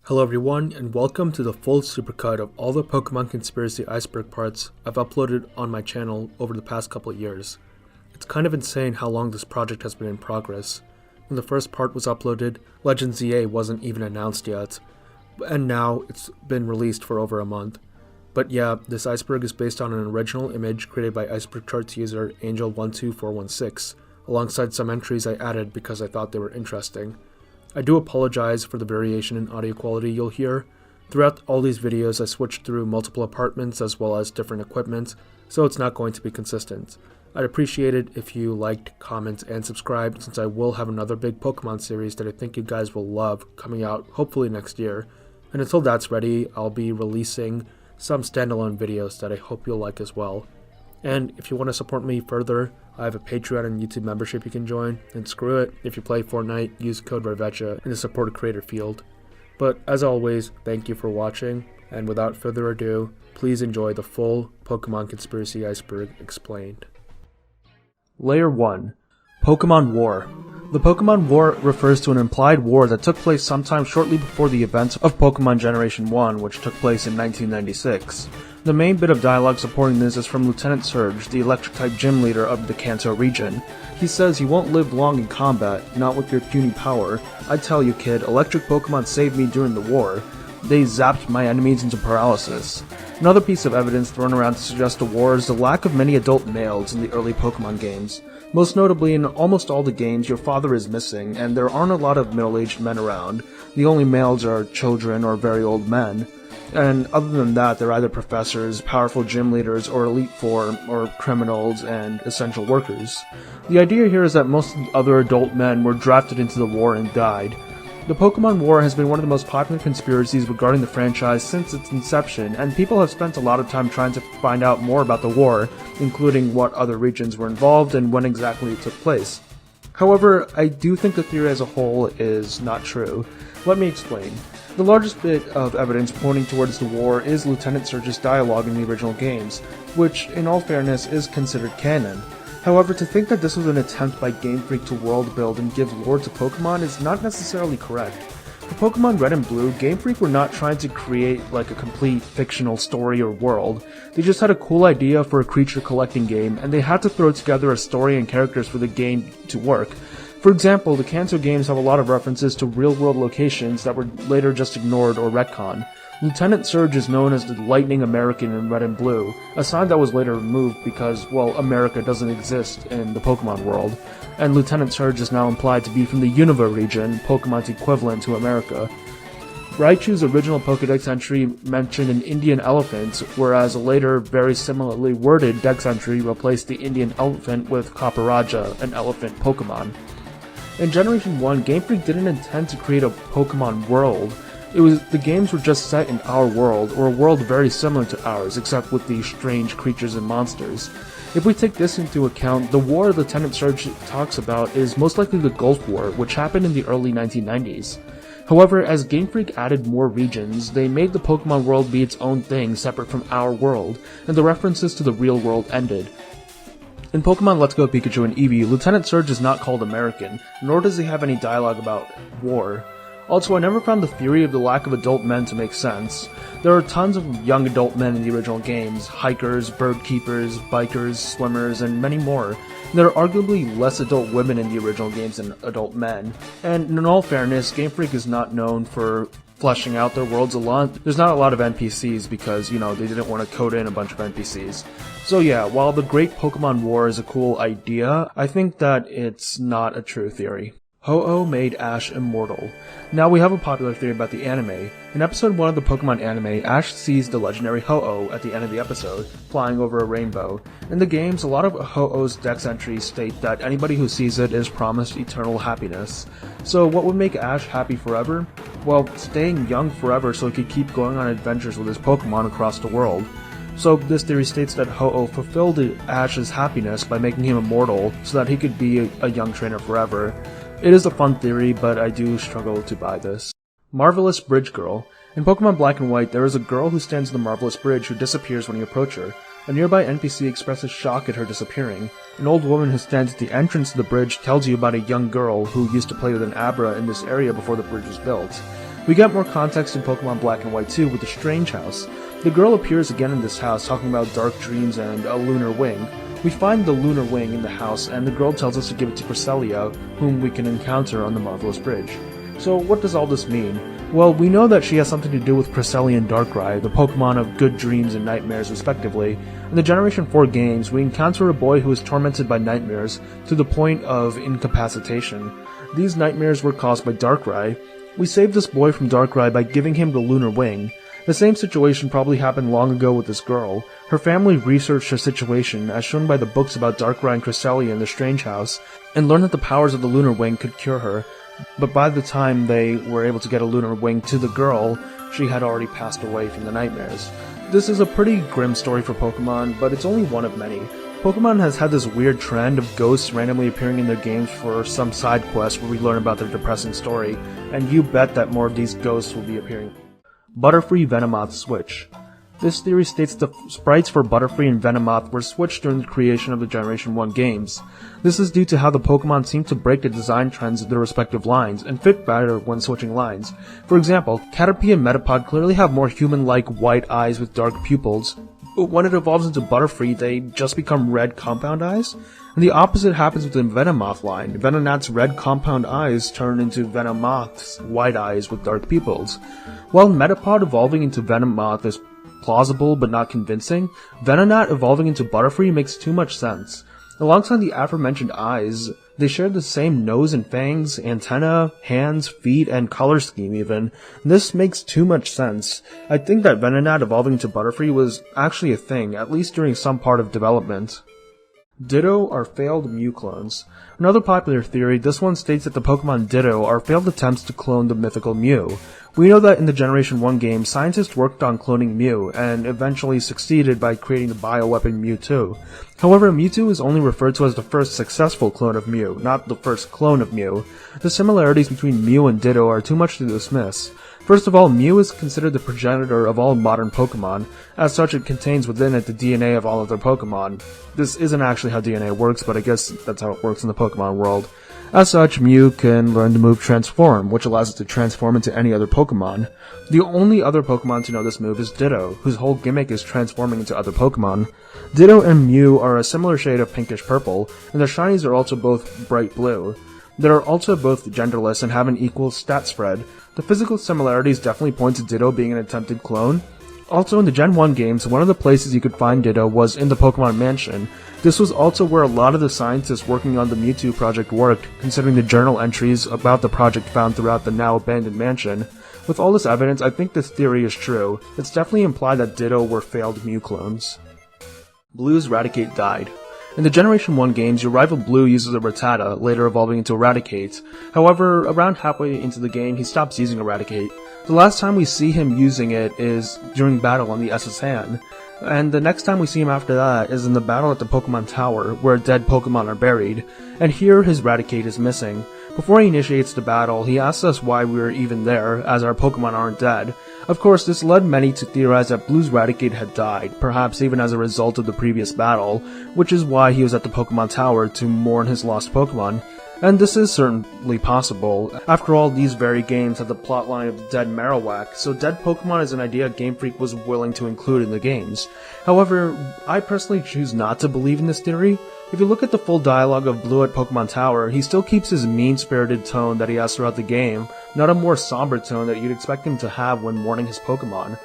Hello everyone, and welcome to the full supercut of all the Pokemon Conspiracy iceberg parts I've uploaded on my channel over the past couple of years. It's kind of insane how long this project has been in progress. When the first part was uploaded, Legend ZA wasn't even announced yet, and now it's been released for over a month. But yeah, this iceberg is based on an original image created by Iceberg Charts user Angel12416, alongside some entries I added because I thought they were interesting. I do apologize for the variation in audio quality you'll hear. Throughout all these videos I switched through multiple apartments as well as different equipment, so it's not going to be consistent. I'd appreciate it if you liked, comment, and subscribed, since I will have another big Pokemon series that I think you guys will love coming out hopefully next year. And until that's ready, I'll be releasing some standalone videos that I hope you'll like as well. And if you want to support me further, I have a Patreon and YouTube membership you can join, and screw it, if you play Fortnite, use code REVETCHA in the support a creator field. But as always, thank you for watching, and without further ado, please enjoy the full Pokemon Conspiracy Iceberg explained. Layer 1. Pokemon War. The Pokemon War refers to an implied war that took place sometime shortly before the events of Pokemon Generation 1, which took place in 1996. The main bit of dialogue supporting this is from Lieutenant Surge, the electric-type gym leader of the Kanto region. He says, "You won't live long in combat, not with your puny power. I tell you kid, electric Pokemon saved me during the war. They zapped my enemies into paralysis." Another piece of evidence thrown around to suggest a war is the lack of many adult males in the early Pokemon games. Most notably, in almost all the games, your father is missing, and there aren't a lot of middle-aged men around. The only males are children or very old men. And other than that, they're either professors, powerful gym leaders, or Elite Four, or criminals and essential workers. The idea here is that most of the other adult men were drafted into the war and died. The Pokemon War has been one of the most popular conspiracies regarding the franchise since its inception, and people have spent a lot of time trying to find out more about the war, including what other regions were involved and when exactly it took place. However, I do think the theory as a whole is not true. Let me explain. The largest bit of evidence pointing towards the war is Lieutenant Surge's dialogue in the original games, which, in all fairness, is considered canon. However, to think that this was an attempt by Game Freak to world build and give lore to Pokemon is not necessarily correct. For Pokemon Red and Blue, Game Freak were not trying to create like a complete fictional story or world. They just had a cool idea for a creature collecting game, and they had to throw together a story and characters for the game to work. For example, the Kanto games have a lot of references to real-world locations that were later just ignored or retconned. Lieutenant Surge is known as the Lightning American in Red and Blue, a sign that was later removed because, well, America doesn't exist in the Pokemon world, and Lieutenant Surge is now implied to be from the Unova region, Pokemon's equivalent to America. Raichu's original Pokedex entry mentioned an Indian elephant, whereas a later, very similarly worded Dex entry replaced the Indian elephant with Kaparaja, an elephant Pokemon. In Generation 1, Game Freak didn't intend to create a Pokemon world. The games were just set in our world, or a world very similar to ours, except with these strange creatures and monsters. If we take this into account, the war Lieutenant Surge talks about is most likely the Gulf War, which happened in the early 1990s. However, as Game Freak added more regions, they made the Pokemon world be its own thing separate from our world, and the references to the real world ended. In Pokemon Let's Go Pikachu and Eevee, Lieutenant Surge is not called American, nor does he have any dialogue about war. Also, I never found the theory of the lack of adult men to make sense. There are tons of young adult men in the original games, hikers, bird keepers, bikers, swimmers, and many more. There are arguably less adult women in the original games than adult men. And in all fairness, Game Freak is not known for fleshing out their worlds a lot. There's not a lot of NPCs because, they didn't want to code in a bunch of NPCs. So yeah, while the Great Pokemon War is a cool idea, I think that it's not a true theory. Ho-Oh made Ash immortal. Now we have a popular theory about the anime. In episode 1 of the Pokemon anime, Ash sees the legendary Ho-Oh at the end of the episode, flying over a rainbow. In the games, a lot of Ho-Oh's Dex entries state that anybody who sees it is promised eternal happiness. So what would make Ash happy forever? Well, staying young forever so he could keep going on adventures with his Pokemon across the world. So this theory states that Ho-Oh fulfilled Ash's happiness by making him immortal so that he could be a young trainer forever. It is a fun theory, but I do struggle to buy this. Marvelous Bridge Girl. In Pokemon Black and White, there is a girl who stands in the Marvelous Bridge who disappears when you approach her. A nearby NPC expresses shock at her disappearing. An old woman who stands at the entrance to the bridge tells you about a young girl who used to play with an Abra in this area before the bridge was built. We get more context in Pokemon Black and White 2 with the Strange House. The girl appears again in this house talking about dark dreams and a lunar wing. We find the lunar wing in the house, and the girl tells us to give it to Cresselia, whom we can encounter on the Marvelous Bridge. So what does all this mean? Well, we know that she has something to do with Cresselia and Darkrai, the Pokemon of good dreams and nightmares respectively. In the Generation 4 games, we encounter a boy who is tormented by nightmares to the point of incapacitation. These nightmares were caused by Darkrai. We saved this boy from Darkrai by giving him the lunar wing. The same situation probably happened long ago with this girl. Her family researched her situation, as shown by the books about Darkrai and Cresselia in the Strange House, and learned that the powers of the lunar wing could cure her. But by the time they were able to get a lunar wing to the girl, she had already passed away from the nightmares. This is a pretty grim story for Pokemon, but it's only one of many. Pokemon has had this weird trend of ghosts randomly appearing in their games for some side quest where we learn about their depressing story, and you bet that more of these ghosts will be appearing. Butterfree Venomoth Switch. This theory states the sprites for Butterfree and Venomoth were switched during the creation of the Generation 1 games. This is due to how the Pokemon seem to break the design trends of their respective lines, and fit better when switching lines. For example, Caterpie and Metapod clearly have more human-like white eyes with dark pupils, but when it evolves into Butterfree, they just become red compound eyes? And the opposite happens with the Venomoth line. Venonat's red compound eyes turn into Venomoth's white eyes with dark pupils. While Metapod evolving into Venomoth is plausible but not convincing, Venonat evolving into Butterfree makes too much sense. Alongside the aforementioned eyes, they share the same nose and fangs, antenna, hands, feet, and color scheme even. This makes too much sense. I think that Venonat evolving into Butterfree was actually a thing, at least during some part of development. Ditto are failed Mew clones. Another popular theory, this one states that the Pokemon Ditto are failed attempts to clone the mythical Mew. We know that in the Generation 1 game, scientists worked on cloning Mew, and eventually succeeded by creating the bioweapon Mewtwo. However, Mewtwo is only referred to as the first successful clone of Mew, not the first clone of Mew. The similarities between Mew and Ditto are too much to dismiss. First of all, Mew is considered the progenitor of all modern Pokemon. As such, it contains within it the DNA of all other Pokemon. This isn't actually how DNA works, but I guess that's how it works in the Pokemon world. As such, Mew can learn the move Transform, which allows it to transform into any other Pokemon. The only other Pokemon to know this move is Ditto, whose whole gimmick is transforming into other Pokemon. Ditto and Mew are a similar shade of pinkish purple, and their shinies are also both bright blue. They are also both genderless and have an equal stat spread. The physical similarities definitely point to Ditto being an attempted clone. Also, in the Gen 1 games, one of the places you could find Ditto was in the Pokemon Mansion. This was also where a lot of the scientists working on the Mewtwo project worked, considering the journal entries about the project found throughout the now abandoned mansion. With all this evidence, I think this theory is true. It's definitely implied that Ditto were failed Mew clones. Blue's Raticate died. In the Generation 1 games, your rival Blue uses a Rattata, later evolving into Eradicate. However, around halfway into the game, he stops using Eradicate. The last time we see him using it is during battle on the SS Han, and the next time we see him after that is in the battle at the Pokemon Tower, where dead Pokemon are buried, and here his Raticate is missing. Before he initiates the battle, he asks us why we are even there, as our Pokemon aren't dead. Of course, this led many to theorize that Blue's Raticate had died, perhaps even as a result of the previous battle, which is why he was at the Pokemon Tower to mourn his lost Pokemon. And this is certainly possible. After all, these very games have the plotline of the dead Marowak, so dead Pokemon is an idea Game Freak was willing to include in the games. However, I personally choose not to believe in this theory. If you look at the full dialogue of Blue at Pokemon Tower, he still keeps his mean-spirited tone that he has throughout the game, not a more somber tone that you'd expect him to have when mourning his Pokemon.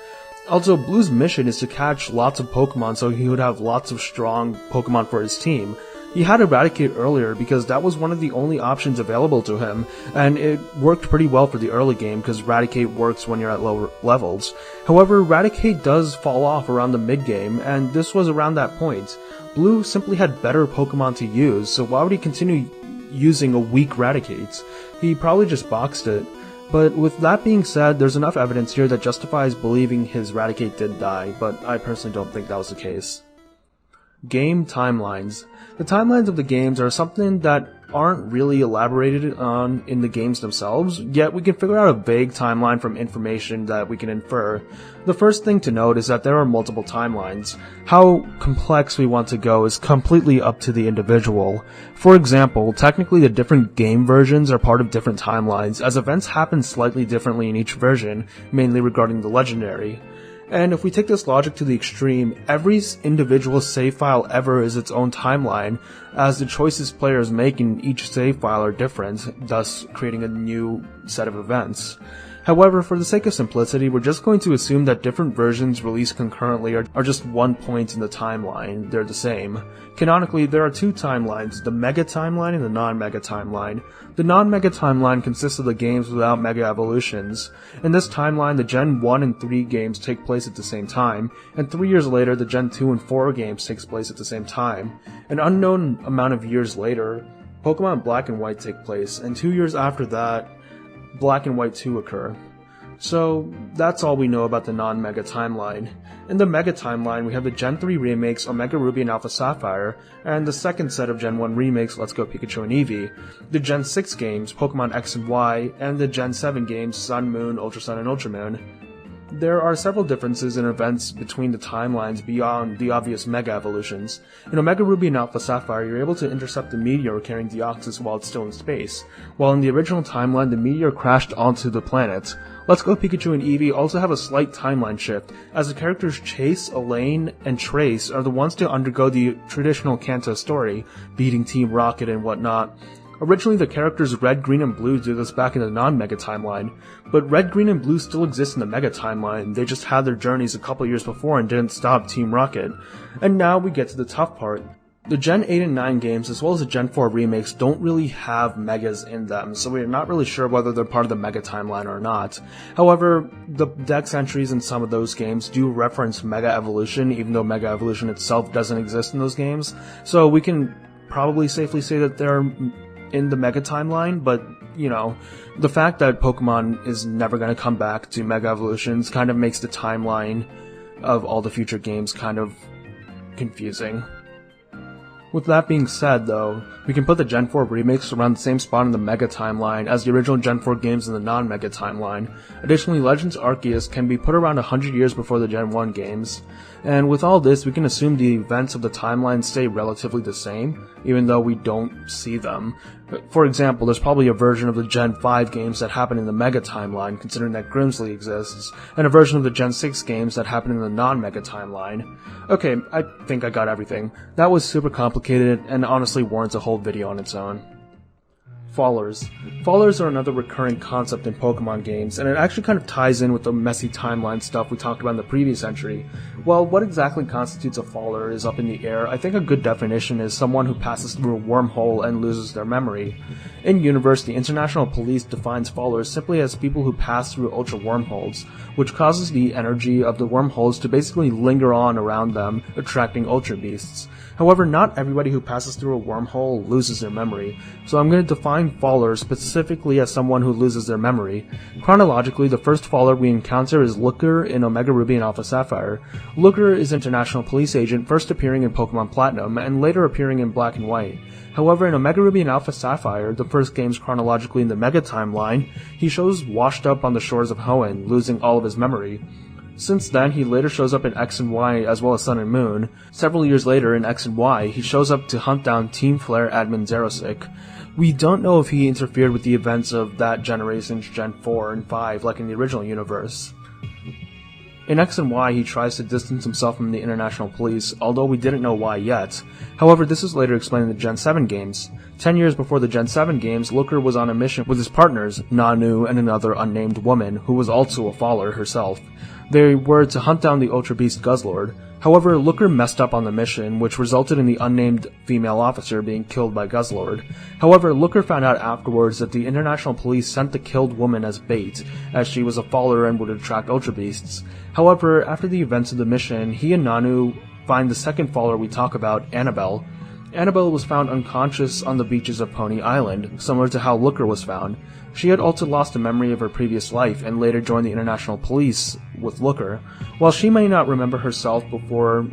Also, Blue's mission is to catch lots of Pokemon so he would have lots of strong Pokemon for his team. He had Eradicate earlier because that was one of the only options available to him, and it worked pretty well for the early game because Eradicate works when you're at lower levels. However, Eradicate does fall off around the mid-game, and this was around that point. Blue simply had better Pokemon to use, so why would he continue using a weak Eradicate? He probably just boxed it. But with that being said, there's enough evidence here that justifies believing his Eradicate did die, but I personally don't think that was the case. Game timelines. The timelines of the games are something that aren't really elaborated on in the games themselves, yet we can figure out a vague timeline from information that we can infer. The first thing to note is that there are multiple timelines. How complex we want to go is completely up to the individual. For example, technically the different game versions are part of different timelines, as events happen slightly differently in each version, mainly regarding the legendary. And if we take this logic to the extreme, every individual save file ever is its own timeline, as the choices players make in each save file are different, thus creating a new set of events. However, for the sake of simplicity, we're just going to assume that different versions released concurrently are just one point in the timeline. They're the same. Canonically, there are two timelines, the Mega Timeline and the Non-Mega Timeline. The Non-Mega Timeline consists of the games without Mega Evolutions. In this timeline, the Gen 1 and 3 games take place at the same time, and 3 years later, the Gen 2 and 4 games takes place at the same time. An unknown amount of years later, Pokemon Black and White take place, and 2 years after that, Black and White 2 occur. So, that's all we know about the non-Mega Timeline. In the Mega Timeline, we have the Gen 3 remakes Omega Ruby and Alpha Sapphire, and the second set of Gen 1 remakes Let's Go Pikachu and Eevee, the Gen 6 games Pokemon X and Y, and the Gen 7 games Sun, Moon, Ultra Sun, and Ultra Moon. There are several differences in events between the timelines beyond the obvious Mega Evolutions. In Omega Ruby and Alpha Sapphire, you're able to intercept a meteor carrying Deoxys while it's still in space, while in the original timeline, the meteor crashed onto the planet. Let's Go Pikachu and Eevee also have a slight timeline shift, as the characters Chase, Elaine, and Trace are the ones to undergo the traditional Kanto story, beating Team Rocket and whatnot. Originally, the characters Red, Green, and Blue did this back in the non-Mega Timeline, but Red, Green, and Blue still exist in the Mega Timeline. They just had their journeys a couple years before and didn't stop Team Rocket. And now we get to the tough part. The Gen 8 and 9 games, as well as the Gen 4 remakes, don't really have Megas in them, so we're not really sure whether they're part of the Mega Timeline or not. However, the Dex entries in some of those games do reference Mega Evolution, even though Mega Evolution itself doesn't exist in those games, so we can probably safely say that they're in the Mega Timeline, but, you know, the fact that Pokemon is never going to come back to Mega Evolutions kind of makes the timeline of all the future games kind of confusing. With that being said, though, we can put the Gen 4 remakes around the same spot in the Mega Timeline as the original Gen 4 games in the non-Mega Timeline. Additionally, Legends Arceus can be put around 100 years before the Gen 1 games. And with all this, we can assume the events of the timeline stay relatively the same, even though we don't see them. For example, there's probably a version of the Gen 5 games that happen in the Mega Timeline, considering that Grimsley exists, and a version of the Gen 6 games that happen in the non-Mega Timeline. Okay, I think I got everything. That was super complicated, and honestly warrants a whole video on its own. Fallers. Fallers are another recurring concept in Pokemon games, and it actually kind of ties in with the messy timeline stuff we talked about in the previous entry. While what exactly constitutes a faller is up in the air, I think a good definition is someone who passes through a wormhole and loses their memory. In universe, the International Police defines fallers simply as people who pass through ultra wormholes, which causes the energy of the wormholes to basically linger on around them, attracting ultra beasts. However, not everybody who passes through a wormhole loses their memory, so I'm going to define faller specifically as someone who loses their memory. Chronologically, the first faller we encounter is Looker in Omega Ruby and Alpha Sapphire. Looker is an International Police agent, first appearing in Pokemon Platinum, and later appearing in Black and White. However, in Omega Ruby and Alpha Sapphire, the first games chronologically in the Mega Timeline, he shows washed up on the shores of Hoenn, losing all of his memory. Since then, he later shows up in X and Y as well as Sun and Moon. Several years later in X and Y, he shows up to hunt down Team Flare admin Xerosic. We don't know if he interfered with the events of that generation's Gen 4 and 5 like in the original universe. In X and Y, he tries to distance himself from the International Police, although we didn't know why yet. However, this is later explained in the Gen 7 games. 10 years before the Gen 7 games, Looker was on a mission with his partners, Nanu and another unnamed woman, who was also a faller herself. They were to hunt down the Ultra Beast Guzzlord. However, Looker messed up on the mission, which resulted in the unnamed female officer being killed by Guzzlord. However, Looker found out afterwards that the International Police sent the killed woman as bait, as she was a faller and would attract Ultra Beasts. However, after the events of the mission, he and Nanu find the second faller we talk about, Annabelle. Annabelle was found unconscious on the beaches of Pony Island, similar to how Looker was found. She had also lost a memory of her previous life and later joined the International Police with Looker. While she may not remember herself before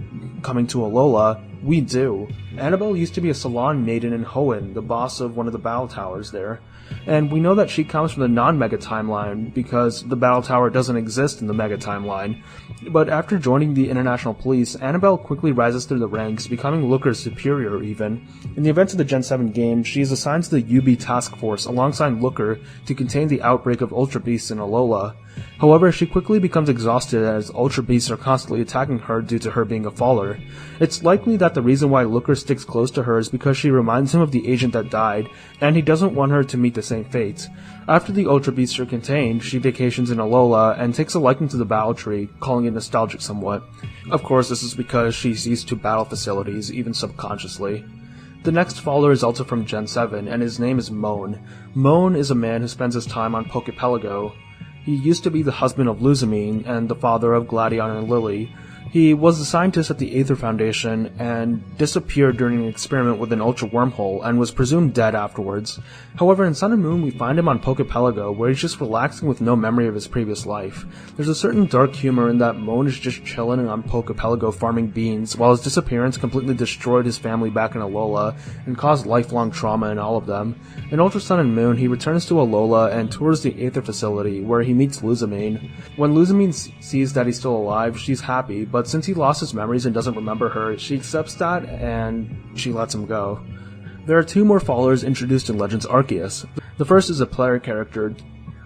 coming to Alola, we do. Annabelle used to be a salon maiden in Hoenn, the boss of one of the battle towers there. And we know that she comes from the non-Mega timeline because the battle tower doesn't exist in the Mega timeline. But after joining the International Police, Annabelle quickly rises through the ranks, becoming Looker's superior even. In the events of the Gen 7 game, she is assigned to the UB Task Force alongside Looker to contain the outbreak of Ultra Beasts in Alola. However, she quickly becomes exhausted as Ultra Beasts are constantly attacking her due to her being a faller. It's likely that the reason why Looker sticks close to her is because she reminds him of the agent that died, and he doesn't want her to meet the same fate. After the Ultra Beasts are contained, she vacations in Alola and takes a liking to the battle tree, calling it nostalgic somewhat. Of course, this is because she's used to battle facilities, even subconsciously. The next faller is also from Gen 7, and his name is Moan. Moan is a man who spends his time on Pokepelago. He used to be the husband of Luzamine and the father of Gladion and Lily. He was a scientist at the Aether Foundation and disappeared during an experiment with an ultra wormhole and was presumed dead afterwards. However, in Sun and Moon we find him on Pokepelago where he's just relaxing with no memory of his previous life. There's a certain dark humor in that Moan is just chilling on Pokepelago farming beans while his disappearance completely destroyed his family back in Alola and caused lifelong trauma in all of them. In Ultra Sun and Moon he returns to Alola and tours the Aether facility where he meets Luzamine. When Luzamine sees that he's still alive, she's happy, but since he lost his memories and doesn't remember her, she accepts that and she lets him go. There are two more followers introduced in Legends Arceus. The first is a player character,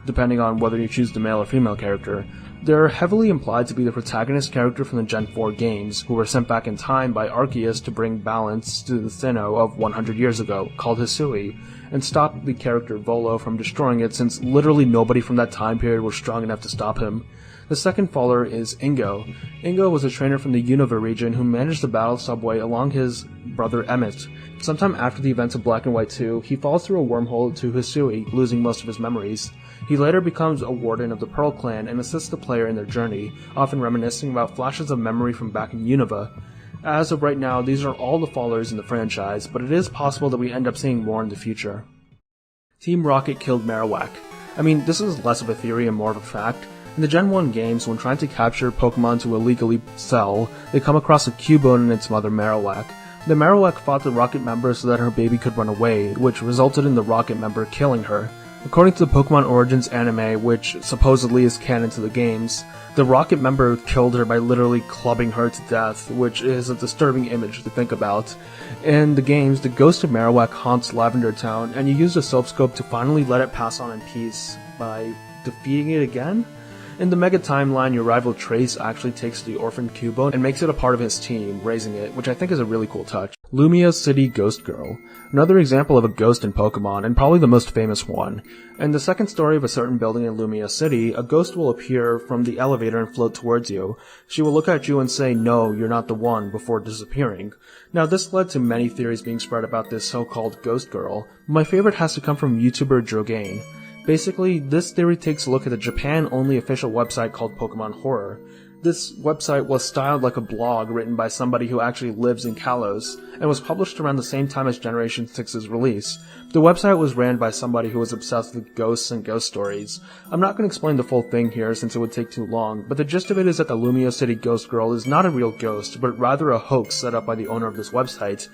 depending on whether you choose the male or female character. They're heavily implied to be the protagonist character from the Gen 4 games, who were sent back in time by Arceus to bring balance to the Sinnoh of 100 years ago, called Hisui, and stop the character Volo from destroying it since literally nobody from that time period was strong enough to stop him. The second faller is Ingo. Ingo was a trainer from the Unova region who managed the battle subway along his brother Emmett. Sometime after the events of Black and White 2, he falls through a wormhole to Hisui, losing most of his memories. He later becomes a warden of the Pearl Clan and assists the player in their journey, often reminiscing about flashes of memory from back in Unova. As of right now, these are all the fallers in the franchise, but it is possible that we end up seeing more in the future. Team Rocket killed Marowak. I mean, this is less of a theory and more of a fact. In the Gen 1 games, when trying to capture Pokemon to illegally sell, they come across a Cubone and its mother Marowak. The Marowak fought the Rocket member so that her baby could run away, which resulted in the Rocket member killing her. According to the Pokemon Origins anime, which supposedly is canon to the games, the Rocket member killed her by literally clubbing her to death, which is a disturbing image to think about. In the games, the ghost of Marowak haunts Lavender Town, and you use the Soap Scope to finally let it pass on in peace by defeating it again? In the Mega timeline, your rival Trace actually takes the orphaned Cubone and makes it a part of his team, raising it, which I think is a really cool touch. Lumia City Ghost Girl. Another example of a ghost in Pokemon, and probably the most famous one. In the second story of a certain building in Lumia City, a ghost will appear from the elevator and float towards you. She will look at you and say, "No, you're not the one," before disappearing. Now this led to many theories being spread about this so-called Ghost Girl. My favorite has to come from YouTuber Drogain. Basically, this theory takes a look at the Japan-only official website called Pokemon Horror. This website was styled like a blog written by somebody who actually lives in Kalos, and was published around the same time as Generation 6's release. The website was ran by somebody who was obsessed with ghosts and ghost stories. I'm not going to explain the full thing here since it would take too long, but the gist of it is that the Lumia City Ghost Girl is not a real ghost, but rather a hoax set up by the owner of this website.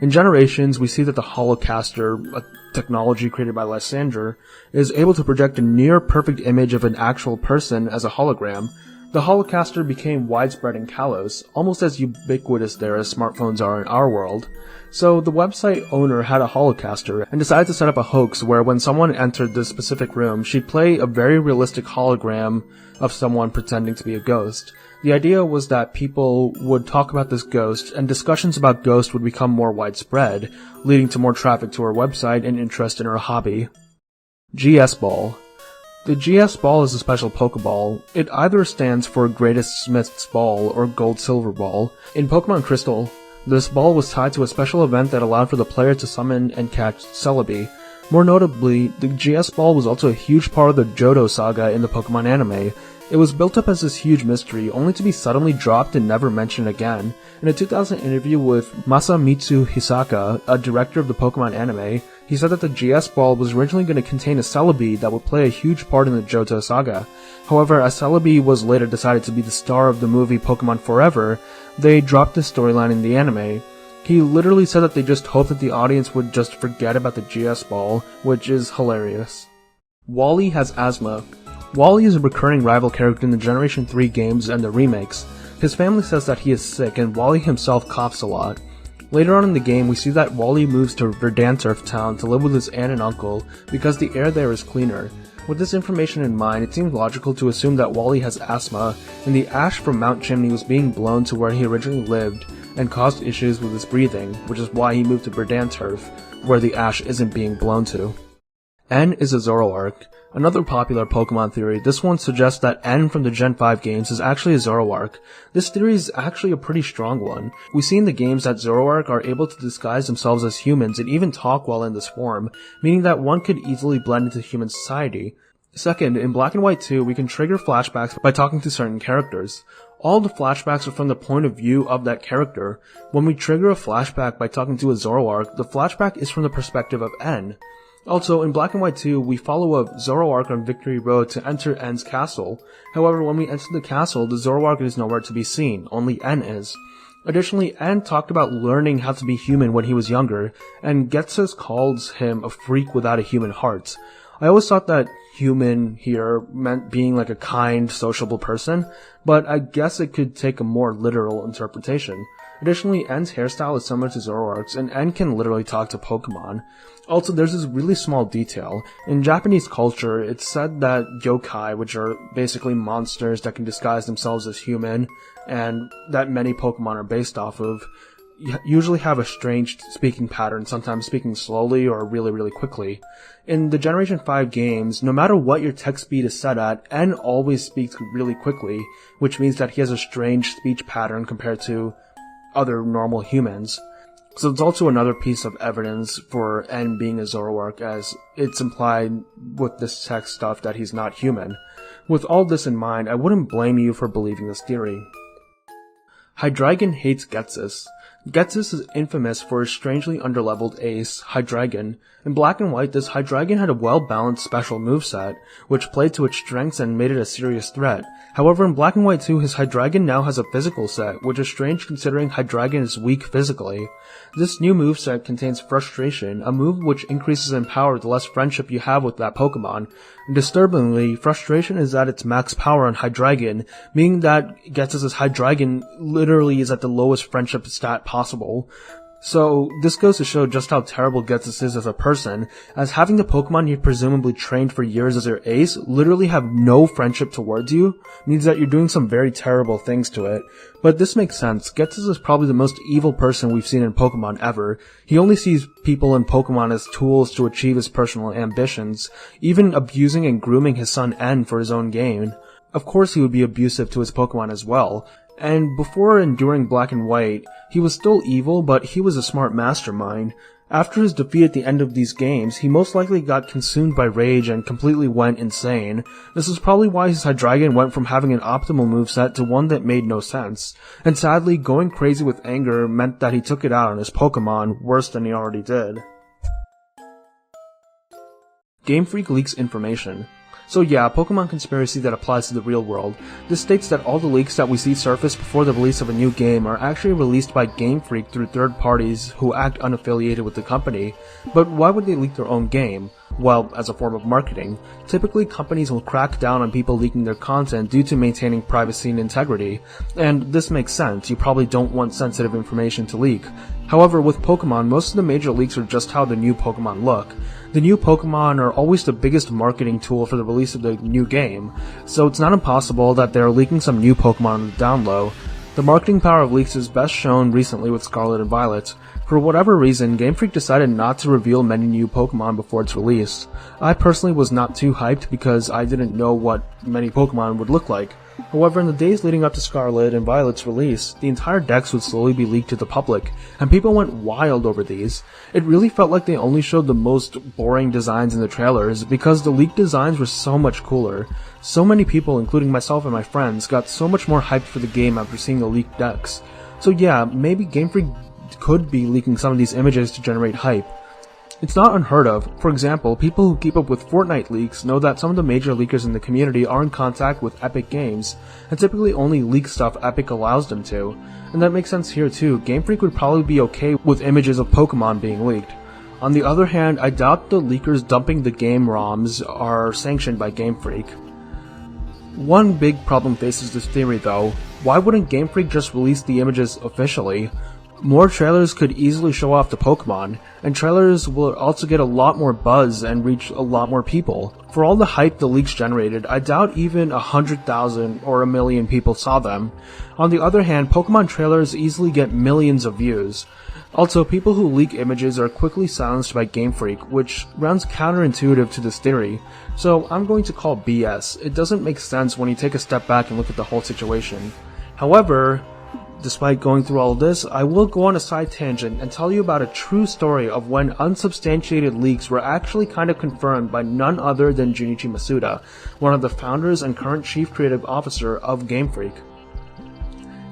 In Generations, we see that the Holocaster, a technology created by Lysander, is able to project a near-perfect image of an actual person as a hologram. The Holocaster became widespread in Kalos, almost as ubiquitous there as smartphones are in our world. So the website owner had a Holocaster and decided to set up a hoax where when someone entered this specific room, she'd play a very realistic hologram of someone pretending to be a ghost. The idea was that people would talk about this ghost, and discussions about ghosts would become more widespread, leading to more traffic to her website and interest in her hobby. GS Ball. The GS Ball is a special Pokeball. It either stands for Greatest Smith's Ball or Gold Silver Ball. In Pokemon Crystal, this ball was tied to a special event that allowed for the player to summon and catch Celebi. More notably, the GS Ball was also a huge part of the Johto saga in the Pokemon anime. It was built up as this huge mystery, only to be suddenly dropped and never mentioned again. In a 2000 interview with Masamitsu Hisaka, a director of the Pokemon anime, he said that the GS Ball was originally going to contain a Celebi that would play a huge part in the Johto saga. However, as Celebi was later decided to be the star of the movie Pokemon Forever, they dropped this storyline in the anime. He literally said that they just hoped that the audience would just forget about the GS ball, which is hilarious. Wally has asthma. Wally is a recurring rival character in the Generation 3 games and the remakes. His family says that he is sick and Wally himself coughs a lot. Later on in the game, we see that Wally moves to Verdanturf town to live with his aunt and uncle because the air there is cleaner. With this information in mind, it seems logical to assume that Wally has asthma, and the ash from Mount Chimney was being blown to where he originally lived and caused issues with his breathing, which is why he moved to Verdanturf, where the ash isn't being blown to. N is a Zoroark. Another popular Pokemon theory, this one suggests that N from the Gen 5 games is actually a Zoroark. This theory is actually a pretty strong one. We see in the games that Zoroark are able to disguise themselves as humans and even talk while in this form, meaning that one could easily blend into human society. Second, in Black and White 2, we can trigger flashbacks by talking to certain characters. All the flashbacks are from the point of view of that character. When we trigger a flashback by talking to a Zoroark, the flashback is from the perspective of N. Also, in Black and White 2, we follow a Zoroark on Victory Road to enter N's castle. However, when we enter the castle, the Zoroark is nowhere to be seen, only N is. Additionally, N talked about learning how to be human when he was younger, and Ghetsis calls him a freak without a human heart. I always thought that human here meant being like a kind, sociable person, but I guess it could take a more literal interpretation. Additionally, N's hairstyle is similar to Zoroark's, and N can literally talk to Pokemon. Also, there's this really small detail. In Japanese culture, it's said that yokai, which are basically monsters that can disguise themselves as human, and that many Pokemon are based off of, usually have a strange speaking pattern, sometimes speaking slowly or really quickly. In the Generation 5 games, no matter what your text speed is set at, N always speaks really quickly, which means that he has a strange speech pattern compared to other normal humans. So it's also another piece of evidence for N being a Zoroark, as it's implied with this text stuff that he's not human. With all this in mind, I wouldn't blame you for believing this theory. Hydreigon hates Ghetsis. Ghetsis is infamous for his strangely underleveled ace, Hydreigon. In Black and White, this Hydreigon had a well-balanced special moveset, which played to its strengths and made it a serious threat. However, in Black and White 2, his Hydreigon now has a physical set, which is strange considering Hydreigon is weak physically. This new moveset contains Frustration, a move which increases in power the less friendship you have with that Pokemon. And disturbingly, Frustration is at its max power on Hydreigon, meaning that Ghetsis' Hydreigon literally is at the lowest friendship stat possible. So, this goes to show just how terrible Ghetsis is as a person, as having the Pokemon you presumably trained for years as your ace literally have no friendship towards you, means that you're doing some very terrible things to it. But this makes sense. Ghetsis is probably the most evil person we've seen in Pokemon ever. He only sees people in Pokemon as tools to achieve his personal ambitions, even abusing and grooming his son N for his own gain. Of course he would be abusive to his Pokemon as well. And before and during Black and White, he was still evil, but he was a smart mastermind. After his defeat at the end of these games, he most likely got consumed by rage and completely went insane. This is probably why his Hydreigon went from having an optimal moveset to one that made no sense. And sadly, going crazy with anger meant that he took it out on his Pokemon worse than he already did. Game Freak leaks information. So yeah, Pokemon Conspiracy that applies to the real world. This states that all the leaks that we see surface before the release of a new game are actually released by Game Freak through third parties who act unaffiliated with the company. But why would they leak their own game? Well, as a form of marketing. Typically, companies will crack down on people leaking their content due to maintaining privacy and integrity. And this makes sense, you probably don't want sensitive information to leak. However, with Pokemon, most of the major leaks are just how the new Pokemon look. The new Pokemon are always the biggest marketing tool for the release of the new game, so it's not impossible that they are leaking some new Pokemon on the down low. The marketing power of leaks is best shown recently with Scarlet and Violet. For whatever reason, Game Freak decided not to reveal many new Pokemon before its release. I personally was not too hyped because I didn't know what many Pokemon would look like. However, in the days leading up to Scarlet and Violet's release, the entire decks would slowly be leaked to the public, and people went wild over these. It really felt like they only showed the most boring designs in the trailers, because the leaked designs were so much cooler. So many people, including myself and my friends, got so much more hyped for the game after seeing the leaked decks. So yeah, maybe Game Freak could be leaking some of these images to generate hype. It's not unheard of. For example, people who keep up with Fortnite leaks know that some of the major leakers in the community are in contact with Epic Games, and typically only leak stuff Epic allows them to. And that makes sense here too. Game Freak would probably be okay with images of Pokemon being leaked. On the other hand, I doubt the leakers dumping the game ROMs are sanctioned by Game Freak. One big problem faces this theory though. Why wouldn't Game Freak just release the images officially? More trailers could easily show off the Pokemon, and trailers will also get a lot more buzz and reach a lot more people. For all the hype the leaks generated, I doubt even 100,000 or a million people saw them. On the other hand, Pokemon trailers easily get millions of views. Also, people who leak images are quickly silenced by Game Freak, which runs counterintuitive to this theory. So I'm going to call BS. It doesn't make sense when you take a step back and look at the whole situation. However, despite going through all of this, I will go on a side tangent and tell you about a true story of when unsubstantiated leaks were actually kind of confirmed by none other than Junichi Masuda, one of the founders and current chief creative officer of Game Freak.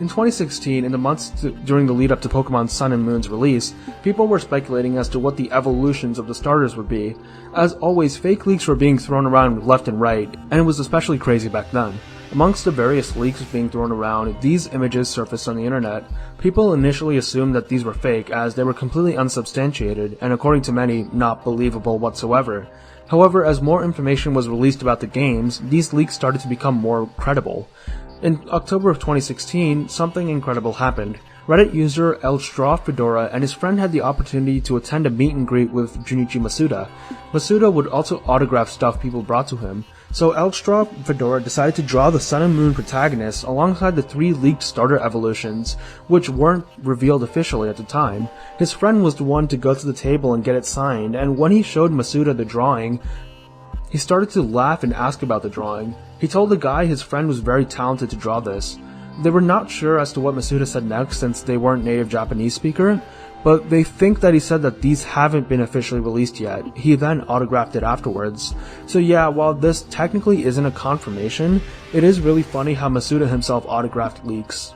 In 2016, in the months during the lead up to Pokemon Sun and Moon's release, people were speculating as to what the evolutions of the starters would be. As always, fake leaks were being thrown around left and right, and it was especially crazy back then. Amongst the various leaks being thrown around, these images surfaced on the internet. People initially assumed that these were fake as they were completely unsubstantiated and, according to many, not believable whatsoever. However, as more information was released about the games, these leaks started to become more credible. In October of 2016, something incredible happened. Reddit user Fedora and his friend had the opportunity to attend a meet and greet with Junichi Masuda. Masuda would also autograph stuff people brought to him, so Fedora decided to draw the Sun and Moon protagonists alongside the 3 leaked starter evolutions, which weren't revealed officially at the time. His friend was the one to go to the table and get it signed, and when he showed Masuda the drawing, he started to laugh and ask about the drawing. He told the guy his friend was very talented to draw this. They were not sure as to what Masuda said next since they weren't native Japanese speaker, but they think that he said that these haven't been officially released yet. He then autographed it afterwards. So yeah, while this technically isn't a confirmation, it is really funny how Masuda himself autographed leaks.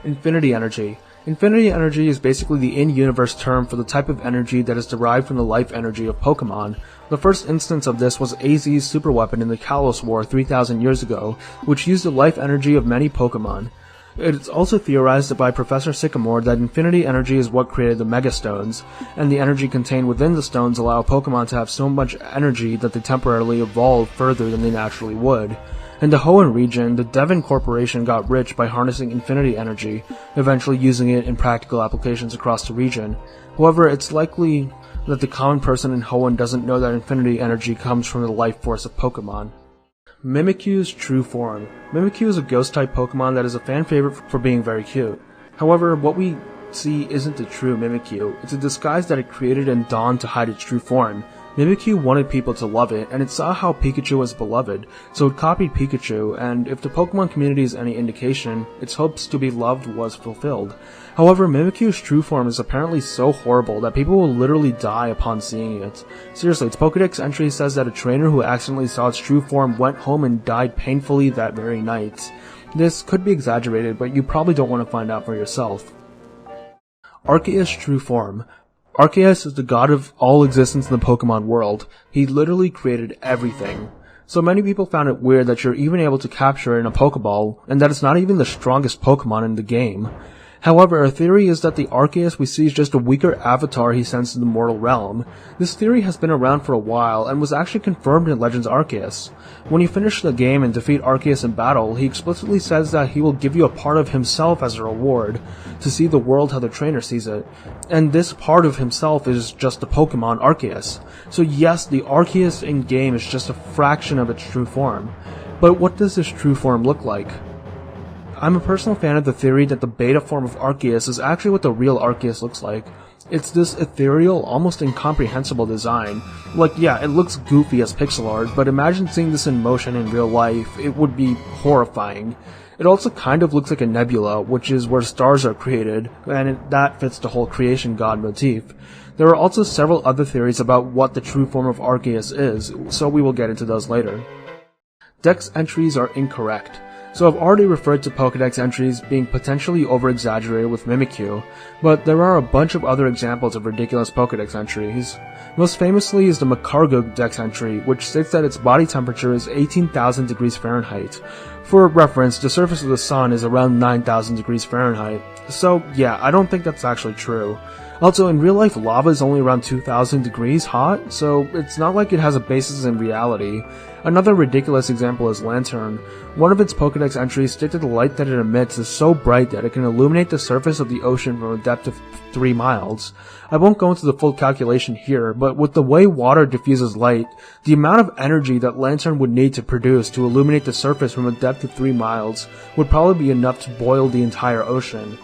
Infinity Energy. Infinity Energy is basically the in-universe term for the type of energy that is derived from the life energy of Pokemon. The first instance of this was AZ's super weapon in the Kalos War 3,000 years ago, which used the life energy of many Pokemon. It is also theorized by Professor Sycamore that Infinity Energy is what created the Mega Stones, and the energy contained within the stones allow Pokemon to have so much energy that they temporarily evolve further than they naturally would. In the Hoenn region, the Devon Corporation got rich by harnessing Infinity Energy, eventually using it in practical applications across the region. However, it's likely that the common person in Hoenn doesn't know that Infinity Energy comes from the life force of Pokemon. Mimikyu's true form. Mimikyu is a ghost-type Pokemon that is a fan favorite for being very cute. However, what we see isn't the true Mimikyu. It's a disguise that it created and donned to hide its true form. Mimikyu wanted people to love it, and it saw how Pikachu was beloved, so it copied Pikachu, and if the Pokemon community is any indication, its hopes to be loved was fulfilled. However, Mimikyu's true form is apparently so horrible that people will literally die upon seeing it. Seriously, its Pokedex entry says that a trainer who accidentally saw its true form went home and died painfully that very night. This could be exaggerated, but you probably don't want to find out for yourself. Arceus' true form. Arceus is the god of all existence in the Pokemon world. He literally created everything. So many people found it weird that you're even able to capture it in a Pokeball, and that it's not even the strongest Pokemon in the game. However, a theory is that the Arceus we see is just a weaker avatar he sends to the mortal realm. This theory has been around for a while, and was actually confirmed in Legends Arceus. When you finish the game and defeat Arceus in battle, he explicitly says that he will give you a part of himself as a reward, to see the world how the trainer sees it. And this part of himself is just the Pokemon Arceus. So yes, the Arceus in-game is just a fraction of its true form. But what does this true form look like? I'm a personal fan of the theory that the beta form of Arceus is actually what the real Arceus looks like. It's this ethereal, almost incomprehensible design. Like, yeah, it looks goofy as pixel art, but imagine seeing this in motion in real life. It would be horrifying. It also kind of looks like a nebula, which is where stars are created, and that fits the whole creation god motif. There are also several other theories about what the true form of Arceus is, so we will get into those later. Dex entries are incorrect. So I've already referred to Pokédex entries being potentially over-exaggerated with Mimikyu, but there are a bunch of other examples of ridiculous Pokédex entries. Most famously is the Macargo Dex entry, which states that its body temperature is 18,000 degrees Fahrenheit. For reference, the surface of the sun is around 9,000 degrees Fahrenheit. So yeah, I don't think that's actually true. Also, in real life, lava is only around 2,000 degrees hot, so it's not like it has a basis in reality. Another ridiculous example is Lantern. One of its Pokédex entries states that the light that it emits is so bright that it can illuminate the surface of the ocean from a depth of 3 miles. I won't go into the full calculation here, but with the way water diffuses light, the amount of energy that Lantern would need to produce to illuminate the surface from a depth of 3 miles would probably be enough to boil the entire ocean.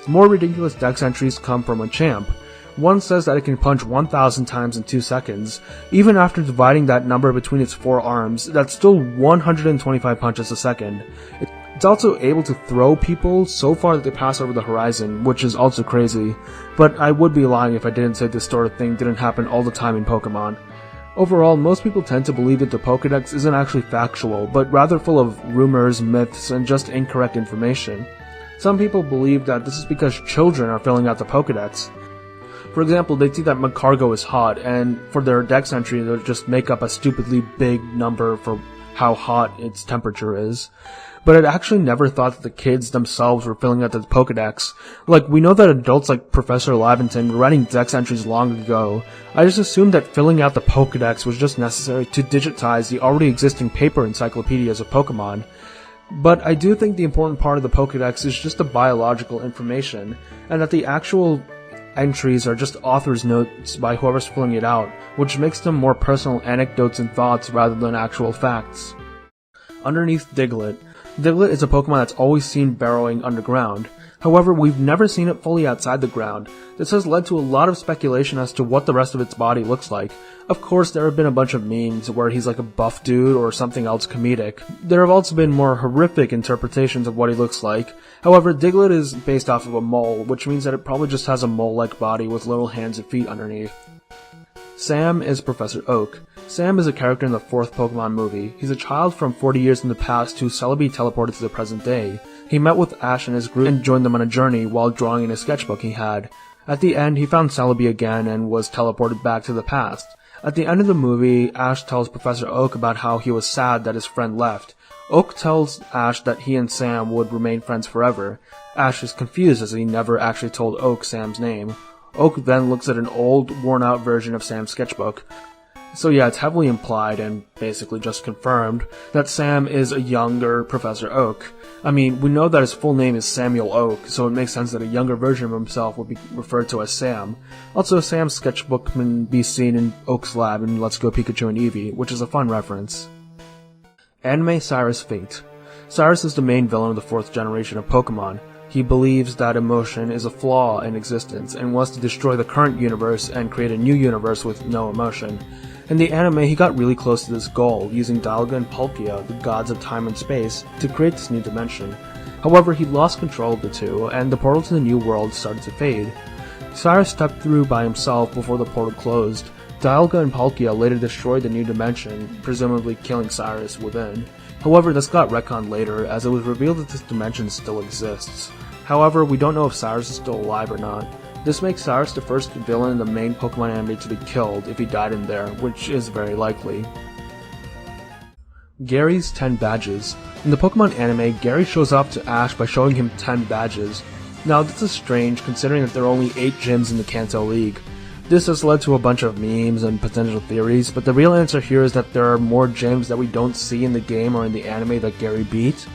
More ridiculous Dex entries come from Machamp. One says that it can punch 1,000 times in 2 seconds. Even after dividing that number between its 4 arms, that's still 125 punches a second. It's also able to throw people so far that they pass over the horizon, which is also crazy. But I would be lying if I didn't say this sort of thing didn't happen all the time in Pokemon. Overall, most people tend to believe that the Pokédex isn't actually factual, but rather full of rumors, myths, and just incorrect information. Some people believe that this is because children are filling out the Pokédex. For example, they see that Macargo is hot, and for their Dex entry, they'll just make up a stupidly big number for how hot its temperature is. But I'd actually never thought that the kids themselves were filling out the Pokédex. Like, we know that adults like Professor Laventon were writing Dex entries long ago. I just assumed that filling out the Pokédex was just necessary to digitize the already existing paper encyclopedias of Pokemon. But I do think the important part of the Pokédex is just the biological information, and that the actual entries are just author's notes by whoever's filling it out, which makes them more personal anecdotes and thoughts rather than actual facts. Underneath Diglett. Diglett is a Pokemon that's always seen burrowing underground. However, we've never seen it fully outside the ground. This has led to a lot of speculation as to what the rest of its body looks like. Of course, there have been a bunch of memes where he's like a buff dude or something else comedic. There have also been more horrific interpretations of what he looks like. However, Diglett is based off of a mole, which means that it probably just has a mole-like body with little hands and feet underneath. Sam is Professor Oak. Sam is a character in the 4th Pokemon movie. He's a child from 40 years in the past whose Celebi teleported to the present day. He met with Ash and his group and joined them on a journey while drawing in a sketchbook he had. At the end, he found Celebi again and was teleported back to the past. At the end of the movie, Ash tells Professor Oak about how he was sad that his friend left. Oak tells Ash that he and Sam would remain friends forever. Ash is confused as he never actually told Oak Sam's name. Oak then looks at an old, worn-out version of Sam's sketchbook. So yeah, it's heavily implied, and basically just confirmed, that Sam is a younger Professor Oak. I mean, we know that his full name is Samuel Oak, so it makes sense that a younger version of himself would be referred to as Sam. Also, Sam's sketchbook can be seen in Oak's lab in Let's Go Pikachu and Eevee, which is a fun reference. Anime Cyrus Fate. Cyrus is the main villain of the 4th generation of Pokemon. He believes that emotion is a flaw in existence and wants to destroy the current universe and create a new universe with no emotion. In the anime, he got really close to this goal, using Dialga and Palkia, the gods of time and space, to create this new dimension. However, he lost control of the two, and the portal to the new world started to fade. Cyrus stepped through by himself before the portal closed. Dialga and Palkia later destroyed the new dimension, presumably killing Cyrus within. However, this got retconned later, as it was revealed that this dimension still exists. However, we don't know if Cyrus is still alive or not. This makes Cyrus the first villain in the main Pokemon anime to be killed if he died in there, which is very likely. Gary's 10 Badges. In the Pokemon anime, Gary shows up to Ash by showing him 10 badges. Now, this is strange considering that there are only 8 gyms in the Kanto League. This has led to a bunch of memes and potential theories, but the real answer here is that there are more gyms that we don't see in the game or in the anime that Gary beat,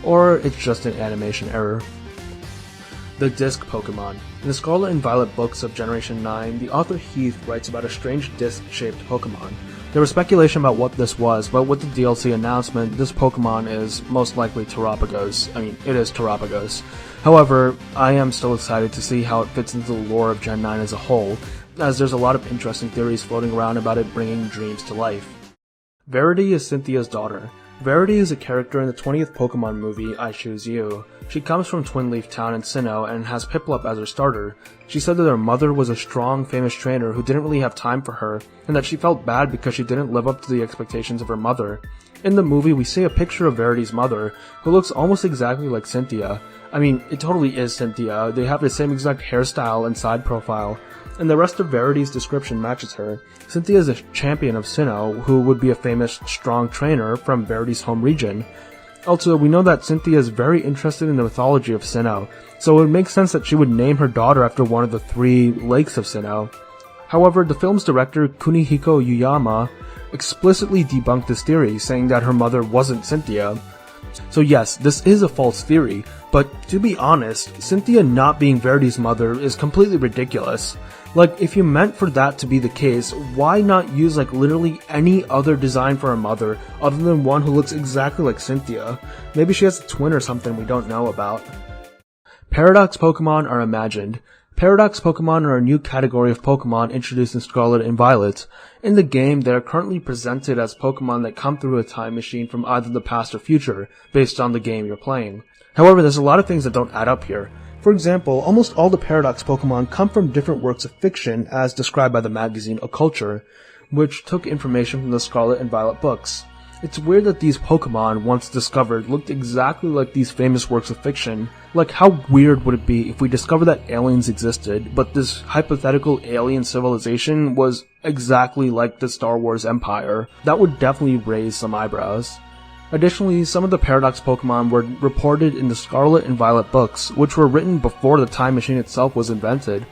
or it's just an animation error. The Disc Pokemon. In the Scarlet and Violet books of Generation 9, the author Heath writes about a strange disc-shaped Pokemon. There was speculation about what this was, but with the DLC announcement, this Pokemon is most likely Terapagos. It is Terapagos. However, I am still excited to see how it fits into the lore of Gen 9 as a whole, as there's a lot of interesting theories floating around about it bringing dreams to life. Verity is Cynthia's daughter. Verity is a character in the 20th Pokemon movie, I Choose You. She comes from Twin Leaf Town in Sinnoh and has Piplup as her starter. She said that her mother was a strong, famous trainer who didn't really have time for her, and that she felt bad because she didn't live up to the expectations of her mother. In the movie, we see a picture of Verity's mother, who looks almost exactly like Cynthia. I mean, it totally is Cynthia. They have the same exact hairstyle and side profile, and the rest of Verity's description matches her. Cynthia is a champion of Sinnoh, who would be a famous, strong trainer from Verity's home region. Also, we know that Cynthia is very interested in the mythology of Sinnoh, so it would make sense that she would name her daughter after one of the 3 lakes of Sinnoh. However, the film's director, Kunihiko Yuyama, explicitly debunked this theory, saying that her mother wasn't Cynthia. So yes, this is a false theory, but to be honest, Cynthia not being Verity's mother is completely ridiculous. Like, if you meant for that to be the case, why not use literally any other design for a mother other than one who looks exactly like Cynthia? Maybe she has a twin or something we don't know about. Paradox Pokemon are imagined. Paradox Pokemon are a new category of Pokemon introduced in Scarlet and Violet. In the game, they are currently presented as Pokemon that come through a time machine from either the past or future, based on the game you're playing. However, there's a lot of things that don't add up here. For example, almost all the Paradox Pokemon come from different works of fiction as described by the magazine Oculture, which took information from the Scarlet and Violet books. It's weird that these Pokemon, once discovered, looked exactly like these famous works of fiction. Like, how weird would it be if we discovered that aliens existed, but this hypothetical alien civilization was exactly like the Star Wars Empire? That would definitely raise some eyebrows. Additionally, some of the Paradox Pokemon were reported in the Scarlet and Violet books, which were written before the time machine itself was invented.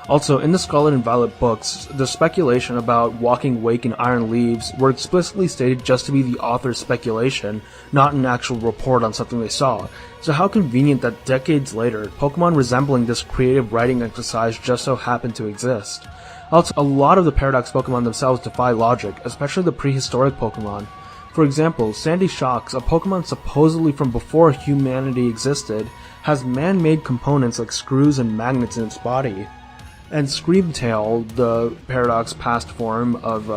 Also, in the Scarlet and Violet books, the speculation about walking wake in iron leaves were explicitly stated just to be the author's speculation, not an actual report on something they saw. So how convenient that decades later, Pokemon resembling this creative writing exercise just so happened to exist. Also, a lot of the Paradox Pokemon themselves defy logic, especially the prehistoric Pokemon. For example, Sandy Shocks, a Pokemon supposedly from before humanity existed, has man-made components like screws and magnets in its body. And Screamtail, the Paradox past form of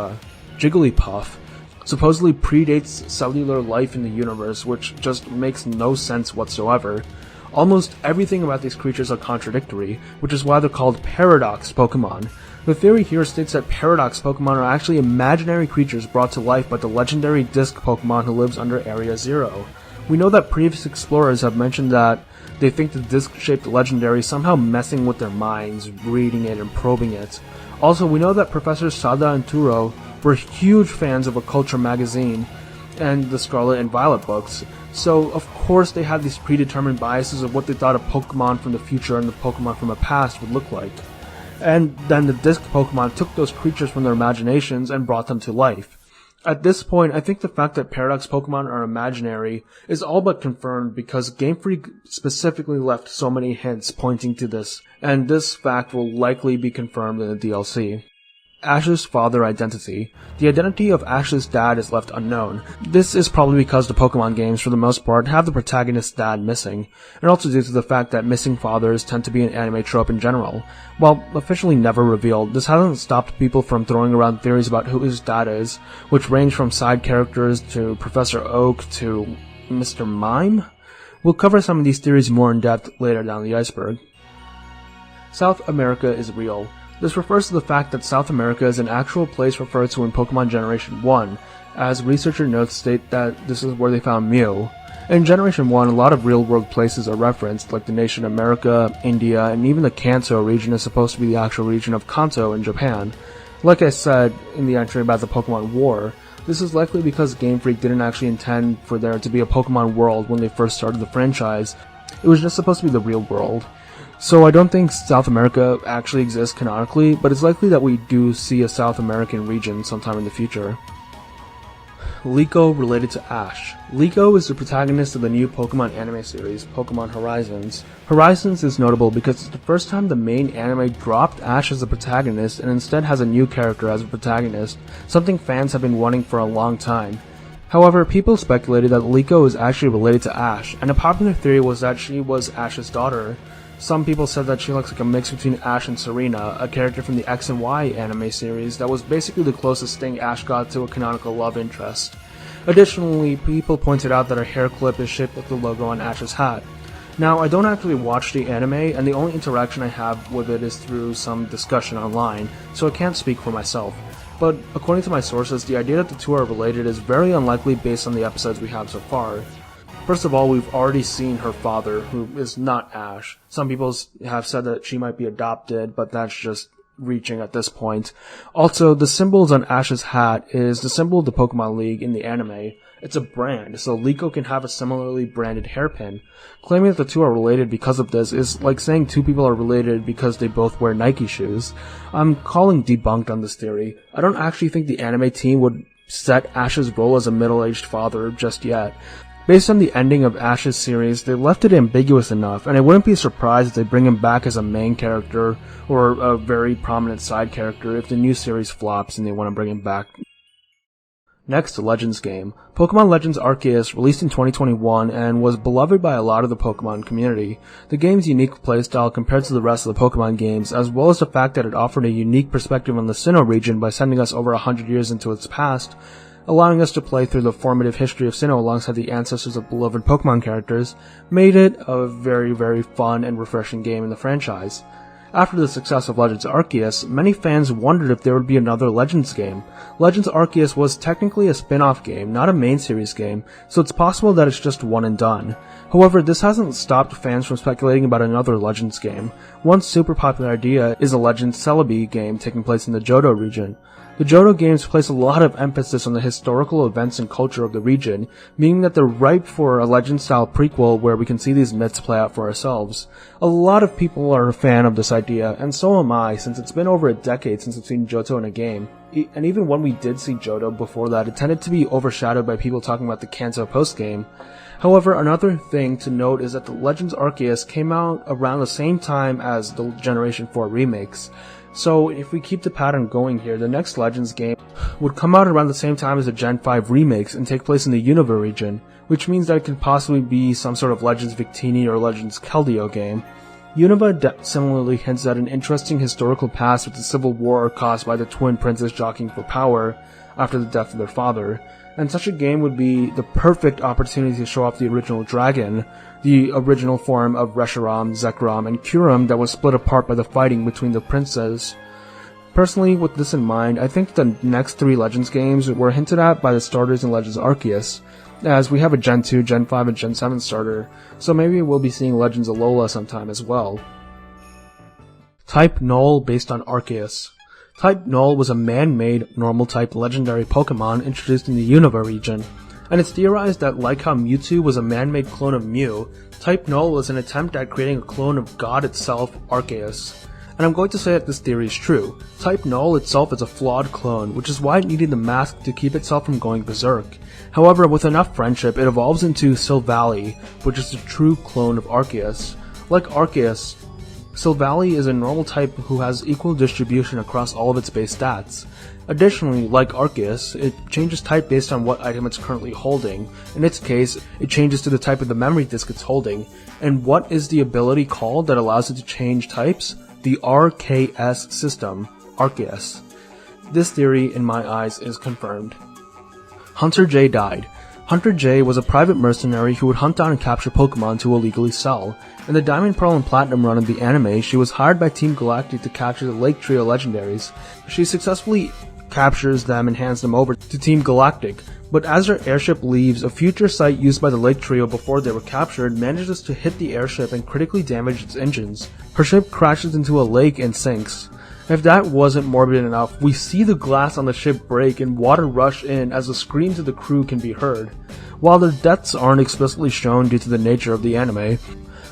Jigglypuff, supposedly predates cellular life in the universe, which just makes no sense whatsoever. Almost everything about these creatures are contradictory, which is why they're called Paradox Pokemon. The theory here states that Paradox Pokemon are actually imaginary creatures brought to life by the legendary Disc Pokemon who lives under Area Zero. We know that previous explorers have mentioned that they think the disc-shaped legendary is somehow messing with their minds, reading it and probing it. Also, we know that Professors Sada and Turo were huge fans of Oculture magazine and the Scarlet and Violet books, so of course they had these predetermined biases of what they thought a Pokemon from the future and the Pokemon from the past would look like. And then the disc Pokemon took those creatures from their imaginations and brought them to life. At this point, I think the fact that Paradox Pokemon are imaginary is all but confirmed because Game Freak specifically left so many hints pointing to this, and this fact will likely be confirmed in the DLC. Ash's father identity. The identity of Ash's dad is left unknown. This is probably because the Pokemon games, for the most part, have the protagonist's dad missing, and also due to the fact that missing fathers tend to be an anime trope in general. While officially never revealed, this hasn't stopped people from throwing around theories about who his dad is, which range from side characters to Professor Oak to Mr. Mime. We'll cover some of these theories more in depth later down the iceberg. South America is real. This refers to the fact that South America is an actual place referred to in Pokemon Generation 1, as researcher notes state that this is where they found Mew. In Generation 1, a lot of real-world places are referenced, like the nation America, India, and even the Kanto region is supposed to be the actual region of Kanto in Japan. Like I said in the entry about the Pokemon War, this is likely because Game Freak didn't actually intend for there to be a Pokemon world when they first started the franchise. It was just supposed to be the real world. So I don't think South America actually exists canonically, but it's likely that we do see a South American region sometime in the future. Liko related to Ash. Liko is the protagonist of the new Pokemon anime series, Pokemon Horizons. Horizons is notable because it's the first time the main anime dropped Ash as a protagonist and instead has a new character as a protagonist, something fans have been wanting for a long time. However, people speculated that Liko is actually related to Ash, and a popular theory was that she was Ash's daughter. Some people said that she looks like a mix between Ash and Serena, a character from the X and Y anime series that was basically the closest thing Ash got to a canonical love interest. Additionally, people pointed out that her hair clip is shaped like the logo on Ash's hat. Now, I don't actually watch the anime, and the only interaction I have with it is through some discussion online, so I can't speak for myself. but according to my sources, the idea that the two are related is very unlikely based on the episodes we have so far. First of all, we've already seen her father, who is not Ash. Some people have said that she might be adopted, but that's just reaching at this point. Also, the symbols on Ash's hat is the symbol of the Pokemon League in the anime. It's a brand, so Liko can have a similarly branded hairpin. Claiming that the two are related because of this is like saying two people are related because they both wear Nike shoes. I'm calling debunked on this theory. I don't actually think the anime team would set Ash's role as a middle-aged father just yet. Based on the ending of Ash's series, they left it ambiguous enough, and I wouldn't be surprised if they bring him back as a main character or a very prominent side character if the new series flops and they want to bring him back. Next, the Legends game. Pokemon Legends Arceus released in 2021 and was beloved by a lot of the Pokemon community. The game's unique playstyle compared to the rest of the Pokemon games, as well as the fact that it offered a unique perspective on the Sinnoh region by sending us over 100 years into its past, allowing us to play through the formative history of Sinnoh alongside the ancestors of beloved Pokemon characters, made it a very, very fun and refreshing game in the franchise. After the success of Legends Arceus, many fans wondered if there would be another Legends game. Legends Arceus was technically a spin-off game, not a main series game, so it's possible that it's just one and done. However, this hasn't stopped fans from speculating about another Legends game. One super popular idea is a Legends Celebi game taking place in the Johto region. The Johto games place a lot of emphasis on the historical events and culture of the region, meaning that they're ripe for a Legend-style prequel where we can see these myths play out for ourselves. A lot of people are a fan of this idea, and so am I, since it's been over a decade since we've seen Johto in a game. And even when we did see Johto before that, it tended to be overshadowed by people talking about the Kanto post-game. However, another thing to note is that the Legends Arceus came out around the same time as the Generation 4 remakes. So if we keep the pattern going here, the next Legends game would come out around the same time as the Gen 5 remakes and take place in the Unova region, which means that it could possibly be some sort of Legends Victini or Legends Keldeo game. Unova similarly hints at an interesting historical past with the civil war caused by the twin princes jockeying for power after the death of their father, and such a game would be the perfect opportunity to show off the original dragon, the original form of Reshiram, Zekrom, and Kyurem that was split apart by the fighting between the princes. Personally, with this in mind, I think the next three Legends games were hinted at by the starters in Legends Arceus, as we have a Gen 2, Gen 5, and Gen 7 starter, so maybe we'll be seeing Legends Alola sometime as well. Type Null based on Arceus. Type Null was a man-made, normal-type legendary Pokemon introduced in the Unova region, and it's theorized that like how Mewtwo was a man-made clone of Mew, Type Null was an attempt at creating a clone of God itself, Arceus. And I'm going to say that this theory is true. Type Null itself is a flawed clone, which is why it needed the mask to keep itself from going berserk. However, with enough friendship, it evolves into Silvally, which is the true clone of Arceus. Like Arceus, Silvally is a normal type who has equal distribution across all of its base stats. Additionally, like Arceus, it changes type based on what item it's currently holding. In its case, it changes to the type of the memory disk it's holding. And what is the ability called that allows it to change types? The RKS system, Arceus. This theory, in my eyes, is confirmed. Hunter J died. Hunter J was a private mercenary who would hunt down and capture Pokemon to illegally sell. In the Diamond, Pearl, and Platinum run of the anime, she was hired by Team Galactic to capture the Lake Trio legendaries. She successfully captures them and hands them over to Team Galactic, but as her airship leaves, a future site used by the Lake Trio before they were captured manages to hit the airship and critically damage its engines. Her ship crashes into a lake and sinks. If that wasn't morbid enough, we see the glass on the ship break and water rush in as the screams of the crew can be heard. While their deaths aren't explicitly shown due to the nature of the anime,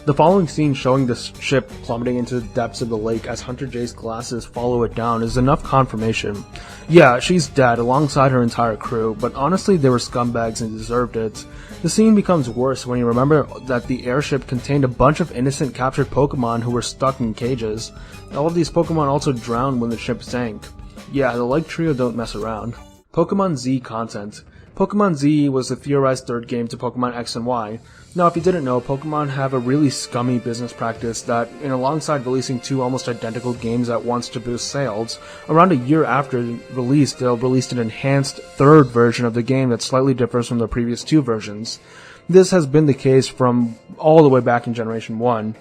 the following scene showing the ship plummeting into the depths of the lake as Hunter J's glasses follow it down is enough confirmation. Yeah, she's dead alongside her entire crew, but honestly they were scumbags and deserved it. The scene becomes worse when you remember that the airship contained a bunch of innocent captured Pokemon who were stuck in cages. All of these Pokemon also drowned when the ship sank. Yeah, the Lake Trio don't mess around. Pokemon Z content. Pokemon Z was the theorized third game to Pokemon X and Y. Now, if you didn't know, Pokemon have a really scummy business practice that, alongside releasing two almost identical games at once to boost sales, around a year after release, they'll release an enhanced third version of the game that slightly differs from the previous two versions. This has been the case from all the way back in Generation 1.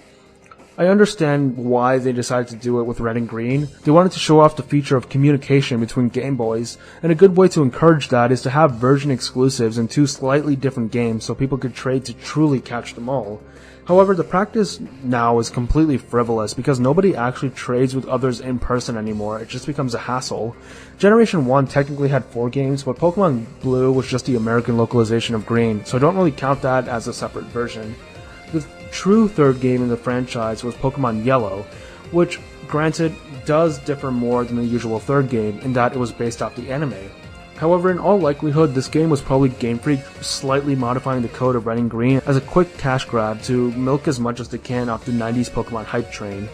I understand why they decided to do it with red and green. They wanted to show off the feature of communication between Game Boys, and a good way to encourage that is to have version exclusives in two slightly different games so people could trade to truly catch them all. However, the practice now is completely frivolous because nobody actually trades with others in person anymore. It just becomes a hassle. Generation 1 technically had 4 games, but Pokemon Blue was just the American localization of Green, so I don't really count that as a separate version. The true third game in the franchise was Pokemon Yellow, which, granted, does differ more than the usual third game in that it was based off the anime. However, in all likelihood, this game was probably Game Freak slightly modifying the code of Red and Green as a quick cash grab to milk as much as they can off the 90s Pokemon hype train.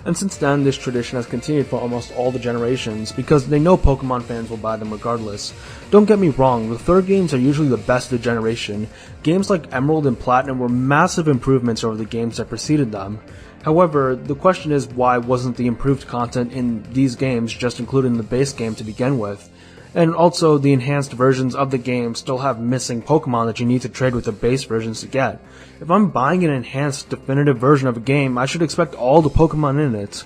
And since then, this tradition has continued for almost all the generations because they know Pokemon fans will buy them regardless. Don't get me wrong, the third games are usually the best of the generation. Games like Emerald and Platinum were massive improvements over the games that preceded them. However, the question is why wasn't the improved content in these games just included in the base game to begin with? And also, the enhanced versions of the game still have missing Pokemon that you need to trade with the base versions to get. If I'm buying an enhanced definitive version of a game, I should expect all the Pokemon in it.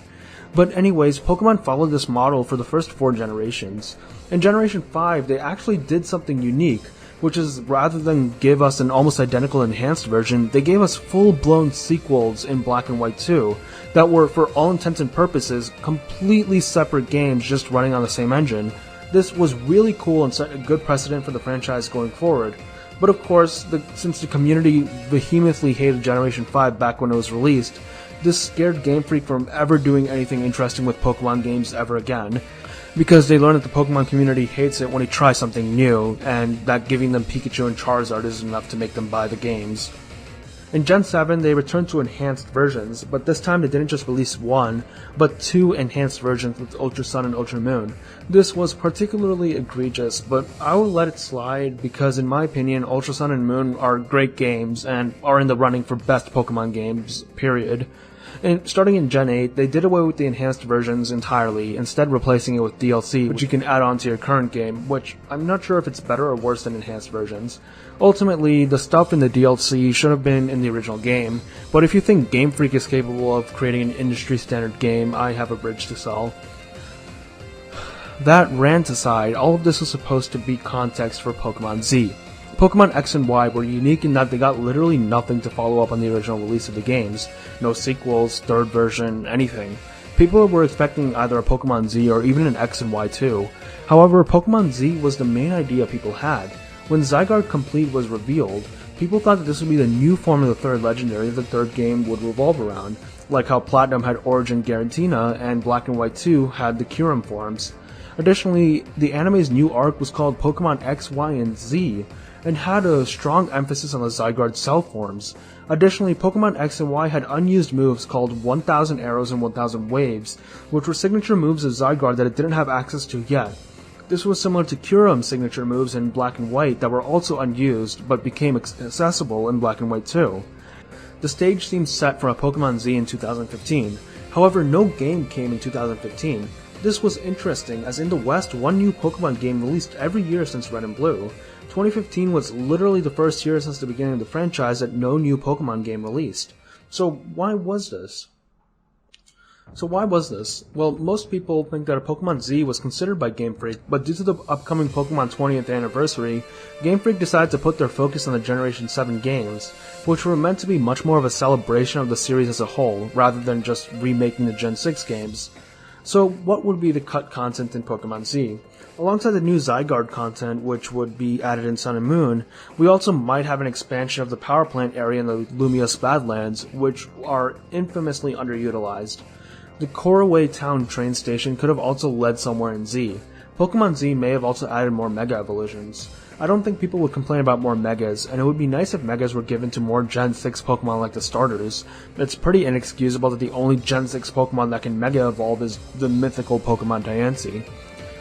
But anyways, Pokemon followed this model for the first 4 generations. In Generation 5, they actually did something unique, which is rather than give us an almost identical enhanced version, they gave us full-blown sequels in Black and White 2 that were, for all intents and purposes, completely separate games just running on the same engine. This was really cool and set a good precedent for the franchise going forward. But of course, since the community vehemently hated Generation 5 back when it was released, this scared Game Freak from ever doing anything interesting with Pokemon games ever again, because they learned that the Pokemon community hates it when you try something new, and that giving them Pikachu and Charizard is enough to make them buy the games. In Gen 7, they returned to enhanced versions, but this time they didn't just release 1, but 2 enhanced versions with Ultra Sun and Ultra Moon. This was particularly egregious, but I will let it slide because in my opinion, Ultra Sun and Moon are great games and are in the running for best Pokemon games, period. And starting in Gen 8, they did away with the enhanced versions entirely, instead replacing it with DLC, which you can add on to your current game, which I'm not sure if it's better or worse than enhanced versions. Ultimately, the stuff in the DLC should have been in the original game, but if you think Game Freak is capable of creating an industry-standard game, I have a bridge to sell. That rant aside, all of this was supposed to be context for Pokemon Z. Pokemon X and Y were unique in that they got literally nothing to follow up on the original release of the games. No sequels, third version, anything. People were expecting either a Pokemon Z or even an X and Y too. However, Pokemon Z was the main idea people had. When Zygarde Complete was revealed, people thought that this would be the new form of the third legendary the third game would revolve around, like how Platinum had Origin Garantina and Black and White 2 had the Kyurem forms. Additionally, the anime's new arc was called Pokemon X, Y, and Z, and had a strong emphasis on the Zygarde cell forms. Additionally, Pokemon X and Y had unused moves called 1000 Arrows and 1000 Waves, which were signature moves of Zygarde that it didn't have access to yet. This was similar to Kyurem's signature moves in Black and White that were also unused, but became accessible in Black and White 2. The stage seemed set for a Pokemon Z in 2015, however no game came in 2015. This was interesting, as in the West, one new Pokemon game released every year since Red and Blue. 2015 was literally the first year since the beginning of the franchise that no new Pokemon game released. So why was this? Well, most people think that a Pokemon Z was considered by Game Freak, but due to the upcoming Pokemon 20th anniversary, Game Freak decided to put their focus on the Generation 7 games, which were meant to be much more of a celebration of the series as a whole, rather than just remaking the Gen 6 games. So what would be the cut content in Pokemon Z? Alongside the new Zygarde content, which would be added in Sun and Moon, we also might have an expansion of the power plant area in the Lumiose Badlands, which are infamously underutilized. The Koraway Town train station could have also led somewhere in Z. Pokemon Z may have also added more Mega evolutions. I don't think people would complain about more Megas, and it would be nice if Megas were given to more Gen 6 Pokemon like the starters. It's pretty inexcusable that the only Gen 6 Pokemon that can Mega evolve is the mythical Pokemon Diancie.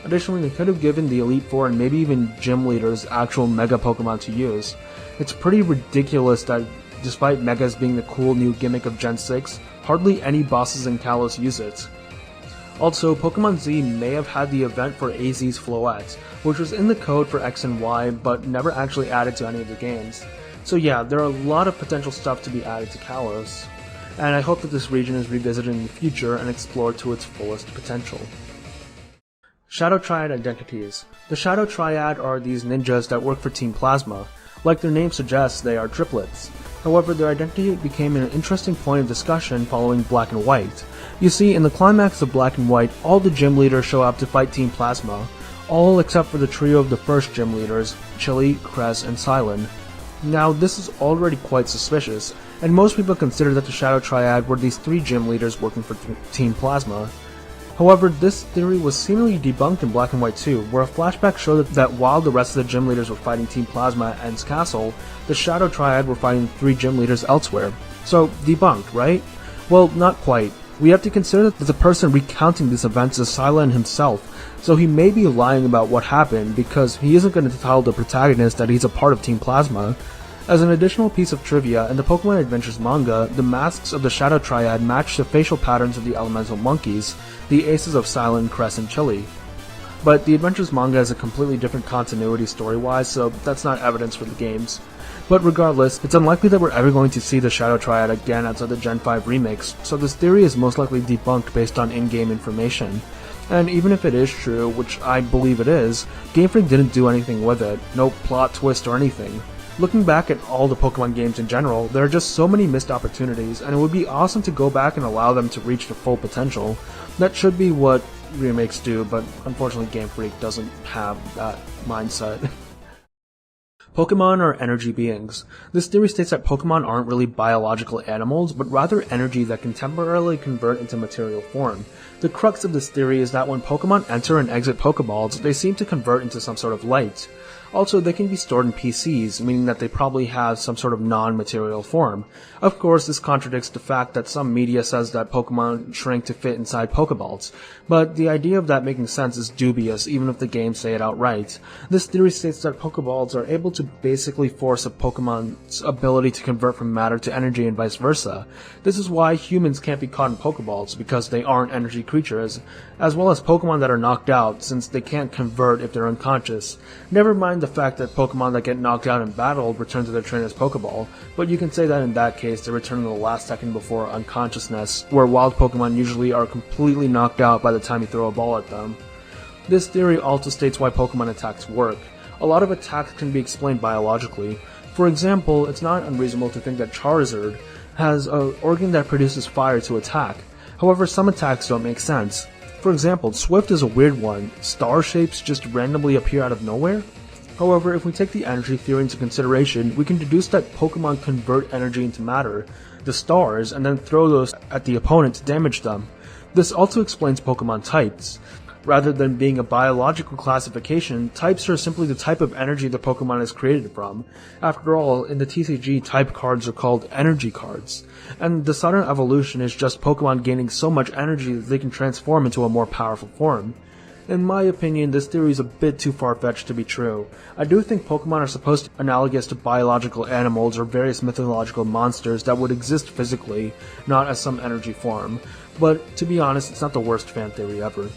Additionally, they could have given the Elite Four and maybe even Gym Leaders actual Mega Pokemon to use. It's pretty ridiculous that, despite Megas being the cool new gimmick of Gen 6, hardly any bosses in Kalos use it. Also, Pokemon Z may have had the event for AZ's Floette, which was in the code for X and Y, but never actually added to any of the games. So yeah, there are a lot of potential stuff to be added to Kalos. and I hope that this region is revisited in the future and explored to its fullest potential. Shadow Triad identities. The Shadow Triad are these ninjas that work for Team Plasma. Like their name suggests, they are triplets. However, their identity became an interesting point of discussion following Black and White. You see, in the climax of Black and White, all the gym leaders show up to fight Team Plasma, all except for the trio of the first gym leaders, Chili, Cress, and Silent. Now, this is already quite suspicious, and most people consider that the Shadow Triad were these three gym leaders working for Team Plasma. However, this theory was seemingly debunked in Black and White 2, where a flashback showed that while the rest of the gym leaders were fighting Team Plasma at Ents Castle, the Shadow Triad were fighting three gym leaders elsewhere. So, debunked, right? Well, not quite. We have to consider that the person recounting these events is Silent himself, so he may be lying about what happened because he isn't going to tell the protagonist that he's a part of Team Plasma. As an additional piece of trivia, in the Pokemon Adventures manga, the masks of the Shadow Triad match the facial patterns of the elemental monkeys, the aces of Silent, Cress, and Chili. But the Adventures manga is a completely different continuity story-wise, so that's not evidence for the games. But regardless, it's unlikely that we're ever going to see the Shadow Triad again outside the Gen 5 remakes, so this theory is most likely debunked based on in-game information. And even if it is true, which I believe it is, Game Freak didn't do anything with it, no plot twist or anything. Looking back at all the Pokemon games in general, there are just so many missed opportunities, and it would be awesome to go back and allow them to reach their full potential. That should be what remakes do, but unfortunately Game Freak doesn't have that mindset. Pokemon are energy beings. This theory states that Pokemon aren't really biological animals, but rather energy that can temporarily convert into material form. The crux of this theory is that when Pokemon enter and exit Pokeballs, they seem to convert into some sort of light. Also, they can be stored in PCs, meaning that they probably have some sort of non-material form. Of course, this contradicts the fact that some media says that Pokemon shrink to fit inside Pokeballs, but the idea of that making sense is dubious even if the games say it outright. This theory states that Pokeballs are able to basically force a Pokemon's ability to convert from matter to energy and vice versa. This is why humans can't be caught in Pokeballs, because they aren't energy creatures, as well as Pokemon that are knocked out, since they can't convert if they're unconscious. Never mind the fact that Pokemon that get knocked out in battle return to their trainer's Pokeball, but you can say that in that case they return in the last second before unconsciousness, where wild Pokemon usually are completely knocked out by the time you throw a ball at them. This theory also states why Pokemon attacks work. A lot of attacks can be explained biologically. For example, it's not unreasonable to think that Charizard has an organ that produces fire to attack. However, some attacks don't make sense. For example, Swift is a weird one. Star shapes just randomly appear out of nowhere? However, if we take the energy theory into consideration, we can deduce that Pokemon convert energy into matter, the stars, and then throw those at the opponent to damage them. This also explains Pokemon types. Rather than being a biological classification, types are simply the type of energy the Pokemon is created from. After all, in the TCG, type cards are called energy cards. And the sudden evolution is just Pokemon gaining so much energy that they can transform into a more powerful form. In my opinion, this theory is a bit too far-fetched to be true. I do think Pokemon are supposed to be analogous to biological animals or various mythological monsters that would exist physically, not as some energy form. But to be honest, it's not the worst fan theory ever.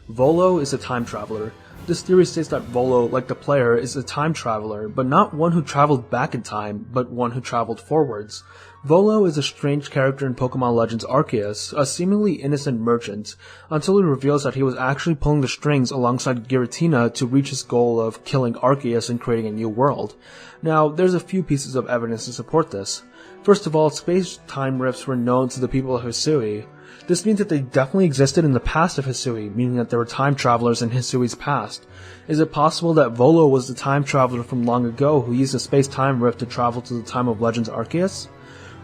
Volo is a time traveler. This theory states that Volo, like the player, is a time traveler, but not one who traveled back in time, but one who traveled forwards. Volo is a strange character in Pokemon Legends Arceus, a seemingly innocent merchant, until he reveals that he was actually pulling the strings alongside Giratina to reach his goal of killing Arceus and creating a new world. Now, there's a few pieces of evidence to support this. First of all, space-time rifts were known to the people of Hisui. This means that they definitely existed in the past of Hisui, meaning that there were time travelers in Hisui's past. Is it possible that Volo was the time traveler from long ago who used a space-time rift to travel to the time of Legends Arceus?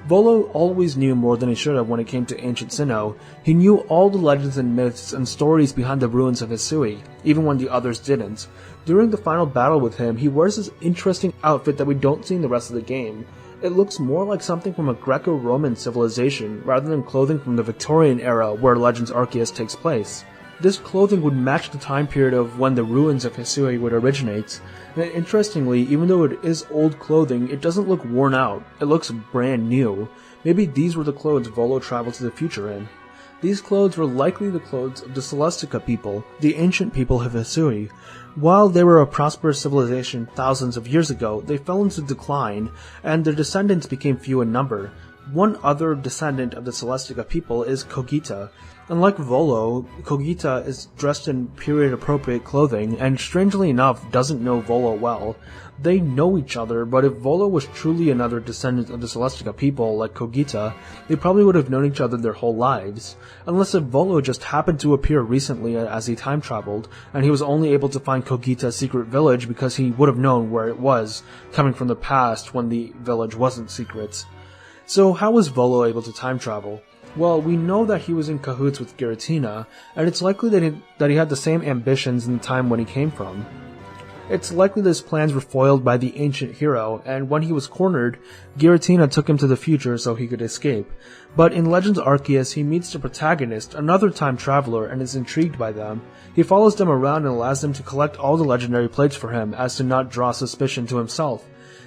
Volo always knew more than he should have when it came to ancient Sinnoh. He knew all the legends and myths and stories behind the ruins of Hisui, even when the others didn't. During the final battle with him, he wears this interesting outfit that we don't see in the rest of the game. It looks more like something from a Greco-Roman civilization, rather than clothing from the Victorian era where Legends Arceus takes place. This clothing would match the time period of when the ruins of Hisui would originate. And interestingly, even though it is old clothing, it doesn't look worn out. It looks brand new. Maybe these were the clothes Volo traveled to the future in. These clothes were likely the clothes of the Celestica people, the ancient people of Hisui. While they were a prosperous civilization thousands of years ago, they fell into decline, and their descendants became few in number. One other descendant of the Celestica people is Kogita. Unlike Volo, Kogita is dressed in period-appropriate clothing, and strangely enough doesn't know Volo well. They know each other, but if Volo was truly another descendant of the Celestica people, like Kogita, they probably would have known each other their whole lives. Unless if Volo just happened to appear recently as he time-traveled, and he was only able to find Kogita's secret village because he would have known where it was, coming from the past when the village wasn't secret. So how was Volo able to time travel? Well, we know that he was in cahoots with Giratina, and it's likely that he had the same ambitions in the time when he came from. It's likely that his plans were foiled by the ancient hero, and when he was cornered, Giratina took him to the future so he could escape. But in Legends Arceus, he meets the protagonist, another time traveler, and is intrigued by them. He follows them around and allows them to collect all the legendary plates for him, as to not draw suspicion to himself.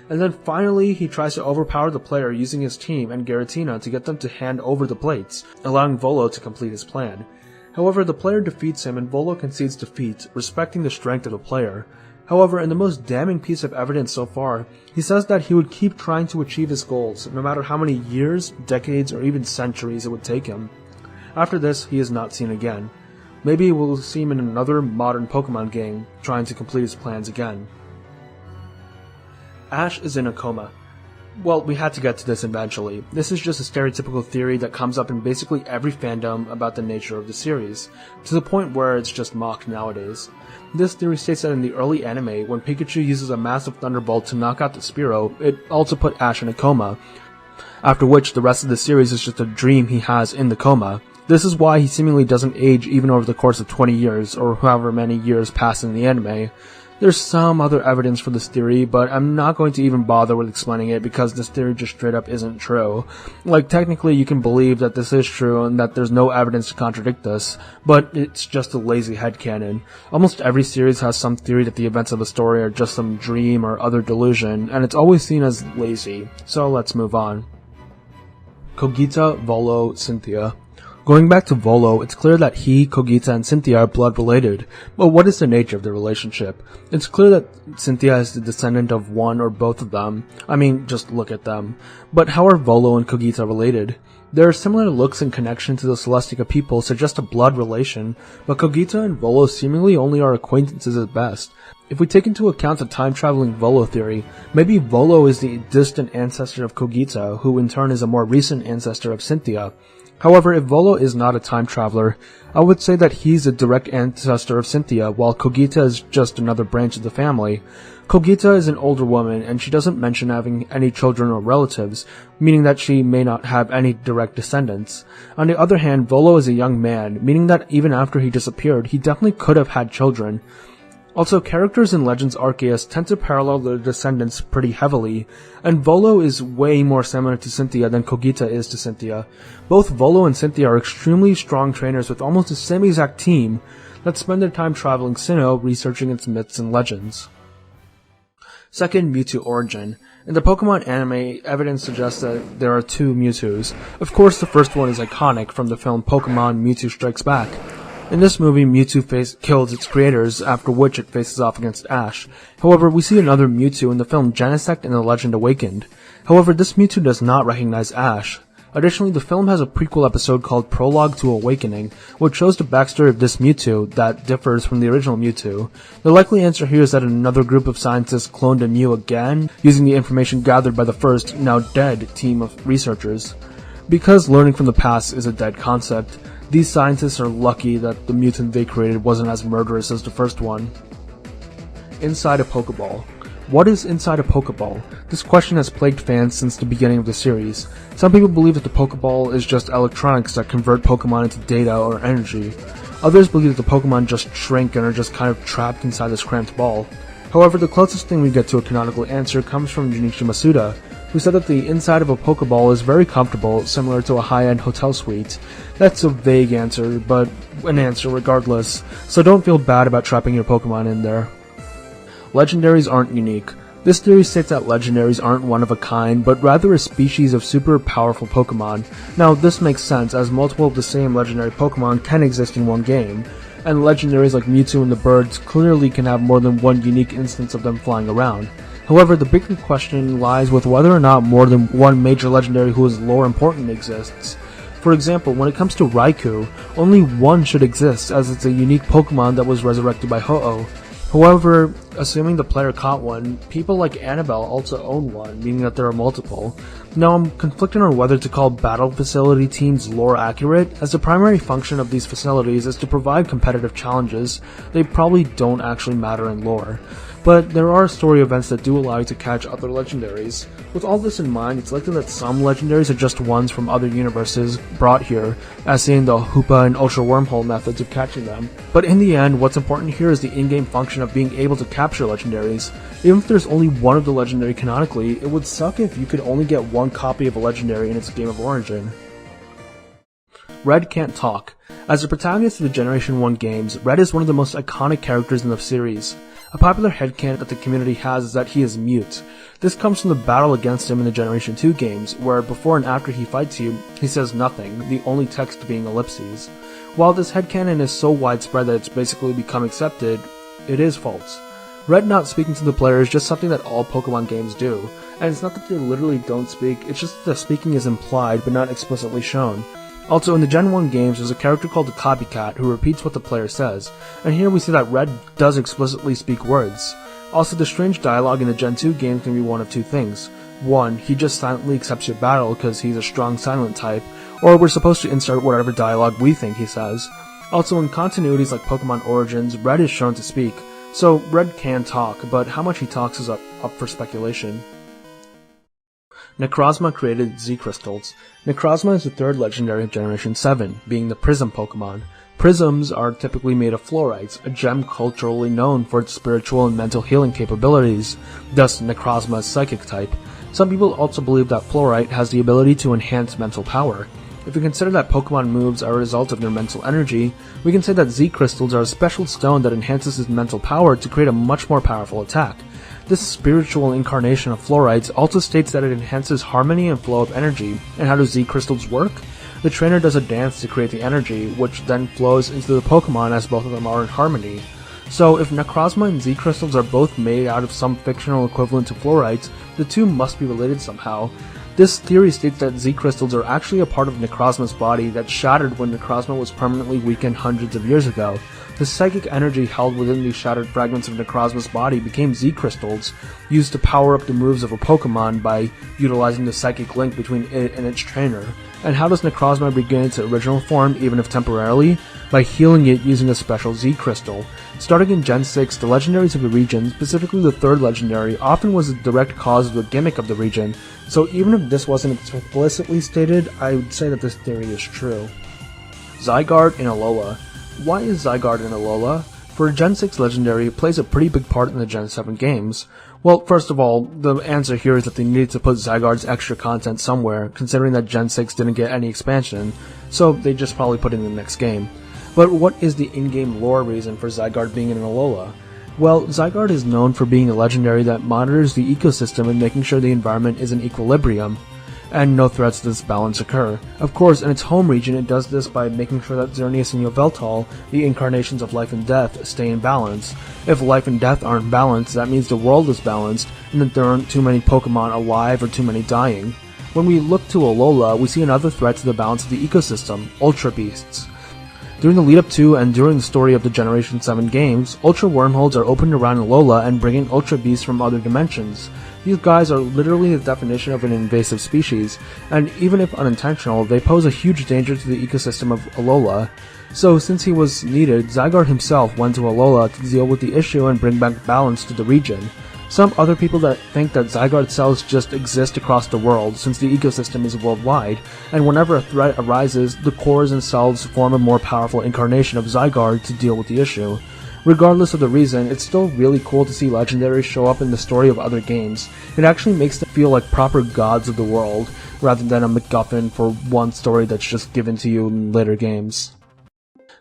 And then finally, he tries to overpower the player using his team and Giratina to get them to hand over the plates, allowing Volo to complete his plan. However, the player defeats him and Volo concedes defeat, respecting the strength of the player. However, in the most damning piece of evidence so far, he says that he would keep trying to achieve his goals, no matter how many years, decades, or even centuries it would take him. After this, he is not seen again. Maybe we'll see him in another modern Pokemon game, trying to complete his plans again. Ash is in a coma. Well, we had to get to this eventually. This is just a stereotypical theory that comes up in basically every fandom about the nature of the series, to the point where it's just mocked nowadays. This theory states that in the early anime, when Pikachu uses a massive thunderbolt to knock out the Spearow, it also put Ash in a coma, after which the rest of the series is just a dream he has in the coma. This is why he seemingly doesn't age even over the course of 20 years, or however many years pass in the anime. There's some other evidence for this theory, but I'm not going to even bother with explaining it because this theory just straight up isn't true. Like, technically you can believe that this is true and that there's no evidence to contradict this, but it's just a lazy headcanon. Almost every series has some theory that the events of the story are just some dream or other delusion, and it's always seen as lazy. So let's move on. Kogita, Volo, Cynthia. Going back to Volo, it's clear that he, Kogita, and Cynthia are blood related, but what is the nature of their relationship? It's clear that Cynthia is the descendant of one or both of them. I mean, just look at them. But how are Volo and Kogita related? Their similar looks and connection to the Celestica people suggest a blood relation, but Kogita and Volo seemingly only are acquaintances at best. If we take into account the time-traveling Volo theory, maybe Volo is the distant ancestor of Kogita, who in turn is a more recent ancestor of Cynthia. However, if Volo is not a time traveler, I would say that he's a direct ancestor of Cynthia, while Kogita is just another branch of the family. Kogita is an older woman, and she doesn't mention having any children or relatives, meaning that she may not have any direct descendants. On the other hand, Volo is a young man, meaning that even after he disappeared, he definitely could have had children. Also, characters in Legends Arceus tend to parallel their descendants pretty heavily, and Volo is way more similar to Cynthia than Kogita is to Cynthia. Both Volo and Cynthia are extremely strong trainers with almost the same exact team that spend their time traveling Sinnoh researching its myths and legends. Second, Mewtwo origin. In the Pokemon anime, evidence suggests that there are two Mewtwo's. Of course, the first one is iconic from the film Pokemon Mewtwo Strikes Back. In this movie, Mewtwo kills its creators, after which it faces off against Ash. However, we see another Mewtwo in the film Genesect and the Legend Awakened. However, this Mewtwo does not recognize Ash. Additionally, the film has a prequel episode called Prologue to Awakening, which shows the backstory of this Mewtwo that differs from the original Mewtwo. The likely answer here is that another group of scientists cloned a Mew again, using the information gathered by the first, now dead, team of researchers. Because learning from the past is a dead concept, these scientists are lucky that the mutant they created wasn't as murderous as the first one. Inside a Pokeball. What is inside a Pokeball? This question has plagued fans since the beginning of the series. Some people believe that the Pokeball is just electronics that convert Pokemon into data or energy. Others believe that the Pokemon just shrink and are just kind of trapped inside this cramped ball. However, the closest thing we get to a canonical answer comes from Junichi Masuda, who said that the inside of a Pokeball is very comfortable, similar to a high-end hotel suite. That's a vague answer, but an answer regardless, so don't feel bad about trapping your Pokemon in there. Legendaries aren't unique. This theory states that legendaries aren't one of a kind, but rather a species of super powerful Pokemon. Now this makes sense, as multiple of the same legendary Pokemon can exist in one game, and legendaries like Mewtwo and the birds clearly can have more than one unique instance of them flying around. However, the bigger question lies with whether or not more than one major legendary who is lore important exists. For example, when it comes to Raikou, only one should exist, as it's a unique Pokemon that was resurrected by Ho-Oh. However, assuming the player caught one, people like Annabelle also own one, meaning that there are multiple. Now I'm conflicted on whether to call battle facility teams lore accurate, as the primary function of these facilities is to provide competitive challenges. They probably don't actually matter in lore. But there are story events that do allow you to catch other legendaries. With all this in mind, it's likely that some legendaries are just ones from other universes brought here, as seen the Hoopa and Ultra Wormhole methods of catching them. But in the end, what's important here is the in-game function of being able to capture legendaries. Even if there's only one of the legendary canonically, it would suck if you could only get one copy of a legendary in its game of origin. Red can't talk. As the protagonist of the Generation 1 games, Red is one of the most iconic characters in the series. A popular headcanon that the community has is that he is mute. This comes from the battle against him in the Generation 2 games, where before and after he fights you, he says nothing, the only text being ellipses. While this headcanon is so widespread that it's basically become accepted, it is false. Red not speaking to the player is just something that all Pokemon games do, and it's not that they literally don't speak, it's just that the speaking is implied but not explicitly shown. Also, in the Gen 1 games, there's a character called the Copycat who repeats what the player says, and here we see that Red does explicitly speak words. Also, the strange dialogue in the Gen 2 game can be one of two things. One, he just silently accepts your battle because he's a strong silent type, or we're supposed to insert whatever dialogue we think he says. Also, in continuities like Pokemon Origins, Red is shown to speak, so Red can talk, but how much he talks is up for speculation. Necrozma created Z-Crystals. Necrozma is the third legendary of Generation 7, being the Prism Pokemon. Prisms are typically made of fluorites, a gem culturally known for its spiritual and mental healing capabilities, thus Necrozma's psychic type. Some people also believe that fluorite has the ability to enhance mental power. If we consider that Pokemon moves are a result of their mental energy, we can say that Z-Crystals are a special stone that enhances its mental power to create a much more powerful attack. This spiritual incarnation of fluorites also states that it enhances harmony and flow of energy. And how do Z-Crystals work? The trainer does a dance to create the energy, which then flows into the Pokemon as both of them are in harmony. So if Necrozma and Z-Crystals are both made out of some fictional equivalent to fluorites, the two must be related somehow. This theory states that Z-Crystals are actually a part of Necrozma's body that shattered when Necrozma was permanently weakened hundreds of years ago. The psychic energy held within these shattered fragments of Necrozma's body became Z-Crystals, used to power up the moves of a Pokemon by utilizing the psychic link between it and its trainer. And how does Necrozma regain its original form, even if temporarily? By healing it using a special Z-Crystal. Starting in Gen 6, the legendaries of the region, specifically the third legendary, often was a direct cause of the gimmick of the region, so even if this wasn't explicitly stated, I would say that this theory is true. Zygarde in Alola. Why is Zygarde in Alola? For a Gen 6 legendary, it plays a pretty big part in the Gen 7 games. Well, first of all, the answer here is that they needed to put Zygarde's extra content somewhere, considering that Gen 6 didn't get any expansion, so they just probably put it in the next game. But what is the in-game lore reason for Zygarde being in Alola? Well, Zygarde is known for being a legendary that monitors the ecosystem and making sure the environment is in equilibrium, and no threats to this balance occur. Of course, in its home region, it does this by making sure that Xerneas and Yveltal, the incarnations of life and death, stay in balance. If life and death aren't balanced, that means the world is balanced, and that there aren't too many Pokemon alive or too many dying. When we look to Alola, we see another threat to the balance of the ecosystem, Ultra Beasts. During the lead up to and during the story of the Generation 7 games, Ultra Wormholes are opened around Alola and bring in Ultra Beasts from other dimensions. These guys are literally the definition of an invasive species, and even if unintentional, they pose a huge danger to the ecosystem of Alola. So since he was needed, Zygarde himself went to Alola to deal with the issue and bring back balance to the region. Some other people that think that Zygarde cells just exist across the world, since the ecosystem is worldwide, and whenever a threat arises, the cores and cells form a more powerful incarnation of Zygarde to deal with the issue. Regardless of the reason, it's still really cool to see legendaries show up in the story of other games. It actually makes them feel like proper gods of the world, rather than a MacGuffin for one story that's just given to you in later games.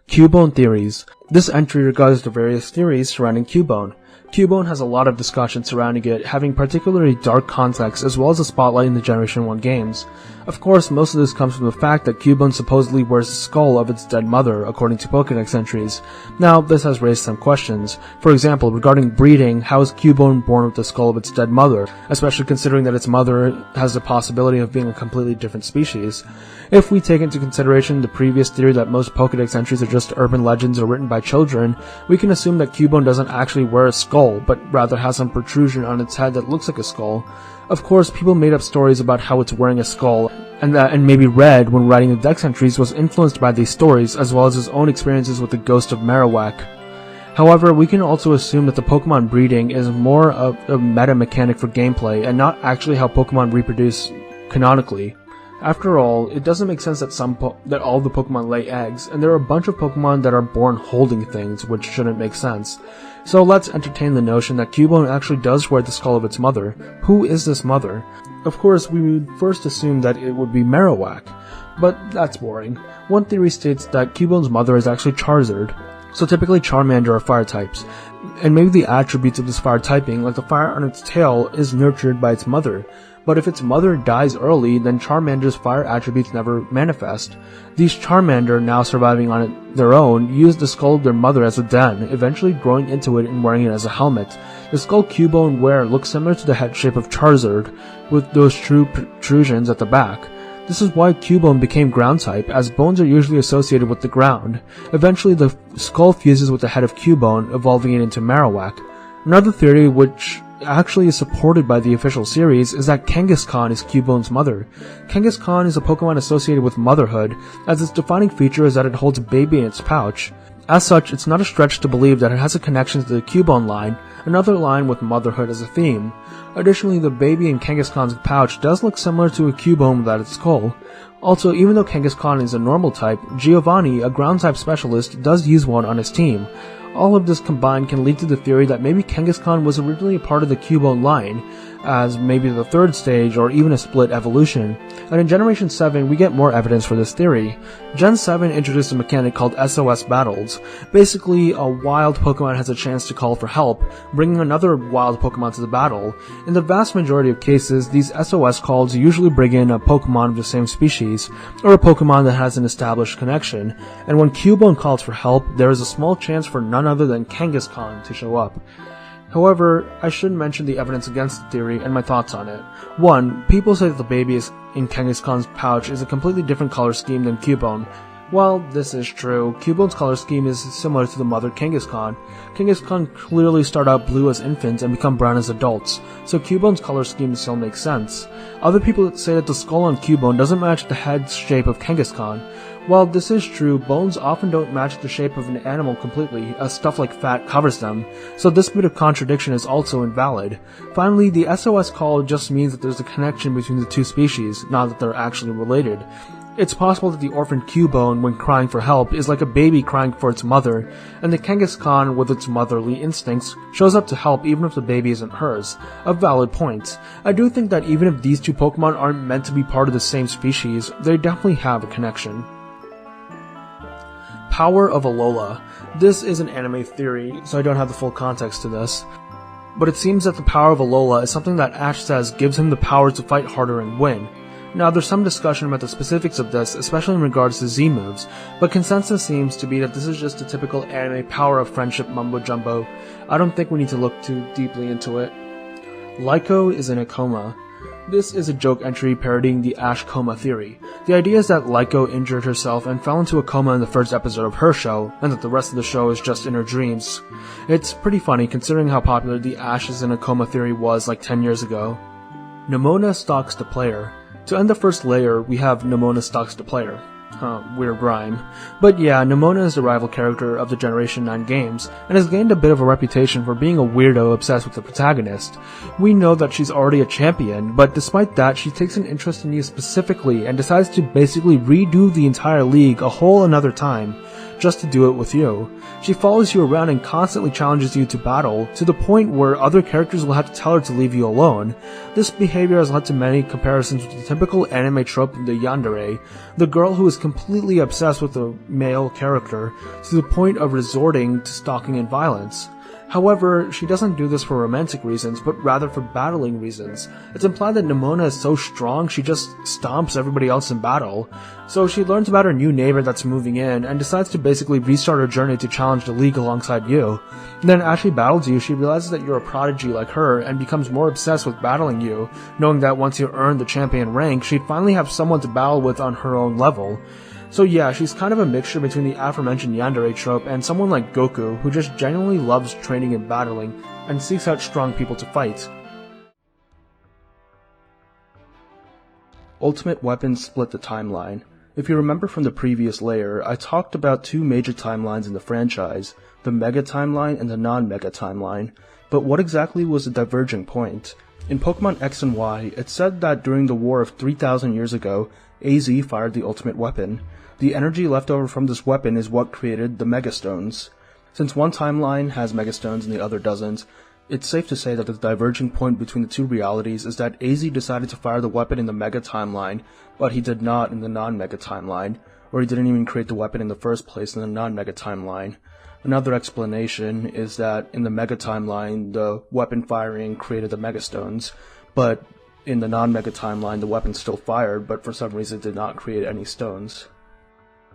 Cubone Theories. This entry regards the various theories surrounding Cubone. Cubone has a lot of discussion surrounding it, having particularly dark context as well as a spotlight in the Generation 1 games. Of course, most of this comes from the fact that Cubone supposedly wears the skull of its dead mother, according to Pokédex entries. Now, this has raised some questions. For example, regarding breeding, how is Cubone born with the skull of its dead mother, especially considering that its mother has the possibility of being a completely different species? If we take into consideration the previous theory that most Pokédex entries are just urban legends or written by children, we can assume that Cubone doesn't actually wear a skull, but rather has some protrusion on its head that looks like a skull. Of course, people made up stories about how it's wearing a skull, and maybe Red, when writing the Dex entries, was influenced by these stories, as well as his own experiences with the ghost of Marowak. However, we can also assume that the Pokemon breeding is more of a meta mechanic for gameplay, and not actually how Pokemon reproduce canonically. After all, it doesn't make sense that all the Pokemon lay eggs, and there are a bunch of Pokemon that are born holding things, which shouldn't make sense. So let's entertain the notion that Cubone actually does wear the skull of its mother. Who is this mother? Of course, we would first assume that it would be Marowak, but that's boring. One theory states that Cubone's mother is actually Charizard. So typically Charmander are fire types, and maybe the attributes of this fire typing, like the fire on its tail, is nurtured by its mother. But if its mother dies early, then Charmander's fire attributes never manifest. These Charmander, now surviving on their own, use the skull of their mother as a den, eventually growing into it and wearing it as a helmet. The skull Cubone wear looks similar to the head shape of Charizard, with those true protrusions at the back. This is why Cubone became ground type, as bones are usually associated with the ground. Eventually the skull fuses with the head of Cubone, evolving it into Marowak. Another theory, which actually is supported by the official series, is that Kangaskhan is Cubone's mother. Kangaskhan is a Pokemon associated with motherhood, as its defining feature is that it holds a baby in its pouch. As such, it's not a stretch to believe that it has a connection to the Cubone line, another line with motherhood as a theme. Additionally, the baby in Kangaskhan's pouch does look similar to a Cubone without its skull. Also, even though Kangaskhan is a normal type, Giovanni, a ground type specialist, does use one on his team. All of this combined can lead to the theory that maybe Kangaskhan was originally a part of the Cubone line, as maybe the third stage or even a split evolution. And in Generation 7 we get more evidence for this theory. Gen 7 introduced a mechanic called SOS battles. Basically, a wild Pokemon has a chance to call for help, bringing another wild Pokemon to the battle. In the vast majority of cases, these SOS calls usually bring in a Pokemon of the same species, or a Pokemon that has an established connection, and when Cubone calls for help, there is a small chance for none other than Kangaskhan to show up. However, I should mention the evidence against the theory and my thoughts on it. 1. People say that the baby in Kangaskhan's pouch is a completely different color scheme than Cubone. While this is true, Cubone's color scheme is similar to the mother Kangaskhan. Kangaskhan clearly start out blue as infants and become brown as adults, so Cubone's color scheme still makes sense. Other people say that the skull on Cubone doesn't match the head shape of Kangaskhan. While this is true, bones often don't match the shape of an animal completely, as stuff like fat covers them, so this bit of contradiction is also invalid. Finally, the SOS call just means that there's a connection between the two species, not that they're actually related. It's possible that the orphan Cubone, when crying for help, is like a baby crying for its mother, and the Kangaskhan, with its motherly instincts, shows up to help even if the baby isn't hers. A valid point. I do think that even if these two Pokemon aren't meant to be part of the same species, they definitely have a connection. Power of Alola. This is an anime theory, so I don't have the full context to this. But it seems that the power of Alola is something that Ash says gives him the power to fight harder and win. Now, there's some discussion about the specifics of this, especially in regards to Z moves, but consensus seems to be that this is just a typical anime power of friendship mumbo-jumbo. I don't think we need to look too deeply into it. Lyco is in a coma. This is a joke entry parodying the Ash coma theory. The idea is that Lyco injured herself and fell into a coma in the first episode of her show, and that the rest of the show is just in her dreams. It's pretty funny considering how popular the Ash is in a coma theory was like 10 years ago. Nemona stalks the player. To end the first layer, we have Nemona stalks the player. Weird rhyme. But yeah, Nemona is the rival character of the Generation 9 games, and has gained a bit of a reputation for being a weirdo obsessed with the protagonist. We know that she's already a champion, but despite that, she takes an interest in you specifically and decides to basically redo the entire league a whole another time, just to do it with you. She follows you around and constantly challenges you to battle, to the point where other characters will have to tell her to leave you alone. This behavior has led to many comparisons with the typical anime trope of the yandere, the girl who is completely obsessed with a male character, to the point of resorting to stalking and violence. However, she doesn't do this for romantic reasons, but rather for battling reasons. It's implied that Nimona is so strong she just stomps everybody else in battle. So she learns about her new neighbor that's moving in, and decides to basically restart her journey to challenge the League alongside you. And then as she battles you, she realizes that you're a prodigy like her, and becomes more obsessed with battling you, knowing that once you earn the champion rank, she'd finally have someone to battle with on her own level. So yeah, she's kind of a mixture between the aforementioned yandere trope and someone like Goku, who just genuinely loves training and battling, and seeks out strong people to fight. Ultimate weapons split the timeline. If you remember from the previous layer, I talked about two major timelines in the franchise, the Mega Timeline and the non-Mega Timeline, but what exactly was the diverging point? In Pokemon X and Y, it said that during the war of 3,000 years ago, AZ fired the ultimate weapon. The energy left over from this weapon is what created the Megastones. Since one timeline has Megastones and the other doesn't, it's safe to say that the diverging point between the two realities is that AZ decided to fire the weapon in the Mega Timeline, but he did not in the non-Mega Timeline, or he didn't even create the weapon in the first place in the non-Mega Timeline. Another explanation is that in the Mega Timeline, the weapon firing created the Megastones, but in the non-Mega Timeline, the weapon still fired, but for some reason did not create any stones.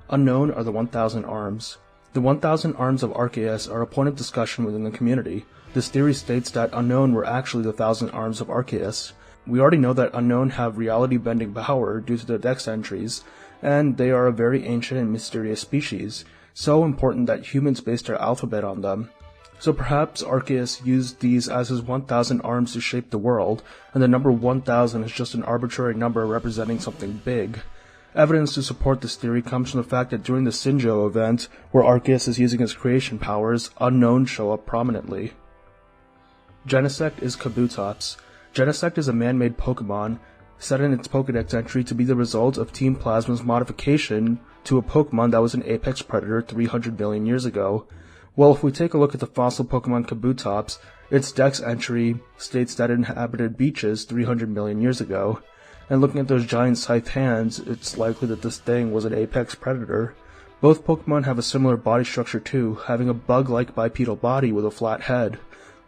Unknown are the 1,000 arms. The 1,000 arms of Arceus are a point of discussion within the community. This theory states that Unknown were actually the 1,000 arms of Arceus. We already know that Unknown have reality-bending power due to their dex entries, and they are a very ancient and mysterious species, so important that humans based their alphabet on them. So perhaps Arceus used these as his 1,000 arms to shape the world, and the number 1,000 is just an arbitrary number representing something big. Evidence to support this theory comes from the fact that during the Sinjo event, where Arceus is using his creation powers, Unknown show up prominently. Genesect is Kabutops. Genesect is a man-made Pokemon, set in its Pokedex entry to be the result of Team Plasma's modification to a Pokemon that was an apex predator 300 million years ago. Well, if we take a look at the fossil Pokemon Kabutops, its Dex entry states that it inhabited beaches 300 million years ago. And looking at those giant scythe hands, it's likely that this thing was an apex predator. Both Pokemon have a similar body structure too, having a bug-like bipedal body with a flat head.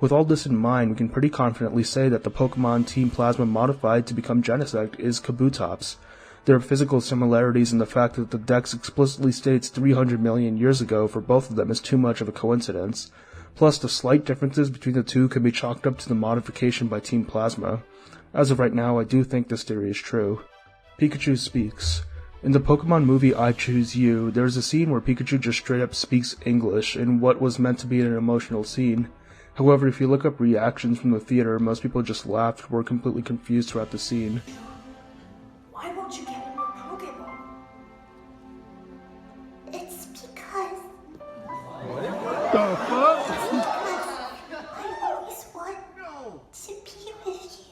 With all this in mind, we can pretty confidently say that the Pokemon Team Plasma modified to become Genesect is Kabutops. There are physical similarities in the fact that the Dex explicitly states 300 million years ago for both of them is too much of a coincidence. Plus, the slight differences between the two can be chalked up to the modification by Team Plasma. As of right now, I do think this theory is true. Pikachu speaks. In the Pokemon movie I Choose You, there's a scene where Pikachu just straight up speaks English in what was meant to be an emotional scene. However, if you look up reactions from the theater, most people just laughed or were completely confused throughout the scene. Why won't you get more Pokemon? It's because... The fuck? I always want to be with you.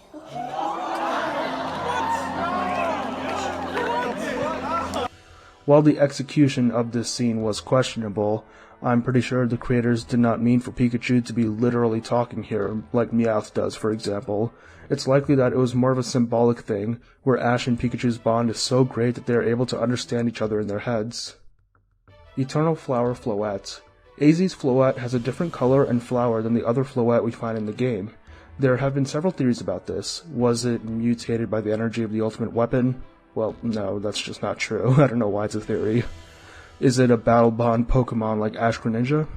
While the execution of this scene was questionable, I'm pretty sure the creators did not mean for Pikachu to be literally talking here, like Meowth does, for example. It's likely that it was more of a symbolic thing, where Ash and Pikachu's bond is so great that they are able to understand each other in their heads. Eternal Flower Floette. AZ's Floette has a different color and flower than the other Floette we find in the game. There have been several theories about this. Was it mutated by the energy of the ultimate weapon? Well, no, that's just not true. I don't know why it's a theory. Is it a Battle Bond Pokemon like Ash Greninja?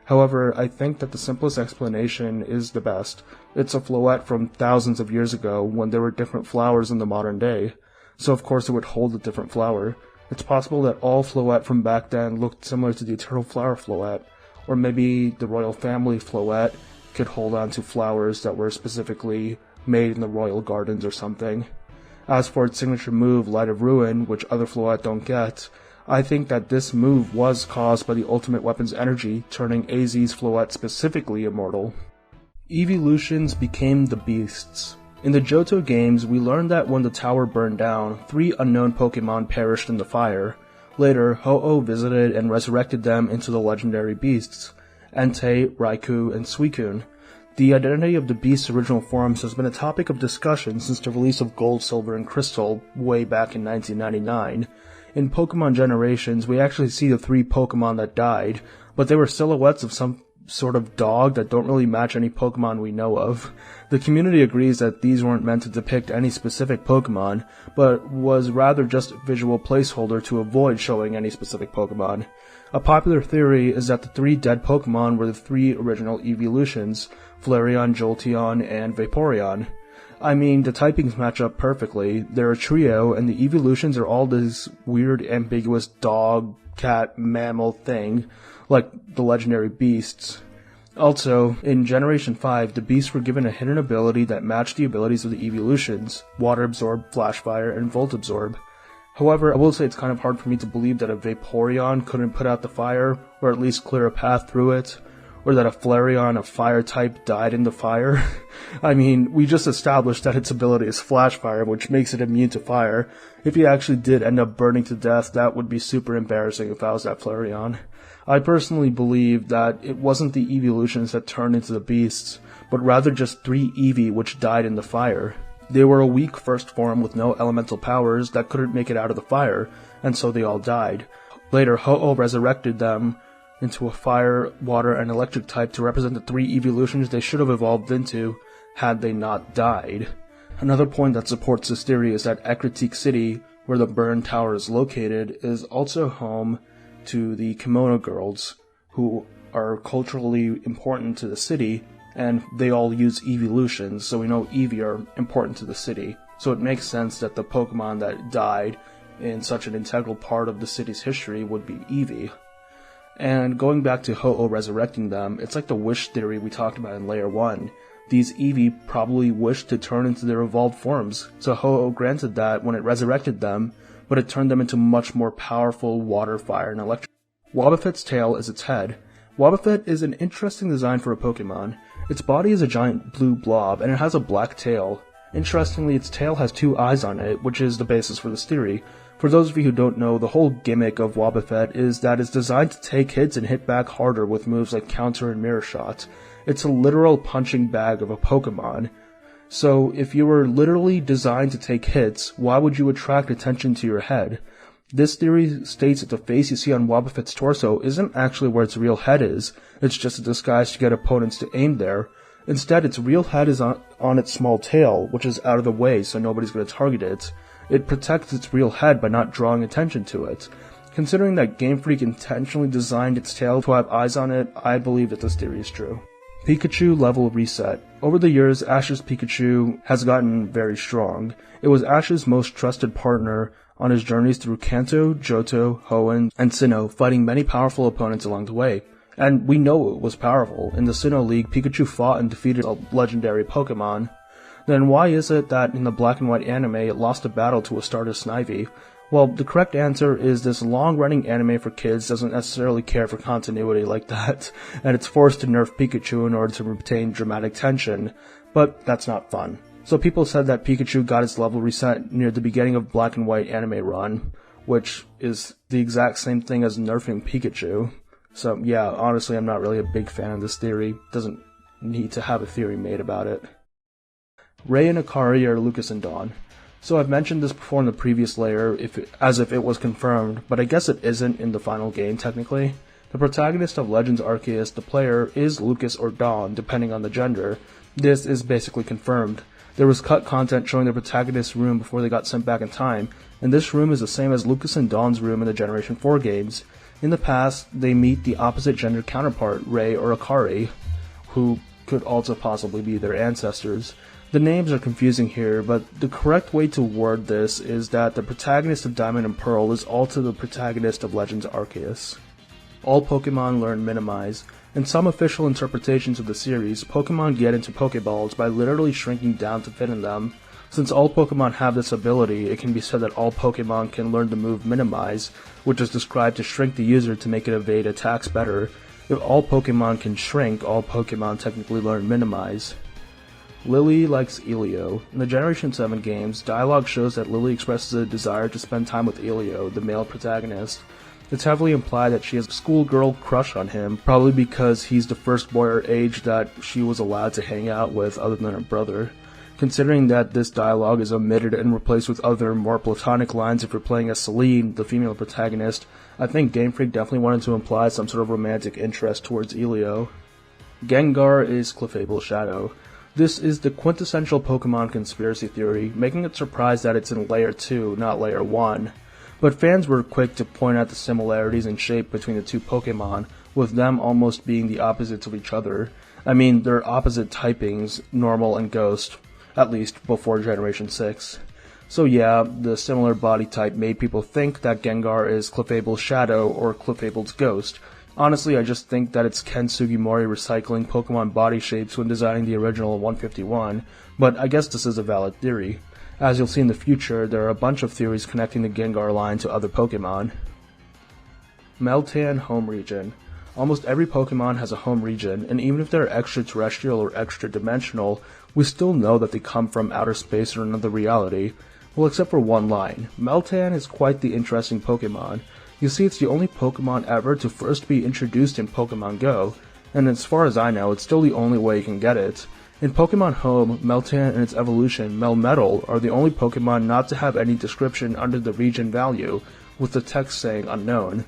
However, I think that the simplest explanation is the best. It's a Floette from thousands of years ago when there were different flowers in the modern day, so of course it would hold a different flower. It's possible that all Floette from back then looked similar to the Eternal Flower Floette, or maybe the Royal Family Floette could hold on to flowers that were specifically made in the royal gardens or something. As for its signature move, Light of Ruin, which other Floette don't get, I think that this move was caused by the ultimate weapon's energy, turning AZ's Floette specifically immortal. Evolutions became the beasts. In the Johto games, we learned that when the tower burned down, 3 unknown Pokemon perished in the fire. Later, Ho-Oh visited and resurrected them into the legendary beasts, Entei, Raikou, and Suicune. The identity of the beast's original forms has been a topic of discussion since the release of Gold, Silver, and Crystal way back in 1999. In Pokemon Generations, we actually see the 3 Pokemon that died, but they were silhouettes of some sort of dog that don't really match any Pokemon we know of. The community agrees that these weren't meant to depict any specific Pokemon, but was rather just a visual placeholder to avoid showing any specific Pokemon. A popular theory is that the 3 dead Pokemon were the 3 original evolutions, Flareon, Jolteon, and Vaporeon. I mean, the typings match up perfectly. They're a trio, and the evolutions are all this weird, ambiguous dog, cat, mammal thing, like the legendary beasts. Also, in Generation 5, the beasts were given a hidden ability that matched the abilities of the evolutions, Water Absorb, Flash Fire, and Volt Absorb. However, I will say it's kind of hard for me to believe that a Vaporeon couldn't put out the fire, or at least clear a path through it, or that a Flareon, a fire type, died in the fire. I mean, we just established that its ability is Flash Fire, which makes it immune to fire. If he actually did end up burning to death, that would be super embarrassing if I was that Flareon. I personally believe that it wasn't the evolutions that turned into the beasts, but rather just 3 Eevee which died in the fire. They were a weak first form with no elemental powers that couldn't make it out of the fire, and so they all died. Later, Ho-Oh resurrected them into a fire, water, and electric type to represent the 3 evolutions they should have evolved into had they not died. Another point that supports this theory is that Ecruteak City, where the Burn Tower is located, is also home to the Kimono Girls, who are culturally important to the city, and they all use evolutions, so we know Eevee are important to the city. So it makes sense that the Pokemon that died in such an integral part of the city's history would be Eevee. And going back to Ho-Oh resurrecting them, it's like the wish theory we talked about in Layer 1. These Eevee probably wished to turn into their evolved forms, so Ho-Oh granted that when it resurrected them, but it turned them into much more powerful water, fire, and electric. Wobbuffet's tail is its head. Wobbuffet is an interesting design for a Pokemon. Its body is a giant blue blob, and it has a black tail. Interestingly, its tail has 2 eyes on it, which is the basis for this theory. For those of you who don't know, the whole gimmick of Wobbuffet is that it's designed to take hits and hit back harder with moves like Counter and Mirror Shot. It's a literal punching bag of a Pokemon. So, if you were literally designed to take hits, why would you attract attention to your head? This theory states that the face you see on Wobbuffet's torso isn't actually where its real head is, it's just a disguise to get opponents to aim there. Instead, its real head is on its small tail, which is out of the way so nobody's going to target it. It protects its real head by not drawing attention to it. Considering that Game Freak intentionally designed its tail to have eyes on it, I believe that this theory is true. Pikachu level reset. Over the years, Ash's Pikachu has gotten very strong. It was Ash's most trusted partner on his journeys through Kanto, Johto, Hoenn, and Sinnoh, fighting many powerful opponents along the way. And we know it was powerful. In the Sinnoh League, Pikachu fought and defeated a legendary Pokemon. Then why is it that in the black and white anime it lost a battle to a Stardust Snivy? Well, the correct answer is this long-running anime for kids doesn't necessarily care for continuity like that, and it's forced to nerf Pikachu in order to retain dramatic tension, but that's not fun. So people said that Pikachu got its level reset near the beginning of Black and White anime run, which is the exact same thing as nerfing Pikachu. So yeah, honestly I'm not really a big fan of this theory. Doesn't need to have a theory made about it. Ray and Akari are Lucas and Dawn. So I've mentioned this before in the previous layer, as if it was confirmed, but I guess it isn't in the final game technically. The protagonist of Legends Arceus, the player, is Lucas or Dawn, depending on the gender. This is basically confirmed. There was cut content showing the protagonist's room before they got sent back in time, and this room is the same as Lucas and Dawn's room in the Generation 4 games. In the past, they meet the opposite gender counterpart, Ray or Akari, who could also possibly be their ancestors. The names are confusing here, but the correct way to word this is that the protagonist of Diamond and Pearl is also the protagonist of Legends Arceus. All Pokemon learn Minimize. In some official interpretations of the series, Pokemon get into Pokeballs by literally shrinking down to fit in them. Since all Pokemon have this ability, it can be said that all Pokemon can learn the move Minimize, which is described to shrink the user to make it evade attacks better. If all Pokemon can shrink, all Pokemon technically learn Minimize. Lily likes Elio. In the Generation 7 games, dialogue shows that Lily expresses a desire to spend time with Elio, the male protagonist. It's heavily implied that she has a schoolgirl crush on him, probably because he's the first boy her age that she was allowed to hang out with other than her brother. Considering that this dialogue is omitted and replaced with other, more platonic lines if you're playing as Celine, the female protagonist, I think Game Freak definitely wanted to imply some sort of romantic interest towards Elio. Gengar is Clefable's shadow. This is the quintessential Pokemon conspiracy theory, making it surprised that it's in Layer 2, not Layer 1. But fans were quick to point out the similarities in shape between the two Pokemon, with them almost being the opposites of each other. I mean, they're opposite typings, Normal and Ghost, at least before Generation 6. So yeah, the similar body type made people think that Gengar is Clefable's shadow or Clefable's ghost. Honestly, I just think that it's Ken Sugimori recycling Pokemon body shapes when designing the original 151, but I guess this is a valid theory. As you'll see in the future, there are a bunch of theories connecting the Gengar line to other Pokemon. Meltan Home Region. Almost every Pokemon has a home region, and even if they're extraterrestrial or extra-dimensional, we still know that they come from outer space or another reality. Well, except for one line. Meltan is quite the interesting Pokemon. You see, it's the only Pokemon ever to first be introduced in Pokemon Go, and as far as I know, it's still the only way you can get it. In Pokemon Home, Meltan and its evolution, Melmetal, are the only Pokemon not to have any description under the region value, with the text saying unknown.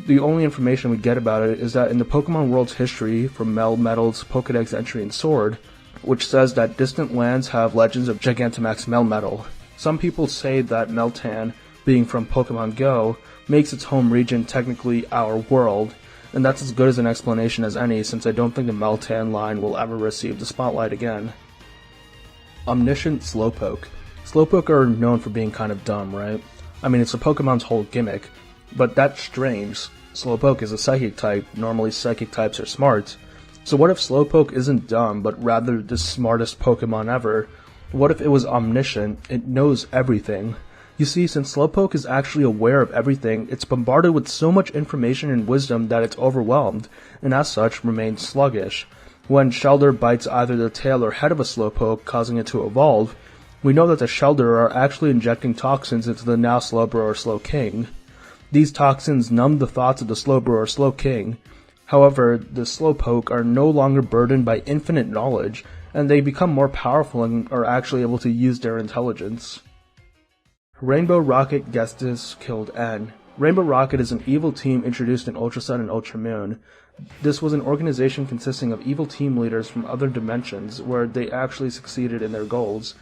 The only information we get about it is that in the Pokemon world's history, from Melmetal's Pokedex entry in Sword, which says that distant lands have legends of Gigantamax Melmetal. Some people say that Meltan, being from Pokemon Go, makes its home region technically our world, and that's as good as an explanation as any since I don't think the Meltan line will ever receive the spotlight again. Omniscient Slowpoke. Slowpoke are known for being kind of dumb, right? I mean, it's a Pokemon's whole gimmick, but that's strange. Slowpoke is a psychic type, normally psychic types are smart. So what if Slowpoke isn't dumb, but rather the smartest Pokemon ever? What if it was omniscient? It knows everything. You see, since Slowpoke is actually aware of everything, it's bombarded with so much information and wisdom that it's overwhelmed, and as such remains sluggish. When Shellder bites either the tail or head of a Slowpoke, causing it to evolve, we know that the Shellder are actually injecting toxins into the now Slowbro or Slowking. These toxins numb the thoughts of the Slowbro or Slowking. However, the Slowpoke are no longer burdened by infinite knowledge, and they become more powerful and are actually able to use their intelligence. Rainbow Rocket Gestis killed N. Rainbow Rocket is an evil team introduced in Ultra Sun and Ultra Moon. This was an organization consisting of evil team leaders from other dimensions, where they actually succeeded in their goals.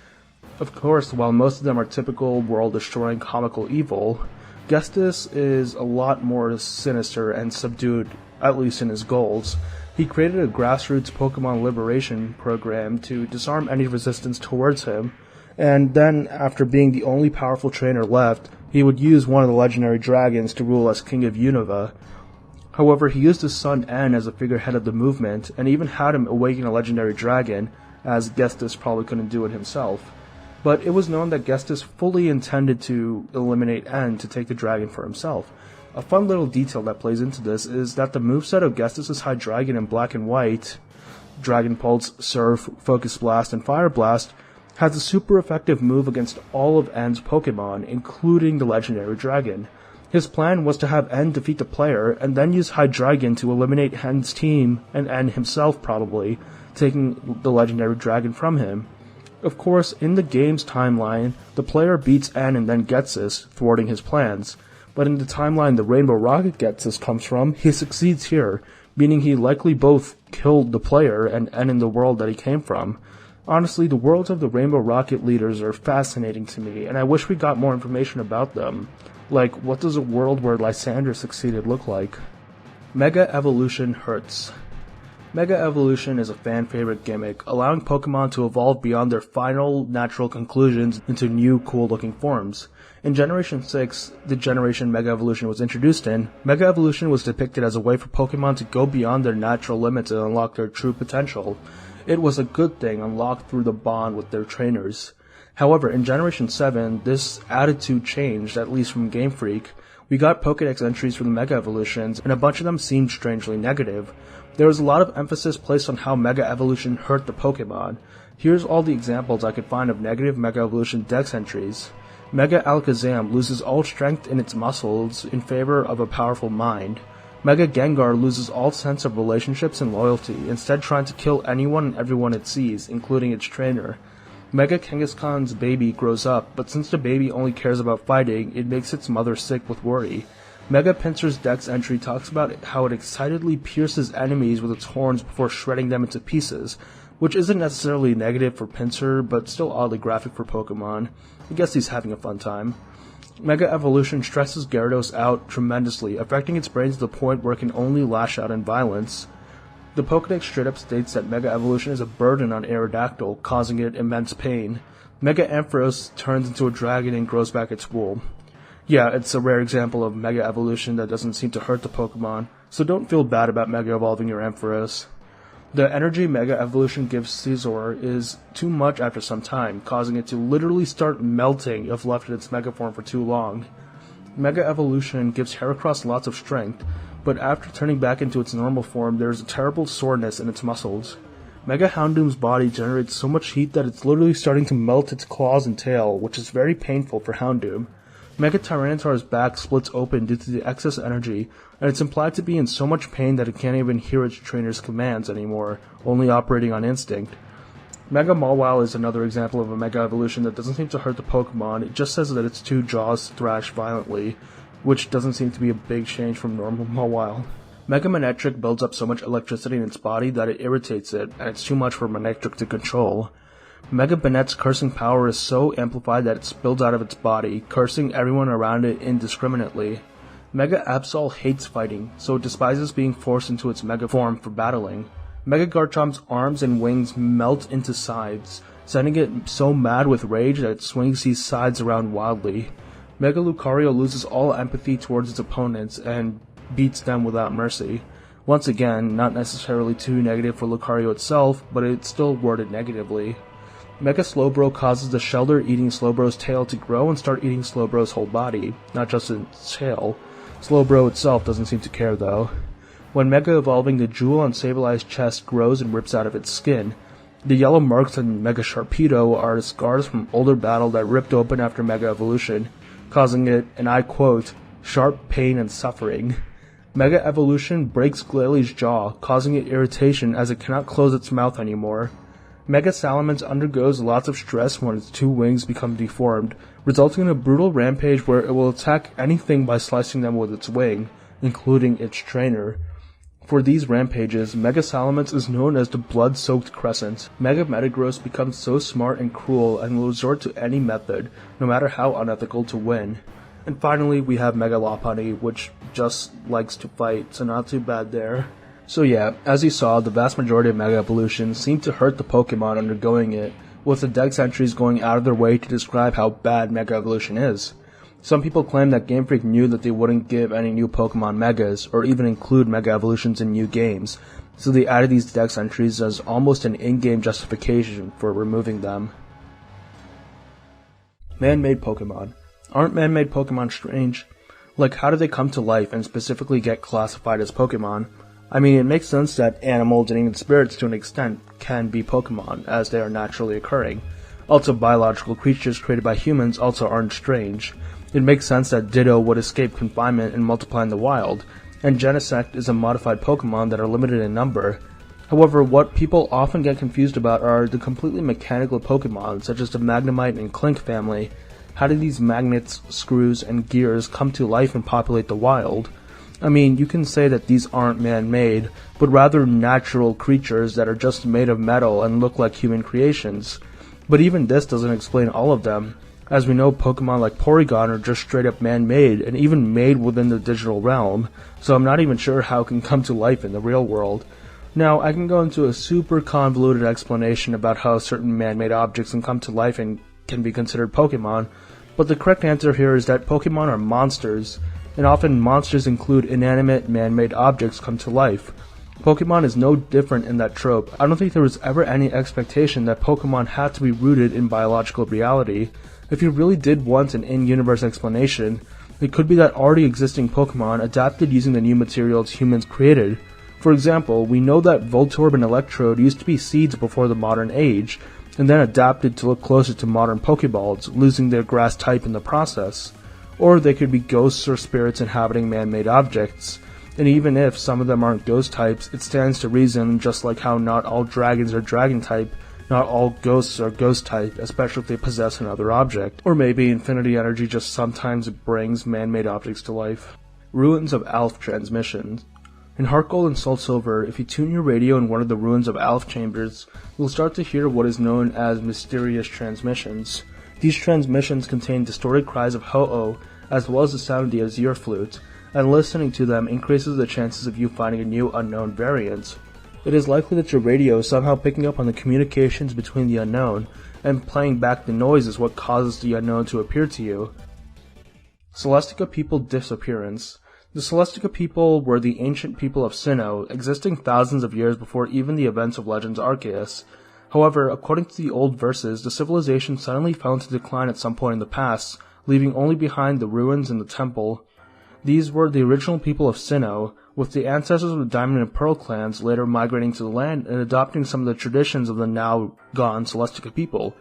Of course, while most of them are typical world-destroying comical evil, Gestis is a lot more sinister and subdued, at least in his goals. He created a grassroots Pokemon liberation program to disarm any resistance towards him, and then, after being the only powerful trainer left, he would use one of the legendary dragons to rule as King of Unova. However, he used his son N as a figurehead of the movement, and even had him awaken a legendary dragon, as Gestis probably couldn't do it himself. But it was known that Gestis fully intended to eliminate N to take the dragon for himself. A fun little detail that plays into this is that the moveset of Gestis' Hydreigon in Black and White, Dragon Pulse, Surf, Focus Blast, and Fire Blast, has a super effective move against all of N's Pokemon, including the legendary dragon. His plan was to have N defeat the player, and then use Hydreigon to eliminate N's team, and N himself probably, taking the legendary dragon from him. Of course, in the game's timeline, the player beats N and then Getsis, thwarting his plans. But in the timeline the Rainbow Rocket Getsis comes from, he succeeds here, meaning he likely both killed the player and N in the world that he came from. Honestly, the worlds of the Rainbow Rocket leaders are fascinating to me, and I wish we got more information about them. Like, what does a world where Lysander succeeded look like? Mega Evolution hurts. Mega Evolution is a fan-favorite gimmick, allowing Pokemon to evolve beyond their final natural conclusions into new, cool-looking forms. In Generation 6, the generation Mega Evolution was introduced in, Mega Evolution was depicted as a way for Pokemon to go beyond their natural limits and unlock their true potential. It was a good thing unlocked through the bond with their trainers. However, in Generation 7, this attitude changed, at least from Game Freak. We got Pokedex entries for the Mega Evolutions, and a bunch of them seemed strangely negative. There was a lot of emphasis placed on how Mega Evolution hurt the Pokemon. Here's all the examples I could find of negative Mega Evolution Dex entries. Mega Alakazam loses all strength in its muscles in favor of a powerful mind. Mega Gengar loses all sense of relationships and loyalty, instead trying to kill anyone and everyone it sees, including its trainer. Mega Kangaskhan's baby grows up, but since the baby only cares about fighting, it makes its mother sick with worry. Mega Pinsir's Dex entry talks about how it excitedly pierces enemies with its horns before shredding them into pieces, which isn't necessarily negative for Pinsir, but still oddly graphic for Pokemon. I guess he's having a fun time. Mega Evolution stresses Gyarados out tremendously, affecting its brain to the point where it can only lash out in violence. The Pokedex straight up states that Mega Evolution is a burden on Aerodactyl, causing it immense pain. Mega Ampharos turns into a dragon and grows back its wool. Yeah, it's a rare example of Mega Evolution that doesn't seem to hurt the Pokemon, so don't feel bad about Mega Evolving your Ampharos. The energy Mega Evolution gives Scizor is too much after some time, causing it to literally start melting if left in its Mega form for too long. Mega Evolution gives Heracross lots of strength, but after turning back into its normal form, there is a terrible soreness in its muscles. Mega Houndoom's body generates so much heat that it's literally starting to melt its claws and tail, which is very painful for Houndoom. Mega Tyranitar's back splits open due to the excess energy, and it's implied to be in so much pain that it can't even hear its trainer's commands anymore, only operating on instinct. Mega Mawile is another example of a Mega Evolution that doesn't seem to hurt the Pokemon, it just says that its two jaws thrash violently, which doesn't seem to be a big change from normal Mawile. Mega Manectric builds up so much electricity in its body that it irritates it, and it's too much for Manectric to control. Mega Banette's cursing power is so amplified that it spills out of its body, cursing everyone around it indiscriminately. Mega Absol hates fighting, so it despises being forced into its Mega form for battling. Mega Garchomp's arms and wings melt into scythes, sending it so mad with rage that it swings these scythes around wildly. Mega Lucario loses all empathy towards its opponents and beats them without mercy. Once again, not necessarily too negative for Lucario itself, but it's still worded negatively. Mega Slowbro causes the Shelder eating Slowbro's tail to grow and start eating Slowbro's whole body, not just its tail. Slowbro itself doesn't seem to care though. When Mega Evolving, the jewel on Sablei's chest grows and rips out of its skin. The yellow marks on Mega Sharpedo are scars from older battle that ripped open after Mega Evolution, causing it, and I quote, sharp pain and suffering. Mega Evolution breaks Glalie jaw, causing it irritation as it cannot close its mouth anymore. Mega Salamence undergoes lots of stress when its two wings become deformed, resulting in a brutal rampage where it will attack anything by slicing them with its wing, including its trainer. For these rampages, Mega Salamence is known as the Blood-Soaked Crescent. Mega Metagross becomes so smart and cruel and will resort to any method, no matter how unethical, to win. And finally, we have Mega Lopunny, which just likes to fight, so not too bad there. So yeah, as you saw, the vast majority of Mega Evolutions seem to hurt the Pokemon undergoing it, with the Dex entries going out of their way to describe how bad Mega Evolution is. Some people claim that Game Freak knew that they wouldn't give any new Pokemon Megas, or even include Mega Evolutions in new games, so they added these Dex entries as almost an in-game justification for removing them. Man-made Pokemon. Aren't man-made Pokemon strange? Like, how do they come to life and specifically get classified as Pokemon? I mean, it makes sense that animals and even spirits to an extent can be Pokemon, as they are naturally occurring. Also, biological creatures created by humans also aren't strange. It makes sense that Ditto would escape confinement and multiply in the wild, and Genesect is a modified Pokemon that are limited in number. However, what people often get confused about are the completely mechanical Pokemon, such as the Magnemite and Clink family. How do these magnets, screws, and gears come to life and populate the wild? I mean, you can say that these aren't man-made, but rather natural creatures that are just made of metal and look like human creations. But even this doesn't explain all of them. As we know, Pokemon like Porygon are just straight up man-made, and even made within the digital realm, so I'm not even sure how it can come to life in the real world. Now, I can go into a super convoluted explanation about how certain man-made objects can come to life and can be considered Pokemon, but the correct answer here is that Pokemon are monsters, and often monsters include inanimate, man-made objects come to life. Pokemon is no different in that trope. I don't think there was ever any expectation that Pokemon had to be rooted in biological reality. If you really did want an in-universe explanation, it could be that already existing Pokemon adapted using the new materials humans created. For example, we know that Voltorb and Electrode used to be seeds before the modern age, and then adapted to look closer to modern Pokeballs, losing their grass type in the process. Or they could be ghosts or spirits inhabiting man-made objects. And even if some of them aren't ghost types, it stands to reason, just like how not all dragons are dragon type, not all ghosts are ghost type, especially if they possess another object. Or maybe infinity energy just sometimes brings man-made objects to life. Ruins of Alf Transmissions. In Heart Gold and Soul Silver, if you tune your radio in one of the ruins of Alf chambers, you'll start to hear what is known as mysterious transmissions. These transmissions contain distorted cries of ho-oh, as well as the sound of the Azir flute, and listening to them increases the chances of you finding a new unknown variant. It is likely that your radio is somehow picking up on the communications between the unknown, and playing back the noise is what causes the unknown to appear to you. Celestica People Disappearance. The Celestica people were the ancient people of Sinnoh, existing thousands of years before even the events of Legends Arceus. However, according to the old verses, the civilization suddenly fell into decline at some point in the past, leaving only behind the ruins and the temple. These were the original people of Sinnoh, with the ancestors of the Diamond and Pearl clans later migrating to the land and adopting some of the traditions of the now gone Celestica people.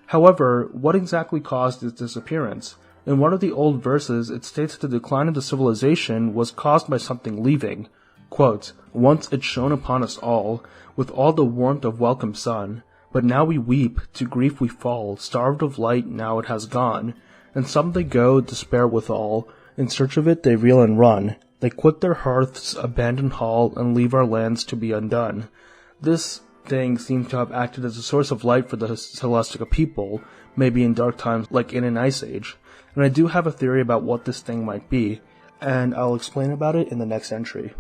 However, what exactly caused this disappearance? In one of the old verses, it states that the decline of the civilization was caused by something leaving. Quote, "Once it shone upon us all, with all the warmth of welcome sun. But now we weep, to grief we fall, starved of light now it has gone. And some they go, despair withal, in search of it they reel and run. They quit their hearths, abandon hall, and leave our lands to be undone." This thing seems to have acted as a source of light for the Celestica people, maybe in dark times like in an ice age. And I do have a theory about what this thing might be, and I'll explain about it in the next entry.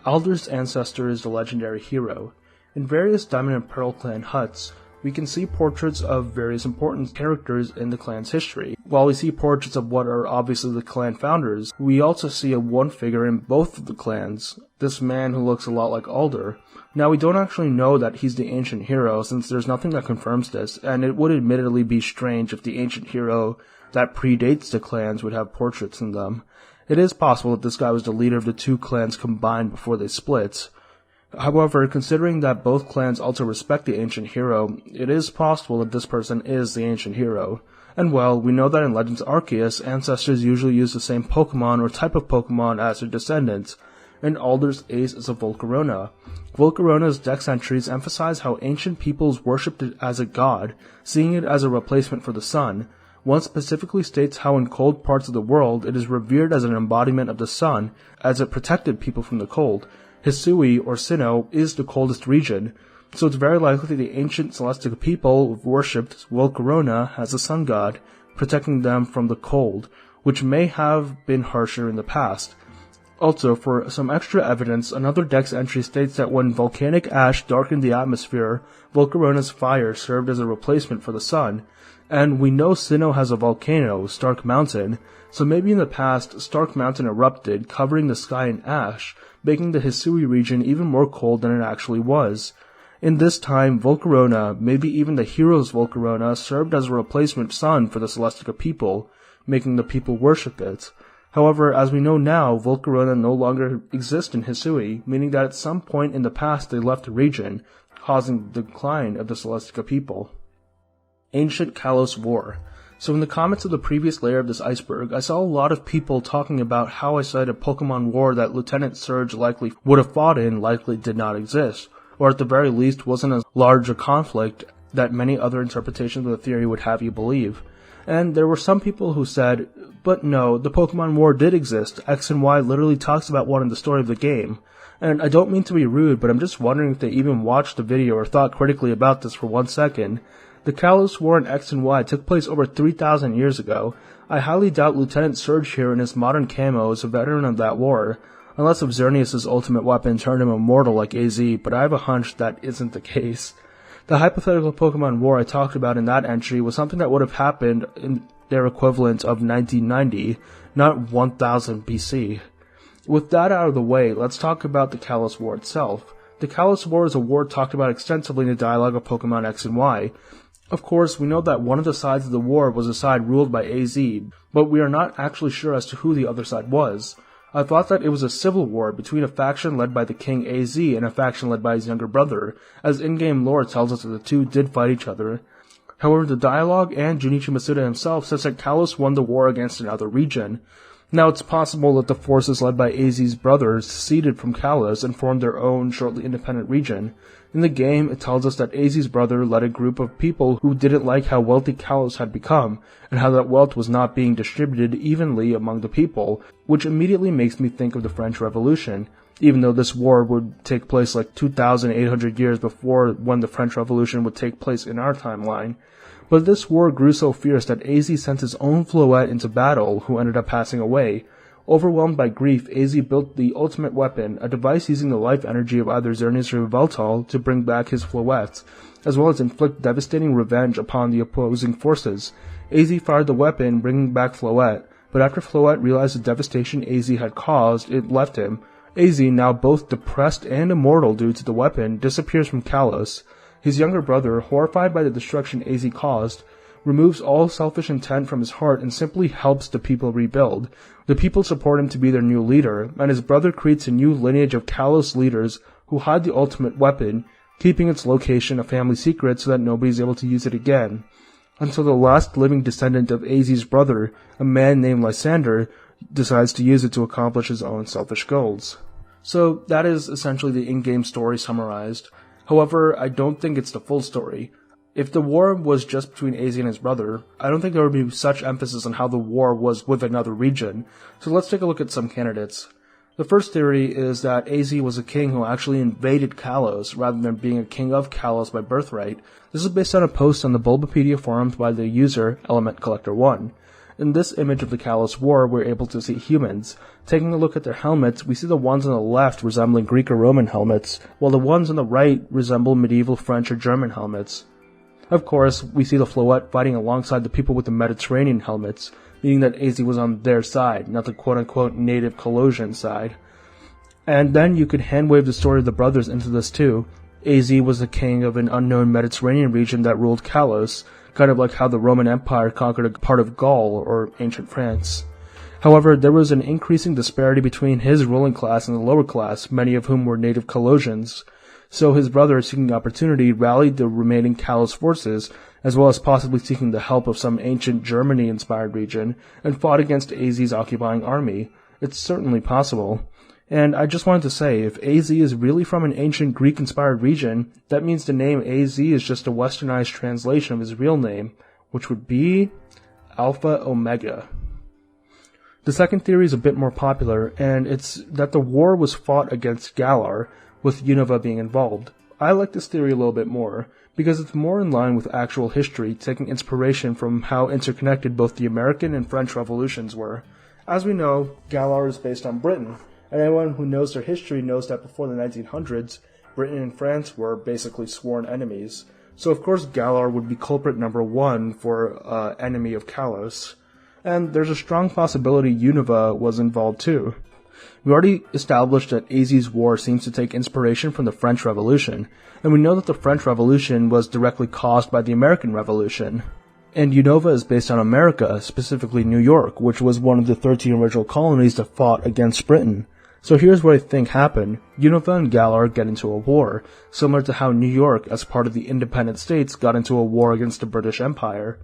Alder's ancestor is the legendary hero. In various Diamond and Pearl clan huts, we can see portraits of various important characters in the clan's history. While we see portraits of what are obviously the clan founders, we also see a one figure in both of the clans, this man who looks a lot like Alder. Now, we don't actually know that he's the ancient hero, since there's nothing that confirms this, and it would admittedly be strange if the ancient hero that predates the clans would have portraits in them. It is possible that this guy was the leader of the two clans combined before they split. However, considering that both clans also respect the ancient hero, it is possible that this person is the ancient hero. And well, we know that in Legends Arceus, ancestors usually use the same Pokemon or type of Pokemon as their descendants, and Alder's ace is a Volcarona. Volcarona's dex entries emphasize how ancient peoples worshipped it as a god, seeing it as a replacement for the sun. One specifically states how in cold parts of the world it is revered as an embodiment of the sun, as it protected people from the cold. Hisui, or Sinnoh, is the coldest region, so it's very likely the ancient Celestica people worshipped Volcarona as a sun god, protecting them from the cold, which may have been harsher in the past. Also, for some extra evidence, another dex entry states that when volcanic ash darkened the atmosphere, Volcarona's fire served as a replacement for the sun. And we know Sinnoh has a volcano, Stark Mountain, so maybe in the past, Stark Mountain erupted, covering the sky in ash, making the Hisui region even more cold than it actually was. In this time, Volcarona, maybe even the hero's Volcarona, served as a replacement sun for the Celestica people, making the people worship it. However, as we know now, Volcarona no longer exists in Hisui, meaning that at some point in the past they left the region, causing the decline of the Celestica people. Ancient Kalos War. So in the comments of the previous layer of this iceberg, I saw a lot of people talking about how I said a Pokemon war that Lieutenant Surge likely would have fought in likely did not exist, or at the very least wasn't as large a conflict that many other interpretations of the theory would have you believe. And there were some people who said, but no, the Pokemon War did exist. X and Y literally talks about one in the story of the game. And I don't mean to be rude, but I'm just wondering if they even watched the video or thought critically about this for 1 second. The Kalos War in X and Y took place over 3,000 years ago. I highly doubt Lieutenant Surge here in his modern camo is a veteran of that war, unless if Xerneas' ultimate weapon turned him immortal like AZ, but I have a hunch that isn't the case. The hypothetical Pokemon War I talked about in that entry was something that would have happened in their equivalent of 1990, not 1000 BC. With that out of the way, let's talk about the Kalos War itself. The Kalos War is a war talked about extensively in the dialogue of Pokemon X and Y. Of course, we know that one of the sides of the war was a side ruled by AZ, but we are not actually sure as to who the other side was. I thought that it was a civil war between a faction led by the king AZ and a faction led by his younger brother, as in-game lore tells us that the two did fight each other. However, the dialogue and Junichi Masuda himself says that Kalos won the war against another region. Now, it's possible that the forces led by AZ's brothers seceded from Kalos and formed their own shortly independent region. In the game, it tells us that AZ's brother led a group of people who didn't like how wealthy Kalos had become, and how that wealth was not being distributed evenly among the people, which immediately makes me think of the French Revolution, even though this war would take place like 2,800 years before when the French Revolution would take place in our timeline. But this war grew so fierce that Az sent his own Floette into battle, who ended up passing away. Overwhelmed by grief, Az built the ultimate weapon, a device using the life energy of either Xerneas or Yveltal to bring back his Floette, as well as inflict devastating revenge upon the opposing forces. Az fired the weapon, bringing back Floette, but after Floette realized the devastation Az had caused, it left him. Az, now both depressed and immortal due to the weapon, disappears from Kalos. His younger brother, horrified by the destruction Az caused, removes all selfish intent from his heart and simply helps the people rebuild. The people support him to be their new leader, and his brother creates a new lineage of Kalos leaders who hide the ultimate weapon, keeping its location a family secret so that nobody is able to use it again. Until the last living descendant of Az's brother, a man named Lysander, decides to use it to accomplish his own selfish goals. So that is essentially the in-game story summarized. However, I don't think it's the full story. If the war was just between Az and his brother, I don't think there would be such emphasis on how the war was with another region. So let's take a look at some candidates. The first theory is that Az was a king who actually invaded Kalos, rather than being a king of Kalos by birthright. This is based on a post on the Bulbapedia forums by the user ElementCollector1. In this image of the Kalos War, we're able to see humans. Taking a look at their helmets, we see the ones on the left resembling Greek or Roman helmets, while the ones on the right resemble medieval French or German helmets. Of course, we see the Floette fighting alongside the people with the Mediterranean helmets, meaning that Az was on their side, not the quote-unquote native Kalosian side. And then you could handwave the story of the brothers into this too. Az was the king of an unknown Mediterranean region that ruled Kalos, kind of like how the Roman Empire conquered a part of Gaul or ancient France. However, there was an increasing disparity between his ruling class and the lower class, many of whom were native Kalosians. So his brother, seeking opportunity, rallied the remaining Kalos forces, as well as possibly seeking the help of some ancient Germany-inspired region, and fought against Az's occupying army. It's certainly possible. And I just wanted to say, if Az is really from an ancient Greek-inspired region, that means the name Az is just a westernized translation of his real name, which would be Alpha Omega. The second theory is a bit more popular, and it's that the war was fought against Galar, with Unova being involved. I like this theory a little bit more, because it's more in line with actual history, taking inspiration from how interconnected both the American and French revolutions were. As we know, Galar is based on Britain, and anyone who knows their history knows that before the 1900s, Britain and France were basically sworn enemies. So of course Galar would be culprit number one for enemy of Kalos. And there's a strong possibility Unova was involved too. We already established that Az's war seems to take inspiration from the French Revolution, and we know that the French Revolution was directly caused by the American Revolution. And Unova is based on America, specifically New York, which was one of the 13 original colonies that fought against Britain. So here's what I think happened. Unova and Galar get into a war, similar to how New York, as part of the independent states, got into a war against the British Empire.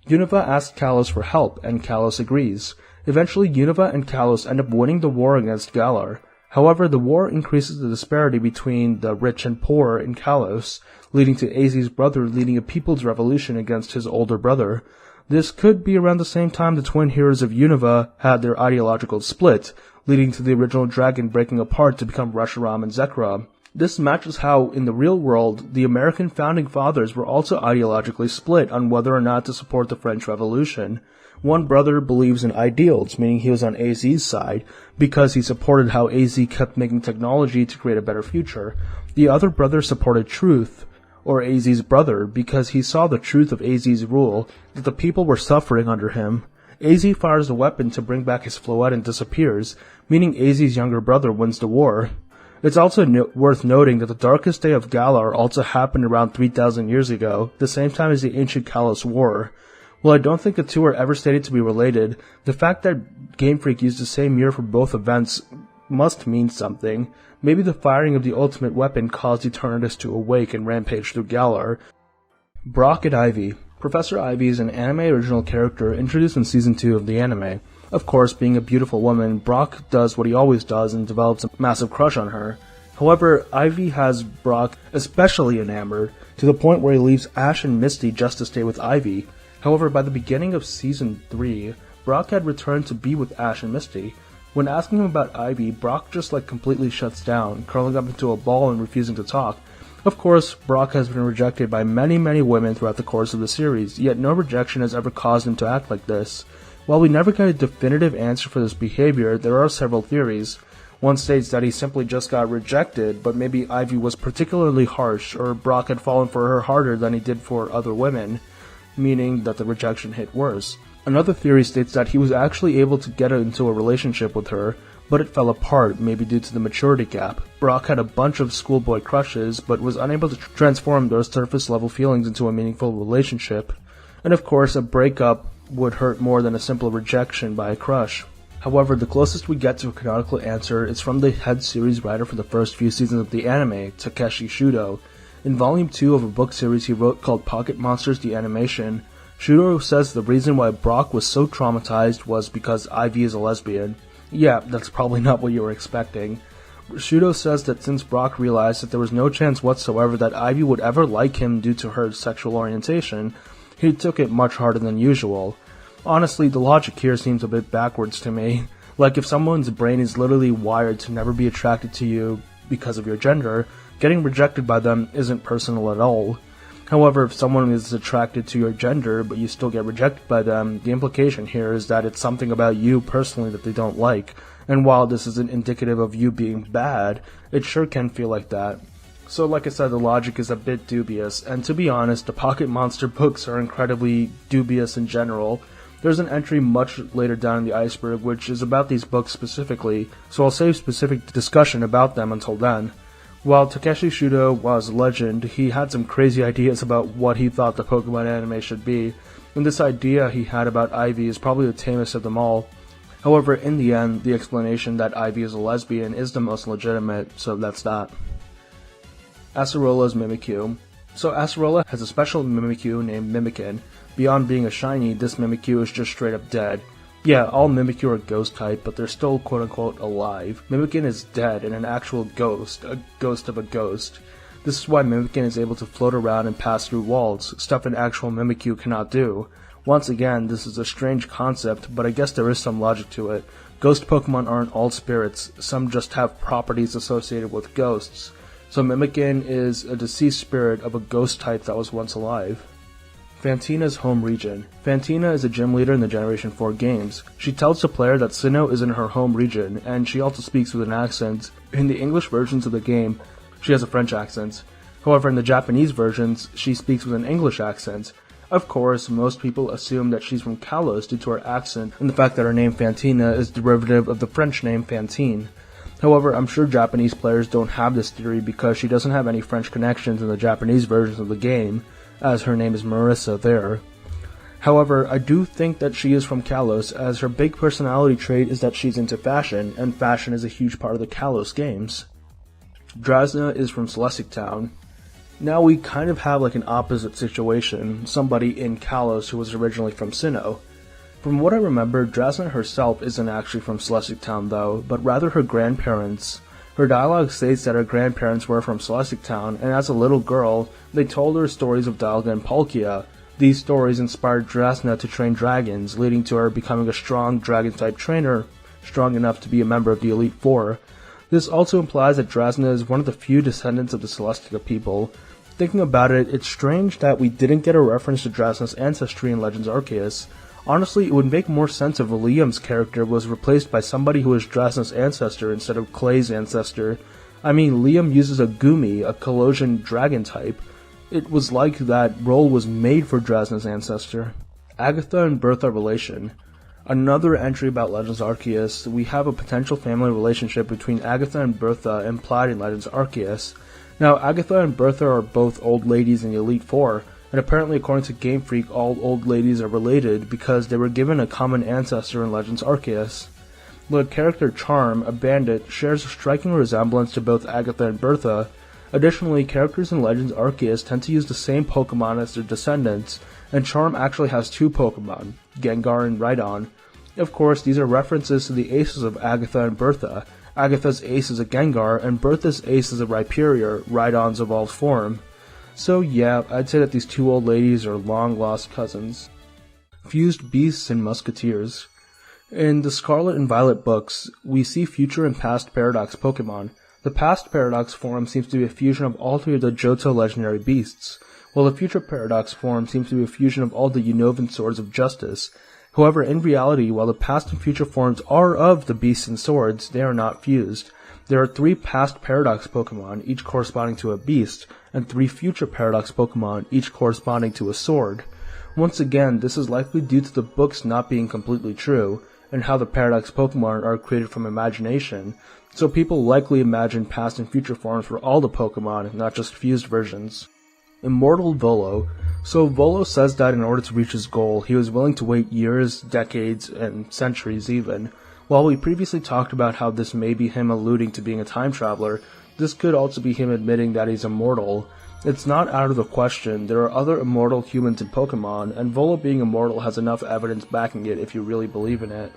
Unova asks Kalos for help, and Kalos agrees. Eventually, Unova and Kalos end up winning the war against Galar. However, the war increases the disparity between the rich and poor in Kalos, leading to Az's brother leading a people's revolution against his older brother. This could be around the same time the twin heroes of Unova had their ideological split, leading to the original dragon breaking apart to become Reshiram and Zekrom. This matches how, in the real world, the American founding fathers were also ideologically split on whether or not to support the French Revolution. One brother believes in ideals, meaning he was on AZ's side, because he supported how AZ kept making technology to create a better future. The other brother supported truth, or AZ's brother, because he saw the truth of AZ's rule, that the people were suffering under him. AZ fires a weapon to bring back his Floette and disappears, meaning AZ's younger brother wins the war. It's also worth noting that the darkest day of Galar also happened around 3,000 years ago, the same time as the ancient Kalos War. While I don't think the two are ever stated to be related, the fact that Game Freak used the same year for both events must mean something. Maybe the firing of the ultimate weapon caused Eternatus to awake and rampage through Galar. Brock and Ivy. Professor Ivy is an anime original character introduced in Season 2 of the anime. Of course, being a beautiful woman, Brock does what he always does and develops a massive crush on her. However, Ivy has Brock especially enamored, to the point where he leaves Ash and Misty just to stay with Ivy. However, by the beginning of Season 3, Brock had returned to be with Ash and Misty. When asking him about Ivy, Brock just completely shuts down, curling up into a ball and refusing to talk. Of course, Brock has been rejected by many women throughout the course of the series, yet no rejection has ever caused him to act like this. While we never get a definitive answer for this behavior, there are several theories. One states that he simply just got rejected, but maybe Ivy was particularly harsh, or Brock had fallen for her harder than he did for other women, meaning that the rejection hit worse. Another theory states that he was actually able to get into a relationship with her, but it fell apart, maybe due to the maturity gap. Brock had a bunch of schoolboy crushes, but was unable to transform those surface-level feelings into a meaningful relationship. And of course, a breakup would hurt more than a simple rejection by a crush. However, the closest we get to a canonical answer is from the head series writer for the first few seasons of the anime, Takeshi Shudo. In Volume 2 of a book series he wrote called Pocket Monsters the Animation, Shudo says the reason why Brock was so traumatized was because Ivy is a lesbian. Yeah, that's probably not what you were expecting. Shudo says that since Brock realized that there was no chance whatsoever that Ivy would ever like him due to her sexual orientation, he took it much harder than usual. Honestly, the logic here seems a bit backwards to me. Like, if someone's brain is literally wired to never be attracted to you because of your gender, getting rejected by them isn't personal at all. However, if someone is attracted to your gender but you still get rejected by them, the implication here is that it's something about you personally that they don't like, and while this isn't indicative of you being bad, it sure can feel like that. So like I said, the logic is a bit dubious, and to be honest, the Pocket Monster books are incredibly dubious in general. There's an entry much later down in the iceberg which is about these books specifically, so I'll save specific discussion about them until then. While Takeshi Shudo was a legend, he had some crazy ideas about what he thought the Pokemon anime should be, and this idea he had about Ivy is probably the tamest of them all. However, in the end, the explanation that Ivy is a lesbian is the most legitimate, so that's that. Acerola's Mimikyu. So Acerola has a special Mimikyu named Mimikin. Beyond being a shiny, this Mimikyu is just straight up dead. Yeah, all Mimikyu are ghost type, but they're still quote-unquote alive. Mimikin is dead and an actual ghost, a ghost of a ghost. This is why Mimikin is able to float around and pass through walls, stuff an actual Mimikyu cannot do. Once again, this is a strange concept, but I guess there is some logic to it. Ghost Pokemon aren't all spirits, some just have properties associated with ghosts. So Mimikin is a deceased spirit of a ghost type that was once alive. Fantina's home region. Fantina is a gym leader in the Generation 4 games. She tells the player that Sinnoh is in her home region, and she also speaks with an accent. In the English versions of the game, she has a French accent. However, in the Japanese versions, she speaks with an English accent. Of course, most people assume that she's from Kalos due to her accent and the fact that her name Fantina is derivative of the French name Fantine. However, I'm sure Japanese players don't have this theory because she doesn't have any French connections in the Japanese versions of the game, as her name is Marissa there. However, I do think that she is from Kalos, as her big personality trait is that she's into fashion, and fashion is a huge part of the Kalos games. Drasna is from Celestic Town. Now we kind of have like an opposite situation, somebody in Kalos who was originally from Sinnoh. From what I remember, Drasna herself isn't actually from Celestic Town though, but rather her grandparents. Her dialogue states that her grandparents were from Celestic Town, and as a little girl, they told her stories of Dialga and Palkia. These stories inspired Drasna to train dragons, leading to her becoming a strong dragon-type trainer, strong enough to be a member of the Elite Four. This also implies that Drasna is one of the few descendants of the Celestica people. Thinking about it, it's strange that we didn't get a reference to Drasna's ancestry in Legends Arceus. Honestly, it would make more sense if Liam's character was replaced by somebody who is Drasna's ancestor instead of Clay's ancestor. I mean, Liam uses a Gumi, a Colosian dragon type. It was like that role was made for Drasna's ancestor. Agatha and Bertha relation. Another entry about Legends Arceus, we have a potential family relationship between Agatha and Bertha implied in Legends Arceus. Now, Agatha and Bertha are both old ladies in the Elite Four, and apparently according to Game Freak, all old ladies are related because they were given a common ancestor in Legends Arceus. The character Charm, a bandit, shares a striking resemblance to both Agatha and Bertha. Additionally, characters in Legends Arceus tend to use the same Pokemon as their descendants, and Charm actually has two Pokemon, Gengar and Rhydon. Of course, these are references to the aces of Agatha and Bertha. Agatha's ace is a Gengar, and Bertha's ace is a Rhyperior, Rhydon's evolved form. So yeah, I'd say that these two old ladies are long-lost cousins. Fused Beasts and Musketeers. In the Scarlet and Violet books, we see future and past Paradox Pokemon. The past Paradox form seems to be a fusion of all three of the Johto legendary beasts, while the future Paradox form seems to be a fusion of all the Unovan Swords of Justice. However, in reality, while the past and future forms are of the beasts and swords, they are not fused. There are 3 past Paradox Pokemon, each corresponding to a beast, and 3 future Paradox Pokemon, each corresponding to a sword. Once again, this is likely due to the books not being completely true, and how the Paradox Pokemon are created from imagination, so people likely imagine past and future forms for all the Pokemon, not just fused versions. Immortal Volo. So Volo says that in order to reach his goal, he was willing to wait years, decades, and centuries even. While we previously talked about how this may be him alluding to being a time traveler, this could also be him admitting that he's immortal. It's not out of the question, there are other immortal humans in Pokemon, and Volo being immortal has enough evidence backing it if you really believe in it.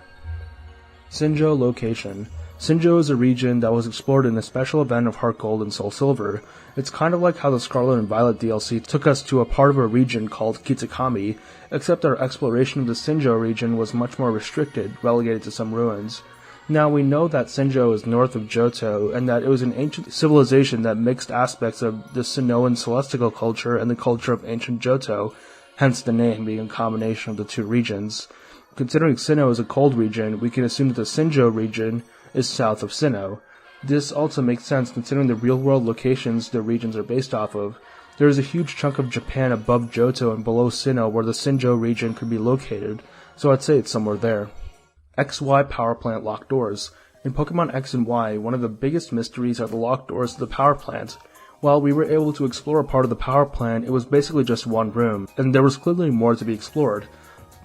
Sinjoh Location. Sinjoh is a region that was explored in a special event of Heart Gold and Soul Silver. It's kind of like how the Scarlet and Violet DLC took us to a part of a region called Kitakami, except our exploration of the Sinjoh region was much more restricted, relegated to some ruins. Now we know that Sinjoh is north of Johto, and that it was an ancient civilization that mixed aspects of the Sinnohan celestial culture and the culture of ancient Johto, hence the name being a combination of the two regions. Considering Sinnoh is a cold region, we can assume that the Sinjoh region is south of Sinnoh. This also makes sense considering the real-world locations the regions are based off of. There is a huge chunk of Japan above Johto and below Sinnoh where the Sinjoh region could be located, so I'd say it's somewhere there. XY Power Plant Locked Doors. In Pokemon X and Y, one of the biggest mysteries are the locked doors to the power plant. While we were able to explore a part of the power plant, it was basically just one room, and there was clearly more to be explored.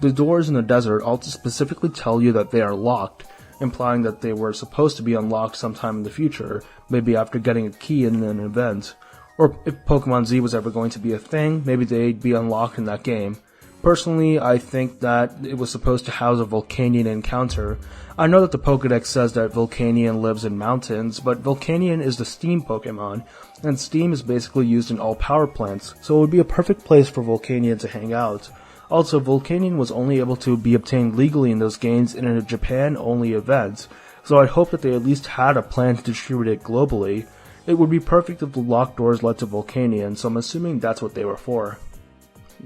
The doors in the desert also specifically tell you that they are locked, implying that they were supposed to be unlocked sometime in the future, maybe after getting a key in an event. Or if Pokemon Z was ever going to be a thing, maybe they'd be unlocked in that game. Personally, I think that it was supposed to house a Volcanion encounter. I know that the Pokédex says that Volcanion lives in mountains, but Volcanion is the steam Pokemon, and steam is basically used in all power plants, so it would be a perfect place for Volcanion to hang out. Also, Volcanion was only able to be obtained legally in those games in a Japan-only event, so I hope that they at least had a plan to distribute it globally. It would be perfect if the locked doors led to Volcanion, so I'm assuming that's what they were for.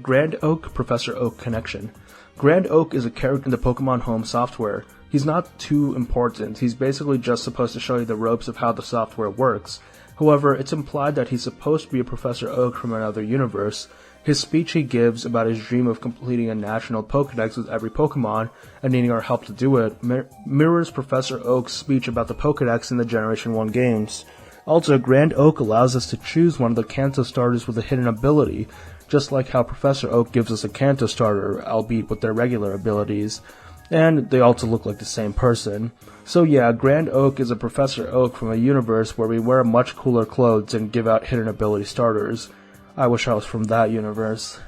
Grand Oak Professor Oak Connection. Grand Oak is a character in the Pokemon Home software. He's not too important, he's basically just supposed to show you the ropes of how the software works. However, it's implied that he's supposed to be a Professor Oak from another universe. His speech he gives about his dream of completing a national Pokédex with every Pokemon and needing our help to do it mirrors Professor Oak's speech about the Pokédex in the Generation 1 games. Also, Grand Oak allows us to choose one of the Kanto starters with a hidden ability, just like how Professor Oak gives us a Kanto starter, albeit with their regular abilities. And they also look like the same person. So yeah, Grand Oak is a Professor Oak from a universe where we wear much cooler clothes and give out hidden ability starters. I wish I was from that universe.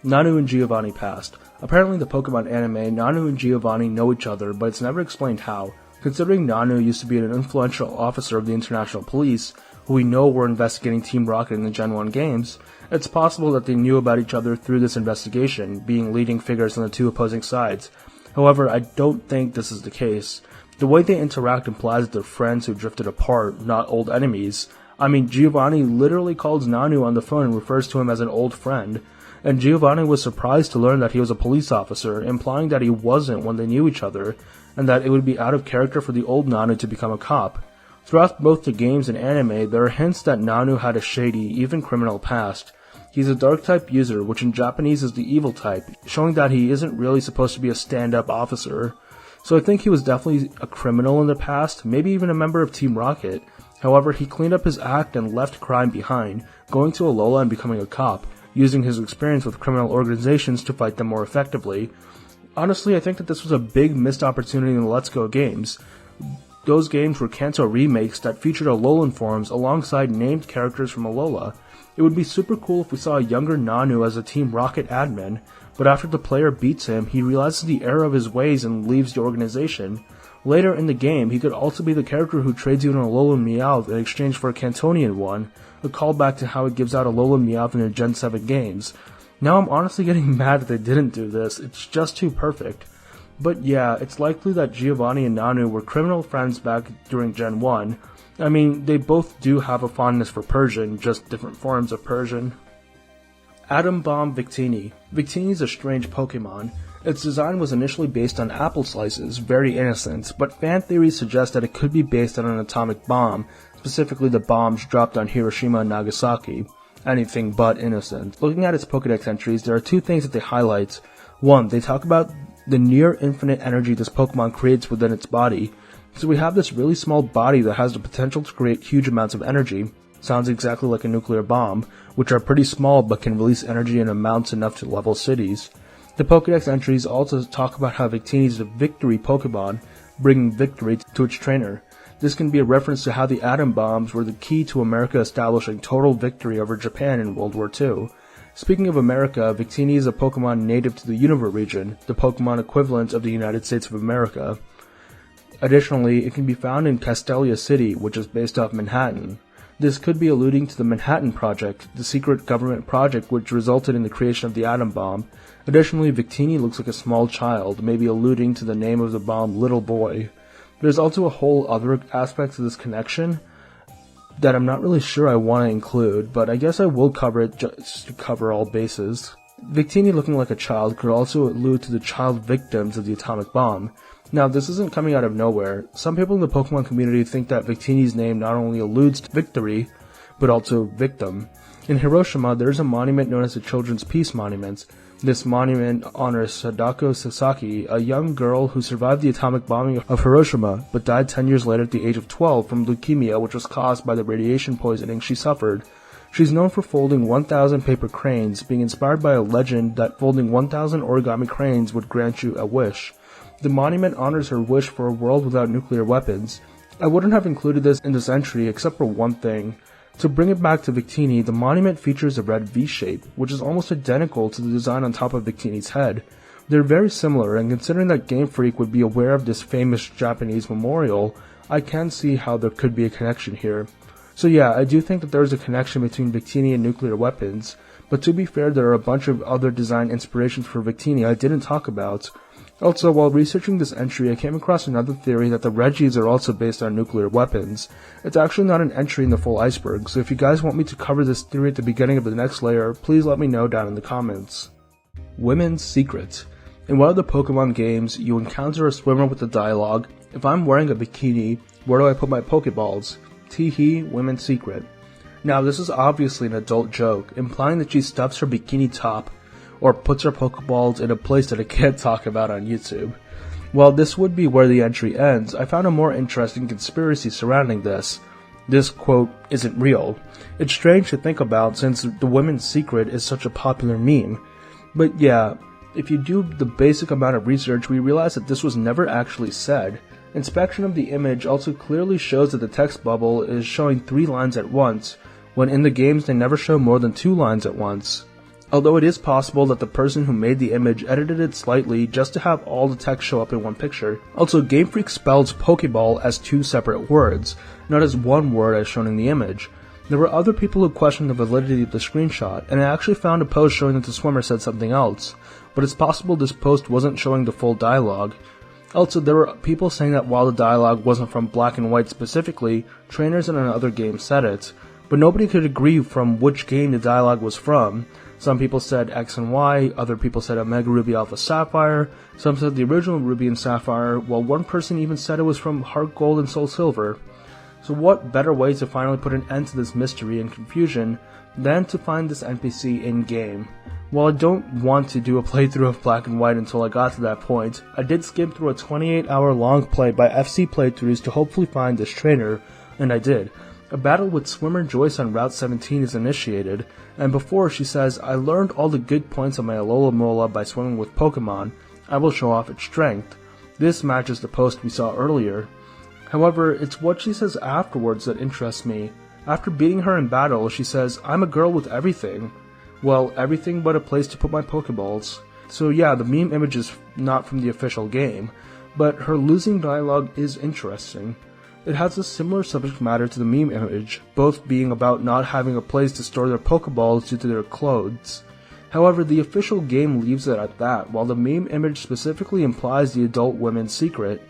Nanu and Giovanni past. Apparently the Pokemon anime, Nanu and Giovanni know each other, but it's never explained how. Considering Nanu used to be an influential officer of the International Police, who we know were investigating Team Rocket in the Gen 1 games, it's possible that they knew about each other through this investigation, being leading figures on the two opposing sides. However, I don't think this is the case. The way they interact implies that they're friends who drifted apart, not old enemies. I mean, Giovanni literally calls Nanu on the phone and refers to him as an old friend, and Giovanni was surprised to learn that he was a police officer, implying that he wasn't when they knew each other, and that it would be out of character for the old Nanu to become a cop. Throughout both the games and anime, there are hints that Nanu had a shady, even criminal past. He's a dark-type user, which in Japanese is the evil type, showing that he isn't really supposed to be a stand-up officer. So I think he was definitely a criminal in the past, maybe even a member of Team Rocket. However, he cleaned up his act and left crime behind, going to Alola and becoming a cop, using his experience with criminal organizations to fight them more effectively. Honestly, I think that this was a big missed opportunity in the Let's Go games. Those games were Kanto remakes that featured Alolan forms alongside named characters from Alola. It would be super cool if we saw a younger Nanu as a Team Rocket admin. but after the player beats him, he realizes the error of his ways and leaves the organization. Later in the game, he could also be the character who trades you an Alolan Meowth in exchange for a Cantonian one, a callback to how it gives out Alolan Meowth in the Gen 7 games. Now I'm honestly getting mad that they didn't do this, it's just too perfect. But yeah, it's likely that Giovanni and Nanu were criminal friends back during Gen 1. I mean, they both do have a fondness for Persian, just different forms of Persian. Atom Bomb Victini. Victini is a strange Pokemon. Its design was initially based on apple slices, very innocent, but fan theories suggest that it could be based on an atomic bomb, specifically the bombs dropped on Hiroshima and Nagasaki. Anything but innocent. Looking at its Pokedex entries, there are two things that they highlight. One, they talk about the near infinite energy this Pokemon creates within its body. So we have this really small body that has the potential to create huge amounts of energy. Sounds exactly like a nuclear bomb, which are pretty small but can release energy in amounts enough to level cities. The Pokedex entries also talk about how Victini is a victory Pokemon, bringing victory to its trainer. This can be a reference to how the atom bombs were the key to America establishing total victory over Japan in World War II. Speaking of America, Victini is a Pokemon native to the Unova region, the Pokemon equivalent of the United States of America. Additionally, it can be found in Castelia City, which is based off Manhattan. This could be alluding to the Manhattan Project, the secret government project which resulted in the creation of the atom bomb. Additionally, Victini looks like a small child, maybe alluding to the name of the bomb, Little Boy. There's also a whole other aspect to this connection that I'm not really sure I want to include, but I guess I will cover it just to cover all bases. Victini looking like a child could also allude to the child victims of the atomic bomb. Now, this isn't coming out of nowhere. Some people in the Pokemon community think that Victini's name not only alludes to victory, but also victim. In Hiroshima, there is a monument known as the Children's Peace Monument. This monument honors Sadako Sasaki, a young girl who survived the atomic bombing of Hiroshima, but died 10 years later at the age of 12 from leukemia, which was caused by the radiation poisoning she suffered. She's known for folding 1,000 paper cranes, being inspired by a legend that folding 1,000 origami cranes would grant you a wish. The monument honors her wish for a world without nuclear weapons. I wouldn't have included this in this entry except for one thing. To bring it back to Victini, the monument features a red V-shape, which is almost identical to the design on top of Victini's head. They're very similar, and considering that Game Freak would be aware of this famous Japanese memorial, I can see how there could be a connection here. So yeah, I do think that there is a connection between Victini and nuclear weapons, but to be fair, there are a bunch of other design inspirations for Victini I didn't talk about. Also, while researching this entry, I came across another theory that the Reggies are also based on nuclear weapons. It's actually not an entry in the full iceberg, so if you guys want me to cover this theory at the beginning of the next layer, please let me know down in the comments. Women's Secret. In one of the Pokemon games, you encounter a swimmer with the dialogue, "If I'm wearing a bikini, where do I put my Pokeballs? Tee-hee, women's secret." Now, this is obviously an adult joke, implying that she stuffs her bikini top or puts her Pokeballs in a place that I can't talk about on YouTube. While this would be where the entry ends, I found a more interesting conspiracy surrounding this. This, quote, isn't real. It's strange to think about since the women's secret is such a popular meme. But yeah, if you do the basic amount of research, we realize that this was never actually said. Inspection of the image also clearly shows that the text bubble is showing 3 lines at once, when in the games they never show more than 2 lines at once. Although it is possible that the person who made the image edited it slightly just to have all the text show up in one picture. Also, Game Freak spells Pokeball as 2 separate words, not as one word as shown in the image. There were other people who questioned the validity of the screenshot, and I actually found a post showing that the swimmer said something else, but it's possible this post wasn't showing the full dialogue. Also, there were people saying that while the dialogue wasn't from Black and White specifically, trainers in another game said it, but nobody could agree from which game the dialogue was from. Some people said X and Y, other people said Omega Ruby Alpha Sapphire, some said the original Ruby and Sapphire, while one person even said it was from Heart Gold and Soul Silver. So what better way to finally put an end to this mystery and confusion than to find this NPC in-game? While I don't want to do a playthrough of Black and White until I got to that point, I did skim through a 28-hour long play by FC playthroughs to hopefully find this trainer, and I did. A battle with swimmer Joyce on Route 17 is initiated, and before she says, "I learned all the good points of my Alola Mola by swimming with Pokemon, I will show off its strength." This matches the post we saw earlier. However, it's what she says afterwards that interests me. After beating her in battle, she says, "I'm a girl with everything." Well, everything but a place to put my Pokeballs. So yeah, the meme image is not from the official game, but her losing dialogue is interesting. It has a similar subject matter to the meme image, both being about not having a place to store their Pokeballs due to their clothes. However, the official game leaves it at that, while the meme image specifically implies the adult women's secret.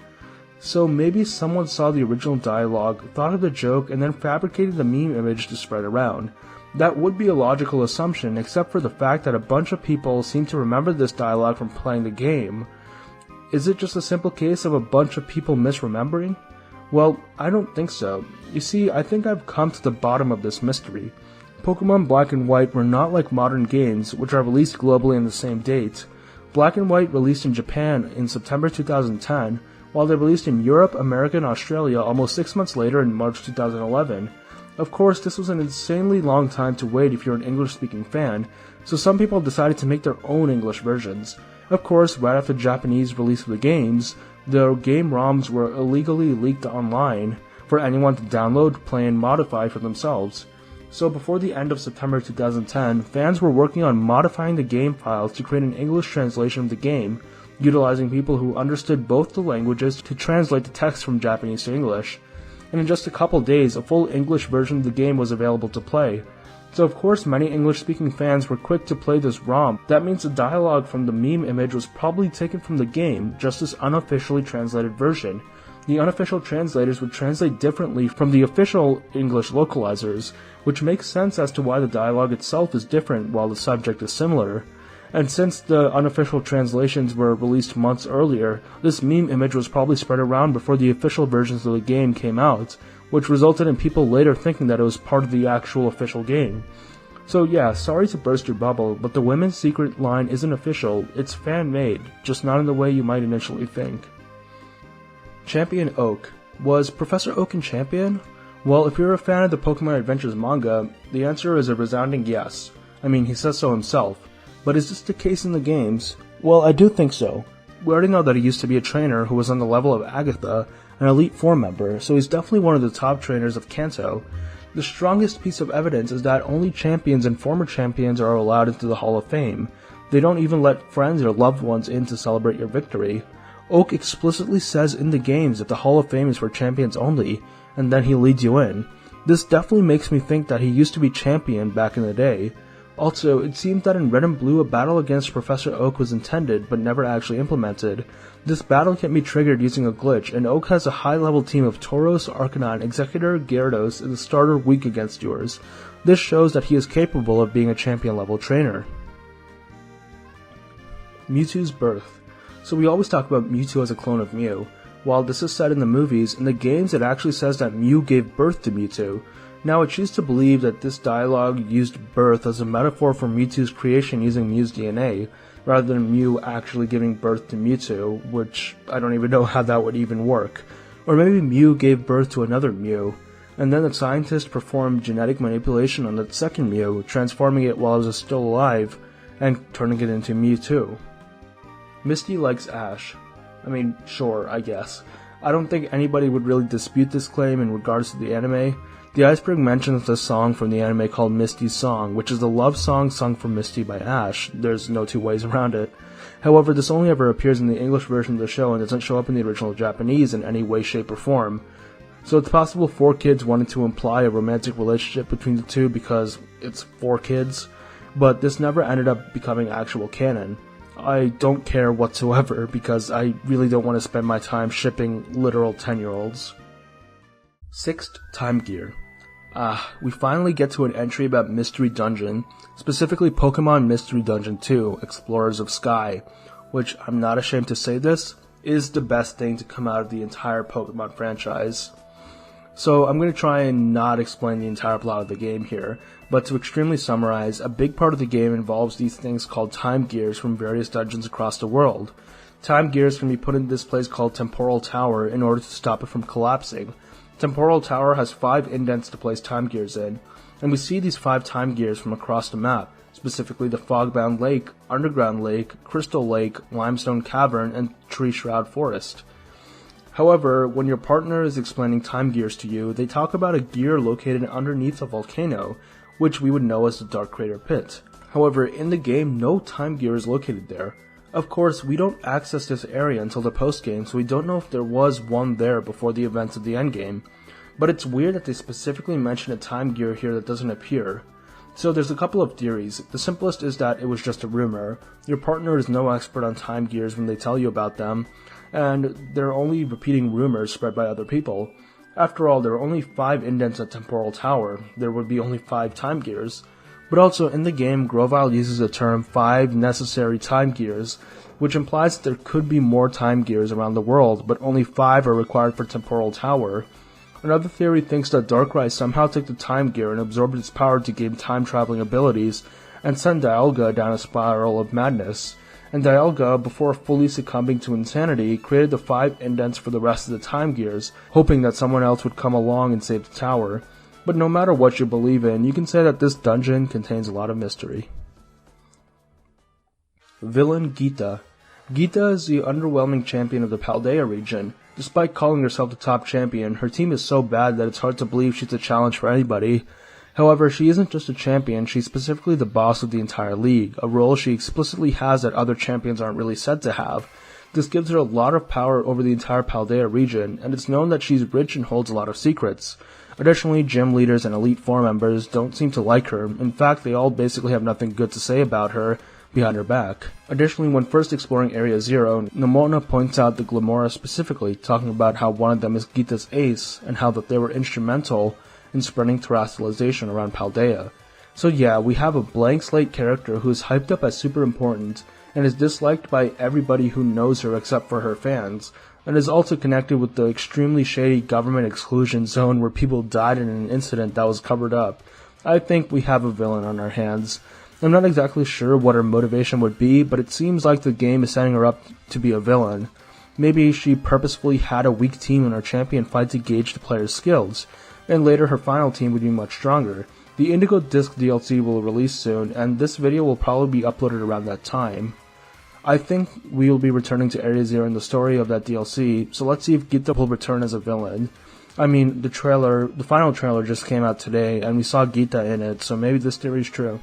So maybe someone saw the original dialogue, thought of the joke, and then fabricated the meme image to spread around. That would be a logical assumption, except for the fact that a bunch of people seem to remember this dialogue from playing the game. Is it just a simple case of a bunch of people misremembering? Well, I don't think so. You see, I think I've come to the bottom of this mystery. Pokemon Black and White were not like modern games, which are released globally on the same date. Black and White released in Japan in September 2010, while they released in Europe, America, and Australia almost 6 months later in March 2011. Of course, this was an insanely long time to wait if you're an English-speaking fan, so some people decided to make their own English versions. Of course, right after the Japanese release of the games, the game ROMs were illegally leaked online for anyone to download, play, and modify for themselves. So before the end of September 2010, fans were working on modifying the game files to create an English translation of the game, utilizing people who understood both the languages to translate the text from Japanese to English. And in just a couple days, a full English version of the game was available to play. So of course many English-speaking fans were quick to play this ROM. That means the dialogue from the meme image was probably taken from the game, just this unofficially translated version. The unofficial translators would translate differently from the official English localizers, which makes sense as to why the dialogue itself is different while the subject is similar. And since the unofficial translations were released months earlier, this meme image was probably spread around before the official versions of the game came out, which resulted in people later thinking that it was part of the actual official game. So yeah, sorry to burst your bubble, but the women's secret line isn't official, it's fan-made, just not in the way you might initially think. Champion Oak. Was Professor Oak in Champion? Well, if you're a fan of the Pokemon Adventures manga, the answer is a resounding yes. I mean, he says so himself. But is this the case in the games? Well, I do think so. We already know that he used to be a trainer who was on the level of Agatha, an Elite Four member, so he's definitely one of the top trainers of Kanto. The strongest piece of evidence is that only champions and former champions are allowed into the Hall of Fame. They don't even let friends or loved ones in to celebrate your victory. Oak explicitly says in the games that the Hall of Fame is for champions only, and then he leads you in. This definitely makes me think that he used to be champion back in the day. Also, it seems that in Red and Blue a battle against Professor Oak was intended, but never actually implemented. This battle can be triggered using a glitch, and Oak has a high-level team of Tauros, Arcanine, Executor, Gyarados, and the starter weak against yours. This shows that he is capable of being a champion-level trainer. Mewtwo's birth. So we always talk about Mewtwo as a clone of Mew. While this is said in the movies, in the games it actually says that Mew gave birth to Mewtwo. Now, I choose to believe that this dialogue used birth as a metaphor for Mewtwo's creation using Mew's DNA, rather than Mew actually giving birth to Mewtwo, which I don't even know how that would even work. Or maybe Mew gave birth to another Mew, and then the scientist performed genetic manipulation on the second Mew, transforming it while it was still alive, and turning it into Mewtwo. Misty likes Ash. I mean, sure, I guess. I don't think anybody would really dispute this claim in regards to the anime. The iceberg mentions a song from the anime called Misty's Song, which is the love song sung for Misty by Ash. There's no two ways around it. However, this only ever appears in the English version of the show and doesn't show up in the original Japanese in any way, shape, or form. So it's possible 4Kids wanted to imply a romantic relationship between the two because it's 4Kids, but this never ended up becoming actual canon. I don't care whatsoever because I really don't want to spend my time shipping literal 10-year-olds. Sixth Time Gear. We finally get to an entry about Mystery Dungeon, specifically Pokemon Mystery Dungeon 2, Explorers of Sky, which, I'm not ashamed to say this, is the best thing to come out of the entire Pokemon franchise. So I'm going to try and not explain the entire plot of the game here, but to extremely summarize, a big part of the game involves these things called Time Gears from various dungeons across the world. Time Gears can be put in this place called Temporal Tower in order to stop it from collapsing. Temporal Tower has 5 indents to place Time Gears in, and we see these 5 Time Gears from across the map, specifically the Fogbound Lake, Underground Lake, Crystal Lake, Limestone Cavern, and Tree Shroud Forest. However, when your partner is explaining Time Gears to you, they talk about a gear located underneath a volcano, which we would know as the Dark Crater Pit. However, in the game, no time gear is located there. Of course, we don't access this area until the post-game, so we don't know if there was one there before the events of the endgame. But it's weird that they specifically mention a time gear here that doesn't appear. So there's a couple of theories. The simplest is that it was just a rumor. Your partner is no expert on time gears when they tell you about them, and they're only repeating rumors spread by other people. After all, there are only 5 indents at Temporal Tower. There would be only 5 time gears. But also, in the game, Grovile uses the term 5 necessary time gears, which implies that there could be more time gears around the world, but only 5 are required for Temporal Tower. Another theory thinks that Darkrai somehow took the time gear and absorbed its power to gain time-traveling abilities, and sent Dialga down a spiral of madness. And Dialga, before fully succumbing to insanity, created the 5 indents for the rest of the time gears, hoping that someone else would come along and save the tower. But no matter what you believe in, you can say that this dungeon contains a lot of mystery. Villain Geeta. Geeta is the underwhelming champion of the Paldea region. Despite calling herself the top champion, her team is so bad that it's hard to believe she's a challenge for anybody. However, she isn't just a champion, she's specifically the boss of the entire league, a role she explicitly has that other champions aren't really said to have. This gives her a lot of power over the entire Paldea region, and it's known that she's rich and holds a lot of secrets. Additionally, gym leaders and Elite Four members don't seem to like her. In fact, they all basically have nothing good to say about her behind her back. Additionally, when first exploring Area Zero, Nomona points out the Glamora specifically, talking about how one of them is Geeta's ace, and how that they were instrumental in spreading terrestrialization around Paldea. So yeah, we have a blank slate character who is hyped up as super important, and is disliked by everybody who knows her except for her fans, and is also connected with the extremely shady government exclusion zone where people died in an incident that was covered up. I think we have a villain on our hands. I'm not exactly sure what her motivation would be, but it seems like the game is setting her up to be a villain. Maybe she purposefully had a weak team in her champion fight to gauge the player's skills, and later her final team would be much stronger. The Indigo Disc DLC will release soon, and this video will probably be uploaded around that time. I think we will be returning to Area Zero in the story of that DLC, so let's see if Geeta will return as a villain. I mean, the final trailer just came out today, and we saw Geeta in it, so maybe this theory is true.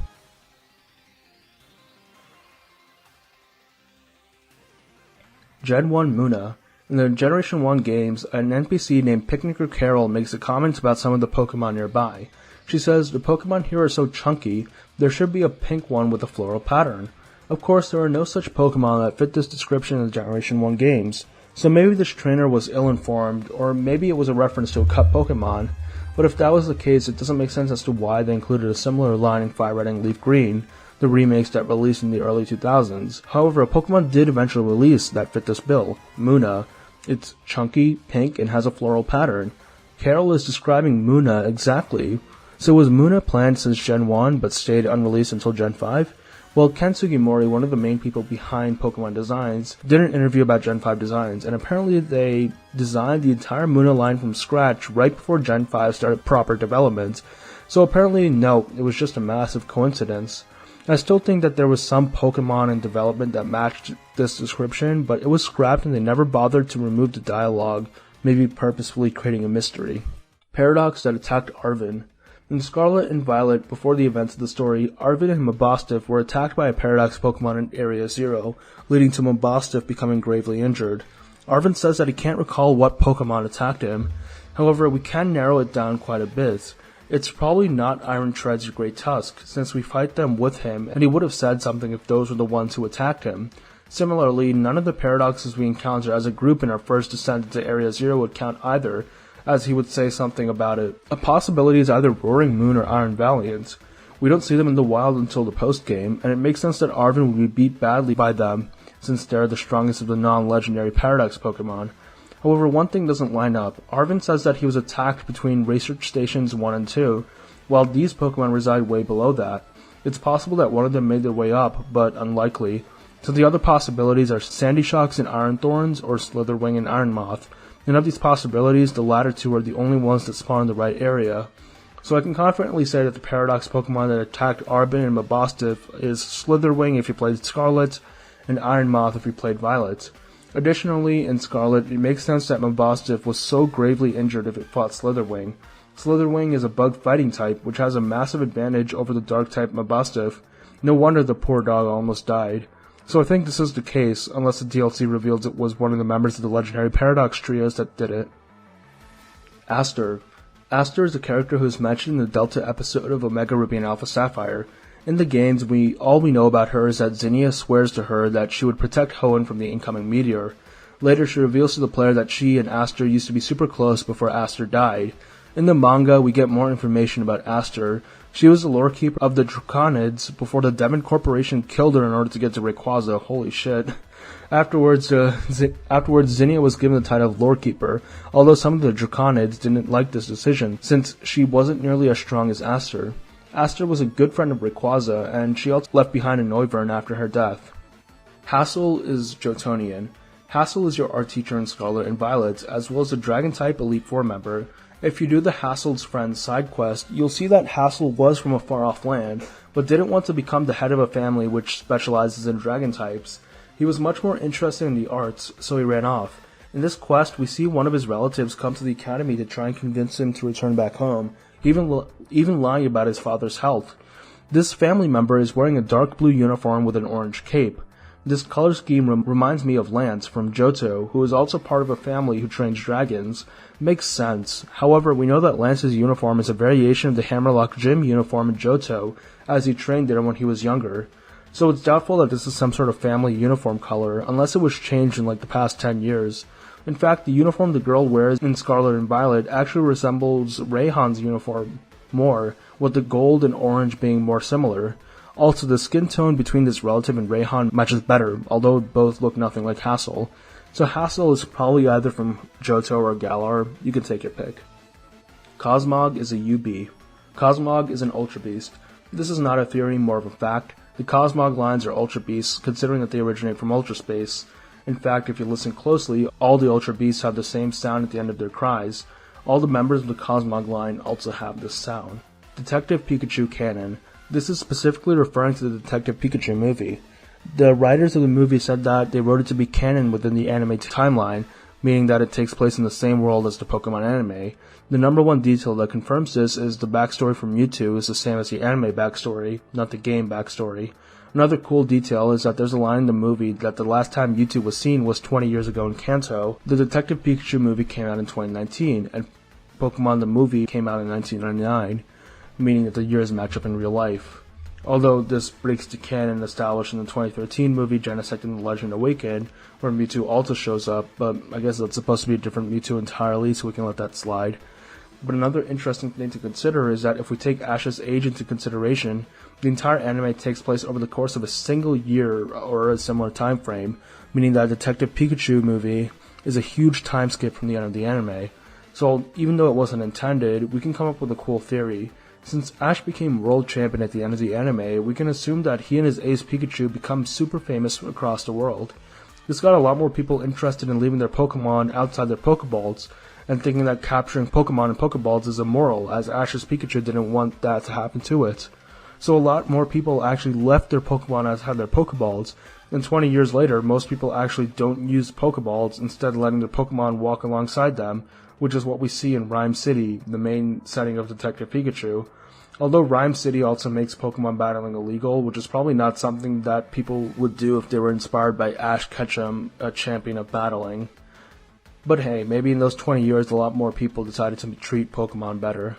Gen 1 Muna. In the Generation 1 games, an NPC named Picnicker Carol makes a comment about some of the Pokemon nearby. She says, "The Pokemon here are so chunky, there should be a pink one with a floral pattern." Of course, there are no such Pokemon that fit this description in the Generation 1 games, so maybe this trainer was ill-informed, or maybe it was a reference to a cut Pokemon. But if that was the case, it doesn't make sense as to why they included a similar line in Fire Red and Leaf Green, the remakes that released in the early 2000s. However, a Pokemon did eventually release that fit this bill, Muna. It's chunky, pink, and has a floral pattern. Carol is describing Muna exactly. So was Muna planned since Gen 1 but stayed unreleased until Gen 5? Well, Ken Sugimori, one of the main people behind Pokemon Designs, did an interview about Gen 5 designs, and apparently they designed the entire Muna line from scratch right before Gen 5 started proper development. So apparently, no, it was just a massive coincidence. I still think that there was some Pokemon in development that matched this description, but it was scrapped and they never bothered to remove the dialogue, maybe purposefully creating a mystery. Paradox that attacked Arven. In Scarlet and Violet, before the events of the story, Arven and Mabosstiff were attacked by a Paradox Pokemon in Area Zero, leading to Mabosstiff becoming gravely injured. Arven says that he can't recall what Pokemon attacked him. However, we can narrow it down quite a bit. It's probably not Iron Treads or Great Tusk, since we fight them with him, and he would have said something if those were the ones who attacked him. Similarly, none of the Paradoxes we encounter as a group in our first descent into Area Zero would count either, as he would say something about it. A possibility is either Roaring Moon or Iron Valiant. We don't see them in the wild until the post-game, and it makes sense that Arven would be beat badly by them, since they're the strongest of the non-legendary Paradox Pokemon. However, one thing doesn't line up. Arven says that he was attacked between Research Stations 1 and 2, while these Pokemon reside way below that. It's possible that one of them made their way up, but unlikely. So the other possibilities are Sandy Shocks and Iron Thorns, or Slitherwing and Iron Moth. And of these possibilities, the latter two are the only ones that spawn in the right area. So I can confidently say that the Paradox Pokemon that attacked Arven and Mabosstiff is Slitherwing if you played Scarlet, and Iron Moth if you played Violet. Additionally, in Scarlet, it makes sense that Mabosstiff was so gravely injured if it fought Slitherwing. Slitherwing is a bug fighting type, which has a massive advantage over the dark type Mabosstiff, No wonder the poor dog almost died. So I think this is the case, unless the DLC reveals it was one of the members of the legendary Paradox Trios that did it. Aster. Aster is a character who is mentioned in the Delta episode of Omega Ruby and Alpha Sapphire. In the games, all we know about her is that Zinnia swears to her that she would protect Hoenn from the incoming meteor. Later, she reveals to the player that she and Aster used to be super close before Aster died. In the manga, we get more information about Aster. She was the lore keeper of the Draconids before the Demon Corporation killed her in order to get to Rayquaza. Holy shit. Afterwards, Zinnia was given the title of lore keeper, although some of the Draconids didn't like this decision, since she wasn't nearly as strong as Aster. Aster was a good friend of Rayquaza, and she also left behind a Noivern after her death. Hassel is Jotonian. Hassel is your art teacher in Scarlet and Violet, as well as a Dragon-type Elite Four member. If you do the Hassel's Friends side quest, you'll see that Hassel was from a far-off land, but didn't want to become the head of a family which specializes in Dragon types. He was much more interested in the arts, so he ran off. In this quest, we see one of his relatives come to the academy to try and convince him to return back home, even lying about his father's health. This family member is wearing a dark blue uniform with an orange cape. This color scheme reminds me of Lance from Johto, who is also part of a family who trains dragons. Makes sense. However, we know that Lance's uniform is a variation of the Hammerlock Gym uniform in Johto, as he trained there when he was younger. So it's doubtful that this is some sort of family uniform color, unless it was changed in like the past 10 years. In fact, the uniform the girl wears in Scarlet and Violet actually resembles Rayhan's uniform more, with the gold and orange being more similar. Also, the skin tone between this relative and Rayhan matches better, although both look nothing like Hassel. So Hassel is probably either from Johto or Galar. You can take your pick. Cosmog is a UB. Cosmog is an Ultra Beast. This is not a theory, more of a fact. The Cosmog lines are Ultra Beasts, considering that they originate from Ultra Space. In fact, if you listen closely, all the Ultra Beasts have the same sound at the end of their cries. All the members of the Cosmog line also have this sound. Detective Pikachu Canon. This is specifically referring to the Detective Pikachu movie. The writers of the movie said that they wrote it to be canon within the anime timeline, meaning that it takes place in the same world as the Pokemon anime. The number one detail that confirms this is the backstory for Mewtwo is the same as the anime backstory, not the game backstory. Another cool detail is that there's a line in the movie that the last time Mewtwo was seen was 20 years ago in Kanto. The Detective Pikachu movie came out in 2019, and Pokemon the movie came out in 1999, meaning that the years match up in real life. Although this breaks the canon established in the 2013 movie Genesect and the Legend Awakened, where Mewtwo also shows up, but I guess that's supposed to be a different Mewtwo entirely, so we can let that slide. But another interesting thing to consider is that if we take Ash's age into consideration, the entire anime takes place over the course of a single year or a similar time frame, meaning that Detective Pikachu movie is a huge time skip from the end of the anime. So even though it wasn't intended, we can come up with a cool theory. Since Ash became world champion at the end of the anime, we can assume that he and his ace Pikachu become super famous across the world. This got a lot more people interested in leaving their Pokemon outside their Pokeballs, and thinking that capturing Pokemon in Pokeballs is immoral, as Ash's Pikachu didn't want that to happen to it. So a lot more people actually left their Pokemon outside their Pokeballs, and 20 years later, most people actually don't use Pokeballs, instead letting their Pokemon walk alongside them, which is what we see in Rhyme City, the main setting of Detective Pikachu. Although Rhyme City also makes Pokemon battling illegal, which is probably not something that people would do if they were inspired by Ash Ketchum, a champion of battling. But hey, maybe in those 20 years a lot more people decided to treat Pokemon better.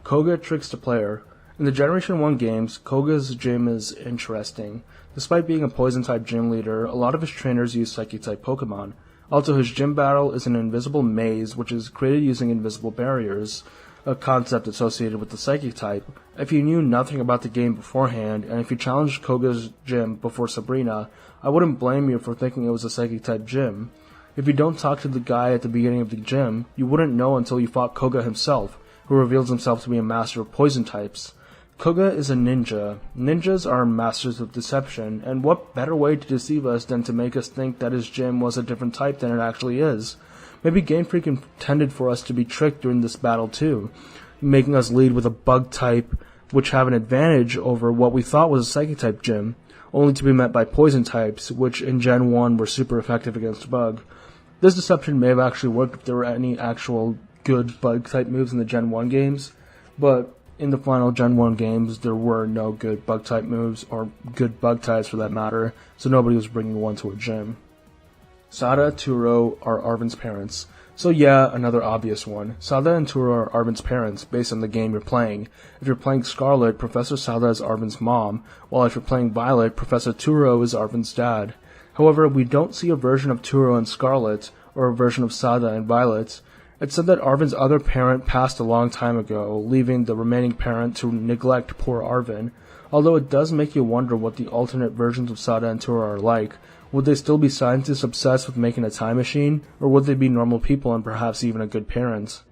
Koga tricks the player. In the Generation 1 games, Koga's gym is interesting. Despite being a Poison-type gym leader, a lot of his trainers use Psychic-type Pokemon. Also, his gym battle is an invisible maze, which is created using invisible barriers, a concept associated with the Psychic type. If you knew nothing about the game beforehand, and if you challenged Koga's gym before Sabrina, I wouldn't blame you for thinking it was a Psychic type gym. If you don't talk to the guy at the beginning of the gym, you wouldn't know until you fought Koga himself, who reveals himself to be a master of poison types. Koga is a ninja. Ninjas are masters of deception, and what better way to deceive us than to make us think that his gym was a different type than it actually is? Maybe Game Freak intended for us to be tricked during this battle too, making us lead with a bug type, which have an advantage over what we thought was a Psychic type gym, only to be met by poison types, which in Gen 1 were super effective against bug. This deception may have actually worked if there were any actual good bug type moves in the Gen 1 games, but In the final Gen 1 games, there were no good bug-type moves, or good bug types for that matter, so nobody was bringing one to a gym. Sada, Turo are Arven's parents. So yeah, another obvious one. Sada and Turo are Arven's parents, based on the game you're playing. If you're playing Scarlet, Professor Sada is Arven's mom, while if you're playing Violet, Professor Turo is Arven's dad. However, we don't see a version of Turo in Scarlet, or a version of Sada in Violet. It's said that Arven's other parent passed a long time ago, leaving the remaining parent to neglect poor Arven. Although it does make you wonder what the alternate versions of Sada and Turo are like. Would they still be scientists obsessed with making a time machine, or would they be normal people and perhaps even a good parent?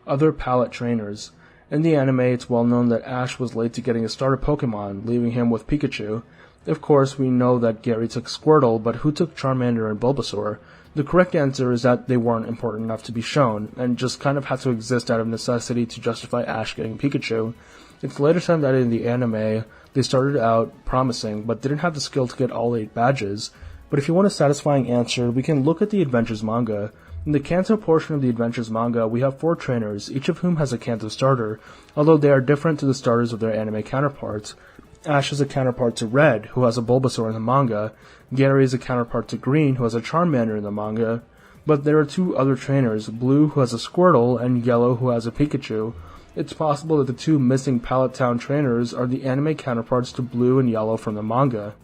Other palette trainers. In the anime, it's well known that Ash was late to getting a starter Pokemon, leaving him with Pikachu. Of course, we know that Gary took Squirtle, but who took Charmander and Bulbasaur? The correct answer is that they weren't important enough to be shown, and just kind of had to exist out of necessity to justify Ash getting Pikachu. It's later time that in the anime, they started out promising, but didn't have the skill to get all 8 badges. But if you want a satisfying answer, we can look at the Adventures manga. In the Kanto portion of the Adventures manga, we have 4 trainers, each of whom has a Kanto starter, although they are different to the starters of their anime counterparts. Ash is a counterpart to Red, who has a Bulbasaur in the manga. Gary is a counterpart to Green, who has a Charmander in the manga. But there are 2 other trainers, Blue, who has a Squirtle, and Yellow, who has a Pikachu. It's possible that the 2 missing Pallet Town trainers are the anime counterparts to Blue and Yellow from the manga.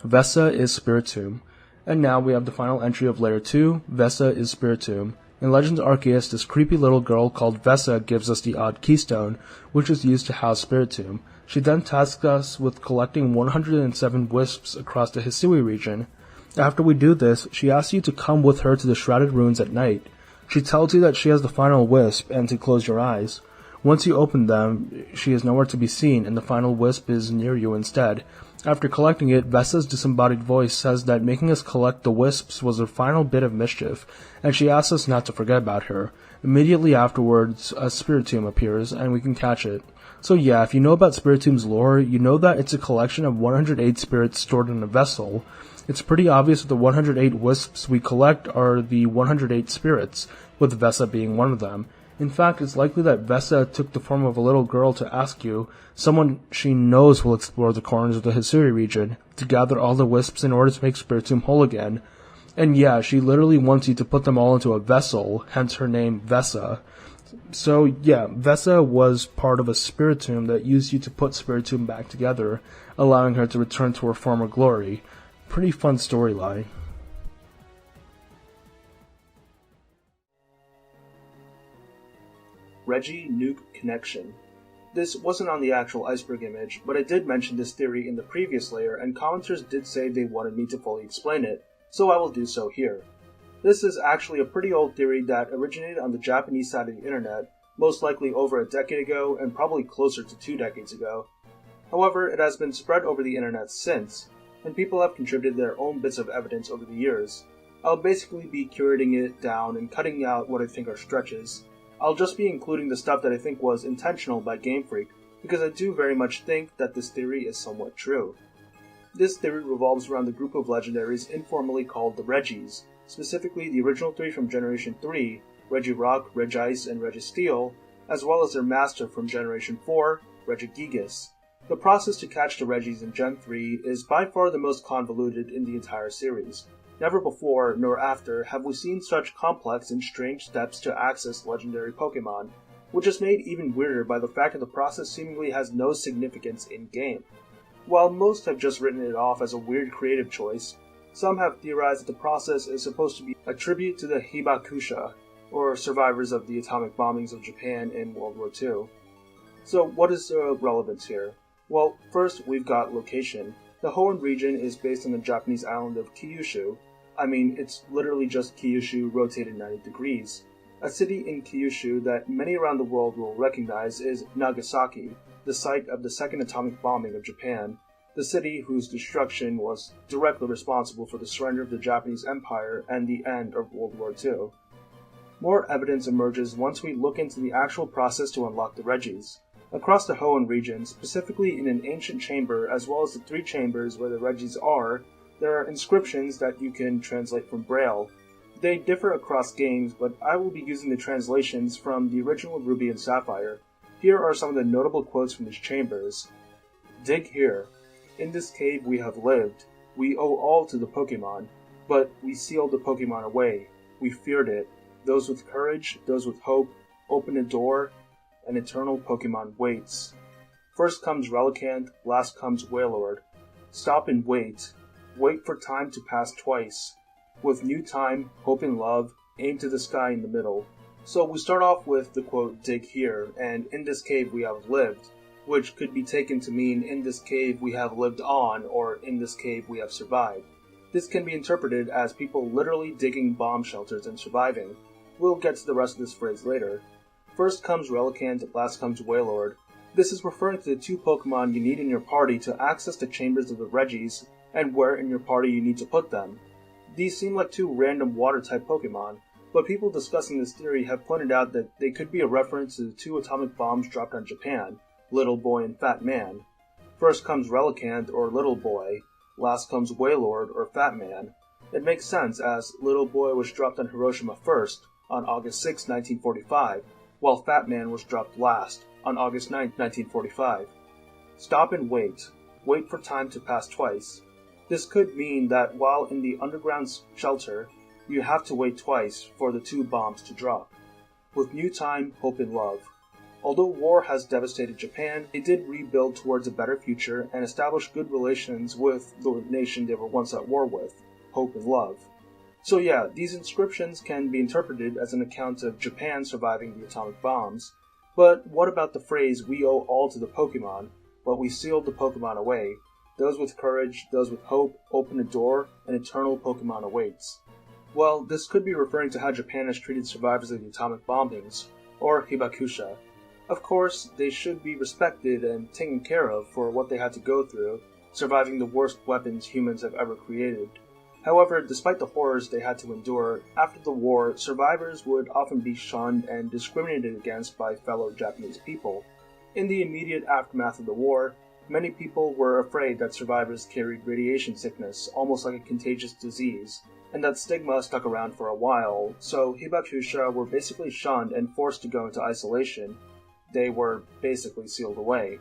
Vesa is Spiritomb. And now we have the final entry of Layer 2, Vesa is Spiritomb. In Legends Arceus, this creepy little girl called Vesa gives us the odd keystone, which is used to house Spiritomb. She then tasks us with collecting 107 wisps across the Hisui region. After we do this, she asks you to come with her to the Shrouded Ruins at night. She tells you that she has the final wisp and to close your eyes. Once you open them, she is nowhere to be seen, and the final wisp is near you instead. After collecting it, Vesa's disembodied voice says that making us collect the wisps was her final bit of mischief, and she asks us not to forget about her. Immediately afterwards, a Spiritomb appears, and we can catch it. So yeah, if you know about Spiritomb's lore, you know that it's a collection of 108 spirits stored in a vessel. It's pretty obvious that the 108 wisps we collect are the 108 spirits, with Vesa being one of them. In fact, it's likely that Vesa took the form of a little girl to ask you, someone she knows will explore the corners of the Hisui region, to gather all the wisps in order to make Spiritomb whole again. And yeah, she literally wants you to put them all into a vessel, hence her name Vesa. So yeah, Vesa was part of a Spiritomb that used you to put Spiritomb back together, allowing her to return to her former glory. Pretty fun storyline. Reggie Nuke Connection. This wasn't on the actual iceberg image, but I did mention this theory in the previous layer, and commenters did say they wanted me to fully explain it, so I will do so here. This is actually a pretty old theory that originated on the Japanese side of the internet, most likely over a decade ago and probably closer to 2 decades ago. However, it has been spread over the internet since, and people have contributed their own bits of evidence over the years. I'll basically be curating it down and cutting out what I think are stretches. I'll just be including the stuff that I think was intentional by Game Freak, because I do very much think that this theory is somewhat true. This theory revolves around the group of legendaries informally called the Reggies, specifically the original 3 from Generation 3, Regirock, Regice, and Registeel, as well as their master from Generation 4, Regigigas. The process to catch the Reggies in Gen 3 is by far the most convoluted in the entire series. Never before, nor after, have we seen such complex and strange steps to access legendary Pokemon, which is made even weirder by the fact that the process seemingly has no significance in-game. While most have just written it off as a weird creative choice, some have theorized that the process is supposed to be a tribute to the Hibakusha, or survivors of the atomic bombings of Japan in World War II. So what is the relevance here? Well, first we've got location. The Hoenn region is based on the Japanese island of Kyushu. I mean, it's literally just Kyushu rotated 90 degrees. A city in Kyushu that many around the world will recognize is Nagasaki, the site of the second atomic bombing of Japan, the city whose destruction was directly responsible for the surrender of the Japanese Empire and the end of World War II. More evidence emerges once we look into the actual process to unlock the Reggies. Across the Hoenn region, specifically in an ancient chamber as well as the 3 chambers where the Reggies are, there are inscriptions that you can translate from Braille. They differ across games, but I will be using the translations from the original Ruby and Sapphire. Here are some of the notable quotes from these chambers. Dig here. In this cave we have lived. We owe all to the Pokemon, but we sealed the Pokemon away. We feared it. Those with courage, those with hope, open a door. An eternal Pokemon waits. First comes Relicanth, last comes Wailord. Stop and wait. Wait for time to pass twice. With new time, hope and love, aim to the sky in the middle. So we start off with the quote, dig here, and in this cave we have lived, which could be taken to mean in this cave we have lived on, or in this cave we have survived. This can be interpreted as people literally digging bomb shelters and surviving. We'll get to the rest of this phrase later. First comes Relicanth, last comes Wailord. This is referring to the two Pokemon you need in your party to access the chambers of the Regis, and where in your party you need to put them. These seem like two random water-type Pokemon, but people discussing this theory have pointed out that they could be a reference to the two atomic bombs dropped on Japan, Little Boy and Fat Man. First comes Relicanth, or Little Boy, last comes Wailord, or Fat Man. It makes sense, as Little Boy was dropped on Hiroshima first, on August 6, 1945, while Fat Man was dropped last, on August 9, 1945. Stop and wait. Wait for time to pass twice. This could mean that while in the underground shelter, you have to wait twice for the two bombs to drop. With new time, hope and love. Although war has devastated Japan, they did rebuild towards a better future and establish good relations with the nation they were once at war with, hope and love. So yeah, these inscriptions can be interpreted as an account of Japan surviving the atomic bombs, but what about the phrase, we owe all to the Pokemon, but we sealed the Pokemon away? Those with courage, those with hope, open a door, an eternal Pokemon awaits. Well, this could be referring to how Japan has treated survivors of the atomic bombings, or hibakusha. Of course, they should be respected and taken care of for what they had to go through, surviving the worst weapons humans have ever created. However, despite the horrors they had to endure, after the war, survivors would often be shunned and discriminated against by fellow Japanese people. In the immediate aftermath of the war, many people were afraid that survivors carried radiation sickness, almost like a contagious disease, and that stigma stuck around for a while, so hibakusha were basically shunned and forced to go into isolation. They were basically sealed away.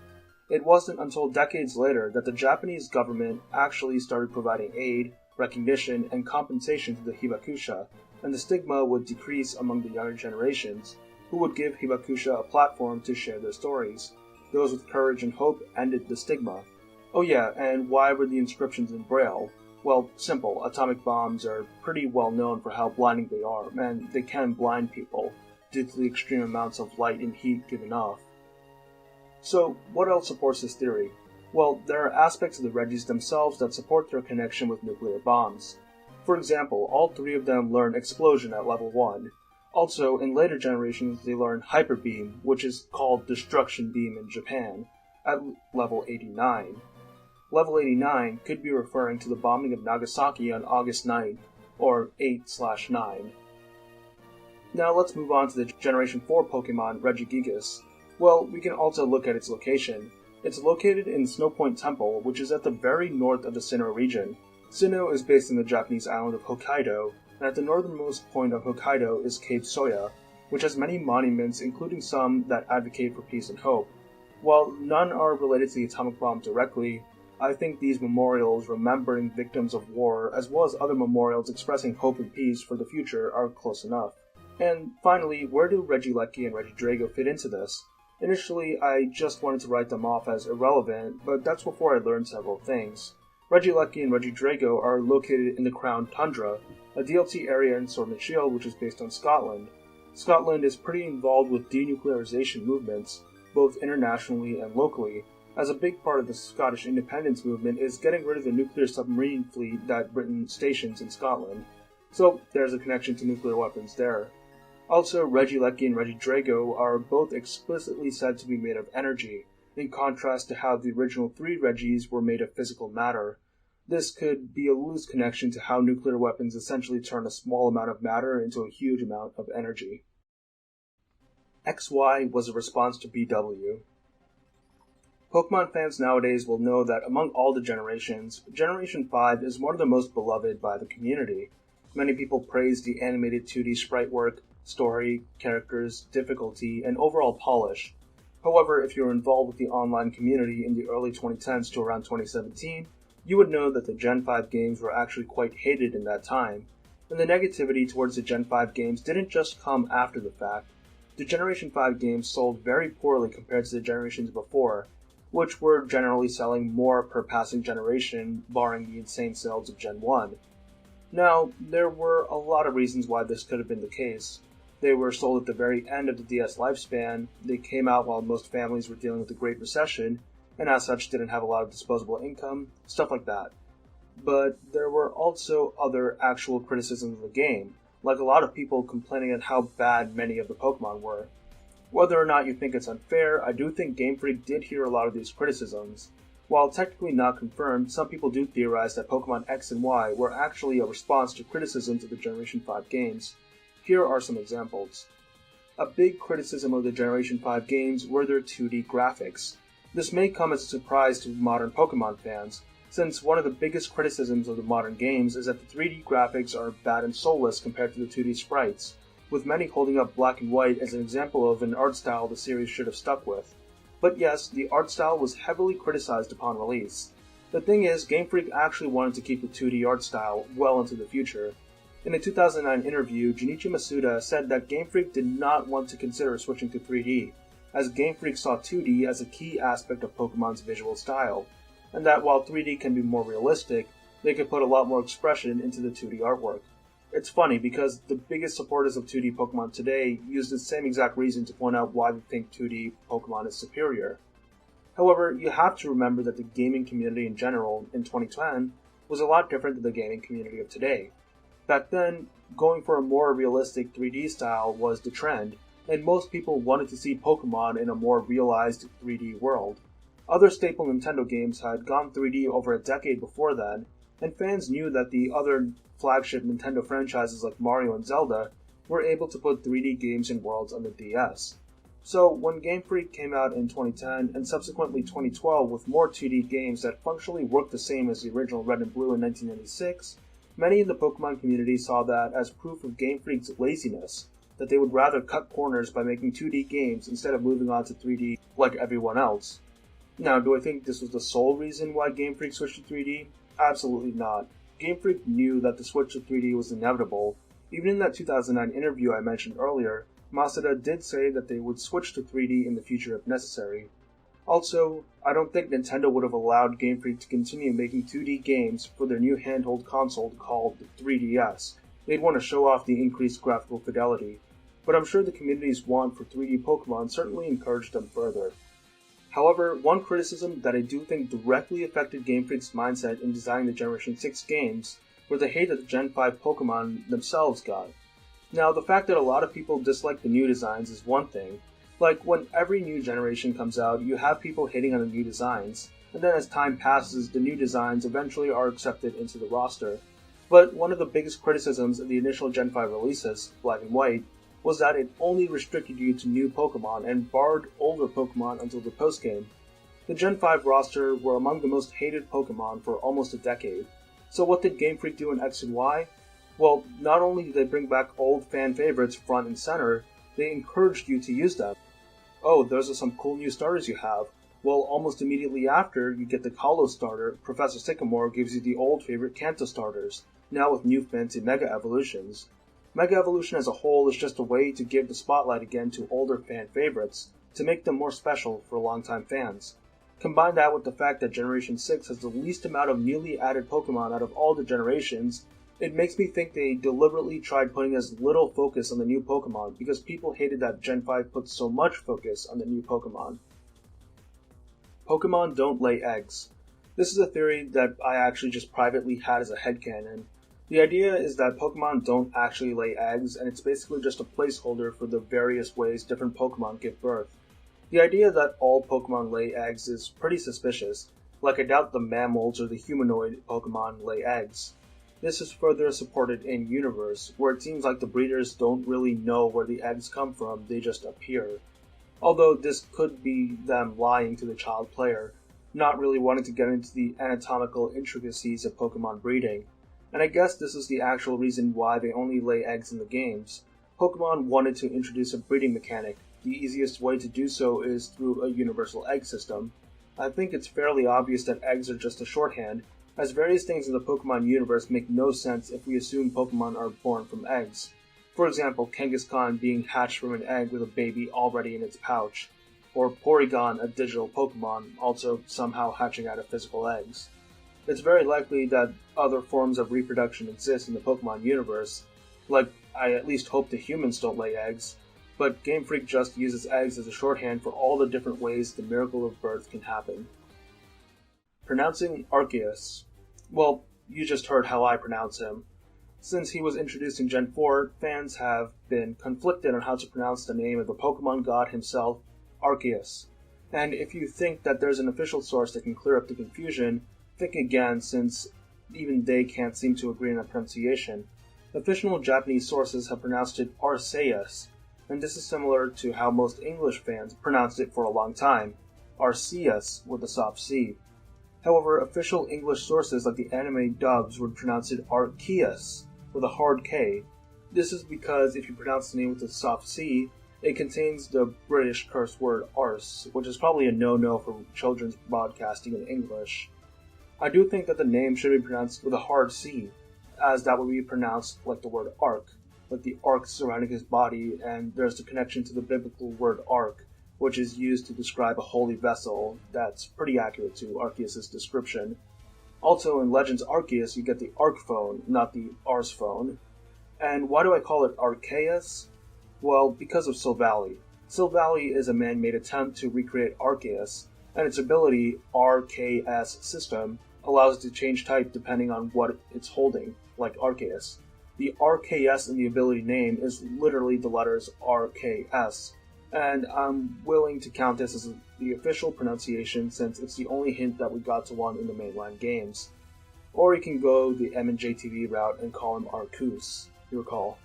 It wasn't until decades later that the Japanese government actually started providing aid, recognition, and compensation to the hibakusha, and the stigma would decrease among the younger generations, who would give hibakusha a platform to share their stories. Those with courage and hope ended the stigma. Oh yeah, and why were the inscriptions in Braille? Well, simple. Atomic bombs are pretty well known for how blinding they are, and they can blind people due to the extreme amounts of light and heat given off. So, what else supports this theory? Well, there are aspects of the Regis themselves that support their connection with nuclear bombs. For example, all three of them learn Explosion at level 1. Also, in later generations, they learn Hyper Beam, which is called Destruction Beam in Japan, at level 89. Level 89 could be referring to the bombing of Nagasaki on August 9th, or 8/9. Now let's move on to the Generation 4 Pokemon Regigigas. Well, we can also look at its location. It's located in Snowpoint Temple, which is at the very north of the Sinnoh region. Sinnoh is based in the Japanese island of Hokkaido, and at the northernmost point of Hokkaido is Cape Soya, which has many monuments, including some that advocate for peace and hope. While none are related to the atomic bomb directly, I think these memorials remembering victims of war, as well as other memorials expressing hope and peace for the future, are close enough. And finally, where do Regieleki and Regidrago fit into this? Initially, I just wanted to write them off as irrelevant, but that's before I learned several things. Regieleki and Regidrago are located in the Crown Tundra, a DLC area in Sword and Shield which is based on Scotland. Scotland is pretty involved with denuclearization movements, both internationally and locally, as a big part of the Scottish independence movement is getting rid of the nuclear submarine fleet that Britain stations in Scotland. So there's a connection to nuclear weapons there. Also, Regieleki and Regidrago are both explicitly said to be made of energy, in contrast to how the original three Regis were made of physical matter. This could be a loose connection to how nuclear weapons essentially turn a small amount of matter into a huge amount of energy. XY was a response to BW. Pokemon fans nowadays will know that among all the generations, Generation 5 is one of the most beloved by the community. Many people praise the animated 2D sprite work, story, characters, difficulty, and overall polish. However, if you were involved with the online community in the early 2010s to around 2017, you would know that the Gen 5 games were actually quite hated in that time, and the negativity towards the Gen 5 games didn't just come after the fact. The Generation 5 games sold very poorly compared to the generations before, which were generally selling more per passing generation, barring the insane sales of Gen 1. Now, there were a lot of reasons why this could have been the case. They were sold at the very end of the DS lifespan, they came out while most families were dealing with the Great Recession, and as such didn't have a lot of disposable income, stuff like that. But there were also other actual criticisms of the game, like a lot of people complaining at how bad many of the Pokemon were. Whether or not you think it's unfair, I do think Game Freak did hear a lot of these criticisms. While technically not confirmed, some people do theorize that Pokemon X and Y were actually a response to criticisms of the Generation 5 games. Here are some examples. A big criticism of the Generation 5 games were their 2D graphics. This may come as a surprise to modern Pokemon fans, since one of the biggest criticisms of the modern games is that the 3D graphics are bad and soulless compared to the 2D sprites, with many holding up Black and White as an example of an art style the series should have stuck with. But yes, the art style was heavily criticized upon release. The thing is, Game Freak actually wanted to keep the 2D art style well into the future. In a 2009 interview, Junichi Masuda said that Game Freak did not want to consider switching to 3D, as Game Freak saw 2D as a key aspect of Pokemon's visual style, and that while 3D can be more realistic, they could put a lot more expression into the 2D artwork. It's funny because the biggest supporters of 2D Pokemon today use the same exact reason to point out why they think 2D Pokemon is superior. However, you have to remember that the gaming community in general, in 2010, was a lot different than the gaming community of today. Back then, going for a more realistic 3D style was the trend, and most people wanted to see Pokemon in a more realized 3D world. Other staple Nintendo games had gone 3D over a decade before then, and fans knew that the other flagship Nintendo franchises like Mario and Zelda were able to put 3D games in worlds on the DS. So when Game Freak came out in 2010 and subsequently 2012 with more 2D games that functionally worked the same as the original Red and Blue in 1996, many in the Pokemon community saw that as proof of Game Freak's laziness, that they would rather cut corners by making 2D games instead of moving on to 3D like everyone else. Now, do I think this was the sole reason why Game Freak switched to 3D? Absolutely not. Game Freak knew that the switch to 3D was inevitable. Even in that 2009 interview I mentioned earlier, Masuda did say that they would switch to 3D in the future if necessary. Also, I don't think Nintendo would have allowed Game Freak to continue making 2D games for their new handheld console called the 3DS. They'd want to show off the increased graphical fidelity, but I'm sure the community's want for 3D Pokemon certainly encouraged them further. However, one criticism that I do think directly affected Game Freak's mindset in designing the Generation 6 games were the hate that the Gen 5 Pokemon themselves got. Now, the fact that a lot of people dislike the new designs is one thing. Like, when every new generation comes out, you have people hating on the new designs, and then as time passes, the new designs eventually are accepted into the roster. But one of the biggest criticisms of the initial Gen 5 releases, Black and White, was that it only restricted you to new Pokemon and barred older Pokemon until the postgame. The Gen 5 roster were among the most hated Pokemon for almost a decade. So what did Game Freak do in X and Y? Well, not only did they bring back old fan favorites front and center, they encouraged you to use them. Oh, those are some cool new starters you have. Well, almost immediately after you get the Kalos starter, Professor Sycamore gives you the old favorite Kanto starters, now with new fancy Mega Evolutions. Mega Evolution as a whole is just a way to give the spotlight again to older fan favorites, to make them more special for longtime fans. Combine that with the fact that Generation 6 has the least amount of newly added Pokemon out of all the generations, it makes me think they deliberately tried putting as little focus on the new Pokemon because people hated that Gen 5 put so much focus on the new Pokemon. Pokemon don't lay eggs. This is a theory that I actually just privately had as a headcanon. The idea is that Pokemon don't actually lay eggs, and it's basically just a placeholder for the various ways different Pokemon give birth. The idea that all Pokemon lay eggs is pretty suspicious, like I doubt the mammals or the humanoid Pokemon lay eggs. This is further supported in Universe, where it seems like the breeders don't really know where the eggs come from, they just appear. Although this could be them lying to the child player, not really wanting to get into the anatomical intricacies of Pokemon breeding. And I guess this is the actual reason why they only lay eggs in the games. Pokemon wanted to introduce a breeding mechanic, the easiest way to do so is through a universal egg system. I think it's fairly obvious that eggs are just a shorthand, as various things in the Pokemon universe make no sense if we assume Pokemon are born from eggs. For example, Kangaskhan being hatched from an egg with a baby already in its pouch, or Porygon, a digital Pokemon, also somehow hatching out of physical eggs. It's very likely that other forms of reproduction exist in the Pokemon universe, like I at least hope the humans don't lay eggs, but Game Freak just uses eggs as a shorthand for all the different ways the miracle of birth can happen. Pronouncing Arceus. Well, you just heard how I pronounce him. Since he was introduced in Gen 4, fans have been conflicted on how to pronounce the name of the Pokemon god himself, Arceus. And if you think that there's an official source that can clear up the confusion, think again, since even they can't seem to agree on a pronunciation. Official Japanese sources have pronounced it Arceus, and this is similar to how most English fans pronounced it for a long time, Arceus with a soft C. However, official English sources like the anime dubs would pronounce it Arceus with a hard K. This is because if you pronounce the name with a soft C, it contains the British curse word arse, which is probably a no-no for children's broadcasting in English. I do think that the name should be pronounced with a hard C, as that would be pronounced like the word ark, like the ark surrounding his body, and there's the connection to the biblical word ark, which is used to describe a holy vessel. That's pretty accurate to Arceus' description. Also, in Legends Arceus, you get the Arc phone, not the Ars phone. And why do I call it Arceus? Well, because of Silvally. Silvally is a man-made attempt to recreate Arceus, and its ability, RKS system, allows it to change type depending on what it's holding, like Arceus. The RKS in the ability name is literally the letters RKS, and I'm willing to count this as the official pronunciation since it's the only hint that we got to one in the mainline games. Or you can go the M&J TV route and call him Arceus, you recall.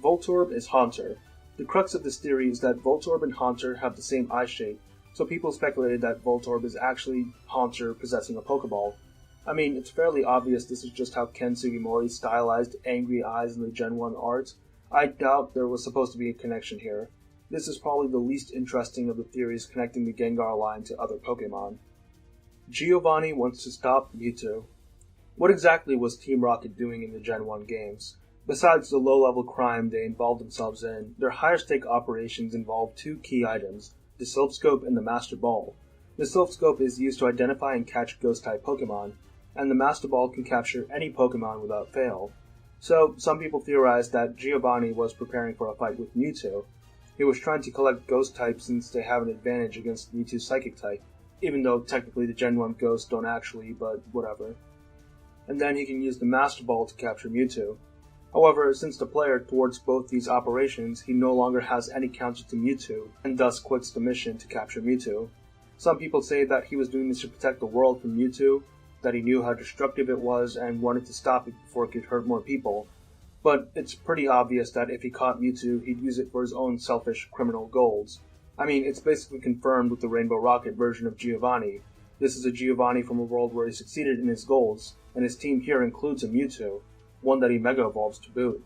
Voltorb is Haunter. The crux of this theory is that Voltorb and Haunter have the same eye shape, so people speculated that Voltorb is actually Haunter possessing a Pokeball. I mean, it's fairly obvious this is just how Ken Sugimori stylized angry eyes in the Gen 1 art. I doubt there was supposed to be a connection here. This is probably the least interesting of the theories connecting the Gengar line to other Pokemon. Giovanni wants to stop Mewtwo. What exactly was Team Rocket doing in the Gen 1 games? Besides the low-level crime they involved themselves in, their higher-stake operations involved two key items, the Silph Scope and the Master Ball. The Silph Scope is used to identify and catch Ghost-type Pokemon, and the Master Ball can capture any Pokemon without fail. So, some people theorized that Giovanni was preparing for a fight with Mewtwo. He was trying to collect Ghost-type since they have an advantage against Mewtwo's Psychic-type, even though technically the Gen 1 Ghosts don't actually, but whatever. And then he can use the Master Ball to capture Mewtwo. However, since the player thwarts both these operations, he no longer has any counter to Mewtwo, and thus quits the mission to capture Mewtwo. Some people say that he was doing this to protect the world from Mewtwo, that he knew how destructive it was and wanted to stop it before it could hurt more people. But it's pretty obvious that if he caught Mewtwo, he'd use it for his own selfish criminal goals. I mean, it's basically confirmed with the Rainbow Rocket version of Giovanni. This is a Giovanni from a world where he succeeded in his goals, and his team here includes a Mewtwo, one that he Mega Evolves to boot.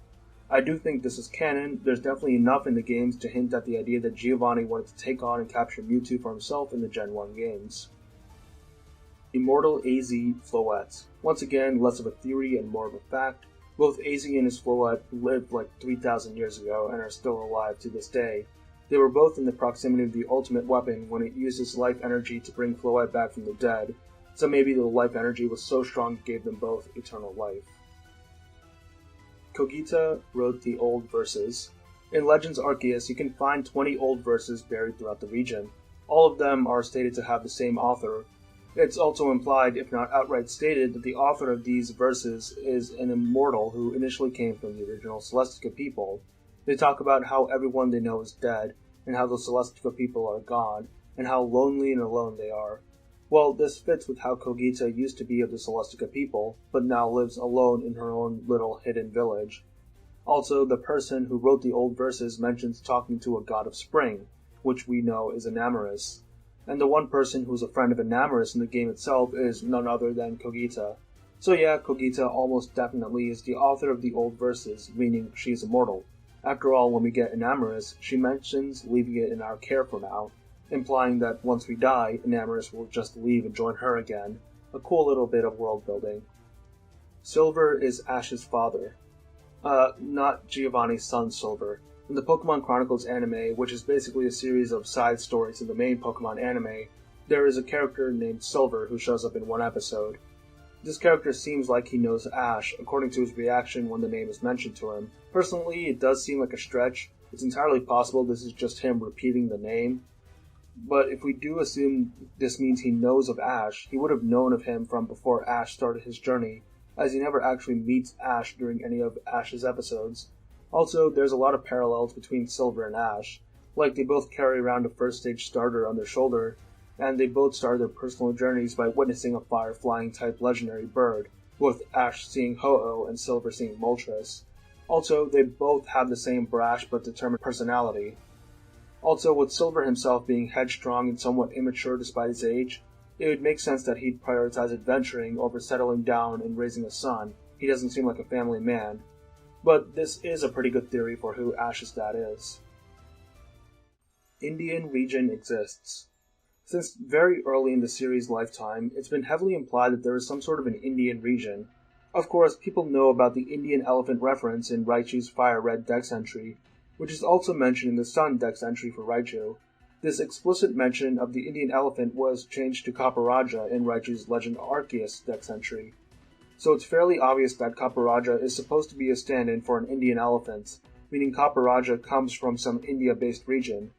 I do think this is canon. There's definitely enough in the games to hint at the idea that Giovanni wanted to take on and capture Mewtwo for himself in the Gen 1 games. Immortal AZ Floette. Once again, less of a theory and more of a fact. Both AZ and his Floette lived like 3,000 years ago and are still alive to this day. They were both in the proximity of the ultimate weapon when it used its life energy to bring Floette back from the dead, so maybe the life energy was so strong it gave them both eternal life. Kogita wrote the old verses. In Legends Arceus, you can find 20 old verses buried throughout the region. All of them are stated to have the same author. It's also implied, if not outright stated, that the author of these verses is an immortal who initially came from the original Celestica people. They talk about how everyone they know is dead, and how the Celestica people are gone, and how lonely and alone they are. Well, this fits with how Kogita used to be of the Celestica people, but now lives alone in her own little hidden village. Also, the person who wrote the old verses mentions talking to a god of spring, which we know is Enamorus. And the one person who's a friend of Enamorus in the game itself is none other than Kogita. So yeah, Kogita almost definitely is the author of the old verses, meaning she is immortal. After all, when we get Enamorus, she mentions leaving it in our care for now, implying that once we die, Enamorus will just leave and join her again. A cool little bit of world building. Silver is Ash's father. Not Giovanni's son Silver. In the Pokemon Chronicles anime, which is basically a series of side stories in the main Pokemon anime, there is a character named Silver who shows up in one episode. This character seems like he knows Ash, according to his reaction when the name is mentioned to him. Personally, it does seem like a stretch. It's entirely possible this is just him repeating the name. But if we do assume this means he knows of Ash, he would have known of him from before Ash started his journey, as he never actually meets Ash during any of Ash's episodes. Also, there's a lot of parallels between Silver and Ash, like they both carry around a first stage starter on their shoulder, and they both started their personal journeys by witnessing a fire-flying type legendary bird, with Ash seeing Ho-Oh and Silver seeing Moltres. Also, they both have the same brash but determined personality. Also, with Silver himself being headstrong and somewhat immature despite his age, it would make sense that he'd prioritize adventuring over settling down and raising a son. He doesn't seem like a family man. But this is a pretty good theory for who Ash's dad is. Indian region exists. Since very early in the series' lifetime, it's been heavily implied that there is some sort of an Indian region. Of course, people know about the Indian elephant reference in Raichu's Fire Red Dex entry, which is also mentioned in the Sun Dex entry for Raichu. This explicit mention of the Indian elephant was changed to Kaparaja in Raichu's Legend Arceus Dex entry. So it's fairly obvious that Kaparaja is supposed to be a stand-in for an Indian elephant, meaning Kaparaja comes from some India-based region.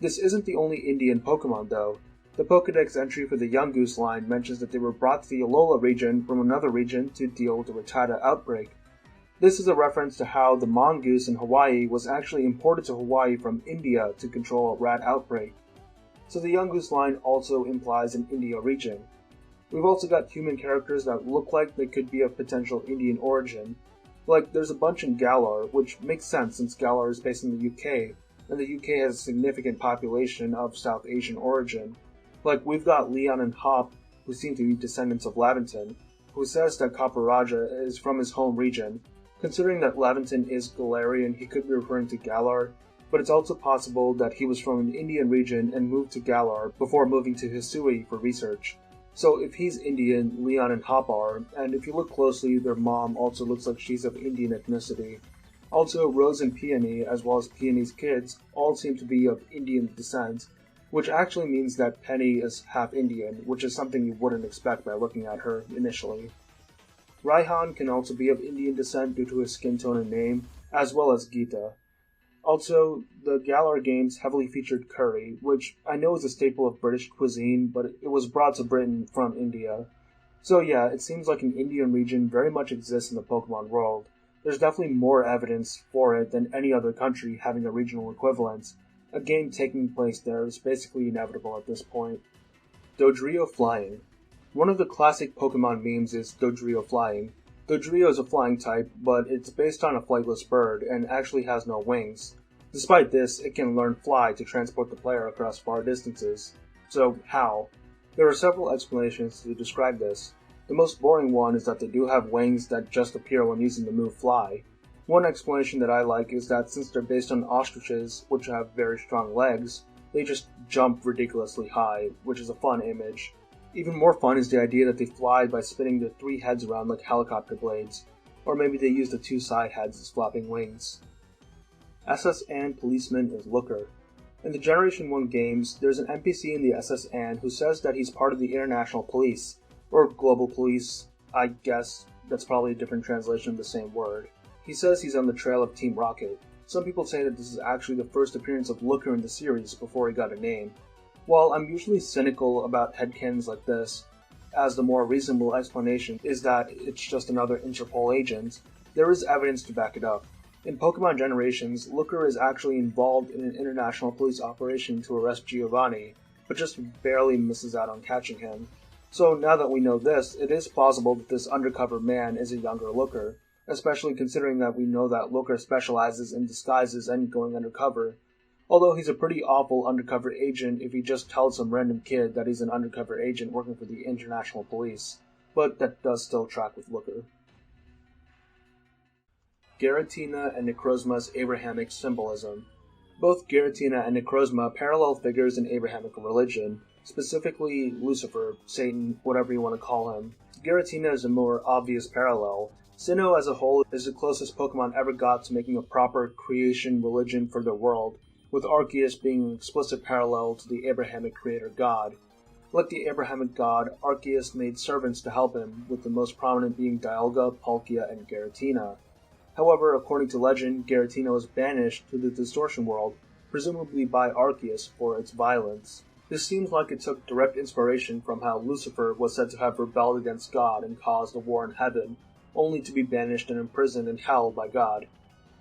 This isn't the only Indian Pokemon though. The Pokedex entry for the Young Goose line mentions that they were brought to the Alola region from another region to deal with the Rattata outbreak. This is a reference to how the mongoose in Hawaii was actually imported to Hawaii from India to control a rat outbreak. So the Young Goose line also implies an India region. We've also got human characters that look like they could be of potential Indian origin. Like, there's a bunch in Galar, which makes sense since Galar is based in the UK, and the UK has a significant population of South Asian origin. Like, we've got Leon and Hop, who seem to be descendants of Laventon, who says that Kaparaja is from his home region. Considering that Laventon is Galarian, he could be referring to Galar, but it's also possible that he was from an Indian region and moved to Galar before moving to Hisui for research. So if he's Indian, Leon and Hop are, and if you look closely, their mom also looks like she's of Indian ethnicity. Also, Rose and Peony, as well as Peony's kids, all seem to be of Indian descent, which actually means that Penny is half Indian, which is something you wouldn't expect by looking at her initially. Raihan can also be of Indian descent due to his skin tone and name, as well as Geeta. Also, the Galar games heavily featured curry, which I know is a staple of British cuisine, but it was brought to Britain from India. So yeah, it seems like an Indian region very much exists in the Pokemon world. There's definitely more evidence for it than any other country having a regional equivalent. A game taking place there is basically inevitable at this point. Dodrio Flying. One of the classic Pokemon memes is Dodrio Flying. Dodrio is a flying type, but it's based on a flightless bird and actually has no wings. Despite this, it can learn Fly to transport the player across far distances. So, how? There are several explanations to describe this. The most boring one is that they do have wings that just appear when using the move Fly. One explanation that I like is that since they're based on ostriches, which have very strong legs, they just jump ridiculously high, which is a fun image. Even more fun is the idea that they fly by spinning their three heads around like helicopter blades, or maybe they use the two side heads as flapping wings. SS Anne Policeman is Looker. In the Generation 1 games, there's an NPC in the SS Anne who says that he's part of the International Police, or Global Police. I guess that's probably a different translation of the same word. He says he's on the trail of Team Rocket. Some people say that this is actually the first appearance of Looker in the series before he got a name. While I'm usually cynical about headcanons like this, as the more reasonable explanation is that it's just another Interpol agent, there is evidence to back it up. In Pokemon Generations, Looker is actually involved in an international police operation to arrest Giovanni, but just barely misses out on catching him. So now that we know this, it is plausible that this undercover man is a younger Looker, especially considering that we know that Looker specializes in disguises and going undercover. Although he's a pretty awful undercover agent if he just tells some random kid that he's an undercover agent working for the international police. But that does still track with Looker. Giratina and Necrozma's Abrahamic symbolism. Both Giratina and Necrozma are parallel figures in Abrahamic religion, specifically Lucifer, Satan, whatever you want to call him. Giratina is a more obvious parallel. Sinnoh as a whole is the closest Pokemon ever got to making a proper creation religion for their world, with Arceus being an explicit parallel to the Abrahamic creator god. Like the Abrahamic god, Arceus made servants to help him, with the most prominent being Dialga, Palkia, and Giratina. However, according to legend, Giratina was banished to the Distortion World, presumably by Arceus for its violence. This seems like it took direct inspiration from how Lucifer was said to have rebelled against God and caused a war in heaven, only to be banished and imprisoned in hell by God.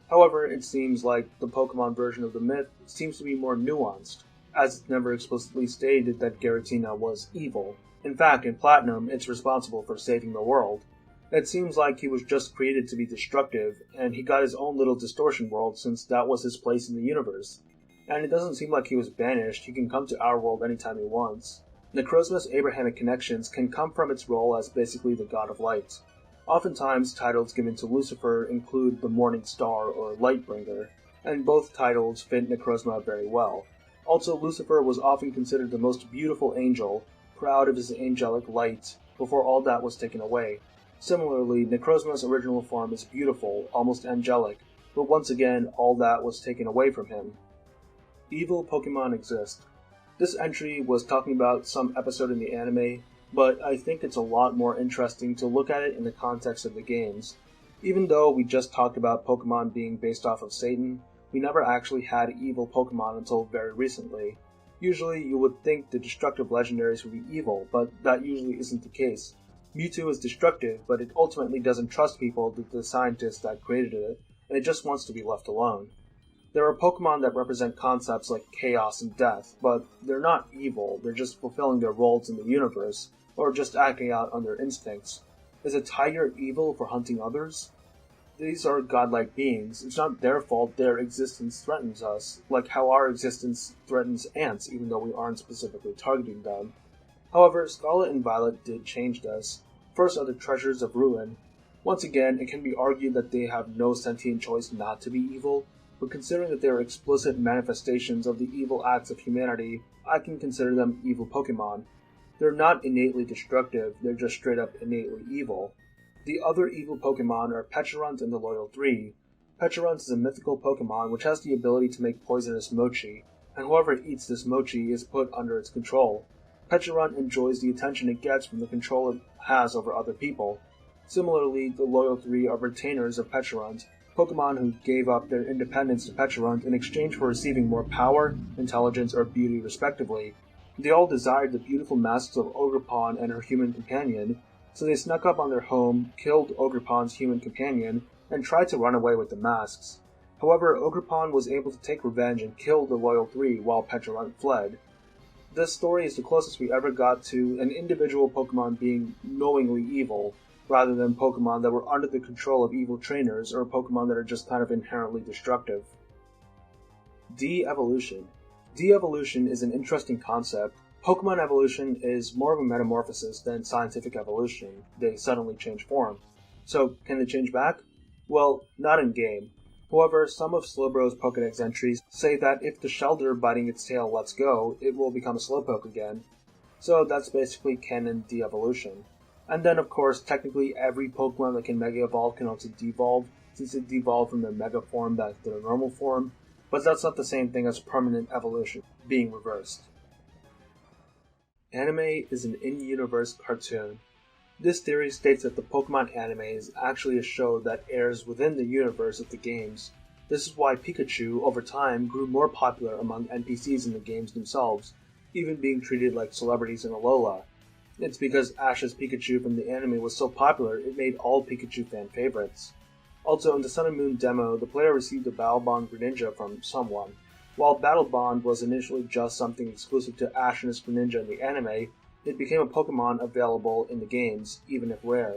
However, it seems like the Pokemon version of the myth seems to be more nuanced, as it's never explicitly stated that Giratina was evil. In fact, in Platinum, it's responsible for saving the world. It seems like he was just created to be destructive, and he got his own little distortion world since that was his place in the universe. And it doesn't seem like he was banished, he can come to our world anytime he wants. Necrozma's Abrahamic connections can come from its role as basically the god of light. Oftentimes, titles given to Lucifer include the Morning Star or Lightbringer, and both titles fit Necrozma very well. Also, Lucifer was often considered the most beautiful angel, proud of his angelic light, before all that was taken away. Similarly, Necrozma's original form is beautiful, almost angelic, but once again, all that was taken away from him. Evil Pokemon exist. This entry was talking about some episode in the anime, but I think it's a lot more interesting to look at it in the context of the games. Even though we just talked about Pokemon being based off of Satan, we never actually had evil Pokemon until very recently. Usually you would think the destructive legendaries would be evil, but that usually isn't the case. Mewtwo is destructive, but it ultimately doesn't trust people, the scientists that created it, and it just wants to be left alone. There are Pokemon that represent concepts like chaos and death, but they're not evil, they're just fulfilling their roles in the universe, or just acting out on their instincts. Is a tiger evil for hunting others? These are godlike beings. It's not their fault their existence threatens us, like how our existence threatens ants even though we aren't specifically targeting them. However, Scarlet and Violet did change this. First are the Treasures of Ruin. Once again, it can be argued that they have no sentient choice not to be evil, but considering that they are explicit manifestations of the evil acts of humanity, I can consider them evil Pokemon. They're not innately destructive, they're just straight up innately evil. The other evil Pokemon are Pecharunt and the Loyal 3. Pecharunt is a mythical Pokemon which has the ability to make poisonous mochi, and whoever eats this mochi is put under its control. Pecharunt enjoys the attention it gets from the control it has over other people. Similarly, the Loyal 3 are retainers of Pecharunt, Pokemon who gave up their independence to Pecharunt in exchange for receiving more power, intelligence, or beauty respectively. They all desired the beautiful masks of Ogerpon and her human companion, so they snuck up on their home, killed Ogerpon's human companion, and tried to run away with the masks. However, Ogerpon was able to take revenge and kill the Loyal 3 while Pecharunt fled. This story is the closest we ever got to an individual Pokemon being knowingly evil, rather than Pokemon that were under the control of evil trainers or Pokemon that are just kind of inherently destructive. De-evolution. De-evolution is an interesting concept. Pokemon evolution is more of a metamorphosis than scientific evolution. They suddenly change form. So, can they change back? Well, not in-game. However, some of Slowbro's Pokedex entries say that if the Shelder biting its tail lets go, it will become a Slowpoke again. So that's basically canon de-evolution. And then, of course, technically every Pokemon that can Mega Evolve can also devolve, since it devolved from their Mega form back to their normal form, but that's not the same thing as permanent evolution, being reversed. Anime is an in-universe cartoon. This theory states that the Pokemon anime is actually a show that airs within the universe of the games. This is why Pikachu, over time, grew more popular among NPCs in the games themselves, even being treated like celebrities in Alola. It's because Ash's Pikachu from the anime was so popular, it made all Pikachu fan favorites. Also, in the Sun and Moon demo, the player received a Battle Bond Greninja from someone. While Battle Bond was initially just something exclusive to Ash and his Greninja in the anime, it became a Pokemon available in the games, even if rare.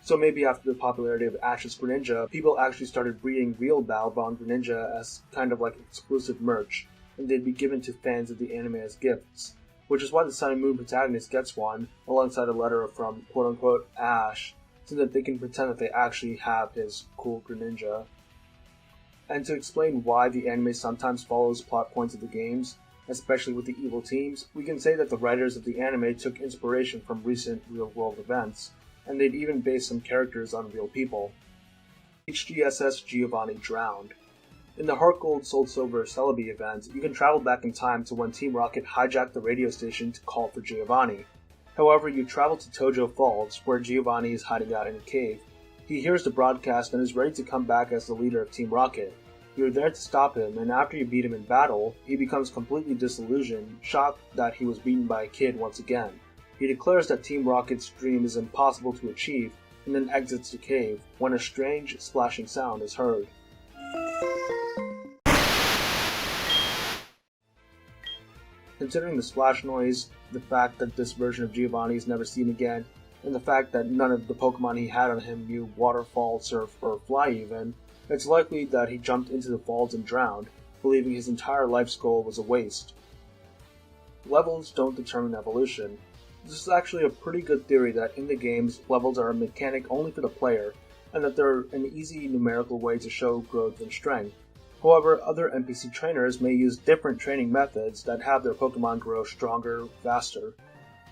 So maybe after the popularity of Ash's Greninja, people actually started breeding real Battle Bond Greninja as kind of like exclusive merch, and they'd be given to fans of the anime as gifts, which is why the Sun and Moon protagonist gets one, alongside a letter from quote-unquote Ash, so that they can pretend that they actually have his cool Greninja. And to explain why the anime sometimes follows plot points of the games, especially with the evil teams, we can say that the writers of the anime took inspiration from recent real-world events, and they'd even based some characters on real people. HGSS Giovanni drowned. In the Heart Gold Soul Silver Celebi event, you can travel back in time to when Team Rocket hijacked the radio station to call for Giovanni. However, you travel to Tojo Falls, where Giovanni is hiding out in a cave. He hears the broadcast and is ready to come back as the leader of Team Rocket. You're there to stop him, and after you beat him in battle, he becomes completely disillusioned, shocked that he was beaten by a kid once again. He declares that Team Rocket's dream is impossible to achieve, and then exits the cave, when a strange, splashing sound is heard. Considering the splash noise, the fact that this version of Giovanni is never seen again, and the fact that none of the Pokemon he had on him knew waterfall, surf, or fly even, it's likely that he jumped into the falls and drowned, believing his entire life's goal was a waste. Levels don't determine evolution. This is actually a pretty good theory that in the games, levels are a mechanic only for the player, and that they're an easy numerical way to show growth and strength. However, other NPC trainers may use different training methods that have their Pokemon grow stronger, faster,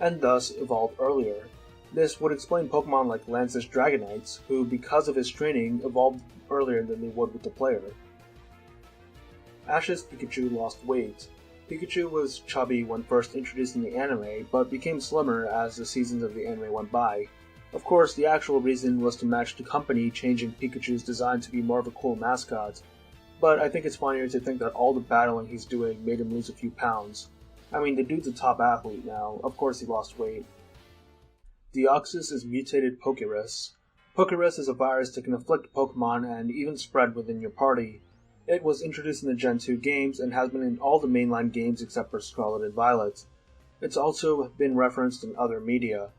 and thus evolve earlier. This would explain Pokemon like Lance's Dragonites, who, because of his training, evolved earlier than they would with the player. Ash's Pikachu lost weight. Pikachu was chubby when first introduced in the anime, but became slimmer as the seasons of the anime went by. Of course, the actual reason was to match the company changing Pikachu's design to be more of a cool mascot. But I think it's funnier to think that all the battling he's doing made him lose a few pounds. I mean, the dude's a top athlete now, of course he lost weight. Deoxys is mutated Pokerus. Pokerus is a virus that can afflict Pokemon and even spread within your party. It was introduced in the Gen 2 games and has been in all the mainline games except for Scarlet and Violet. It's also been referenced in other media.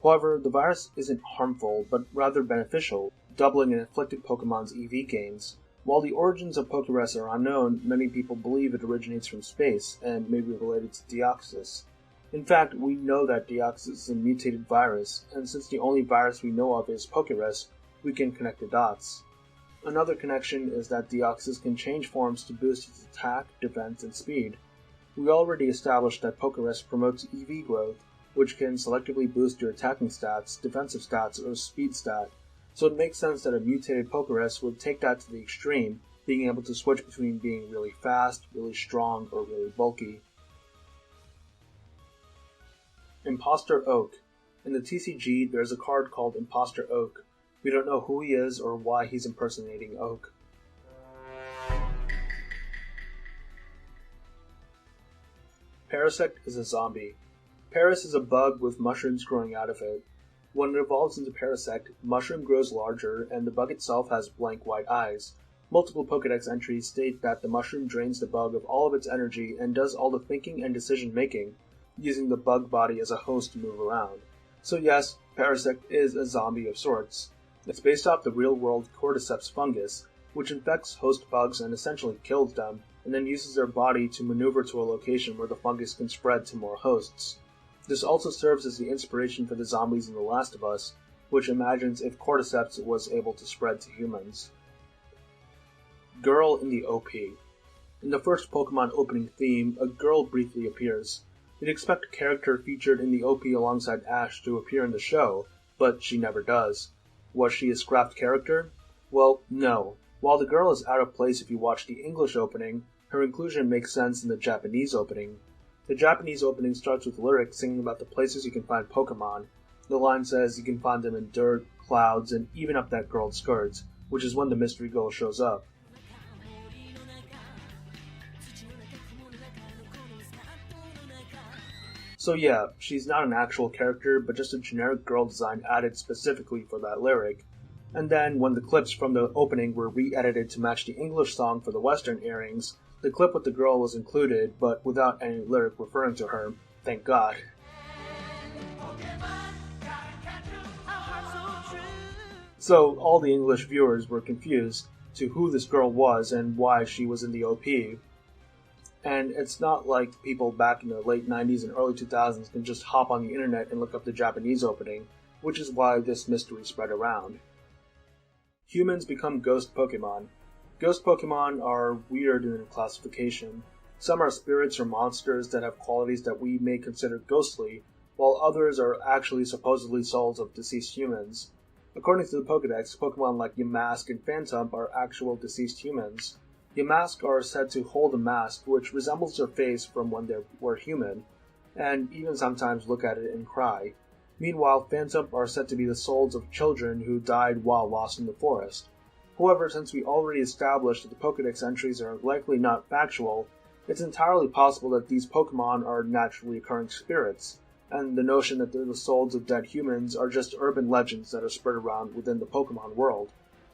However, the virus isn't harmful, but rather beneficial, doubling in afflicted Pokemon's EV gains. While the origins of Pokerus are unknown, many people believe it originates from space and may be related to Deoxys. In fact, we know that Deoxys is a mutated virus, and since the only virus we know of is Pokerus, we can connect the dots. Another connection is that Deoxys can change forms to boost its attack, defense, and speed. We already established that Pokerus promotes EV growth, which can selectively boost your attacking stats, defensive stats, or speed stat, so it makes sense that a mutated Pokerus would take that to the extreme, being able to switch between being really fast, really strong, or really bulky. Imposter Oak. In the TCG, there's a card called Imposter Oak. We don't know who he is or why he's impersonating Oak. Parasect is a zombie. Paras is a bug with mushrooms growing out of it. When it evolves into Parasect, the mushroom grows larger and the bug itself has blank white eyes. Multiple Pokédex entries state that the mushroom drains the bug of all of its energy and does all the thinking and decision making, using the bug body as a host to move around. So yes, Parasect is a zombie of sorts. It's based off the real-world Cordyceps fungus, which infects host bugs and essentially kills them, and then uses their body to maneuver to a location where the fungus can spread to more hosts. This also serves as the inspiration for the zombies in The Last of Us, which imagines if Cordyceps was able to spread to humans. Girl in the OP. In the first Pokemon opening theme, a girl briefly appears. You'd expect a character featured in the OP alongside Ash to appear in the show, but she never does. Was she a scrapped character? Well, no. While the girl is out of place if you watch the English opening, her inclusion makes sense in the Japanese opening. The Japanese opening starts with lyrics singing about the places you can find Pokemon. The line says you can find them in dirt, clouds, and even up that girl's skirts, which is when the mystery girl shows up. So yeah, she's not an actual character, but just a generic girl design added specifically for that lyric. And then, when the clips from the opening were re-edited to match the English song for the Western airings, the clip with the girl was included, but without any lyric referring to her. Thank God. So, all the English viewers were confused to who this girl was and why she was in the OP. And it's not like people back in the late 90s and early 2000s can just hop on the internet and look up the Japanese opening, which is why this mystery spread around. Humans become ghost Pokemon. Ghost Pokemon are weird in their classification. Some are spirits or monsters that have qualities that we may consider ghostly, while others are actually supposedly souls of deceased humans. According to the Pokedex, Pokemon like Yamask and Phantump are actual deceased humans. Yamask are said to hold a mask which resembles their face from when they were human, and even sometimes look at it and cry. Meanwhile, Phantump are said to be the souls of children who died while lost in the forest. However, since we already established that the Pokedex entries are likely not factual, it's entirely possible that these Pokemon are naturally occurring spirits, and the notion that they're the souls of dead humans are just urban legends that are spread around within the Pokemon world.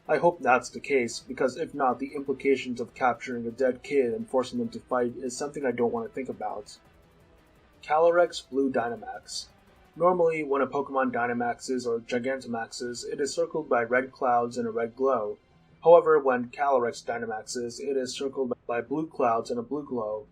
I hope that's the case, because if not, the implications of capturing a dead kid and forcing them to fight is something I don't want to think about. Calyrex Blue Dynamax. Normally, when a Pokemon Dynamaxes or Gigantamaxes, it is circled by red clouds and a red glow. However, when Calyrex Dynamaxes, it is circled by blue clouds and a blue glow.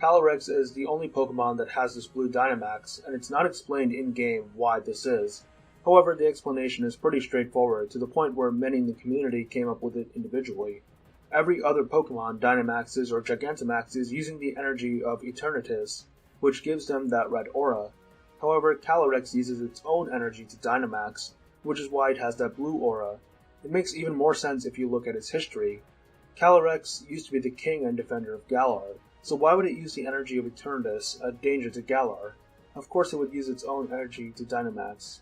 Calyrex is the only Pokemon that has this blue Dynamax, and it's not explained in-game why this is. However, the explanation is pretty straightforward, to the point where many in the community came up with it individually. Every other Pokemon Dynamaxes or Gigantamaxes using the energy of Eternatus, which gives them that red aura. However, Calyrex uses its own energy to Dynamax, which is why it has that blue aura. It makes even more sense if you look at its history. Calyrex used to be the king and defender of Galar, so why would it use the energy of Eternatus, a danger to Galar? Of course it would use its own energy to Dynamax.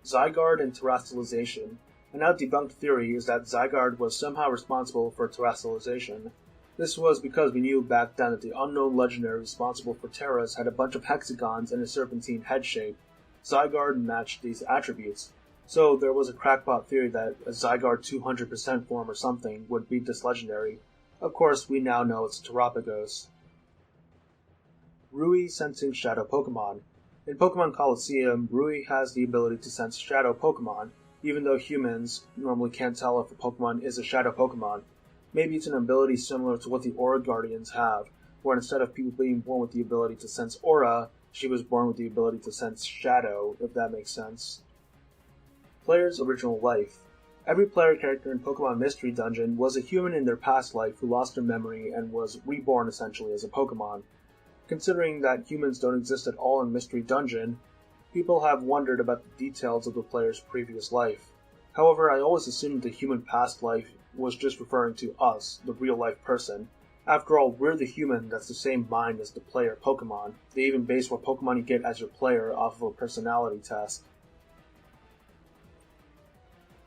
Zygarde and Terastallization. A now debunked theory is that Zygarde was somehow responsible for Terastallization. This was because we knew back then that the unknown legendary responsible for Terras had a bunch of hexagons and a serpentine head shape. Zygarde matched these attributes, so there was a crackpot theory that a Zygarde 200% form or something would beat this legendary. Of course, we now know it's Terapagos. Rui sensing shadow Pokemon. In Pokemon Colosseum, Rui has the ability to sense shadow Pokemon, even though humans normally can't tell if a Pokemon is a shadow Pokemon. Maybe it's an ability similar to what the Aura Guardians have, where instead of people being born with the ability to sense aura, she was born with the ability to sense shadow, if that makes sense. Player's original life. Every player character in Pokemon Mystery Dungeon was a human in their past life who lost their memory and was reborn essentially as a Pokemon. Considering that humans don't exist at all in Mystery Dungeon, people have wondered about the details of the player's previous life. However, I always assumed the human past life was just referring to us, the real-life person. After all, we're the human that's the same mind as the player Pokemon. They even base what Pokemon you get as your player off of a personality test.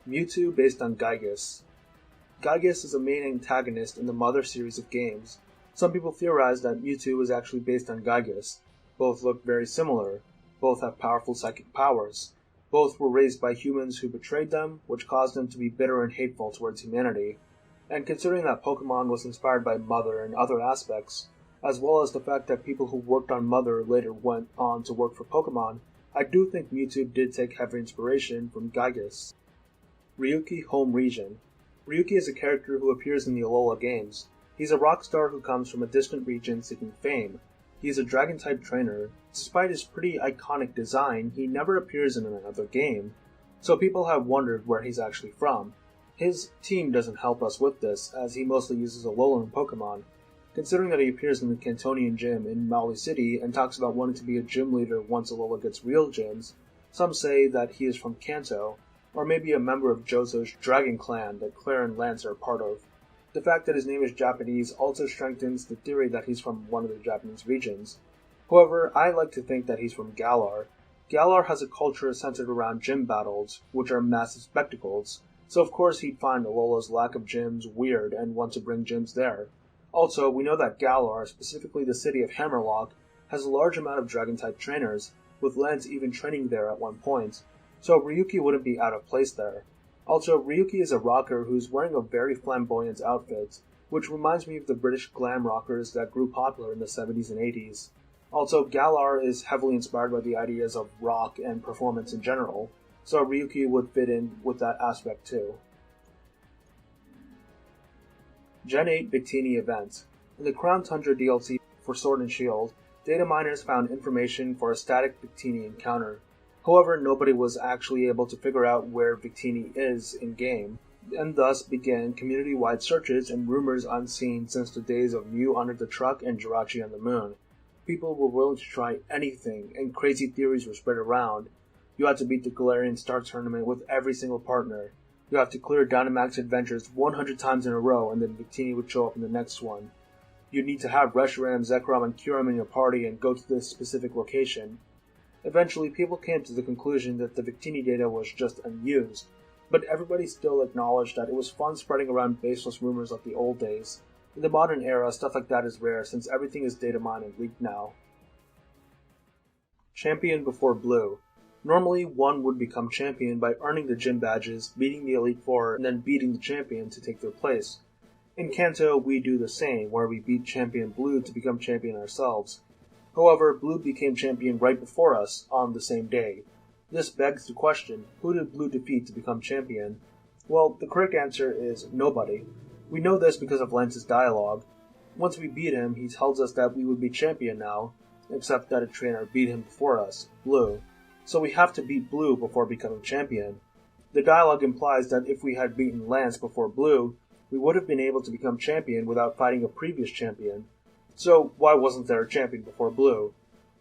Mewtwo based on Gygus. Gygus is a main antagonist in the Mother series of games. Some people theorize that Mewtwo is actually based on Gygus. Both look very similar. Both have powerful psychic powers. Both were raised by humans who betrayed them, which caused them to be bitter and hateful towards humanity. And considering that Pokemon was inspired by Mother in other aspects, as well as the fact that people who worked on Mother later went on to work for Pokemon, I do think Mewtwo did take heavy inspiration from Gygus. Ryuki Home Region. Ryuki is a character who appears in the Alola games. He's a rock star who comes from a distant region seeking fame. He is a Dragon-type trainer. Despite his pretty iconic design, he never appears in another game, so people have wondered where he's actually from. His team doesn't help us with this, as he mostly uses Alolan Pokemon. Considering that he appears in the Cantonian Gym in Maui City and talks about wanting to be a gym leader once Alola gets real gyms, some say that he is from Kanto, or maybe a member of Johto's Dragon Clan that Claire and Lance are a part of. The fact that his name is Japanese also strengthens the theory that he's from one of the Japanese regions. However, I like to think that he's from Galar. Galar has a culture centered around gym battles, which are massive spectacles, so of course he'd find Alola's lack of gyms weird and want to bring gyms there. Also, we know that Galar, specifically the city of Hammerlock, has a large amount of Dragon-type trainers, with Lance even training there at one point, so Ryuki wouldn't be out of place there. Also, Ryuki is a rocker who's wearing a very flamboyant outfit, which reminds me of the British glam rockers that grew popular in the 70s and 80s. Also, Galar is heavily inspired by the ideas of rock and performance in general, so Ryuki would fit in with that aspect too. Gen 8 Victini Event. In the Crown Tundra DLC for Sword and Shield, data miners found information for a static Victini encounter. However, nobody was actually able to figure out where Victini is in-game, and thus began community-wide searches and rumors unseen since the days of Mew under the truck and Jirachi on the moon. People were willing to try anything, and crazy theories were spread around. You had to beat the Galarian Star Tournament with every single partner. You have to clear Dynamax Adventures 100 times in a row, and then Victini would show up in the next one. You'd need to have Reshiram, Zekrom, and Kyurem in your party and go to this specific location. Eventually, people came to the conclusion that the Victini data was just unused, but everybody still acknowledged that it was fun spreading around baseless rumors like the old days. In the modern era, stuff like that is rare since everything is data mined and leaked now. Champion before Blue. Normally, one would become champion by earning the gym badges, beating the Elite Four, and then beating the champion to take their place. In Kanto, we do the same, where we beat Champion Blue to become champion ourselves. However, Blue became champion right before us, on the same day. This begs the question, who did Blue defeat to become champion? Well, the correct answer is nobody. We know this because of Lance's dialogue. Once we beat him, he tells us that we would be champion now, except that a trainer beat him before us, Blue. So we have to beat Blue before becoming champion. The dialogue implies that if we had beaten Lance before Blue, we would have been able to become champion without fighting a previous champion. So why wasn't there a champion before Blue?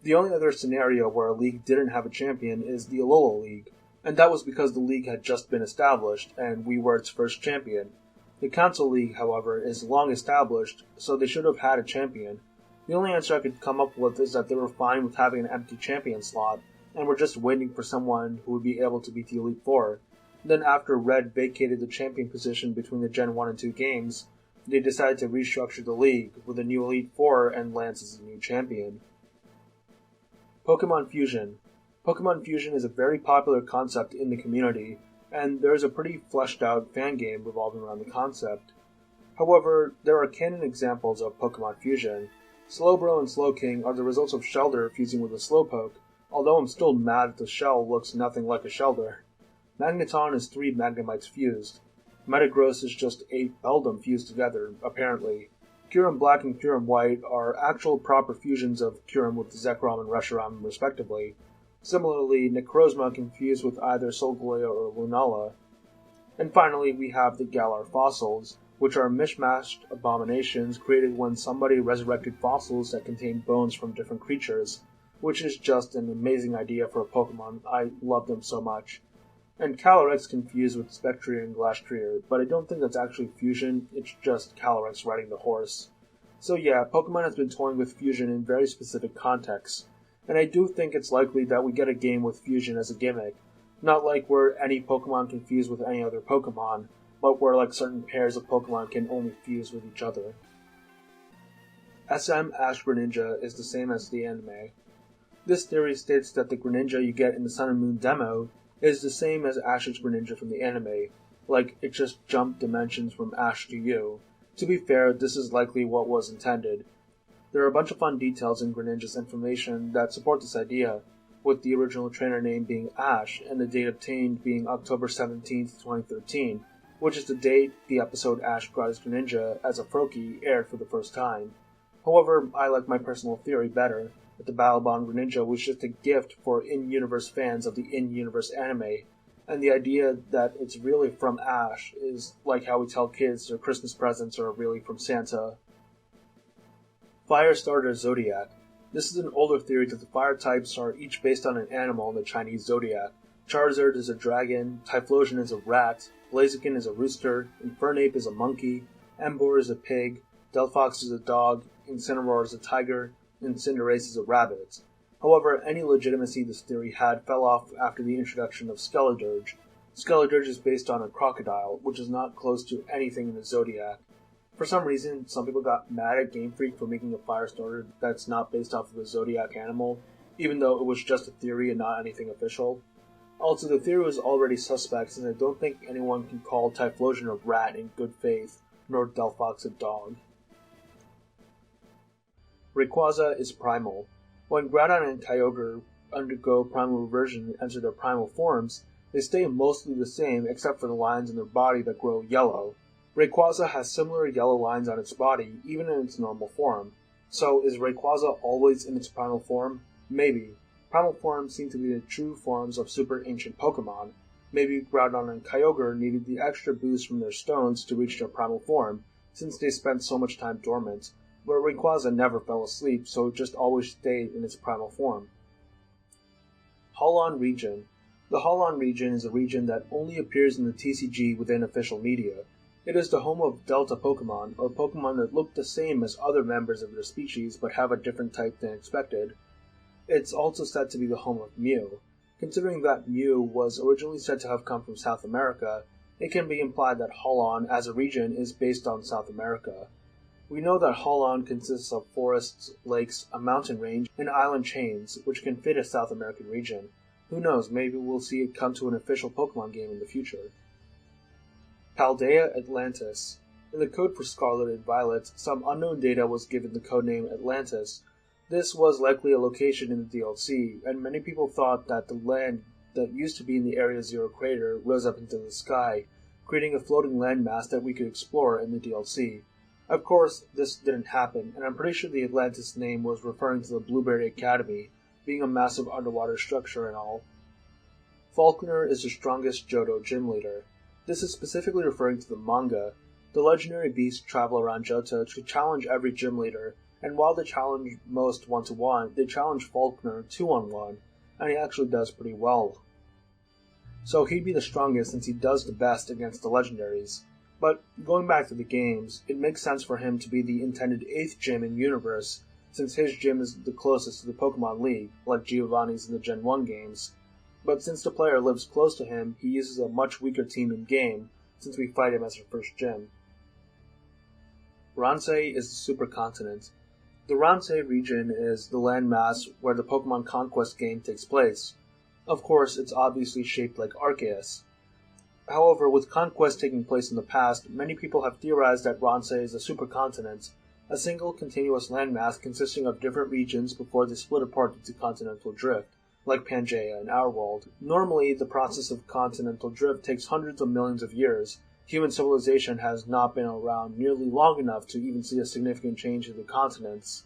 The only other scenario where a league didn't have a champion is the Alola League, and that was because the league had just been established, and we were its first champion. The Council League, however, is long established, so they should have had a champion. The only answer I could come up with is that they were fine with having an empty champion slot, and were just waiting for someone who would be able to beat the Elite Four. Then after Red vacated the champion position between the Gen 1 and 2 games, they decided to restructure the league, with a new Elite Four and Lance as the new champion. Pokemon Fusion. Pokemon Fusion is a very popular concept in the community, and there is a pretty fleshed out fan game revolving around the concept. However, there are canon examples of Pokemon Fusion. Slowbro and Slowking are the results of Shellder fusing with a Slowpoke, although I'm still mad that the shell looks nothing like a Shellder. Magneton is 3 Magnemites fused. Metagross is just 8 Beldum fused together, apparently. Kyurem Black and Kyurem White are actual proper fusions of Kyurem with Zekrom and Reshiram, respectively. Similarly, Necrozma can fuse with either Solgaleo or Lunala. And finally, we have the Galar fossils, which are mishmashed abominations created when somebody resurrected fossils that contain bones from different creatures, which is just an amazing idea for a Pokemon. I love them so much. And Calyrex can fuse with Spectrier and Glastrier, but I don't think that's actually fusion, it's just Calyrex riding the horse. So yeah, Pokemon has been toying with fusion in very specific contexts, and I do think it's likely that we get a game with fusion as a gimmick, not like where any Pokemon can fuse with any other Pokemon, but where like certain pairs of Pokemon can only fuse with each other. SM Ash Greninja is the same as the anime. This theory states that the Greninja you get in the Sun and Moon demo is the same as Ash's Greninja from the anime, like it just jumped dimensions from Ash to you. To be fair, this is likely what was intended. There are a bunch of fun details in Greninja's information that support this idea, with the original trainer name being Ash and the date obtained being October 17th, 2013, which is the date the episode Ash got his Greninja as a Froakie aired for the first time. However, I like my personal theory better, that the Battlebond Greninja was just a gift for in-universe fans of the in-universe anime, and the idea that it's really from Ash is like how we tell kids their Christmas presents are really from Santa. Firestarter Zodiac. This is an older theory that the fire types are each based on an animal in the Chinese zodiac. Charizard is a dragon, Typhlosion is a rat, Blaziken is a rooster, Infernape is a monkey, Emboar is a pig, Delphox is a dog, Incineroar is a tiger, and Cinderace is a rabbit. However, any legitimacy this theory had fell off after the introduction of Skeledirge. Skeledirge is based on a crocodile, which is not close to anything in the zodiac. For some reason, some people got mad at Game Freak for making a Firestarter that's not based off of a zodiac animal, even though it was just a theory and not anything official. Also, the theory was already suspect, since I don't think anyone can call Typhlosion a rat in good faith, nor Delphox a dog. Rayquaza is primal. When Groudon and Kyogre undergo primal reversion and enter their primal forms, they stay mostly the same except for the lines in their body that grow yellow. Rayquaza has similar yellow lines on its body, even in its normal form. So, is Rayquaza always in its primal form? Maybe. Primal forms seem to be the true forms of super ancient Pokemon. Maybe Groudon and Kyogre needed the extra boost from their stones to reach their primal form, since they spent so much time dormant, but Rayquaza never fell asleep, so it just always stayed in its primal form. Holon Region. The Holon region is a region that only appears in the TCG within official media. It is the home of Delta Pokemon, or Pokemon that look the same as other members of their species but have a different type than expected. It's also said to be the home of Mew. Considering that Mew was originally said to have come from South America, it can be implied that Holon as a region is based on South America. We know that Holon consists of forests, lakes, a mountain range, and island chains, which can fit a South American region. Who knows, maybe we'll see it come to an official Pokemon game in the future. Paldea Atlantis. In the code for Scarlet and Violet, some unknown data was given the codename Atlantis. This was likely a location in the DLC, and many people thought that the land that used to be in the Area Zero crater rose up into the sky, creating a floating landmass that we could explore in the DLC. Of course, this didn't happen, and I'm pretty sure the Atlantis name was referring to the Blueberry Academy, being a massive underwater structure and all. Falkner is the strongest Johto gym leader. This is specifically referring to the manga. The legendary beasts travel around Johto to challenge every gym leader, and while they challenge most 1-to-1, they challenge Falkner 2-on-1, and he actually does pretty well. So he'd be the strongest since he does the best against the legendaries. But going back to the games, it makes sense for him to be the intended 8th gym in universe, since his gym is the closest to the Pokemon League, like Giovanni's in the Gen 1 games. But since the player lives close to him, he uses a much weaker team in-game, since we fight him as our first gym. Ransei is the supercontinent. The Ransei region is the landmass where the Pokemon Conquest game takes place. Of course, it's obviously shaped like Arceus. However, with Conquest taking place in the past, many people have theorized that Ransei is a supercontinent, a single continuous landmass consisting of different regions before they split apart into continental drift, like Pangaea in our world. Normally, the process of continental drift takes hundreds of millions of years. Human civilization has not been around nearly long enough to even see a significant change in the continents,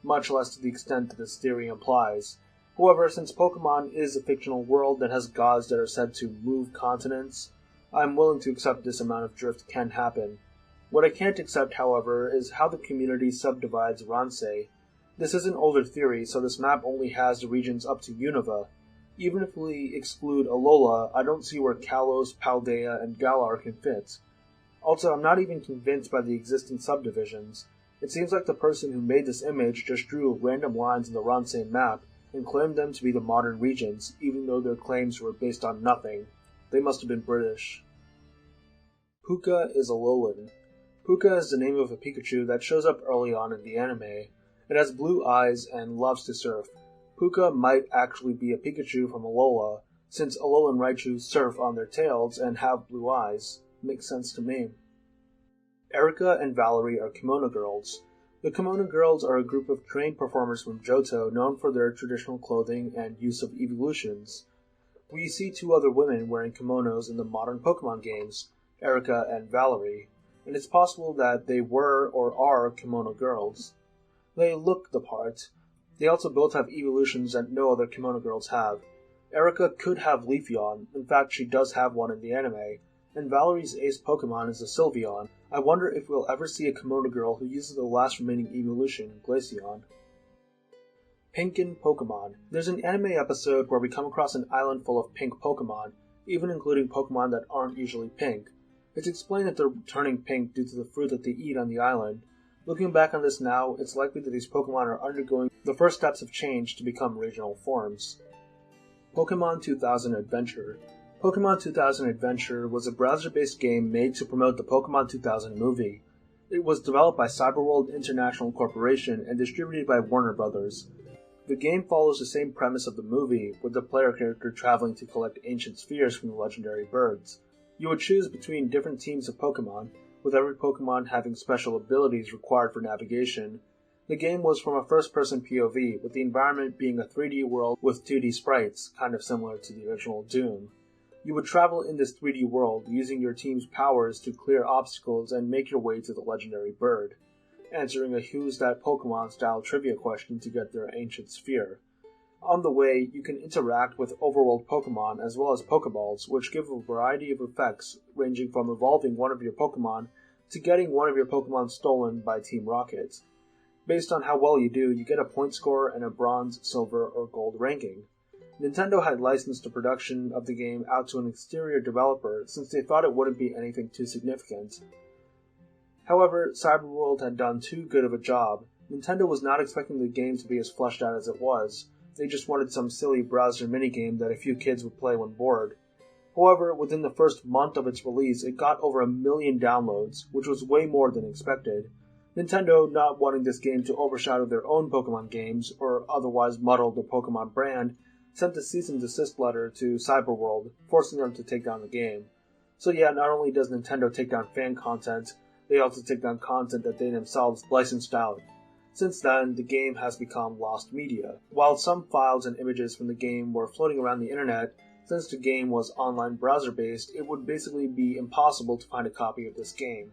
much less to the extent that this theory implies. However, since Pokemon is a fictional world that has gods that are said to move continents, I'm willing to accept this amount of drift can happen. What I can't accept, however, is how the community subdivides Ransei. This is an older theory, so this map only has the regions up to Unova. Even if we exclude Alola, I don't see where Kalos, Paldea, and Galar can fit. Also, I'm not even convinced by the existing subdivisions. It seems like the person who made this image just drew random lines in the Ransei map and claimed them to be the modern regions, even though their claims were based on nothing. They must have been British. Puka is Alolan. Puka is the name of a Pikachu that shows up early on in the anime. It has blue eyes and loves to surf. Puka might actually be a Pikachu from Alola, since Alolan Raichu surf on their tails and have blue eyes. Makes sense to me. Erika and Valerie are Kimono Girls. The Kimono Girls are a group of trained performers from Johto known for their traditional clothing and use of evolutions. We see two other women wearing kimonos in the modern Pokemon games, Erika and Valerie, and it's possible that they were or are Kimono Girls. They look the part. They also both have evolutions that no other Kimono Girls have. Erika could have Leafeon, in fact she does have one in the anime, and Valerie's ace Pokemon is a Sylveon. I wonder if we'll ever see a Kimono Girl who uses the last remaining evolution, Glaceon. Pinkin Pokemon. There's an anime episode where we come across an island full of pink Pokemon, even including Pokemon that aren't usually pink. It's explained that they're turning pink due to the fruit that they eat on the island. Looking back on this now, it's likely that these Pokemon are undergoing the first steps of change to become regional forms. Pokemon 2000 Adventure. Pokemon 2000 Adventure was a browser-based game made to promote the Pokemon 2000 movie. It was developed by Cyberworld International Corporation and distributed by Warner Bros. The game follows the same premise of the movie, with the player character traveling to collect ancient spheres from the legendary birds. You would choose between different teams of Pokemon, with every Pokemon having special abilities required for navigation. The game was from a first-person POV, with the environment being a 3D world with 2D sprites, kind of similar to the original Doom. You would travel in this 3D world, using your team's powers to clear obstacles and make your way to the legendary bird, answering a Who's That Pokemon style trivia question to get their ancient sphere. On the way, you can interact with overworld Pokemon as well as Pokeballs, which give a variety of effects, ranging from evolving one of your Pokemon to getting one of your Pokemon stolen by Team Rocket. Based on how well you do, you get a point score and a bronze, silver, or gold ranking. Nintendo had licensed the production of the game out to an exterior developer since they thought it wouldn't be anything too significant. However, Cyberworld had done too good of a job. Nintendo was not expecting the game to be as fleshed out as it was. They just wanted some silly browser minigame that a few kids would play when bored. However, within the first month of its release, it got over 1 million downloads, which was way more than expected. Nintendo, not wanting this game to overshadow their own Pokemon games, or otherwise muddle the Pokemon brand, sent a cease and desist letter to Cyberworld, forcing them to take down the game. So yeah, not only does Nintendo take down fan content, they also take down content that they themselves licensed out. Since then, the game has become lost media. While some files and images from the game were floating around the internet, since the game was online browser-based, it would basically be impossible to find a copy of this game.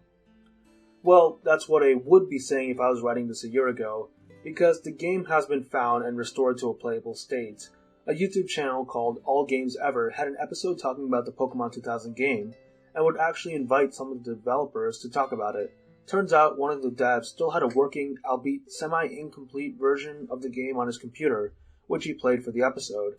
Well, that's what I would be saying if I was writing this a year ago, because the game has been found and restored to a playable state. A YouTube channel called All Games Ever had an episode talking about the Pokemon 2000 game, and would actually invite some of the developers to talk about it. Turns out one of the devs still had a working, albeit semi-incomplete version of the game on his computer, which he played for the episode.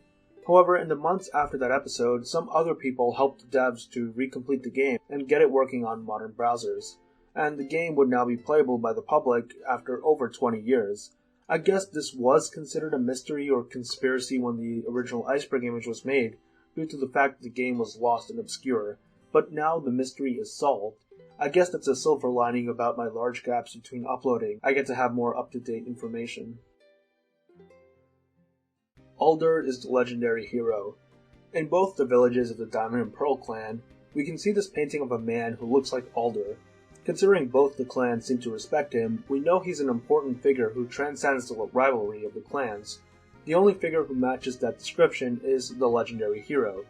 However, in the months after that episode, some other people helped the devs to recomplete the game and get it working on modern browsers. And the game would now be playable by the public after over 20 years. I guess this was considered a mystery or conspiracy when the original Iceberg image was made, due to the fact that the game was lost and obscure, but now the mystery is solved. I guess that's a silver lining about my large gaps between uploading. I get to have more up-to-date information. Alder is the legendary hero. In both the villages of the Diamond and Pearl clan, we can see this painting of a man who looks like Alder. Considering both the clans seem to respect him, we know he's an important figure who transcends the rivalry of the clans. The only figure who matches that description is the legendary hero.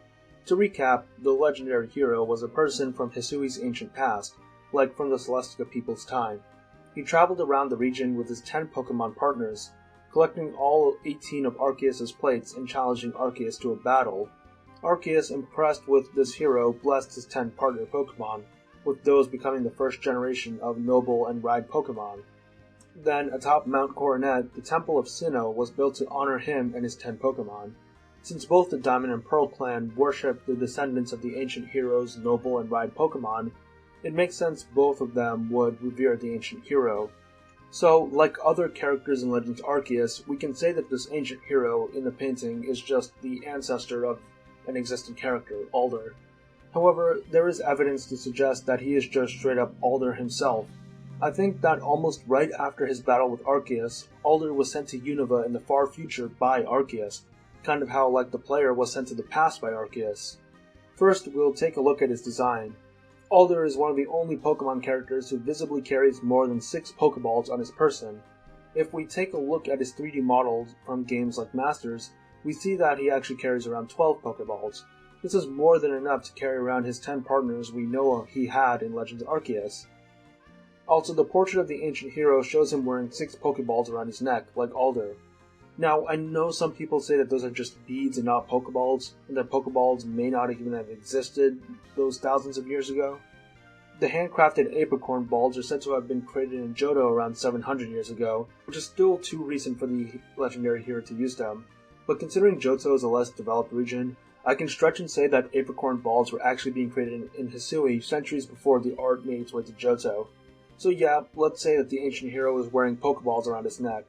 To recap, the legendary hero was a person from Hisui's ancient past, like from the Celestica people's time. He traveled around the region with his 10 Pokemon partners, collecting all 18 of Arceus' plates and challenging Arceus to a battle. Arceus, impressed with this hero, blessed his 10 partner Pokemon, with those becoming the first generation of Noble and Ride Pokemon. Then, atop Mount Coronet, the Temple of Sinnoh was built to honor him and his 10 Pokemon. Since both the Diamond and Pearl clan worship the descendants of the ancient heroes Noble and Ride Pokemon, it makes sense both of them would revere the ancient hero. So, like other characters in Legends Arceus, we can say that this ancient hero in the painting is just the ancestor of an existing character, Alder. However, there is evidence to suggest that he is just straight up Alder himself. I think that almost right after his battle with Arceus, Alder was sent to Unova in the far future by Arceus, kind of how like the player was sent to the past by Arceus. First, we'll take a look at his design. Alder is one of the only Pokemon characters who visibly carries more than 6 Pokeballs on his person. If we take a look at his 3D models from games like Masters, we see that he actually carries around 12 Pokeballs. This is more than enough to carry around his 10 partners we know he had in Legends Arceus. Also, the portrait of the ancient hero shows him wearing 6 Pokeballs around his neck, like Alder. Now, I know some people say that those are just beads and not Pokeballs, and that Pokeballs may not even have existed those thousands of years ago. The handcrafted apricorn balls are said to have been created in Johto around 700 years ago, which is still too recent for the legendary hero to use them. But considering Johto is a less developed region, I can stretch and say that apricorn balls were actually being created in Hisui centuries before the art made its way to Johto. So yeah, let's say that the ancient hero is wearing Pokeballs around his neck.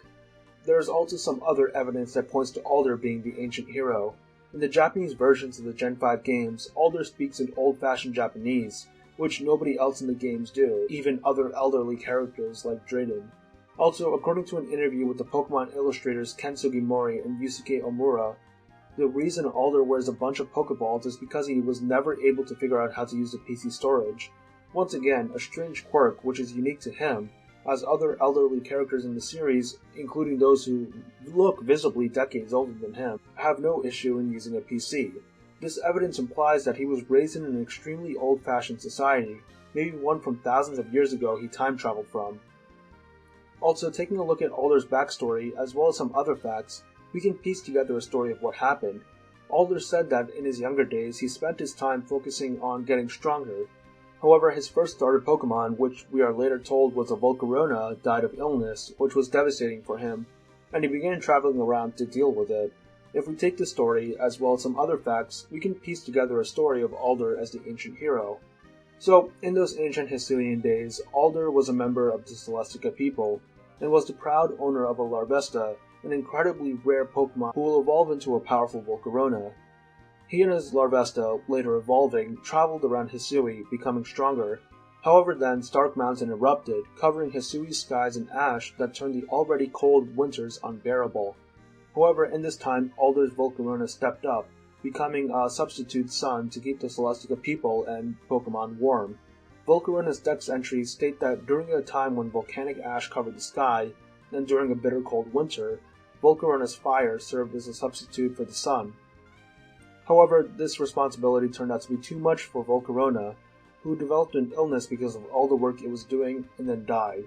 There is also some other evidence that points to Alder being the ancient hero. In the Japanese versions of the Gen 5 games, Alder speaks in old-fashioned Japanese, which nobody else in the games do, even other elderly characters like Drayden. Also, according to an interview with the Pokemon illustrators Ken Sugimori and Yusuke Omura, the reason Alder wears a bunch of Pokeballs is because he was never able to figure out how to use the PC storage. Once again, a strange quirk which is unique to him, as other elderly characters in the series, including those who look visibly decades older than him, have no issue in using a PC. This evidence implies that he was raised in an extremely old-fashioned society, maybe one from thousands of years ago he time-traveled from. Also, taking a look at Alder's backstory, as well as some other facts, we can piece together a story of what happened. Alder said that in his younger days he spent his time focusing on getting stronger. However, his first starter Pokemon, which we are later told was a Volcarona, died of illness, which was devastating for him, and he began traveling around to deal with it. If we take this story, as well as some other facts, we can piece together a story of Alder as the ancient hero. So, in those ancient Hisuian days, Alder was a member of the Celestica people, and was the proud owner of a Larvesta, an incredibly rare Pokemon who will evolve into a powerful Volcarona. He and his Larvesta, later evolving, traveled around Hisui, becoming stronger. However then, Stark Mountain erupted, covering Hisui's skies in ash that turned the already cold winters unbearable. However, in this time, Alder's Volcarona stepped up, becoming a substitute sun to keep the Celestica people and Pokemon warm. Volcarona's dex entries state that during a time when volcanic ash covered the sky, and during a bitter cold winter, Volcarona's fire served as a substitute for the sun. However, this responsibility turned out to be too much for Volcarona, who developed an illness because of all the work it was doing and then died.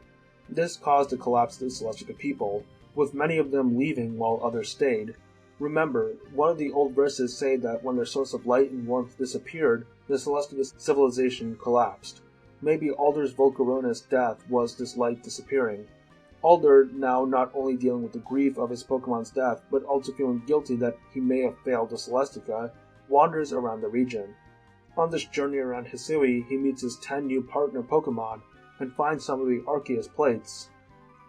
This caused a collapse of the Celestica people, with many of them leaving while others stayed. Remember, one of the old verses say that when their source of light and warmth disappeared, the Celestica civilization collapsed. Maybe Alder's Volcarona's death was this light disappearing. Alder, now not only dealing with the grief of his Pokemon's death, but also feeling guilty that he may have failed the Celestica, wanders around the region. On this journey around Hisui, he meets his 10 new partner Pokemon, and finds some of the Arceus plates.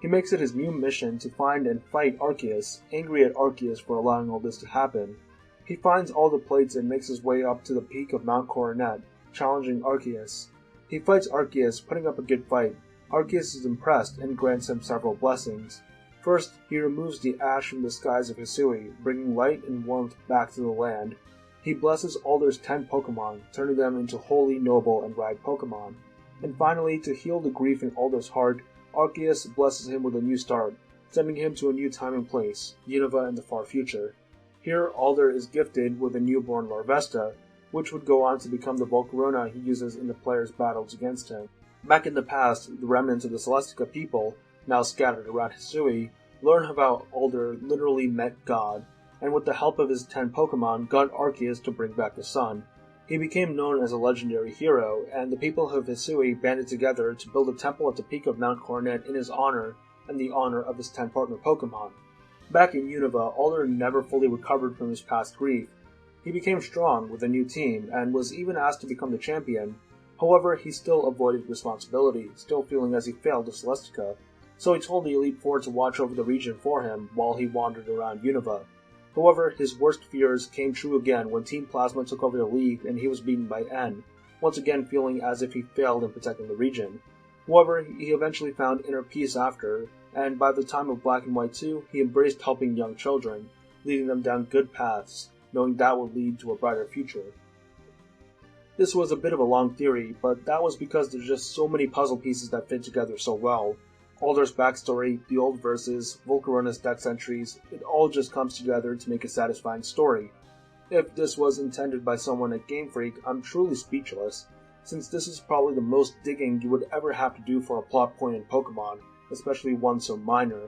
He makes it his new mission to find and fight Arceus, angry at Arceus for allowing all this to happen. He finds all the plates and makes his way up to the peak of Mount Coronet, challenging Arceus. He fights Arceus, putting up a good fight. Arceus is impressed and grants him several blessings. First, he removes the ash from the skies of Hisui, bringing light and warmth back to the land. He blesses Alder's 10 Pokemon, turning them into holy, noble, and rad Pokemon. And finally, to heal the grief in Alder's heart, Arceus blesses him with a new start, sending him to a new time and place, Unova in the far future. Here, Alder is gifted with a newborn Larvesta, which would go on to become the Volcarona he uses in the player's battles against him. Back in the past, the remnants of the Celestica people, now scattered around Hisui, learn how Alder literally met God, and with the help of his 10 Pokemon, got Arceus to bring back the sun. He became known as a legendary hero, and the people of Hisui banded together to build a temple at the peak of Mount Coronet in his honor, and the honor of his 10 partner Pokemon. Back in Unova, Alder never fully recovered from his past grief. He became strong with a new team, and was even asked to become the champion. However, he still avoided responsibility, still feeling as he failed the Celestica, so he told the Elite Four to watch over the region for him while he wandered around Unova. However, his worst fears came true again when Team Plasma took over the league and he was beaten by N, once again feeling as if he failed in protecting the region. However, he eventually found inner peace after, and by the time of Black and White 2, he embraced helping young children, leading them down good paths, knowing that would lead to a brighter future. This was a bit of a long theory, but that was because there's just so many puzzle pieces that fit together so well. Alder's backstory, the old verses, Volcarona's dex entries, it all just comes together to make a satisfying story. If this was intended by someone at Game Freak, I'm truly speechless, since this is probably the most digging you would ever have to do for a plot point in Pokemon, especially one so minor,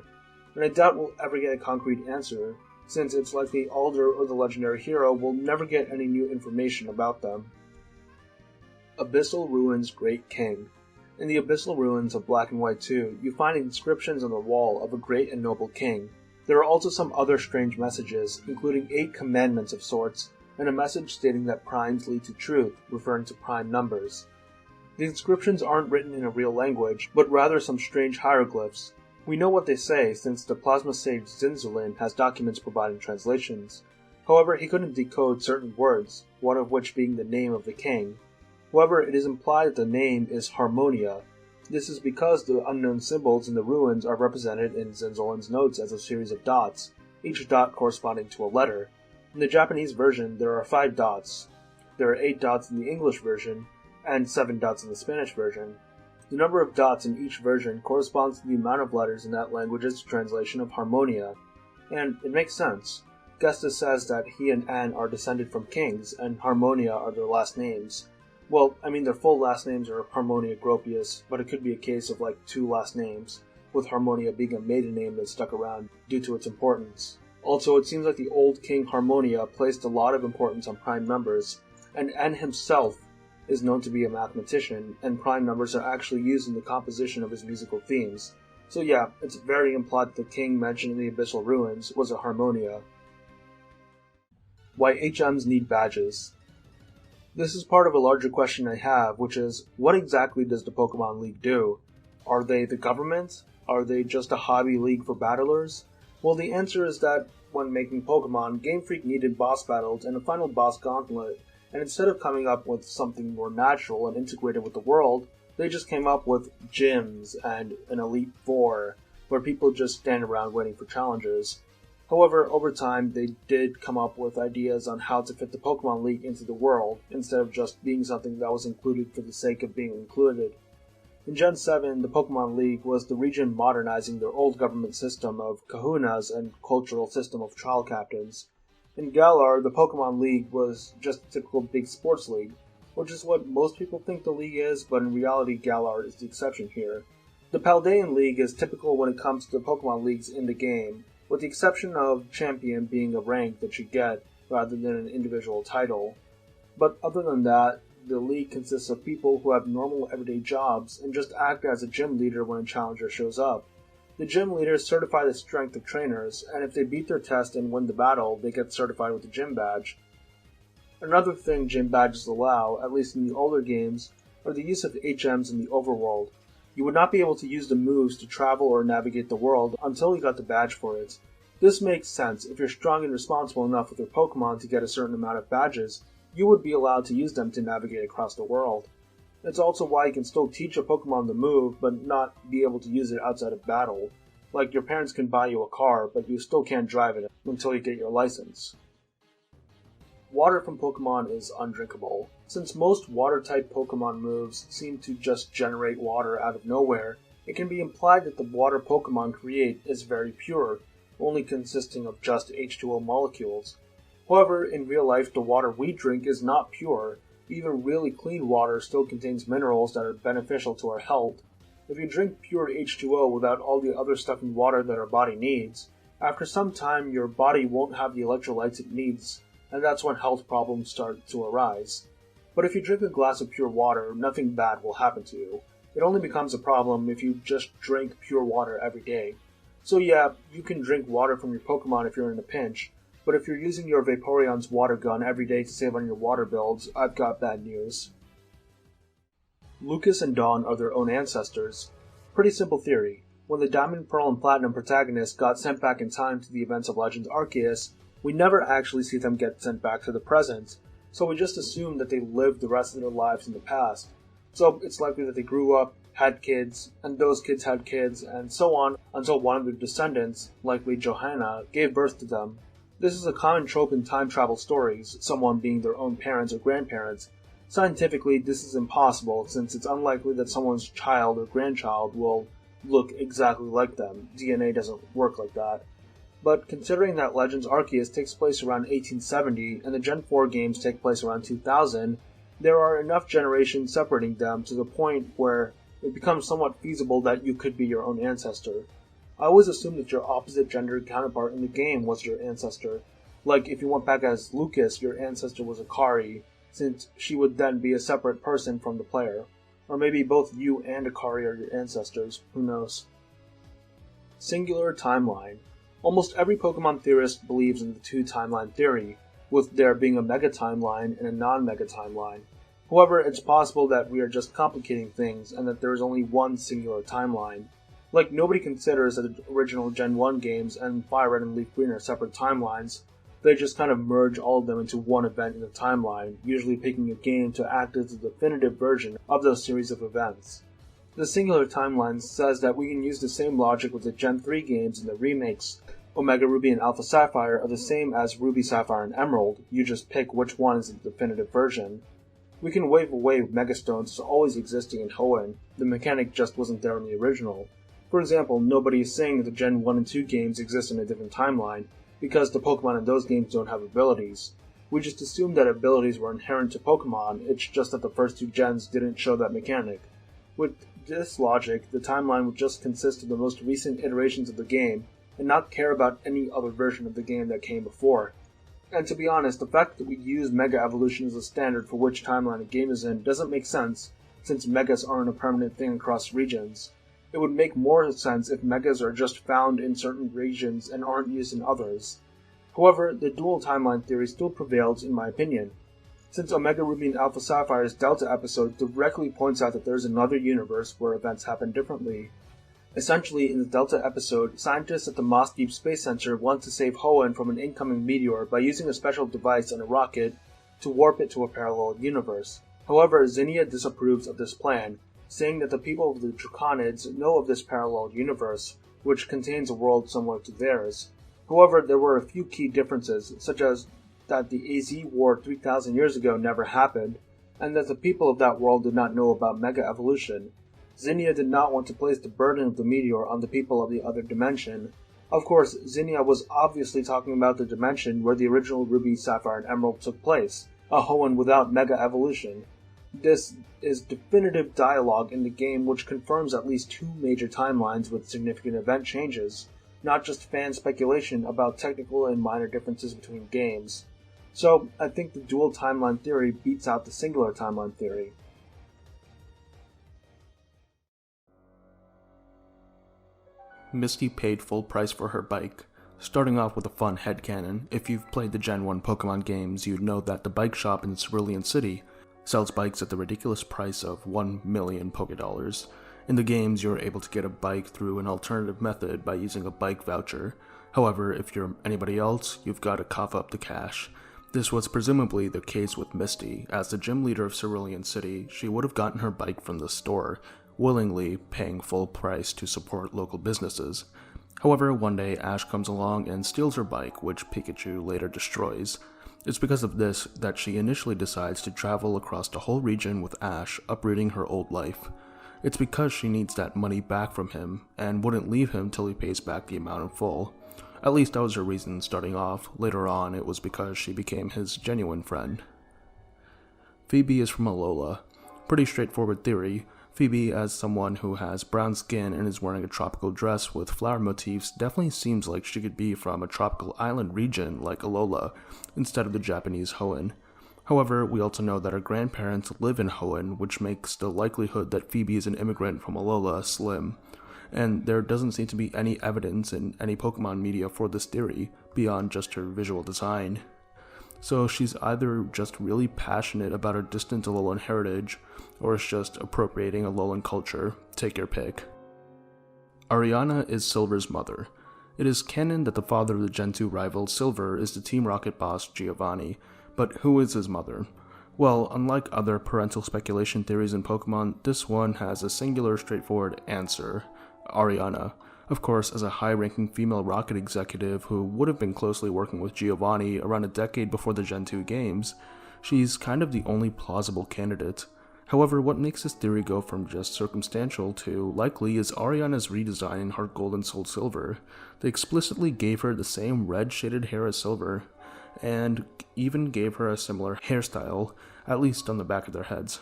and I doubt we'll ever get a concrete answer, since it's likely Alder or the legendary hero will never get any new information about them. Abyssal Ruins Great King. In the Abyssal Ruins of Black and White 2, you find inscriptions on the wall of a great and noble king. There are also some other strange messages, including 8 commandments of sorts, and a message stating that primes lead to truth, referring to prime numbers. The inscriptions aren't written in a real language, but rather some strange hieroglyphs. We know what they say since the plasma sage Zinzolin has documents providing translations. However, he couldn't decode certain words, one of which being the name of the king. However, it is implied that the name is Harmonia. This is because the unknown symbols in the ruins are represented in Zinzolin's notes as a series of dots, each dot corresponding to a letter. In the Japanese version, there are 5 dots. There are 8 dots in the English version, and 7 dots in the Spanish version. The number of dots in each version corresponds to the amount of letters in that language's translation of Harmonia. And it makes sense. Gestas says that he and Anne are descended from kings, and Harmonia are their last names. Well, I mean their full last names are Harmonia Gropius, but it could be a case of like 2 last names, with Harmonia being a maiden name that stuck around due to its importance. Also, it seems like the old King Harmonia placed a lot of importance on prime numbers, and N himself is known to be a mathematician, and prime numbers are actually used in the composition of his musical themes. So yeah, it's very implied that the king mentioned in the Abyssal Ruins was a Harmonia. Why HMs need badges. This is part of a larger question I have, which is, what exactly does the Pokemon League do? Are they the government? Are they just a hobby league for battlers? Well, the answer is that when making Pokemon, Game Freak needed boss battles and a final boss gauntlet, and instead of coming up with something more natural and integrated with the world, they just came up with gyms and an Elite Four, where people just stand around waiting for challenges. However, over time, they did come up with ideas on how to fit the Pokemon League into the world, instead of just being something that was included for the sake of being included. In Gen 7, the Pokemon League was the region modernizing their old government system of kahunas and cultural system of trial captains. In Galar, the Pokemon League was just a typical big sports league, which is what most people think the league is, but in reality Galar is the exception here. The Paldean League is typical when it comes to the Pokemon Leagues in the game, with the exception of Champion being a rank that you get rather than an individual title. But other than that, the league consists of people who have normal everyday jobs and just act as a gym leader when a challenger shows up. The gym leaders certify the strength of trainers, and if they beat their test and win the battle, they get certified with a gym badge. Another thing gym badges allow, at least in the older games, are the use of HMs in the overworld. You would not be able to use the moves to travel or navigate the world until you got the badge for it. This makes sense. If you're strong and responsible enough with your Pokemon to get a certain amount of badges, you would be allowed to use them to navigate across the world. It's also why you can still teach a Pokemon to move, but not be able to use it outside of battle. Like your parents can buy you a car, but you still can't drive it until you get your license. Water from Pokemon is undrinkable. Since most water-type Pokemon moves seem to just generate water out of nowhere, it can be implied that the water Pokemon create is very pure, only consisting of just H2O molecules. However, in real life, the water we drink is not pure. Even really clean water still contains minerals that are beneficial to our health. If you drink pure H2O without all the other stuff in water that our body needs, after some time your body won't have the electrolytes it needs, and that's when health problems start to arise. But if you drink a glass of pure water, nothing bad will happen to you. It only becomes a problem if you just drink pure water every day. So yeah, you can drink water from your Pokemon if you're in a pinch, but if you're using your Vaporeon's water gun every day to save on your water bills, I've got bad news. Lucas and Dawn are their own ancestors. Pretty simple theory. When the Diamond, Pearl, and Platinum protagonists got sent back in time to the events of Legends Arceus, we never actually see them get sent back to the present, so we just assume that they lived the rest of their lives in the past. So it's likely that they grew up, had kids, and those kids had kids, and so on until one of their descendants, likely Johanna, gave birth to them. This is a common trope in time travel stories, someone being their own parents or grandparents. Scientifically, this is impossible, since it's unlikely that someone's child or grandchild will look exactly like them. DNA doesn't work like that. But considering that Legends Arceus takes place around 1870 and the Gen 4 games take place around 2000, there are enough generations separating them to the point where it becomes somewhat feasible that you could be your own ancestor. I always assumed that your opposite gender counterpart in the game was your ancestor. Like, if you went back as Lucas, your ancestor was Akari, since she would then be a separate person from the player. Or maybe both you and Akari are your ancestors, who knows. Singular timeline. Almost every Pokemon theorist believes in the two-timeline theory, with there being a mega timeline and a non-mega timeline. However, it's possible that we are just complicating things and that there is only one singular timeline. Like, nobody considers that the original Gen 1 games and Fire Red and Leaf Green are separate timelines. They just kind of merge all of them into one event in the timeline, usually picking a game to act as the definitive version of those series of events. The singular timeline says that we can use the same logic with the Gen 3 games and the remakes. Omega Ruby and Alpha Sapphire are the same as Ruby, Sapphire, and Emerald, you just pick which one is the definitive version. We can wave away Megastones as always existing in Hoenn, the mechanic just wasn't there in the original. For example, nobody is saying that the Gen 1 and 2 games exist in a different timeline, because the Pokemon in those games don't have abilities. We just assume that abilities were inherent to Pokemon, it's just that the first two gens didn't show that mechanic. With this logic, the timeline would just consist of the most recent iterations of the game, and not care about any other version of the game that came before. And to be honest, the fact that we use Mega Evolution as a standard for which timeline a game is in doesn't make sense, since Megas aren't a permanent thing across regions. It would make more sense if Megas are just found in certain regions and aren't used in others. However, the dual timeline theory still prevails in my opinion, since Omega Ruby and Alpha Sapphire's Delta episode directly points out that there is another universe where events happen differently. Essentially, in the Delta episode, scientists at the Moss Deep Space Center want to save Hoenn from an incoming meteor by using a special device and a rocket to warp it to a parallel universe. However, Zinnia disapproves of this plan, saying that the people of the Draconids know of this parallel universe, which contains a world similar to theirs. However, there were a few key differences, such as that the AZ War 3,000 years ago never happened, and that the people of that world did not know about Mega Evolution. Zinnia did not want to place the burden of the meteor on the people of the other dimension. Of course, Zinnia was obviously talking about the dimension where the original Ruby, Sapphire, and Emerald took place, a Hoenn without Mega Evolution. This is definitive dialogue in the game which confirms at least two major timelines with significant event changes, not just fan speculation about technical and minor differences between games. So, I think the dual timeline theory beats out the singular timeline theory. Misty paid full price for her bike. Starting off with a fun headcanon, if you've played the Gen 1 Pokemon games, you'd know that the bike shop in Cerulean City sells bikes at the ridiculous price of 1 million Pokédollars. In the games, you're able to get a bike through an alternative method by using a bike voucher. However, if you're anybody else, you've got to cough up the cash. This was presumably the case with Misty. As the gym leader of Cerulean City, she would have gotten her bike from the store, willingly paying full price to support local businesses. However, one day Ash comes along and steals her bike, which Pikachu later destroys. It's because of this that she initially decides to travel across the whole region with Ash, uprooting her old life. It's because she needs that money back from him, and wouldn't leave him till he pays back the amount in full. At least that was her reason starting off. Later on, it was because she became his genuine friend. Phoebe is from Alola. Pretty straightforward theory. Phoebe, as someone who has brown skin and is wearing a tropical dress with flower motifs, definitely seems like she could be from a tropical island region like Alola, instead of the Japanese Hoenn. However, we also know that her grandparents live in Hoenn, which makes the likelihood that Phoebe is an immigrant from Alola slim. And there doesn't seem to be any evidence in any Pokemon media for this theory, beyond just her visual design. So she's either just really passionate about her distant Alolan heritage, or is just appropriating Alolan culture. Take your pick. Ariana is Silver's mother. It is canon that the father of the Gen 2 rival Silver is the Team Rocket boss Giovanni, but who is his mother? Well, unlike other parental speculation theories in Pokemon, this one has a singular, straightforward answer: Ariana. Of course, as a high-ranking female rocket executive who would have been closely working with Giovanni around a decade before the Gen 2 games, she's kind of the only plausible candidate. However, what makes this theory go from just circumstantial to likely is Ariana's redesign in Heart Gold and Soul Silver. They explicitly gave her the same red-shaded hair as Silver, and even gave her a similar hairstyle, at least on the back of their heads.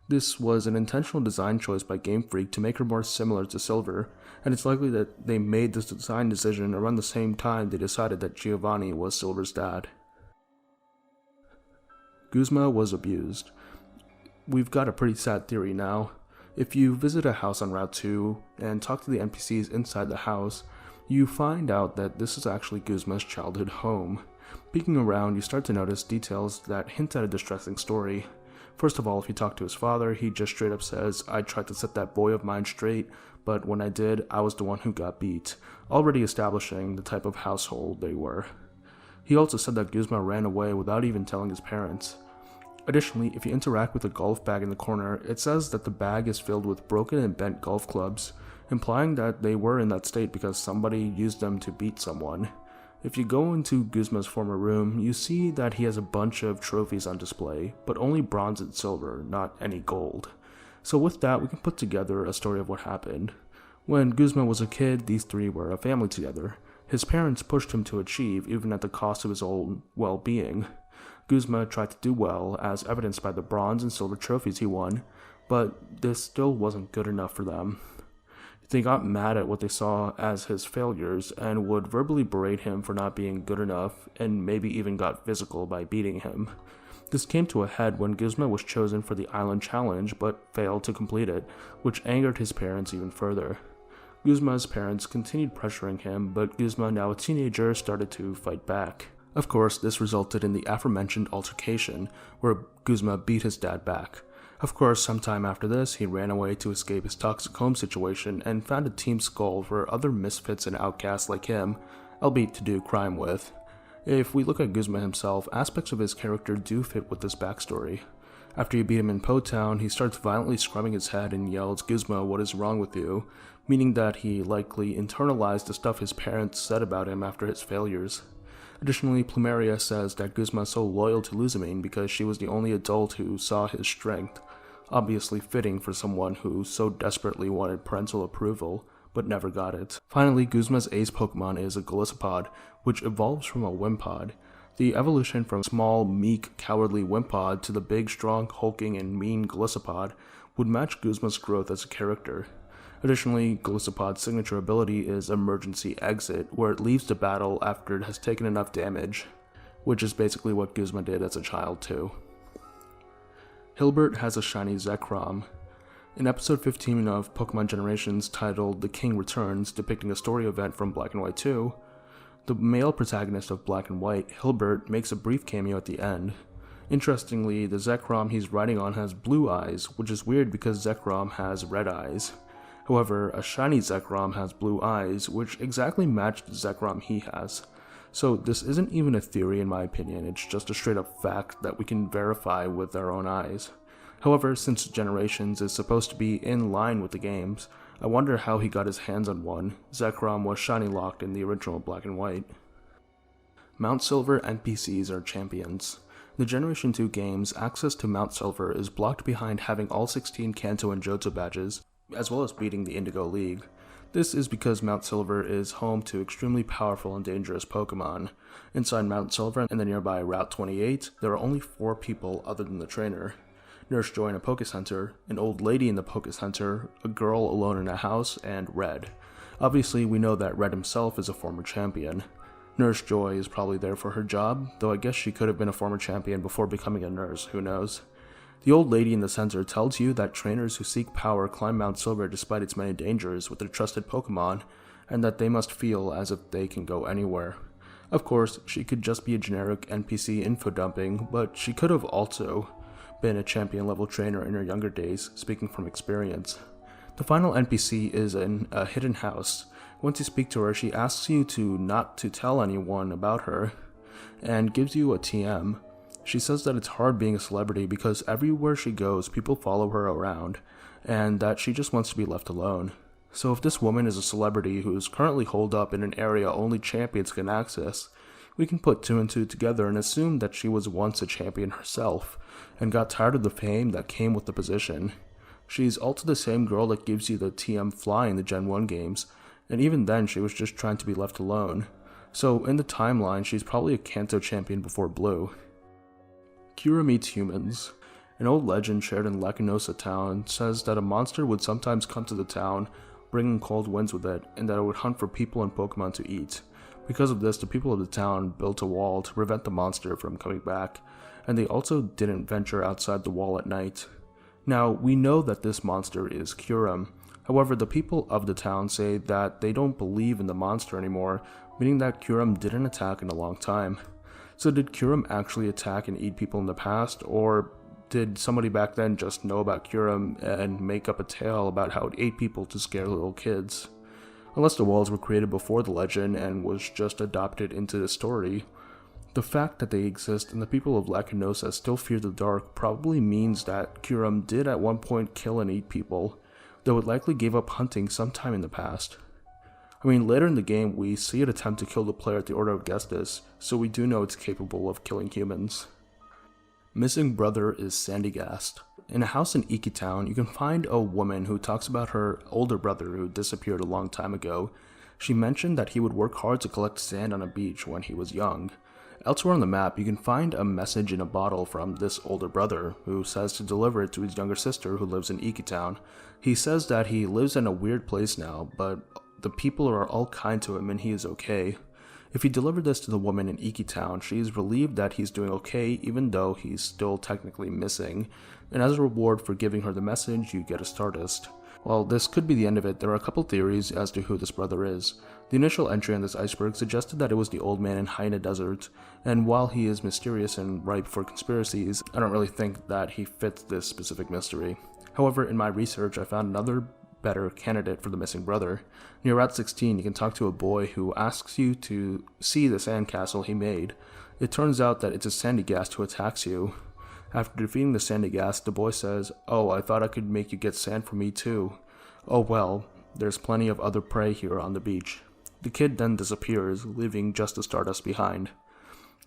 This was an intentional design choice by Game Freak to make her more similar to Silver, and it's likely that they made this design decision around the same time they decided that Giovanni was Silver's dad. Guzma was abused. We've got a pretty sad theory now. If you visit a house on Route 2 and talk to the NPCs inside the house, you find out that this is actually Guzma's childhood home. Peeking around, you start to notice details that hint at a distressing story. First of all, if you talk to his father, he just straight up says, "I tried to set that boy of mine straight, but when I did, I was the one who got beat," already establishing the type of household they were. He also said that Guzma ran away without even telling his parents. Additionally, if you interact with a golf bag in the corner, it says that the bag is filled with broken and bent golf clubs, implying that they were in that state because somebody used them to beat someone. If you go into Guzma's former room, you see that he has a bunch of trophies on display, but only bronze and silver, not any gold. So with that, we can put together a story of what happened. When Guzma was a kid, these three were a family together. His parents pushed him to achieve, even at the cost of his own well-being. Guzma tried to do well, as evidenced by the bronze and silver trophies he won, but this still wasn't good enough for them. They got mad at what they saw as his failures and would verbally berate him for not being good enough, and maybe even got physical by beating him. This came to a head when Guzma was chosen for the island challenge but failed to complete it, which angered his parents even further. Guzma's parents continued pressuring him, but Guzma, now a teenager, started to fight back. Of course, this resulted in the aforementioned altercation, where Guzma beat his dad back. Of course, sometime after this, he ran away to escape his toxic home situation and founded Team Skull for other misfits and outcasts like him, albeit to do crime with. If we look at Guzma himself, aspects of his character do fit with this backstory. After you beat him in Po Town, he starts violently scrubbing his head and yells, "Guzma, what is wrong with you?" meaning that he likely internalized the stuff his parents said about him after his failures. Additionally, Plumeria says that Guzma is so loyal to Luzamine because she was the only adult who saw his strength, obviously fitting for someone who so desperately wanted parental approval, but never got it. Finally, Guzma's ace Pokemon is a Golisopod, which evolves from a Wimpod. The evolution from small, meek, cowardly Wimpod to the big, strong, hulking, and mean Golisopod would match Guzma's growth as a character. Additionally, Golisopod's signature ability is Emergency Exit, where it leaves the battle after it has taken enough damage, which is basically what Guzma did as a child too. Hilbert has a shiny Zekrom. In episode 15 of Pokemon Generations titled The King Returns, depicting a story event from Black and White 2, the male protagonist of Black and White, Hilbert, makes a brief cameo at the end. Interestingly, the Zekrom he's riding on has blue eyes, which is weird because Zekrom has red eyes. However, a shiny Zekrom has blue eyes, which exactly match the Zekrom he has. So this isn't even a theory in my opinion, it's just a straight up fact that we can verify with our own eyes. However, since Generations is supposed to be in line with the games, I wonder how he got his hands on one. Zekrom was shiny locked in the original Black and White. Mount Silver NPCs are champions. In the Generation 2 games, access to Mount Silver is blocked behind having all 16 Kanto and Johto badges, as well as beating the Indigo League. This is because Mount Silver is home to extremely powerful and dangerous Pokemon. Inside Mount Silver and the nearby Route 28, there are only 4 people other than the trainer. Nurse Joy in a Poke Center, an old lady in the Poke Center, a girl alone in a house, and Red. Obviously, we know that Red himself is a former champion. Nurse Joy is probably there for her job, though I guess she could have been a former champion before becoming a nurse, who knows. The old lady in the center tells you that trainers who seek power climb Mount Silver despite its many dangers with their trusted Pokemon, and that they must feel as if they can go anywhere. Of course, she could just be a generic NPC info dumping, but she could have also been a champion level trainer in her younger days, speaking from experience. The final NPC is in a hidden house. Once you speak to her, she asks you not to tell anyone about her, and gives you a TM. She says that it's hard being a celebrity because everywhere she goes, people follow her around, and that she just wants to be left alone. So if this woman is a celebrity who is currently holed up in an area only champions can access, we can put 2 and 2 together and assume that she was once a champion herself, and got tired of the fame that came with the position. She's also the same girl that gives you the TM Fly in the Gen 1 games, and even then she was just trying to be left alone. So in the timeline, she's probably a Kanto champion before Blue. Kira meets humans. An old legend shared in Lakinosa Town says that a monster would sometimes come to the town, bringing cold winds with it, and that it would hunt for people and Pokemon to eat. Because of this, the people of the town built a wall to prevent the monster from coming back, and they also didn't venture outside the wall at night. Now, we know that this monster is Kyurem. However, the people of the town say that they don't believe in the monster anymore, meaning that Kyurem didn't attack in a long time. So did Kyurem actually attack and eat people in the past, or did somebody back then just know about Kyurem and make up a tale about how it ate people to scare little kids? Unless the walls were created before the legend and was just adopted into the story, the fact that they exist and the people of Lakinosa still fear the dark probably means that Kyurem did at one point kill and eat people, though it likely gave up hunting sometime in the past. I mean, later in the game, we see it attempt to kill the player at the Order of Gestas, so we do know it's capable of killing humans. Missing brother is Sandygast. In a house in Iki Town, you can find a woman who talks about her older brother who disappeared a long time ago. She mentioned that he would work hard to collect sand on a beach when he was young. elsewhere on the map, you can find a message in a bottle from this older brother, who says to deliver it to his younger sister who lives in Iki Town. He says that he lives in a weird place now, but the people are all kind to him and he is okay. If he delivered this to the woman in Iki Town, she is relieved that he's doing okay even though he's still technically missing, and as a reward for giving her the message, you get a Stardust. While this could be the end of it, there are a couple theories as to who this brother is. The initial entry on this iceberg suggested that it was the old man in Haina Desert, and while he is mysterious and ripe for conspiracies, I don't really think that he fits this specific mystery. However, in my research, I found another better candidate for the missing brother. Near Route 16, you can talk to a boy who asks you to see the sandcastle he made. It turns out that it's a Sandygast who attacks you. After defeating the Sandygast, the boy says, "Oh, I thought I could make you get sand for me too. Oh well, there's plenty of other prey here on the beach." The kid then disappears, leaving just the Stardust behind.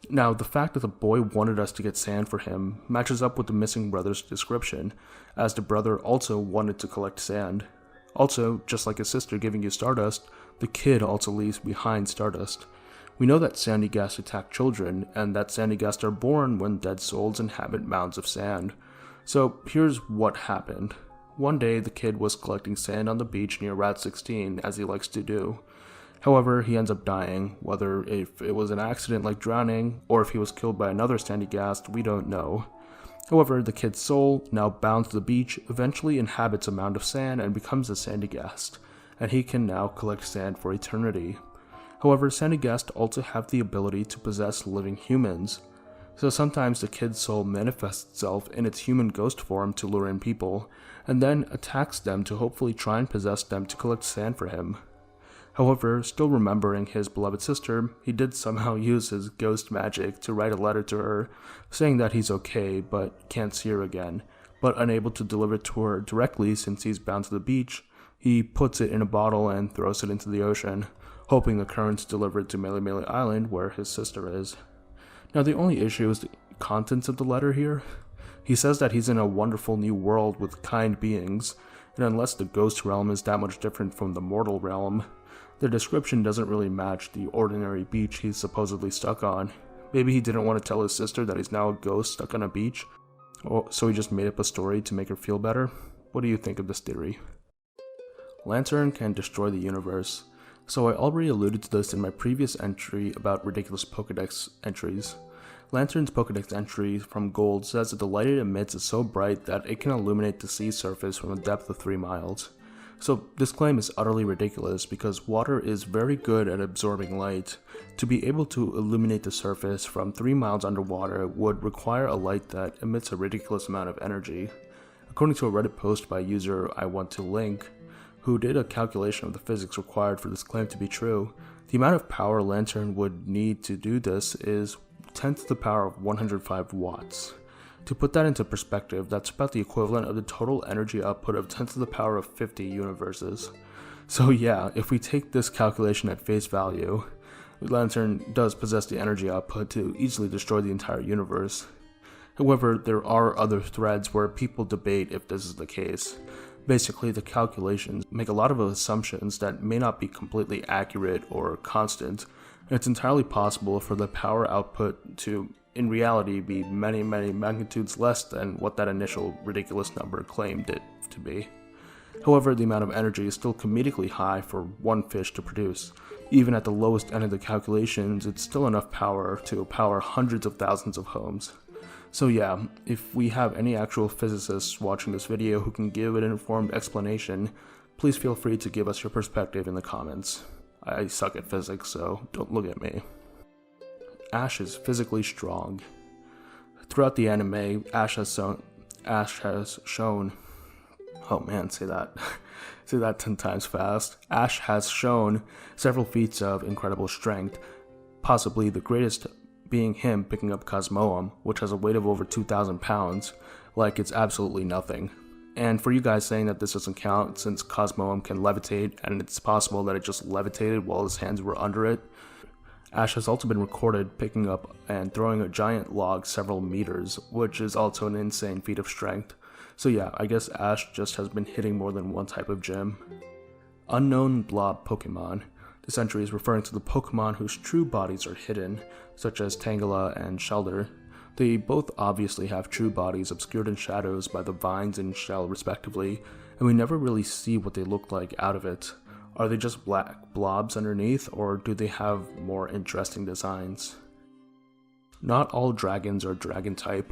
Now, the fact that the boy wanted us to get sand for him matches up with the missing brother's description, as the brother also wanted to collect sand. Also, just like his sister giving you Stardust, the kid also leaves behind Stardust. We know that Sandygast attack children, and that Sandygast are born when dead souls inhabit mounds of sand. So here's what happened. One day, the kid was collecting sand on the beach near Route 16, as he likes to do. However, he ends up dying. Whether if it was an accident like drowning, or if he was killed by another Sandygast, we don't know. However, the kid's soul, now bound to the beach, eventually inhabits a mound of sand and becomes a Sandygast, and he can now collect sand for eternity. However, Sandygast also have the ability to possess living humans, so sometimes the kid's soul manifests itself in its human ghost form to lure in people, and then attacks them to hopefully try and possess them to collect sand for him. However, still remembering his beloved sister, he did somehow use his ghost magic to write a letter to her, saying that he's okay but can't see her again, but unable to deliver it to her directly since he's bound to the beach. He puts it in a bottle and throws it into the ocean, hoping the currents deliver it to Mele Mele Island where his sister is. Now the only issue is the contents of the letter here. He says that he's in a wonderful new world with kind beings, and unless the ghost realm is that much different from the mortal realm, the description doesn't really match the ordinary beach he's supposedly stuck on. Maybe he didn't want to tell his sister that he's now a ghost stuck on a beach, so he just made up a story to make her feel better. What do you think of this theory? Lantern can destroy the universe. So I already alluded to this in my previous entry about ridiculous Pokedex entries. Lantern's Pokedex entry from Gold says that the light it emits is so bright that it can illuminate the sea surface from a depth of 3 miles. So this claim is utterly ridiculous because water is very good at absorbing light. To be able to illuminate the surface from 3 miles underwater would require a light that emits a ridiculous amount of energy. According to a Reddit post by user I want to link, who did a calculation of the physics required for this claim to be true, the amount of power Lantern would need to do this is 10 to the power of 105 watts. To put that into perspective, that's about the equivalent of the total energy output of 10 to the power of 50 universes. So yeah, if we take this calculation at face value, Lantern does possess the energy output to easily destroy the entire universe. However, there are other threads where people debate if this is the case. Basically, the calculations make a lot of assumptions that may not be completely accurate or constant, and it's entirely possible for the power output to, in reality, be many, many magnitudes less than what that initial ridiculous number claimed it to be. However, the amount of energy is still comedically high for one fish to produce. Even at the lowest end of the calculations, it's still enough power to power hundreds of thousands of homes. So yeah, if we have any actual physicists watching this video who can give an informed explanation, please feel free to give us your perspective in the comments. I suck at physics, so don't look at me. Ash is physically strong. Throughout the anime, Ash has shown oh man, say that 10 times fast. Ash has shown several feats of incredible strength, possibly the greatest being him picking up Cosmoem, which has a weight of over 2,000 pounds, like it's absolutely nothing. And for you guys saying that this doesn't count since Cosmoem can levitate and it's possible that it just levitated while his hands were under it, Ash has also been recorded picking up and throwing a giant log several meters, which is also an insane feat of strength. So yeah, I guess Ash just has been hitting more than one type of gym. Unknown Blob Pokemon. This entry is referring to the Pokemon whose true bodies are hidden, such as Tangela and Shellder. They both obviously have true bodies obscured in shadows by the vines and shell respectively, and we never really see what they look like out of it. Are they just black blobs underneath, or do they have more interesting designs? Not all dragons are dragon type.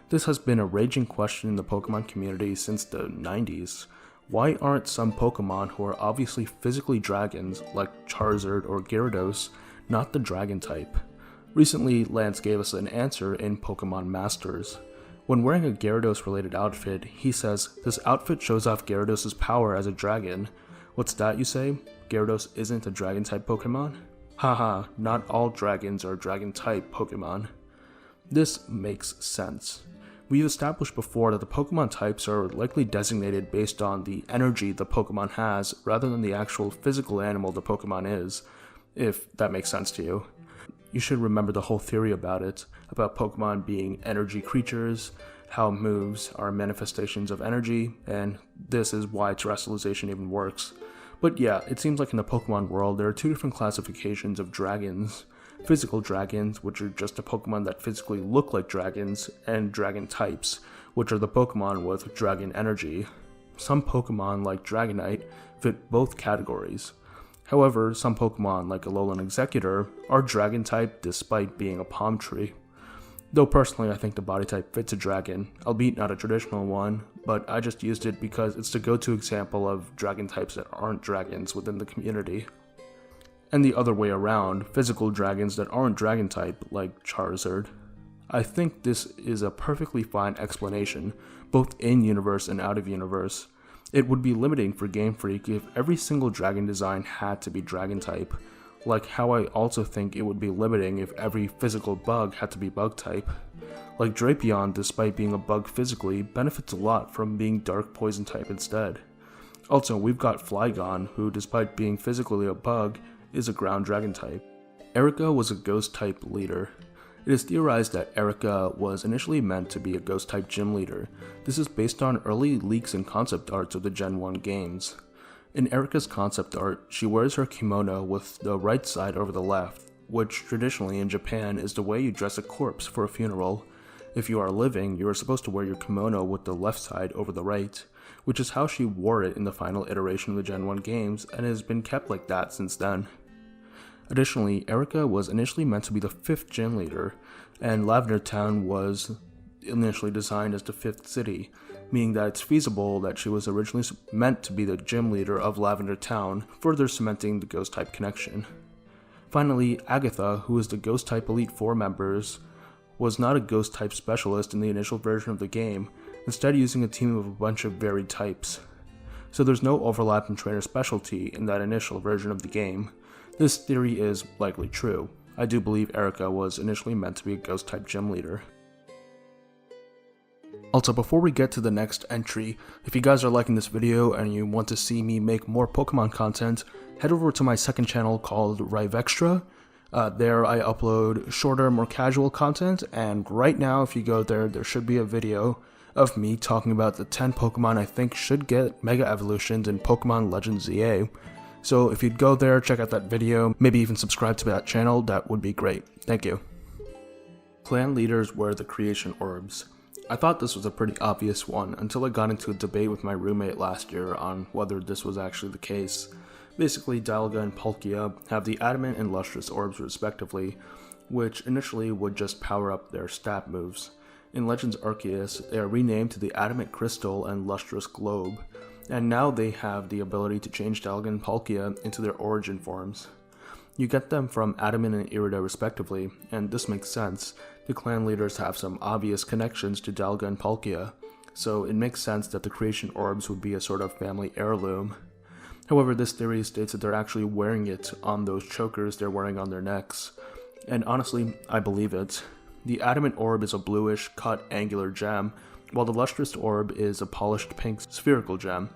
This has been a raging question in the Pokemon community since the 90s. Why aren't some Pokemon who are obviously physically dragons, like Charizard or Gyarados, not the dragon type? Recently, Lance gave us an answer in Pokemon Masters. When wearing a Gyarados related outfit, he says, "This outfit shows off Gyarados' power as a dragon." What's that, you say? Gyarados isn't a dragon type Pokemon? Haha, not all dragons are dragon type Pokemon. This makes sense. We've established before that the Pokemon types are likely designated based on the energy the Pokemon has rather than the actual physical animal the Pokemon is, if that makes sense to you. You should remember the whole theory about it, about Pokemon being energy creatures, how moves are manifestations of energy, and this is why terrestrialization even works. But yeah, it seems like in the Pokemon world there are two different classifications of dragons. Physical dragons, which are just the Pokemon that physically look like dragons, and dragon types, which are the Pokemon with dragon energy. Some Pokemon, like Dragonite, fit both categories. However, some Pokemon, like Alolan Executor, are dragon type despite being a palm tree. Though personally I think the body type fits a dragon, albeit not a traditional one, but I just used it because it's the go-to example of dragon types that aren't dragons within the community. And the other way around, physical dragons that aren't dragon type, like Charizard. I think this is a perfectly fine explanation, both in-universe and out-of-universe. It would be limiting for Game Freak if every single dragon design had to be dragon type, like how I also think it would be limiting if every physical bug had to be bug type. Like Drapion, despite being a bug physically, benefits a lot from being dark poison type instead. Also, we've got Flygon, who despite being physically a bug, is a ground dragon type. Erica was a ghost type leader. It is theorized that Erica was initially meant to be a ghost type gym leader. This is based on early leaks and concept arts of the Gen 1 games. In Erica's concept art, she wears her kimono with the right side over the left, which traditionally in Japan is the way you dress a corpse for a funeral. If you are living, you are supposed to wear your kimono with the left side over the right, which is how she wore it in the final iteration of the Gen 1 games and has been kept like that since then. Additionally, Erica was initially meant to be the 5th gym leader, and Lavender Town was initially designed as the 5th city, meaning that it's feasible that she was originally meant to be the gym leader of Lavender Town, further cementing the ghost type connection. Finally, Agatha, who is the ghost type Elite 4 members, was not a ghost type specialist in the initial version of the game, instead using a team of a bunch of varied types. So there's no overlap in trainer specialty in that initial version of the game. This theory is likely true. I do believe Erica was initially meant to be a ghost type gym leader. Also, before we get to the next entry, if you guys are liking this video and you want to see me make more Pokemon content, head over to my second channel called Rivextra. There I upload shorter, more casual content, and right now if you go there, there should be a video of me talking about the 10 Pokemon I think should get Mega Evolutions in Pokemon Legends ZA. So if you'd go there, check out that video, maybe even subscribe to that channel, that would be great. Thank you. Clan leaders wear the creation orbs. I thought this was a pretty obvious one until I got into a debate with my roommate last year on whether this was actually the case. Basically, Dialga and Palkia have the adamant and lustrous orbs respectively, which initially would just power up their stat moves. In Legends Arceus, they are renamed to the Adamant Crystal and Lustrous Globe, and now they have the ability to change Dialga and Palkia into their origin forms. You get them from Adamant and Irida respectively, and this makes sense. The clan leaders have some obvious connections to Dialga and Palkia, so it makes sense that the creation orbs would be a sort of family heirloom. However, this theory states that they're actually wearing it on those chokers they're wearing on their necks, and honestly, I believe it. The Adamant orb is a bluish, cut, angular gem, while the lustrous orb is a polished pink spherical gem.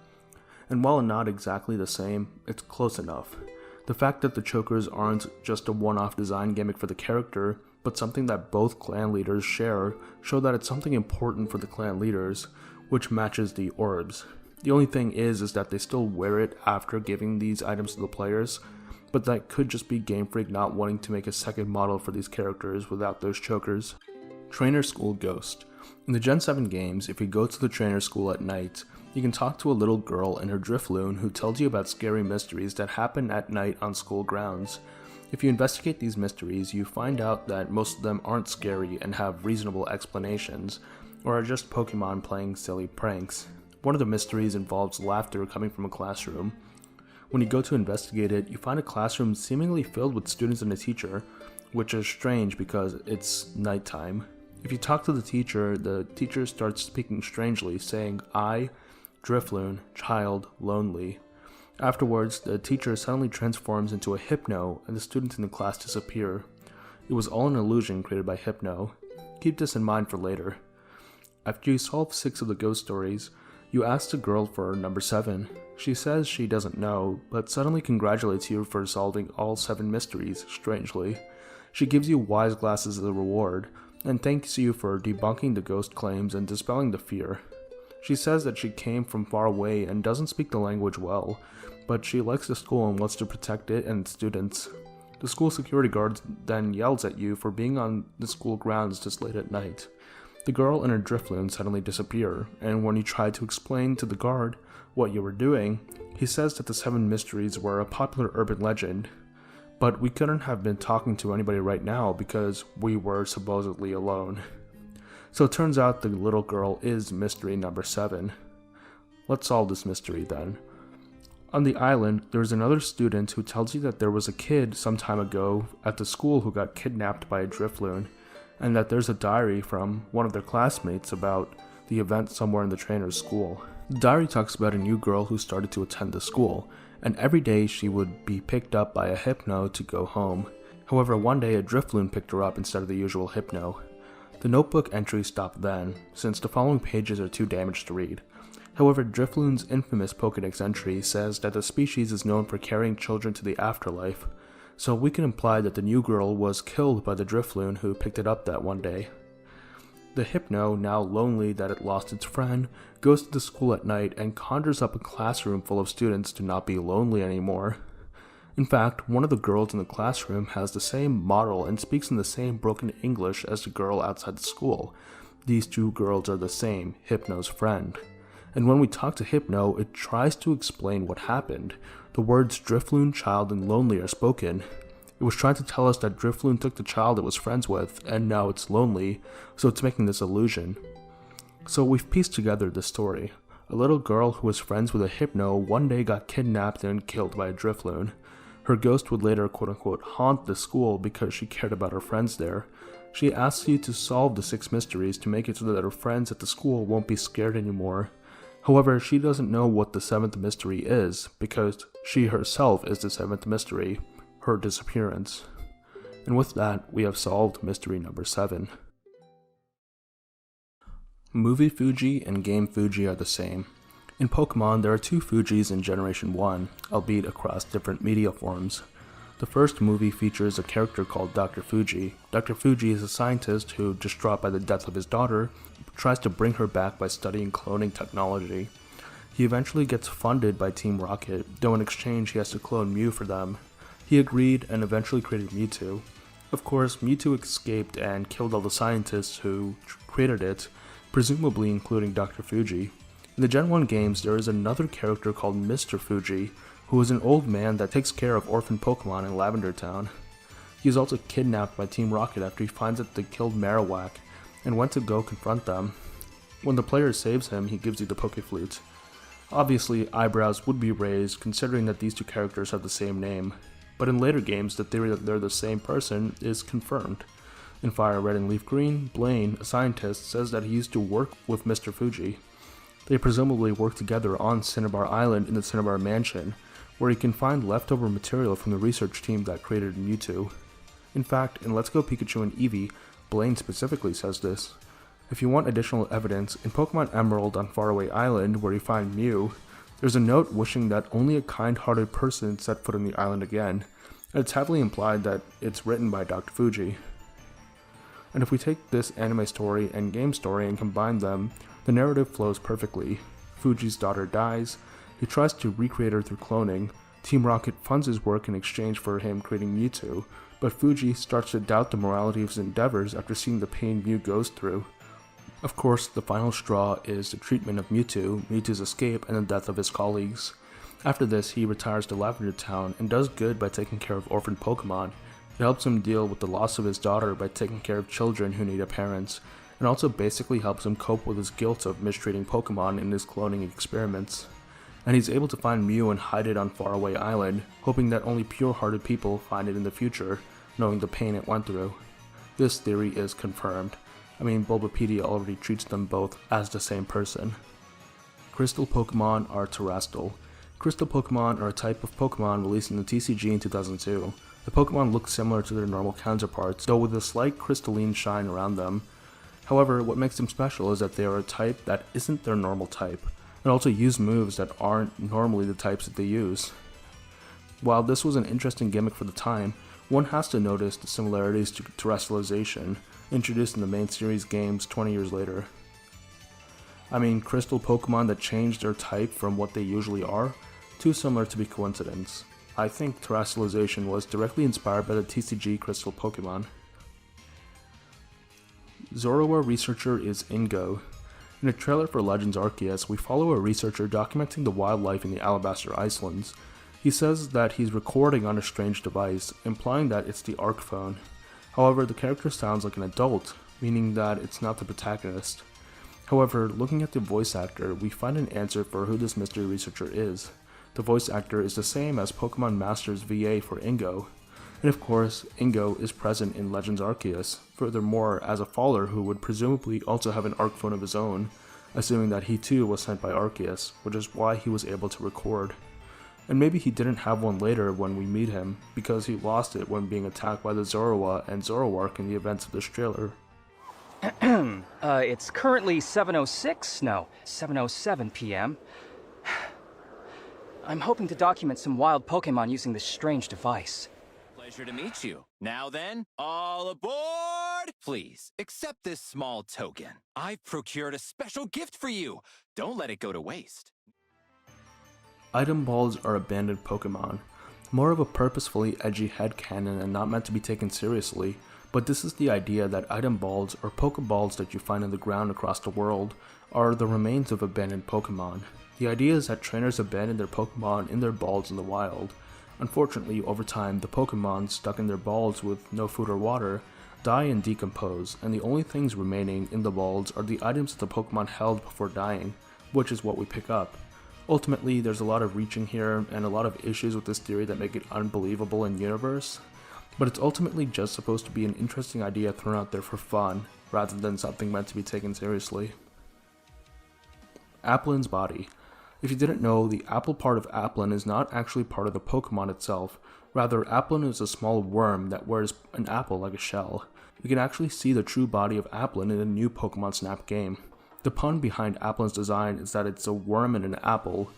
And while not exactly the same, it's close enough. The fact that the chokers aren't just a one-off design gimmick for the character, but something that both clan leaders share, show that it's something important for the clan leaders, which matches the orbs. The only thing is that they still wear it after giving these items to the players, but that could just be Game Freak not wanting to make a second model for these characters without those chokers. Trainer School Ghost. In the Gen 7 games, if you go to the trainer school at night, you can talk to a little girl in her Drifloon who tells you about scary mysteries that happen at night on school grounds. If you investigate these mysteries, you find out that most of them aren't scary and have reasonable explanations, or are just Pokemon playing silly pranks. One of the mysteries involves laughter coming from a classroom. When you go to investigate it, you find a classroom seemingly filled with students and a teacher, which is strange because it's nighttime. If you talk to the teacher starts speaking strangely, saying, "I, Drifloon, child, lonely." Afterwards, the teacher suddenly transforms into a Hypno and the students in the class disappear. It was all an illusion created by Hypno. Keep this in mind for later. After you solve 6 of the ghost stories, you ask the girl for number 7. She says she doesn't know, but suddenly congratulates you for solving all 7 mysteries, strangely. She gives you wise glasses as a reward, and thanks you for debunking the ghost claims and dispelling the fear. She says that she came from far away and doesn't speak the language well, but she likes the school and wants to protect it and its students. The school security guard then yells at you for being on the school grounds this late at night. The girl and her Drifloon suddenly disappear, and when you try to explain to the guard what you were doing, he says that the 7 mysteries were a popular urban legend. But we couldn't have been talking to anybody right now because we were supposedly alone. So it turns out the little girl is mystery number 7. Let's solve this mystery then. On the island, there's another student who tells you that there was a kid some time ago at the school who got kidnapped by a Drifloon, and that there's a diary from one of their classmates about the event somewhere in the trainer's school. The diary talks about a new girl who started to attend the school, and every day she would be picked up by a Hypno to go home. However, one day a Drifloon picked her up instead of the usual Hypno. The notebook entries stop then, since the following pages are too damaged to read. However, Drifloon's infamous Pokédex entry says that the species is known for carrying children to the afterlife, so we can imply that the new girl was killed by the Drifloon who picked it up that one day. The Hypno, now lonely that it lost its friend, goes to the school at night and conjures up a classroom full of students to not be lonely anymore. In fact, one of the girls in the classroom has the same model and speaks in the same broken English as the girl outside the school. These 2 girls are the same, Hypno's friend. And when we talk to Hypno, it tries to explain what happened. The words Drifloon, child, and lonely are spoken. It was trying to tell us that Drifloon took the child it was friends with, and now it's lonely, so it's making this illusion. So we've pieced together this story. A little girl who was friends with a Hypno one day got kidnapped and killed by a Drifloon. Her ghost would later quote-unquote haunt the school because she cared about her friends there. She asks you to solve the 6 mysteries to make it so that her friends at the school won't be scared anymore. However, she doesn't know what the 7th mystery is, because she herself is the 7th mystery, her disappearance. And with that, we have solved mystery number 7. Movie Fuji and Game Fuji are the same. In Pokemon, there are 2 Fujis in Generation 1, albeit across different media forms. The first movie features a character called Dr. Fuji. Dr. Fuji is a scientist who, distraught by the death of his daughter, tries to bring her back by studying cloning technology. He eventually gets funded by Team Rocket, though in exchange he has to clone Mew for them. He agreed and eventually created Mewtwo. Of course, Mewtwo escaped and killed all the scientists who created it, presumably including Dr. Fuji. In the Gen 1 games, there is another character called Mr. Fuji, who is an old man that takes care of orphan Pokemon in Lavender Town. He is also kidnapped by Team Rocket after he finds that they killed Marowak, and went to go confront them. When the player saves him, he gives you the Pokeflute. Obviously, eyebrows would be raised considering that these 2 characters have the same name, but in later games, the theory that they're the same person is confirmed. In Fire Red and Leaf Green, Blaine, a scientist, says that he used to work with Mr. Fuji. They presumably work together on Cinnabar Island in the Cinnabar Mansion, where he can find leftover material from the research team that created Mewtwo. In fact, in Let's Go Pikachu and Eevee, Blaine specifically says this. If you want additional evidence, in Pokemon Emerald on Faraway Island, where you find Mew, there's a note wishing that only a kind-hearted person set foot on the island again, and it's heavily implied that it's written by Dr. Fuji. And if we take this anime story and game story and combine them, the narrative flows perfectly. Fuji's daughter dies, he tries to recreate her through cloning, Team Rocket funds his work in exchange for him creating Mewtwo, but Fuji starts to doubt the morality of his endeavors after seeing the pain Mew goes through. Of course, the final straw is the treatment of Mewtwo, Mewtwo's escape, and the death of his colleagues. After this, he retires to Lavender Town and does good by taking care of orphaned Pokemon. It helps him deal with the loss of his daughter by taking care of children who need a parent, and also basically helps him cope with his guilt of mistreating Pokemon in his cloning experiments. And he's able to find Mew and hide it on Faraway Island, hoping that only pure-hearted people find it in the future, knowing the pain it went through. This theory is confirmed. I mean, Bulbapedia already treats them both as the same person. Crystal Pokemon are terrestrial. Crystal Pokemon are a type of Pokemon released in the TCG in 2002. The Pokemon look similar to their normal counterparts, though with a slight crystalline shine around them. However, what makes them special is that they are a type that isn't their normal type, and also use moves that aren't normally the types that they use. While this was an interesting gimmick for the time, one has to notice the similarities to terrestrialization, introduced in the main series games 20 years later. I mean, crystal Pokemon that change their type from what they usually are? Too similar to be coincidence. I think terrestrialization was directly inspired by the TCG crystal Pokemon. Zorua researcher is Ingo. In a trailer for Legends Arceus, we follow a researcher documenting the wildlife in the Alabaster Islands. He says that he's recording on a strange device, implying that it's the Arc phone. However, the character sounds like an adult, meaning that it's not the protagonist. However, looking at the voice actor, we find an answer for who this mystery researcher is. The voice actor is the same as Pokemon Master's VA for Ingo. And of course, Ingo is present in Legends Arceus, furthermore as a faller who would presumably also have an Arc phone of his own, assuming that he too was sent by Arceus, which is why he was able to record. And maybe he didn't have one later when we meet him, because he lost it when being attacked by the Zorua and Zoroark in the events of this trailer. It's currently 7:07 p.m. I'm hoping to document some wild Pokemon using this strange device. Pleasure to meet you. Now then, all aboard! Please, accept this small token. I've procured a special gift for you. Don't let it go to waste. Item balls are abandoned Pokemon. More of a purposefully edgy headcanon and not meant to be taken seriously, but this is the idea that item balls, or Pokeballs that you find on the ground across the world, are the remains of abandoned Pokemon. The idea is that trainers abandon their Pokemon in their balls in the wild. Unfortunately, over time, the Pokemon stuck in their balls with no food or water die and decompose, and the only things remaining in the balls are the items that the Pokemon held before dying, which is what we pick up. Ultimately, there's a lot of reaching here, and a lot of issues with this theory that make it unbelievable in universe, but it's ultimately just supposed to be an interesting idea thrown out there for fun, rather than something meant to be taken seriously. Applin's body. If you didn't know, the apple part of Applin is not actually part of the Pokemon itself. Rather, Applin is a small worm that wears an apple like a shell. We can actually see the true body of Applin in a new Pokemon Snap game. The pun behind Applin's design is that it's a worm in an apple,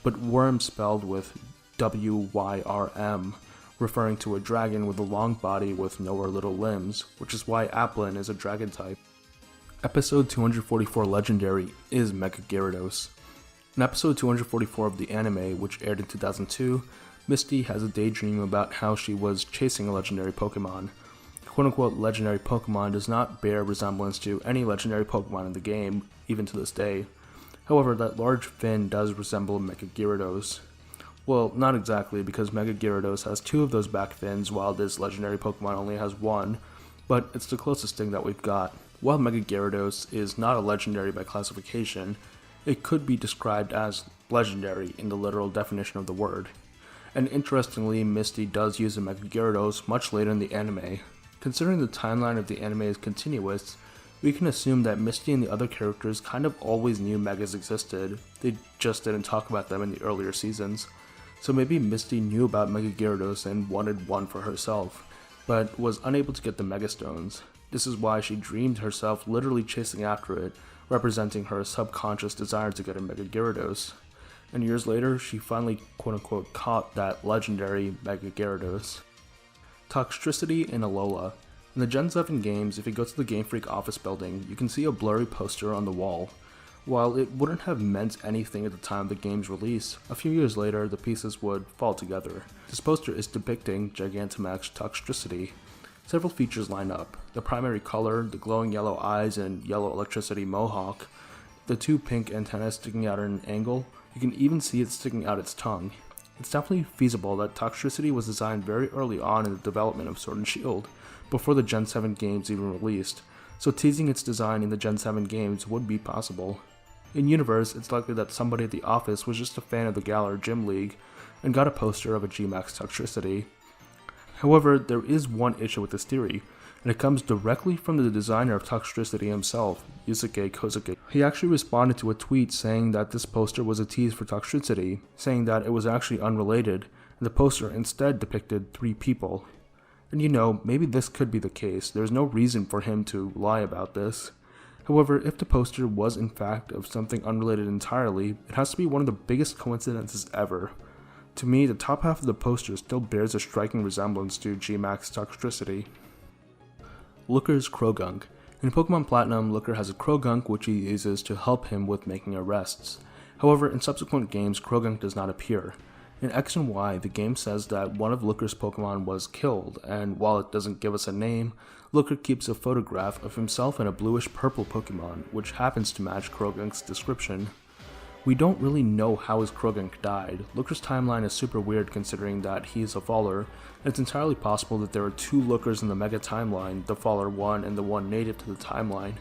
but worm spelled with W-Y-R-M, referring to a dragon with a long body with no or little limbs, which is why Applin is a dragon type. Episode 244 Legendary is Mega Gyarados. In episode 244 of the anime, which aired in 2002, Misty has a daydream about how she was chasing a legendary Pokemon. The quote-unquote legendary Pokemon does not bear resemblance to any legendary Pokemon in the game, even to this day. However, that large fin does resemble Mega Gyarados. Well, not exactly, because Mega Gyarados has two of those back fins, while this legendary Pokemon only has one, but it's the closest thing that we've got. While Mega Gyarados is not a legendary by classification, it could be described as legendary in the literal definition of the word. And interestingly, Misty does use a Mega Gyarados much later in the anime. Considering the timeline of the anime is continuous, we can assume that Misty and the other characters kind of always knew Megas existed, they just didn't talk about them in the earlier seasons. So maybe Misty knew about Mega Gyarados and wanted one for herself, but was unable to get the Mega Stones. This is why she dreamed herself literally chasing after it, representing her subconscious desire to get a Mega Gyarados. And years later, she finally quote-unquote caught that legendary Mega Gyarados. Toxtricity in Alola. In the Gen 7 games, if you go to the Game Freak office building, you can see a blurry poster on the wall. While it wouldn't have meant anything at the time of the game's release, a few years later the pieces would fall together. This poster is depicting Gigantamax's Toxtricity. Several features line up: the primary color, the glowing yellow eyes and yellow electricity mohawk, the two pink antennas sticking out at an angle. You can even see it sticking out its tongue. It's definitely feasible that Toxtricity was designed very early on in the development of Sword and Shield, before the Gen 7 games even released, so teasing its design in the Gen 7 games would be possible. In universe, it's likely that somebody at the office was just a fan of the Galar Gym League and got a poster of a G-Max Toxtricity. However, there is one issue with this theory, and it comes directly from the designer of Toxtricity himself, Yusuke Kozuki. He actually responded to a tweet saying that this poster was a tease for Toxtricity, saying that it was actually unrelated, and the poster instead depicted 3 people. And you know, maybe this could be the case. There's no reason for him to lie about this. However, if the poster was in fact of something unrelated entirely, it has to be one of the biggest coincidences ever. To me, the top half of the poster still bears a striking resemblance to G-Max Toxtricity. Looker's Krogunk. In Pokemon Platinum, Looker has a Krogunk which he uses to help him with making arrests. However, in subsequent games, Krogunk does not appear. In X and Y, the game says that one of Looker's Pokemon was killed, and while it doesn't give us a name, Looker keeps a photograph of himself and a bluish-purple Pokemon, which happens to match Krogunk's description. We don't really know how his Krogunk died. Looker's timeline is super weird considering that he is a faller, and it's entirely possible that there are 2 Lookers in the Mega timeline, the faller one and the one native to the timeline.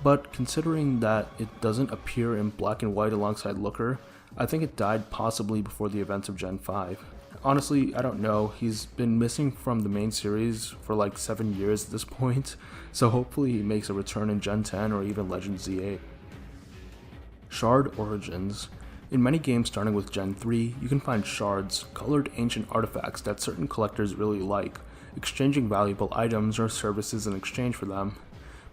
But considering that it doesn't appear in black and white alongside Looker, I think it died possibly before the events of Gen 5. Honestly, I don't know. He's been missing from the main series for like 7 years at this point, so hopefully he makes a return in Gen 10 or even Legend Z8. Shard Origins. In many games starting with Gen 3, you can find shards, colored ancient artifacts that certain collectors really like, exchanging valuable items or services in exchange for them.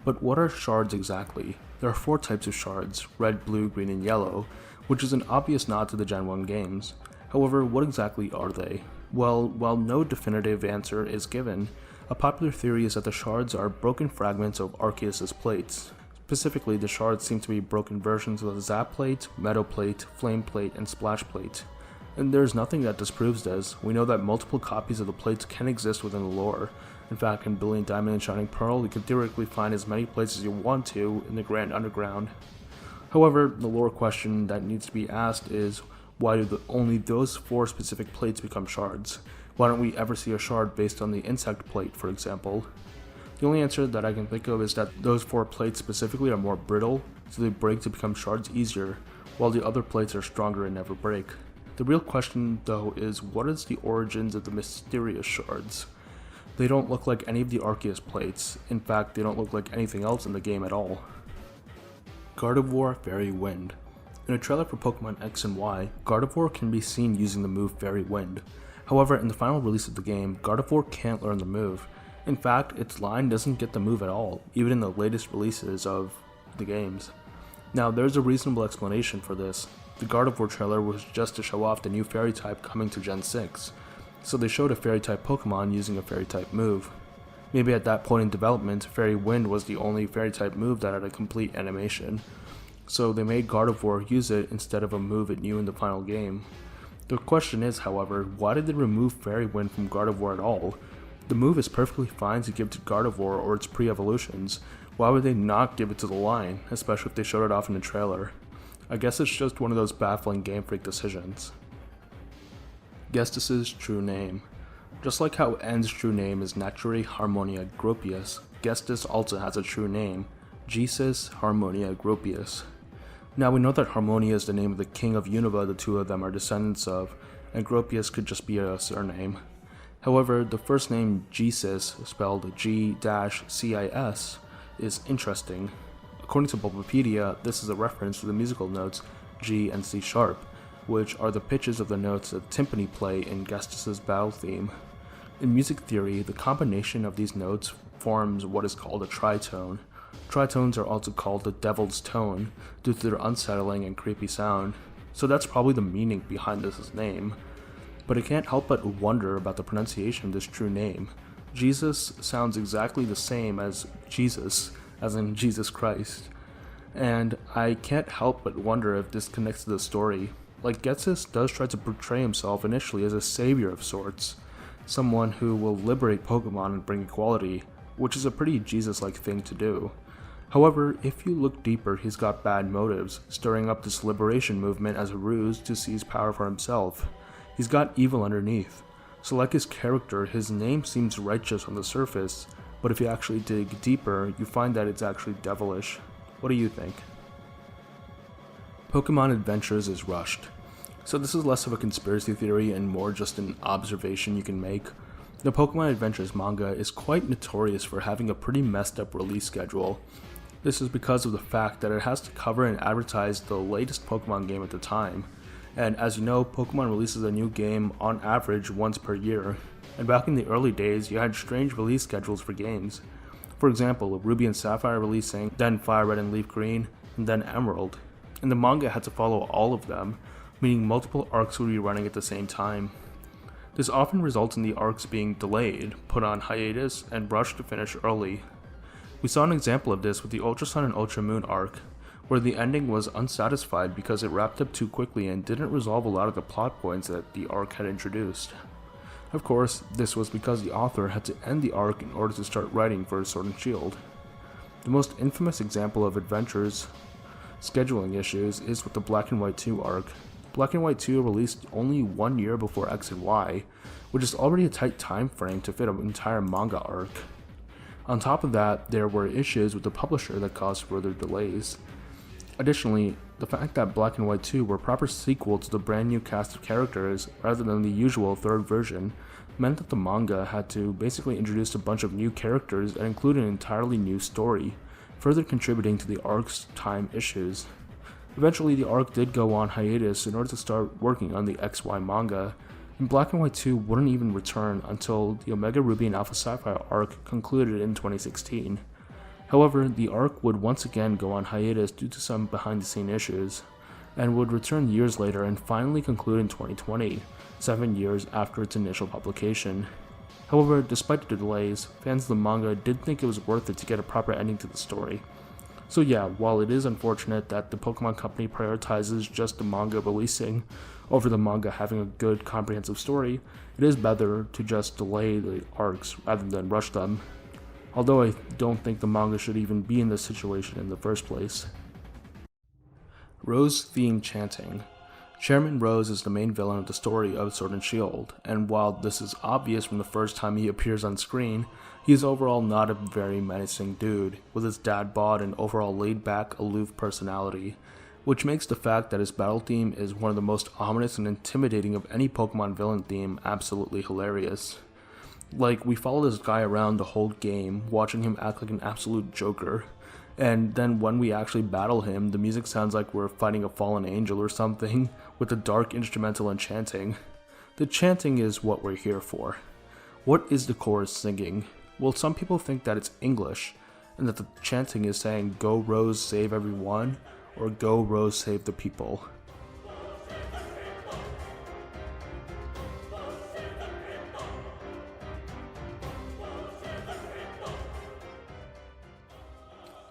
But what are shards exactly? There are 4 types of shards: red, blue, green, and yellow, which is an obvious nod to the Gen 1 games. However, what exactly are they? Well, while no definitive answer is given, a popular theory is that the shards are broken fragments of Arceus' plates. Specifically, the shards seem to be broken versions of the Zap Plate, Meadow Plate, Flame Plate, and Splash Plate. And there's nothing that disproves this. We know that multiple copies of the plates can exist within the lore. In fact, in Brilliant Diamond and Shining Pearl, you can theoretically find as many plates as you want to in the Grand Underground. However, the lore question that needs to be asked is, why do only those 4 specific plates become shards? Why don't we ever see a shard based on the insect plate, for example? The only answer that I can think of is that those 4 plates specifically are more brittle, so they break to become shards easier, while the other plates are stronger and never break. The real question, though, is what is the origins of the mysterious shards? They don't look like any of the Arceus plates. In fact, they don't look like anything else in the game at all. Gardevoir Fairy Wind. In a trailer for Pokemon X and Y, Gardevoir can be seen using the move Fairy Wind. However, in the final release of the game, Gardevoir can't learn the move. In fact, its line doesn't get the move at all, even in the latest releases of the games. Now, there's a reasonable explanation for this. The Gardevoir trailer was just to show off the new Fairy type coming to Gen 6, so they showed a Fairy type Pokemon using a Fairy type move. Maybe at that point in development, Fairy Wind was the only Fairy type move that had a complete animation, so they made Gardevoir use it instead of a move it knew in the final game. The question is, however, why did they remove Fairy Wind from Gardevoir at all? The move is perfectly fine to give to Gardevoir or its pre-evolutions. Why would they not give it to the line, especially if they showed it off in the trailer? I guess it's just one of those baffling Game Freak decisions. Gestus' true name. Just like how N's true name is Naturi Harmonia Gropius, Gestus also has a true name, Jesus Harmonia Gropius. Now we know that Harmonia is the name of the king of Unova the 2 of them are descendants of, and Gropius could just be a surname. However, the first name Jesus, spelled G-CIS, is interesting. According to Bulbapedia, this is a reference to the musical notes G and C sharp, which are the pitches of the notes that timpani play in Gestus' battle theme. In music theory, the combination of these notes forms what is called a tritone. Tritones are also called the devil's tone due to their unsettling and creepy sound, so that's probably the meaning behind this name. But I can't help but wonder about the pronunciation of this true name. Jesus sounds exactly the same as Jesus, as in Jesus Christ. and I can't help but wonder if this connects to the story. Like, Getsus does try to portray himself initially as a savior of sorts, someone who will liberate Pokemon and bring equality, which is a pretty Jesus-like thing to do. However, if you look deeper, he's got bad motives, stirring up this liberation movement as a ruse to seize power for himself. He's got evil underneath. So like his character, his name seems righteous on the surface, but if you actually dig deeper, you find that it's actually devilish. What do you think? Pokemon Adventures is rushed. So this is less of a conspiracy theory and more just an observation you can make. The Pokemon Adventures manga is quite notorious for having a pretty messed up release schedule. This is because of the fact that it has to cover and advertise the latest Pokemon game at the time. And as you know, Pokemon releases a new game on average once per year. And back in the early days, you had strange release schedules for games. For example, Ruby and Sapphire releasing, then Fire Red and Leaf Green, and then Emerald. And the manga had to follow all of them, meaning multiple arcs would be running at the same time. This often results in the arcs being delayed, put on hiatus, and rushed to finish early. We saw an example of this with the Ultra Sun and Ultra Moon arc, where the ending was unsatisfied because it wrapped up too quickly and didn't resolve a lot of the plot points that the arc had introduced. Of course, this was because the author had to end the arc in order to start writing for Sword and Shield. The most infamous example of Adventures' scheduling issues is with the Black and White 2 arc. Black and White 2 released only 1 year before X and Y, which is already a tight time frame to fit an entire manga arc. On top of that, there were issues with the publisher that caused further delays. Additionally, the fact that Black and White 2 were a proper sequel to the brand new cast of characters rather than the usual third version meant that the manga had to basically introduce a bunch of new characters and include an entirely new story, further contributing to the arc's time issues. Eventually, the arc did go on hiatus in order to start working on the XY manga, and Black and White 2 wouldn't even return until the Omega Ruby and Alpha Sapphire arc concluded in 2016. However, the arc would once again go on hiatus due to some behind-the-scenes issues, and would return years later and finally conclude in 2020, 7 years after its initial publication. However, despite the delays, fans of the manga did think it was worth it to get a proper ending to the story. So yeah, while it is unfortunate that the Pokemon Company prioritizes just the manga releasing over the manga having a good comprehensive story, it is better to just delay the arcs rather than rush them. Although I don't think the manga should even be in this situation in the first place. Rose-themed chanting. Chairman Rose is the main villain of the story of Sword and Shield, and while this is obvious from the first time he appears on screen, he is overall not a very menacing dude, with his dad bod and overall laid-back, aloof personality, which makes the fact that his battle theme is one of the most ominous and intimidating of any Pokemon villain theme absolutely hilarious. Like, we follow this guy around the whole game, watching him act like an absolute joker, and then when we actually battle him, the music sounds like we're fighting a fallen angel or something, with the dark instrumental and chanting. The chanting is what we're here for. What is the chorus singing? Well, some people think that it's English, and that the chanting is saying, "Go Rose, save everyone," or "Go Rose, save the people."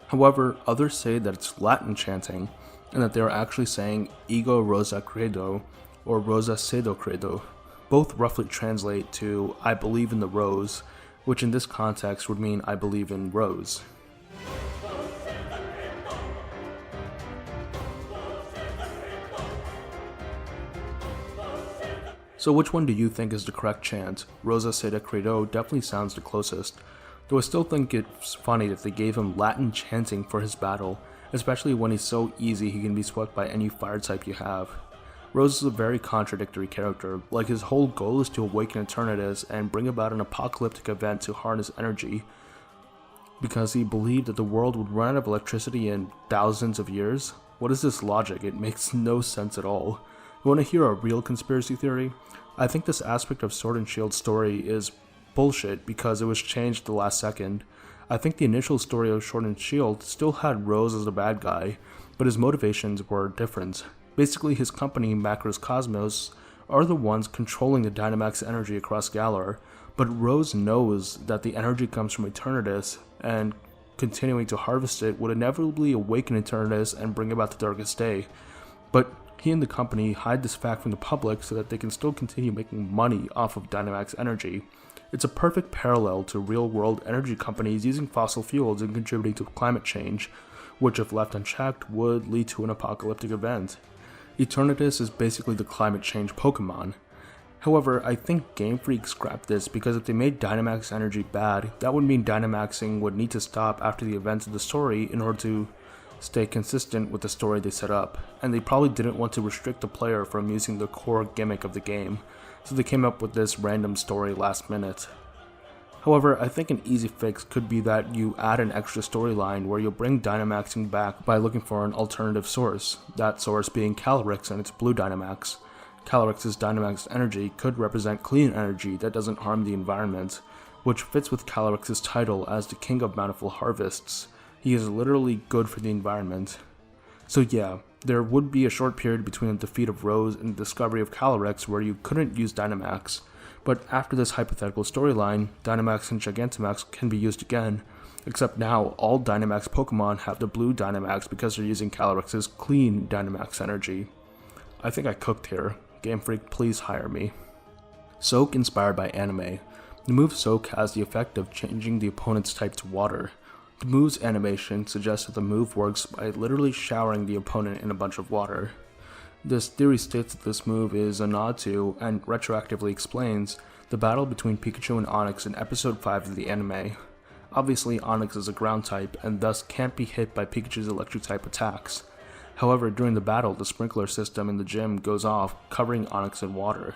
However, others say that it's Latin chanting, and that they are actually saying Ego Rosa Credo, or Rosa Cedo Credo. Both roughly translate to "I believe in the rose," which in this context would mean "I believe in Rose." So which one do you think is the correct chant? Rosa Cedo Credo definitely sounds the closest, though I still think it's funny that they gave him Latin chanting for his battle, especially when he's so easy he can be swept by any fire type you have. Rose is a very contradictory character, like his whole goal is to awaken Eternatus and bring about an apocalyptic event to harness energy, because he believed that the world would run out of electricity in thousands of years. What is this logic? It makes no sense at all. You want to hear a real conspiracy theory? I think this aspect of Sword and Shield's story is bullshit because it was changed at the last second. I think the initial story of Sword and Shield still had Rose as the bad guy, but his motivations were different. Basically, his company, Macros Cosmos, are the ones controlling the Dynamax energy across Galar, but Rose knows that the energy comes from Eternatus and continuing to harvest it would inevitably awaken Eternatus and bring about the Darkest Day. But he and the company hide this fact from the public so that they can still continue making money off of Dynamax energy. It's a perfect parallel to real-world energy companies using fossil fuels and contributing to climate change, which if left unchecked would lead to an apocalyptic event. Eternatus is basically the climate change Pokemon. However, I think Game Freak scrapped this because if they made Dynamax energy bad, that would mean Dynamaxing would need to stop after the events of the story in order to stay consistent with the story they set up, and they probably didn't want to restrict the player from using the core gimmick of the game, so they came up with this random story last minute. However, I think an easy fix could be that you add an extra storyline where you'll bring Dynamaxing back by looking for an alternative source, that source being Calyrex and its blue Dynamax. Calyrex's Dynamax energy could represent clean energy that doesn't harm the environment, which fits with Calyrex's title as the King of Bountiful Harvests. He is literally good for the environment. So yeah, there would be a short period between the defeat of Rose and the discovery of Calyrex where you couldn't use Dynamax, but after this hypothetical storyline, Dynamax and Gigantamax can be used again, except now all Dynamax Pokemon have the blue Dynamax because they're using Calyrex's clean Dynamax energy. I think I cooked here. Game Freak, please hire me. Soak inspired by anime. The move Soak has the effect of changing the opponent's type to water. The move's animation suggests that the move works by literally showering the opponent in a bunch of water. This theory states that this move is a nod to, and retroactively explains, the battle between Pikachu and Onix in episode 5 of the anime. Obviously, Onix is a ground type, and thus can't be hit by Pikachu's electric type attacks. However, during the battle, the sprinkler system in the gym goes off, covering Onix in water.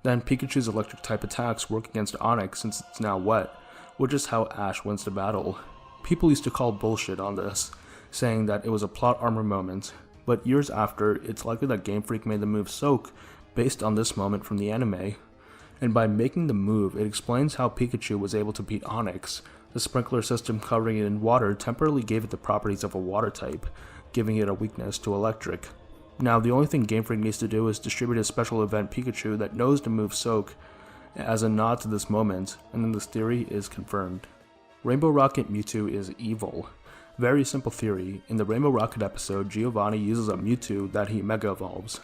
Then Pikachu's electric type attacks work against Onix since it's now wet, which is how Ash wins the battle. People used to call bullshit on this, saying that it was a plot armor moment, but years after, it's likely that Game Freak made the move Soak based on this moment from the anime. And by making the move, it explains how Pikachu was able to beat Onix. The sprinkler system covering it in water temporarily gave it the properties of a water type, giving it a weakness to electric. Now, the only thing Game Freak needs to do is distribute a special event Pikachu that knows to move Soak as a nod to this moment, and then this theory is confirmed. Rainbow Rocket Mewtwo is evil. Very simple theory. In the Rainbow Rocket episode, Giovanni uses a Mewtwo that he Mega Evolves.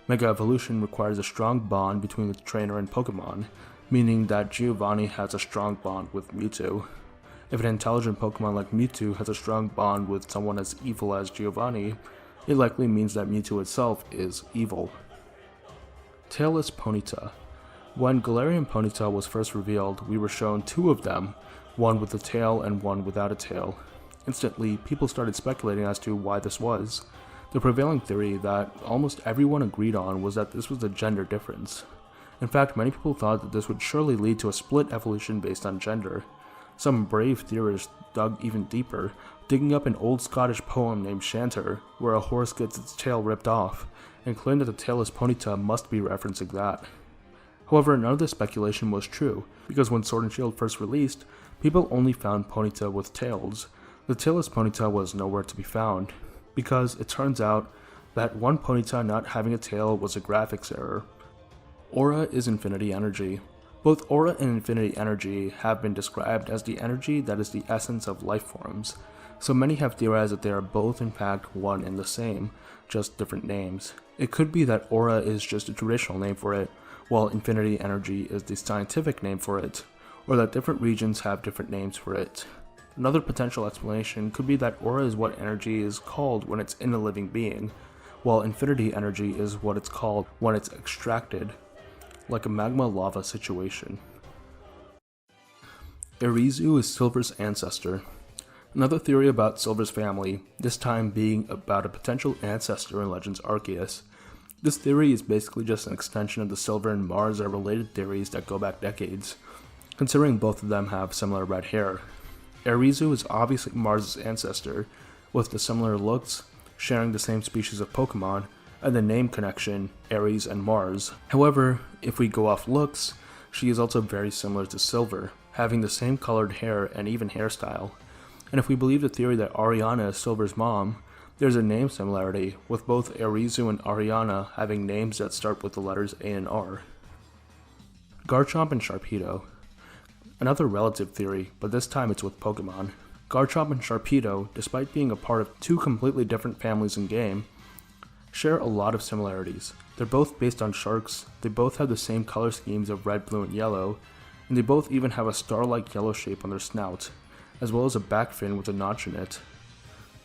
Mega Evolution requires a strong bond between the trainer and Pokemon, meaning that Giovanni has a strong bond with Mewtwo. If an intelligent Pokemon like Mewtwo has a strong bond with someone as evil as Giovanni, it likely means that Mewtwo itself is evil. Tailless Ponyta. When Galarian Ponyta was first revealed, we were shown two of them, one with a tail and one without a tail. Instantly, people started speculating as to why this was. The prevailing theory that almost everyone agreed on was that this was a gender difference. In fact, many people thought that this would surely lead to a split evolution based on gender. Some brave theorists dug even deeper, digging up an old Scottish poem named Shanter, where a horse gets its tail ripped off, and claimed that the tailless Ponyta must be referencing that. However, none of this speculation was true, because when Sword and Shield first released, people only found Ponyta with tails. The tailless Ponyta was nowhere to be found, because it turns out that one Ponyta not having a tail was a graphics error. Aura is infinity energy. Both aura and infinity energy have been described as the energy that is the essence of life forms, so many have theorized that they are both in fact one and the same, just different names. It could be that aura is just a traditional name for it, while infinity energy is the scientific name for it, or that different regions have different names for it. Another potential explanation could be that aura is what energy is called when it's in a living being, while infinity energy is what it's called when it's extracted, like a magma lava situation. Irizu is Silver's ancestor. Another theory about Silver's family, this time being about a potential ancestor in Legends Arceus. This theory is basically just an extension of the Silver and Mars are related theories that go back decades, considering both of them have similar red hair. Irizu is obviously Mars' ancestor, with the similar looks, sharing the same species of Pokemon, and the name connection, Aries and Mars. However, if we go off looks, she is also very similar to Silver, having the same colored hair and even hairstyle. And if we believe the theory that Ariana is Silver's mom, there's a name similarity, with both Irizu and Ariana having names that start with the letters A and R. Garchomp and Sharpedo. Another relative theory, but this time it's with Pokemon. Garchomp and Sharpedo, despite being a part of two completely different families in game, share a lot of similarities. They're both based on sharks, they both have the same color schemes of red, blue, and yellow, and they both even have a star-like yellow shape on their snout, as well as a back fin with a notch in it.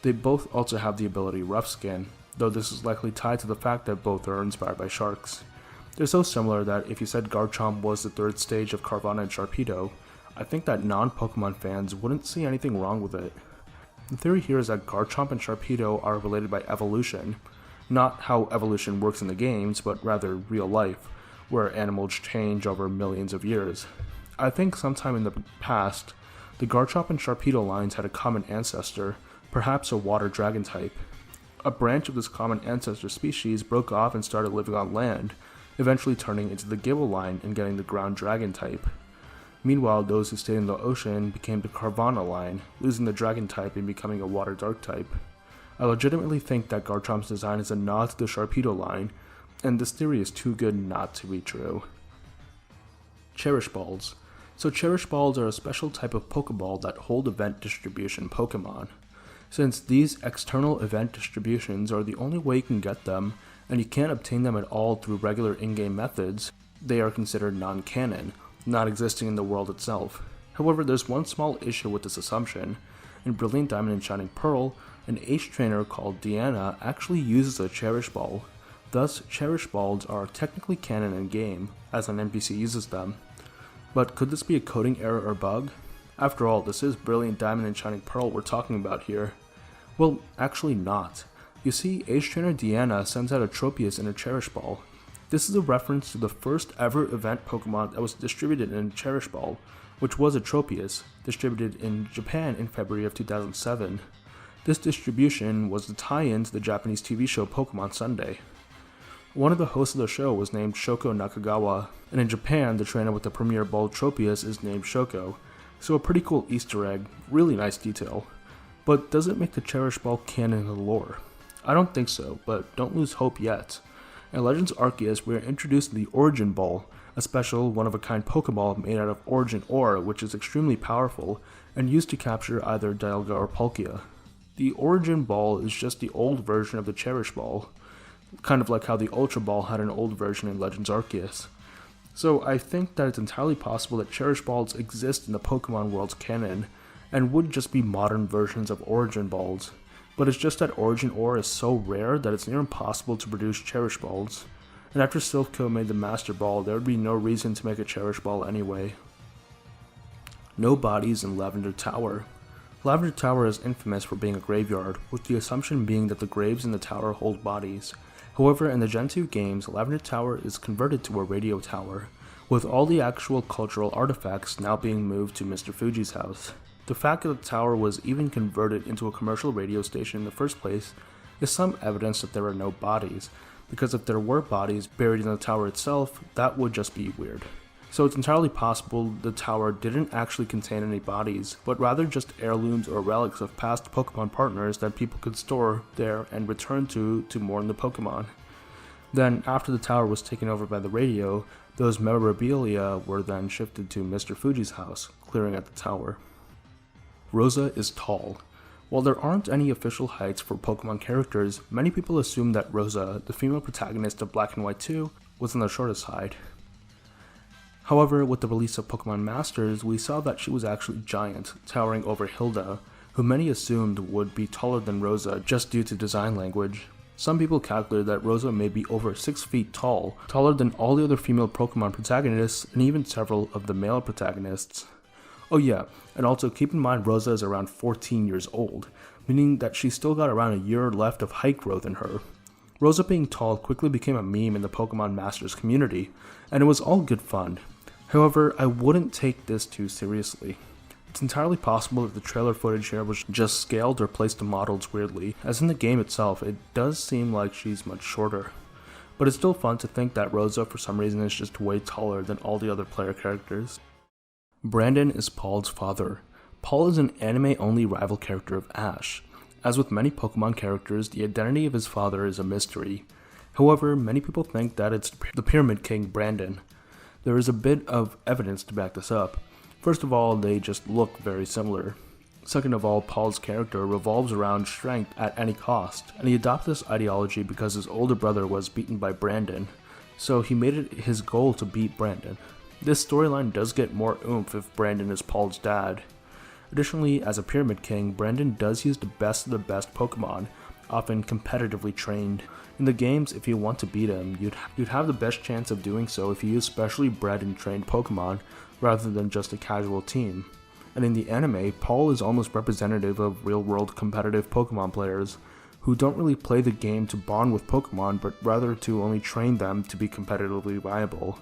They both also have the ability Rough Skin, though this is likely tied to the fact that both are inspired by sharks. They're so similar that if you said Garchomp was the third stage of Carvanha and Sharpedo, I think that non-Pokemon fans wouldn't see anything wrong with it. The theory here is that Garchomp and Sharpedo are related by evolution, not how evolution works in the games, but rather real life, where animals change over millions of years. I think sometime in the past, the Garchomp and Sharpedo lines had a common ancestor, perhaps a water dragon type. A branch of this common ancestor species broke off and started living on land, eventually turning into the Gibble line and getting the ground dragon type. Meanwhile, those who stayed in the ocean became the Carvanha line, losing the dragon type and becoming a water dark type. I legitimately think that Garchomp's design is a nod to the Sharpedo line, and this theory is too good not to be true. Cherish Balls. So Cherish Balls are a special type of Pokeball that hold event distribution Pokemon. Since these external event distributions are the only way you can get them, and you can't obtain them at all through regular in-game methods, they are considered non-canon, not existing in the world itself. However, there's one small issue with this assumption. In Brilliant Diamond and Shining Pearl, an Ace trainer called Deanna actually uses a Cherish Ball. Thus, Cherish Balls are technically canon in-game, as an NPC uses them. But could this be a coding error or bug? After all, this is Brilliant Diamond and Shining Pearl we're talking about here. Well, actually not. You see, Ace trainer Deanna sends out a Tropius in a Cherish Ball. This is a reference to the first ever event Pokemon that was distributed in a Cherish Ball, which was a Tropius, distributed in Japan in February of 2007. This distribution was the tie-in to the Japanese TV show Pokemon Sunday. One of the hosts of the show was named Shoko Nakagawa, and in Japan, the trainer with the premier ball Tropius is named Shoko, so a pretty cool Easter egg, really nice detail. But does it make the Cherish Ball canon in the lore? I don't think so, but don't lose hope yet. In Legends Arceus, we are introduced to the Origin Ball, a special, one-of-a-kind Pokeball made out of Origin Ore, which is extremely powerful, and used to capture either Dialga or Palkia. The Origin Ball is just the old version of the Cherish Ball, kind of like how the Ultra Ball had an old version in Legends Arceus. So I think that it's entirely possible that Cherish Balls exist in the Pokemon world's canon, and would just be modern versions of Origin Balls. But it's just that Origin Ore is so rare that it's near impossible to produce Cherish Balls. And after Silph made the Master Ball, there would be no reason to make a Cherish Ball anyway. No bodies in Lavender Tower. Lavender Tower is infamous for being a graveyard, with the assumption being that the graves in the tower hold bodies. However, in the Gen 2 games, Lavender Tower is converted to a radio tower, with all the actual cultural artifacts now being moved to Mr. Fuji's house. The fact that the tower was even converted into a commercial radio station in the first place is some evidence that there are no bodies, because if there were bodies buried in the tower itself, that would just be weird. So it's entirely possible the tower didn't actually contain any bodies, but rather just heirlooms or relics of past Pokemon partners that people could store there and return to mourn the Pokemon. Then, after the tower was taken over by the radio, those memorabilia were then shifted to Mr. Fuji's house, clearing at the tower. Rosa is tall. While there aren't any official heights for Pokemon characters, many people assume that Rosa, the female protagonist of Black and White 2, was on the shortest height. However, with the release of Pokemon Masters, we saw that she was actually giant, towering over Hilda, who many assumed would be taller than Rosa just due to design language. Some people calculated that Rosa may be over 6 feet tall, taller than all the other female Pokemon protagonists and even several of the male protagonists. Oh yeah, and also keep in mind Rosa is around 14 years old, meaning that she's still got around a year left of height growth in her. Rosa being tall quickly became a meme in the Pokemon Masters community, and it was all good fun. However, I wouldn't take this too seriously. It's entirely possible that the trailer footage here was just scaled or placed the models weirdly, as in the game itself it does seem like she's much shorter. But it's still fun to think that Rosa for some reason is just way taller than all the other player characters. Brandon is Paul's father. Paul is an anime-only rival character of Ash. As with many Pokemon characters, the identity of his father is a mystery. However, many people think that it's the Pyramid King Brandon. There is a bit of evidence to back this up. First of all, they just look very similar. Second of all, Paul's character revolves around strength at any cost, and he adopted this ideology because his older brother was beaten by Brandon, so he made it his goal to beat Brandon. This storyline does get more oomph if Brandon is Paul's dad. Additionally, as a Pyramid King, Brandon does use the best of the best Pokemon, often competitively trained. In the games, if you want to beat him, you'd have the best chance of doing so if you use specially bred and trained Pokemon rather than just a casual team. And in the anime, Paul is almost representative of real-world competitive Pokemon players who don't really play the game to bond with Pokemon, but rather to only train them to be competitively viable.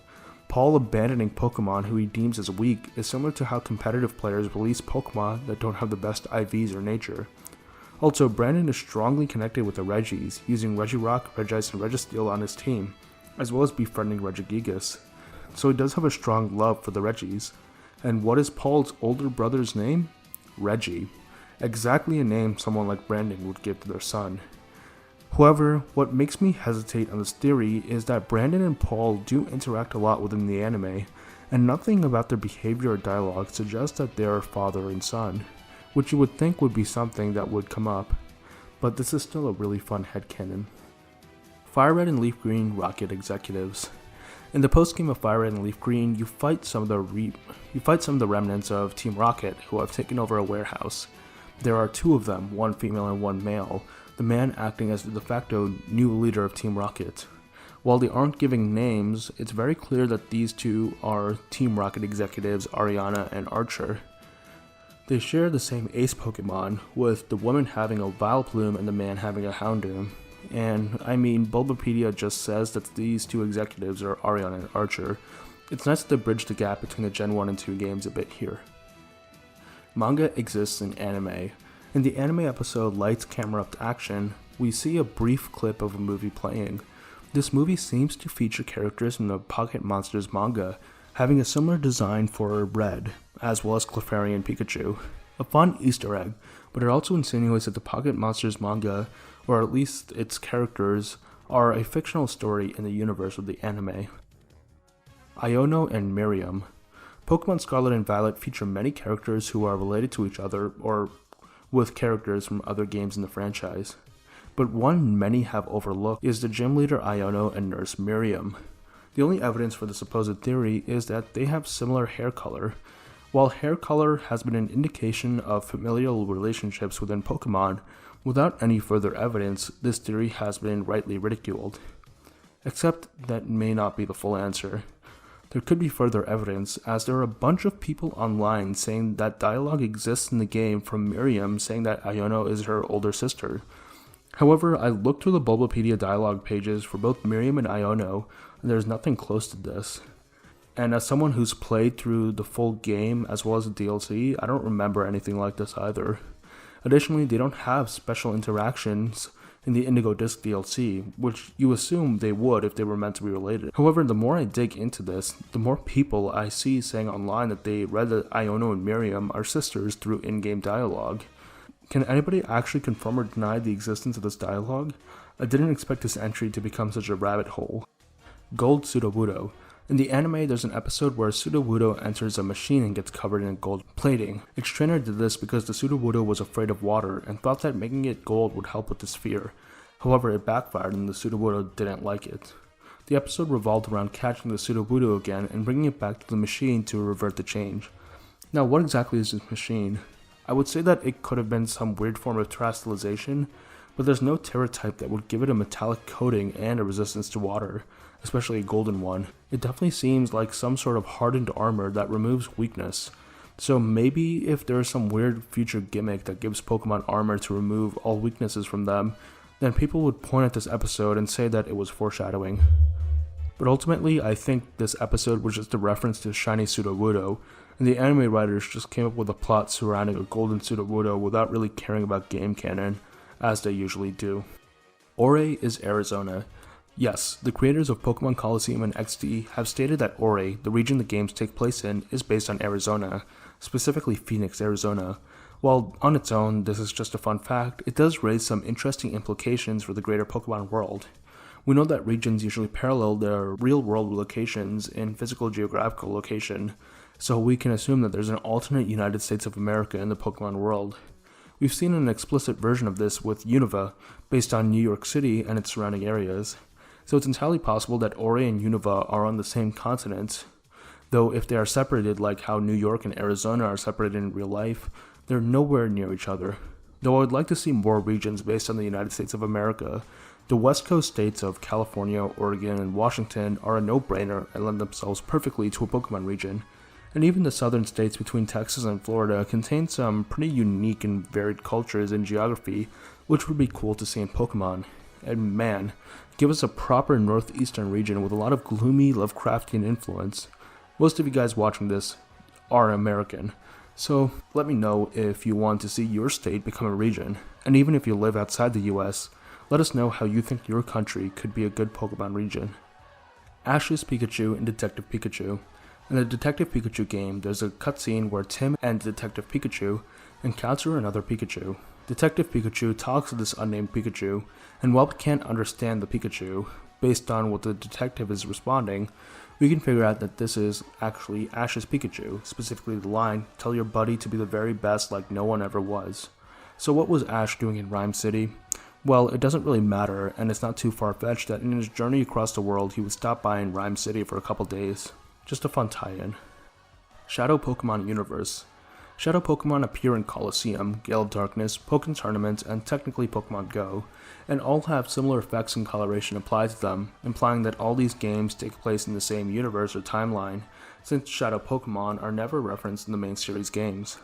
Paul abandoning Pokemon who he deems as weak is similar to how competitive players release Pokemon that don't have the best IVs or nature. Also, Brandon is strongly connected with the Regis, using Regirock, Regice, and Registeel on his team, as well as befriending Regigigas. So he does have a strong love for the Regis. And what is Paul's older brother's name? Reggie. Exactly a name someone like Brandon would give to their son. However, what makes me hesitate on this theory is that Brandon and Paul do interact a lot within the anime, and nothing about their behavior or dialogue suggests that they are father and son, which you would think would be something that would come up, but this is still a really fun headcanon. Fire Red and Leaf Green Rocket Executives. In the post-game of Fire Red and Leaf Green, you fight some of the remnants of Team Rocket who have taken over a warehouse. There are two of them, one female and one male, the man acting as the de facto new leader of Team Rocket. While they aren't giving names, it's very clear that these two are Team Rocket executives Ariana and Archer. They share the same ace Pokemon, with the woman having a Vileplume and the man having a Houndoom. And I mean, Bulbapedia just says that these two executives are Ariana and Archer. It's nice to bridge the gap between the Gen 1 and 2 games a bit here. Manga exists in anime. In the anime episode Lights Camera Up to Action, we see a brief clip of a movie playing. This movie seems to feature characters from the Pocket Monsters manga, having a similar design for Red, as well as Clefairy and Pikachu. A fun Easter egg, but it also insinuates that the Pocket Monsters manga, or at least its characters, are a fictional story in the universe of the anime. Iono and Miriam. Pokemon Scarlet and Violet feature many characters who are related to each other, or with characters from other games in the franchise. But one many have overlooked is the gym leader Iono and nurse Miriam. The only evidence for the supposed theory is that they have similar hair color. While hair color has been an indication of familial relationships within Pokemon, without any further evidence, this theory has been rightly ridiculed. Except that may not be the full answer. There could be further evidence, as there are a bunch of people online saying that dialogue exists in the game from Miriam saying that Iono is her older sister. However, I looked through the Bulbapedia dialogue pages for both Miriam and Iono, and there's nothing close to this. And as someone who's played through the full game as well as the DLC, I don't remember anything like this either. Additionally, they don't have special interactions in the Indigo Disc DLC, which you assume they would if they were meant to be related. However, the more I dig into this, the more people I see saying online that they read that Iono and Miriam are sisters through in-game dialogue. Can anybody actually confirm or deny the existence of this dialogue? I didn't expect this entry to become such a rabbit hole. Gold Sudowoodo. In the anime, there's an episode where Sudowoodo enters a machine and gets covered in gold plating. Extrainer did this because the Sudowoodo was afraid of water and thought that making it gold would help with this fear. However, it backfired and the Sudowoodo didn't like it. The episode revolved around catching the Sudowoodo again and bringing it back to the machine to revert the change. Now, what exactly is this machine? I would say that it could have been some weird form of terrestrialization, but there's no Terra type that would give it a metallic coating and a resistance to water, especially a golden one. It definitely seems like some sort of hardened armor that removes weakness. So maybe if there's some weird future gimmick that gives Pokemon armor to remove all weaknesses from them, then people would point at this episode and say that it was foreshadowing. But ultimately, I think this episode was just a reference to Shiny Sudowoodo, and the anime writers just came up with a plot surrounding a golden Sudowoodo without really caring about game canon, as they usually do. Ore is Arizona. Yes, the creators of Pokemon Colosseum and XD have stated that Ore, the region the games take place in, is based on Arizona, specifically Phoenix, Arizona. While on its own, this is just a fun fact, it does raise some interesting implications for the greater Pokemon world. We know that regions usually parallel their real-world locations in physical geographical location, so we can assume that there's an alternate United States of America in the Pokemon world. We've seen an explicit version of this with Unova, based on New York City and its surrounding areas, so it's entirely possible that Ori and Unova are on the same continent, though if they are separated like how New York and Arizona are separated in real life, they're nowhere near each other. Though I would like to see more regions based on the United States of America, the West Coast states of California, Oregon, and Washington are a no-brainer and lend themselves perfectly to a Pokemon region, and even the southern states between Texas and Florida contain some pretty unique and varied cultures and geography, which would be cool to see in Pokemon. And man, give us a proper northeastern region with a lot of gloomy Lovecraftian influence. Most of you guys watching this are American, so let me know if you want to see your state become a region, and even if you live outside the US, let us know how you think your country could be a good Pokemon region. Ash's Pikachu and Detective Pikachu. In the Detective Pikachu game, there's a cutscene where Tim and Detective Pikachu encounter another Pikachu. Detective Pikachu talks to this unnamed Pikachu, and while we can't understand the Pikachu, based on what the detective is responding, we can figure out that this is actually Ash's Pikachu, specifically the line, "Tell your buddy to be the very best like no one ever was." So what was Ash doing in Rhyme City? Well, it doesn't really matter, and it's not too far-fetched that in his journey across the world he would stop by in Rhyme City for a couple days. Just a fun tie-in. Shadow Pokemon Universe. Shadow Pokemon appear in Colosseum, Gale of Darkness, Pokken Tournament, and technically Pokemon Go, and all have similar effects and coloration applied to them, implying that all these games take place in the same universe or timeline, since Shadow Pokemon are never referenced in the main series games.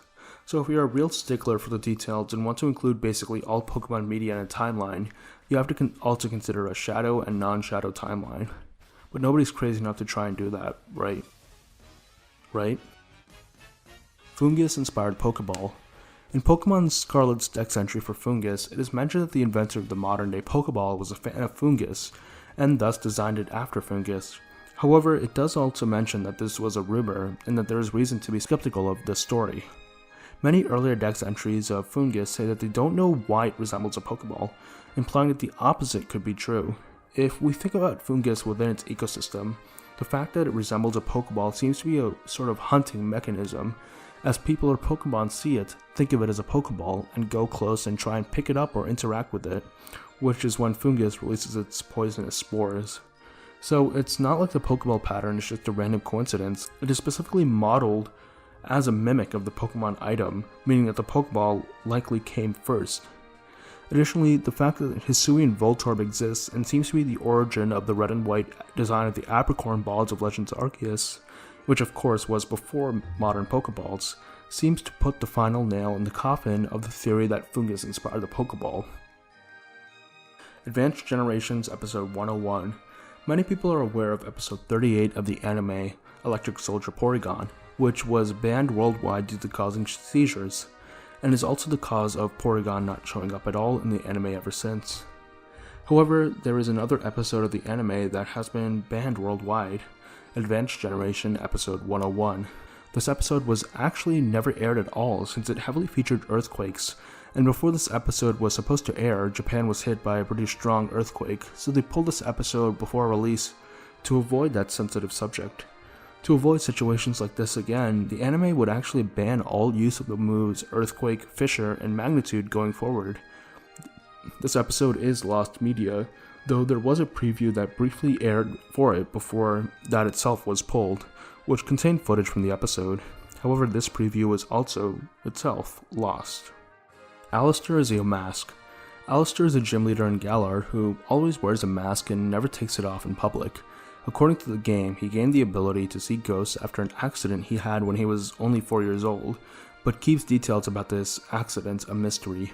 So if you're a real stickler for the details and want to include basically all Pokemon media in a timeline, you have to also consider a Shadow and non-Shadow timeline. But nobody's crazy enough to try and do that, right? Right? Fungus-inspired Pokeball. In Pokemon Scarlet's dex entry for Fungus, it is mentioned that the inventor of the modern-day Pokeball was a fan of Fungus, and thus designed it after Fungus. However, it does also mention that this was a rumor, and that there is reason to be skeptical of this story. Many earlier dex entries of Fungus say that they don't know why it resembles a Pokeball, implying that the opposite could be true. If we think about Fungus within its ecosystem, the fact that it resembles a Pokeball seems to be a sort of hunting mechanism, as people or Pokemon see it, think of it as a Pokeball, and go close and try and pick it up or interact with it, which is when Fungus releases its poisonous spores. So it's not like the Pokeball pattern is just a random coincidence, it is specifically modeled as a mimic of the Pokemon item, meaning that the Pokeball likely came first. Additionally, the fact that Hisuian Voltorb exists and seems to be the origin of the red and white design of the Apricorn balls of Legends Arceus, which of course was before modern Pokeballs, seems to put the final nail in the coffin of the theory that Fungus inspired the Pokeball. Advanced Generations Episode 101. Many people are aware of Episode 38 of the anime Electric Soldier Porygon, which was banned worldwide due to causing seizures, and is also the cause of Porygon not showing up at all in the anime ever since. However, there is another episode of the anime that has been banned worldwide, Advanced Generation Episode 101. This episode was actually never aired at all since it heavily featured earthquakes, and before this episode was supposed to air, Japan was hit by a pretty strong earthquake, so they pulled this episode before release to avoid that sensitive subject. To avoid situations like this again, the anime would actually ban all use of the moves Earthquake, Fissure, and Magnitude going forward. This episode is lost media, though there was a preview that briefly aired for it before that itself was pulled, which contained footage from the episode. However, this preview was also, itself, lost. Alistair is a mask. Alistair is a gym leader in Galar who always wears a mask and never takes it off in public. According to the game, he gained the ability to see ghosts after an accident he had when he was only 4 years old, but keeps details about this accident a mystery.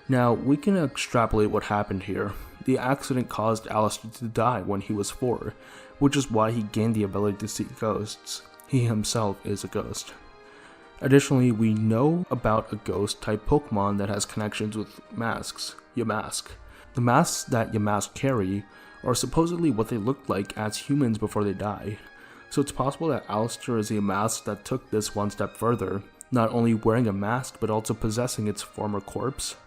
Now, we can extrapolate what happened here. The accident caused Alistair to die when he was 4, which is why he gained the ability to see ghosts. He himself is a ghost. Additionally, we know about a ghost-type Pokemon that has connections with masks, Yamask. The masks that Yamask carry are supposedly what they looked like as humans before they died. So it's possible that Alistair is a mask that took this one step further, not only wearing a mask but also possessing its former corpse.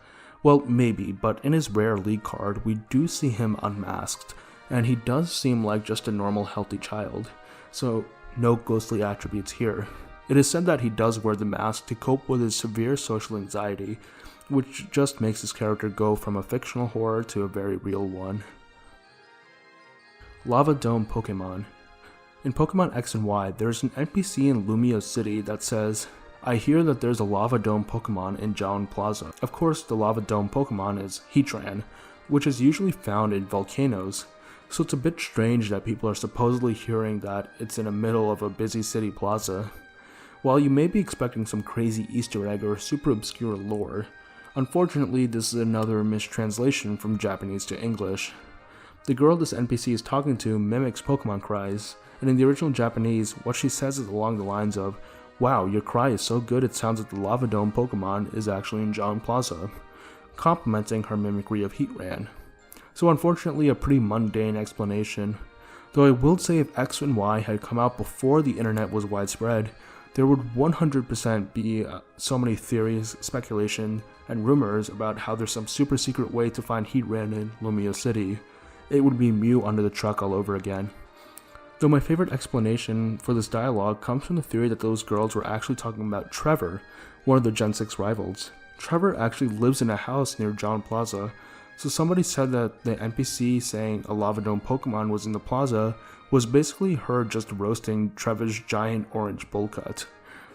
Well, maybe, but in his rare league card, we do see him unmasked, and he does seem like just a normal healthy child. So no ghostly attributes here. It is said that he does wear the mask to cope with his severe social anxiety, which just makes his character go from a fictional horror to a very real one. Lava Dome Pokemon. In Pokemon X and Y, there's an NPC in Lumia City that says, "I hear that there's a Lava Dome Pokemon in Jaun Plaza." Of course, the Lava Dome Pokemon is Heatran, which is usually found in volcanoes, so it's a bit strange that people are supposedly hearing that it's in the middle of a busy city plaza. While you may be expecting some crazy Easter egg or super obscure lore, unfortunately this is another mistranslation from Japanese to English. The girl this NPC is talking to mimics Pokemon cries, and in the original Japanese, what she says is along the lines of, "Wow, your cry is so good it sounds like the Lava Dome Pokemon is actually in Jaun Plaza," complimenting her mimicry of Heatran. So unfortunately a pretty mundane explanation, though I will say if X and Y had come out before the internet was widespread, there would 100% be so many theories, speculation, and rumors about how there's some super secret way to find Heatran in Lumia City. It would be Mew under the truck all over again. Though my favorite explanation for this dialogue comes from the theory that those girls were actually talking about Trevor, one of their Gen 6 rivals. Trevor actually lives in a house near Jaun Plaza, so somebody said that the NPC saying a Lava Dome Pokemon was in the plaza was basically her just roasting Trevor's giant orange bowl cut.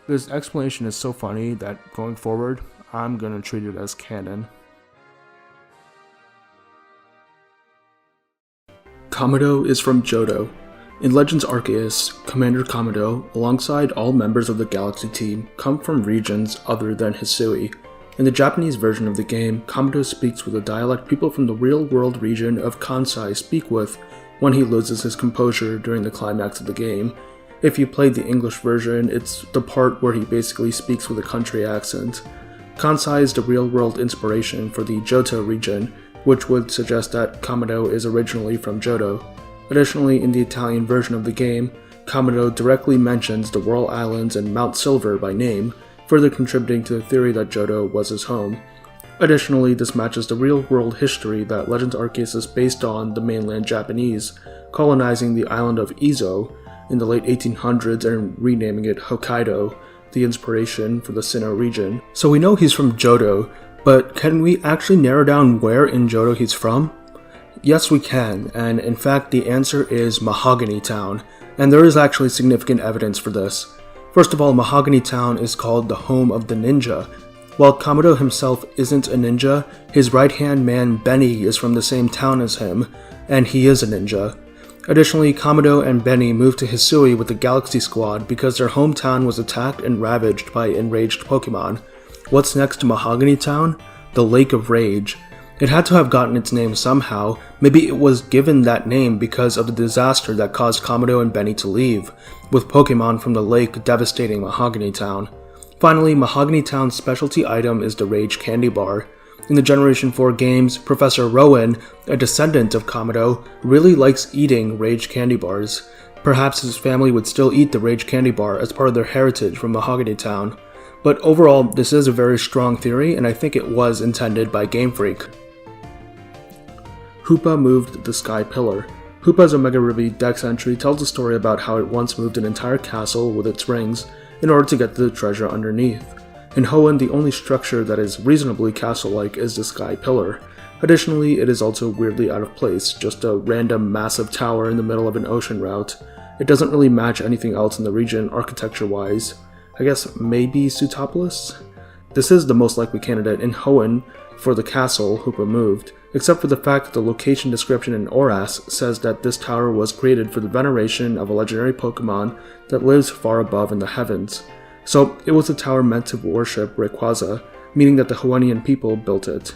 This explanation is so funny that going forward, I'm gonna treat it as canon. Kamado is from Johto. In Legends Arceus, Commander Kamado, alongside all members of the Galaxy team, come from regions other than Hisui. In the Japanese version of the game, Kamado speaks with a dialect people from the real-world region of Kansai speak with when he loses his composure during the climax of the game. If you played the English version, it's the part where he basically speaks with a country accent. Kansai is the real-world inspiration for the Johto region, which would suggest that Kamado is originally from Johto. Additionally, in the Italian version of the game, Kamado directly mentions the Whirl Islands and Mount Silver by name, further contributing to the theory that Johto was his home. Additionally, this matches the real-world history that Legends Arceus is based on the mainland Japanese, colonizing the island of Izo in the late 1800s and renaming it Hokkaido, the inspiration for the Sinnoh region. So we know he's from Johto, but can we actually narrow down where in Johto he's from? Yes, we can, and in fact the answer is Mahogany Town, and there is actually significant evidence for this. First of all, Mahogany Town is called the home of the ninja. While Kamado himself isn't a ninja, his right-hand man Benny is from the same town as him, and he is a ninja. Additionally, Kamado and Benny moved to Hisui with the Galaxy Squad because their hometown was attacked and ravaged by enraged Pokemon. What's next to Mahogany Town? The Lake of Rage. It had to have gotten its name somehow. Maybe it was given that name because of the disaster that caused Kamado and Benny to leave, with Pokemon from the lake devastating Mahogany Town. Finally, Mahogany Town's specialty item is the Rage Candy Bar. In the Generation 4 games, Professor Rowan, a descendant of Kamado, really likes eating Rage Candy Bars. Perhaps his family would still eat the Rage Candy Bar as part of their heritage from Mahogany Town. But overall, this is a very strong theory, and I think it was intended by Game Freak. Hoopa moved the Sky Pillar. Hoopa's Omega Ruby Dex entry tells a story about how it once moved an entire castle with its rings in order to get to the treasure underneath. In Hoenn, the only structure that is reasonably castle-like is the Sky Pillar. Additionally, it is also weirdly out of place, just a random massive tower in the middle of an ocean route. It doesn't really match anything else in the region architecture-wise. I guess maybe Sutopolis? This is the most likely candidate in Hoenn for the castle Hoopa moved, except for the fact that the location description in Oras says that this tower was created for the veneration of a legendary Pokemon that lives far above in the heavens. So it was a tower meant to worship Rayquaza, meaning that the Hoennian people built it.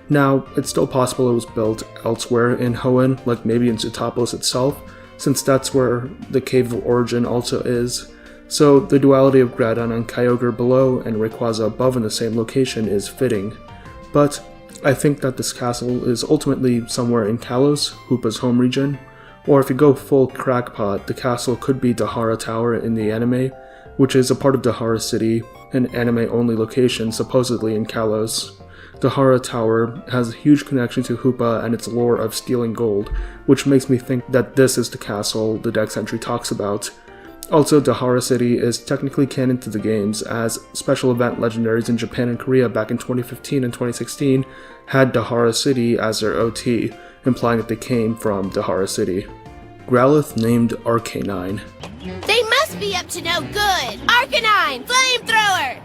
Now, it's still possible it was built elsewhere in Hoenn, like maybe in Sutopolis itself, since that's where the Cave of Origin also is. So the duality of Groudon and Kyogre below and Rayquaza above in the same location is fitting. But I think that this castle is ultimately somewhere in Kalos, Hoopa's home region, or if you go full crackpot, the castle could be Dahara Tower in the anime, which is a part of Dahara City, an anime-only location supposedly in Kalos. Dahara Tower has a huge connection to Hoopa and its lore of stealing gold, which makes me think that this is the castle the Dex entry talks about. Also, Dahara City is technically canon to the games, as special event legendaries in Japan and Korea back in 2015 and 2016 had Dahara City as their OT, implying that they came from Dahara City. Growlithe named Arcanine. They must be up to no good! Arcanine! Flamethrower!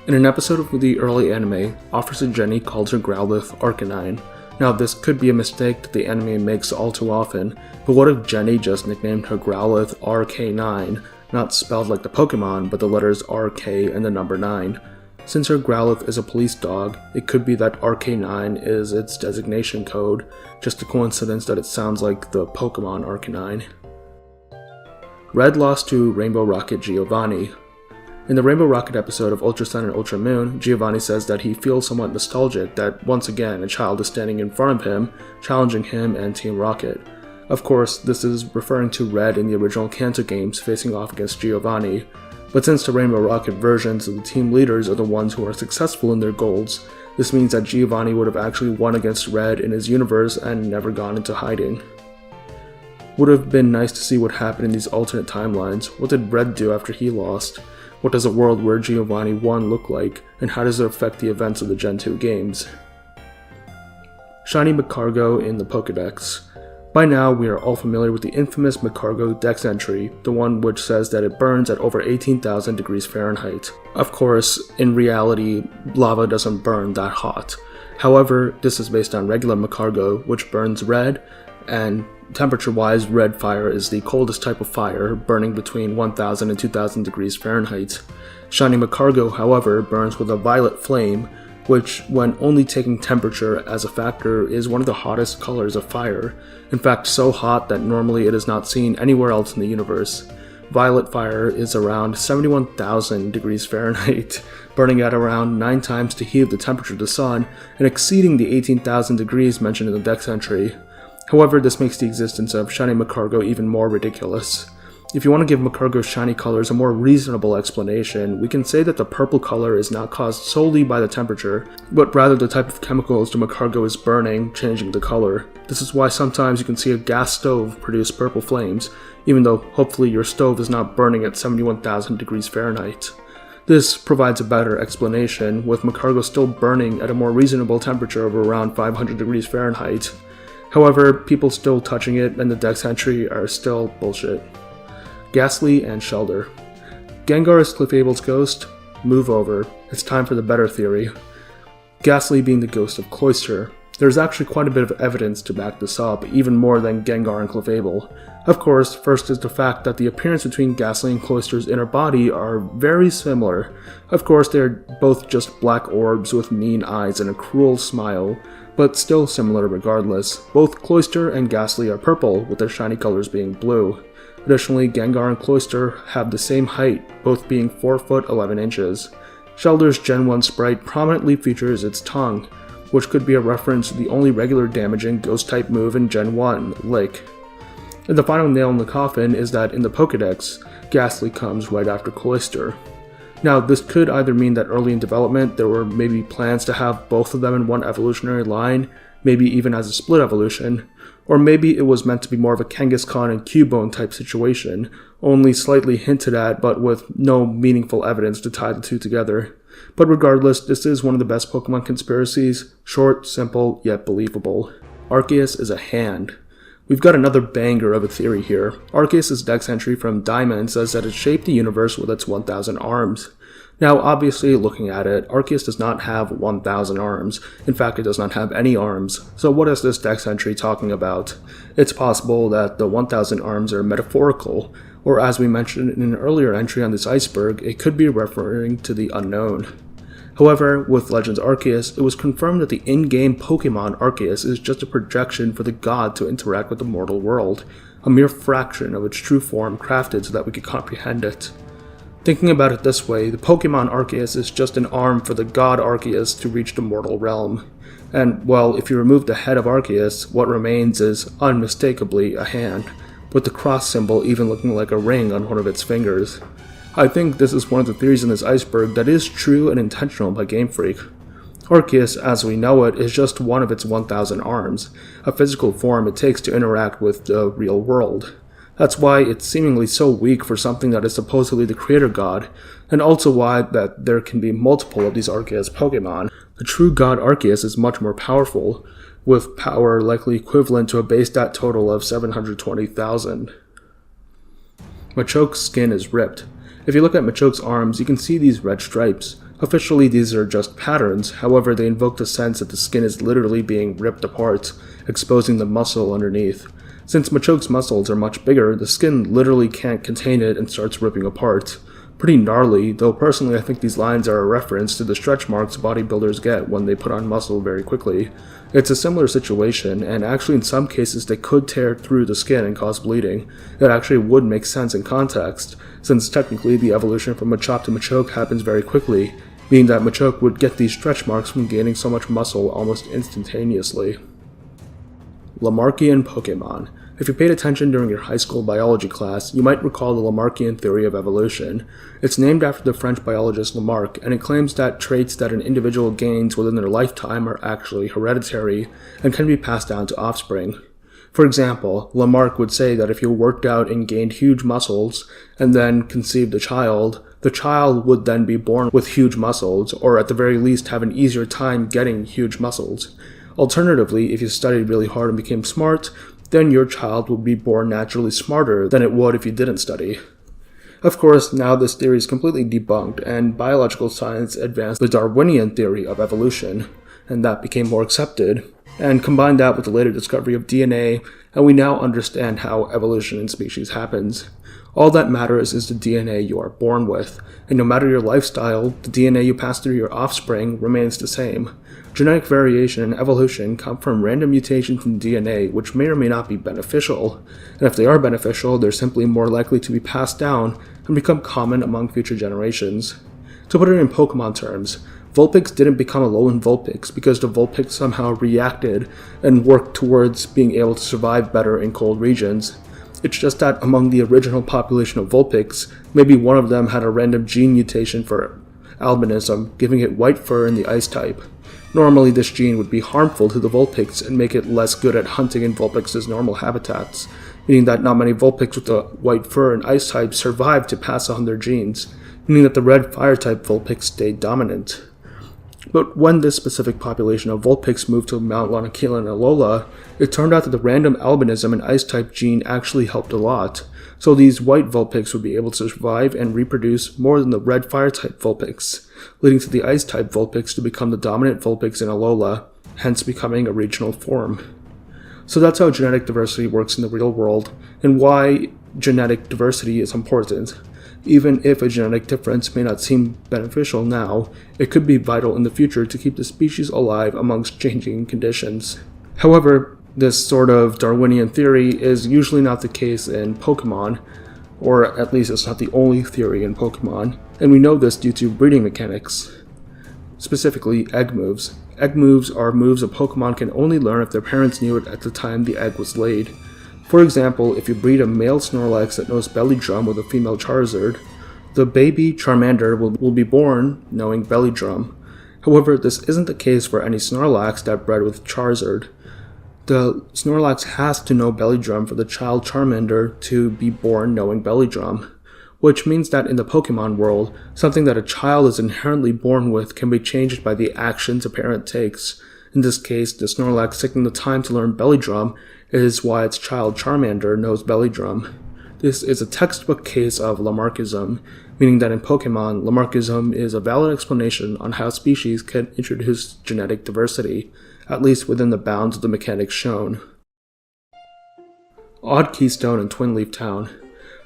In an episode of the early anime, Officer Jenny calls her Growlithe Arcanine. Now, this could be a mistake that the anime makes all too often, but what if Jenny just nicknamed her Growlithe RK9, not spelled like the Pokemon, but the letters RK and the number 9? Since her Growlithe is a police dog, it could be that RK9 is its designation code, just a coincidence that it sounds like the Pokemon Arcanine. Red lost to Rainbow Rocket Giovanni. In the Rainbow Rocket episode of Ultra Sun and Ultra Moon, Giovanni says that he feels somewhat nostalgic that once again a child is standing in front of him, challenging him and Team Rocket. Of course, this is referring to Red in the original Kanto games facing off against Giovanni, but since the Rainbow Rocket versions of the team leaders are the ones who are successful in their goals, this means that Giovanni would have actually won against Red in his universe and never gone into hiding. Would have been nice to see what happened in these alternate timelines. What did Red do after he lost? What does a world where Giovanni won look like, and how does it affect the events of the Gen 2 games? Shiny Magcargo in the Pokédex. By now, we are all familiar with the infamous Magcargo Dex entry, the one which says that it burns at over 18,000 degrees Fahrenheit. Of course, in reality, lava doesn't burn that hot. However, this is based on regular Magcargo, which burns red, and temperature-wise, red fire is the coldest type of fire, burning between 1000 and 2000 degrees Fahrenheit. Shiny Magcargo, however, burns with a violet flame, which, when only taking temperature as a factor, is one of the hottest colors of fire. In fact, so hot that normally it is not seen anywhere else in the universe. Violet fire is around 71,000 degrees Fahrenheit, burning at around 9 times the heat of the temperature of the sun, and exceeding the 18,000 degrees mentioned in the Dex entry. However, this makes the existence of Shiny Magcargo even more ridiculous. If you want to give Magcargo's shiny colors a more reasonable explanation, we can say that the purple color is not caused solely by the temperature, but rather the type of chemicals the Magcargo is burning, changing the color. This is why sometimes you can see a gas stove produce purple flames, even though hopefully your stove is not burning at 71,000 degrees Fahrenheit. This provides a better explanation, with Magcargo still burning at a more reasonable temperature of around 500 degrees Fahrenheit. However, people still touching it and the Dex entry are still bullshit. Ghastly and Shellder. Gengar is Clefable's ghost? Move over. It's time for the better theory. Ghastly being the ghost of Cloyster. There's actually quite a bit of evidence to back this up, even more than Gengar and Clefable. Of course, first is the fact that the appearance between Ghastly and Cloyster's inner body are very similar. Of course, they're both just black orbs with mean eyes and a cruel smile, but still similar regardless. Both Cloyster and Ghastly are purple, with their shiny colors being blue. Additionally, Gengar and Cloyster have the same height, both being 4 foot 11 inches. Shellder's Gen 1 sprite prominently features its tongue, which could be a reference to the only regular damaging ghost-type move in Gen 1, Lick. And the final nail in the coffin is that in the Pokédex, Ghastly comes right after Cloyster. Now, this could either mean that early in development there were maybe plans to have both of them in one evolutionary line, maybe even as a split evolution, or maybe it was meant to be more of a Kangaskhan and Cubone type situation, only slightly hinted at but with no meaningful evidence to tie the two together. But regardless, this is one of the best Pokemon conspiracies, short, simple, yet believable. Arceus is a hand. We've got another banger of a theory here. Arceus' Dex entry from Diamond says that it shaped the universe with its 1,000 arms. Now, obviously, looking at it, Arceus does not have 1,000 arms. In fact, it does not have any arms. So what is this Dex entry talking about? It's possible that the 1,000 arms are metaphorical, or as we mentioned in an earlier entry on this iceberg, it could be referring to the unknown. However, with Legends Arceus, it was confirmed that the in-game Pokemon Arceus is just a projection for the god to interact with the mortal world, a mere fraction of its true form crafted so that we could comprehend it. Thinking about it this way, the Pokemon Arceus is just an arm for the god Arceus to reach the mortal realm. And, well, if you remove the head of Arceus, what remains is unmistakably a hand, with the cross symbol even looking like a ring on one of its fingers. I think this is one of the theories in this iceberg that is true and intentional by Game Freak. Arceus, as we know it, is just one of its 1,000 arms, a physical form it takes to interact with the real world. That's why it's seemingly so weak for something that is supposedly the creator god, and also why that there can be multiple of these Arceus Pokemon. The true god Arceus is much more powerful, with power likely equivalent to a base stat total of 720,000. Machoke's skin is ripped. If you look at Machoke's arms, you can see these red stripes. Officially, these are just patterns, however they invoke the sense that the skin is literally being ripped apart, exposing the muscle underneath. Since Machoke's muscles are much bigger, the skin literally can't contain it and starts ripping apart. Pretty gnarly, though personally I think these lines are a reference to the stretch marks bodybuilders get when they put on muscle very quickly. It's a similar situation, and actually in some cases they could tear through the skin and cause bleeding. It actually would make sense in context, since technically the evolution from Machop to Machoke happens very quickly, meaning that Machoke would get these stretch marks from gaining so much muscle almost instantaneously. Lamarckian Pokemon. If you paid attention during your high school biology class, you might recall the Lamarckian theory of evolution. It's named after the French biologist Lamarck, and it claims that traits that an individual gains within their lifetime are actually hereditary and can be passed down to offspring. For example, Lamarck would say that if you worked out and gained huge muscles and then conceived a child, the child would then be born with huge muscles, or at the very least have an easier time getting huge muscles. Alternatively, if you studied really hard and became smart, then your child would be born naturally smarter than it would if you didn't study. Of course, now this theory is completely debunked, and biological science advanced the Darwinian theory of evolution, and that became more accepted, and combined that with the later discovery of DNA, and we now understand how evolution in species happens. All that matters is the DNA you are born with, and no matter your lifestyle, the DNA you pass through your offspring remains the same. Genetic variation and evolution come from random mutations in DNA, which may or may not be beneficial, and if they are beneficial, they're simply more likely to be passed down and become common among future generations. To put it in Pokemon terms, Vulpix didn't become Alolan Vulpix because the Vulpix somehow reacted and worked towards being able to survive better in cold regions. It's just that among the original population of Vulpix, maybe one of them had a random gene mutation for albinism, giving it white fur in the ice type. Normally this gene would be harmful to the Vulpix and make it less good at hunting in Vulpix's normal habitats, meaning that not many Vulpix with the white fur and ice type survived to pass on their genes, meaning that the red fire type Vulpix stayed dominant. But when this specific population of Vulpix moved to Mount Lanakila and Alola, it turned out that the random albinism and ice type gene actually helped a lot, so these white Vulpix would be able to survive and reproduce more than the red fire type Vulpix, leading to the ice type Vulpix to become the dominant Vulpix in Alola, hence becoming a regional form. So that's how genetic diversity works in the real world, and why genetic diversity is important. Even if a genetic difference may not seem beneficial now, it could be vital in the future to keep the species alive amongst changing conditions. However, this sort of Darwinian theory is usually not the case in Pokemon, or at least it's not the only theory in Pokemon, and we know this due to breeding mechanics. Specifically, egg moves. Egg moves are moves a Pokemon can only learn if their parents knew it at the time the egg was laid. For example, if you breed a male Snorlax that knows Belly Drum with a female Charizard, the baby Charmander will be born knowing Belly Drum. However, this isn't the case for any Snorlax that bred with Charizard. The Snorlax has to know Belly Drum for the child Charmander to be born knowing Belly Drum, which means that in the Pokemon world, something that a child is inherently born with can be changed by the actions a parent takes. In this case, the Snorlax taking the time to learn Belly Drum is why its child Charmander knows Belly Drum. This is a textbook case of Lamarckism, meaning that in Pokemon, Lamarckism is a valid explanation on how species can introduce genetic diversity, at least within the bounds of the mechanics shown. Odd Keystone and Twin Leaf Town.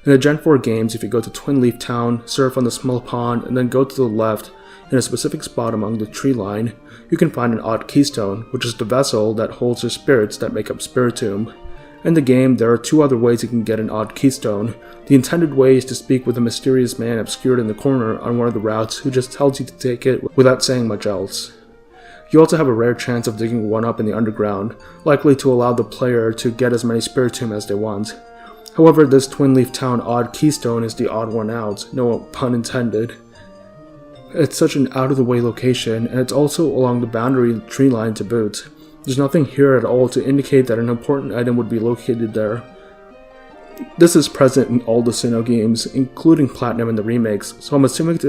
In the Gen 4 games, if you go to Twin Leaf Town, surf on the small pond, and then go to the left in a specific spot among the tree line, you can find an Odd Keystone, which is the vessel that holds the spirits that make up Spiritomb. In the game, there are two other ways you can get an Odd Keystone. The intended way is to speak with a mysterious man obscured in the corner on one of the routes who just tells you to take it without saying much else. You also have a rare chance of digging one up in the underground, likely to allow the player to get as many Spiritomb as they want. However, this Twin Leaf Town Odd Keystone is the odd one out, no pun intended. It's such an out-of-the-way location, and it's also along the boundary tree line to boot. There's nothing here at all to indicate that an important item would be located there. This is present in all the Sinnoh games, including Platinum and the remakes, so I'm assuming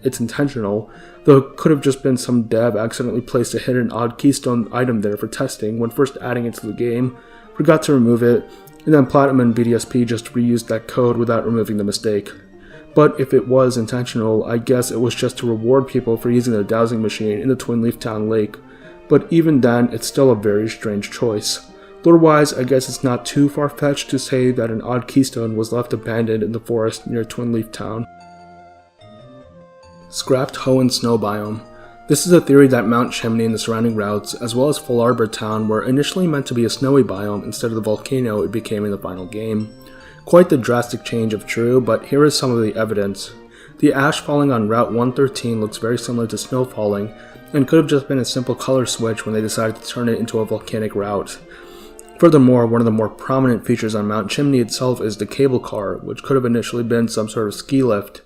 it's intentional, though it could have just been some dev accidentally placed a hidden odd keystone item there for testing when first adding it to the game, forgot to remove it, and then Platinum and VDSP just reused that code without removing the mistake. But if it was intentional, I guess it was just to reward people for using the dowsing machine in the Twin Leaf Town Lake, but even then, it's still a very strange choice. Lore-wise, I guess it's not too far-fetched to say that an odd keystone was left abandoned in the forest near Twin Leaf Town. Scrapped Hoenn Snow Biome. This is a theory that Mount Chimney and the surrounding routes, as well as Full Arbor Town, were initially meant to be a snowy biome instead of the volcano it became in the final game. Quite the drastic change if true, but here is some of the evidence. The ash falling on Route 113 looks very similar to snow falling, and could have just been a simple color switch when they decided to turn it into a volcanic route. Furthermore, one of the more prominent features on Mount Chimney itself is the cable car, which could have initially been some sort of ski lift.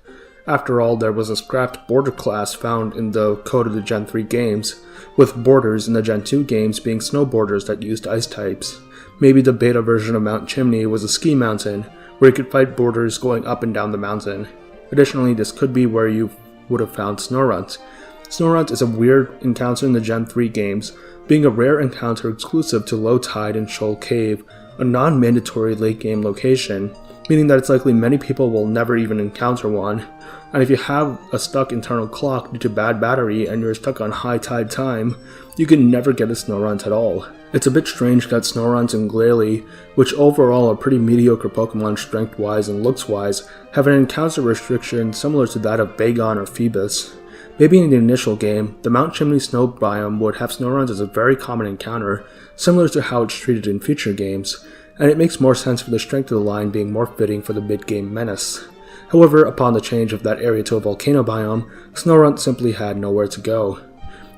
After all, there was a scrapped border class found in the code of the Gen 3 games, with borders in the Gen 2 games being snowboarders that used ice types. Maybe the beta version of Mount Chimney was a ski mountain, where you could fight borders going up and down the mountain. Additionally, this could be where you would have found Snorunt. Snorunt is a weird encounter in the Gen 3 games, being a rare encounter exclusive to Low Tide and Shoal Cave, a non-mandatory late-game location, meaning that it's likely many people will never even encounter one. And if you have a stuck internal clock due to bad battery and you're stuck on high tide time, you can never get a Snorunt at all. It's a bit strange that Snorunt and Glalie, which overall are pretty mediocre Pokemon strength-wise and looks-wise, have an encounter restriction similar to that of Bagon or Phoebus. Maybe in the initial game, the Mount Chimney Snow Biome would have Snorunt as a very common encounter, similar to how it's treated in future games, and it makes more sense for the strength of the line being more fitting for the mid-game menace. However, upon the change of that area to a volcano biome, Snorunt simply had nowhere to go.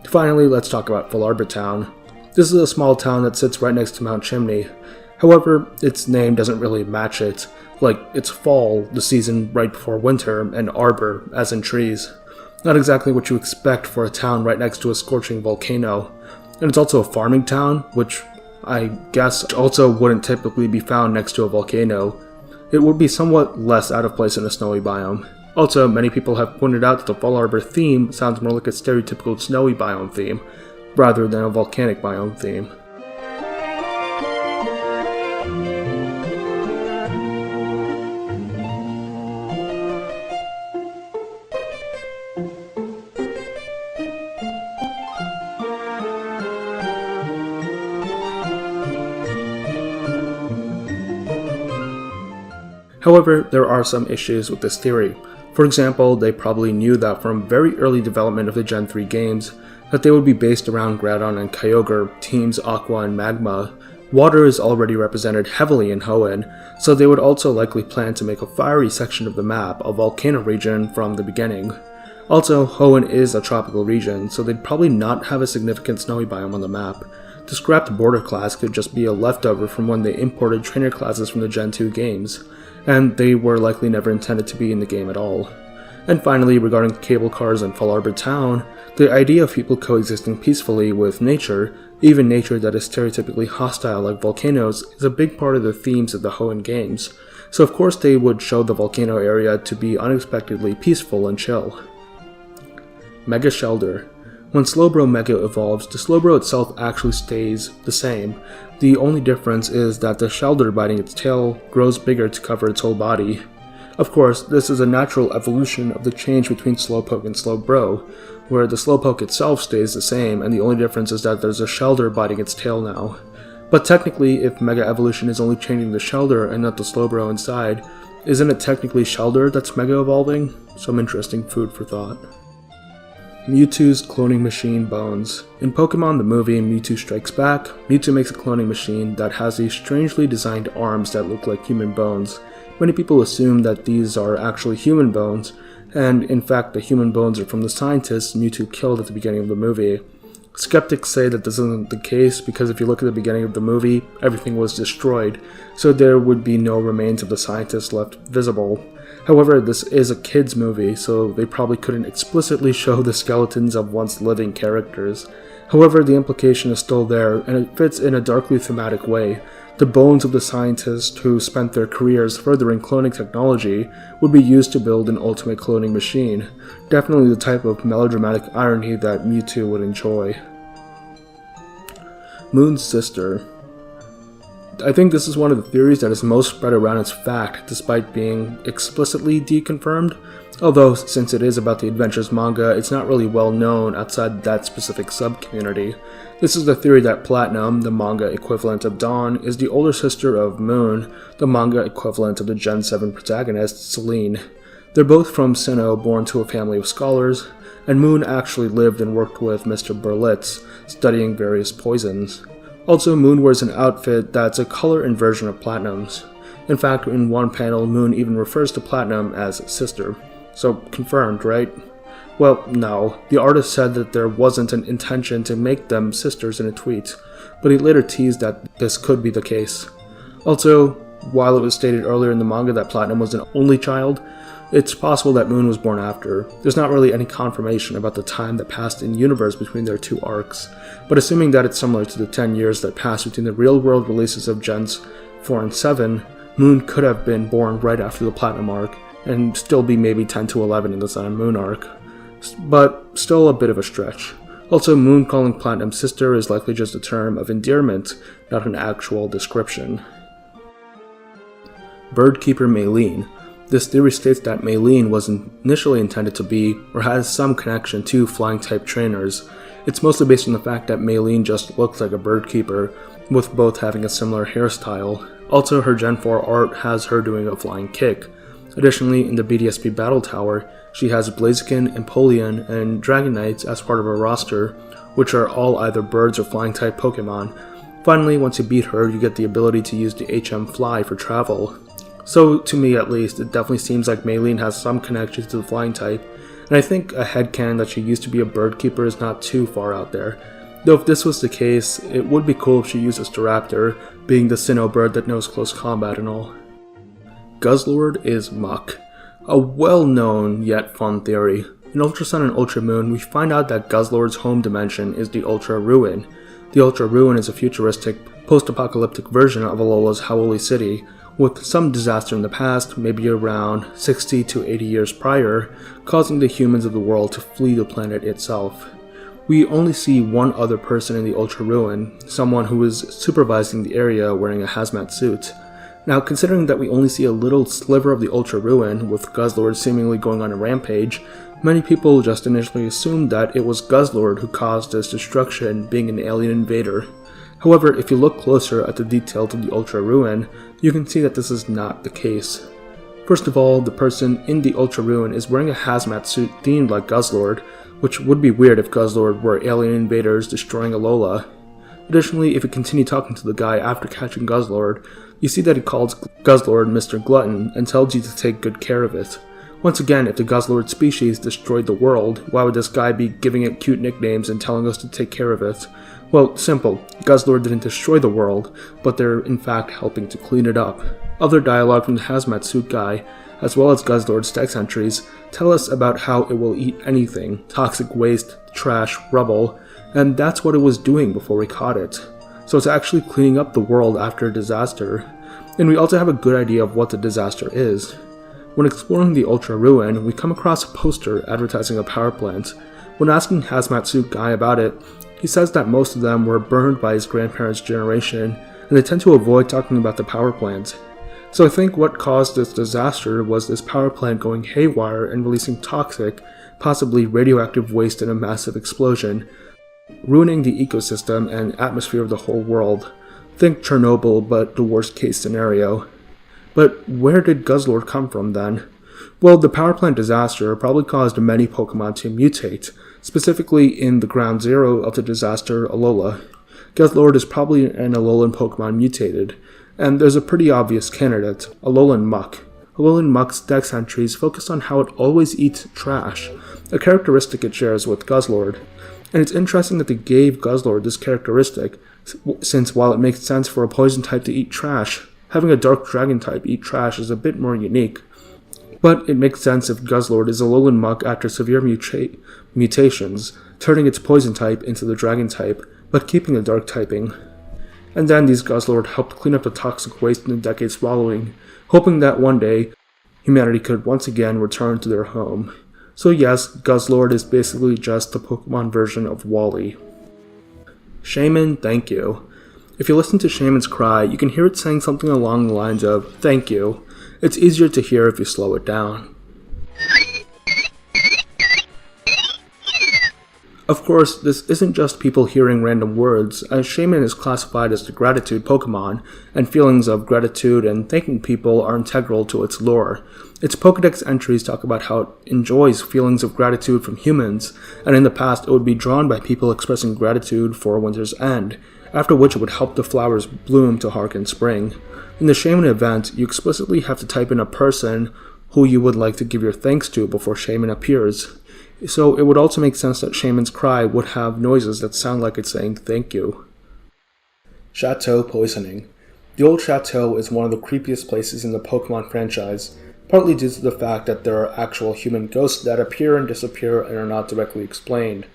Finally, let's talk about Full Arbor Town. This is a small town that sits right next to Mount Chimney. However, its name doesn't really match it, like it's fall, the season right before winter, and arbor, as in trees. Not exactly what you expect for a town right next to a scorching volcano. And it's also a farming town, which I guess also wouldn't typically be found next to a volcano. It would be somewhat less out of place in a snowy biome. Also, many people have pointed out that the Fall Arbor theme sounds more like a stereotypical snowy biome theme, rather than a volcanic biome theme. However, there are some issues with this theory. For example, they probably knew that from very early development of the Gen 3 games, that they would be based around Groudon and Kyogre, teams Aqua and Magma. Water is already represented heavily in Hoenn, so they would also likely plan to make a fiery section of the map a volcano region from the beginning. Also, Hoenn is a tropical region, so they'd probably not have a significant snowy biome on the map. The scrapped border class could just be a leftover from when they imported trainer classes from the Gen 2 games, and they were likely never intended to be in the game at all. And finally, regarding cable cars and Fall Arbor Town, the idea of people coexisting peacefully with nature, even nature that is stereotypically hostile like volcanoes, is a big part of the themes of the Hoenn games, so of course they would show the volcano area to be unexpectedly peaceful and chill. Mega Shelder. When Slowbro Mega evolves, the Slowbro itself actually stays the same. The only difference is that the Shelder biting its tail grows bigger to cover its whole body. Of course, this is a natural evolution of the change between Slowpoke and Slowbro, where the Slowpoke itself stays the same and the only difference is that there's a Shelder biting its tail now. But technically, if Mega Evolution is only changing the Shelder and not the Slowbro inside, isn't it technically Shelder that's Mega Evolving? Some interesting food for thought. Mewtwo's cloning machine bones. In Pokemon the movie Mewtwo Strikes Back, Mewtwo makes a cloning machine that has these strangely designed arms that look like human bones. Many people assume that these are actually human bones, and in fact the human bones are from the scientists Mewtwo killed at the beginning of the movie. Skeptics say that this isn't the case because if you look at the beginning of the movie, everything was destroyed, so there would be no remains of the scientists left visible. However, this is a kids' movie, so they probably couldn't explicitly show the skeletons of once living characters. However, the implication is still there, and it fits in a darkly thematic way. The bones of the scientists who spent their careers furthering cloning technology would be used to build an ultimate cloning machine. Definitely the type of melodramatic irony that Mewtwo would enjoy. Moon's sister. I think this is one of the theories that is most spread around as fact, despite being explicitly deconfirmed. Although, since it is about the Adventures manga, it's not really well known outside that specific sub-community. This is the theory that Platinum, the manga equivalent of Dawn, is the older sister of Moon, the manga equivalent of the Gen 7 protagonist, Celine. They're both from Sinnoh, born to a family of scholars, and Moon actually lived and worked with Mr. Berlitz, studying various poisons. Also, Moon wears an outfit that's a color inversion of Platinum's. In fact, in one panel, Moon even refers to Platinum as sister. So, confirmed, right? Well, no. The artist said that there wasn't an intention to make them sisters in a tweet, but he later teased that this could be the case. Also, while it was stated earlier in the manga that Platinum was an only child, it's possible that Moon was born after. There's not really any confirmation about the time that passed in universe between their two arcs, but assuming that it's similar to the 10 years that passed between the real-world releases of Gens 4 and 7, Moon could have been born right after the Platinum arc, and still be maybe 10 to 11 in the Sun and Moon arc. But still a bit of a stretch. Also, Moon calling Platinum sister is likely just a term of endearment, not an actual description. Birdkeeper Maylene. This theory states that Maylene was initially intended to be, or has some connection to, flying-type trainers. It's mostly based on the fact that Maylene just looks like a birdkeeper, with both having a similar hairstyle. Also, her Gen 4 art has her doing a flying kick. Additionally, in the BDSP Battle Tower, she has Blaziken, Empoleon, and Dragonites as part of her roster, which are all either birds or flying-type Pokemon. Finally, once you beat her, you get the ability to use the HM Fly for travel. So, to me at least, it definitely seems like Maylene has some connection to the flying type, and I think a headcanon that she used to be a bird keeper is not too far out there. Though if this was the case, it would be cool if she used a Staraptor, being the Sinnoh bird that knows close combat and all. Guzzlord is Muck. A well-known yet fun theory. In Ultra Sun and Ultra Moon, we find out that Guzzlord's home dimension is the Ultra Ruin. The Ultra Ruin is a futuristic, post-apocalyptic version of Alola's Howoli City, with some disaster in the past, maybe around 60 to 80 years prior, causing the humans of the world to flee the planet itself. We only see one other person in the Ultra Ruin, someone who is supervising the area wearing a hazmat suit. Now, considering that we only see a little sliver of the Ultra Ruin, with Guzzlord seemingly going on a rampage, many people just initially assumed that it was Guzzlord who caused this destruction, being an alien invader. However, if you look closer at the details of the Ultra Ruin, you can see that this is not the case. First of all, the person in the Ultra Ruin is wearing a hazmat suit themed like Guzzlord, which would be weird if Guzzlord were alien invaders destroying Alola. Additionally, if you continue talking to the guy after catching Guzzlord, you see that he calls Guzzlord Mr. Glutton and tells you to take good care of it. Once again, if the Guzzlord species destroyed the world, why would this guy be giving it cute nicknames and telling us to take care of it? Well, simple. Guzzlord didn't destroy the world, but they're in fact helping to clean it up. Other dialogue from the hazmat suit guy, as well as Guzzlord's text entries, tell us about how it will eat anything, toxic waste, trash, rubble, and that's what it was doing before we caught it. So it's actually cleaning up the world after a disaster. And we also have a good idea of what the disaster is. When exploring the Ultra Ruin, we come across a poster advertising a power plant. When asking Hazmat Suit Guy about it, he says that most of them were burned by his grandparents' generation, and they tend to avoid talking about the power plant. So I think what caused this disaster was this power plant going haywire and releasing toxic, possibly radioactive waste in a massive explosion, ruining the ecosystem and atmosphere of the whole world. Think Chernobyl, but the worst case scenario. But where did Guzzlord come from then? Well, the power plant disaster probably caused many Pokemon to mutate, specifically in the ground zero of the disaster, Alola. Guzzlord is probably an Alolan Pokemon mutated, and there's a pretty obvious candidate, Alolan Muck. Alolan Muck's dex entries focus on how it always eats trash, a characteristic it shares with Guzzlord. And it's interesting that they gave Guzzlord this characteristic, since while it makes sense for a poison type to eat trash, having a dark dragon type eat trash is a bit more unique. But it makes sense if Guzzlord is Alolan Muck after severe mutations, turning its poison type into the dragon type, but keeping the dark typing. and then these Guzzlord helped clean up the toxic waste in the decades following, hoping that one day humanity could once again return to their home. So yes, Guzzlord is basically just the Pokemon version of Wally. Shaman, thank you. If you listen to Shaman's cry, you can hear it saying something along the lines of, thank you. It's easier to hear if you slow it down. Of course, this isn't just people hearing random words, as Shaman is classified as the gratitude Pokemon, and feelings of gratitude and thanking people are integral to its lore. Its Pokedex entries talk about how it enjoys feelings of gratitude from humans, and in the past it would be drawn by people expressing gratitude for winter's end, after which it would help the flowers bloom to hearken spring. In the Shaman event, you explicitly have to type in a person who you would like to give your thanks to before Shaman appears. So it would also make sense that Shaman's cry would have noises that sound like it's saying thank you. Chateau poisoning. The old chateau is one of the creepiest places in the Pokemon franchise, partly due to the fact that there are actual human ghosts that appear and disappear and are not directly explained.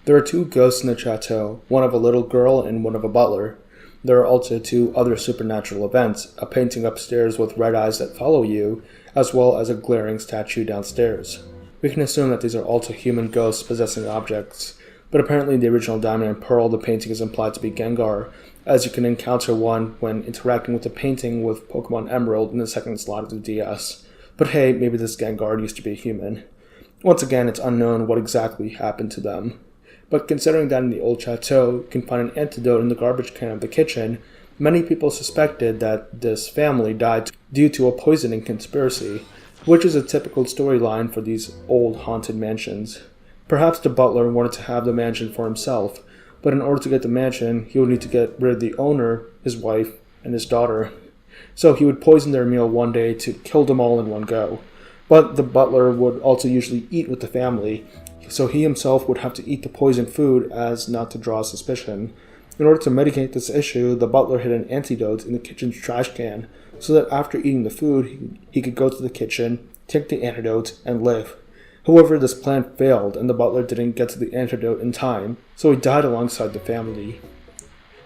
There are 2 ghosts in the chateau, one of a little girl and one of a butler. There are also 2 other supernatural events, a painting upstairs with red eyes that follow you, as well as a glaring statue downstairs. We can assume that these are also human ghosts possessing objects, but apparently in the original Diamond and Pearl the painting is implied to be Gengar, as you can encounter one when interacting with the painting with Pokemon Emerald in the second slot of the DS. But hey, maybe this Gengar used to be a human. Once again, it's unknown what exactly happened to them. But considering that in the old chateau you can find an antidote in the garbage can of the kitchen, many people suspected that this family died due to a poisoning conspiracy, which is a typical storyline for these old haunted mansions. Perhaps the butler wanted to have the mansion for himself, but in order to get the mansion, he would need to get rid of the owner, his wife, and his daughter. So he would poison their meal one day to kill them all in one go. But the butler would also usually eat with the family, so he himself would have to eat the poisoned food as not to draw suspicion. In order to mitigate this issue, the butler hid an antidote in the kitchen's trash can, so that after eating the food, he could go to the kitchen, take the antidote, and live. However, this plan failed, and the butler didn't get to the antidote in time, so he died alongside the family.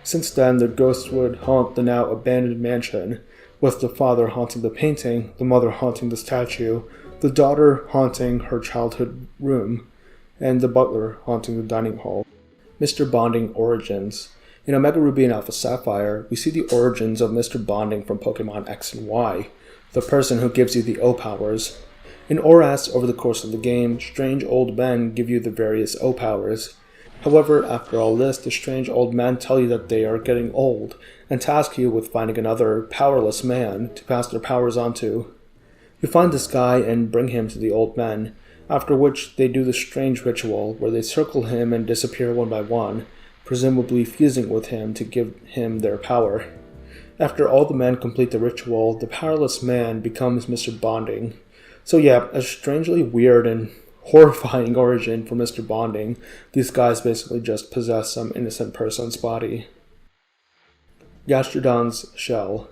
Since then, the ghosts would haunt the now abandoned mansion, with the father haunting the painting, the mother haunting the statue, the daughter haunting her childhood room, and the butler haunting the dining hall. Mr. Bonding Origins. In Omega Ruby and Alpha Sapphire, we see the origins of Mr. Bonding from Pokemon X and Y, the person who gives you the O-powers. In ORAS, over the course of the game, strange old men give you the various O-powers. However, after all this, the strange old men tell you that they are getting old, and task you with finding another powerless man to pass their powers on to. You find this guy and bring him to the old men, after which they do the strange ritual where they circle him and disappear one by one, presumably fusing with him to give him their power. After all the men complete the ritual, the powerless man becomes Mr. Bonding. So yeah, a strangely weird and horrifying origin for Mr. Bonding. These guys basically just possess some innocent person's body. Gastrodon's shell.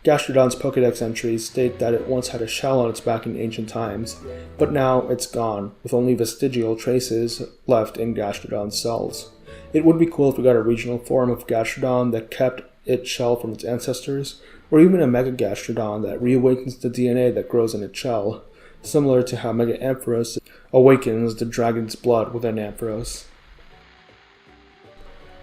Gastrodon's Pokedex entries state that it once had a shell on its back in ancient times, but now it's gone, with only vestigial traces left in Gastrodon's cells. It would be cool if we got a regional form of Gastrodon that kept its shell from its ancestors, or even a Mega Gastrodon that reawakens the DNA that grows in its shell, similar to how Mega Ampharos awakens the dragon's blood within Ampharos.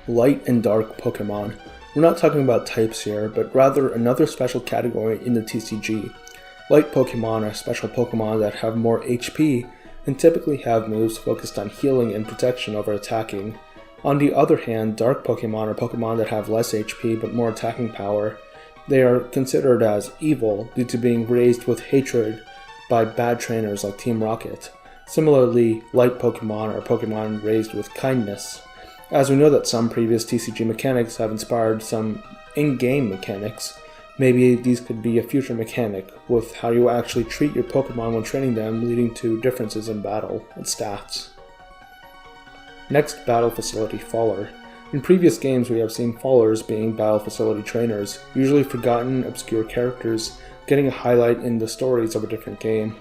Light and Dark Pokemon. We're not talking about types here, but rather another special category in the TCG. Light Pokemon are special Pokemon that have more HP and typically have moves focused on healing and protection over attacking. On the other hand, Dark Pokemon are Pokemon that have less HP but more attacking power. They are considered as evil due to being raised with hatred by bad trainers like Team Rocket. Similarly, Light Pokemon are Pokemon raised with kindness. As we know that some previous TCG mechanics have inspired some in-game mechanics, maybe these could be a future mechanic with how you actually treat your Pokemon when training them, leading to differences in battle and stats. Next, Battle Facility Faller. In previous games we have seen Fallers being Battle Facility trainers, usually forgotten, obscure characters, getting a highlight in the stories of a different game.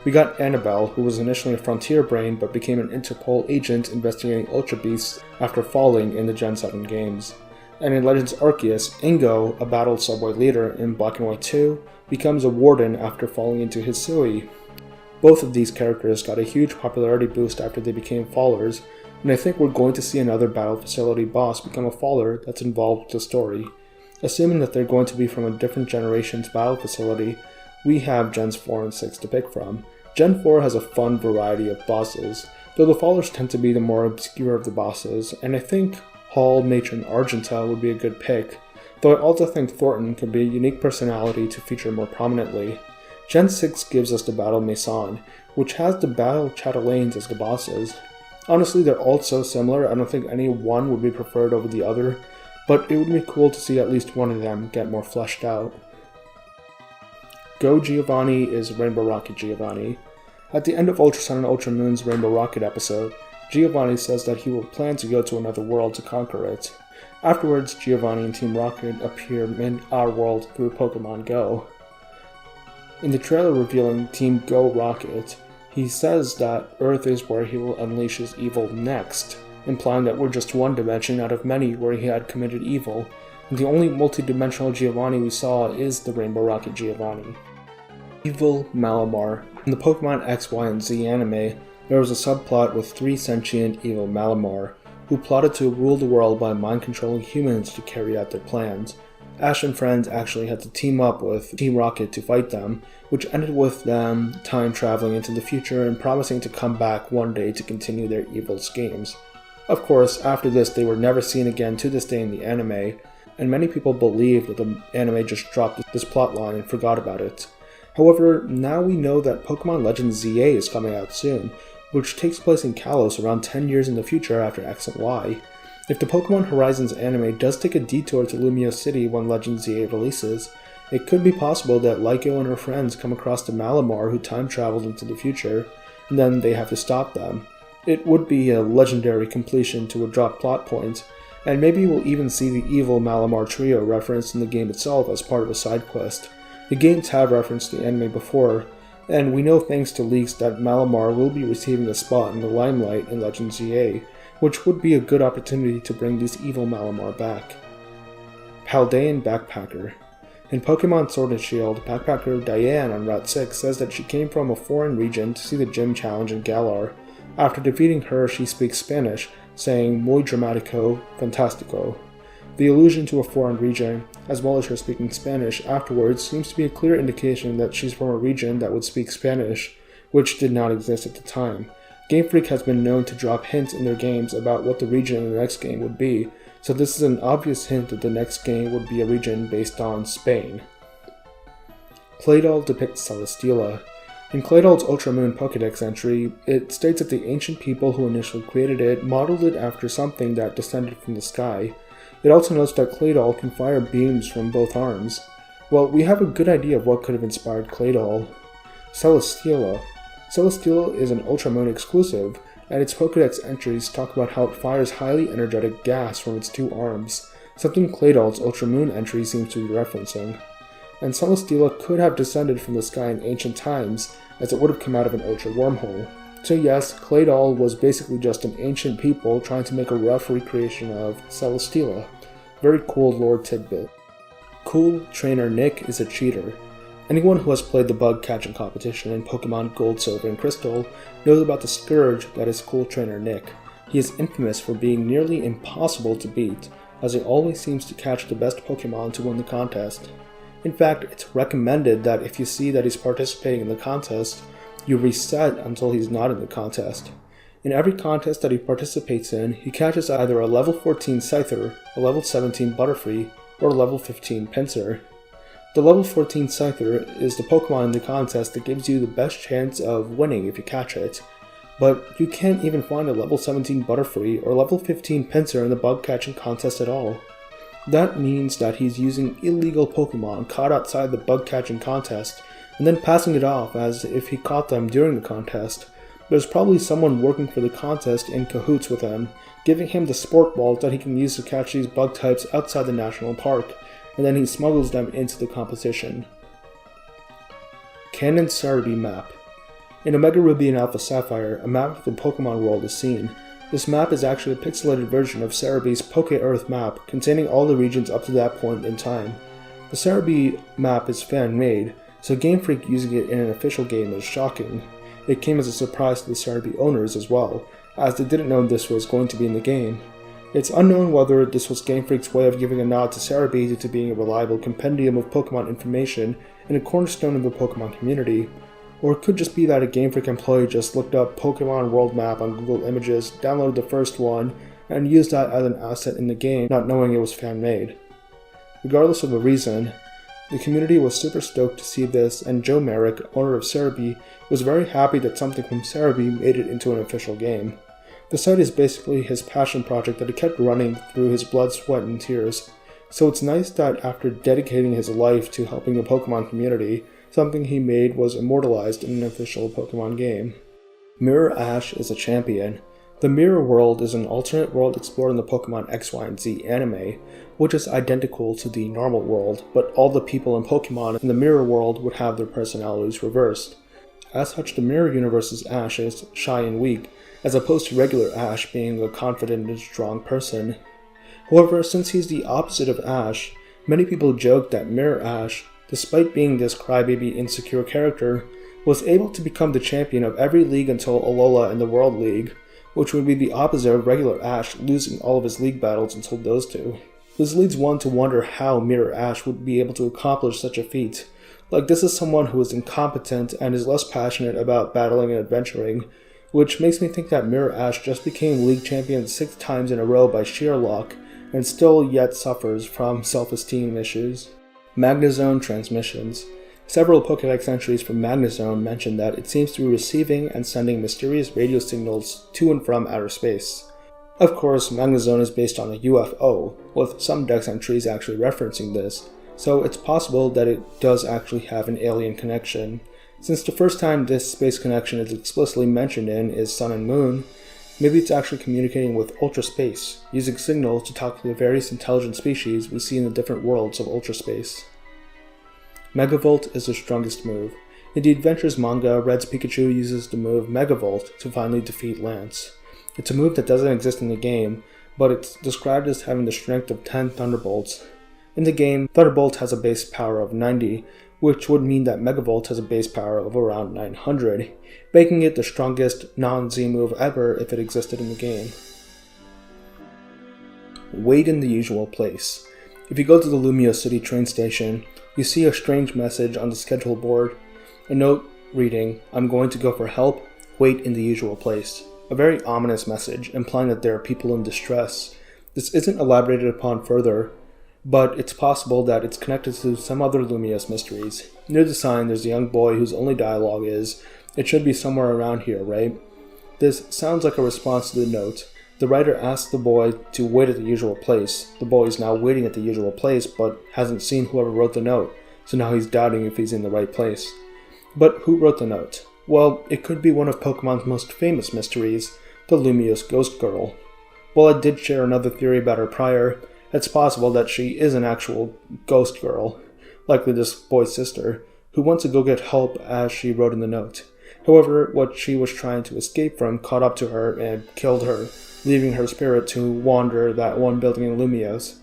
We got Annabelle, who was initially a Frontier Brain but became an Interpol agent investigating Ultra Beasts after falling in the Gen 7 games. And in Legends Arceus, Ingo, a battle subway leader in Black and White 2, becomes a warden after falling into Hisui. Both of these characters got a huge popularity boost after they became fallers, and I think we're going to see another battle facility boss become a faller that's involved with the story. Assuming that they're going to be from a different generation's battle facility, we have Gens 4 and 6 to pick from. Gen 4 has a fun variety of bosses, though the fallers tend to be the more obscure of the bosses, and I think Hall, Matron, Argenta would be a good pick, though I also think Thornton could be a unique personality to feature more prominently. Gen 6 gives us the Battle Maison, which has the Battle Chatelaines as the bosses. Honestly, they're all so similar, I don't think any one would be preferred over the other, but it would be cool to see at least one of them get more fleshed out. Go Giovanni is Rainbow Rocket Giovanni. At the end of Ultra Sun and Ultra Moon's Rainbow Rocket episode, Giovanni says that he will plan to go to another world to conquer it. Afterwards, Giovanni and Team Rocket appear in our world through Pokemon Go. In the trailer revealing Team Go Rocket, he says that Earth is where he will unleash his evil next, implying that we're just one dimension out of many where he had committed evil, and the only multi-dimensional Giovanni we saw is the Rainbow Rocket Giovanni. Evil Malamar. In the Pokemon X, Y, and Z anime, there was a subplot with 3 sentient evil Malamar, who plotted to rule the world by mind-controlling humans to carry out their plans. Ash and friends actually had to team up with Team Rocket to fight them, which ended with them time traveling into the future and promising to come back one day to continue their evil schemes. Of course, after this they were never seen again to this day in the anime, and many people believe that the anime just dropped this plotline and forgot about it. However, now we know that Pokemon Legends ZA is coming out soon, which takes place in Kalos around 10 years in the future after X and Y. If the Pokemon Horizons anime does take a detour to Lumio City when Legends ZA releases, it could be possible that Lyco and her friends come across the Malamar who time traveled into the future, and then they have to stop them. It would be a legendary completion to a drop plot point, and maybe we'll even see the evil Malamar trio referenced in the game itself as part of a side quest. The games have referenced the anime before, and we know thanks to leaks that Malamar will be receiving a spot in the limelight in Legends ZA, which would be a good opportunity to bring this evil Malamar back. Paldean Backpacker. In Pokemon Sword and Shield, Backpacker Diane on Route 6 says that she came from a foreign region to see the gym challenge in Galar. After defeating her, she speaks Spanish, saying muy dramatico, fantastico. The allusion to a foreign region, as well as her speaking Spanish afterwards, seems to be a clear indication that she's from a region that would speak Spanish, which did not exist at the time. Game Freak has been known to drop hints in their games about what the region in the next game would be, so this is an obvious hint that the next game would be a region based on Spain. Claydol depicts Celesteela. In Claydol's Ultra Moon Pokédex entry, it states that the ancient people who initially created it modeled it after something that descended from the sky. It also notes that Claydol can fire beams from both arms. Well, we have a good idea of what could have inspired Claydol. Celesteela. Celesteela is an Ultra Moon exclusive, and its Pokédex entries talk about how it fires highly energetic gas from its 2 arms, something Claydol's Ultra Moon entry seems to be referencing. And Celesteela could have descended from the sky in ancient times, as it would have come out of an Ultra Wormhole. So yes, Claydol was basically just an ancient people trying to make a rough recreation of Celesteela. Very cool lore tidbit. Cool Trainer Nick is a cheater. Anyone who has played the bug catching competition in Pokemon Gold, Silver, and Crystal knows about the scourge that is Cool Trainer Nick. He is infamous for being nearly impossible to beat, as he always seems to catch the best Pokemon to win the contest. In fact, it's recommended that if you see that he's participating in the contest, you reset until he's not in the contest. In every contest that he participates in, he catches either a level 14 Scyther, a level 17 Butterfree, or a level 15 Pinsir. The level 14 Scyther is the Pokemon in the contest that gives you the best chance of winning if you catch it, but you can't even find a level 17 Butterfree or level 15 Pinsir in the bug catching contest at all. That means that he's using illegal Pokemon caught outside the bug catching contest and then passing it off as if he caught them during the contest. There's probably someone working for the contest in cahoots with him, giving him the sport balls that he can use to catch these bug types outside the national park, and then he smuggles them into the competition. Canon Cerebi Map. In Omega Ruby and Alpha Sapphire, a map of the Pokemon world is seen. This map is actually a pixelated version of Cerebi's Poke-Earth map, containing all the regions up to that point in time. The Cerebi map is fan-made, so Game Freak using it in an official game is shocking. It came as a surprise to the Cerebi owners as well, as they didn't know this was going to be in the game. It's unknown whether this was Game Freak's way of giving a nod to Cerebi due to being a reliable compendium of Pokemon information and a cornerstone of the Pokemon community, or it could just be that a Game Freak employee just looked up Pokemon World Map on Google Images, downloaded the first one, and used that as an asset in the game, not knowing it was fan-made. Regardless of the reason, the community was super stoked to see this, and Joe Merrick, owner of Cerebi, was very happy that something from Cerebi made it into an official game. The site is basically his passion project that he kept running through his blood, sweat, and tears, so it's nice that after dedicating his life to helping the Pokemon community, something he made was immortalized in an official Pokemon game. Mirror Ash is a champion. The Mirror World is an alternate world explored in the Pokemon X, Y, and Z anime, which is identical to the normal world, but all the people and Pokemon in the Mirror World would have their personalities reversed. As such, the Mirror Universe's Ash is shy and weak, as opposed to regular Ash being a confident and strong person. However, since he's the opposite of Ash, many people joke that Mirror Ash, despite being this crybaby insecure character, was able to become the champion of every league until Alola in the World League, which would be the opposite of regular Ash losing all of his league battles until those two. This leads one to wonder how Mirror Ash would be able to accomplish such a feat. Like, this is someone who is incompetent and is less passionate about battling and adventuring, which makes me think that Mirror Ash just became league champion 6 times in a row by sheer luck, and still yet suffers from self-esteem issues. Magnezone transmissions. Several Pokédex entries from Magnezone mention that it seems to be receiving and sending mysterious radio signals to and from outer space. Of course, Magnezone is based on a UFO, with some dex entries actually referencing this, so it's possible that it does actually have an alien connection. Since the first time this space connection is explicitly mentioned in is Sun and Moon, maybe it's actually communicating with Ultra Space, using signals to talk to the various intelligent species we see in the different worlds of Ultra Space. Megavolt is the strongest move. In the Adventures manga, Red's Pikachu uses the move Megavolt to finally defeat Lance. It's a move that doesn't exist in the game, but it's described as having the strength of 10 Thunderbolts. In the game, Thunderbolt has a base power of 90, which would mean that Megavolt has a base power of around 900, making it the strongest non-Z move ever if it existed in the game. Wait in the usual place. If you go to the Lumio City train station, you see a strange message on the schedule board. A note reading, "I'm going to go for help, wait in the usual place." A very ominous message, implying that there are people in distress. This isn't elaborated upon further, but it's possible that it's connected to some other Lumiose mysteries. Near the sign, there's a young boy whose only dialogue is, "It should be somewhere around here, right?" This sounds like a response to the note. The writer asks the boy to wait at the usual place. The boy is now waiting at the usual place, but hasn't seen whoever wrote the note, so now he's doubting if he's in the right place. But who wrote the note? Well, it could be one of Pokemon's most famous mysteries, the Lumiose Ghost Girl. While I did share another theory about her prior, it's possible that she is an actual ghost girl, likely this boy's sister, who wants to go get help as she wrote in the note. However, what she was trying to escape from caught up to her and killed her, leaving her spirit to wander that one building in Lumiose.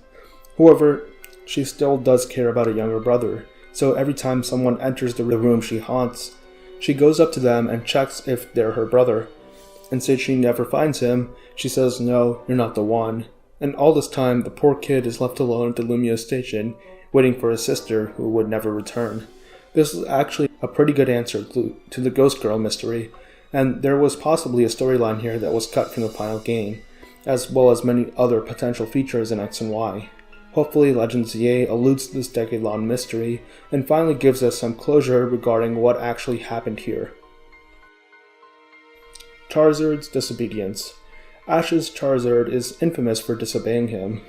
However, she still does care about a younger brother, so every time someone enters the room she haunts, she goes up to them and checks if they're her brother. And since she never finds him, she says, "No, you're not the one." And all this time, the poor kid is left alone at the Lumiose station, waiting for his sister, who would never return. This is actually a pretty good answer to the Ghost Girl mystery, and there was possibly a storyline here that was cut from the final game, as well as many other potential features in X and Y. Hopefully Legends ZA alludes to this decade-long mystery, and finally gives us some closure regarding what actually happened here. Charizard's disobedience. Ash's Charizard is infamous for disobeying him.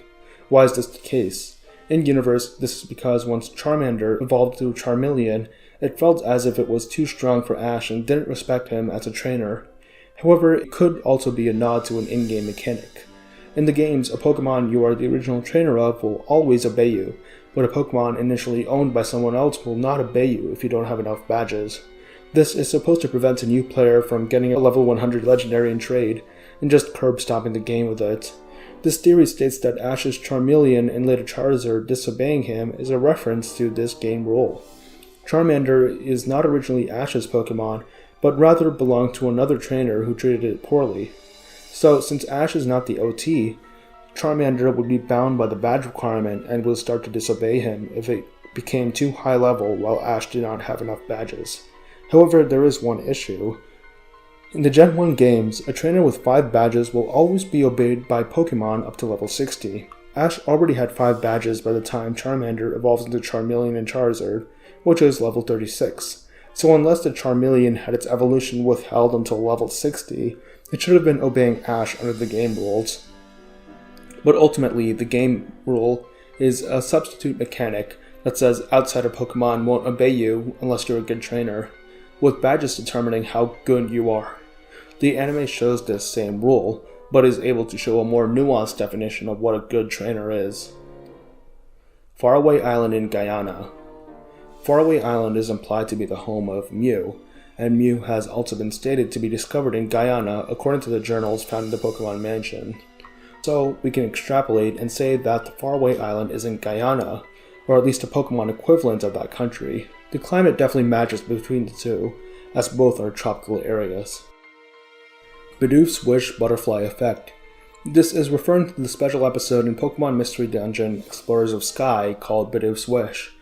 Why is this the case? In-universe, this is because once Charmander evolved to Charmeleon, it felt as if it was too strong for Ash and didn't respect him as a trainer. However, it could also be a nod to an in-game mechanic. In the games, a Pokemon you are the original trainer of will always obey you, but a Pokemon initially owned by someone else will not obey you if you don't have enough badges. This is supposed to prevent a new player from getting a level 100 legendary in trade, and just curb stomping the game with it. This theory states that Ash's Charmeleon and later Charizard disobeying him is a reference to this game rule. Charmander is not originally Ash's Pokemon, but rather belonged to another trainer who treated it poorly. So, since Ash is not the OT, Charmander would be bound by the badge requirement and would start to disobey him if it became too high level while Ash did not have enough badges. However, there is one issue. In the Gen 1 games, a trainer with 5 badges will always be obeyed by Pokemon up to level 60. Ash already had 5 badges by the time Charmander evolves into Charmeleon and Charizard, which is level 36. So unless the Charmeleon had its evolution withheld until level 60, it should have been obeying Ash under the game rules. But ultimately, the game rule is a substitute mechanic that says outsider Pokemon won't obey you unless you're a good trainer, with badges determining how good you are. The anime shows this same rule, but is able to show a more nuanced definition of what a good trainer is. Faraway Island in Guyana. Faraway Island is implied to be the home of Mew, and Mew has also been stated to be discovered in Guyana according to the journals found in the Pokemon Mansion. So we can extrapolate and say that the Faraway Island is in Guyana, or at least a Pokemon equivalent of that country. The climate definitely matches between the two, as both are tropical areas. Bidoof's Wish Butterfly Effect. This is referring to the special episode in Pokemon Mystery Dungeon Explorers of Sky called Bidoof's Wish.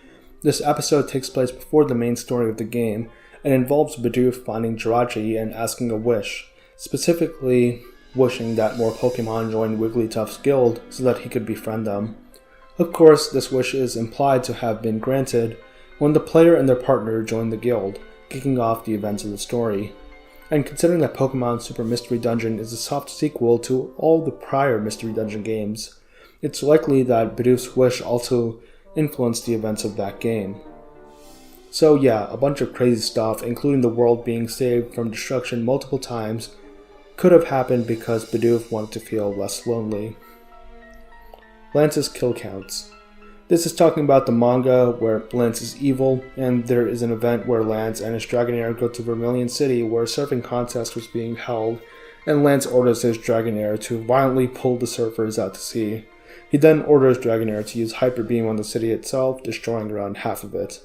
This episode takes place before the main story of the game, and involves Bidoof finding Jirachi and asking a wish, specifically wishing that more Pokemon join Wigglytuff's guild so that he could befriend them. Of course, this wish is implied to have been granted when the player and their partner join the guild, kicking off the events of the story. And considering that Pokemon Super Mystery Dungeon is a soft sequel to all the prior Mystery Dungeon games, it's likely that Bidoof's wish also influenced the events of that game. So yeah, a bunch of crazy stuff, including the world being saved from destruction multiple times, could have happened because Bidoof wanted to feel less lonely. Lance's kill counts. This is talking about the manga where Lance is evil, and there is an event where Lance and his Dragonair go to Vermilion City where a surfing contest was being held, and Lance orders his Dragonair to violently pull the surfers out to sea. He then orders Dragonair to use Hyper Beam on the city itself, destroying around half of it.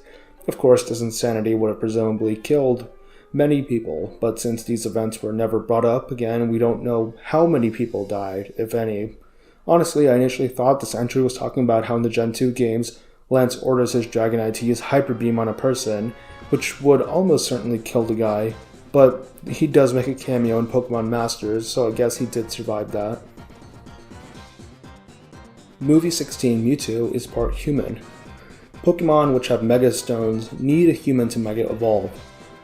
Of course, this insanity would have presumably killed many people, but since these events were never brought up again, we don't know how many people died, if any. Honestly, I initially thought this entry was talking about how in the Gen 2 games, Lance orders his Dragonite to use Hyper Beam on a person, which would almost certainly kill the guy, but he does make a cameo in Pokemon Masters, so I guess he did survive that. Movie 16 Mewtwo is part human. Pokemon which have Mega Stones need a human to Mega Evolve,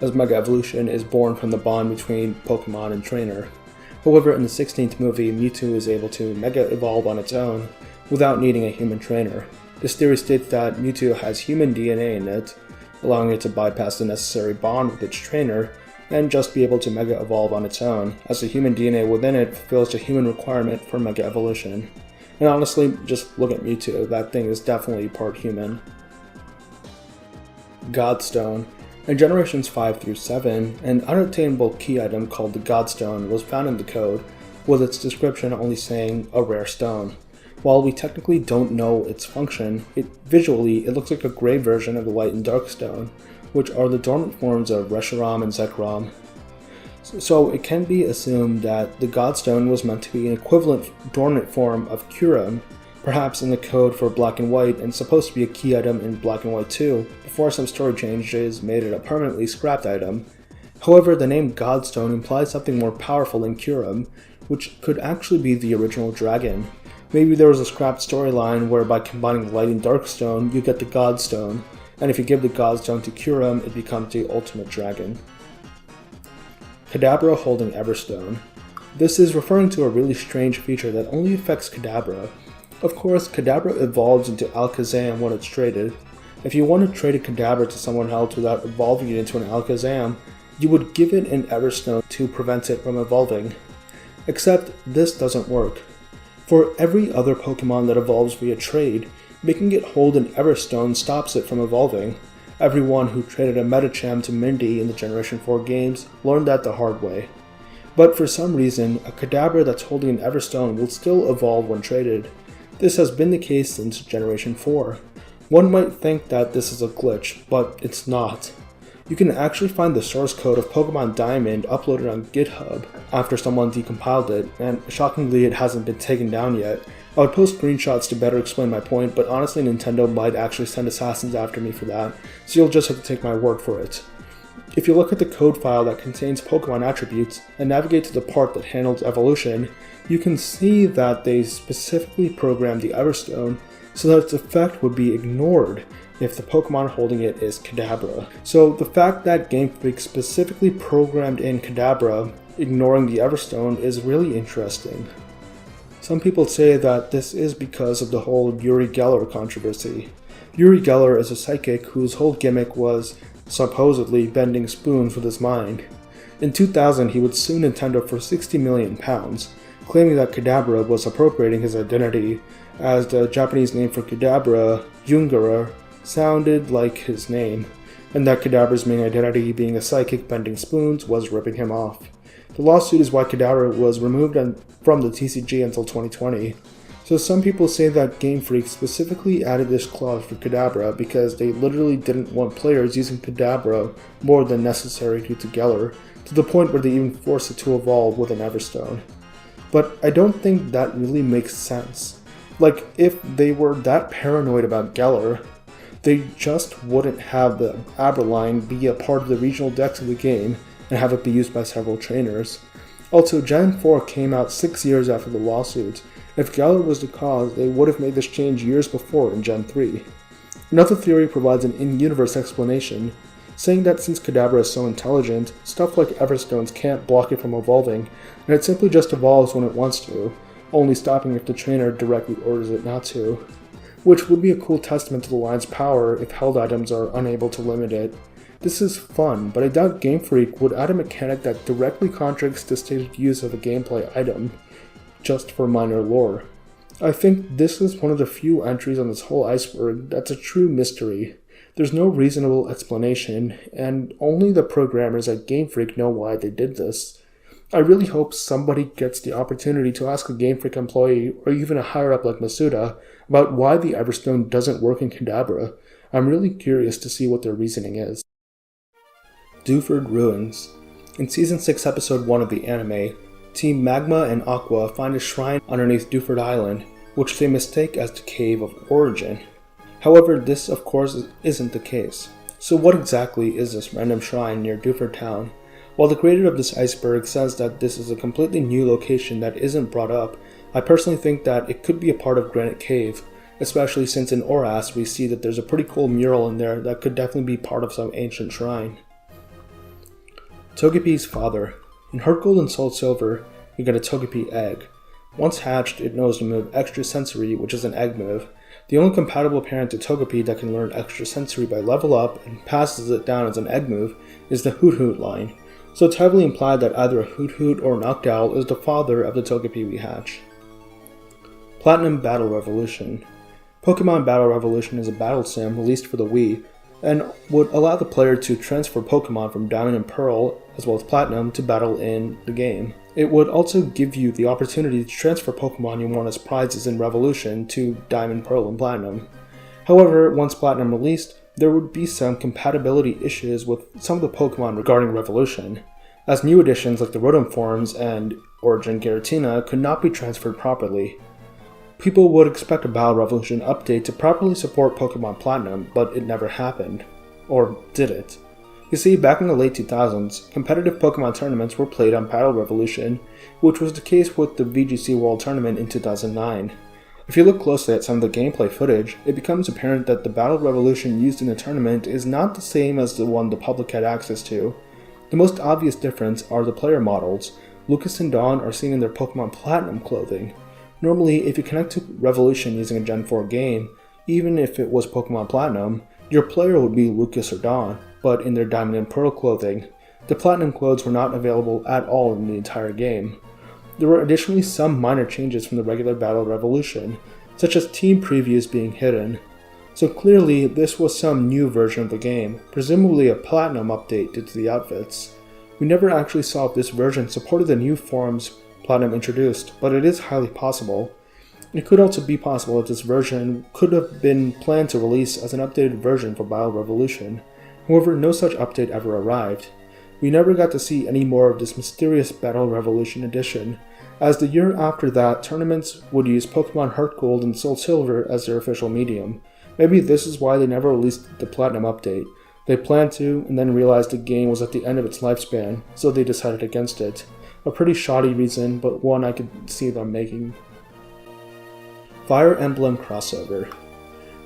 as Mega Evolution is born from the bond between Pokemon and trainer. However, in the 16th movie, Mewtwo is able to Mega Evolve on its own without needing a human trainer. This theory states that Mewtwo has human DNA in it, allowing it to bypass the necessary bond with its trainer and just be able to Mega Evolve on its own, as the human DNA within it fulfills the human requirement for Mega Evolution. And honestly, just look at Mewtwo, that thing is definitely part human. Godstone. In Generations 5 through 7, an unattainable key item called the Godstone was found in the code, with its description only saying a rare stone. While we technically don't know its function, visually it looks like a gray version of the Light and Dark Stone, which are the dormant forms of Reshiram and Zekrom. So it can be assumed that the Godstone was meant to be an equivalent dormant form of Kyurem, perhaps in the code for Black and White, and supposed to be a key item in Black and White 2, before some story changes made it a permanently scrapped item. However, the name Godstone implies something more powerful than Kyurem, which could actually be the original dragon. Maybe there was a scrapped storyline where by combining Light and Dark Stone, you get the Godstone, and if you give the Godstone to Kyurem, it becomes the ultimate dragon. Kadabra holding Everstone. This is referring to a really strange feature that only affects Kadabra. Of course, Kadabra evolves into Alakazam when it's traded. If you want to trade a Kadabra to someone else without evolving it into an Alakazam, you would give it an Everstone to prevent it from evolving. Except this doesn't work. For every other Pokemon that evolves via trade, making it hold an Everstone stops it from evolving. Everyone who traded a Medicham to Mindy in the Generation 4 games learned that the hard way. But for some reason, a Kadabra that's holding an Everstone will still evolve when traded. This has been the case since Generation 4. One might think that this is a glitch, but it's not. You can actually find the source code of Pokemon Diamond uploaded on GitHub after someone decompiled it, and shockingly it hasn't been taken down yet. I would post screenshots to better explain my point, but honestly Nintendo might actually send assassins after me for that, so you'll just have to take my word for it. If you look at the code file that contains Pokemon attributes and navigate to the part that handles evolution, you can see that they specifically programmed the Everstone so that its effect would be ignored if the Pokemon holding it is Kadabra. So the fact that Game Freak specifically programmed in Kadabra ignoring the Everstone is really interesting. Some people say that this is because of the whole Uri Geller controversy. Uri Geller is a psychic whose whole gimmick was supposedly bending spoons with his mind. In 2000 he would sue Nintendo for £60 million, claiming that Kadabra was appropriating his identity, as the Japanese name for Kadabra, Yungara, sounded like his name, and that Kadabra's main identity, being a psychic bending spoons, was ripping him off. The lawsuit is why Kadabra was removed from the TCG until 2020. So some people say that Game Freak specifically added this clause for Kadabra because they literally didn't want players using Kadabra more than necessary due to Geller, to the point where they even forced it to evolve with an Everstone. But I don't think that really makes sense. Like, if they were that paranoid about Geller, they just wouldn't have the Aberline be a part of the regional decks of the game and have it be used by several trainers. Also, Gen 4 came out 6 years after the lawsuit. If Geller was the cause, they would have made this change years before in Gen 3. Another theory provides an in-universe explanation, saying that since Kadabra is so intelligent, stuff like Everstones can't block it from evolving, and it simply just evolves when it wants to, only stopping if the trainer directly orders it not to. Which would be a cool testament to the line's power if held items are unable to limit it. This is fun, but I doubt Game Freak would add a mechanic that directly contradicts the stated use of a gameplay item, just for minor lore. I think this is one of the few entries on this whole iceberg that's a true mystery. There's no reasonable explanation, and only the programmers at Game Freak know why they did this. I really hope somebody gets the opportunity to ask a Game Freak employee, or even a higher-up like Masuda, about why the Everstone doesn't work in Kadabra. I'm really curious to see what their reasoning is. Dewford Ruins. In Season 6 Episode 1 of the anime, Team Magma and Aqua find a shrine underneath Dewford Island, which they mistake as the Cave of Origin. However, this of course isn't the case. So what exactly is this random shrine near Dewford Town? While the creator of this iceberg says that this is a completely new location that isn't brought up, I personally think that it could be a part of Granite Cave, especially since in Oras we see that there's a pretty cool mural in there that could definitely be part of some ancient shrine. Togepi's father. In Heart Gold and Soul Silver, you get a Togepi egg. Once hatched, it knows the move Extra Sensory, which is an egg move. The only compatible parent to Togepi that can learn Extra Sensory by level up and passes it down as an egg move is the Hoot Hoot line. So it's heavily implied that either a Hoot Hoot or an Noctowl is the father of the Togepi we hatch. Platinum Battle Revolution. Pokemon Battle Revolution is a battle sim released for the Wii, and would allow the player to transfer Pokemon from Diamond and Pearl, as well as Platinum, to battle in the game. It would also give you the opportunity to transfer Pokemon you won as prizes in Revolution to Diamond, Pearl, and Platinum. However, once Platinum released, there would be some compatibility issues with some of the Pokemon regarding Revolution, as new additions like the Rotom forms and Origin Giratina could not be transferred properly. People would expect a Battle Revolution update to properly support Pokemon Platinum, but it never happened. Or did it? You see, back in the late 2000s, competitive Pokemon tournaments were played on Battle Revolution, which was the case with the VGC World Tournament in 2009. If you look closely at some of the gameplay footage, it becomes apparent that the Battle Revolution used in the tournament is not the same as the one the public had access to. The most obvious difference are the player models. Lucas and Dawn are seen in their Pokemon Platinum clothing. Normally, if you connect to Revolution using a Gen 4 game, even if it was Pokemon Platinum, your player would be Lucas or Dawn, but in their Diamond and Pearl clothing. The Platinum clothes were not available at all in the entire game. There were additionally some minor changes from the regular Battle Revolution, such as team previews being hidden. So clearly, this was some new version of the game, presumably a Platinum update due to the outfits. We never actually saw if this version supported the new forms Platinum introduced, but it is highly possible. It could also be possible that this version could have been planned to release as an updated version for Bio Revolution. However, no such update ever arrived. We never got to see any more of this mysterious Battle Revolution edition, as the year after that, tournaments would use Pokemon Heart Gold and Soul Silver as their official medium. Maybe this is why they never released the Platinum update. They planned to, and then realized the game was at the end of its lifespan, so they decided against it. A pretty shoddy reason, but one I could see them making. Fire Emblem crossover.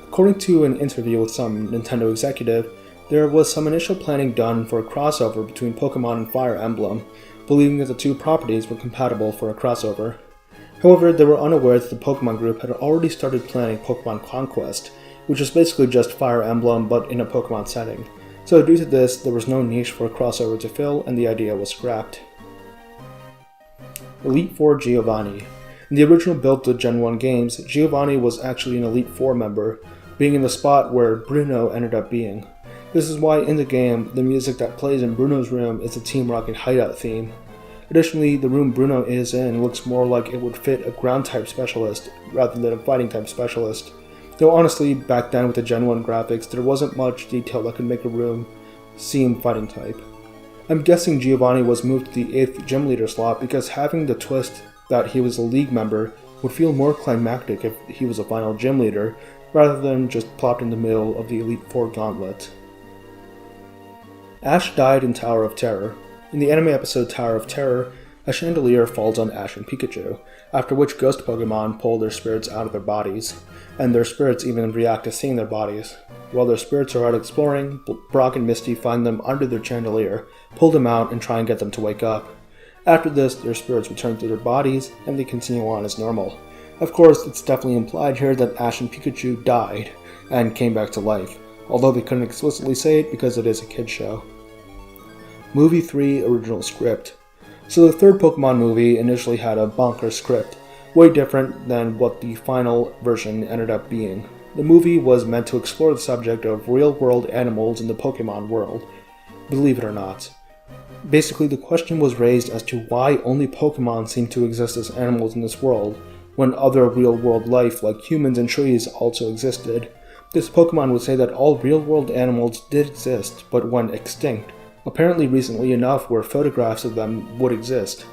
According to an interview with some Nintendo executive, there was some initial planning done for a crossover between Pokemon and Fire Emblem, believing that the two properties were compatible for a crossover. However, they were unaware that the Pokemon Group had already started planning Pokemon Conquest, which is basically just Fire Emblem but in a Pokemon setting. So due to this, there was no niche for a crossover to fill and the idea was scrapped. Elite Four Giovanni. In the original build to Gen 1 games, Giovanni was actually an Elite Four member, being in the spot where Bruno ended up being. This is why in the game, the music that plays in Bruno's room is the Team Rocket hideout theme. Additionally, the room Bruno is in looks more like it would fit a ground-type specialist rather than a fighting-type specialist. Though honestly, back then with the Gen 1 graphics, there wasn't much detail that could make a room seem fighting-type. I'm guessing Giovanni was moved to the 8th gym leader slot because having the twist that he was a league member would feel more climactic if he was a final gym leader, rather than just plopped in the middle of the Elite Four gauntlet. Ash died in Tower of Terror. In the anime episode Tower of Terror, a chandelier falls on Ash and Pikachu, after which ghost Pokemon pull their spirits out of their bodies, and their spirits even react to seeing their bodies. While their spirits are out exploring, Brock and Misty find them under their chandelier, pull them out, and try and get them to wake up. After this, their spirits return to their bodies, and they continue on as normal. Of course, it's definitely implied here that Ash and Pikachu died, and came back to life, although they couldn't explicitly say it because it is a kid's show. Movie 3 Original Script. So the third Pokemon movie initially had a bonkers script, way different than what the final version ended up being. The movie was meant to explore the subject of real-world animals in the Pokemon world, believe it or not. Basically, the question was raised as to why only Pokemon seem to exist as animals in this world, when other real-world life like humans and trees also existed. This Pokemon would say that all real-world animals did exist, but went extinct, apparently recently enough where photographs of them would exist.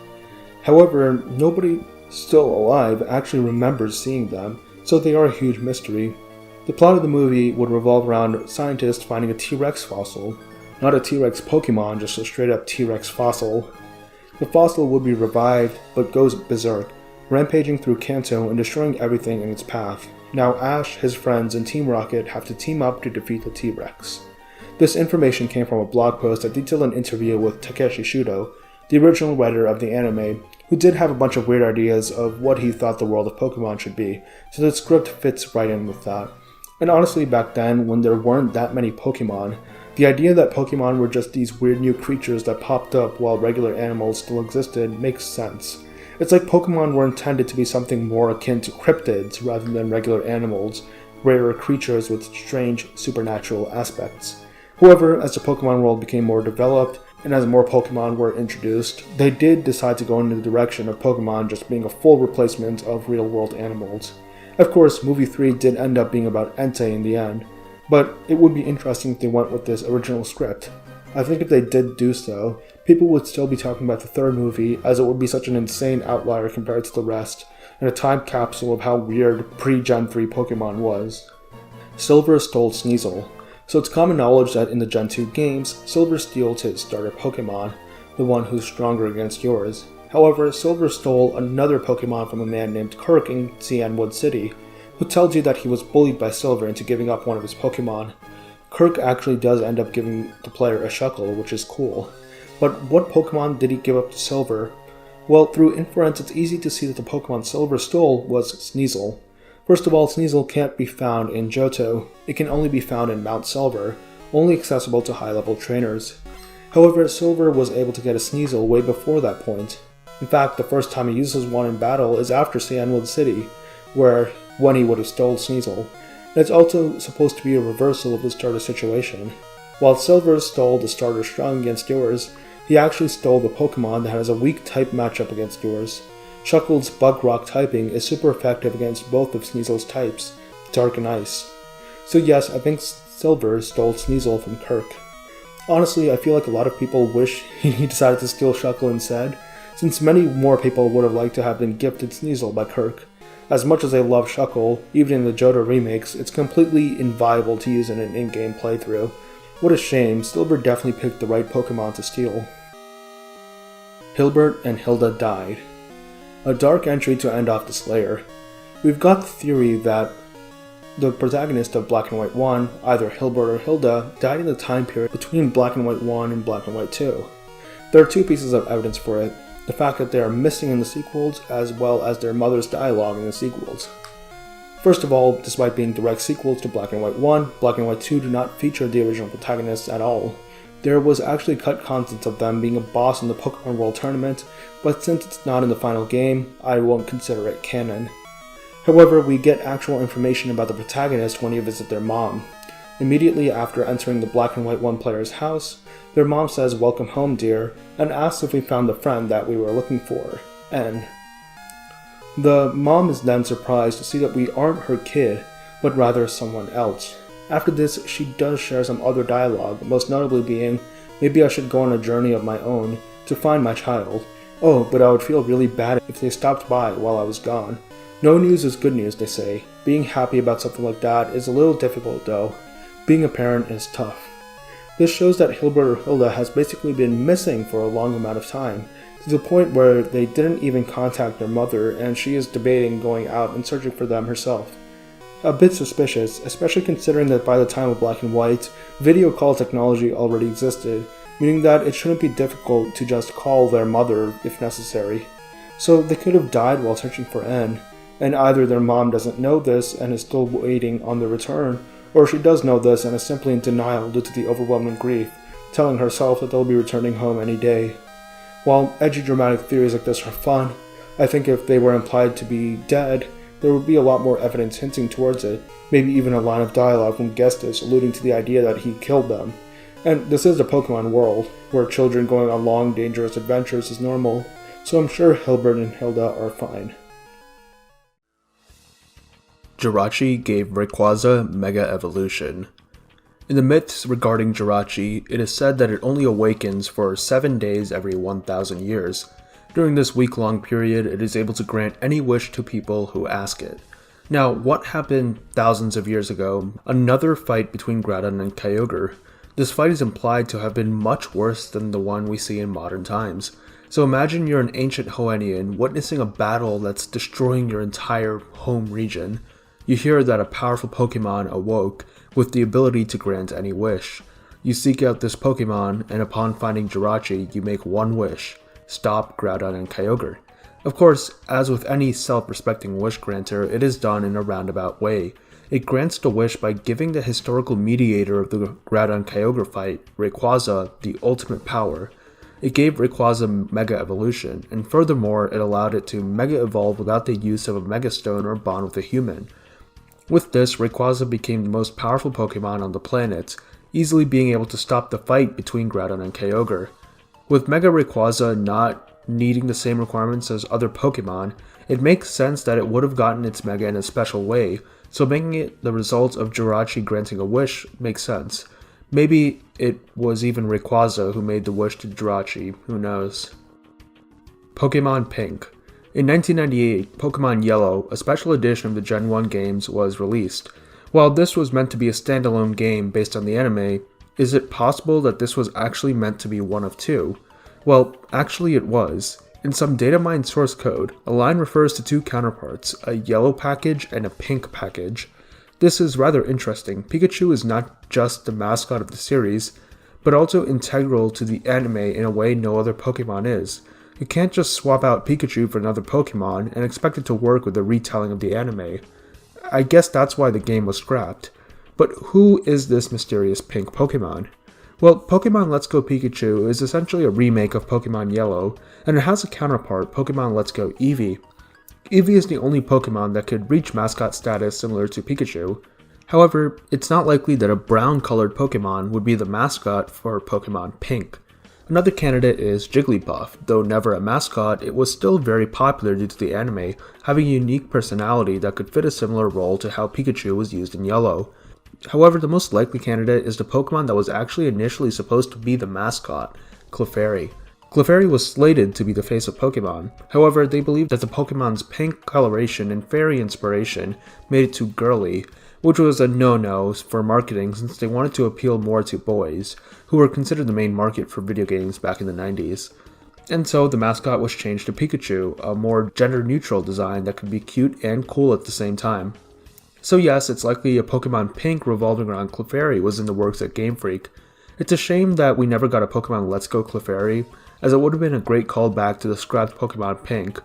However, nobody still alive actually remembers seeing them, so they are a huge mystery. The plot of the movie would revolve around scientists finding a T-Rex fossil. Not a T-Rex Pokemon, just a straight-up T-Rex fossil. The fossil would be revived, but goes berserk, rampaging through Kanto and destroying everything in its path. Now Ash, his friends, and Team Rocket have to team up to defeat the T-Rex. This information came from a blog post that detailed an interview with Takeshi Shudo, the original writer of the anime, who did have a bunch of weird ideas of what he thought the world of Pokemon should be, so the script fits right in with that. And honestly, back then, when there weren't that many Pokemon, the idea that Pokemon were just these weird new creatures that popped up while regular animals still existed makes sense. It's like Pokemon were intended to be something more akin to cryptids rather than regular animals, rarer creatures with strange supernatural aspects. However, as the Pokemon world became more developed, and as more Pokemon were introduced, they did decide to go in the direction of Pokemon just being a full replacement of real-world animals. Of course, Movie 3 did end up being about Entei in the end, but it would be interesting if they went with this original script. I think if they did do so, people would still be talking about the third movie, as it would be such an insane outlier compared to the rest, and a time capsule of how weird pre-Gen 3 Pokemon was. Silver stole Sneasel. So it's common knowledge that in the Gen 2 games, Silver steals his starter Pokemon, the one who's stronger against yours. However, Silver stole another Pokemon from a man named Kirk in Cianwood City, who tells you that he was bullied by Silver into giving up one of his Pokemon. Kirk actually does end up giving the player a Shuckle, which is cool. But what Pokemon did he give up to Silver? Well, through inference, it's easy to see that the Pokemon Silver stole was Sneasel. First of all, Sneasel can't be found in Johto. It can only be found in Mount Silver, only accessible to high-level trainers. However, Silver was able to get a Sneasel way before that point. In fact, the first time he uses one in battle is after Cianwood City, when he would have stole Sneasel. And it's also supposed to be a reversal of the starter situation. While Silver stole the starter strong against yours, He actually stole the Pokemon that has a weak type matchup against yours. Shuckle's Bug Rock typing is super effective against both of Sneasel's types, Dark and Ice. So yes, I think Silver stole Sneasel from Kirk. Honestly, I feel like a lot of people wish he decided to steal Shuckle instead, since many more people would have liked to have been gifted Sneasel by Kirk. As much as I love Shuckle, even in the Johto remakes, it's completely inviable to use in an in-game playthrough. What a shame, Silver definitely picked the right Pokemon to steal. Hilbert and Hilda died. A dark entry to end off this layer. We've got the theory that the protagonist of Black and White 1, either Hilbert or Hilda, died in the time period between Black and White 1 and Black and White 2. There are two pieces of evidence for it. The fact that they are missing in the sequels, as well as their mother's dialogue in the sequels. First of all, despite being direct sequels to Black and White 1, Black and White 2 do not feature the original protagonists at all. There was actually cut content of them being a boss in the Pokemon World Tournament, but since it's not in the final game, I won't consider it canon. However, we get actual information about the protagonist when you visit their mom. Immediately after entering the Black and White 1 player's house, their mom says, "Welcome home, dear," and asks if we found the friend that we were looking for, N. The mom is then surprised to see that we aren't her kid, but rather someone else. After this, she does share some other dialogue, most notably being, "Maybe I should go on a journey of my own to find my child. Oh, but I would feel really bad if they stopped by while I was gone." No news is good news, they say. Being happy about something like that is a little difficult though. Being a parent is tough. This shows that Hilbert or Hilda has basically been missing for a long amount of time, to the point where they didn't even contact their mother and she is debating going out and searching for them herself. A bit suspicious, especially considering that by the time of Black and White, video call technology already existed, meaning that it shouldn't be difficult to just call their mother if necessary. So they could have died while searching for N, and either their mom doesn't know this and is still waiting on their return, or she does know this and is simply in denial due to the overwhelming grief, telling herself that they'll be returning home any day. While edgy dramatic theories like this are fun, I think if they were implied to be dead, there would be a lot more evidence hinting towards it, maybe even a line of dialogue from Gestas alluding to the idea that he killed them. And this is the Pokemon world, where children going on long, dangerous adventures is normal, so I'm sure Hilbert and Hilda are fine. Jirachi gave Rayquaza Mega Evolution. In the myths regarding Jirachi, it is said that it only awakens for 7 days every 1,000 years. During this week-long period, it is able to grant any wish to people who ask it. Now, what happened thousands of years ago? Another fight between Groudon and Kyogre. This fight is implied to have been much worse than the one we see in modern times. So imagine you're an ancient Hoennian witnessing a battle that's destroying your entire home region. You hear that a powerful Pokemon awoke with the ability to grant any wish. You seek out this Pokemon, and upon finding Jirachi, you make one wish: stop Groudon and Kyogre. Of course, as with any self-respecting wish granter, it is done in a roundabout way. It grants the wish by giving the historical mediator of the Groudon-Kyogre fight, Rayquaza, the ultimate power. It gave Rayquaza Mega Evolution, and furthermore, it allowed it to Mega Evolve without the use of a Mega Stone or bond with a human. With this, Rayquaza became the most powerful Pokemon on the planet, easily being able to stop the fight between Groudon and Kyogre. With Mega Rayquaza not needing the same requirements as other Pokemon, it makes sense that it would have gotten its Mega in a special way, so making it the result of Jirachi granting a wish makes sense. Maybe it was even Rayquaza who made the wish to Jirachi, who knows. Pokemon Pink. In 1998, Pokemon Yellow, a special edition of the Gen 1 games, was released. While this was meant to be a standalone game based on the anime, is it possible that this was actually meant to be one of two? Well, actually it was. In some data mine source code, a line refers to two counterparts, a yellow package and a pink package. This is rather interesting. Pikachu is not just the mascot of the series, but also integral to the anime in a way no other Pokemon is. You can't just swap out Pikachu for another Pokemon and expect it to work with the retelling of the anime. I guess that's why the game was scrapped. But who is this mysterious pink Pokemon? Well, Pokemon Let's Go Pikachu is essentially a remake of Pokemon Yellow, and it has a counterpart, Pokemon Let's Go Eevee. Eevee is the only Pokemon that could reach mascot status similar to Pikachu. However, it's not likely that a brown-colored Pokemon would be the mascot for Pokemon Pink. Another candidate is Jigglypuff. Though never a mascot, it was still very popular due to the anime having a unique personality that could fit a similar role to how Pikachu was used in Yellow. However, the most likely candidate is the Pokemon that was actually initially supposed to be the mascot, Clefairy. Clefairy was slated to be the face of Pokemon. However, they believed that the Pokemon's pink coloration and fairy inspiration made it too girly, which was a no-no for marketing since they wanted to appeal more to boys, who were considered the main market for video games back in the 90s. And so the mascot was changed to Pikachu, a more gender-neutral design that could be cute and cool at the same time. So yes, it's likely a Pokemon Pink revolving around Clefairy was in the works at Game Freak. It's a shame that we never got a Pokemon Let's Go Clefairy, as it would have been a great callback to the scrapped Pokemon Pink,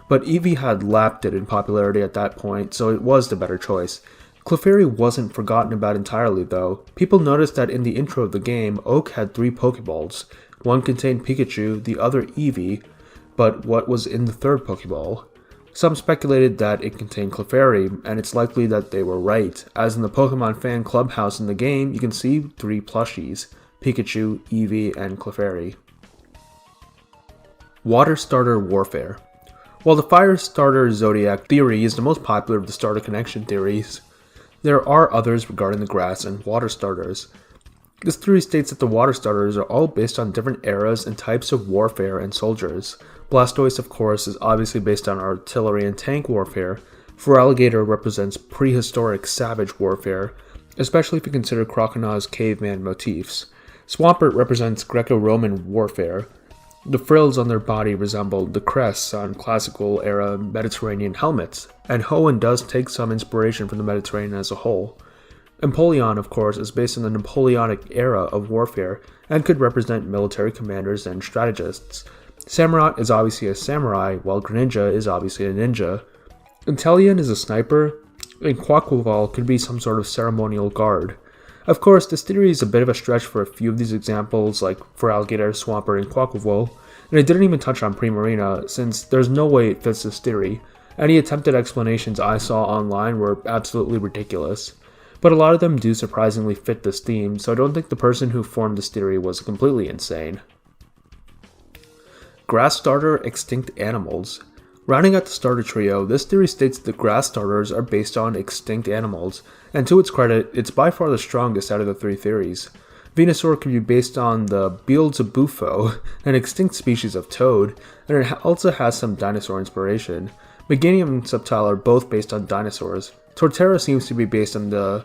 but Eevee had lapped it in popularity at that point, so it was the better choice. Clefairy wasn't forgotten about entirely though. People noticed that in the intro of the game, Oak had 3 Pokeballs. One contained Pikachu, the other Eevee, but what was in the third Pokeball? Some speculated that it contained Clefairy, and it's likely that they were right, as in the Pokemon fan clubhouse in the game, you can see 3 plushies, Pikachu, Eevee, and Clefairy. Water Starter Warfare. While the Fire Starter Zodiac theory is the most popular of the starter connection theories, there are others regarding the grass and water starters. This theory states that the water starters are all based on different eras and types of warfare and soldiers. Blastoise, of course, is obviously based on artillery and tank warfare. Feraligatr represents prehistoric savage warfare, especially if you consider Croconaws' caveman motifs. Swampert represents Greco-Roman warfare. The frills on their body resemble the crests on classical-era Mediterranean helmets, and Hoenn does take some inspiration from the Mediterranean as a whole. Empoleon, of course, is based on the Napoleonic era of warfare, and could represent military commanders and strategists. Samurott is obviously a samurai, while Greninja is obviously a ninja. Inteleon is a sniper, and Quaquaval could be some sort of ceremonial guard. Of course, this theory is a bit of a stretch for a few of these examples, like Feraligatr, Swampert, and Quaquaval, and I didn't even touch on Primarina, since there's no way it fits this theory. Any attempted explanations I saw online were absolutely ridiculous, but a lot of them do surprisingly fit this theme, so I don't think the person who formed this theory was completely insane. Grass Starter Extinct Animals. Rounding out the starter trio, this theory states that grass starters are based on extinct animals, and to its credit, it's by far the strongest out of the 3 theories. Venusaur can be based on the Beelzebufo, an extinct species of toad, and it also has some dinosaur inspiration. Meganium and Sceptile are both based on dinosaurs. Torterra seems to be based on the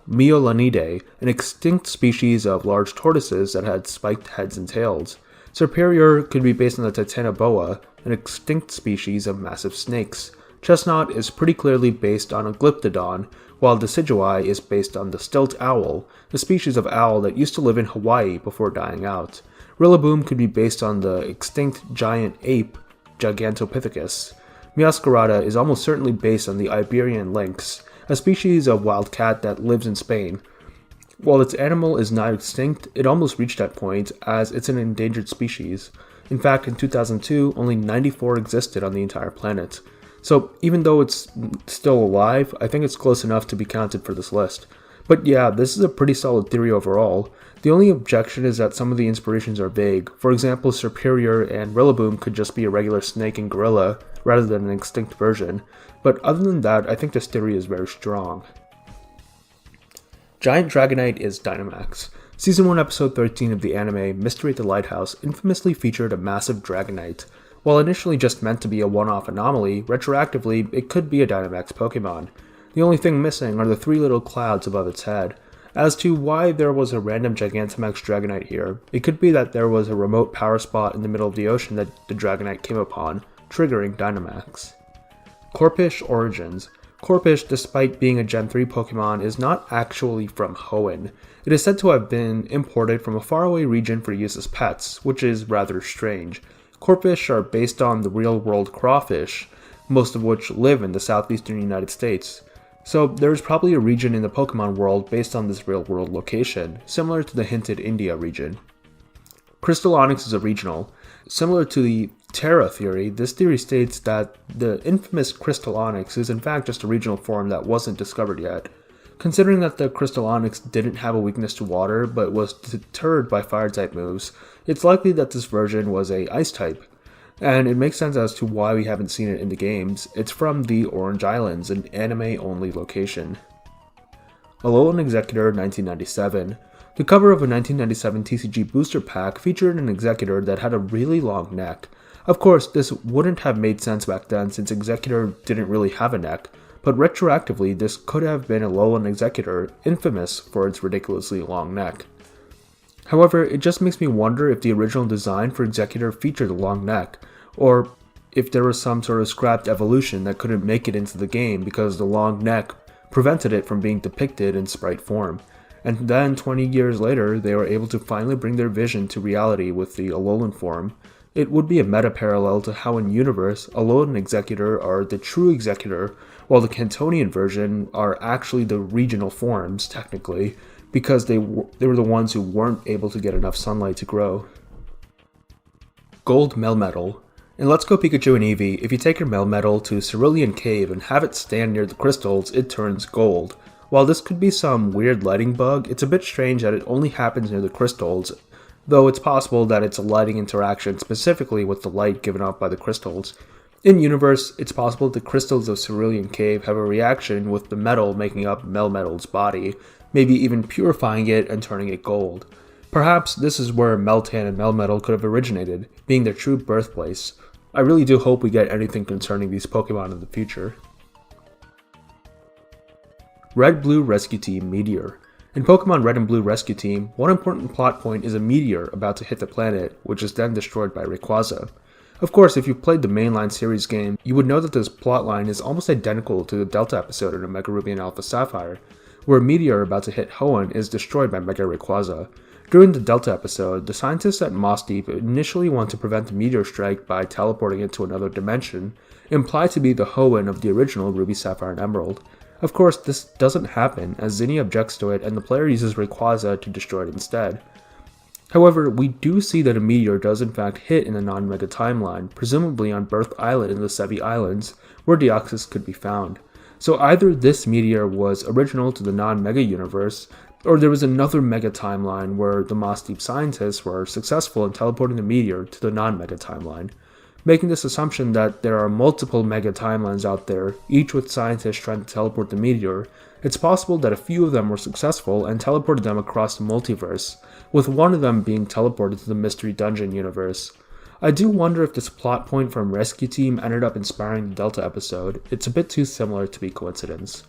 Megalonidae, an extinct species of large tortoises that had spiked heads and tails. Serperior could be based on the Titanoboa, an extinct species of massive snakes. Chestnut is pretty clearly based on a Glyptodon, while Decidueye is based on the stilt owl, a species of owl that used to live in Hawaii before dying out. Rillaboom could be based on the extinct giant ape, Gigantopithecus. Meowscarada is almost certainly based on the Iberian lynx, a species of wild cat that lives in Spain. While its animal is not extinct, it almost reached that point, as it's an endangered species. In fact, in 2002, only 94 existed on the entire planet. So even though it's still alive, I think it's close enough to be counted for this list. But yeah, this is a pretty solid theory overall. The only objection is that some of the inspirations are vague. For example, Serperior and Rillaboom could just be a regular snake and gorilla, rather than an extinct version. But other than that, I think this theory is very strong. Giant Dragonite is Dynamax. Season 1 Episode 13 of the anime Mystery at the Lighthouse infamously featured a massive Dragonite. While initially just meant to be a one-off anomaly, retroactively it could be a Dynamax Pokemon. The only thing missing are the 3 little clouds above its head. As to why there was a random Gigantamax Dragonite here, it could be that there was a remote power spot in the middle of the ocean that the Dragonite came upon, triggering Dynamax. Corphish Origins. Corphish, despite being a Gen 3 Pokemon, is not actually from Hoenn. It is said to have been imported from a faraway region for use as pets, which is rather strange. Corphish are based on the real-world crawfish, most of which live in the southeastern United States. So there's probably a region in the Pokemon world based on this real-world location, similar to the hinted India region. Crystal Onyx is a regional. Similar to the Terra theory, this theory states that the infamous Crystal Onyx is in fact just a regional form that wasn't discovered yet. Considering that the Crystal Onyx didn't have a weakness to water, but was deterred by fire-type moves, it's likely that this version was a ice type, and it makes sense as to why we haven't seen it in the games. It's from the Orange Islands, an anime-only location. Alolan Executor 1997. The cover of a 1997 TCG booster pack featured an Executor that had a really long neck. Of course, this wouldn't have made sense back then since Executor didn't really have a neck, but retroactively this could have been Alolan Executor, infamous for its ridiculously long neck. However, it just makes me wonder if the original design for Executor featured a long neck, or if there was some sort of scrapped evolution that couldn't make it into the game because the long neck prevented it from being depicted in sprite form. And then 20 years later, they were able to finally bring their vision to reality with the Alolan form. It would be a meta-parallel to how in Universe, Alolan and Executor are the true Executor, while the Cantonian version are actually the regional forms, technically, because they were the ones who weren't able to get enough sunlight to grow. Gold Melmetal. In Let's Go Pikachu and Eevee, if you take your Melmetal to Cerulean Cave and have it stand near the crystals, it turns gold. While this could be some weird lighting bug, it's a bit strange that it only happens near the crystals, though it's possible that it's a lighting interaction specifically with the light given off by the crystals. In Universe, it's possible the crystals of Cerulean Cave have a reaction with the metal making up Melmetal's body, maybe even purifying it and turning it gold. Perhaps this is where Meltan and Melmetal could have originated, being their true birthplace. I really do hope we get anything concerning these Pokemon in the future. Red Blue Rescue Team Meteor. In Pokemon Red and Blue Rescue Team, one important plot point is a meteor about to hit the planet, which is then destroyed by Rayquaza. Of course, if you played the mainline series game, you would know that this plotline is almost identical to the Delta episode in Omega Ruby and Alpha Sapphire, where a meteor about to hit Hoenn is destroyed by Mega Rayquaza. During the Delta episode, the scientists at Moss Deep initially want to prevent the meteor strike by teleporting it to another dimension, implied to be the Hoenn of the original Ruby, Sapphire, and Emerald. Of course, this doesn't happen, as Zinni objects to it and the player uses Rayquaza to destroy it instead. However, we do see that a meteor does in fact hit in the non-Mega timeline, presumably on Birth Island in the Sevi Islands, where Deoxys could be found. So either this meteor was original to the non-Mega universe, or there was another Mega timeline where the Moss Deep scientists were successful in teleporting the meteor to the non-Mega timeline. Making this assumption that there are multiple Mega timelines out there, each with scientists trying to teleport the meteor, it's possible that a few of them were successful and teleported them across the multiverse, with one of them being teleported to the Mystery Dungeon universe. I do wonder if this plot point from Rescue Team ended up inspiring the Delta episode. It's a bit too similar to be coincidence.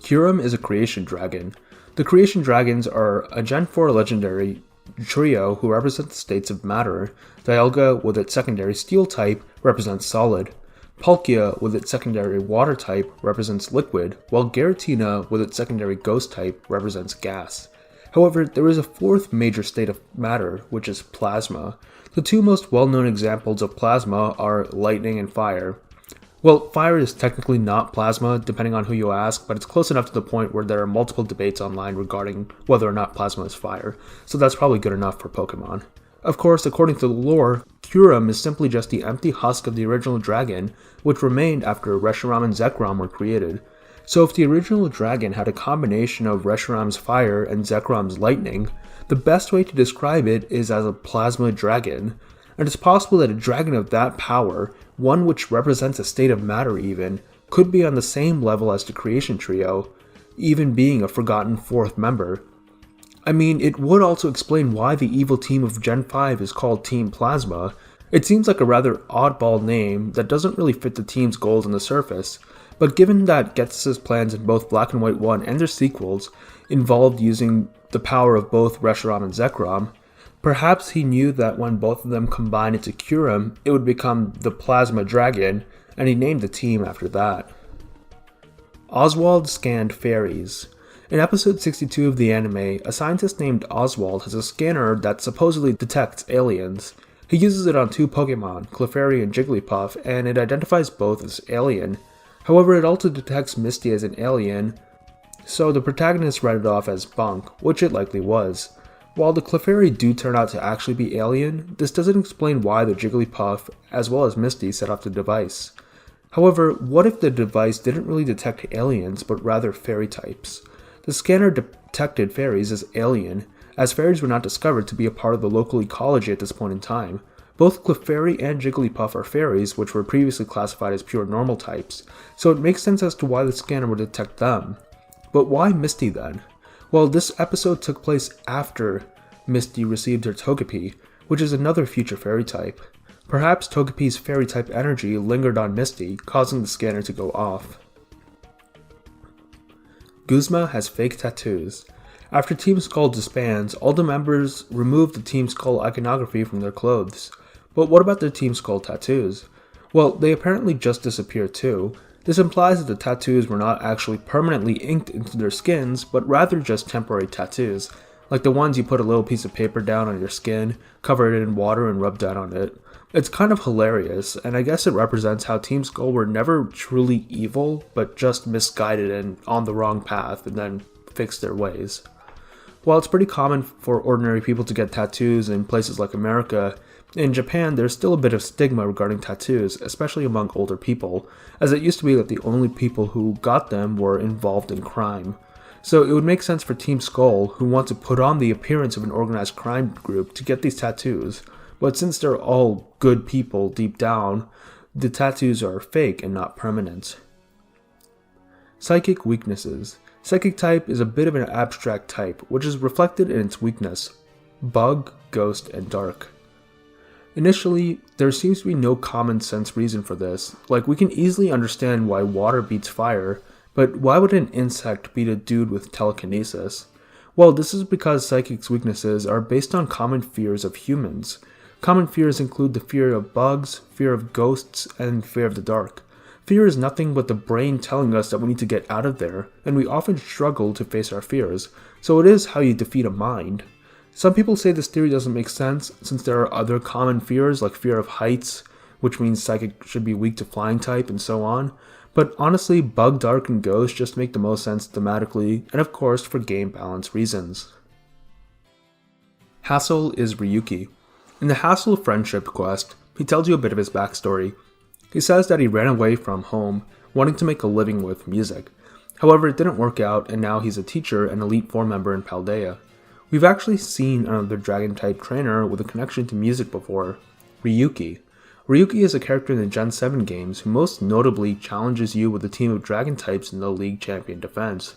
Kyurem is a Creation Dragon. The Creation Dragons are a Gen 4 legendary trio who represent the states of matter. Dialga, with its secondary Steel type, represents solid. Palkia, with its secondary Water type, represents liquid, while Giratina, with its secondary Ghost type, represents gas. However, there is a fourth major state of matter, which is plasma. The two most well-known examples of plasma are lightning and fire. Well, fire is technically not plasma, depending on who you ask, but it's close enough to the point where there are multiple debates online regarding whether or not plasma is fire, so that's probably good enough for Pokemon. Of course, according to the lore, Kyurem is simply just the empty husk of the original dragon, which remained after Reshiram and Zekrom were created. So if the original dragon had a combination of Reshiram's fire and Zekrom's lightning, the best way to describe it is as a plasma dragon. And it's possible that a dragon of that power, one which represents a state of matter even, could be on the same level as the Creation Trio, even being a forgotten fourth member. I mean, it would also explain why the evil team of Gen 5 is called Team Plasma. It seems like a rather oddball name that doesn't really fit the team's goals on the surface, but given that Ghetsis' plans in both Black and White 1 and their sequels involved using the power of both Reshiram and Zekrom, perhaps he knew that when both of them combined into Kyurem, it would become the Plasma Dragon, and he named the team after that. Oswald scanned fairies. In episode 62 of the anime, a scientist named Oswald has a scanner that supposedly detects aliens. He uses it on two Pokemon, Clefairy and Jigglypuff, and it identifies both as alien. However, it also detects Misty as an alien, so the protagonist read it off as bunk, which it likely was. While the Clefairy do turn out to actually be alien, this doesn't explain why the Jigglypuff, as well as Misty, set off the device. However, what if the device didn't really detect aliens, but rather fairy types? The scanner detected fairies as alien, as fairies were not discovered to be a part of the local ecology at this point in time. Both Clefairy and Jigglypuff are fairies, which were previously classified as pure normal types, so it makes sense as to why the scanner would detect them. But why Misty then? Well, this episode took place after Misty received her Togepi, which is another future fairy type. Perhaps Togepi's fairy type energy lingered on Misty, causing the scanner to go off. Guzma has fake tattoos. After Team Skull disbands, all the members remove the Team Skull iconography from their clothes. But what about their Team Skull tattoos? Well, they apparently just disappear too. This implies that the tattoos were not actually permanently inked into their skins, but rather just temporary tattoos, like the ones you put a little piece of paper down on your skin, cover it in water and rub that on it. It's kind of hilarious, and I guess it represents how Team Skull were never truly evil, but just misguided and on the wrong path, and then fixed their ways. While it's pretty common for ordinary people to get tattoos in places like America, in Japan there's still a bit of stigma regarding tattoos, especially among older people, as it used to be that the only people who got them were involved in crime. So it would make sense for Team Skull, who want to put on the appearance of an organized crime group, to get these tattoos, but since they're all good people deep down, the tattoos are fake and not permanent. Psychic weaknesses. Psychic type is a bit of an abstract type, which is reflected in its weakness: bug, ghost, and dark. Initially, there seems to be no common sense reason for this, like we can easily understand why water beats fire, but why would an insect beat a dude with telekinesis? Well, this is because psychic's weaknesses are based on common fears of humans. Common fears include the fear of bugs, fear of ghosts, and fear of the dark. Fear is nothing but the brain telling us that we need to get out of there, and we often struggle to face our fears, so it is how you defeat a mind. Some people say this theory doesn't make sense, since there are other common fears like fear of heights, which means psychic should be weak to flying type, and so on, but honestly, bug, dark, and ghost just make the most sense thematically, and of course for game balance reasons. Hassel is Ryuki. In the Hassel Friendship quest, he tells you a bit of his backstory. He says that he ran away from home, wanting to make a living with music. However, it didn't work out, and now he's a teacher and Elite Four member in Paldea. We've actually seen another Dragon-type trainer with a connection to music before, Ryuki. Ryuki is a character in the Gen 7 games who most notably challenges you with a team of Dragon types in the League Champion defense.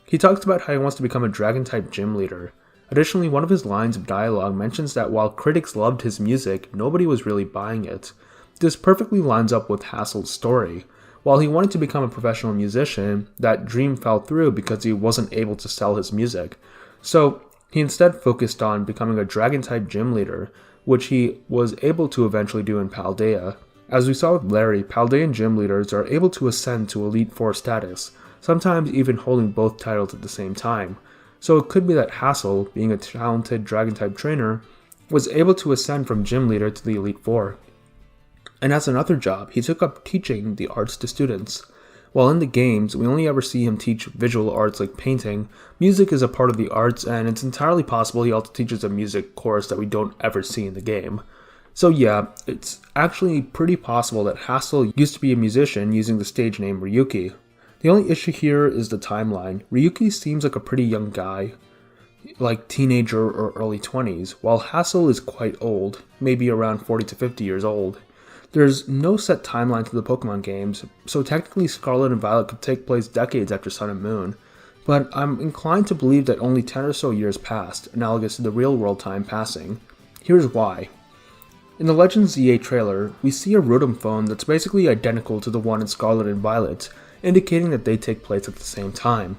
He talks about how he wants to become a Dragon-type gym leader. Additionally, one of his lines of dialogue mentions that while critics loved his music, nobody was really buying it. This perfectly lines up with Hassel's story. While he wanted to become a professional musician, that dream fell through because he wasn't able to sell his music. So he instead focused on becoming a Dragon-type gym leader, which he was able to eventually do in Paldea. As we saw with Larry, Paldean gym leaders are able to ascend to Elite Four status, sometimes even holding both titles at the same time. So it could be that Hassel, being a talented Dragon-type trainer, was able to ascend from gym leader to the Elite Four. And as another job, he took up teaching the arts to students. While in the games, we only ever see him teach visual arts like painting, music is a part of the arts, and it's entirely possible he also teaches a music course that we don't ever see in the game. So yeah, it's actually pretty possible that Hassel used to be a musician using the stage name Ryuki. The only issue here is the timeline. Ryuki seems like a pretty young guy, like teenager or early 20s, while Hassel is quite old, maybe around 40 to 50 years old. There's no set timeline to the Pokemon games, so technically Scarlet and Violet could take place decades after Sun and Moon, but I'm inclined to believe that only 10 or so years passed, analogous to the real-world time passing. Here's why. In the Legends ZA trailer, we see a Rotom phone that's basically identical to the one in Scarlet and Violet, indicating that they take place at the same time.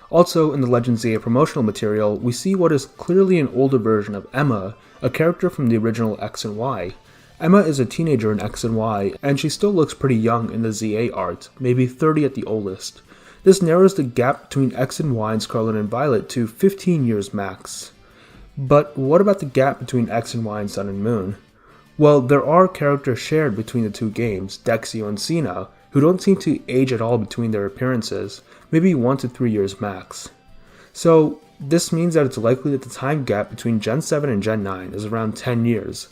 Also, in the Legends ZA promotional material, we see what is clearly an older version of Emma, a character from the original X and Y. Emma is a teenager in X and Y, and she still looks pretty young in the ZA art, maybe 30 at the oldest. This narrows the gap between X and Y and Scarlet and Violet to 15 years max. But what about the gap between X and Y and Sun and Moon? Well, there are characters shared between the two games, Dexio and Cena, who don't seem to age at all between their appearances, maybe 1 to 3 years max. So, this means that it's likely that the time gap between Gen 7 and Gen 9 is around 10 years.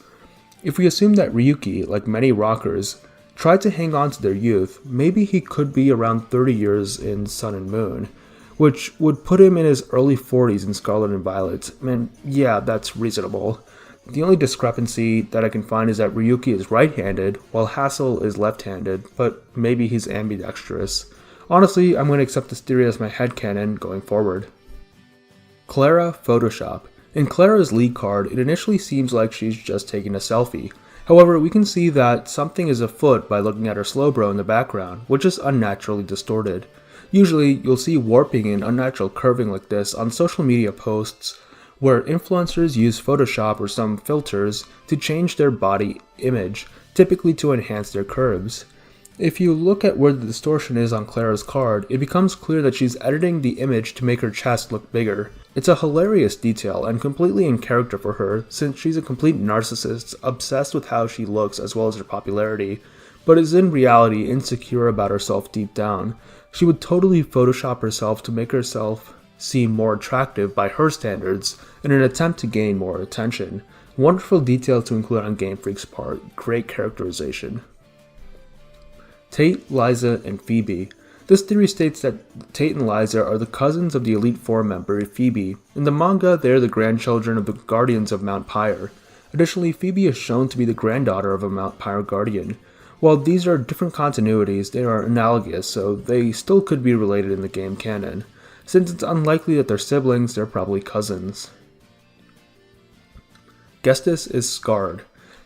If we assume that Ryuki, like many rockers, tried to hang on to their youth, maybe he could be around 30 years in Sun and Moon, which would put him in his early 40s in Scarlet and Violet. And yeah, that's reasonable. The only discrepancy that I can find is that Ryuki is right-handed, while Hassel is left-handed, but maybe he's ambidextrous. Honestly, I'm going to accept this theory as my headcanon going forward. Clara Photoshop. In Clara's lead card, it initially seems like she's just taking a selfie. However, we can see that something is afoot by looking at her slowbro in the background, which is unnaturally distorted. Usually, you'll see warping and unnatural curving like this on social media posts, where influencers use Photoshop or some filters to change their body image, typically to enhance their curves. If you look at where the distortion is on Clara's card, it becomes clear that she's editing the image to make her chest look bigger. It's a hilarious detail and completely in character for her, since she's a complete narcissist obsessed with how she looks as well as her popularity, but is in reality insecure about herself deep down. She would totally Photoshop herself to make herself seem more attractive by her standards in an attempt to gain more attention. Wonderful detail to include on Game Freak's part, great characterization. Tate, Liza, and Phoebe. This theory states that Tate and Liza are the cousins of the Elite Four member Phoebe. In the manga, they are the grandchildren of the Guardians of Mount Pyre. Additionally, Phoebe is shown to be the granddaughter of a Mount Pyre Guardian. While these are different continuities, they are analogous, so they still could be related in the game canon. Since it's unlikely that they're siblings, they're probably cousins. Gestus is scarred.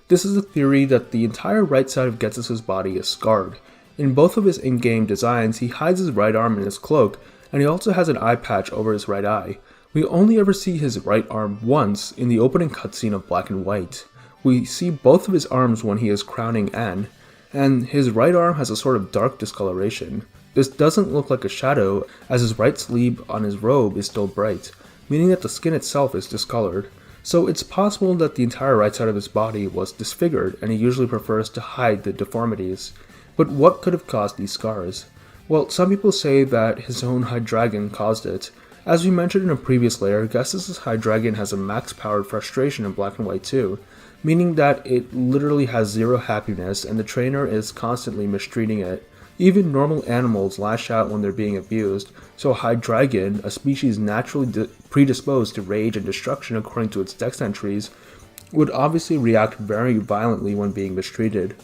This is a theory that the entire right side of Gestus' body is scarred. In both of his in-game designs, he hides his right arm in his cloak, and he also has an eye patch over his right eye. We only ever see his right arm once in the opening cutscene of Black and White. We see both of his arms when he is crowning Anne, and his right arm has a sort of dark discoloration. This doesn't look like a shadow, as his right sleeve on his robe is still bright, meaning that the skin itself is discolored. So it's possible that the entire right side of his body was disfigured, and he usually prefers to hide the deformities. But what could have caused these scars? Well, some people say that his own Hydreigon caused it. As we mentioned in a previous layer, Gestus' Hydreigon has a max-powered frustration in Black and White 2, meaning that it literally has zero happiness and the trainer is constantly mistreating it. Even normal animals lash out when they're being abused, so Hydreigon, a species naturally predisposed to rage and destruction according to its dex entries, would obviously react very violently when being mistreated.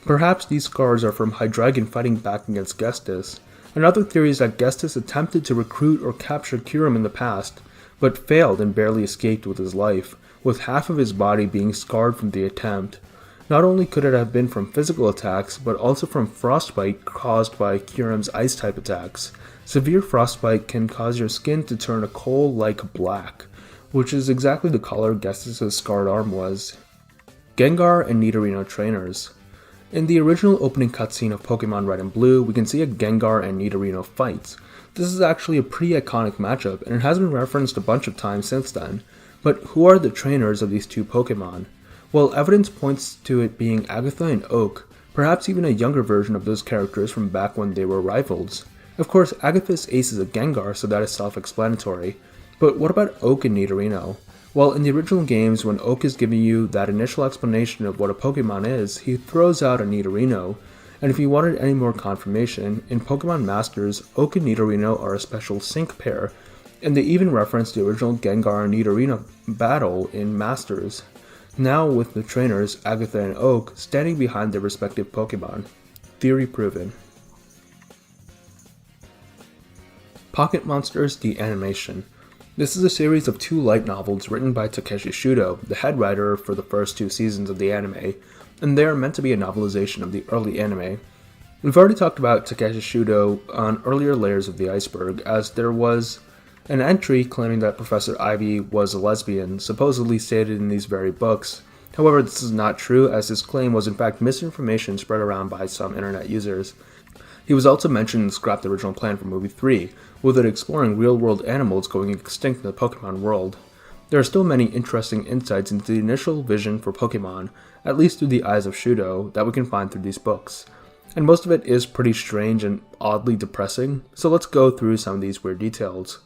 Perhaps these scars are from Hydreigon fighting back against Gestus. Another theory is that Gestus attempted to recruit or capture Kyurem in the past, but failed and barely escaped with his life, with half of his body being scarred from the attempt. Not only could it have been from physical attacks, but also from frostbite caused by Kyurem's ice-type attacks. Severe frostbite can cause your skin to turn a coal-like black, which is exactly the color Gestus' scarred arm was. Gengar and Nidorino trainers. In the original opening cutscene of Pokemon Red and Blue, we can see a Gengar and Nidorino fight. This is actually a pretty iconic matchup, and it has been referenced a bunch of times since then. But who are the trainers of these two Pokemon? Well, evidence points to it being Agatha and Oak, perhaps even a younger version of those characters from back when they were rivals. Of course, Agatha's ace is a Gengar, so that is self-explanatory. But what about Oak and Nidorino? Well, in the original games, when Oak is giving you that initial explanation of what a Pokemon is, he throws out a Nidorino. And if you wanted any more confirmation, in Pokemon Masters, Oak and Nidorino are a special sync pair, and they even reference the original Gengar and Nidorino battle in Masters. Now with the trainers, Agatha and Oak, standing behind their respective Pokemon. Theory proven. Pocket Monsters, the animation. This is a series of 2 light novels written by Takeshi Shudo, the head writer for the first 2 seasons of the anime, and they are meant to be a novelization of the early anime. We've already talked about Takeshi Shudo on earlier layers of the iceberg, as there was an entry claiming that Professor Ivy was a lesbian, supposedly stated in these very books. However, this is not true, as his claim was in fact misinformation spread around by some internet users. He was also mentioned and scrapped the original plan for movie 3, with it exploring real-world animals going extinct in the Pokemon world. There are still many interesting insights into the initial vision for Pokemon, at least through the eyes of Shudo, that we can find through these books. And most of it is pretty strange and oddly depressing, so let's go through some of these weird details.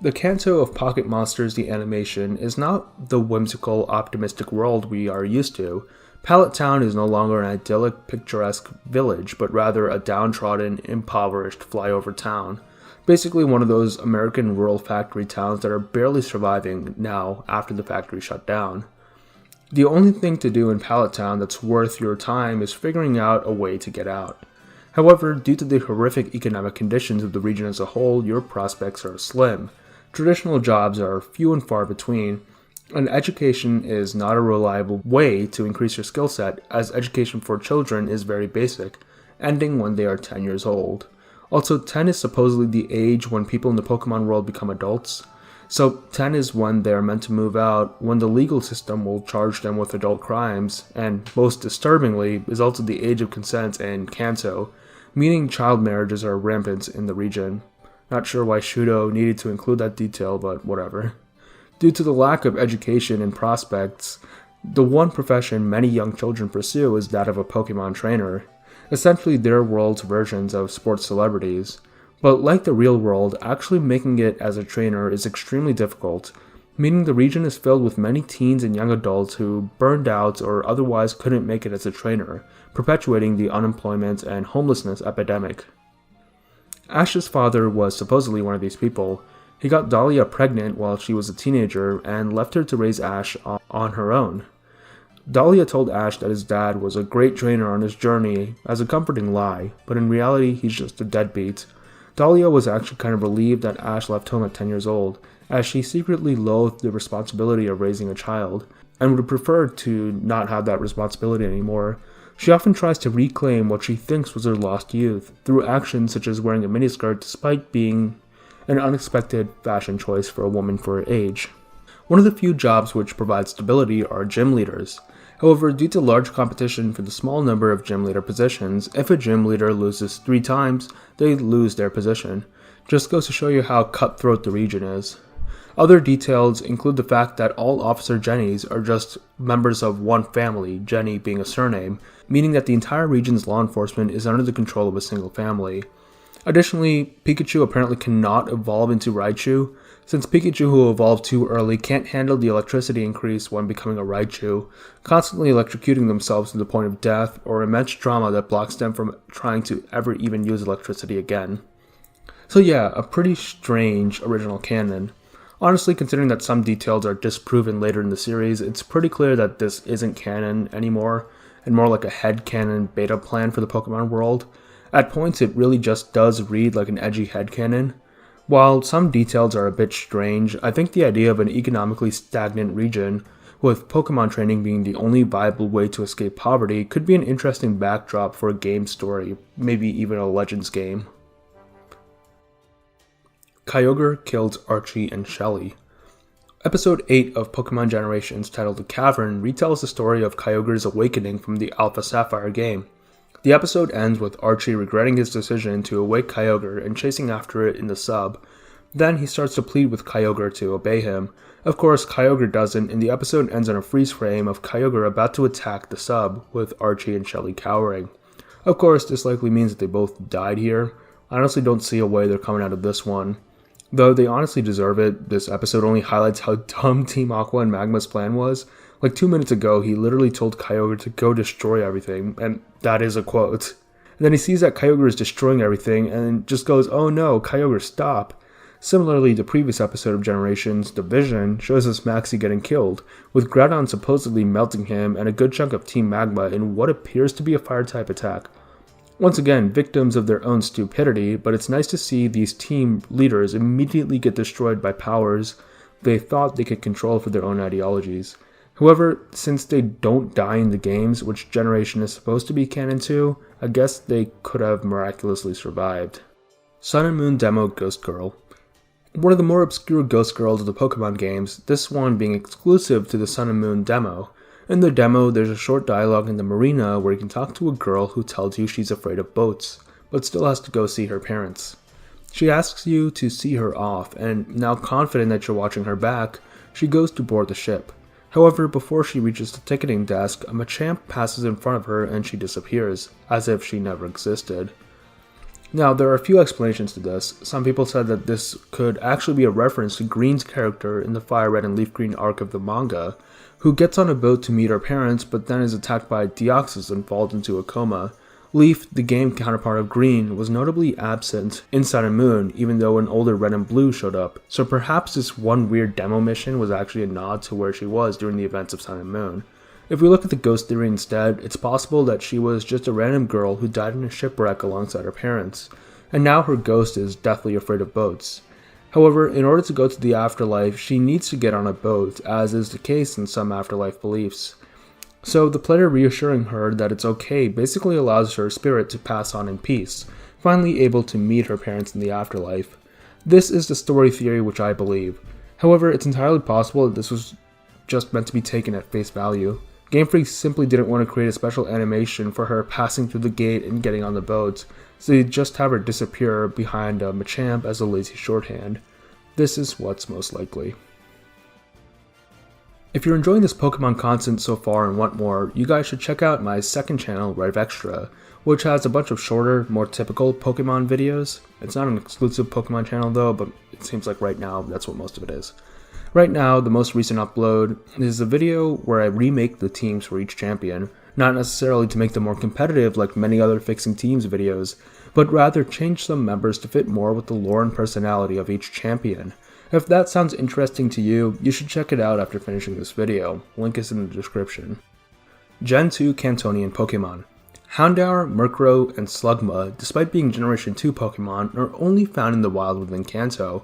The Kanto of Pocket Monsters the animation is not the whimsical, optimistic world we are used to. Pallet Town is no longer an idyllic, picturesque village, but rather a downtrodden, impoverished flyover town. Basically one of those American rural factory towns that are barely surviving now after the factory shut down. The only thing to do in Pallet Town that's worth your time is figuring out a way to get out. However, due to the horrific economic conditions of the region as a whole, your prospects are slim. Traditional jobs are few and far between, and education is not a reliable way to increase your skill set, as education for children is very basic, ending when they are 10 years old. Also, 10 is supposedly the age when people in the Pokemon world become adults. So 10 is when they are meant to move out, when the legal system will charge them with adult crimes, and most disturbingly is also the age of consent in Kanto, meaning child marriages are rampant in the region. Not sure why Shudo needed to include that detail, but whatever. Due to the lack of education and prospects, the one profession many young children pursue is that of a Pokemon trainer, essentially their world's versions of sports celebrities. But like the real world, actually making it as a trainer is extremely difficult, meaning the region is filled with many teens and young adults who burned out or otherwise couldn't make it as a trainer, perpetuating the unemployment and homelessness epidemic. Ash's father was supposedly one of these people. He got Dahlia pregnant while she was a teenager and left her to raise Ash on her own. Dahlia told Ash that his dad was a great trainer on his journey as a comforting lie, but in reality he's just a deadbeat. Dahlia was actually kind of relieved that Ash left home at 10 years old, as she secretly loathed the responsibility of raising a child, and would have preferred to not have that responsibility anymore. She often tries to reclaim what she thinks was her lost youth, through actions such as wearing a miniskirt despite being an unexpected fashion choice for a woman for her age. One of the few jobs which provide stability are gym leaders. However, due to large competition for the small number of gym leader positions, if a gym leader loses 3 times, they lose their position. Just goes to show you how cutthroat the region is. Other details include the fact that all Officer Jennys are just members of one family, Jenny being a surname, meaning that the entire region's law enforcement is under the control of a single family. Additionally, Pikachu apparently cannot evolve into Raichu, since Pikachu who evolved too early can't handle the electricity increase when becoming a Raichu, constantly electrocuting themselves to the point of death or immense trauma that blocks them from trying to ever even use electricity again. So yeah, a pretty strange original canon. Honestly, considering that some details are disproven later in the series, it's pretty clear that this isn't canon anymore, and more like a headcanon beta plan for the Pokemon world. At points, it really just does read like an edgy headcanon. While some details are a bit strange, I think the idea of an economically stagnant region, with Pokemon training being the only viable way to escape poverty, could be an interesting backdrop for a game story, maybe even a Legends game. Kyogre kills Archie and Shelly. Episode 8 of Pokemon Generations, titled The Cavern, retells the story of Kyogre's awakening from the Alpha Sapphire game. The episode ends with Archie regretting his decision to awake Kyogre and chasing after it in the sub. Then he starts to plead with Kyogre to obey him. Of course, Kyogre doesn't, and the episode ends on a freeze frame of Kyogre about to attack the sub, with Archie and Shelly cowering. Of course, this likely means that they both died here. I honestly don't see a way they're coming out of this one. Though they honestly deserve it, this episode only highlights how dumb Team Aqua and Magma's plan was. Like 2 minutes ago, he literally told Kyogre to go destroy everything, and that is a quote. And then he sees that Kyogre is destroying everything, and just goes, "Oh no, Kyogre, stop." Similarly, the previous episode of Generations, Division, shows us Maxie getting killed, with Groudon supposedly melting him and a good chunk of Team Magma in what appears to be a fire-type attack. Once again, victims of their own stupidity, but it's nice to see these team leaders immediately get destroyed by powers they thought they could control for their own ideologies. However, since they don't die in the games, which Generation is supposed to be canon to, I guess they could have miraculously survived. Sun and Moon Demo Ghost Girl. One of the more obscure Ghost Girls of the Pokemon games, this one being exclusive to the Sun and Moon demo. In the demo, there's a short dialogue in the marina where you can talk to a girl who tells you she's afraid of boats, but still has to go see her parents. She asks you to see her off, and now confident that you're watching her back, she goes to board the ship. However, before she reaches the ticketing desk, a Machamp passes in front of her and she disappears, as if she never existed. Now, there are a few explanations to this. Some people said that this could actually be a reference to Green's character in the Fire Red and Leaf Green arc of the manga, who gets on a boat to meet her parents but then is attacked by Deoxys and falls into a coma. Leaf, the game counterpart of Green, was notably absent in Sun and Moon, even though an older Red and Blue showed up, so perhaps this one weird demo mission was actually a nod to where she was during the events of Sun and Moon. If we look at the ghost theory instead, it's possible that she was just a random girl who died in a shipwreck alongside her parents, and now her ghost is deathly afraid of boats. However, in order to go to the afterlife, she needs to get on a boat, as is the case in some afterlife beliefs. So the player reassuring her that it's okay basically allows her spirit to pass on in peace, finally able to meet her parents in the afterlife. This is the story theory which I believe. However, it's entirely possible that this was just meant to be taken at face value. Game Freak simply didn't want to create a special animation for her passing through the gate and getting on the boat, so they just have her disappear behind Machamp as a lazy shorthand. This is what's most likely. If you're enjoying this Pokemon content so far and want more, you guys should check out my second channel, Rev Extra, which has a bunch of shorter, more typical Pokemon videos. It's not an exclusive Pokemon channel though, but it seems like right now that's what most of it is. Right now, the most recent upload is a video where I remake the teams for each champion, not necessarily to make them more competitive like many other Fixing Teams videos, but rather change some members to fit more with the lore and personality of each champion. If that sounds interesting to you, you should check it out after finishing this video. Link is in the description. Gen 2 Cantonian Pokemon. Houndour, Murkrow, and Slugma, despite being Generation 2 Pokemon, are only found in the wild within Kanto.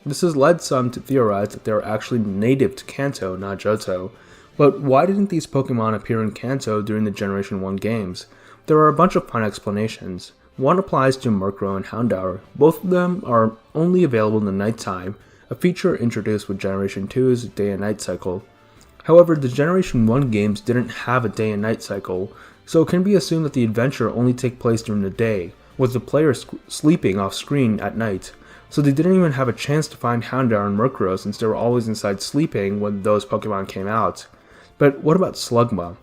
This has led some to theorize that they are actually native to Kanto, not Johto. But why didn't these Pokemon appear in Kanto during the Generation 1 games? There are a bunch of fun explanations. One applies to Murkrow and Houndour. Both of them are only available in the nighttime, a feature introduced with Generation 2's day and night cycle. However, the Generation 1 games didn't have a day and night cycle, so it can be assumed that the adventure only takes place during the day, with the player sleeping off screen at night. So they didn't even have a chance to find Houndour and Murkrow since they were always inside sleeping when those Pokemon came out. But what about Slugma?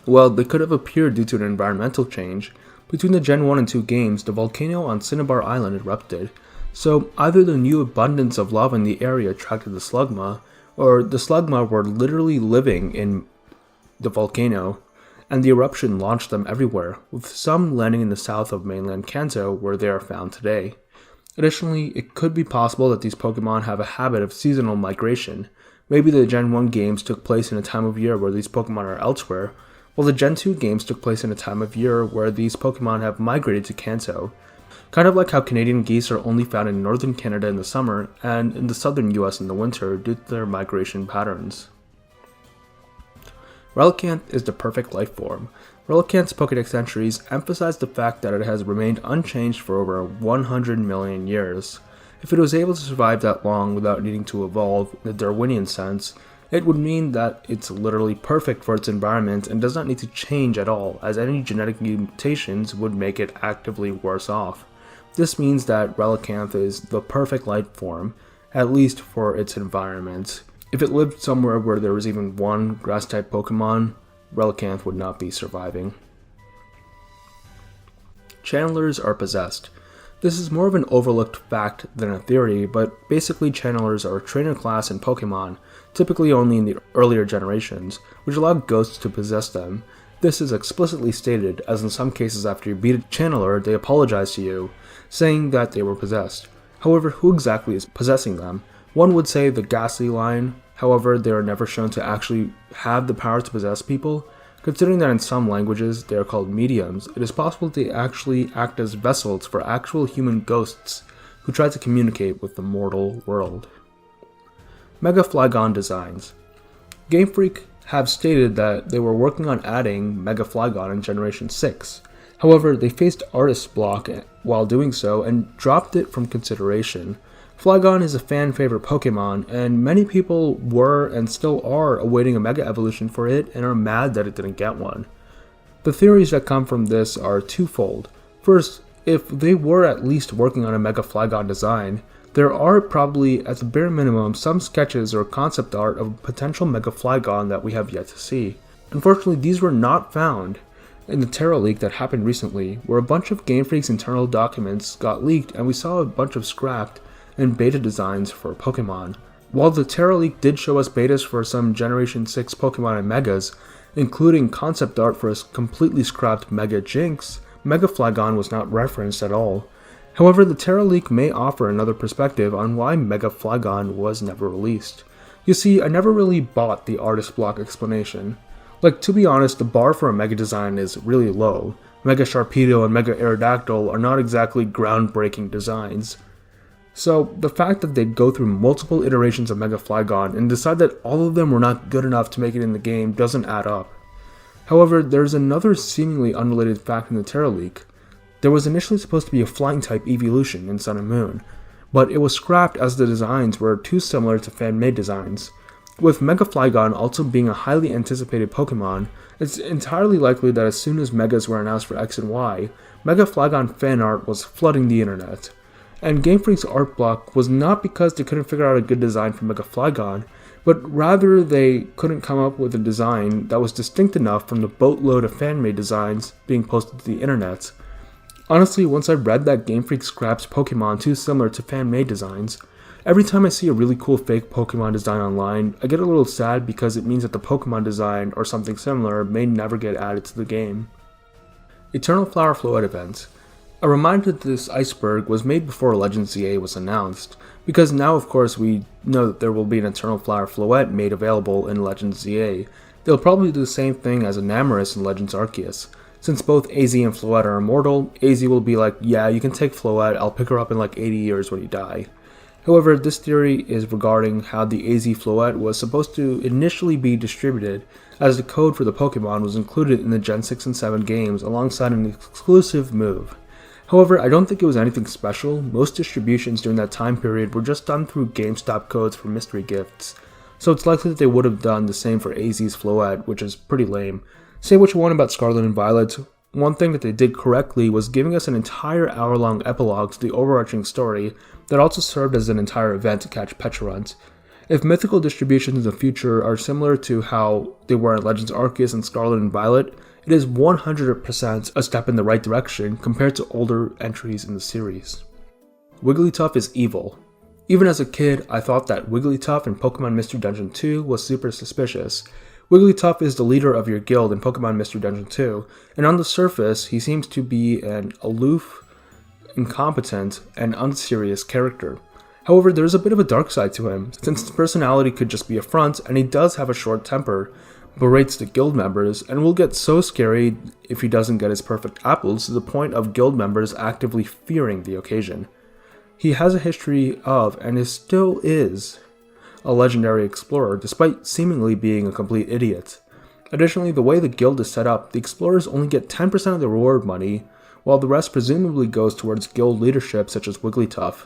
Well, they could have appeared due to an environmental change. Between the Gen 1 and 2 games, the volcano on Cinnabar Island erupted. So either the new abundance of lava in the area attracted the Slugma, or the Slugma were literally living in the volcano, and the eruption launched them everywhere, with some landing in the south of mainland Kanto where they are found today. Additionally, it could be possible that these Pokemon have a habit of seasonal migration. Maybe the Gen 1 games took place in a time of year where these Pokemon are elsewhere, while the Gen 2 games took place in a time of year where these Pokemon have migrated to Kanto. Kind of like how Canadian geese are only found in northern Canada in the summer and in the southern US in the winter due to their migration patterns. Relicanth is the perfect life form. Relicanth's Pokédex entries emphasize the fact that it has remained unchanged for over 100 million years. If it was able to survive that long without needing to evolve in the Darwinian sense, it would mean that it's literally perfect for its environment and does not need to change at all, as any genetic mutations would make it actively worse off. This means that Relicanth is the perfect life form, at least for its environment. If it lived somewhere where there was even one grass-type Pokemon, Relicanth would not be surviving. Channelers are possessed. This is more of an overlooked fact than a theory, but basically channelers are a trainer class in Pokemon, typically only in the earlier generations, which allow ghosts to possess them. This is explicitly stated, as in some cases after you beat a channeler, they apologize to you, saying that they were possessed. However, who exactly is possessing them? One would say the Ghastly line, however, they are never shown to actually have the power to possess people. Considering that in some languages they are called mediums, it is possible they actually act as vessels for actual human ghosts who try to communicate with the mortal world. Mega Flygon designs. Game Freak have stated that they were working on adding Mega Flygon in Generation 6. However, they faced artist block while doing so and dropped it from consideration. Flygon is a fan favorite Pokemon, and many people were and still are awaiting a Mega Evolution for it and are mad that it didn't get one. The theories that come from this are twofold. First, if they were at least working on a Mega Flygon design, there are probably, at the bare minimum, some sketches or concept art of a potential Mega Flygon that we have yet to see. Unfortunately, these were not found in the Terra leak that happened recently, where a bunch of Game Freak's internal documents got leaked and we saw a bunch of scrapped and beta designs for Pokemon. While the Terra leak did show us betas for some Generation 6 Pokemon and Megas, including concept art for a completely scrapped Mega Jinx, Mega Flygon was not referenced at all. However, the Terra leak may offer another perspective on why Mega Flygon was never released. You see, I never really bought the artist block explanation. Like, to be honest, the bar for a Mega design is really low. Mega Sharpedo and Mega Aerodactyl are not exactly groundbreaking designs. So, the fact that they'd go through multiple iterations of Mega Flygon and decide that all of them were not good enough to make it in the game doesn't add up. However, there's another seemingly unrelated fact in the Terra leak. There was initially supposed to be a flying type evolution in Sun and Moon, but it was scrapped as the designs were too similar to fan-made designs. With Mega Flygon also being a highly anticipated Pokemon, it's entirely likely that as soon as Megas were announced for X and Y, Mega Flygon fan art was flooding the internet. And Game Freak's art block was not because they couldn't figure out a good design for Mega Flygon, but rather they couldn't come up with a design that was distinct enough from the boatload of fan-made designs being posted to the internet. Honestly, once I read that Game Freak scraps Pokemon too similar to fan-made designs, every time I see a really cool fake Pokemon design online, I get a little sad because it means that the Pokemon design or something similar may never get added to the game. Eternal Flower Floette event. A reminder that this iceberg was made before Legends ZA was announced, because now of course we know that there will be an Eternal Flower Floette made available in Legends ZA. They'll probably do the same thing as Enamorus in Legends Arceus. Since both AZ and Floette are immortal, AZ will be like, yeah, you can take Floette, I'll pick her up in like 80 years when you die. However, this theory is regarding how the AZ Floette was supposed to initially be distributed, as the code for the Pokemon was included in the Gen 6 and 7 games alongside an exclusive move. However, I don't think it was anything special. Most distributions during that time period were just done through GameStop codes for mystery gifts, so it's likely that they would have done the same for AZ's Floette, which is pretty lame. Say what you want about Scarlet and Violet, one thing that they did correctly was giving us an entire hour-long epilogue to the overarching story that also served as an entire event to catch Pecharunt. If mythical distributions in the future are similar to how they were in Legends Arceus and Scarlet and Violet, it is 100% a step in the right direction compared to older entries in the series. Wigglytuff is evil. Even as a kid, I thought that Wigglytuff in Pokemon Mystery Dungeon 2 was super suspicious. Wigglytuff is the leader of your guild in Pokemon Mystery Dungeon 2, and on the surface, he seems to be an aloof, incompetent, and unserious character. However, there's a bit of a dark side to him, since his personality could just be a front, and he does have a short temper, berates the guild members, and will get so scary if he doesn't get his perfect apples to the point of guild members actively fearing the occasion. He has a history of, and still is, a legendary explorer, despite seemingly being a complete idiot. Additionally, the way the guild is set up, the explorers only get 10% of the reward money, while the rest presumably goes towards guild leadership such as Wigglytuff.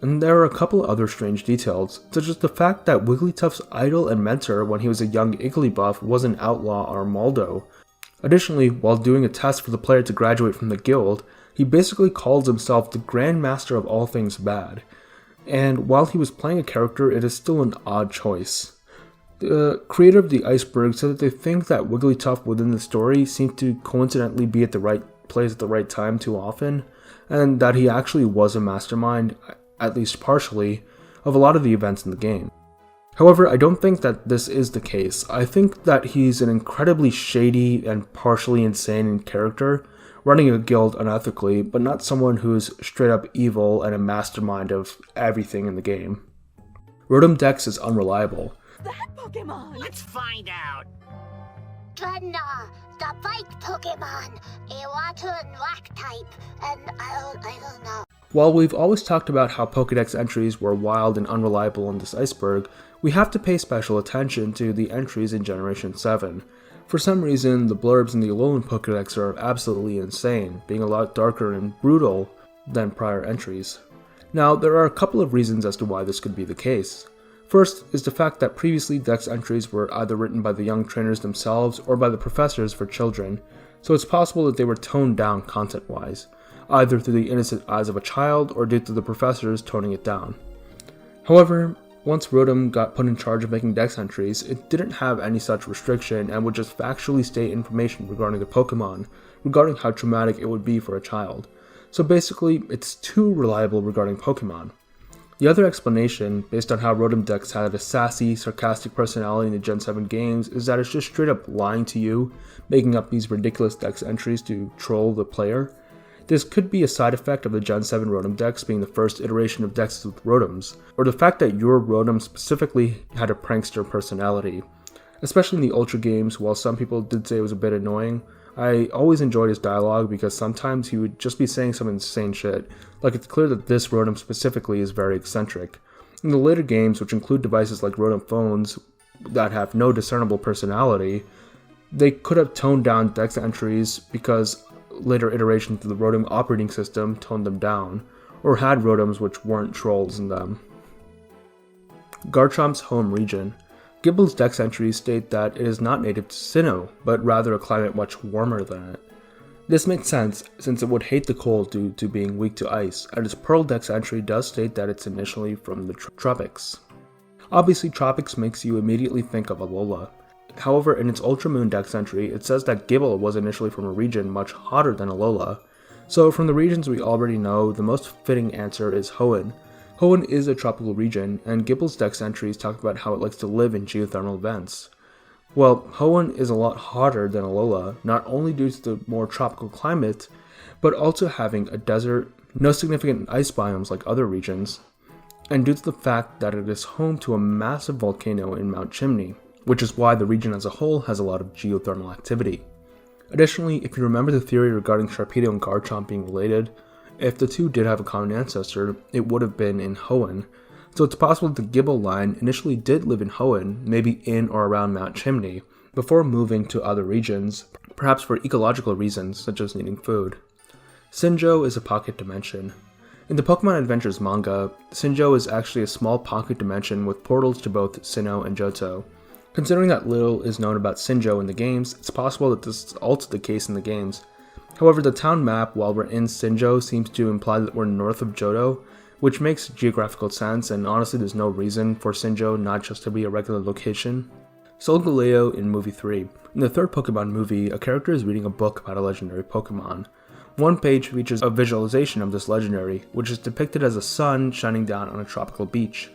And there are a couple other strange details, such as the fact that Wigglytuff's idol and mentor when he was a young Igglybuff was an outlaw Armaldo. Additionally, while doing a test for the player to graduate from the guild, he basically calls himself the Grand Master of all things bad. And while he was playing a character, it is still an odd choice. The creator of the iceberg said that they think that Wigglytuff within the story seemed to coincidentally be at the right place at the right time too often, and that he actually was a mastermind, at least partially, of a lot of the events in the game. However, I don't think that this is the case. I think that he's an incredibly shady and partially insane character, running a guild unethically, but not someone who's straight up evil and a mastermind of everything in the game. Rotom Dex is unreliable. That Pokemon! Let's find out. Drenna, the bike Pokemon, a water and rock type, and I don't know. While we've always talked about how Pokédex entries were wild and unreliable on this iceberg, we have to pay special attention to the entries in Generation 7. For some reason, the blurbs in the Alolan Pokédex are absolutely insane, being a lot darker and brutal than prior entries. Now, there are a couple of reasons as to why this could be the case. First is the fact that previously Dex entries were either written by the young trainers themselves or by the professors for children, so it's possible that they were toned down content-wise, either through the innocent eyes of a child or due to the professors toning it down. However, once Rotom got put in charge of making Dex entries, it didn't have any such restriction and would just factually state information regarding the Pokemon, regarding how traumatic it would be for a child. So basically, it's too reliable regarding Pokemon. The other explanation, based on how Rotom Dex had a sassy, sarcastic personality in the Gen 7 games, is that it's just straight up lying to you, making up these ridiculous Dex entries to troll the player. This could be a side effect of the Gen 7 Rotom Dex being the first iteration of Dexes with Rotoms, or the fact that your Rotom specifically had a prankster personality. Especially in the Ultra games, while some people did say it was a bit annoying, I always enjoyed his dialogue because sometimes he would just be saying some insane shit, like it's clear that this Rotom specifically is very eccentric. In the later games, which include devices like Rotom phones that have no discernible personality, they could have toned down Dex entries because later iterations of the Rotom operating system toned them down, or had Rotoms which weren't trolls in them. Garchomp's home region. Gibble's Dex entries state that it is not native to Sinnoh, but rather a climate much warmer than it. This makes sense, since it would hate the cold due to being weak to ice, and its Pearl Dex entry does state that it's initially from the tropics. Obviously, tropics makes you immediately think of Alola. However, in its Ultra Moon Dex entry, it says that Gibble was initially from a region much hotter than Alola. So from the regions we already know, the most fitting answer is Hoenn. Hoenn is a tropical region, and Gibble's Dex entries talk about how it likes to live in geothermal vents. Well, Hoenn is a lot hotter than Alola, not only due to the more tropical climate, but also having a desert, no significant ice biomes like other regions, and due to the fact that it is home to a massive volcano in Mount Chimney, which is why the region as a whole has a lot of geothermal activity. Additionally, if you remember the theory regarding Sharpedo and Garchomp being related, if the two did have a common ancestor, it would have been in Hoenn. So it's possible that the Gibble line initially did live in Hoenn, maybe in or around Mount Chimney, before moving to other regions, perhaps for ecological reasons such as needing food. Sinjoh is a pocket dimension. In the Pokemon Adventures manga, Sinjoh is actually a small pocket dimension with portals to both Sinnoh and Johto. Considering that little is known about Sinjoh in the games, it's possible that this is also the case in the games. However, the town map while we're in Sinjoh seems to imply that we're north of Johto, which makes geographical sense, and honestly there's no reason for Sinjoh not just to be a regular location. Solgaleo in Movie 3. In the third Pokemon movie, a character is reading a book about a legendary Pokemon. One page features a visualization of this legendary, which is depicted as a sun shining down on a tropical beach.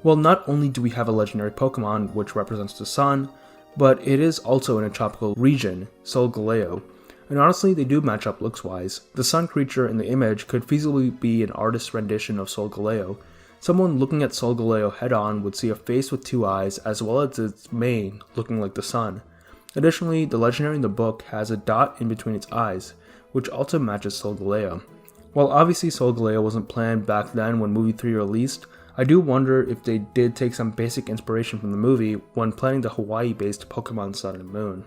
Well, not only do we have a legendary Pokemon which represents the sun, but it is also in a tropical region, Solgaleo. And honestly, they do match up looks-wise. The sun creature in the image could feasibly be an artist's rendition of Solgaleo. Someone looking at Solgaleo head-on would see a face with two eyes, as well as its mane looking like the sun. Additionally, the legendary in the book has a dot in between its eyes, which also matches Solgaleo. While obviously Solgaleo wasn't planned back then when Movie 3 released, I do wonder if they did take some basic inspiration from the movie when planning the Hawaii-based Pokemon Sun and Moon.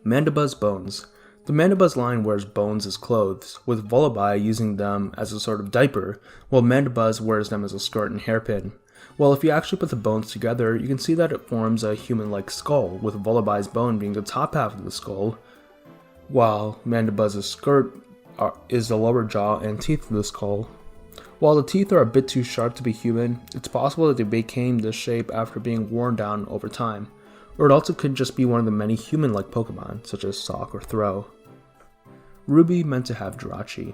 Mandibuzz Bones. The Mandibuzz line wears bones as clothes, with Vullaby using them as a sort of diaper, while Mandibuzz wears them as a skirt and hairpin. Well, if you actually put the bones together, you can see that it forms a human-like skull, with Vullaby's bone being the top half of the skull, while Mandibuzz's skirt is the lower jaw and teeth of the skull. While the teeth are a bit too sharp to be human, it's possible that they became this shape after being worn down over time. Or it also could just be one of the many human-like Pokemon, such as Sock or Throw. Ruby meant to have Jirachi.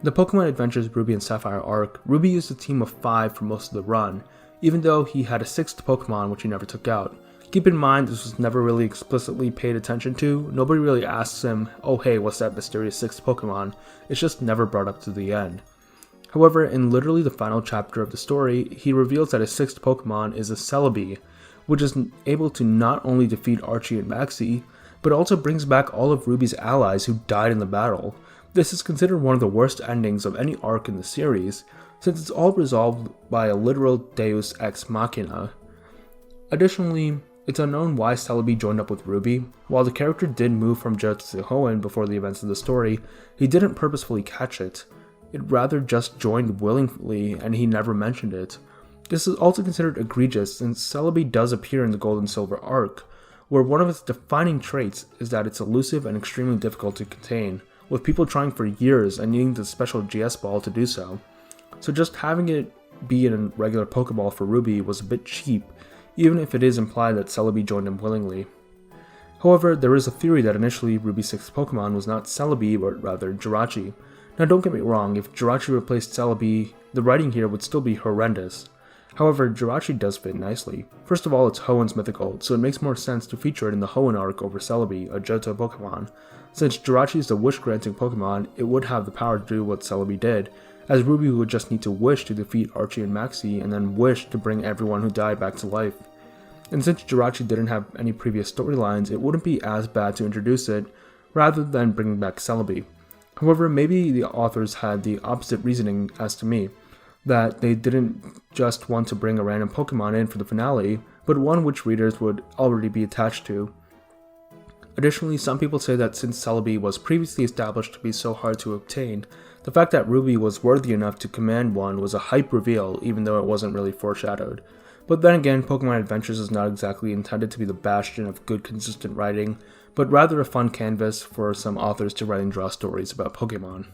The Pokemon Adventures Ruby and Sapphire arc, Ruby used a team of 5 for most of the run, even though he had a 6th Pokemon which he never took out. Keep in mind this was never really explicitly paid attention to, nobody really asks him, oh hey, what's that mysterious 6th Pokemon, it's just never brought up to the end. However, in literally the final chapter of the story, he reveals that his 6th Pokemon is a Celebi, which is able to not only defeat Archie and Maxie, but also brings back all of Ruby's allies who died in the battle. This is considered one of the worst endings of any arc in the series, since it's all resolved by a literal deus ex machina. Additionally, it's unknown why Celebi joined up with Ruby. While the character did move from Johto to Hoenn before the events of the story, he didn't purposefully catch it. It rather just joined willingly, and he never mentioned it. This is also considered egregious since Celebi does appear in the Gold and Silver arc, where one of its defining traits is that it's elusive and extremely difficult to contain, with people trying for years and needing the special GS ball to do so. So just having it be in a regular Pokeball for Ruby was a bit cheap, even if it is implied that Celebi joined him willingly. However, there is a theory that initially Ruby's 6th Pokemon was not Celebi but rather Jirachi. Now don't get me wrong, if Jirachi replaced Celebi, the writing here would still be horrendous. However, Jirachi does fit nicely. First of all, it's Hoenn's mythical, so it makes more sense to feature it in the Hoenn arc over Celebi, a Johto Pokemon. Since Jirachi is the wish-granting Pokemon, it would have the power to do what Celebi did, as Ruby would just need to wish to defeat Archie and Maxie, and then wish to bring everyone who died back to life. And since Jirachi didn't have any previous storylines, it wouldn't be as bad to introduce it, rather than bringing back Celebi. However, maybe the authors had the opposite reasoning as to me, that they didn't just want to bring a random Pokemon in for the finale, but one which readers would already be attached to. Additionally, some people say that since Celebi was previously established to be so hard to obtain, the fact that Ruby was worthy enough to command one was a hype reveal, even though it wasn't really foreshadowed. But then again, Pokemon Adventures is not exactly intended to be the bastion of good consistent writing, but rather a fun canvas for some authors to write and draw stories about Pokemon.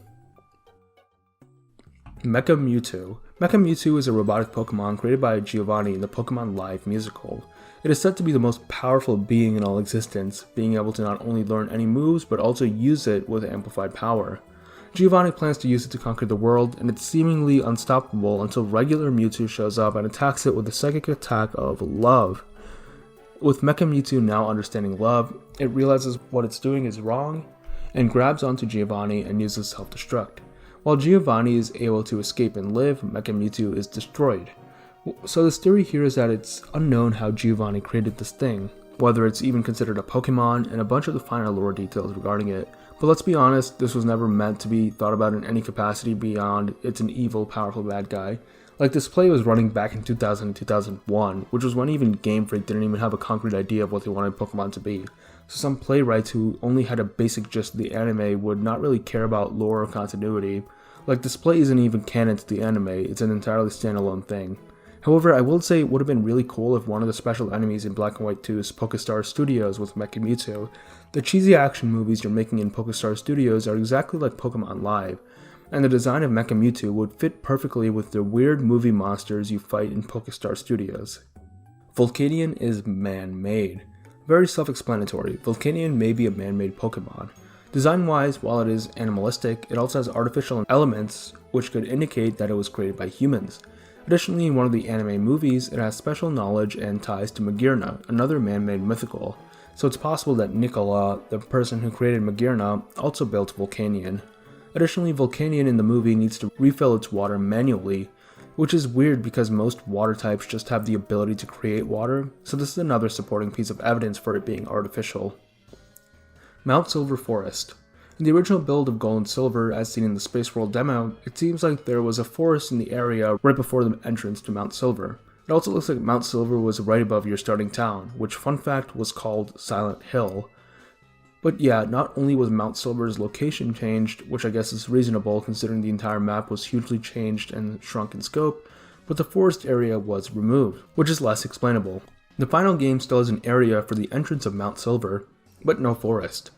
Mecha Mewtwo. Mecha Mewtwo is a robotic Pokemon created by Giovanni in the Pokemon Live musical. It is said to be the most powerful being in all existence, being able to not only learn any moves, but also use it with amplified power. Giovanni plans to use it to conquer the world, and it's seemingly unstoppable until regular Mewtwo shows up and attacks it with a psychic attack of love. With Mecha Mewtwo now understanding love, it realizes what it's doing is wrong, and grabs onto Giovanni and uses self-destruct. While Giovanni is able to escape and live, Mecha Mewtwo is destroyed. So this theory here is that it's unknown how Giovanni created this thing, whether it's even considered a Pokemon, and a bunch of the finer lore details regarding it. But let's be honest, this was never meant to be thought about in any capacity beyond it's an evil, powerful bad guy. Like, this play was running back in 2000 and 2001, which was when even Game Freak didn't even have a concrete idea of what they wanted Pokemon to be. So some playwrights who only had a basic gist of the anime would not really care about lore or continuity. Like, this play isn't even canon to the anime, it's an entirely standalone thing. However, I will say it would have been really cool if one of the special enemies in Black and White 2's Pokestar Studios was Mecha Mewtwo. The cheesy action movies you're making in Pokestar Studios are exactly like Pokemon Live, and the design of Mecha Mewtwo would fit perfectly with the weird movie monsters you fight in Pokestar Studios. Volcanion is man-made. Very self-explanatory, Volcanion may be a man-made Pokemon. Design-wise, while it is animalistic, it also has artificial elements which could indicate that it was created by humans. Additionally, in one of the anime movies, it has special knowledge and ties to Magearna, another man-made mythical, so it's possible that Nicola, the person who created Magearna, also built Volcanion. Additionally, Volcanion in the movie needs to refill its water manually, which is weird because most water types just have the ability to create water, so this is another supporting piece of evidence for it being artificial. Mount Silver Forest. In the original build of Gold and Silver, as seen in the Space World demo, it seems like there was a forest in the area right before the entrance to Mount Silver. It also looks like Mount Silver was right above your starting town, which, fun fact, was called Silent Hill. But yeah, not only was Mount Silver's location changed, which I guess is reasonable considering the entire map was hugely changed and shrunk in scope, but the forest area was removed, which is less explainable. The final game still has an area for the entrance of Mount Silver, but no forest.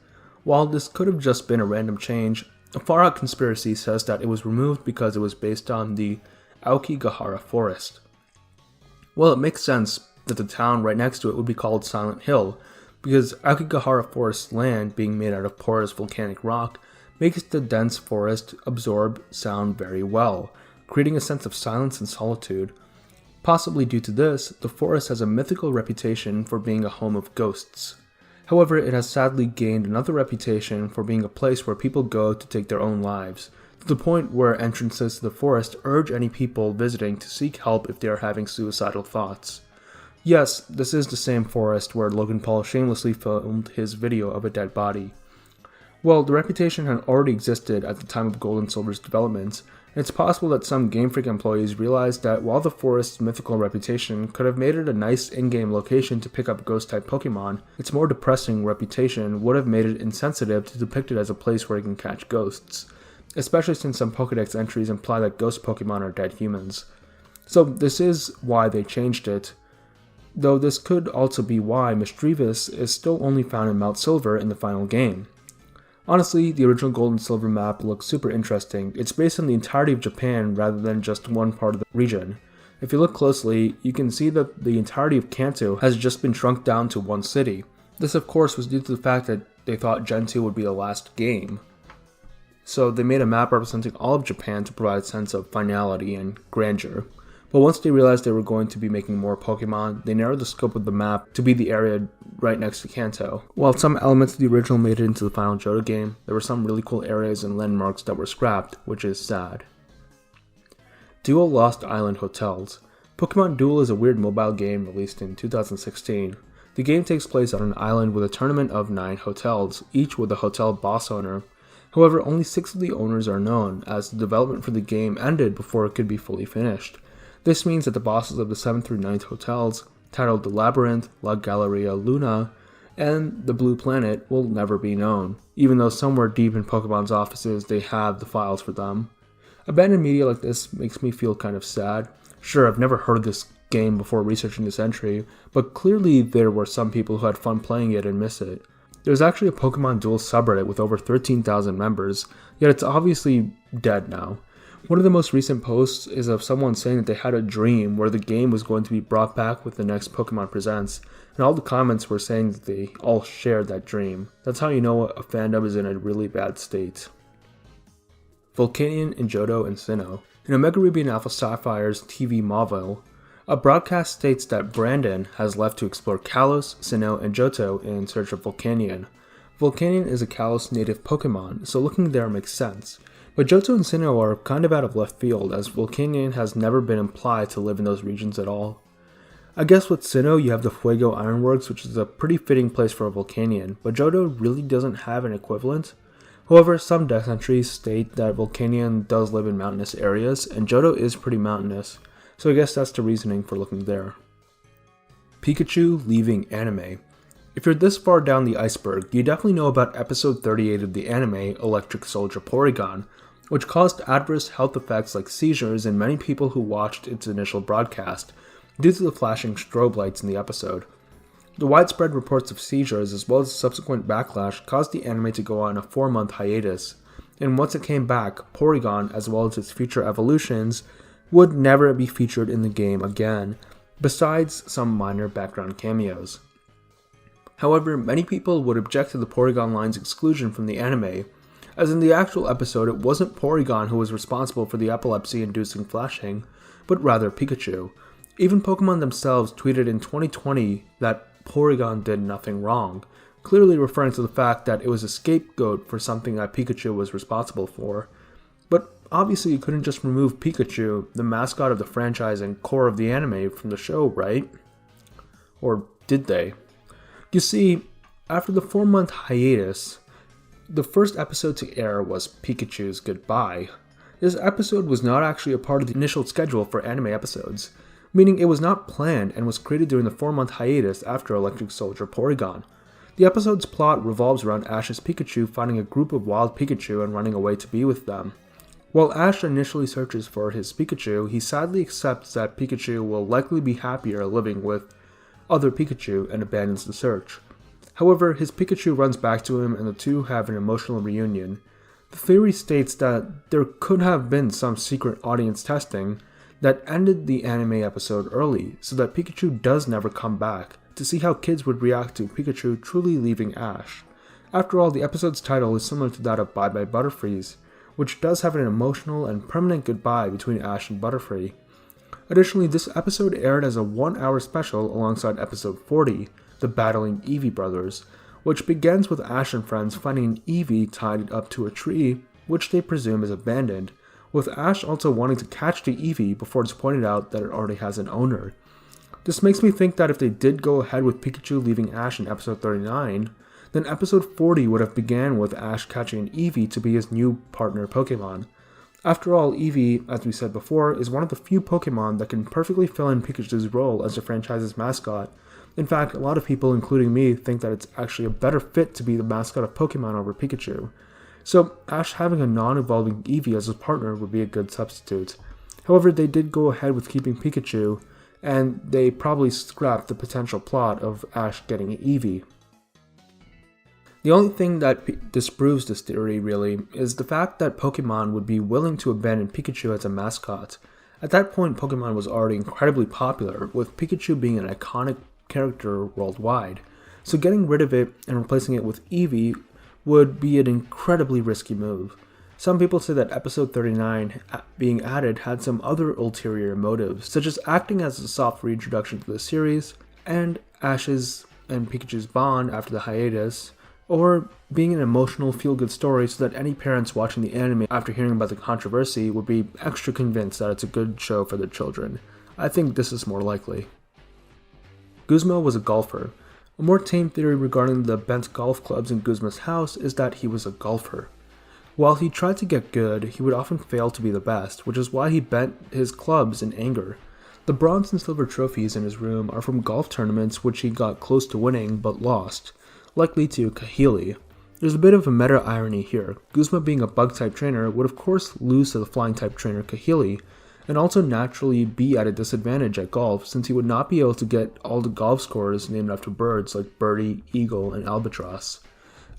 While this could have just been a random change, a far-out conspiracy says that it was removed because it was based on the Aokigahara forest. Well, it makes sense that the town right next to it would be called Silent Hill, because Aokigahara forest land, being made out of porous volcanic rock, makes the dense forest absorb sound very well, creating a sense of silence and solitude. Possibly due to this, the forest has a mythical reputation for being a home of ghosts. However, it has sadly gained another reputation for being a place where people go to take their own lives, to the point where entrances to the forest urge any people visiting to seek help if they are having suicidal thoughts. Yes, this is the same forest where Logan Paul shamelessly filmed his video of a dead body. Well, the reputation had already existed at the time of Gold and Silver's development, and it's possible that some Game Freak employees realized that while the forest's mythical reputation could have made it a nice in-game location to pick up ghost-type Pokemon, its more depressing reputation would have made it insensitive to depict it as a place where you can catch ghosts, especially since some Pokedex entries imply that ghost Pokemon are dead humans. So this is why they changed it, though this could also be why Misdreavus is still only found in Mount Silver in the final game. Honestly, the original Gold and Silver map looks super interesting. It's based on the entirety of Japan rather than just one part of the region. If you look closely, you can see that the entirety of Kanto has just been shrunk down to one city. This of course was due to the fact that they thought Gen 2 would be the last game. so they made a map representing all of Japan to provide a sense of finality and grandeur. But once they realized they were going to be making more Pokemon, they narrowed the scope of the map to be the area right next to Kanto. While some elements of the original made it into the final Johto game, there were some really cool areas and landmarks that were scrapped, which is sad. Duel Lost Island Hotels. Pokemon Duel is a weird mobile game released in 2016. The game takes place on an island with a tournament of 9 hotels, each with a hotel boss owner. However, only 6 of the owners are known, as the development for the game ended before it could be fully finished. This means that the bosses of the 7th through 9th hotels, titled the Labyrinth, La Galleria Luna, and the Blue Planet, will never be known, even though somewhere deep in Pokemon's offices they have the files for them. Abandoned media like this makes me feel kind of sad. Sure, I've never heard of this game before researching this entry, but clearly there were some people who had fun playing it and miss it. There's actually a Pokemon Duel subreddit with over 13,000 members, yet it's obviously dead now. One of the most recent posts is of someone saying that they had a dream where the game was going to be brought back with the next Pokemon Presents, and all the comments were saying that they all shared that dream. That's how you know a fandom is in a really bad state. Volcanion and Johto and Sinnoh. In Omega Ruby and Alpha Sapphire's TV Marvel, a broadcast states that Brandon has left to explore Kalos, Sinnoh, and Johto in search of Volcanion. Volcanion is a Kalos native Pokemon, so looking there makes sense. But Johto and Sinnoh are kind of out of left field, as Volcanion has never been implied to live in those regions at all. I guess with Sinnoh you have the Fuego Ironworks, which is a pretty fitting place for a Volcanion, but Johto really doesn't have an equivalent. However, some death entries state that Volcanion does live in mountainous areas, and Johto is pretty mountainous, so I guess that's the reasoning for looking there. Pikachu leaving anime. If you're this far down the iceberg, you definitely know about episode 38 of the anime Electric Soldier Porygon, which caused adverse health effects like seizures in many people who watched its initial broadcast, due to the flashing strobe lights in the episode. The widespread reports of seizures as well as subsequent backlash caused the anime to go on a 4-month hiatus, and once it came back, Porygon as well as its future evolutions would never be featured in the game again, besides some minor background cameos. However, many people would object to the Porygon line's exclusion from the anime, as in the actual episode it wasn't Porygon who was responsible for the epilepsy-inducing flashing, but rather Pikachu. Even Pokemon themselves tweeted in 2020 that Porygon did nothing wrong, clearly referring to the fact that it was a scapegoat for something that Pikachu was responsible for. But obviously you couldn't just remove Pikachu, the mascot of the franchise and core of the anime, from the show, right? Or did they? You see, after the 4-month hiatus, the first episode to air was Pikachu's Goodbye. This episode was not actually a part of the initial schedule for anime episodes, meaning it was not planned and was created during the 4-month hiatus after Electric Soldier Porygon. The episode's plot revolves around Ash's Pikachu finding a group of wild Pikachu and running away to be with them. While Ash initially searches for his Pikachu, he sadly accepts that Pikachu will likely be happier living with other Pikachu and abandons the search. However, his Pikachu runs back to him and the two have an emotional reunion. The theory states that there could have been some secret audience testing that ended the anime episode early, so that Pikachu does never come back, to see how kids would react to Pikachu truly leaving Ash. After all, the episode's title is similar to that of Bye Bye Butterfrees, which does have an emotional and permanent goodbye between Ash and Butterfree. Additionally, this episode aired as a 1-hour special alongside episode 40, The Battling Eevee Brothers, which begins with Ash and friends finding an Eevee tied up to a tree, which they presume is abandoned, with Ash also wanting to catch the Eevee before it's pointed out that it already has an owner. This makes me think that if they did go ahead with Pikachu leaving Ash in episode 39, then episode 40 would have began with Ash catching an Eevee to be his new partner Pokemon. After all, Eevee, as we said before, is one of the few Pokemon that can perfectly fill in Pikachu's role as the franchise's mascot. In fact, a lot of people, including me, think that it's actually a better fit to be the mascot of Pokemon over Pikachu. So, Ash having a non-evolving Eevee as his partner would be a good substitute. However, they did go ahead with keeping Pikachu, and they probably scrapped the potential plot of Ash getting an Eevee. The only thing that disproves this theory, really, is the fact that Pokemon would be willing to abandon Pikachu as a mascot. At that point, Pokemon was already incredibly popular, with Pikachu being an iconic character worldwide, so getting rid of it and replacing it with Eevee would be an incredibly risky move. Some people say that episode 39 being added had some other ulterior motives, such as acting as a soft reintroduction to the series, and Ash's and Pikachu's bond after the hiatus, or being an emotional feel-good story so that any parents watching the anime after hearing about the controversy would be extra convinced that it's a good show for their children. I think this is more likely. Guzma was a golfer. A more tame theory regarding the bent golf clubs in Guzma's house is that he was a golfer. While he tried to get good, he would often fail to be the best, which is why he bent his clubs in anger. The bronze and silver trophies in his room are from golf tournaments which he got close to winning but lost, likely to Kahili. There's a bit of a meta-irony here. Guzma, being a bug-type trainer, would of course lose to the flying-type trainer Kahili, and also naturally be at a disadvantage at golf since he would not be able to get all the golf scores named after birds like birdie, eagle, and albatross.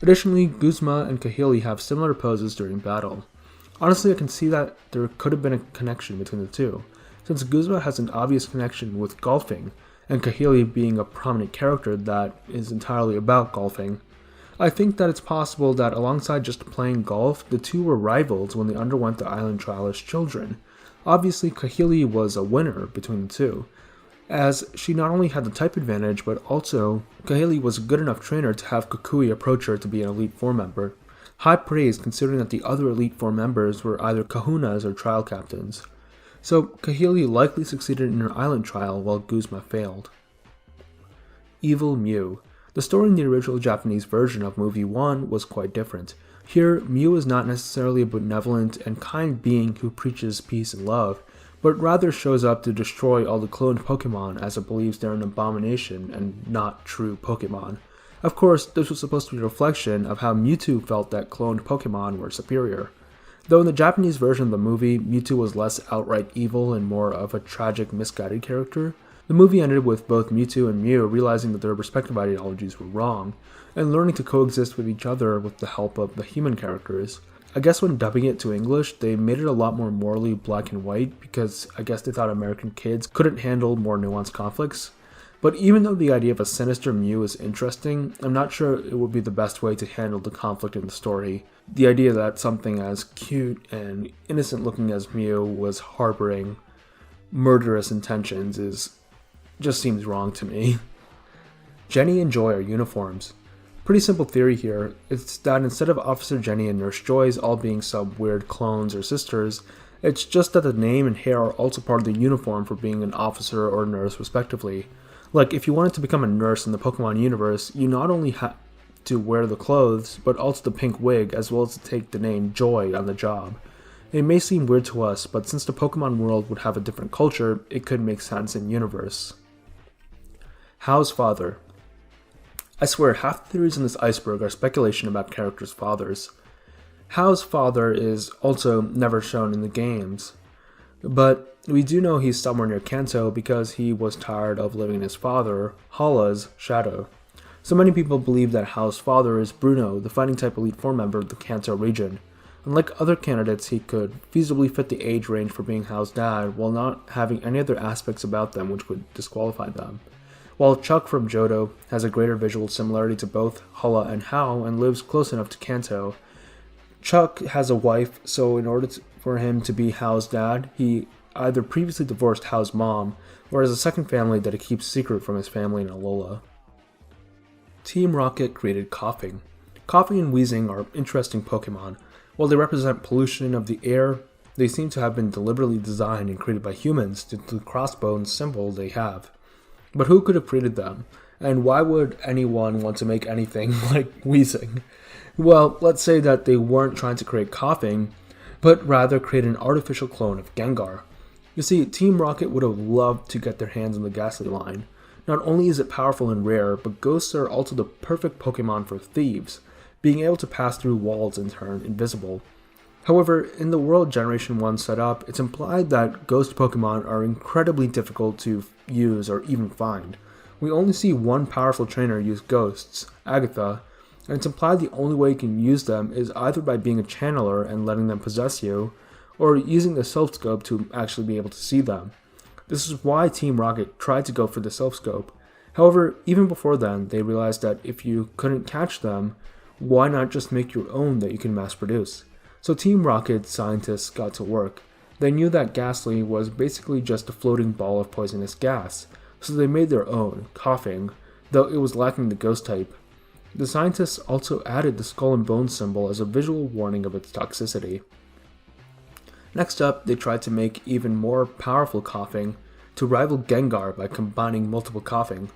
Additionally, Guzma and Kahili have similar poses during battle. Honestly, I can see that there could have been a connection between the two, since Guzma has an obvious connection with golfing, and Kahili being a prominent character that is entirely about golfing. I think that it's possible that alongside just playing golf, the two were rivals when they underwent the island trial as children. Obviously, Kahili was a winner between the two, as she not only had the type advantage, but also Kahili was a good enough trainer to have Kukui approach her to be an Elite Four member. High praise considering that the other Elite Four members were either kahunas or trial captains. So Kahili likely succeeded in her island trial while Guzma failed. Evil Mew. The story in the original Japanese version of movie 1 was quite different. Here, Mew is not necessarily a benevolent and kind being who preaches peace and love, but rather shows up to destroy all the cloned Pokemon as it believes they're an abomination and not true Pokemon. Of course, this was supposed to be a reflection of how Mewtwo felt that cloned Pokemon were superior. Though in the Japanese version of the movie, Mewtwo was less outright evil and more of a tragic, misguided character, the movie ended with both Mewtwo and Mew realizing that their respective ideologies were wrong, and learning to coexist with each other with the help of the human characters. I guess when dubbing it to English, they made it a lot more morally black and white because I guess they thought American kids couldn't handle more nuanced conflicts. But even though the idea of a sinister Mew is interesting, I'm not sure it would be the best way to handle the conflict in the story. The idea that something as cute and innocent looking as Mew was harboring murderous intentions just seems wrong to me. Jenny and Joy are uniforms. Pretty simple theory here. It's that instead of Officer Jenny and Nurse Joy's all being some weird clones or sisters, it's just that the name and hair are also part of the uniform for being an officer or nurse respectively. Like, if you wanted to become a nurse in the Pokemon universe, you not only had to wear the clothes, but also the pink wig, as well as to take the name Joy on the job. It may seem weird to us, but since the Pokemon world would have a different culture, it could make sense in universe. Hao's father. I swear, half the theories in this iceberg are speculation about characters' fathers. Hao's father is also never shown in the games, but we do know he's somewhere near Kanto because he was tired of living in his father, Hala's, shadow. So many people believe that Hao's father is Bruno, the fighting type Elite Four member of the Kanto region. Unlike other candidates, he could feasibly fit the age range for being Hao's dad while not having any other aspects about them which would disqualify them. While Chuck from Johto has a greater visual similarity to both Hala and Hao and lives close enough to Kanto, Chuck has a wife, so in order for him to be Hao's dad, he either previously divorced Hao's mom or has a second family that he keeps secret from his family in Alola. Team Rocket created Coughing. Coughing and Wheezing are interesting Pokemon. While they represent pollution of the air, they seem to have been deliberately designed and created by humans due to the crossbones symbol they have. But who could have created them? And why would anyone want to make anything like Wheezing? Well, let's say that they weren't trying to create Coughing, but rather create an artificial clone of Gengar. You see, Team Rocket would have loved to get their hands on the Ghastly line. Not only is it powerful and rare, but ghosts are also the perfect Pokemon for thieves, being able to pass through walls and turn invisible. However, in the World Generation 1 setup, it's implied that ghost Pokemon are incredibly difficult to use or even find. We only see one powerful trainer use ghosts, Agatha, and it's implied the only way you can use them is either by being a channeler and letting them possess you, or using the Self Scope to actually be able to see them. This is why Team Rocket tried to go for the Self Scope. However, even before then, they realized that if you couldn't catch them, why not just make your own that you can mass produce? So Team Rocket's scientists got to work. They knew that Ghastly was basically just a floating ball of poisonous gas, so they made their own, Coughing, though it was lacking the ghost type. The scientists also added the skull and bone symbol as a visual warning of its toxicity. Next up, they tried to make even more powerful Coughing to rival Gengar by combining multiple Coughing.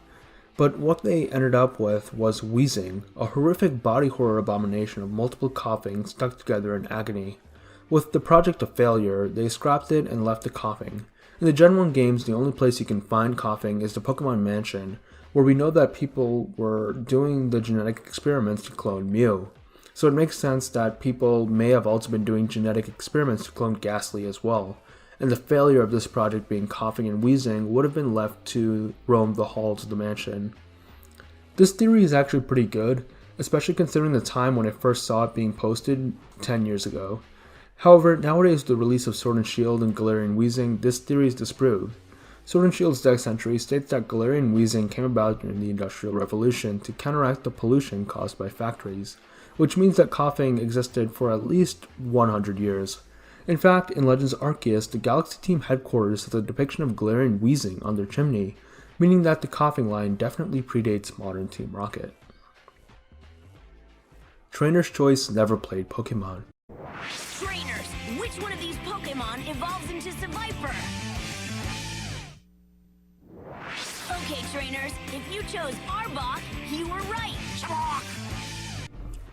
But what they ended up with was Wheezing, a horrific body horror abomination of multiple Coughing stuck together in agony. With the project a failure, they scrapped it and left the Coughing. In the Gen 1 games, the only place you can find Coughing is the Pokemon Mansion, where we know that people were doing the genetic experiments to clone Mew. So it makes sense that people may have also been doing genetic experiments to clone Ghastly as well, and the failure of this project being Coughing and Wheezing would have been left to roam the halls of the mansion. This theory is actually pretty good, especially considering the time when I first saw it being posted 10 years ago. However, nowadays with the release of Sword and Shield and Galarian Wheezing, this theory is disproved. Sword and Shield's Dex entry states that Galarian Wheezing came about during the Industrial Revolution to counteract the pollution caused by factories, which means that Coughing existed for at least 100 years. In fact, in Legends Arceus, the Galaxy Team headquarters has a depiction of Galarian Wheezing on their chimney, meaning that the Coughing line definitely predates modern Team Rocket. Trainer's Choice never played Pokemon. Trainers, which one of these Pokemon evolves into Seviper? Okay, trainers, if you chose Arbok, you were right.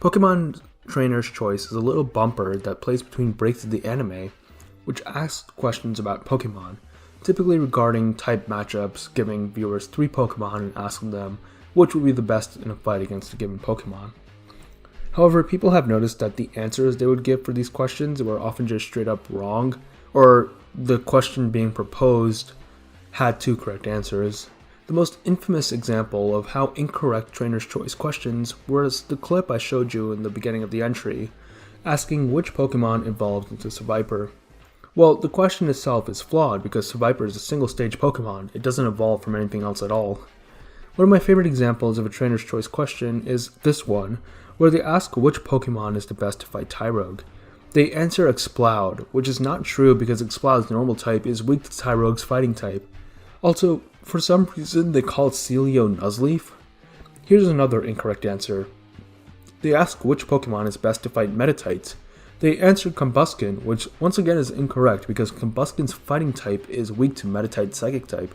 Pokemon Trainer's Choice is a little bumper that plays between breaks of the anime, which asks questions about Pokemon, typically regarding type matchups, giving viewers 3 Pokemon and asking them which would be the best in a fight against a given Pokemon. However, people have noticed that the answers they would give for these questions were often just straight up wrong, or the question being proposed had 2 correct answers. The most infamous example of how incorrect Trainer's Choice questions was the clip I showed you in the beginning of the entry, asking which Pokemon evolved into Seviper. Well, the question itself is flawed because Seviper is a single-stage Pokemon. It doesn't evolve from anything else at all. One of my favorite examples of a Trainer's Choice question is this one, where they ask which Pokemon is the best to fight Tyrogue. They answer Exploud, which is not true because Exploud's normal type is weak to Tyrogue's fighting type. Also, for some reason they call Celio Nuzleaf. Here's another incorrect answer. They ask which Pokemon is best to fight Metatites. They answered Combuskin, which once again is incorrect because Combuskin's fighting type is weak to Metatite's psychic type.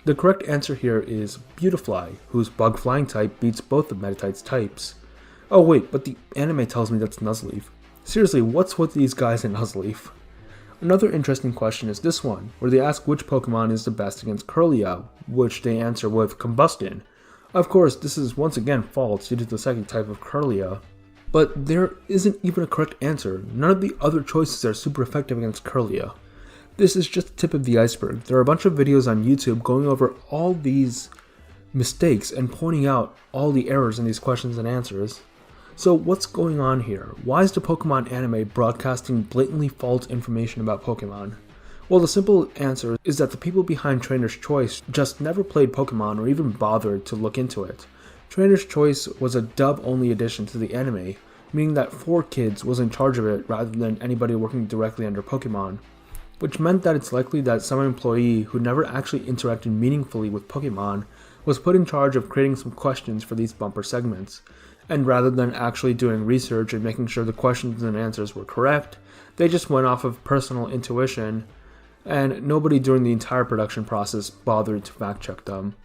The correct answer here is Beautifly, whose bug flying type beats both of Metatite's types. Oh wait, but the anime tells me that's Nuzleaf. Seriously, what's with these guys in Nuzleaf? Another interesting question is this one, where they ask which Pokemon is the best against Kirlia, which they answer with Combuskin. Of course, this is once again false due to the psychic type of Kirlia. But there isn't even a correct answer. None of the other choices are super effective against Kirlia. This is just the tip of the iceberg. There are a bunch of videos on YouTube going over all these mistakes and pointing out all the errors in these questions and answers. So what's going on here? Why is the Pokemon anime broadcasting blatantly false information about Pokemon? Well, the simple answer is that the people behind Trainer's Choice just never played Pokemon or even bothered to look into it. Trainer's Choice was a dub-only addition to the anime, meaning that 4Kids was in charge of it rather than anybody working directly under Pokemon, which meant that it's likely that some employee who never actually interacted meaningfully with Pokemon was put in charge of creating some questions for these bumper segments. And rather than actually doing research and making sure the questions and answers were correct, they just went off of personal intuition, and nobody during the entire production process bothered to fact check them.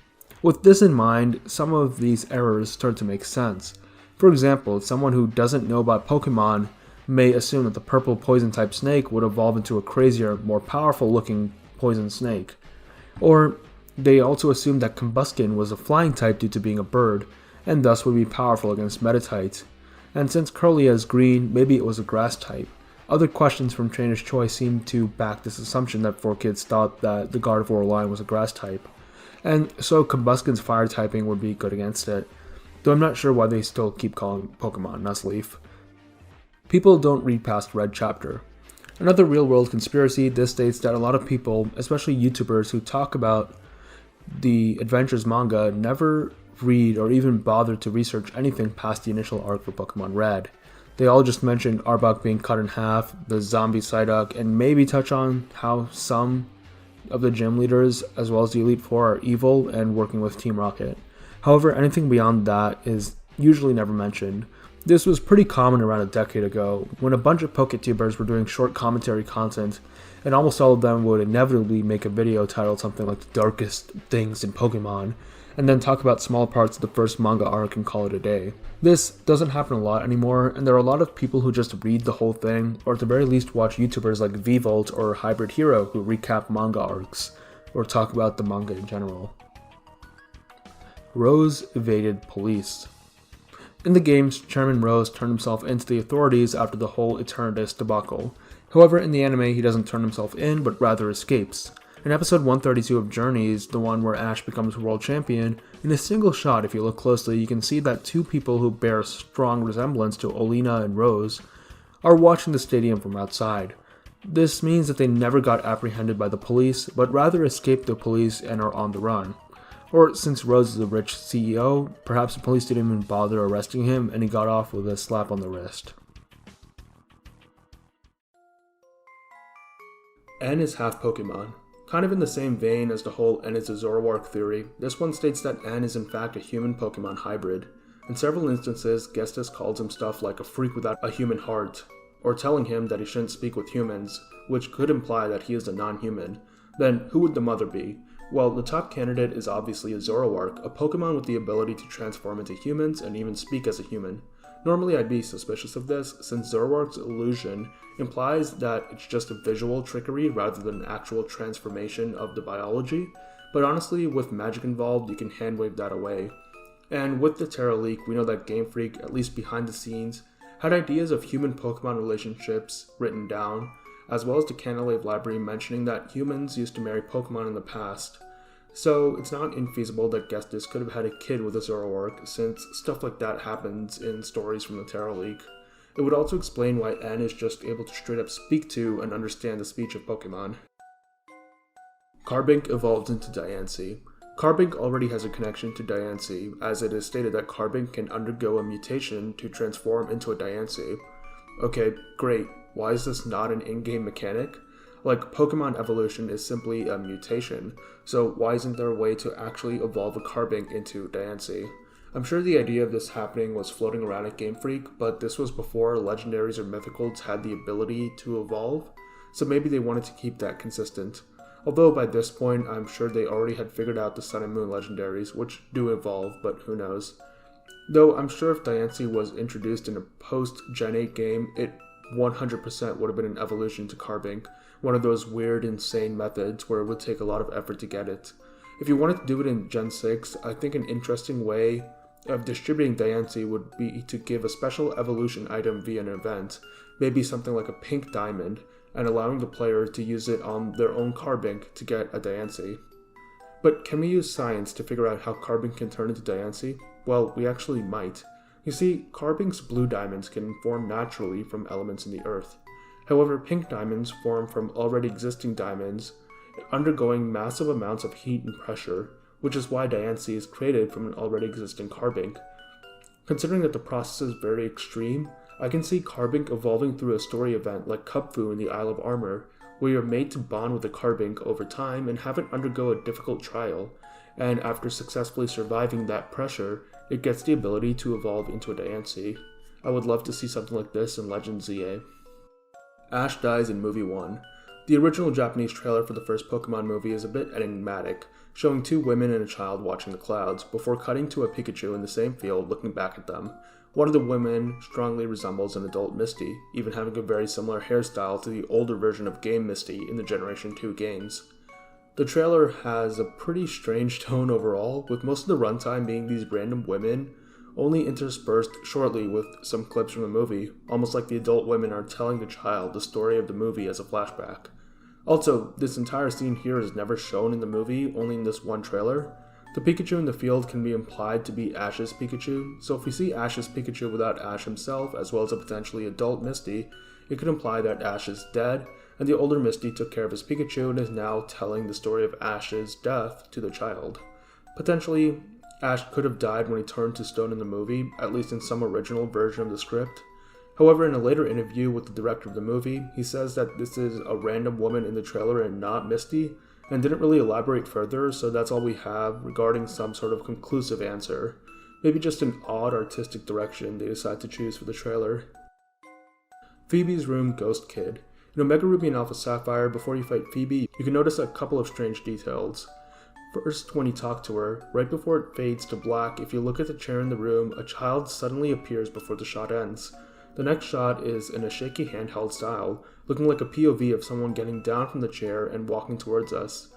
With this in mind, some of these errors start to make sense. For example, someone who doesn't know about Pokemon may assume that the purple poison type snake would evolve into a crazier, more powerful looking poison snake. Or they also assume that Combuskin was a flying type due to being a bird, and thus would be powerful against Metatites. And since Kirlia is green, maybe it was a grass type. Other questions from Trainer's Choice seem to back this assumption that 4Kids thought that the Gardevoir line was a grass type. And so Combuskin's fire typing would be good against it, though I'm not sure why they still keep calling Pokemon Nuzleaf. People don't read past Red Chapter. Another real-world conspiracy, this states that a lot of people, especially YouTubers who talk about the Adventures manga, never read or even bother to research anything past the initial arc for Pokemon Red. They all just mentioned Arbok being cut in half, the zombie Psyduck, and maybe touch on how some of the gym leaders, as well as the Elite Four, are evil and working with Team Rocket. However, anything beyond that is usually never mentioned. This was pretty common around a decade ago, when a bunch of PokeTubers were doing short commentary content, and almost all of them would inevitably make a video titled something like The Darkest Things in Pokemon, and then talk about small parts of the first manga arc and call it a day. This doesn't happen a lot anymore, and there are a lot of people who just read the whole thing, or at the very least watch YouTubers like Vvolt or Hybrid Hero who recap manga arcs, or talk about the manga in general. Rose evaded police. In the games, Chairman Rose turned himself into the authorities after the whole Eternatus debacle. However, in the anime, he doesn't turn himself in, but rather escapes. In episode 132 of Journeys, the one where Ash becomes world champion, in a single shot, if you look closely, you can see that two people who bear a strong resemblance to Olina and Rose are watching the stadium from outside. This means that they never got apprehended by the police, but rather escaped the police and are on the run. Or, since Rose is a rich CEO, perhaps the police didn't even bother arresting him and he got off with a slap on the wrist. N is half Pokemon. Kind of in the same vein as the whole N is a Zoroark theory, this one states that N is in fact a human-Pokemon hybrid. In several instances, Gestas calls him stuff like a freak without a human heart, or telling him that he shouldn't speak with humans, which could imply that he is a non-human. Then, who would the mother be? Well, the top candidate is obviously a Zoroark, a Pokemon with the ability to transform into humans and even speak as a human. Normally I'd be suspicious of this, since Zoroark's illusion implies that it's just a visual trickery rather than an actual transformation of the biology, but honestly, with magic involved, you can handwave that away. And with the Terra leak, we know that Game Freak, at least behind the scenes, had ideas of human-Pokemon relationships written down, as well as the Canalave library mentioning that humans used to marry Pokemon in the past. So it's not infeasible that Gestas could have had a kid with a Zoroark, since stuff like that happens in stories from the Terra League. It would also explain why N is just able to straight up speak to and understand the speech of Pokemon. Carbink evolved into Diancie. Carbink already has a connection to Diancie, as it is stated that Carbink can undergo a mutation to transform into a Diancie. Okay, great. Why is this not an in-game mechanic? Like, Pokemon evolution is simply a mutation, so why isn't there a way to actually evolve a Carbink into Diancie? I'm sure the idea of this happening was floating around at Game Freak, but this was before Legendaries or Mythicals had the ability to evolve, so maybe they wanted to keep that consistent. Although by this point, I'm sure they already had figured out the Sun and Moon Legendaries, which do evolve, but who knows. Though I'm sure if Diancie was introduced in a post-Gen 8 game, it 100% would have been an evolution to Carbink, one of those weird, insane methods where it would take a lot of effort to get it. If you wanted to do it in Gen 6, I think an interesting way of distributing Diancie would be to give a special evolution item via an event, maybe something like a pink diamond, and allowing the player to use it on their own Carbink to get a Diancie. But can we use science to figure out how Carbink can turn into Diancie? Well, we actually might. You see, Carbink's blue diamonds can form naturally from elements in the earth. However, pink diamonds form from already existing diamonds, undergoing massive amounts of heat and pressure, which is why Diancie is created from an already existing Carbink. Considering that the process is very extreme, I can see Carbink evolving through a story event like Cupfu in the Isle of Armor, where you're made to bond with a Carbink over time and have it undergo a difficult trial, and after successfully surviving that pressure, it gets the ability to evolve into a Diancie. I would love to see something like this in Legend ZA. Ash dies in Movie 1. The original Japanese trailer for the first Pokemon movie is a bit enigmatic, showing two women and a child watching the clouds, before cutting to a Pikachu in the same field looking back at them. One of the women strongly resembles an adult Misty, even having a very similar hairstyle to the older version of Game Misty in the Generation 2 games. The trailer has a pretty strange tone overall, with most of the runtime being these random women, only interspersed shortly with some clips from the movie, almost like the adult women are telling the child the story of the movie as a flashback. Also, this entire scene here is never shown in the movie, only in this one trailer. The Pikachu in the field can be implied to be Ash's Pikachu, so if we see Ash's Pikachu without Ash himself, as well as a potentially adult Misty, it could imply that Ash is dead, and the older Misty took care of his Pikachu and is now telling the story of Ash's death to the child. Potentially, Ash could have died when he turned to stone in the movie, at least in some original version of the script. However, in a later interview with the director of the movie, he says that this is a random woman in the trailer and not Misty, and didn't really elaborate further, so that's all we have regarding some sort of conclusive answer. Maybe just an odd artistic direction they decide to choose for the trailer. Phoebe's room Ghost Kid. In Omega Ruby and Alpha Sapphire, before you fight Phoebe, you can notice a couple of strange details. First, when you talk to her, right before it fades to black, if you look at the chair in the room, a child suddenly appears before the shot ends. The next shot is in a shaky handheld style, looking like a POV of someone getting down from the chair and walking towards us.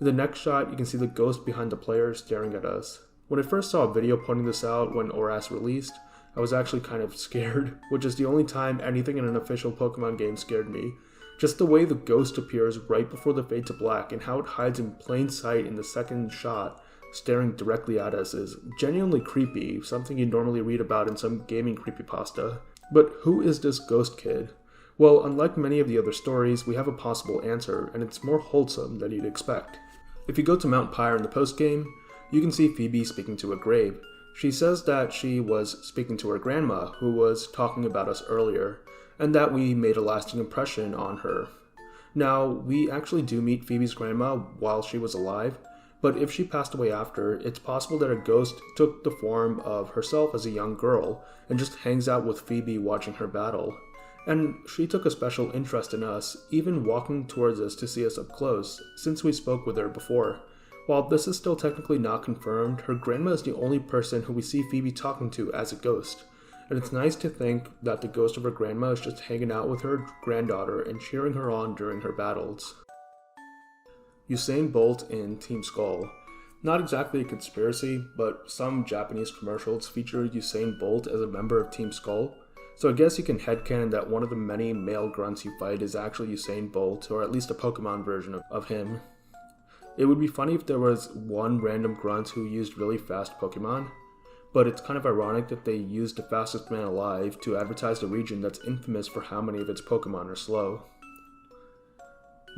In the next shot, you can see the ghost behind the player staring at us. When I first saw a video pointing this out when ORAS released, I was actually kind of scared, which is the only time anything in an official Pokemon game scared me. Just the way the ghost appears right before the fade to black and how it hides in plain sight in the second shot, staring directly at us, is genuinely creepy, something you normally read about in some gaming creepypasta. But who is this Ghost Kid? Well, unlike many of the other stories, we have a possible answer, and it's more wholesome than you'd expect. If you go to Mount Pyre in the postgame, you can see Phoebe speaking to a grave. She says that she was speaking to her grandma, who was talking about us earlier, and that we made a lasting impression on her. Now, we actually do meet Phoebe's grandma while she was alive, but if she passed away after, it's possible that a ghost took the form of herself as a young girl and just hangs out with Phoebe watching her battle. And she took a special interest in us, even walking towards us to see us up close, since we spoke with her before. While this is still technically not confirmed, her grandma is the only person who we see Phoebe talking to as a ghost. And it's nice to think that the ghost of her grandma is just hanging out with her granddaughter and cheering her on during her battles. Usain Bolt in Team Skull. Not exactly a conspiracy, but some Japanese commercials feature Usain Bolt as a member of Team Skull, so I guess you can headcanon that one of the many male grunts you fight is actually Usain Bolt, or at least a Pokemon version of him. It would be funny if there was one random grunt who used really fast Pokemon, but it's kind of ironic that they used the fastest man alive to advertise a region that's infamous for how many of its Pokemon are slow.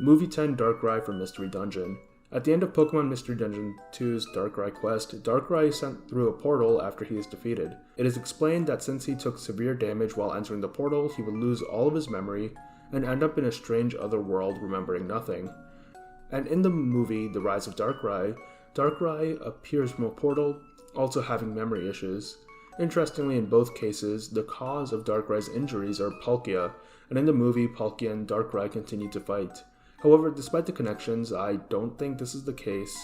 Movie 10 Darkrai from Mystery Dungeon. At the end of Pokemon Mystery Dungeon 2's Darkrai quest, Darkrai is sent through a portal after he is defeated. It is explained that since he took severe damage while entering the portal, he would lose all of his memory and end up in a strange other world remembering nothing. And in the movie The Rise of Darkrai, Darkrai appears from a portal, also having memory issues. Interestingly, in both cases, the cause of Darkrai's injuries are Palkia, and in the movie, Palkia and Darkrai continue to fight. However, despite the connections, I don't think this is the case.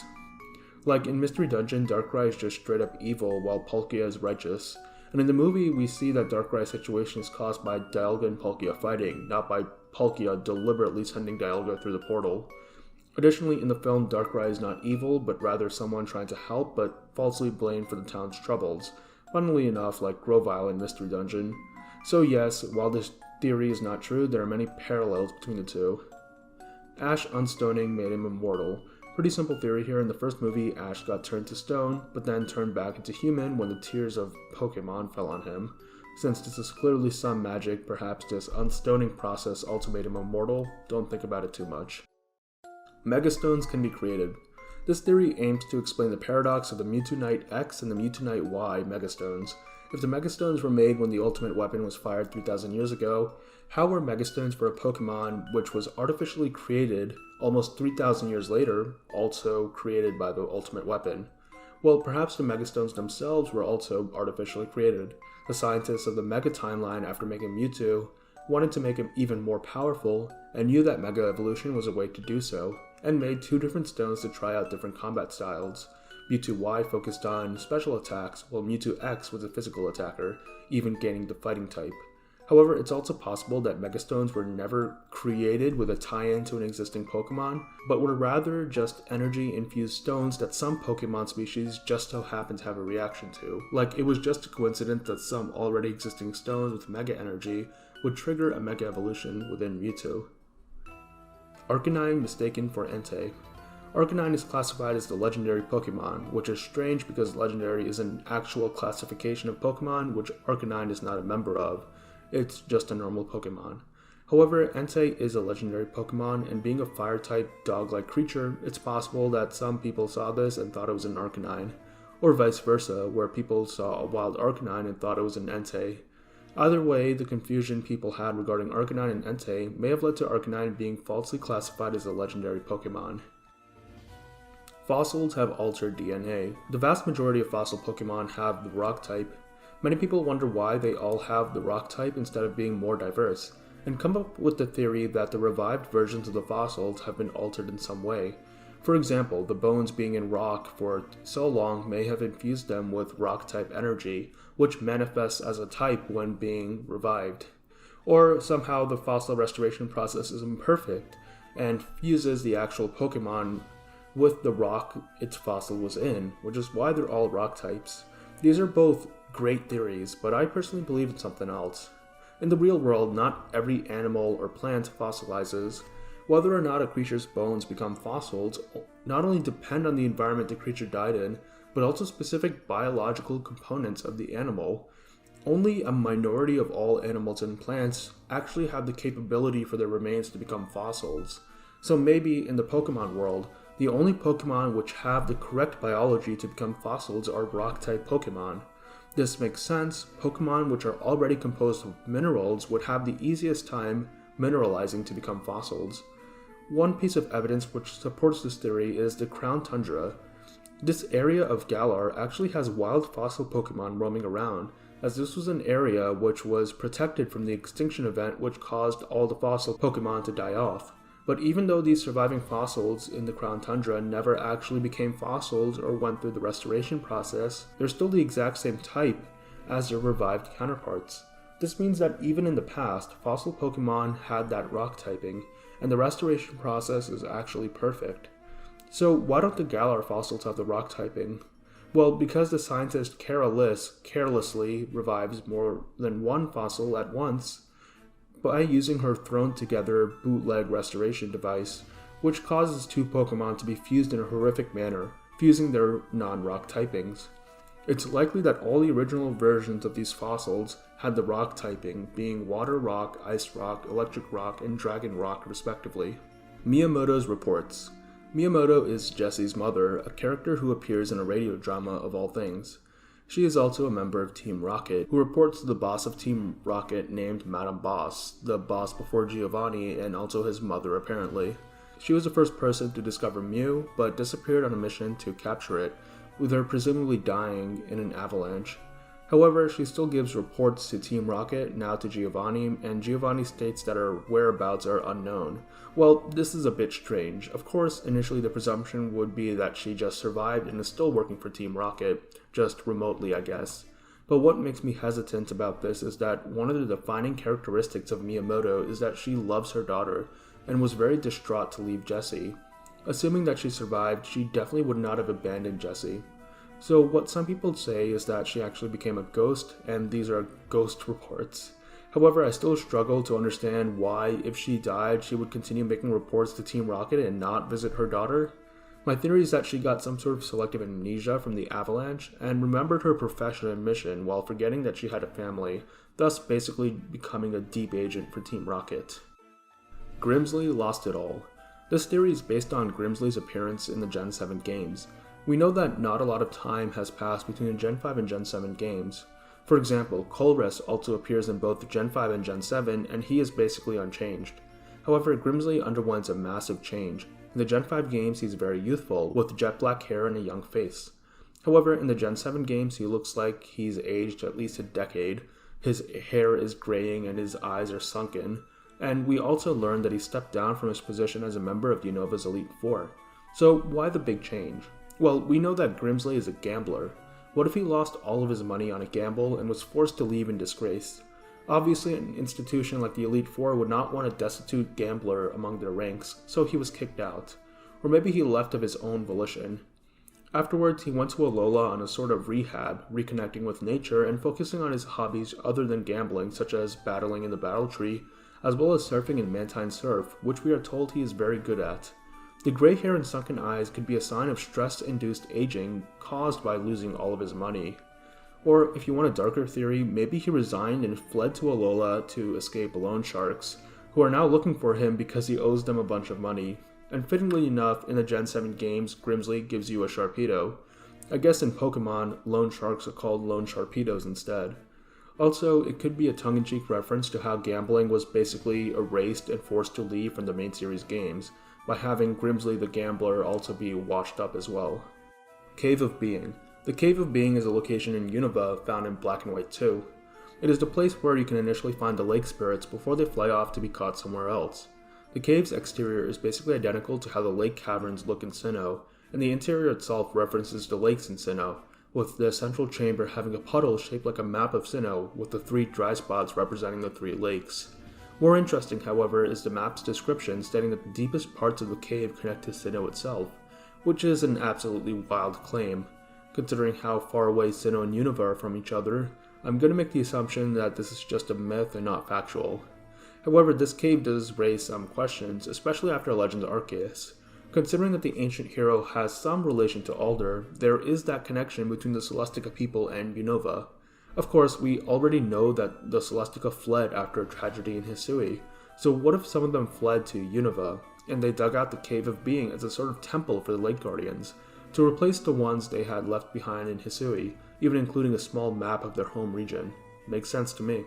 Like in Mystery Dungeon, Darkrai is just straight up evil while Palkia is righteous. And in the movie, we see that Darkrai's situation is caused by Dialga and Palkia fighting, not by Palkia deliberately sending Dialga through the portal. Additionally, in the film, Darkrai is not evil, but rather someone trying to help, but falsely blamed for the town's troubles. Funnily enough, like Grovyle in Mystery Dungeon. So yes, while this theory is not true, there are many parallels between the two. Ash unstoning made him immortal. Pretty simple theory here. In the first movie, Ash got turned to stone, but then turned back into human when the tears of Pokemon fell on him. Since this is clearly some magic, perhaps this unstoning process also made him immortal. Don't think about it too much. Megastones can be created. This theory aims to explain the paradox of the Mewtwo X and the Mewtwo Y Megastones. If the Megastones were made when the ultimate weapon was fired 3,000 years ago, how were Megastones for a Pokemon which was artificially created almost 3,000 years later, also created by the ultimate weapon? Well, perhaps the Megastones themselves were also artificially created. The scientists of the Mega Timeline, after making Mewtwo, wanted to make him even more powerful and knew that Mega Evolution was a way to do so, and made two different stones to try out different combat styles. Mewtwo Y focused on special attacks, while Mewtwo X was a physical attacker, even gaining the fighting type. However, it's also possible that Megastones were never created with a tie-in to an existing Pokemon, but were rather just energy-infused stones that some Pokemon species just so happen to have a reaction to. Like, it was just a coincidence that some already existing stones with Mega Energy would trigger a Mega Evolution within Mewtwo. Arcanine mistaken for Entei. Arcanine is classified as the legendary Pokemon, which is strange because legendary is an actual classification of Pokemon which Arcanine is not a member of. It's just a normal Pokemon. However, Entei is a legendary Pokemon, and being a fire-type dog-like creature, it's possible that some people saw this and thought it was an Arcanine, or vice versa, where people saw a wild Arcanine and thought it was an Entei. Either way, the confusion people had regarding Arcanine and Entei may have led to Arcanine being falsely classified as a legendary Pokemon. Fossils have altered DNA. The vast majority of fossil Pokemon have the rock type. Many people wonder why they all have the rock type instead of being more diverse, and come up with the theory that the revived versions of the fossils have been altered in some way. For example, the bones being in rock for so long may have infused them with rock-type energy, which manifests as a type when being revived. Or somehow the fossil restoration process is imperfect and fuses the actual Pokemon with the rock its fossil was in, which is why they're all rock types. These are both great theories, but I personally believe in something else. In the real world, not every animal or plant fossilizes. Whether or not a creature's bones become fossils not only depend on the environment the creature died in, but also specific biological components of the animal. Only a minority of all animals and plants actually have the capability for their remains to become fossils. So maybe in the Pokemon world, the only Pokemon which have the correct biology to become fossils are rock-type Pokemon. This makes sense. Pokemon which are already composed of minerals would have the easiest time mineralizing to become fossils. One piece of evidence which supports this theory is the Crown Tundra. This area of Galar actually has wild fossil Pokemon roaming around, as this was an area which was protected from the extinction event which caused all the fossil Pokemon to die off. But even though these surviving fossils in the Crown Tundra never actually became fossils or went through the restoration process, they're still the exact same type as their revived counterparts. This means that even in the past, fossil Pokemon had that rock typing, and the restoration process is actually perfect. So why don't the Galar fossils have the rock typing? Well, because the scientist carelessly revives more than one fossil at once by using her thrown-together bootleg restoration device, which causes two Pokemon to be fused in a horrific manner, fusing their non-rock typings. It's likely that all the original versions of these fossils had the rock typing, being water rock, ice rock, electric rock, and dragon rock respectively. Miyamoto's reports. Miyamoto is Jesse's mother, a character who appears in a radio drama of all things. She is also a member of Team Rocket, who reports to the boss of Team Rocket named Madame Boss, the boss before Giovanni and also his mother apparently. She was the first person to discover Mew, but disappeared on a mission to capture it, with her presumably dying in an avalanche. However, she still gives reports to Team Rocket, now to Giovanni, and Giovanni states that her whereabouts are unknown. Well, this is a bit strange. Of course, initially the presumption would be that she just survived and is still working for Team Rocket, just remotely I guess. But what makes me hesitant about this is that one of the defining characteristics of Miyamoto is that she loves her daughter, and was very distraught to leave Jessie. Assuming that she survived, she definitely would not have abandoned Jessie. So what some people say is that she actually became a ghost, and these are ghost reports. However, I still struggle to understand why, if she died, she would continue making reports to Team Rocket and not visit her daughter. My theory is that she got some sort of selective amnesia from the avalanche, and remembered her profession and mission while forgetting that she had a family, thus basically becoming a deep agent for Team Rocket. Grimsley lost it all. This theory is based on Grimsley's appearance in the Gen 7 games. We know that not a lot of time has passed between the Gen 5 and Gen 7 games. For example, Colress also appears in both Gen 5 and Gen 7, and he is basically unchanged. However, Grimsley underwent a massive change. In the Gen 5 games, he's very youthful, with jet black hair and a young face. However, in the Gen 7 games, he looks like he's aged at least a decade. His hair is graying and his eyes are sunken. And we also learned that he stepped down from his position as a member of Unova's Elite Four. So why the big change? Well, we know that Grimsley is a gambler. What if he lost all of his money on a gamble and was forced to leave in disgrace? Obviously, an institution like the Elite Four would not want a destitute gambler among their ranks, so he was kicked out. Or maybe he left of his own volition. Afterwards, he went to Alola on a sort of rehab, reconnecting with nature and focusing on his hobbies other than gambling, such as battling in the Battle Tree, as well as surfing in Mantine Surf, which we are told he is very good at. The gray hair and sunken eyes could be a sign of stress-induced aging caused by losing all of his money. Or, if you want a darker theory, maybe he resigned and fled to Alola to escape loan sharks, who are now looking for him because he owes them a bunch of money. And fittingly enough, in the Gen 7 games, Grimsley gives you a Sharpedo. I guess in Pokemon, loan sharks are called loan Sharpedos instead. Also, it could be a tongue-in-cheek reference to how gambling was basically erased and forced to leave from the main series games, by having Grimsley the Gambler also be washed up as well. Cave of Being. The Cave of Being is a location in Unova found in Black and White 2. It is the place where you can initially find the lake spirits before they fly off to be caught somewhere else. The cave's exterior is basically identical to how the lake caverns look in Sinnoh, and the interior itself references the lakes in Sinnoh, with the central chamber having a puddle shaped like a map of Sinnoh with the 3 dry spots representing the 3 lakes. More interesting, however, is the map's description stating that the deepest parts of the cave connect to Sinnoh itself, which is an absolutely wild claim. Considering how far away Sinnoh and Unova are from each other, I'm going to make the assumption that this is just a myth and not factual. However, this cave does raise some questions, especially after Legends Arceus. Considering that the ancient hero has some relation to Alder, there is that connection between the Celestica people and Unova. Of course, we already know that the Celestica fled after a tragedy in Hisui, so what if some of them fled to Unova, and they dug out the Cave of Being as a sort of temple for the Lake Guardians, to replace the ones they had left behind in Hisui, even including a small map of their home region? Makes sense to me.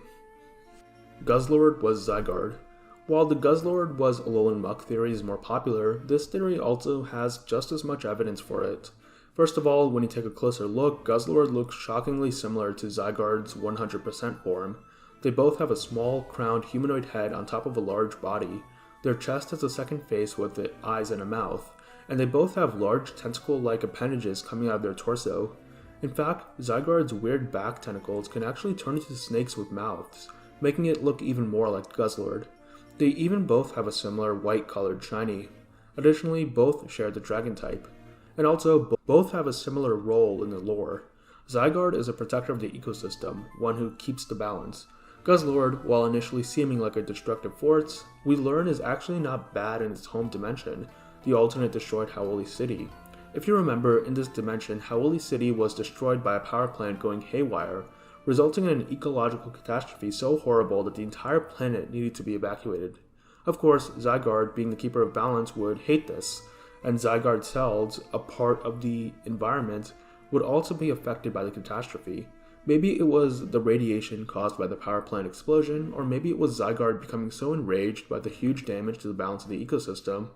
Guzzlord was Zygarde. While the Guzzlord was Alolan Muck theory is more popular, this theory also has just as much evidence for it. First of all, when you take a closer look, Guzzlord looks shockingly similar to Zygarde's 100% form. They both have a small, crowned humanoid head on top of a large body. Their chest has a second face with eyes and a mouth, and they both have large tentacle-like appendages coming out of their torso. In fact, Zygarde's weird back tentacles can actually turn into snakes with mouths, making it look even more like Guzzlord. They even both have a similar white-colored shiny. Additionally, both share the dragon type. And also, both have a similar role in the lore. Zygarde is a protector of the ecosystem, one who keeps the balance. Guzzlord, while initially seeming like a destructive force, we learn is actually not bad in its home dimension, the alternate destroyed Hau'oli City. If you remember, in this dimension, Hau'oli City was destroyed by a power plant going haywire, resulting in an ecological catastrophe so horrible that the entire planet needed to be evacuated. Of course, Zygarde, being the keeper of balance, would hate this, and Zygarde cells, a part of the environment, would also be affected by the catastrophe. Maybe it was the radiation caused by the power plant explosion, or maybe it was Zygarde becoming so enraged by the huge damage to the balance of the ecosystem,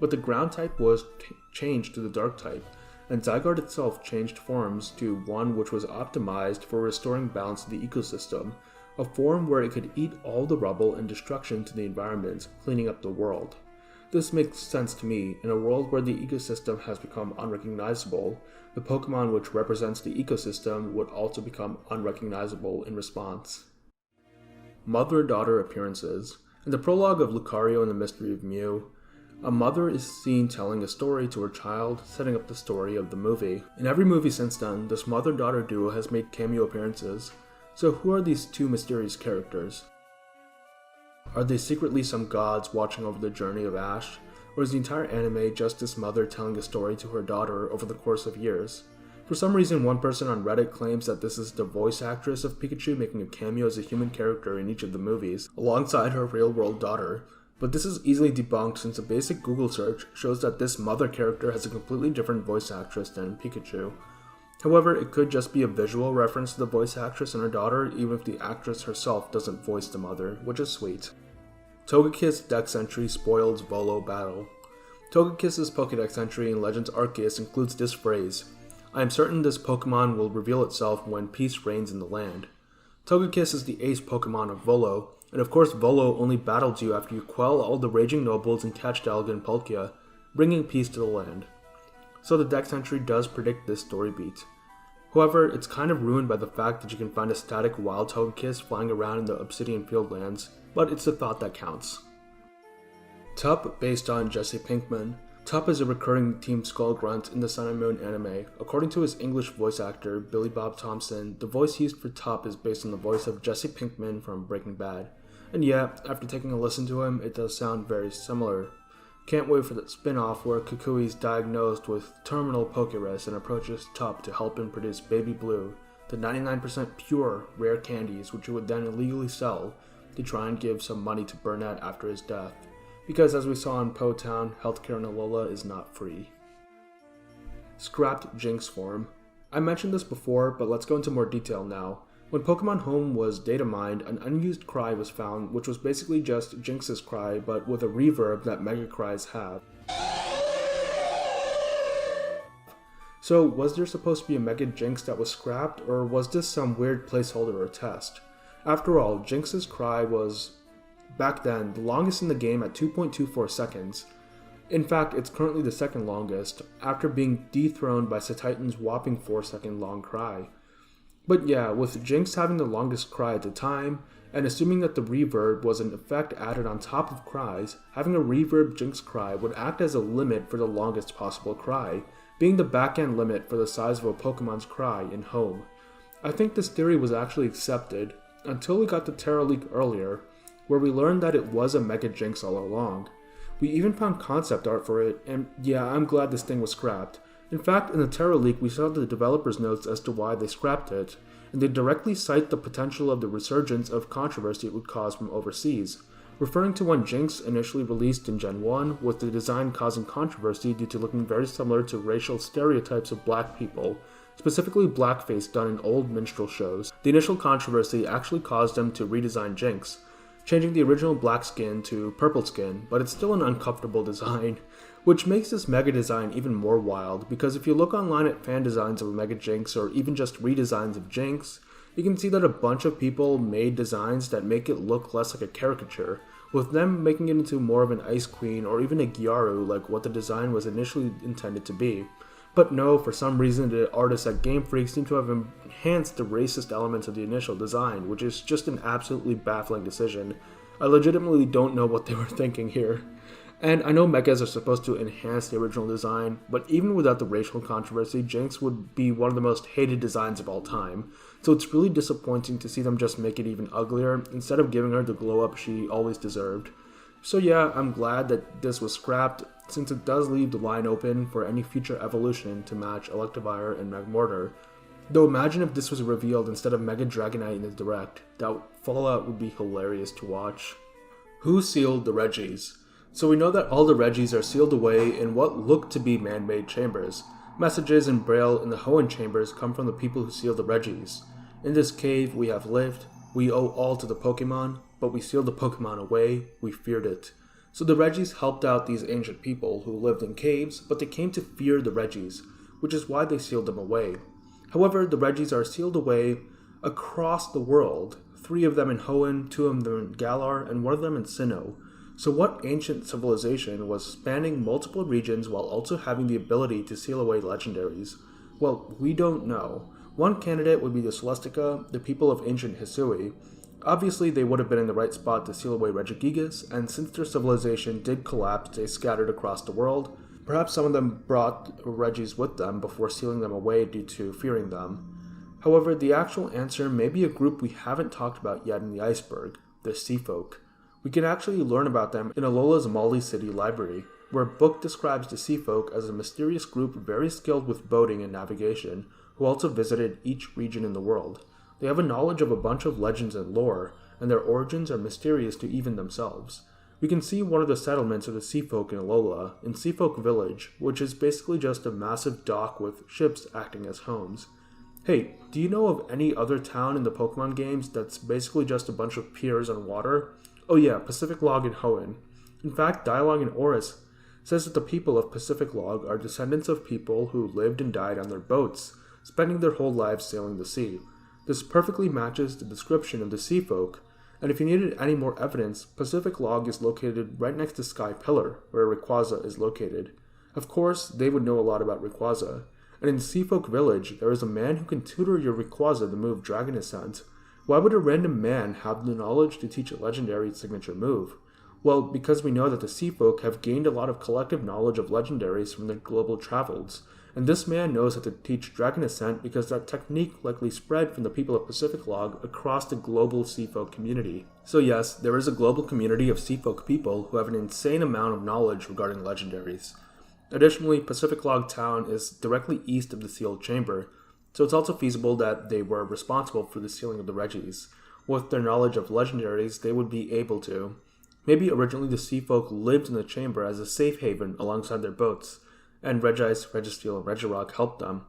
but the ground type was changed to the dark type, and Zygarde itself changed forms to one which was optimized for restoring balance to the ecosystem, a form where it could eat all the rubble and destruction to the environment, cleaning up the world. This makes sense to me. In a world where the ecosystem has become unrecognizable, the Pokemon which represents the ecosystem would also become unrecognizable in response. Mother-daughter appearances. In the prologue of Lucario and the Mystery of Mew, a mother is seen telling a story to her child, setting up the story of the movie. In every movie since then, this mother-daughter duo has made cameo appearances. So who are these two mysterious characters? Are they secretly some gods watching over the journey of Ash, or is the entire anime just this mother telling a story to her daughter over the course of years? For some reason, one person on Reddit claims that this is the voice actress of Pikachu making a cameo as a human character in each of the movies, alongside her real-world daughter. But this is easily debunked since a basic Google search shows that this mother character has a completely different voice actress than Pikachu. However, it could just be a visual reference to the voice actress and her daughter, even if the actress herself doesn't voice the mother, which is sweet. Togekiss Dex entry spoils Volo battle. Togekiss's Pokédex entry in Legends Arceus includes this phrase: "I am certain this Pokemon will reveal itself when peace reigns in the land." Togekiss is the ace Pokemon of Volo, and of course Volo only battles you after you quell all the raging nobles and catch Dialga and Palkia, bringing peace to the land. So the Dex entry does predict this story beat. However, it's kind of ruined by the fact that you can find a static wild Togekiss flying around in the Obsidian Fieldlands, but it's the thought that counts. Tup, based on Jesse Pinkman. Tup is a recurring Team Skull grunt in the Sun and Moon anime. According to his English voice actor, Billy Bob Thompson, the voice used for Tup is based on the voice of Jesse Pinkman from Breaking Bad. And yeah, after taking a listen to him, it does sound very similar. Can't wait for the spin-off where Kukui is diagnosed with terminal Pokerus and approaches Tup to help him produce Baby Blue, the 99% pure, rare candies which he would then illegally sell to try and give some money to Burnett after his death. Because as we saw in Po Town, healthcare in Alola is not free. Scrapped Jinx form. I mentioned this before, but let's go into more detail now. When Pokemon Home was data mined, an unused cry was found, which was basically just Jinx's cry, but with a reverb that Mega Cries have. So, was there supposed to be a Mega Jinx that was scrapped, or was this some weird placeholder or test? After all, Jinx's cry was, back then, the longest in the game at 2.24 seconds. In fact, it's currently the second longest, after being dethroned by Satitan's whopping 4-second long cry. But yeah, with Jinx having the longest cry at the time, and assuming that the reverb was an effect added on top of cries, having a reverb Jinx cry would act as a limit for the longest possible cry, being the back-end limit for the size of a Pokemon's cry in Home. I think this theory was actually accepted, until we got the Terra leak earlier, where we learned that it was a Mega Jinx all along. We even found concept art for it, and yeah, I'm glad this thing was scrapped. In fact, in the Terra leak, we saw the developers' notes as to why they scrapped it, and they directly cite the potential of the resurgence of controversy it would cause from overseas, referring to when Jinx initially released in Gen 1, with the design causing controversy due to looking very similar to racial stereotypes of black people, specifically blackface done in old minstrel shows. The initial controversy actually caused them to redesign Jinx, changing the original black skin to purple skin, but it's still an uncomfortable design, which makes this Mega design even more wild, because if you look online at fan designs of a Mega Jinx or even just redesigns of Jinx, you can see that a bunch of people made designs that make it look less like a caricature, with them making it into more of an Ice Queen or even a Gyaru like what the design was initially intended to be. But no, for some reason the artists at Game Freak seem to have enhanced the racist elements of the initial design, which is just an absolutely baffling decision. I legitimately don't know what they were thinking here. And I know mechas are supposed to enhance the original design, but even without the racial controversy, Jinx would be one of the most hated designs of all time, so it's really disappointing to see them just make it even uglier, instead of giving her the glow up she always deserved. So yeah, I'm glad that this was scrapped, since it does leave the line open for any future evolution to match Electivire and Magmortar. Though imagine if this was revealed instead of Mega Dragonite in the Direct, that fallout would be hilarious to watch. Who sealed the Regis? So we know that all the Regis are sealed away in what look to be man-made chambers. Messages in Braille in the Hoenn chambers come from the people who sealed the Regis. In this cave we have lived, we owe all to the Pokemon, but we sealed the Pokemon away, we feared it. So the Regis helped out these ancient people who lived in caves, but they came to fear the Regis, which is why they sealed them away. However, the Regis are sealed away across the world, 3 of them in Hoenn, 2 of them in Galar, and 1 of them in Sinnoh. So what ancient civilization was spanning multiple regions while also having the ability to seal away legendaries? Well, we don't know. One candidate would be the Celestica, the people of ancient Hisui. Obviously, they would have been in the right spot to seal away Regigigas, and since their civilization did collapse, they scattered across the world. Perhaps some of them brought Regis with them before sealing them away due to fearing them. However, the actual answer may be a group we haven't talked about yet in the iceberg, the Sea Folk. We can actually learn about them in Alola's Mali City library, where a book describes the Sea Folk as a mysterious group very skilled with boating and navigation, who also visited each region in the world. They have a knowledge of a bunch of legends and lore, and their origins are mysterious to even themselves. We can see one of the settlements of the Sea Folk in Alola, in Sea Folk Village, which is basically just a massive dock with ships acting as homes. Hey, do you know of any other town in the Pokemon games that's basically just a bunch of piers on water? Oh yeah, Pacific Log in Hoenn. In fact, dialogue in Oris says that the people of Pacific Log are descendants of people who lived and died on their boats, spending their whole lives sailing the sea. This perfectly matches the description of the Sea Folk, and if you needed any more evidence, Pacific Log is located right next to Sky Pillar, where Rayquaza is located. Of course, they would know a lot about Rayquaza, and in Sea Folk Village, there is a man who can tutor your Rayquaza to move Dragon Ascent. Why would a random man have the knowledge to teach a legendary signature move? Well, because we know that the Sea Folk have gained a lot of collective knowledge of legendaries from their global travels, and this man knows how to teach Dragon Ascent because that technique likely spread from the people of Pacific Log across the global Sea Folk community. So yes, there is a global community of Sea Folk people who have an insane amount of knowledge regarding legendaries. Additionally, Pacific Log Town is directly east of the sealed chamber, so it's also feasible that they were responsible for the sealing of the Regis. With their knowledge of legendaries, they would be able to. Maybe originally the Sea Folk lived in the chamber as a safe haven alongside their boats, and Regice, Registeel, and Regirock helped them.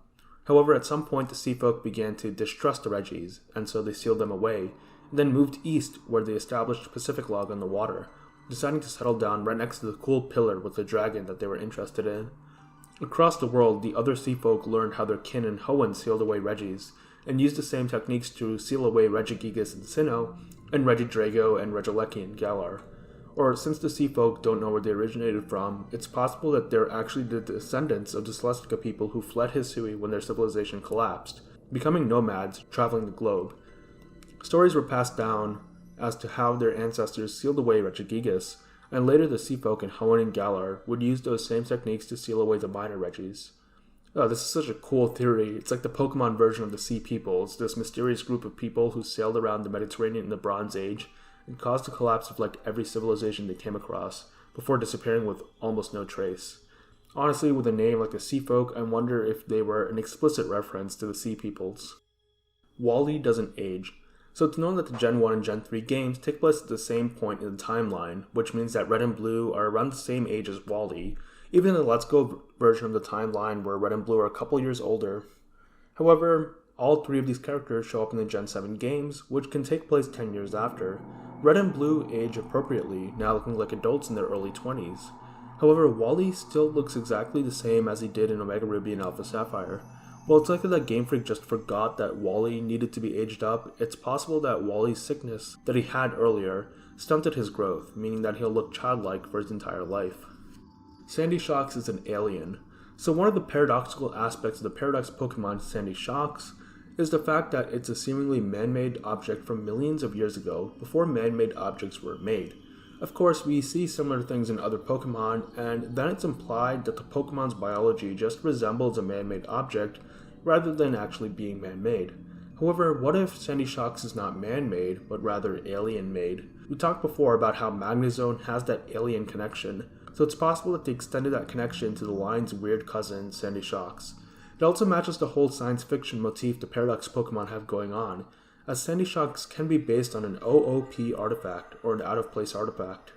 However, at some point the sea folk began to distrust the Reggies, and so they sealed them away, and then moved east where they established Pacific Log on the water, deciding to settle down right next to the cool pillar with the dragon that they were interested in. Across the world, the other sea folk learned how their kin and Hoenn sealed away Reggies, and used the same techniques to seal away Regigigas and Sinnoh, and Regidrago and Regieleki and Galar. Or, since the sea folk don't know where they originated from, it's possible that they're actually the descendants of the Celestica people who fled Hisui when their civilization collapsed, becoming nomads traveling the globe. Stories were passed down as to how their ancestors sealed away Regigigas, and later the sea folk in Hoenn and Galar would use those same techniques to seal away the minor Reggies. Oh, this is such a cool theory. It's like the Pokemon version of the Sea People. It's this mysterious group of people who sailed around the Mediterranean in the Bronze Age and caused the collapse of like every civilization they came across, before disappearing with almost no trace. Honestly, with a name like the Sea Folk, I wonder if they were an explicit reference to the Sea Peoples. Wally doesn't age. So it's known that the Gen 1 and Gen 3 games take place at the same point in the timeline, which means that Red and Blue are around the same age as Wally, even in the Let's Go version of the timeline where Red and Blue are a couple years older. However, all three of these characters show up in the Gen 7 games, which can take place 10 years after. Red and Blue age appropriately, now looking like adults in their early 20s. However, Wally still looks exactly the same as he did in Omega Ruby and Alpha Sapphire. While it's likely that Game Freak just forgot that Wally needed to be aged up, it's possible that Wally's sickness that he had earlier stunted his growth, meaning that he'll look childlike for his entire life. Sandy Shocks is an alien. So one of the paradoxical aspects of the Paradox Pokemon Sandy Shocks is the fact that it's a seemingly man-made object from millions of years ago, before man-made objects were made. Of course, we see similar things in other Pokemon, and then it's implied that the Pokemon's biology just resembles a man-made object, rather than actually being man-made. However, what if Sandy Shocks is not man-made, but rather alien-made? We talked before about how Magnezone has that alien connection, so it's possible that they extended that connection to the line's weird cousin, Sandy Shocks. It also matches the whole science fiction motif the Paradox Pokemon have going on, as Sandy Shocks can be based on an OOP artifact, or an out-of-place artifact.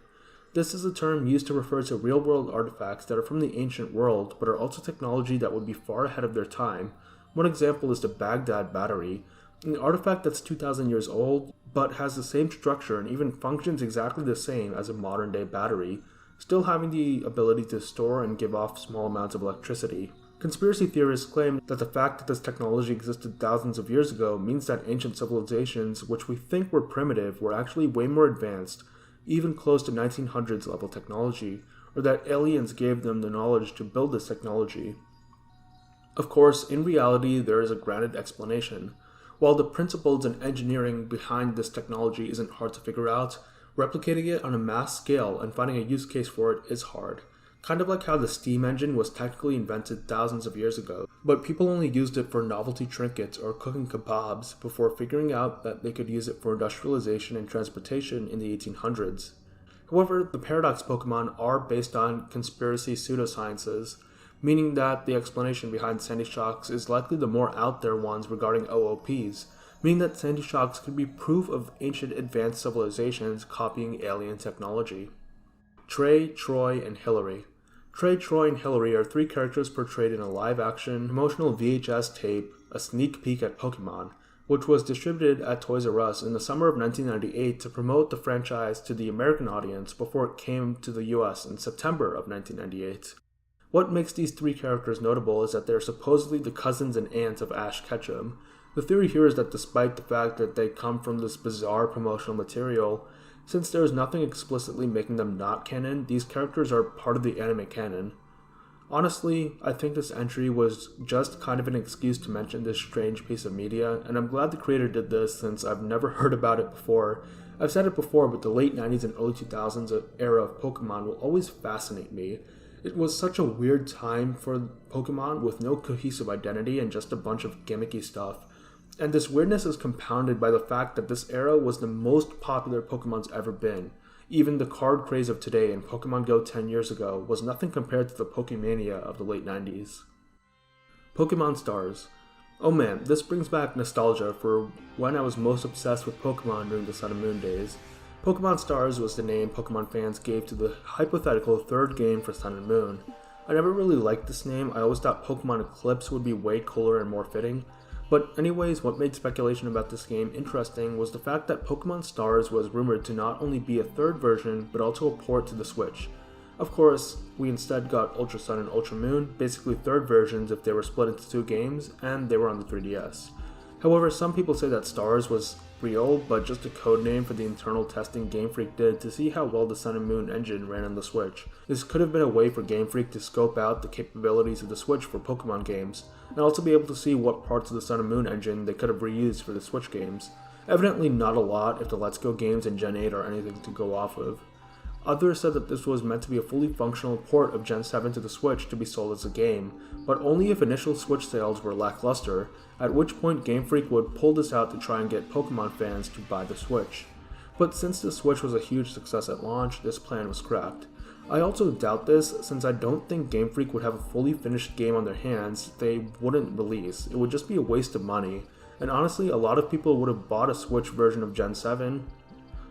This is a term used to refer to real-world artifacts that are from the ancient world, but are also technology that would be far ahead of their time. One example is the Baghdad Battery, an artifact that's 2,000 years old, but has the same structure and even functions exactly the same as a modern-day battery, still having the ability to store and give off small amounts of electricity. Conspiracy theorists claim that the fact that this technology existed thousands of years ago means that ancient civilizations, which we think were primitive, were actually way more advanced, even close to 1900s level technology, or that aliens gave them the knowledge to build this technology. Of course, in reality, there is a granted explanation. While the principles and engineering behind this technology isn't hard to figure out, replicating it on a mass scale and finding a use case for it is hard. Kind of like how the steam engine was technically invented thousands of years ago, but people only used it for novelty trinkets or cooking kebabs before figuring out that they could use it for industrialization and transportation in the 1800s. However, the Paradox Pokemon are based on conspiracy pseudosciences, meaning that the explanation behind Sandy Shocks is likely the more out there ones regarding OOPs, meaning that Sandy Shocks could be proof of ancient advanced civilizations copying alien technology. Trey, Troy, and Hillary. Trey, Troy, and Hillary are three characters portrayed in a live-action, emotional VHS tape, A Sneak Peek at Pokemon, which was distributed at Toys R Us in the summer of 1998 to promote the franchise to the American audience before it came to the US in September of 1998. What makes these three characters notable is that they're supposedly the cousins and aunts of Ash Ketchum. The theory here is that despite the fact that they come from this bizarre promotional material, since there is nothing explicitly making them not canon, these characters are part of the anime canon. Honestly, I think this entry was just kind of an excuse to mention this strange piece of media, and I'm glad the creator did this since I've never heard about it before. I've said it before, but the late 90s and early 2000s era of Pokemon will always fascinate me. It was such a weird time for Pokemon with no cohesive identity and just a bunch of gimmicky stuff. And this weirdness is compounded by the fact that this era was the most popular Pokemon's ever been. Even the card craze of today and Pokemon Go 10 years ago was nothing compared to the Pokemania of the late 90s. Pokemon Stars. Oh man, this brings back nostalgia for when I was most obsessed with Pokemon during the Sun and Moon days. Pokemon Stars was the name Pokemon fans gave to the hypothetical third game for Sun and Moon. I never really liked this name. I always thought Pokemon Eclipse would be way cooler and more fitting. But anyways, what made speculation about this game interesting was the fact that Pokemon Stars was rumored to not only be a third version, but also a port to the Switch. Of course, we instead got Ultra Sun and Ultra Moon, basically third versions if they were split into two games, and they were on the 3DS. However, some people say that Stars was real, but just a code name for the internal testing Game Freak did to see how well the Sun and Moon engine ran on the Switch. This could have been a way for Game Freak to scope out the capabilities of the Switch for Pokemon games, and also be able to see what parts of the Sun and Moon engine they could have reused for the Switch games. Evidently not a lot if the Let's Go games in Gen 8 are anything to go off of. Others said that this was meant to be a fully functional port of Gen 7 to the Switch to be sold as a game, but only if initial Switch sales were lackluster, at which point Game Freak would pull this out to try and get Pokemon fans to buy the Switch. But since the Switch was a huge success at launch, this plan was scrapped. I also doubt this, since I don't think Game Freak would have a fully finished game on their hands they wouldn't release. It would just be a waste of money, and honestly a lot of people would have bought a Switch version of Gen 7,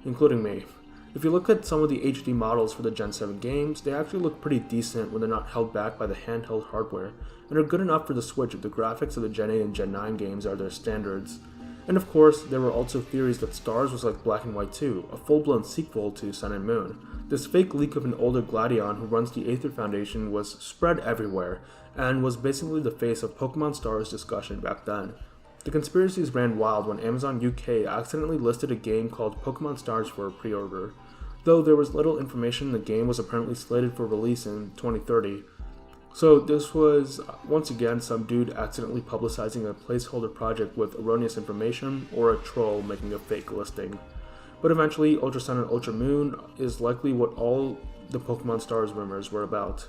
including me. If you look at some of the HD models for the Gen 7 games, they actually look pretty decent when they're not held back by the handheld hardware, and are good enough for the Switch if the graphics of the Gen 8 and Gen 9 games are their standards. And of course, there were also theories that Stars was like Black and White 2, a full-blown sequel to Sun and Moon. This fake leak of an older Gladion who runs the Aether Foundation was spread everywhere, and was basically the face of Pokemon Stars discussion back then. The conspiracies ran wild when Amazon UK accidentally listed a game called Pokemon Stars for a pre-order. Though there was little information, the game was apparently slated for release in 2030. So this was, once again, some dude accidentally publicizing a placeholder project with erroneous information, or a troll making a fake listing. But eventually, Ultra Sun and Ultra Moon is likely what all the Pokemon Stars rumors were about.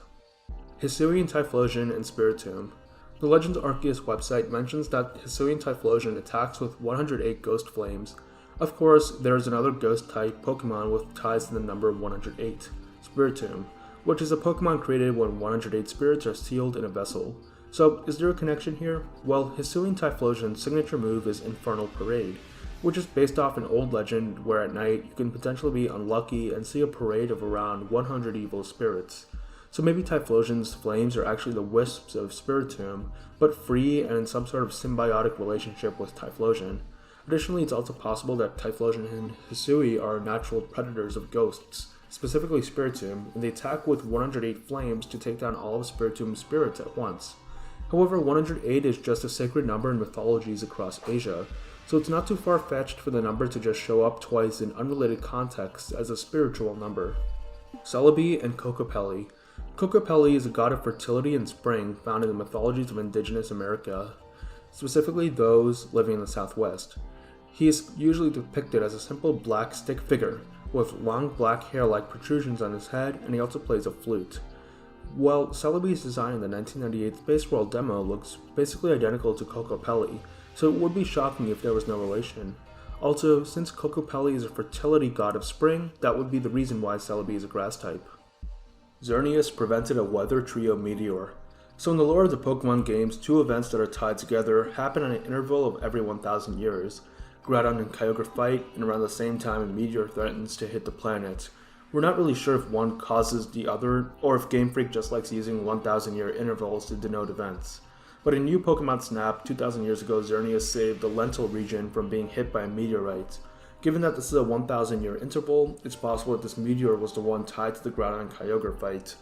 Hisuian Typhlosion and Spiritomb. The Legends Arceus website mentions that Hisuian Typhlosion attacks with 108 Ghost Flames. Of course, there is another Ghost-type Pokemon with ties to the number 108, Spiritomb, which is a Pokemon created when 108 spirits are sealed in a vessel. So, is there a connection here? Well, Hisuian Typhlosion's signature move is Infernal Parade, which is based off an old legend where at night you can potentially be unlucky and see a parade of around 100 evil spirits. So maybe Typhlosion's flames are actually the wisps of Spiritomb, but free and in some sort of symbiotic relationship with Typhlosion. Additionally, it's also possible that Typhlosion and Hisui are natural predators of ghosts, specifically Spiritomb, and they attack with 108 flames to take down all of Spiritomb's spirits at once. However, 108 is just a sacred number in mythologies across Asia, so it's not too far-fetched for the number to just show up twice in unrelated contexts as a spiritual number. Celebi and Kokopelli. Kokopelli is a god of fertility and spring found in the mythologies of indigenous America, specifically those living in the Southwest. He is usually depicted as a simple black stick figure, with long black hair-like protrusions on his head, and he also plays a flute. Well, Celebi's design in the 1998 Space World demo looks basically identical to Kokopelli, so it would be shocking if there was no relation. Also, since Kokopelli is a fertility god of spring, that would be the reason why Celebi is a grass type. Xerneas prevented a Weather Trio meteor. So in the lore of the Pokemon games, two events that are tied together happen on an interval of every 1,000 years. Groudon and Kyogre fight, and around the same time a meteor threatens to hit the planet. We're not really sure if one causes the other, or if Game Freak just likes using 1,000-year intervals to denote events. But in New Pokemon Snap, 2,000 years ago, Xerneas saved the Lental region from being hit by a meteorite. Given that this is a 1,000-year interval, it's possible that this meteor was the one tied to the Groudon and Kyogre fight.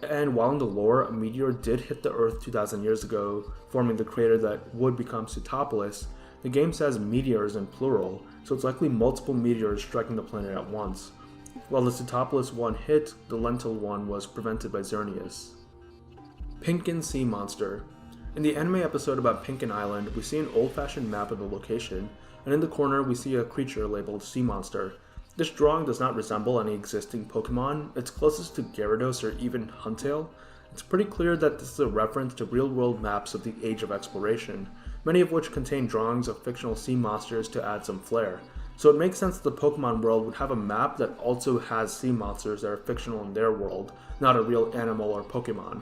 And while in the lore, a meteor did hit the Earth 2,000 years ago, forming the crater that would become Pseutopolis, the game says meteors in plural, so it's likely multiple meteors striking the planet at once. While the Pseutopolis one hit, the Lental one was prevented by Xerneas. Pinkin Sea Monster. In the anime episode about Pinkin Island, we see an old-fashioned map of the location, and in the corner we see a creature labeled Sea Monster. This drawing does not resemble any existing Pokemon. It's closest to Gyarados or even Huntail. It's pretty clear that this is a reference to real-world maps of the Age of Exploration, many of which contain drawings of fictional sea monsters to add some flair. So it makes sense that the Pokemon world would have a map that also has sea monsters that are fictional in their world, not a real animal or Pokemon.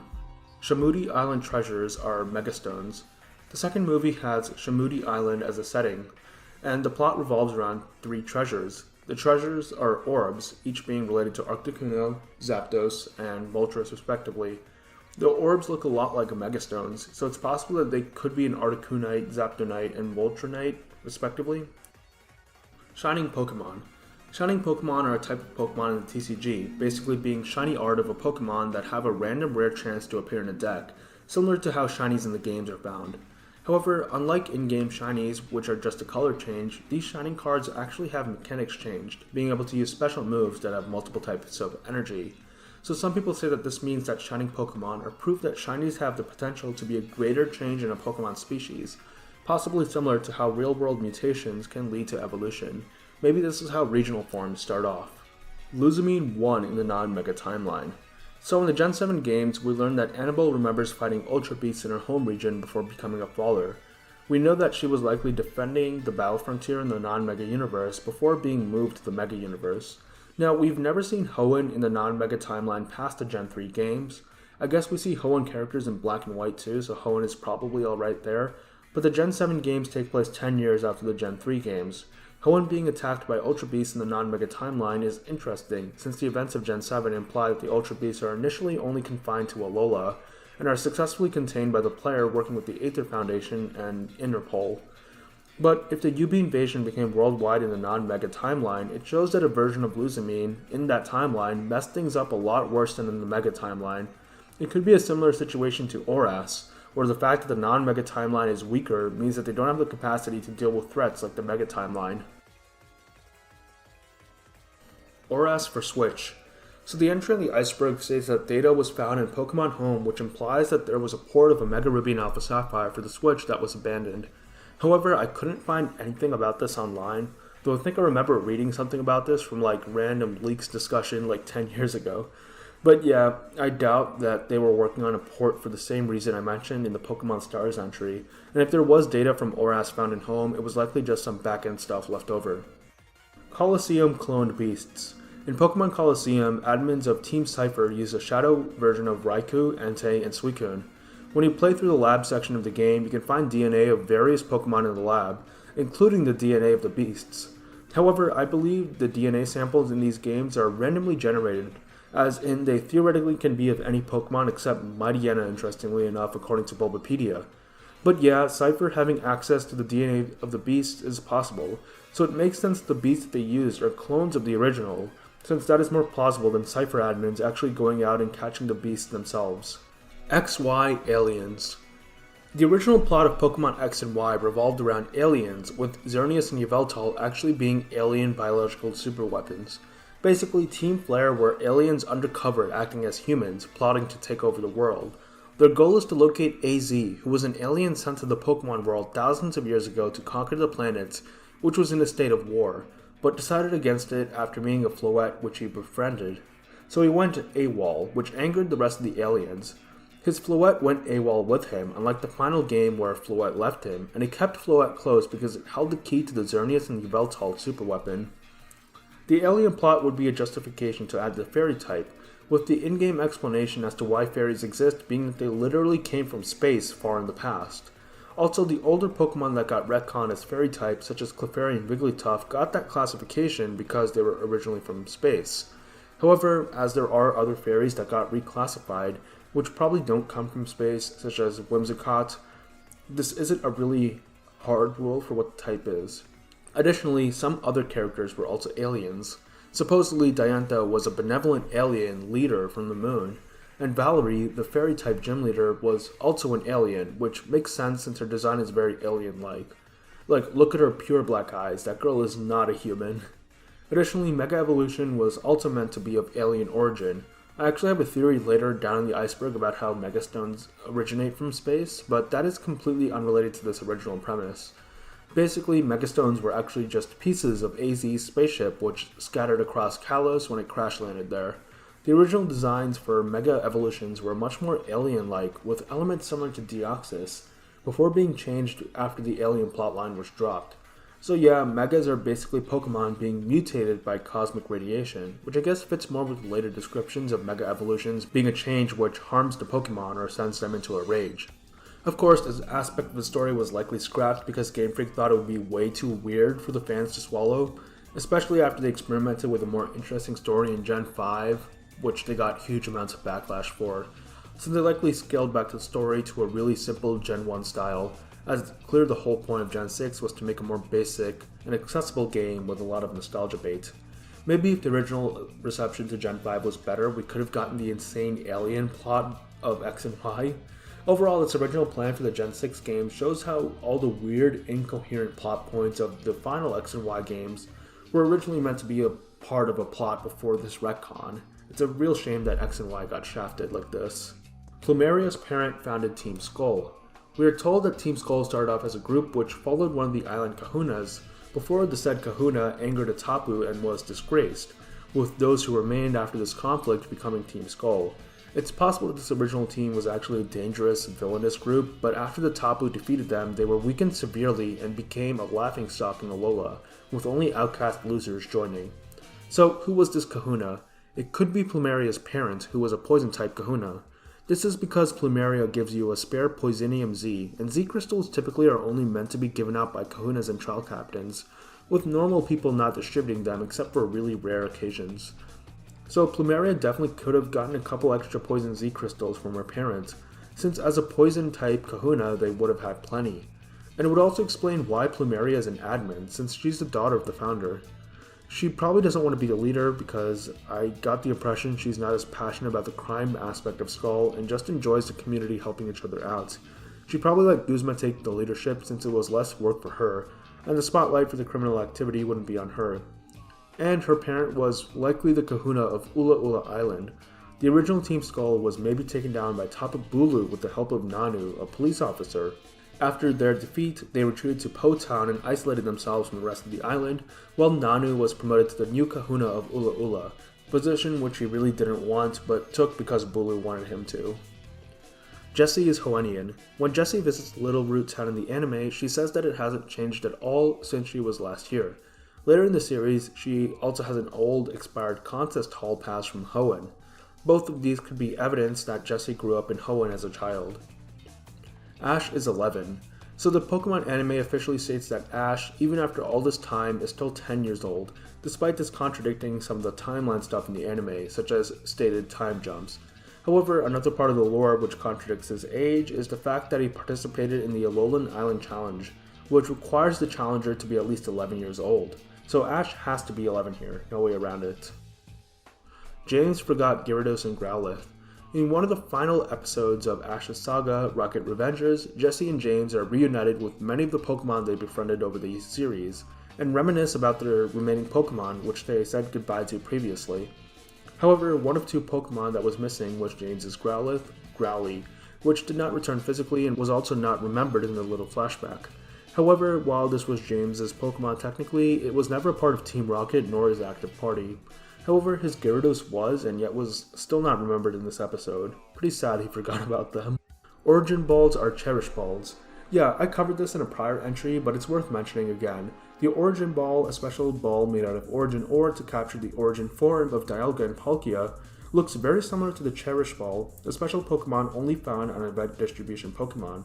Shamudi Island treasures are Megastones. The second movie has Shamudi Island as a setting, and the plot revolves around 3 treasures. The treasures are orbs, each being related to Articuno, Zapdos, and Moltres respectively. The orbs look a lot like Megastones, so it's possible that they could be an Articuno, Zapdonite, and Voltronite, respectively. Shining Pokemon. Shining Pokemon are a type of Pokemon in the TCG, basically being shiny art of a Pokemon that have a random rare chance to appear in a deck, similar to how shinies in the games are found. However, unlike in-game shinies, which are just a color change, these shining cards actually have mechanics changed, being able to use special moves that have multiple types of energy. So some people say that this means that shining Pokemon are proof that shinies have the potential to be a greater change in a Pokemon species, possibly similar to how real-world mutations can lead to evolution. Maybe this is how regional forms start off. Luzamine won in the non-Mega timeline. So in the Gen 7 games, we learned that Annabelle remembers fighting Ultra Beasts in her home region before becoming a faller. We know that she was likely defending the Battle Frontier in the non-Mega universe before being moved to the Mega universe. Now, we've never seen Hoenn in the non-Mega timeline past the Gen 3 games. I guess we see Hoenn characters in black and white too, so Hoenn is probably alright there, but the Gen 7 games take place 10 years after the Gen 3 games. Hoenn being attacked by Ultra Beasts in the non-Mega timeline is interesting, since the events of Gen 7 imply that the Ultra Beasts are initially only confined to Alola, and are successfully contained by the player working with the Aether Foundation and Interpol. But if the UB invasion became worldwide in the non-Mega timeline, it shows that a version of Luzamine in that timeline messed things up a lot worse than in the Mega timeline. It could be a similar situation to Oras, where the fact that the non-Mega timeline is weaker means that they don't have the capacity to deal with threats like the Mega timeline. Oras for Switch. So the entry on the iceberg states that data was found in Pokemon Home, which implies that there was a port of a Mega Ruby and Alpha Sapphire for the Switch that was abandoned. However, I couldn't find anything about this online, though I think I remember reading something about this from like random leaks discussion like 10 years ago. But yeah, I doubt that they were working on a port for the same reason I mentioned in the Pokemon Stars entry, and if there was data from Oras found in Home, it was likely just some back-end stuff left over. Colosseum cloned beasts. In Pokemon Colosseum, admins of Team Cypher use a shadow version of Raikou, Entei, and Suicune. When you play through the lab section of the game, you can find DNA of various Pokemon in the lab, including the DNA of the beasts. However, I believe the DNA samples in these games are randomly generated, as in they theoretically can be of any Pokemon except Mightyena, interestingly enough, according to Bulbapedia. But yeah, Cypher having access to the DNA of the beasts is possible, so it makes sense that the beasts that they used are clones of the original, since that is more plausible than Cypher admins actually going out and catching the beasts themselves. XY Aliens. The original plot of Pokemon X and Y revolved around aliens, with Xerneas and Yveltal actually being alien biological superweapons. Basically, Team Flare were aliens undercover acting as humans, plotting to take over the world. Their goal is to locate AZ, who was an alien sent to the Pokemon world thousands of years ago to conquer the planet, which was in a state of war, but decided against it after meeting a Floette which he befriended. So he went AWOL, which angered the rest of the aliens. His Floette went AWOL with him, unlike the final game where Floette left him, and he kept Floette close because it held the key to the Xerneas and Yveltal superweapon. The alien plot would be a justification to add the fairy type, with the in-game explanation as to why fairies exist being that they literally came from space far in the past. Also, the older Pokemon that got retconned as fairy types, such as Clefairy and Wigglytuff, got that classification because they were originally from space. However, as there are other fairies that got reclassified, which probably don't come from space, such as Whimsicott, this isn't a really hard rule for what the type is. Additionally, some other characters were also aliens. Supposedly, Diantha was a benevolent alien leader from the moon, and Valerie, the fairy-type gym leader, was also an alien, which makes sense since her design is very alien-like. Like, look at her pure black eyes, that girl is not a human. Additionally, Mega Evolution was also meant to be of alien origin. I actually have a theory later down in the iceberg about how Megastones originate from space, but that is completely unrelated to this original premise. Basically, Megastones were actually just pieces of AZ's spaceship which scattered across Kalos when it crash-landed there. The original designs for Mega Evolutions were much more alien-like, with elements similar to Deoxys, before being changed after the alien plotline was dropped. So yeah, Megas are basically Pokemon being mutated by cosmic radiation, which I guess fits more with later descriptions of Mega Evolutions being a change which harms the Pokemon or sends them into a rage. Of course, this aspect of the story was likely scrapped because Game Freak thought it would be way too weird for the fans to swallow, especially after they experimented with a more interesting story in Gen 5, which they got huge amounts of backlash for. so they likely scaled back the story to a really simple Gen 1 style, as it's clear the whole point of Gen 6 was to make a more basic and accessible game with a lot of nostalgia bait. Maybe if the original reception to Gen 5 was better, we could have gotten the insane alien plot of X and Y. Overall, its original plan for the Gen 6 game shows how all the weird, incoherent plot points of the final X and Y games were originally meant to be a part of a plot before this retcon. It's a real shame that X and Y got shafted like this. Plumeria's parent founded Team Skull. We are told that Team Skull started off as a group which followed one of the island kahunas before the said kahuna angered a tapu and was disgraced, with those who remained after this conflict becoming Team Skull. It's possible that this original team was actually a dangerous, villainous group, but after the tapu defeated them, they were weakened severely and became a laughingstock in Alola, with only outcast losers joining. So, who was this kahuna? It could be Plumeria's parent, who was a poison-type kahuna. This is because Plumeria gives you a spare Poisonium Z, and Z crystals typically are only meant to be given out by kahunas and trial captains, with normal people not distributing them except for really rare occasions. So Plumeria definitely could have gotten a couple extra Poison Z crystals from her parents, since as a poison-type kahuna they would have had plenty. And it would also explain why Plumeria is an admin, since she's the daughter of the founder. She probably doesn't want to be the leader because I got the impression she's not as passionate about the crime aspect of Skull and just enjoys the community helping each other out. She probably let Guzma take the leadership since it was less work for her, and the spotlight for the criminal activity wouldn't be on her. And her parent was likely the kahuna of Ula Ula Island. The original Team Skull was maybe taken down by Tapu Bulu with the help of Nanu, a police officer. After their defeat, they retreated to Po Town and isolated themselves from the rest of the island, while Nanu was promoted to the new kahuna of Ula Ula, a position which he really didn't want but took because Bulu wanted him to. Jessie is Hoennian. When Jessie visits Little Root Town in the anime, she says that it hasn't changed at all since she was last here. Later in the series, she also has an old, expired contest hall pass from Hoenn. Both of these could be evidence that Jessie grew up in Hoenn as a child. Ash is 11. So the Pokemon anime officially states that Ash, even after all this time, is still 10 years old, despite this contradicting some of the timeline stuff in the anime, such as stated time jumps. However, another part of the lore which contradicts his age is the fact that he participated in the Alolan Island Challenge, which requires the challenger to be at least 11 years old. So Ash has to be 11 here, no way around it. James forgot Gyarados and Growlithe. In one of the final episodes of Ash's saga, Rocket Revengers, Jessie and James are reunited with many of the Pokemon they befriended over the series, and reminisce about their remaining Pokemon which they said goodbye to previously. However, one of two Pokemon that was missing was James's Growlithe, Growly, which did not return physically and was also not remembered in the little flashback. However, while this was James's Pokemon technically, it was never a part of Team Rocket nor his active party. However, his Gyarados was, and yet was still not remembered in this episode. Pretty sad he forgot about them. Origin Balls are Cherish Balls. Yeah, I covered this in a prior entry, but it's worth mentioning again. The Origin Ball, a special ball made out of Origin Ore to capture the origin form of Dialga and Palkia, looks very similar to the Cherish Ball, a special Pokemon only found on event distribution Pokemon.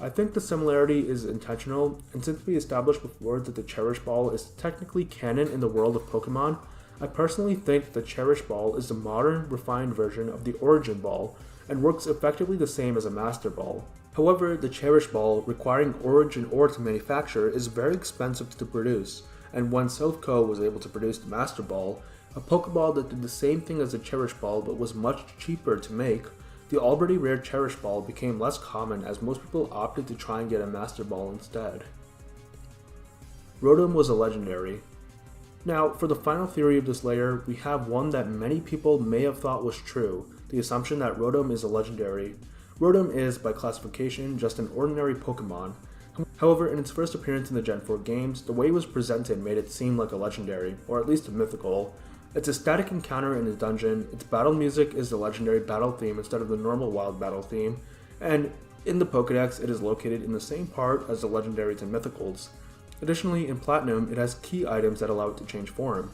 I think the similarity is intentional, and since we established before that the Cherish Ball is technically canon in the world of Pokemon, I personally think the Cherish Ball is the modern, refined version of the Origin Ball, and works effectively the same as a Master Ball. However, the Cherish Ball, requiring Origin Ore to manufacture, is very expensive to produce, and when Silph Co. was able to produce the Master Ball, a Pokeball that did the same thing as the Cherish Ball but was much cheaper to make, the already rare Cherish Ball became less common as most people opted to try and get a Master Ball instead. Rotom was a legendary. Now, for the final theory of this layer, we have one that many people may have thought was true, the assumption that Rotom is a legendary. Rotom is, by classification, just an ordinary Pokemon. However, in its first appearance in the Gen 4 games, the way it was presented made it seem like a legendary, or at least a mythical. It's a static encounter in a dungeon, its battle music is the legendary battle theme instead of the normal wild battle theme, and in the Pokédex it is located in the same part as the legendaries and mythicals. Additionally, in Platinum, it has key items that allow it to change form.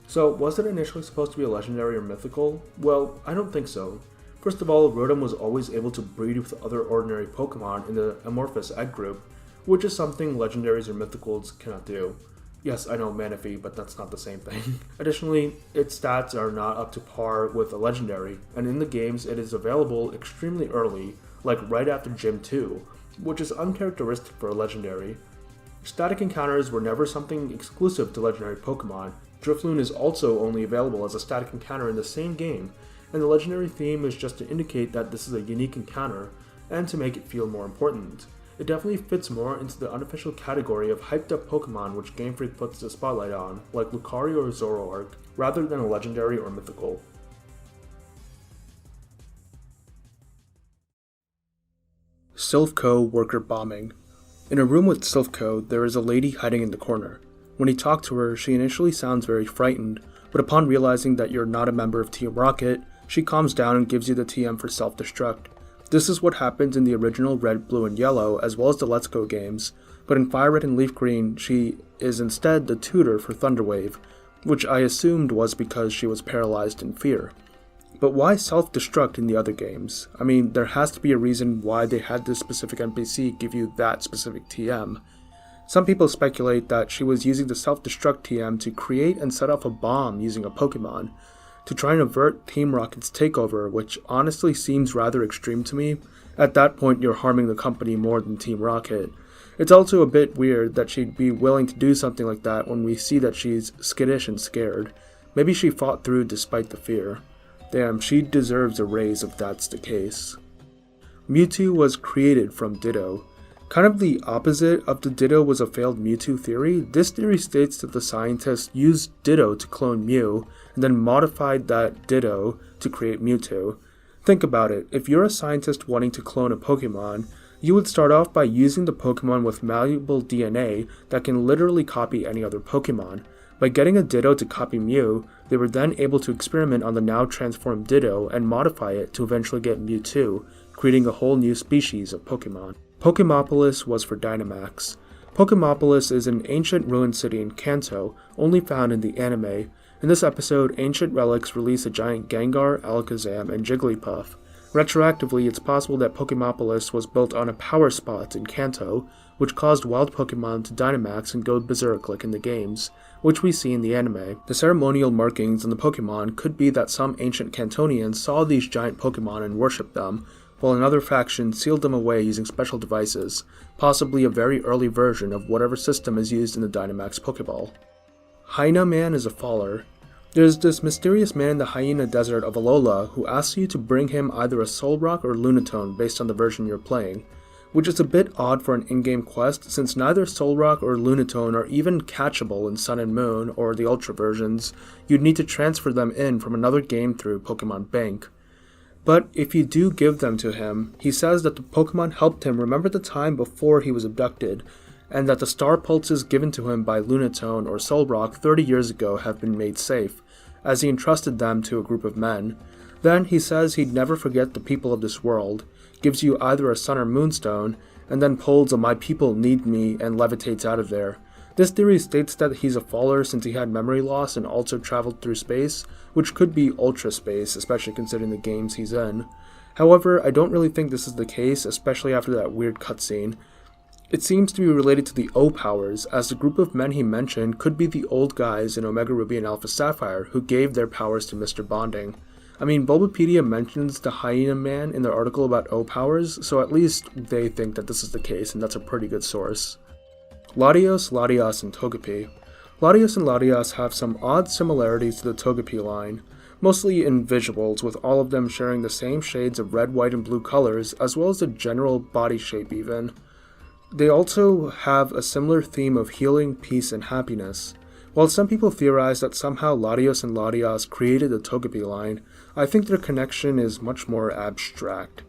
So, was it initially supposed to be a legendary or mythical? Well, I don't think so. First of all, Rotom was always able to breed with other ordinary Pokemon in the Amorphous Egg group, which is something legendaries or mythicals cannot do. Yes, I know Manaphy, but that's not the same thing. Additionally, its stats are not up to par with a legendary, and in the games it is available extremely early, like right after Gym 2, which is uncharacteristic for a legendary. Static encounters were never something exclusive to legendary Pokemon. Drifloon is also only available as a static encounter in the same game, and the legendary theme is just to indicate that this is a unique encounter, and to make it feel more important. It definitely fits more into the unofficial category of hyped up Pokemon which Game Freak puts the spotlight on, like Lucario or Zoroark, rather than a legendary or mythical. Silphco worker bombing. In a room with Silphco, there is a lady hiding in the corner. When you talk to her, she initially sounds very frightened, but upon realizing that you're not a member of Team Rocket, she calms down and gives you the TM for self-destruct. This is what happens in the original Red, Blue, and Yellow, as well as the Let's Go games, but in Fire Red and Leaf Green, she is instead the tutor for Thunderwave, which I assumed was because she was paralyzed in fear. But why self-destruct in the other games? I mean, there has to be a reason why they had this specific NPC give you that specific TM. Some people speculate that she was using the self-destruct TM to create and set off a bomb using a Pokemon, to try and avert Team Rocket's takeover, which honestly seems rather extreme to me. At that point, you're harming the company more than Team Rocket. It's also a bit weird that she'd be willing to do something like that when we see that she's skittish and scared. Maybe she fought through despite the fear. Damn, she deserves a raise if that's the case. Mewtwo was created from Ditto. Kind of the opposite of the Ditto was a failed Mewtwo theory, this theory states that the scientists used Ditto to clone Mew, and then modified that Ditto to create Mewtwo. Think about it, if you're a scientist wanting to clone a Pokemon, you would start off by using the Pokemon with malleable DNA that can literally copy any other Pokemon. By getting a Ditto to copy Mew, they were then able to experiment on the now transformed Ditto and modify it to eventually get Mewtwo, creating a whole new species of Pokemon. Pokemopolis was for Dynamax. Pokemopolis is an ancient ruined city in Kanto, only found in the anime. In this episode, Ancient Relics release a giant Gengar, Alakazam, and Jigglypuff. Retroactively, it's possible that Pokemopolis was built on a power spot in Kanto, which caused wild Pokemon to Dynamax and go berserk like in the games, which we see in the anime. The ceremonial markings on the Pokemon could be that some ancient Kantonians saw these giant Pokemon and worshipped them, while another faction sealed them away using special devices, possibly a very early version of whatever system is used in the Dynamax Pokeball. Hyena Man is a faller. There's this mysterious man in the Hyena Desert of Alola who asks you to bring him either a Solrock or Lunatone based on the version you're playing, which is a bit odd for an in-game quest since neither Solrock or Lunatone are even catchable in Sun and Moon or the Ultra versions. You'd need to transfer them in from another game through Pokemon Bank. But if you do give them to him, he says that the Pokemon helped him remember the time before he was abducted, and that the star pulses given to him by Lunatone or Solrock 30 years ago have been made safe, as he entrusted them to a group of men. Then he says he'd never forget the people of this world, gives you either a Sun or Moonstone, and then pulls a "My people need me" and levitates out of there. This theory states that he's a faller since he had memory loss and also traveled through space, which could be ultra space, especially considering the games he's in. However, I don't really think this is the case, especially after that weird cutscene. It seems to be related to the O powers, as the group of men he mentioned could be the old guys in Omega Ruby and Alpha Sapphire who gave their powers to Mr. Bonding. I mean, Bulbapedia mentions the Hyena Man in their article about O powers, so at least they think that this is the case, and that's a pretty good source. Latios, Latias, and Togepi. Latios and Latias have some odd similarities to the Togepi line, mostly in visuals, with all of them sharing the same shades of red, white, and blue colors, as well as the general body shape even. They also have a similar theme of healing, peace, and happiness. While some people theorize that somehow Latios and Latias created the Togepi line, I think their connection is much more abstract.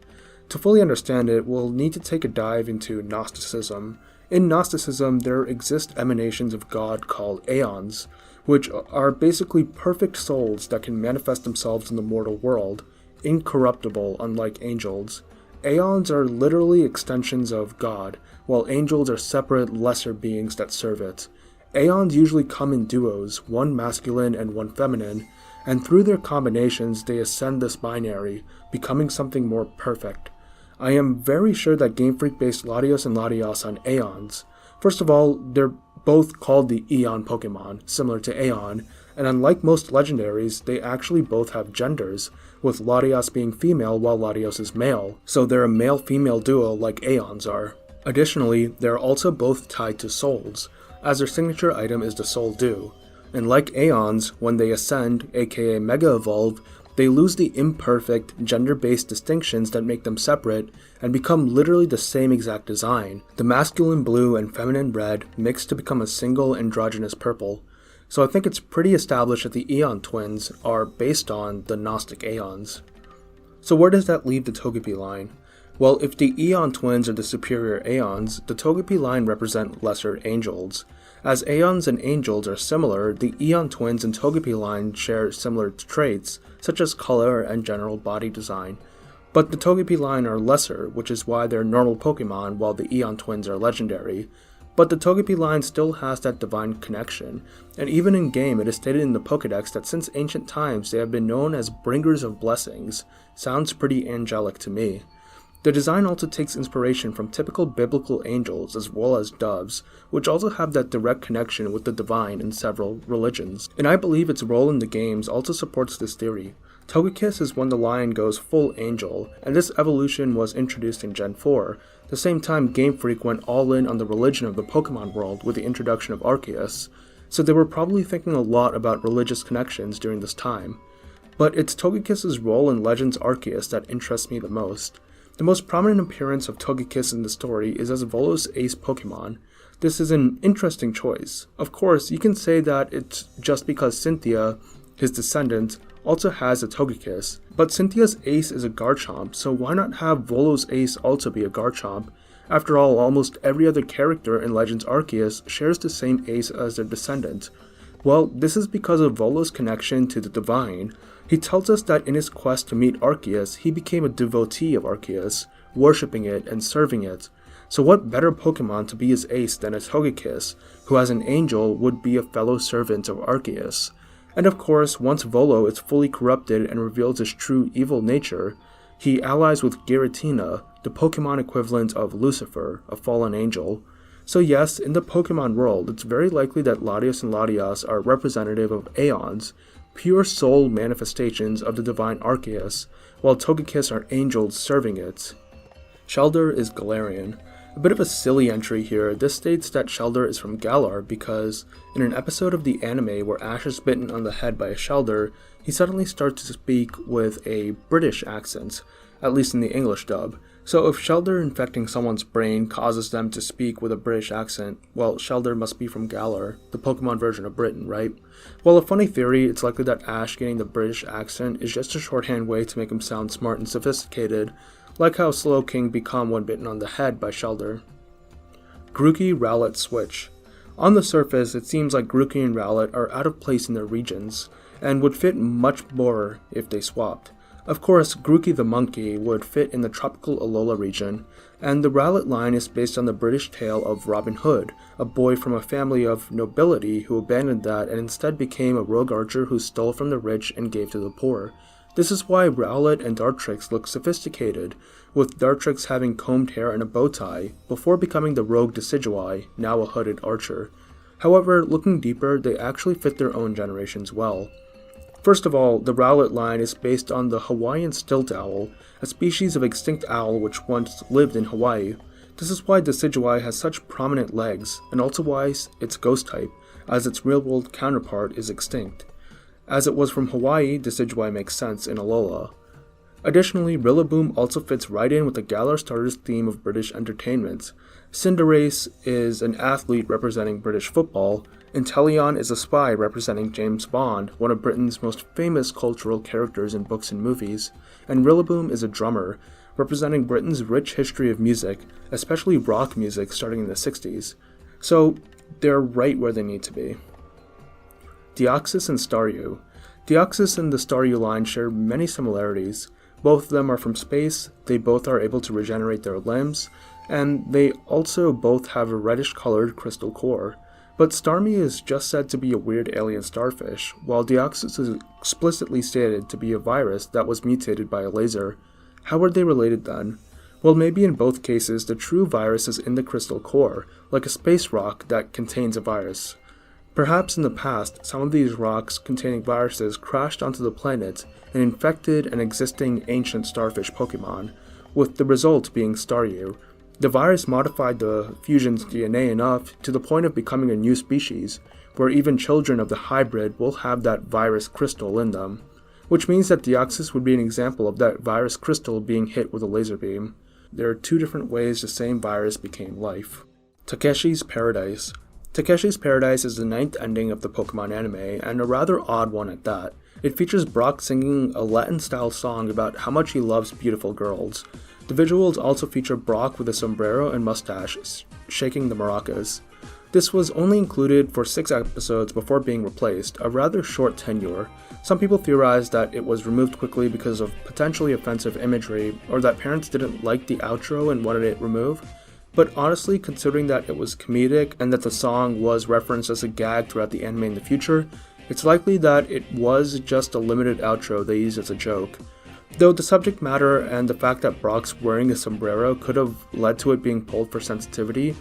To fully understand it, we'll need to take a dive into Gnosticism. In Gnosticism, there exist emanations of God called aeons, which are basically perfect souls that can manifest themselves in the mortal world, incorruptible unlike angels. Aeons are literally extensions of God, while angels are separate, lesser beings that serve it. Aeons usually come in duos, one masculine and one feminine, and through their combinations they ascend this binary, becoming something more perfect. I am very sure that Game Freak based Latios and Latias on Aeons. First of all, they're both called the Eon Pokemon, similar to Aeon, and unlike most legendaries, they actually both have genders, with Latios being female while Latios is male, so they're a male-female duo like Aeons are. Additionally, they're also both tied to souls, as their signature item is the Soul Dew, and like Aeons, when they ascend, aka Mega Evolve, they lose the imperfect, gender-based distinctions that make them separate and become literally the same exact design, the masculine blue and feminine red mixed to become a single androgynous purple. So I think it's pretty established that the Eon twins are based on the Gnostic Aeons. So where does that leave the Togepi line? Well, if the Eon twins are the superior Aeons, the Togepi line represent lesser angels. As Aeons and angels are similar, the Eon twins and Togepi line share similar traits, such as color and general body design. But the Togepi line are lesser, which is why they're normal Pokemon while the Eon twins are legendary. But the Togepi line still has that divine connection, and even in game it is stated in the Pokédex that since ancient times they have been known as bringers of blessings. Sounds pretty angelic to me. The design also takes inspiration from typical biblical angels as well as doves, which also have that direct connection with the divine in several religions. And I believe its role in the games also supports this theory. Togekiss is when the line goes full angel, and this evolution was introduced in Gen 4, the same time Game Freak went all in on the religion of the Pokemon world with the introduction of Arceus, so they were probably thinking a lot about religious connections during this time. But it's Togekiss's role in Legends Arceus that interests me the most. The most prominent appearance of Togekiss in the story is as Volos Ace Pokemon. This is an interesting choice. Of course, you can say that it's just because Cynthia, his descendant, also has a Togekiss, but Cynthia's ace is a Garchomp, so why not have Volos Ace also be a Garchomp? After all, almost every other character in Legends Arceus shares the same ace as their descendant. Well, this is because of Volos' connection to the divine. He tells us that in his quest to meet Arceus, he became a devotee of Arceus, worshipping it and serving it. So what better Pokemon to be his ace than a Togekiss, who as an angel would be a fellow servant of Arceus? And of course, once Volo is fully corrupted and reveals his true evil nature, he allies with Giratina, the Pokemon equivalent of Lucifer, a fallen angel. So yes, in the Pokemon world, it's very likely that Latios and Latias are representative of Aeons, pure soul manifestations of the divine Arceus, while Togekiss are angels serving it. Shellder is Galarian. A bit of a silly entry here, this states that Shellder is from Galar because, in an episode of the anime where Ash is bitten on the head by a Shellder, he suddenly starts to speak with a British accent, at least in the English dub. So if Shellder infecting someone's brain causes them to speak with a British accent, well, Shellder must be from Galar, the Pokemon version of Britain, right? Well, a funny theory, it's likely that Ash getting the British accent is just a shorthand way to make him sound smart and sophisticated, like how Slowking became when bitten on the head by Shellder. Grookey Rowlet switch. On the surface, it seems like Grookey and Rowlet are out of place in their regions, and would fit much more if they swapped. Of course, Grookey the monkey would fit in the tropical Alola region, and the Rowlet line is based on the British tale of Robin Hood, a boy from a family of nobility who abandoned that and instead became a rogue archer who stole from the rich and gave to the poor. This is why Rowlet and Dartrix look sophisticated, with Dartrix having combed hair and a bow tie, before becoming the rogue Decidueye, now a hooded archer. However, looking deeper, they actually fit their own generations well. First of all, the Rowlet line is based on the Hawaiian stilt owl, a species of extinct owl which once lived in Hawaii. This is why Decidueye has such prominent legs, and also why it's ghost type, as its real-world counterpart is extinct. As it was from Hawaii, Decidueye makes sense in Alola. Additionally, Rillaboom also fits right in with the Galar Starters theme of British entertainment. Cinderace is an athlete representing British football, Inteleon is a spy representing James Bond, one of Britain's most famous cultural characters in books and movies, and Rillaboom is a drummer, representing Britain's rich history of music, especially rock music starting in the 60s. So, they're right where they need to be. Deoxys and Staryu. Deoxys and the Staryu line share many similarities. Both of them are from space, they both are able to regenerate their limbs, and they also both have a reddish-colored crystal core. But Starmie is just said to be a weird alien starfish, while Deoxys is explicitly stated to be a virus that was mutated by a laser. How are they related then? Well, maybe in both cases, the true virus is in the crystal core, like a space rock that contains a virus. Perhaps in the past, some of these rocks containing viruses crashed onto the planet and infected an existing ancient starfish Pokemon, with the result being Staryu. The virus modified the fusion's DNA enough to the point of becoming a new species, where even children of the hybrid will have that virus crystal in them, which means that Deoxys would be an example of that virus crystal being hit with a laser beam. There are two different ways the same virus became life. Takeshi's Paradise. Takeshi's Paradise is the 9th ending of the Pokemon anime, and a rather odd one at that. It features Brock singing a Latin-style song about how much he loves beautiful girls. The visuals also feature Brock with a sombrero and mustache, shaking the maracas. This was only included for 6 episodes before being replaced, a rather short tenure. Some people theorize that it was removed quickly because of potentially offensive imagery, or that parents didn't like the outro and wanted it removed. But honestly, considering that it was comedic and that the song was referenced as a gag throughout the anime in the future, it's likely that it was just a limited outro they used as a joke. Though the subject matter and the fact that Brock's wearing a sombrero could have led to it being pulled for sensitivity.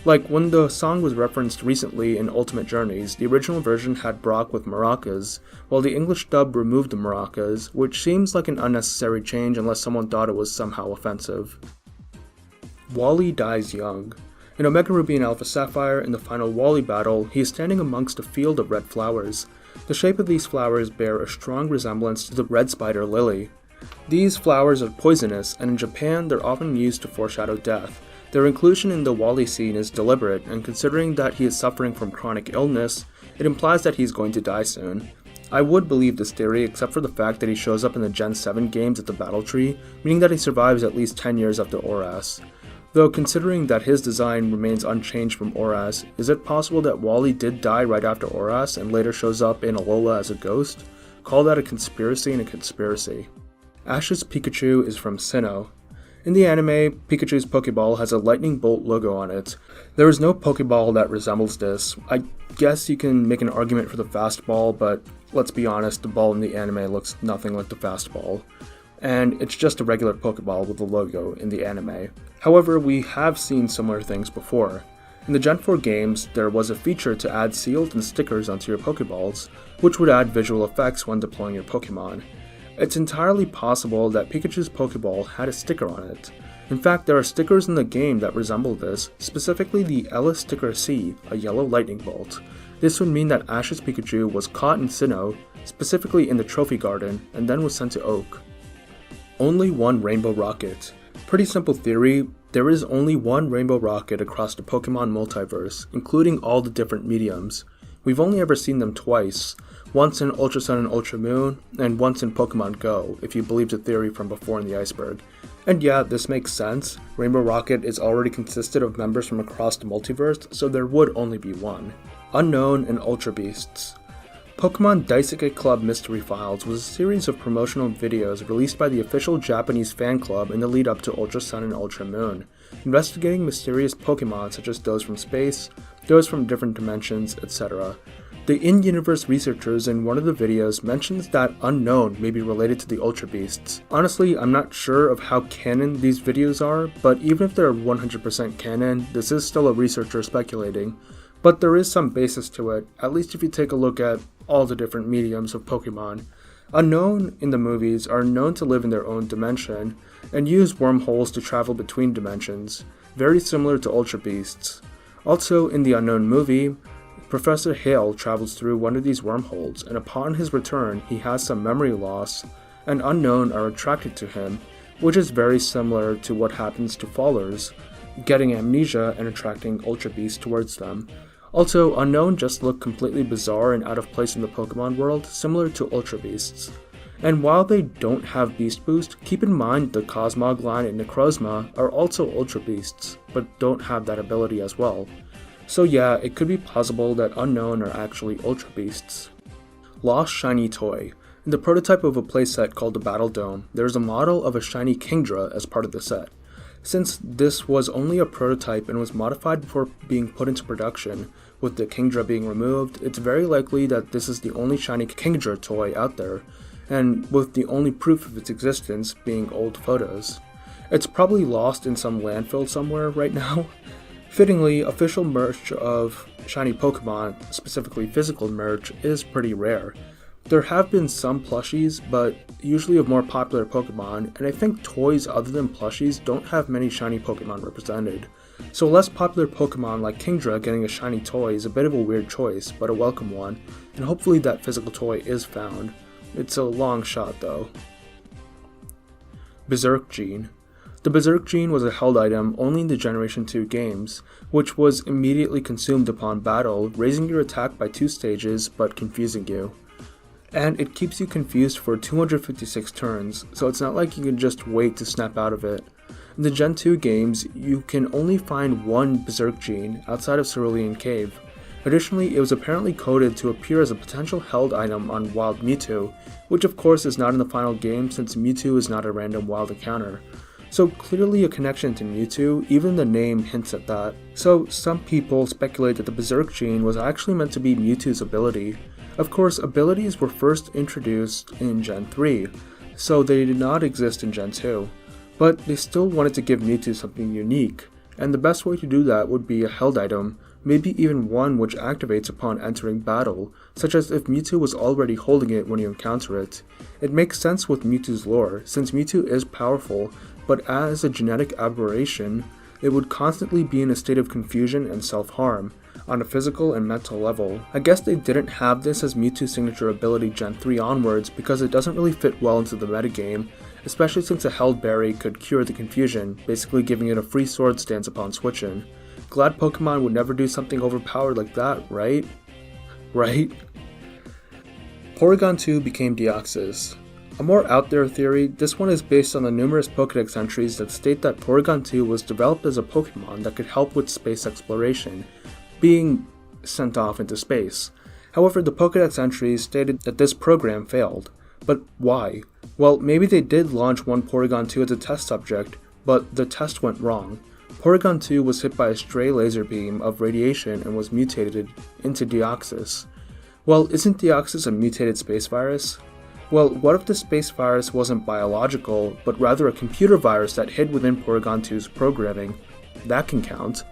Like when the song was referenced recently in Ultimate Journeys, the original version had Brock with maracas, while the English dub removed the maracas, which seems like an unnecessary change unless someone thought it was somehow offensive. Wally dies young. In Omega Ruby and Alpha Sapphire, in the final Wally battle, he is standing amongst a field of red flowers. The shape of these flowers bear a strong resemblance to the red spider lily. These flowers are poisonous, and in Japan they're often used to foreshadow death. Their inclusion in the Wally scene is deliberate, and considering that he is suffering from chronic illness, it implies that he's going to die soon. I would believe this theory except for the fact that he shows up in the Gen 7 games at the battle tree, meaning that he survives at least 10 years after ORAS. Though considering that his design remains unchanged from ORAS, is it possible that Wally did die right after ORAS and later shows up in Alola as a ghost? Call that a conspiracy and a conspiracy. Ash's Pikachu is from Sinnoh. In the anime, Pikachu's Pokeball has a lightning bolt logo on it. There is no Pokeball that resembles this. I guess you can make an argument for the fastball, but let's be honest, the ball in the anime looks nothing like the fastball. And it's just a regular Pokeball with a logo in the anime. However, we have seen similar things before. In the Gen 4 games, there was a feature to add seals and stickers onto your Pokeballs, which would add visual effects when deploying your Pokemon. It's entirely possible that Pikachu's Pokeball had a sticker on it. In fact, there are stickers in the game that resemble this, specifically the Ellis Sticker C, a yellow lightning bolt. This would mean that Ash's Pikachu was caught in Sinnoh, specifically in the Trophy Garden, and then was sent to Oak. Only one Rainbow Rocket. Pretty simple theory, there is only one Rainbow Rocket across the Pokemon multiverse, including all the different mediums. We've only ever seen them twice, once in Ultra Sun and Ultra Moon, and once in Pokemon Go, if you believe the theory from before in the iceberg. And yeah, this makes sense. Rainbow Rocket is already consisted of members from across the multiverse, so there would only be one. Unknown and Ultra Beasts. Pokemon Daisuke Club Mystery Files was a series of promotional videos released by the official Japanese fan club in the lead up to Ultra Sun and Ultra Moon, investigating mysterious Pokemon such as those from space, those from different dimensions, etc. The in-universe researchers in one of the videos mentions that Unknown may be related to the Ultra Beasts. Honestly, I'm not sure of how canon these videos are, but even if they're 100% canon, this is still a researcher speculating. But there is some basis to it, at least if you take a look at all the different mediums of Pokemon. Unknown in the movies are known to live in their own dimension, and use wormholes to travel between dimensions, very similar to Ultra Beasts. Also, in the Unknown movie, Professor Hale travels through one of these wormholes, and upon his return, he has some memory loss, and Unknown are attracted to him, which is very similar to what happens to Fallers, getting amnesia and attracting Ultra Beasts towards them. Also, Unknown just look completely bizarre and out of place in the Pokemon world, similar to Ultra Beasts. And while they don't have Beast Boost, keep in mind the Cosmog line and Necrozma are also Ultra Beasts, but don't have that ability as well. So yeah, it could be possible that Unknown are actually Ultra Beasts. Lost Shiny Toy. In the prototype of a playset called the Battle Dome, there is a model of a shiny Kingdra as part of the set. Since this was only a prototype and was modified before being put into production, with the Kingdra being removed, it's very likely that this is the only shiny Kingdra toy out there, and with the only proof of its existence being old photos. It's probably lost in some landfill somewhere right now. Fittingly, official merch of shiny Pokemon, specifically physical merch, is pretty rare. There have been some plushies, but usually of more popular Pokemon, and I think toys other than plushies don't have many shiny Pokemon represented. So a less popular Pokemon like Kingdra getting a shiny toy is a bit of a weird choice, but a welcome one, and hopefully that physical toy is found. It's a long shot though. Berserk Gene. The Berserk Gene was a held item only in the Generation 2 games, which was immediately consumed upon battle, raising your attack by 2 stages but confusing you. And it keeps you confused for 256 turns, so it's not like you can just wait to snap out of it. In the Gen 2 games, you can only find one Berserk Gene outside of Cerulean Cave. Additionally, it was apparently coded to appear as a potential held item on Wild Mewtwo, which of course is not in the final game since Mewtwo is not a random wild encounter. So clearly a connection to Mewtwo, even the name hints at that. So some people speculate that the Berserk Gene was actually meant to be Mewtwo's ability. Of course, abilities were first introduced in Gen 3, so they did not exist in Gen 2. But they still wanted to give Mewtwo something unique, and the best way to do that would be a held item, maybe even one which activates upon entering battle, such as if Mewtwo was already holding it when you encounter it. It makes sense with Mewtwo's lore, since Mewtwo is powerful, but as a genetic aberration, it would constantly be in a state of confusion and self-harm, on a physical and mental level. I guess they didn't have this as Mewtwo's signature ability Gen 3 onwards because it doesn't really fit well into the metagame, especially since a held berry could cure the confusion, basically giving it a free sword stance upon switching. Glad Pokemon would never do something overpowered like that, right? Right? Porygon 2 became Deoxys. A more out there theory, this one is based on the numerous Pokédex entries that state that Porygon 2 was developed as a Pokemon that could help with space exploration, being sent off into space. However, the Pokédex entries stated that this program failed. But why? Well, maybe they did launch one Porygon 2 as a test subject, but the test went wrong. Porygon 2 was hit by a stray laser beam of radiation and was mutated into Deoxys. Well, isn't Deoxys a mutated space virus? Well, what if the space virus wasn't biological, but rather a computer virus that hid within Porygon 2's programming? That can count.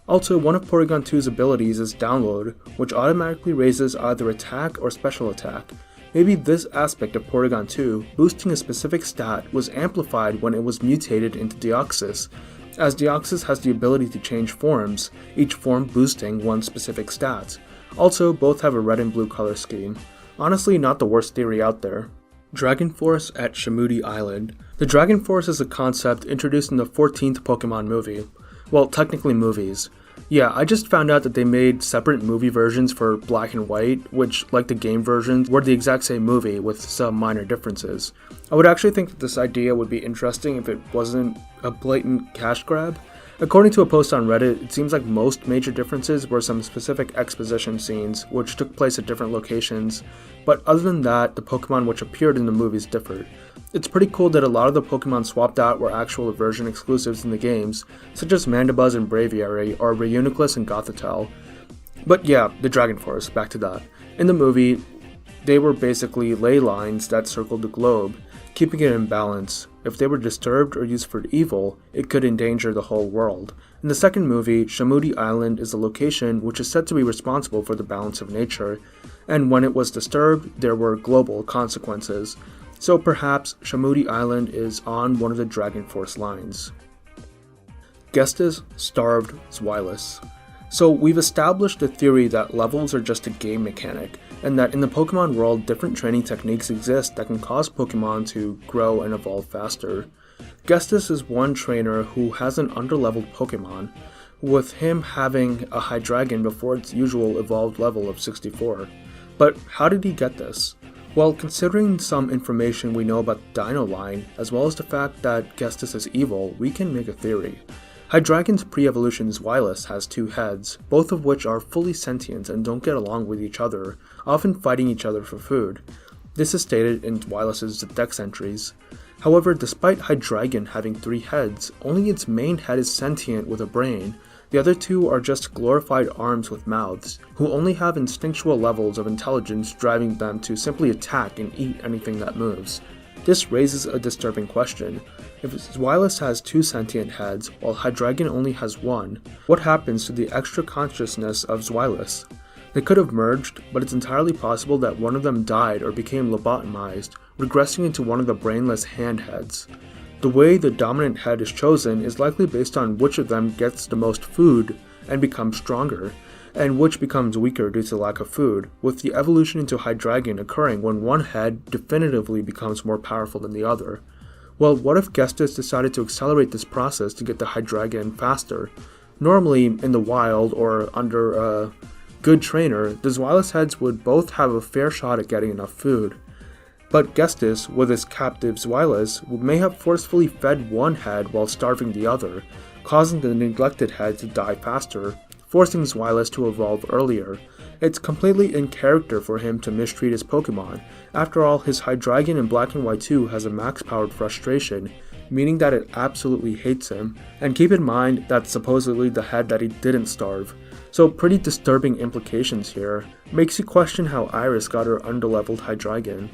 Also, one of Porygon 2's abilities is Download, which automatically raises either attack or special attack. Maybe this aspect of Porygon 2, boosting a specific stat, was amplified when it was mutated into Deoxys, as Deoxys has the ability to change forms, each form boosting one specific stat. Also, both have a red and blue color scheme. Honestly, not the worst theory out there. Dragon Force at Shamudi Island. The Dragon Force is a concept introduced in the 14th Pokemon movie. Well, technically movies. Yeah, I just found out that they made separate movie versions for Black and White, which, like the game versions, were the exact same movie with some minor differences. I would actually think that this idea would be interesting if it wasn't a blatant cash grab. According to a post on Reddit, it seems like most major differences were some specific exposition scenes, which took place at different locations, but other than that, the Pokemon which appeared in the movies differed. It's pretty cool that a lot of the Pokemon swapped out were actual version exclusives in the games, such as Mandibuzz and Braviary, or Reuniclus and Gothitelle. But yeah, the Dragon Force, back to that. In the movie, they were basically ley lines that circled the globe, keeping it in balance. If they were disturbed or used for evil, it could endanger the whole world. In the second movie, Shamudi Island is a location which is said to be responsible for the balance of nature, and when it was disturbed, there were global consequences. So perhaps Shamudi Island is on one of the Dragon Force lines. Gestas starved Zweilous. So we've established the theory that levels are just a game mechanic, and that in the Pokemon world different training techniques exist that can cause Pokemon to grow and evolve faster. Gestas is one trainer who has an underleveled Pokemon, with him having a Hydreigon before its usual evolved level of 64. But how did he get this? Well, considering some information we know about the Dino line, as well as the fact that Gestas is evil, we can make a theory. Hydreigon's pre-evolution Zweilous has 2 heads, both of which are fully sentient and don't get along with each other, often fighting each other for food. This is stated in Zweilous' dex entries. However, despite Hydreigon having 3 heads, only its main head is sentient with a brain. The other 2 are just glorified arms with mouths, who only have instinctual levels of intelligence driving them to simply attack and eat anything that moves. This raises a disturbing question. If Zweilous has 2 sentient heads, while Hydreigon only has 1, what happens to the extra consciousness of Zweilous? They could have merged, but it's entirely possible that one of them died or became lobotomized, regressing into one of the brainless hand heads. The way the dominant head is chosen is likely based on which of them gets the most food and becomes stronger, and which becomes weaker due to lack of food, with the evolution into Hydreigon occurring when one head definitively becomes more powerful than the other. Well, what if Gestas decided to accelerate this process to get the Hydreigon faster? Normally, in the wild or under a good trainer, the Zweilous heads would both have a fair shot at getting enough food. But Gestas, with his captive Zweilous, may have forcefully fed one head while starving the other, causing the neglected head to die faster, forcing Zweilous to evolve earlier. It's completely in character for him to mistreat his Pokemon. After all, his Hydreigon in Black and White 2 has a max-powered frustration, meaning that it absolutely hates him, and keep in mind that's supposedly the head that he didn't starve. So pretty disturbing implications here. Makes you question how Iris got her underleveled Hydreigon.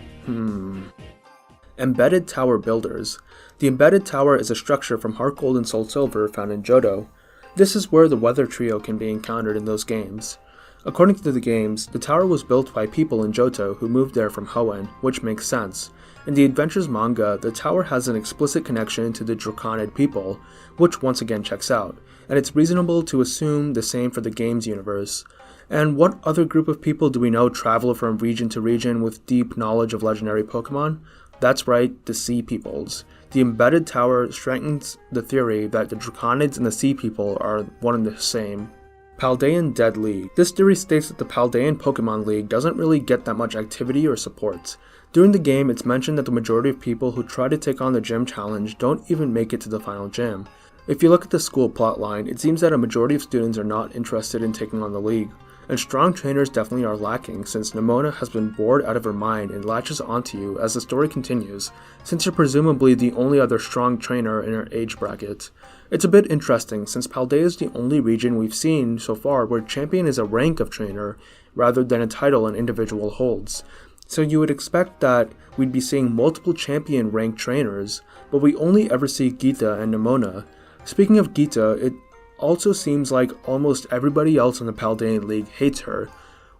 Embedded Tower Builders. The Embedded Tower is a structure from Heart Gold and Soul Silver found in Johto. This is where the Weather Trio can be encountered in those games. According to the games, the tower was built by people in Johto who moved there from Hoenn, which makes sense. In the Adventures manga, the tower has an explicit connection to the Draconid people, which once again checks out, and it's reasonable to assume the same for the games universe. And what other group of people do we know travel from region to region with deep knowledge of legendary Pokemon? That's right, the Sea Peoples. The Embedded Tower strengthens the theory that the Draconids and the Sea People are one and the same. Paldean Dead League. This theory states that the Paldean Pokemon League doesn't really get that much activity or support. During the game, it's mentioned that the majority of people who try to take on the gym challenge don't even make it to the final gym. If you look at the school plotline, it seems that a majority of students are not interested in taking on the league. And strong trainers definitely are lacking, since Nemona has been bored out of her mind and latches onto you as the story continues, since you're presumably the only other strong trainer in her age bracket. It's a bit interesting, since Paldea is the only region we've seen so far where champion is a rank of trainer, rather than a title an individual holds. So you would expect that we'd be seeing multiple champion rank trainers, but we only ever see Gita and Nemona. Speaking of Gita, it also seems like almost everybody else in the Paldean League hates her.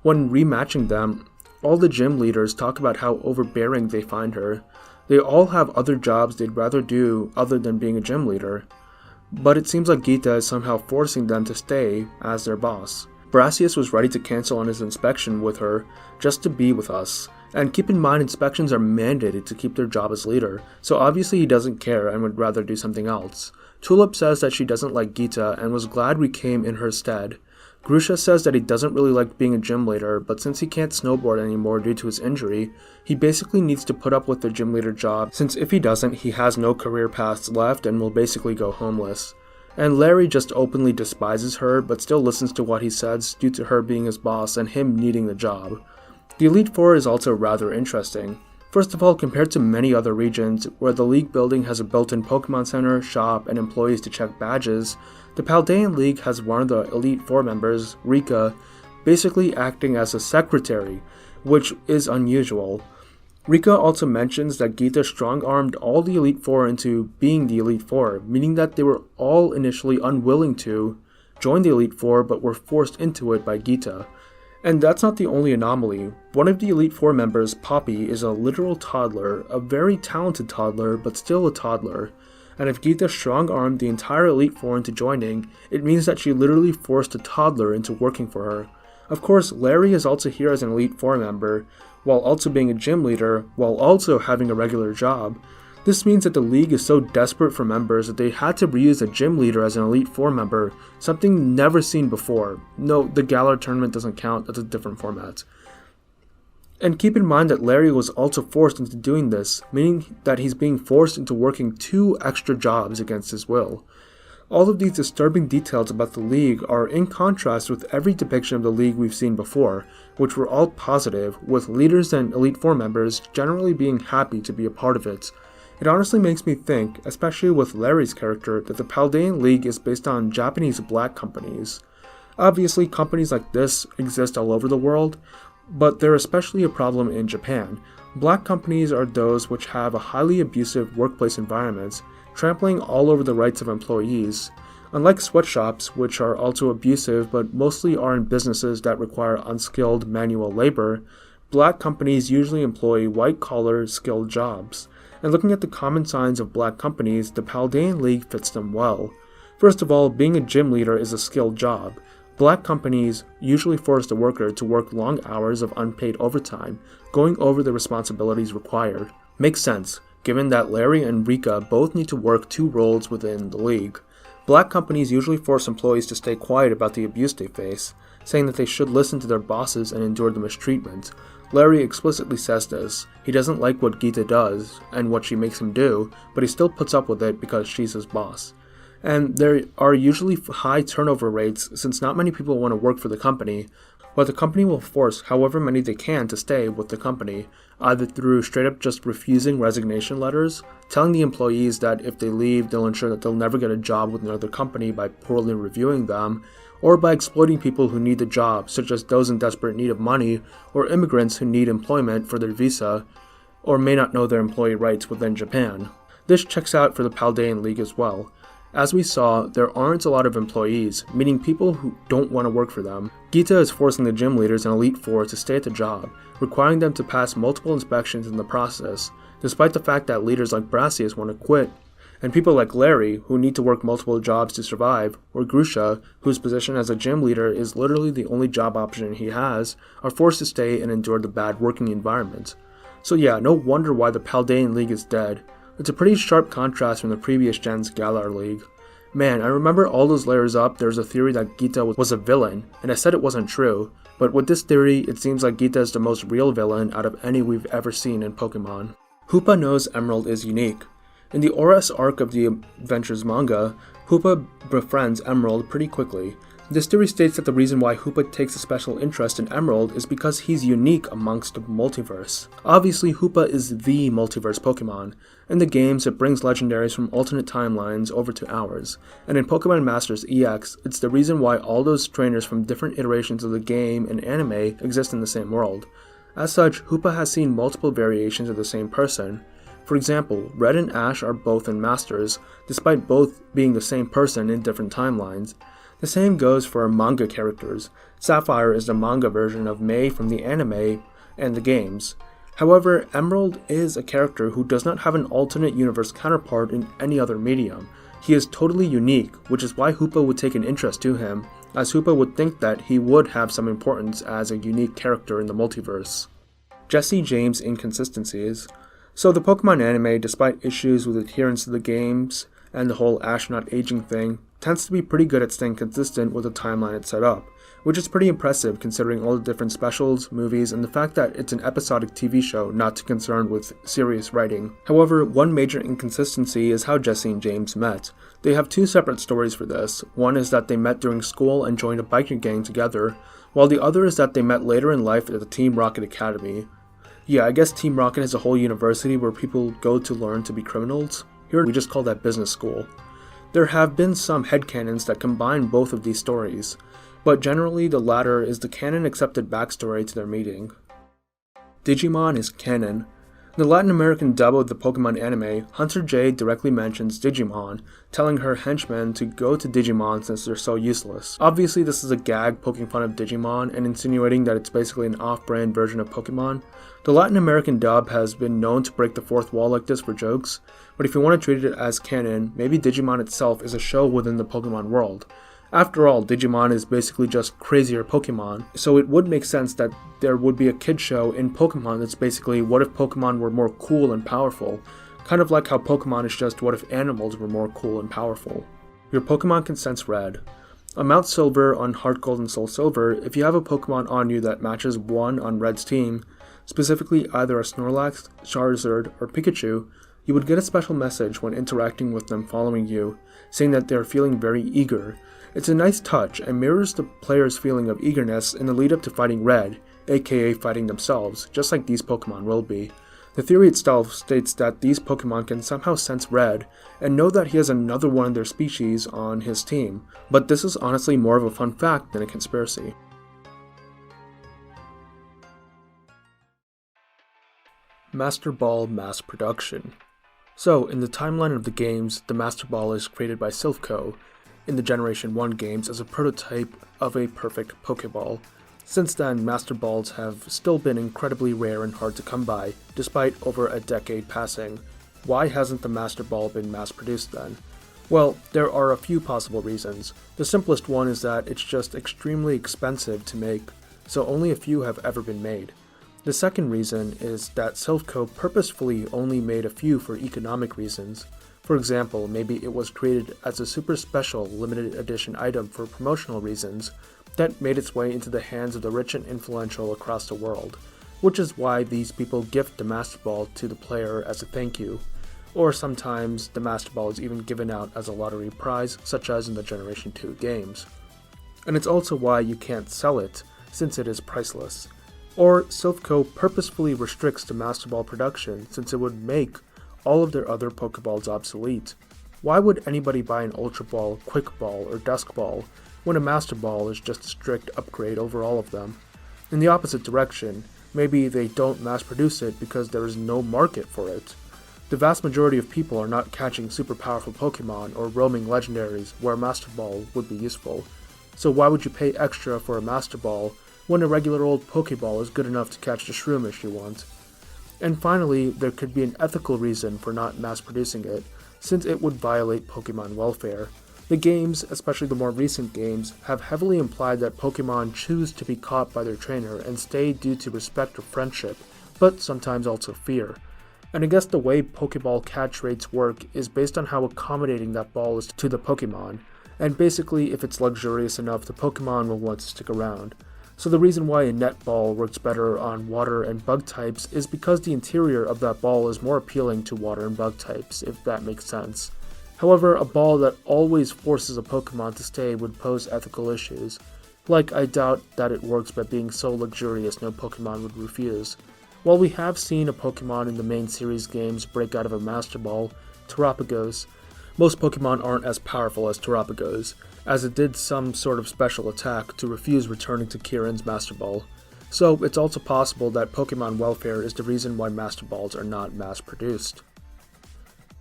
When rematching them, all the gym leaders talk about how overbearing they find her. They all have other jobs they'd rather do other than being a gym leader. But it seems like Gita is somehow forcing them to stay as their boss. Brassius was ready to cancel on his inspection with her just to be with us. And keep in mind, inspections are mandated to keep their job as leader, so obviously he doesn't care and would rather do something else. Tulip says that she doesn't like Gita and was glad we came in her stead. Grusha says that he doesn't really like being a gym leader, but since he can't snowboard anymore due to his injury, he basically needs to put up with the gym leader job, since if he doesn't, he has no career paths left and will basically go homeless. And Larry just openly despises her, but still listens to what he says due to her being his boss and him needing the job. The Elite Four is also rather interesting. First of all, compared to many other regions, where the League building has a built-in Pokemon Center, shop, and employees to check badges, the Paldean League has one of the Elite Four members, Rika, basically acting as a secretary, which is unusual. Rika also mentions that Gita strong-armed all the Elite Four into being the Elite Four, meaning that they were all initially unwilling to join the Elite Four but were forced into it by Gita. And that's not the only anomaly. One of the Elite Four members, Poppy, is a literal toddler, a very talented toddler, but still a toddler. And if Gita strong-armed the entire Elite Four into joining, it means that she literally forced a toddler into working for her. Of course, Larry is also here as an Elite Four member, while also being a gym leader, while also having a regular job. This means that the League is so desperate for members that they had to reuse a gym leader as an Elite Four member, something never seen before. No, the Galar tournament doesn't count, that's a different format. And keep in mind that Larry was also forced into doing this, meaning that he's being forced into working 2 extra jobs against his will. All of these disturbing details about the League are in contrast with every depiction of the League we've seen before, which were all positive, with leaders and Elite Four members generally being happy to be a part of it. It honestly makes me think, especially with Larry's character, that the Paldean League is based on Japanese black companies. Obviously, companies like this exist all over the world, but they're especially a problem in Japan. Black companies are those which have a highly abusive workplace environments, trampling all over the rights of employees. Unlike sweatshops, which are also abusive but mostly are in businesses that require unskilled manual labor, black companies usually employ white-collar, skilled jobs. And looking at the common signs of black companies, the Paldean League fits them well. First of all, being a gym leader is a skilled job. Black companies usually force the worker to work long hours of unpaid overtime, going over the responsibilities required. Makes sense, given that Larry and Rika both need to work 2 roles within the league. Black companies usually force employees to stay quiet about the abuse they face, saying that they should listen to their bosses and endure the mistreatment. Larry explicitly says this. He doesn't like what Geeta does and what she makes him do, but he still puts up with it because she's his boss. And there are usually high turnover rates since not many people want to work for the company, but the company will force however many they can to stay with the company, either through straight up just refusing resignation letters, telling the employees that if they leave they'll ensure that they'll never get a job with another company by poorly reviewing them, or by exploiting people who need the job, such as those in desperate need of money, or immigrants who need employment for their visa, or may not know their employee rights within Japan. This checks out for the Paldean League as well. As we saw, there aren't a lot of employees, meaning people who don't want to work for them. Geeta is forcing the gym leaders and Elite Four to stay at the job, requiring them to pass multiple inspections in the process, despite the fact that leaders like Brassius want to quit, and people like Larry, who need to work multiple jobs to survive, or Grusha, whose position as a gym leader is literally the only job option he has, are forced to stay and endure the bad working environment. So yeah, no wonder why the Paldean League is dead. It's a pretty sharp contrast from the previous gen's Galar League. Man, I remember all those layers up, there's a theory that Geeta was a villain, and I said it wasn't true, but with this theory, it seems like Geeta is the most real villain out of any we've ever seen in Pokemon. Hoopa knows Emerald is unique. In the Oras arc of the Adventures manga, Hoopa befriends Emerald pretty quickly. This theory states that the reason why Hoopa takes a special interest in Emerald is because he's unique amongst the multiverse. Obviously, Hoopa is the multiverse Pokemon. In the games, it brings legendaries from alternate timelines over to ours, and in Pokemon Masters EX, it's the reason why all those trainers from different iterations of the game and anime exist in the same world. As such, Hoopa has seen multiple variations of the same person. For example, Red and Ash are both in Masters, despite both being the same person in different timelines. The same goes for our manga characters. Sapphire is the manga version of May from the anime and the games. However, Emerald is a character who does not have an alternate universe counterpart in any other medium. He is totally unique, which is why Hoopa would take an interest to him, as Hoopa would think that he would have some importance as a unique character in the multiverse. Jesse James inconsistencies. So the Pokemon anime, despite issues with adherence to the games and the whole Ash not aging thing, tends to be pretty good at staying consistent with the timeline it's set up, which is pretty impressive considering all the different specials, movies, and the fact that it's an episodic TV show not too concerned with serious writing. However, one major inconsistency is how Jesse and James met. They have 2 separate stories for this. One is that they met during school and joined a biker gang together, while the other is that they met later in life at the Team Rocket Academy. Yeah, I guess Team Rocket is a whole university where people go to learn to be criminals. Here we just call that business school. There have been some headcanons that combine both of these stories, but generally the latter is the canon-accepted backstory to their meeting. Digimon is canon. In the Latin American dub of the Pokemon anime, Hunter J directly mentions Digimon, telling her henchmen to go to Digimon since they're so useless. Obviously this is a gag poking fun of Digimon and insinuating that it's basically an off-brand version of Pokemon. The Latin American dub has been known to break the fourth wall like this for jokes, but if you want to treat it as canon, maybe Digimon itself is a show within the Pokemon world. After all, Digimon is basically just crazier Pokemon, so it would make sense that there would be a kid show in Pokemon that's basically what if Pokemon were more cool and powerful, kind of like how Pokemon is just what if animals were more cool and powerful. Your Pokemon can sense red. On Mount Silver, on Heart Gold and Soul Silver, if you have a Pokemon on you that matches 1 on Red's team, specifically either a Snorlax, Charizard, or Pikachu, you would get a special message when interacting with them following you, saying that they are feeling very eager. It's a nice touch and mirrors the player's feeling of eagerness in the lead up to fighting Red, aka fighting themselves, just like these Pokemon will be. The theory itself states that these Pokemon can somehow sense Red and know that he has another one of their species on his team, but this is honestly more of a fun fact than a conspiracy. Master Ball mass production. So, in the timeline of the games, the Master Ball is created by Silph in the Generation 1 games as a prototype of a perfect Pokeball. Since then, Master Balls have still been incredibly rare and hard to come by, despite over a decade passing. Why hasn't the Master Ball been mass-produced then? Well, there are a few possible reasons. The simplest one is that it's just extremely expensive to make, so only a few have ever been made. The second reason is that Silph purposefully only made a few for economic reasons. For example, maybe it was created as a super special limited edition item for promotional reasons that made its way into the hands of the rich and influential across the world, which is why these people gift the Master Ball to the player as a thank you. Or sometimes the Master Ball is even given out as a lottery prize, such as in the Generation 2 games. And it's also why you can't sell it, since it is priceless. Or Silph purposefully restricts the Master Ball production since it would make all of their other Pokeballs obsolete. Why would anybody buy an Ultra Ball, Quick Ball, or Dusk Ball when a Master Ball is just a strict upgrade over all of them? In the opposite direction, maybe they don't mass produce it because there is no market for it. The vast majority of people are not catching super powerful Pokemon or roaming legendaries where a Master Ball would be useful. So why would you pay extra for a Master Ball when a regular old Pokeball is good enough to catch the Shroomish you want? And finally, there could be an ethical reason for not mass producing it, since it would violate Pokemon welfare. The games, especially the more recent games, have heavily implied that Pokemon choose to be caught by their trainer and stay due to respect or friendship, but sometimes also fear. And I guess the way Pokeball catch rates work is based on how accommodating that ball is to the Pokemon, and basically if it's luxurious enough, the Pokemon will want to stick around. So the reason why a net ball works better on water and bug types is because the interior of that ball is more appealing to water and bug types, if that makes sense. However, a ball that always forces a Pokemon to stay would pose ethical issues. Like, I doubt that it works by being so luxurious no Pokemon would refuse. While we have seen a Pokemon in the main series games break out of a Master Ball, Terapagos, most Pokemon aren't as powerful as Terapagos, as it did some sort of special attack to refuse returning to Kieran's Master Ball. So it's also possible that Pokemon welfare is the reason why Master Balls are not mass-produced.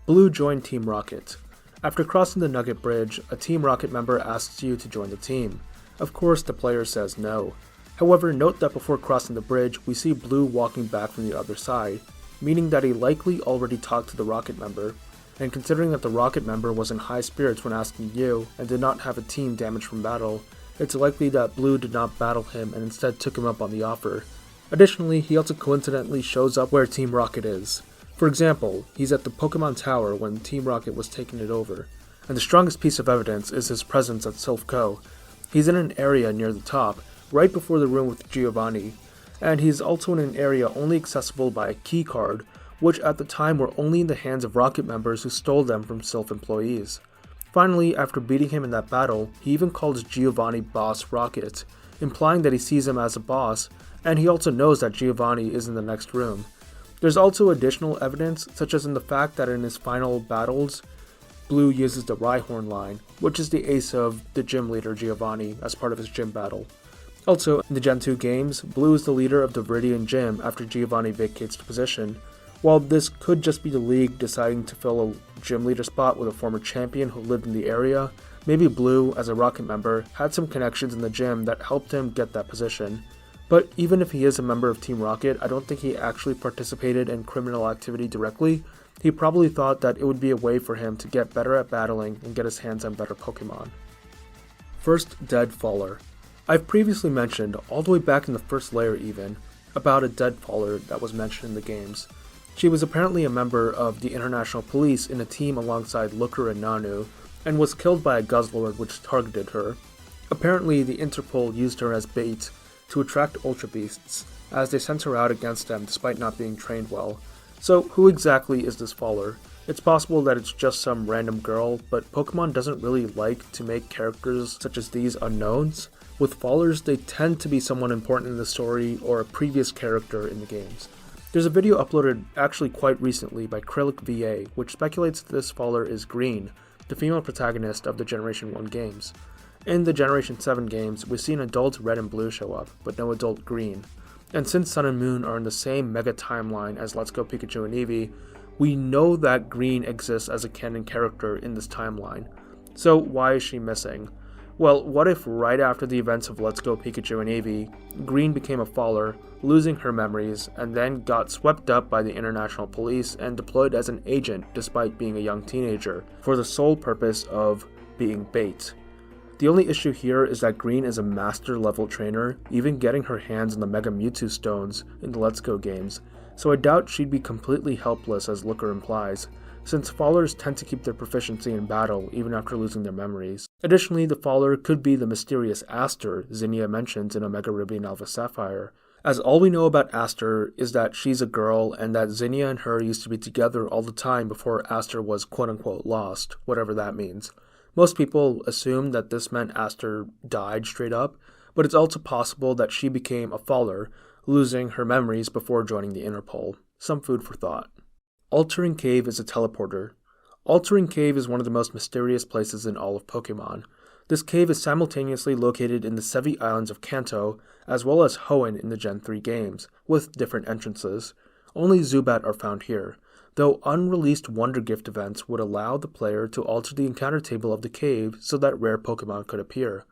Blue joined Team Rocket. After crossing the Nugget Bridge, a Team Rocket member asks you to join the team. Of course, the player says no. However, note that before crossing the bridge, we see Blue walking back from the other side, meaning that he likely already talked to the Rocket member. And considering that the Rocket member was in high spirits when asking you, and did not have a team damaged from battle, it's likely that Blue did not battle him and instead took him up on the offer. Additionally, he also coincidentally shows up where Team Rocket is. For example, he's at the Pokemon Tower when Team Rocket was taking it over, and the strongest piece of evidence is his presence at Silph. He's in an area near the top, right before the room with Giovanni, and he's also in an area only accessible by a key card, which at the time were only in the hands of Rocket members who stole them from Silph employees. Finally, after beating him in that battle, he even calls Giovanni Boss Rocket, implying that he sees him as a boss, and he also knows that Giovanni is in the next room. There's also additional evidence, such as in the fact that in his final battles, Blue uses the Rhyhorn line, which is the ace of the gym leader Giovanni as part of his gym battle. Also, in the Gen 2 games, Blue is the leader of the Viridian Gym after Giovanni vacates the position. While this could just be the league deciding to fill a gym leader spot with a former champion who lived in the area, maybe Blue, as a Rocket member, had some connections in the gym that helped him get that position. But even if he is a member of Team Rocket, I don't think he actually participated in criminal activity directly. He probably thought that it would be a way for him to get better at battling and get his hands on better Pokemon. First Dead Faller. I've previously mentioned, all the way back in the first layer even, about a Dead Faller that was mentioned in the games. She was apparently a member of the International Police in a team alongside Looker and Nanu, and was killed by a Guzzlord which targeted her. Apparently the Interpol used her as bait to attract Ultra Beasts, as they sent her out against them despite not being trained well. So who exactly is this Faller? It's possible that it's just some random girl, but Pokemon doesn't really like to make characters such as these unknowns. With Fallers, they tend to be someone important in the story or a previous character in the games. There's a video uploaded actually quite recently by Krillic VA, which speculates that this Faller is Green, the female protagonist of the Generation 1 games. In the Generation 7 games, we see an adult Red and Blue show up, but no adult Green. And since Sun and Moon are in the same mega timeline as Let's Go Pikachu and Eevee, we know that Green exists as a canon character in this timeline. So why is she missing? Well, what if right after the events of Let's Go Pikachu and Eevee, Green became a faller, losing her memories, and then got swept up by the international police and deployed as an agent despite being a young teenager, for the sole purpose of being bait. The only issue here is that Green is a master level trainer, even getting her hands on the Mega Mewtwo stones in the Let's Go games, so I doubt she'd be completely helpless as Looker implies, since Fallers tend to keep their proficiency in battle even after losing their memories. Additionally, the Faller could be the mysterious Aster Zinnia mentions in Omega Ruby and Alpha Sapphire, as all we know about Aster is that she's a girl and that Zinnia and her used to be together all the time before Aster was quote-unquote lost, whatever that means. Most people assume that this meant Aster died straight up, but it's also possible that she became a Faller, losing her memories before joining the Interpol. Some food for thought. Altering Cave is a teleporter. Altering Cave is one of the most mysterious places in all of Pokemon. This cave is simultaneously located in the Sevi Islands of Kanto, as well as Hoenn in the Gen 3 games, with different entrances. Only Zubat are found here, though unreleased Wonder Gift events would allow the player to alter the encounter table of the cave so that rare Pokemon could appear.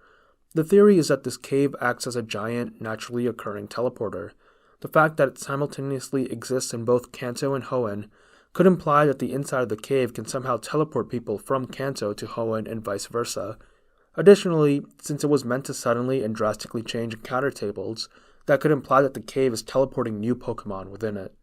The theory is that this cave acts as a giant, naturally occurring teleporter. The fact that it simultaneously exists in both Kanto and Hoenn could imply that the inside of the cave can somehow teleport people from Kanto to Hoenn and vice versa. Additionally, since it was meant to suddenly and drastically change encounter tables, that could imply that the cave is teleporting new Pokemon within it.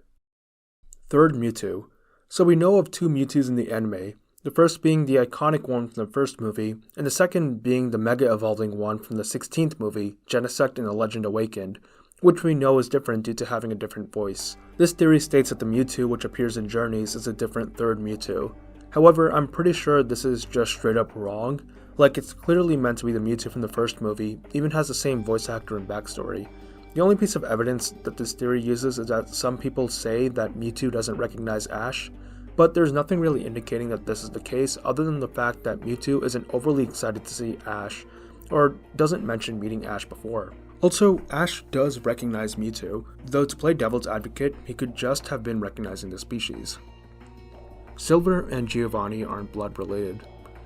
Third Mewtwo. So we know of two Mewtwo's in the anime, the first being the iconic one from the first movie, and the second being the mega-evolving one from the 16th movie, Genesect and the Legend Awakened, which we know is different due to having a different voice. This theory states that the Mewtwo which appears in Journeys is a different third Mewtwo. However, I'm pretty sure this is just straight up wrong. Like, it's clearly meant to be the Mewtwo from the first movie, even has the same voice actor and backstory. The only piece of evidence that this theory uses is that some people say that Mewtwo doesn't recognize Ash, but there's nothing really indicating that this is the case other than the fact that Mewtwo isn't overly excited to see Ash, or doesn't mention meeting Ash before. Also, Ash does recognize Mewtwo, though to play devil's advocate, he could just have been recognizing the species. Silver and Giovanni aren't blood related.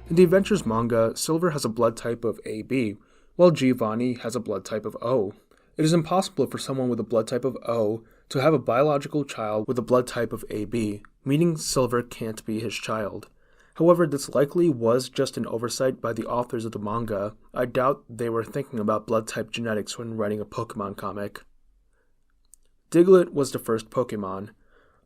In the Adventures manga, Silver has a blood type of AB, while Giovanni has a blood type of O. It is impossible for someone with a blood type of O to have a biological child with a blood type of AB, meaning Silver can't be his child. However, this likely was just an oversight by the authors of the manga. I doubt they were thinking about blood type genetics when writing a Pokemon comic. Diglett was the first Pokemon.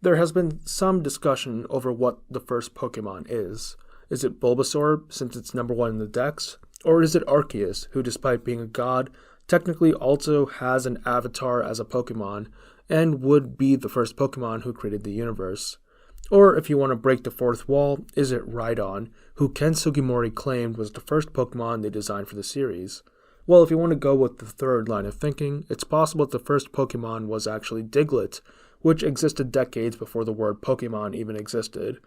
There has been some discussion over what the first Pokemon is. Is it Bulbasaur, since it's number 1 in the Dex? Or is it Arceus, who despite being a god, technically also has an avatar as a Pokemon, and would be the first Pokemon who created the universe? Or, if you want to break the fourth wall, is it Rhydon, who Ken Sugimori claimed was the first Pokemon they designed for the series? Well, if you want to go with the third line of thinking, it's possible that the first Pokemon was actually Diglett, which existed decades before the word Pokemon even existed.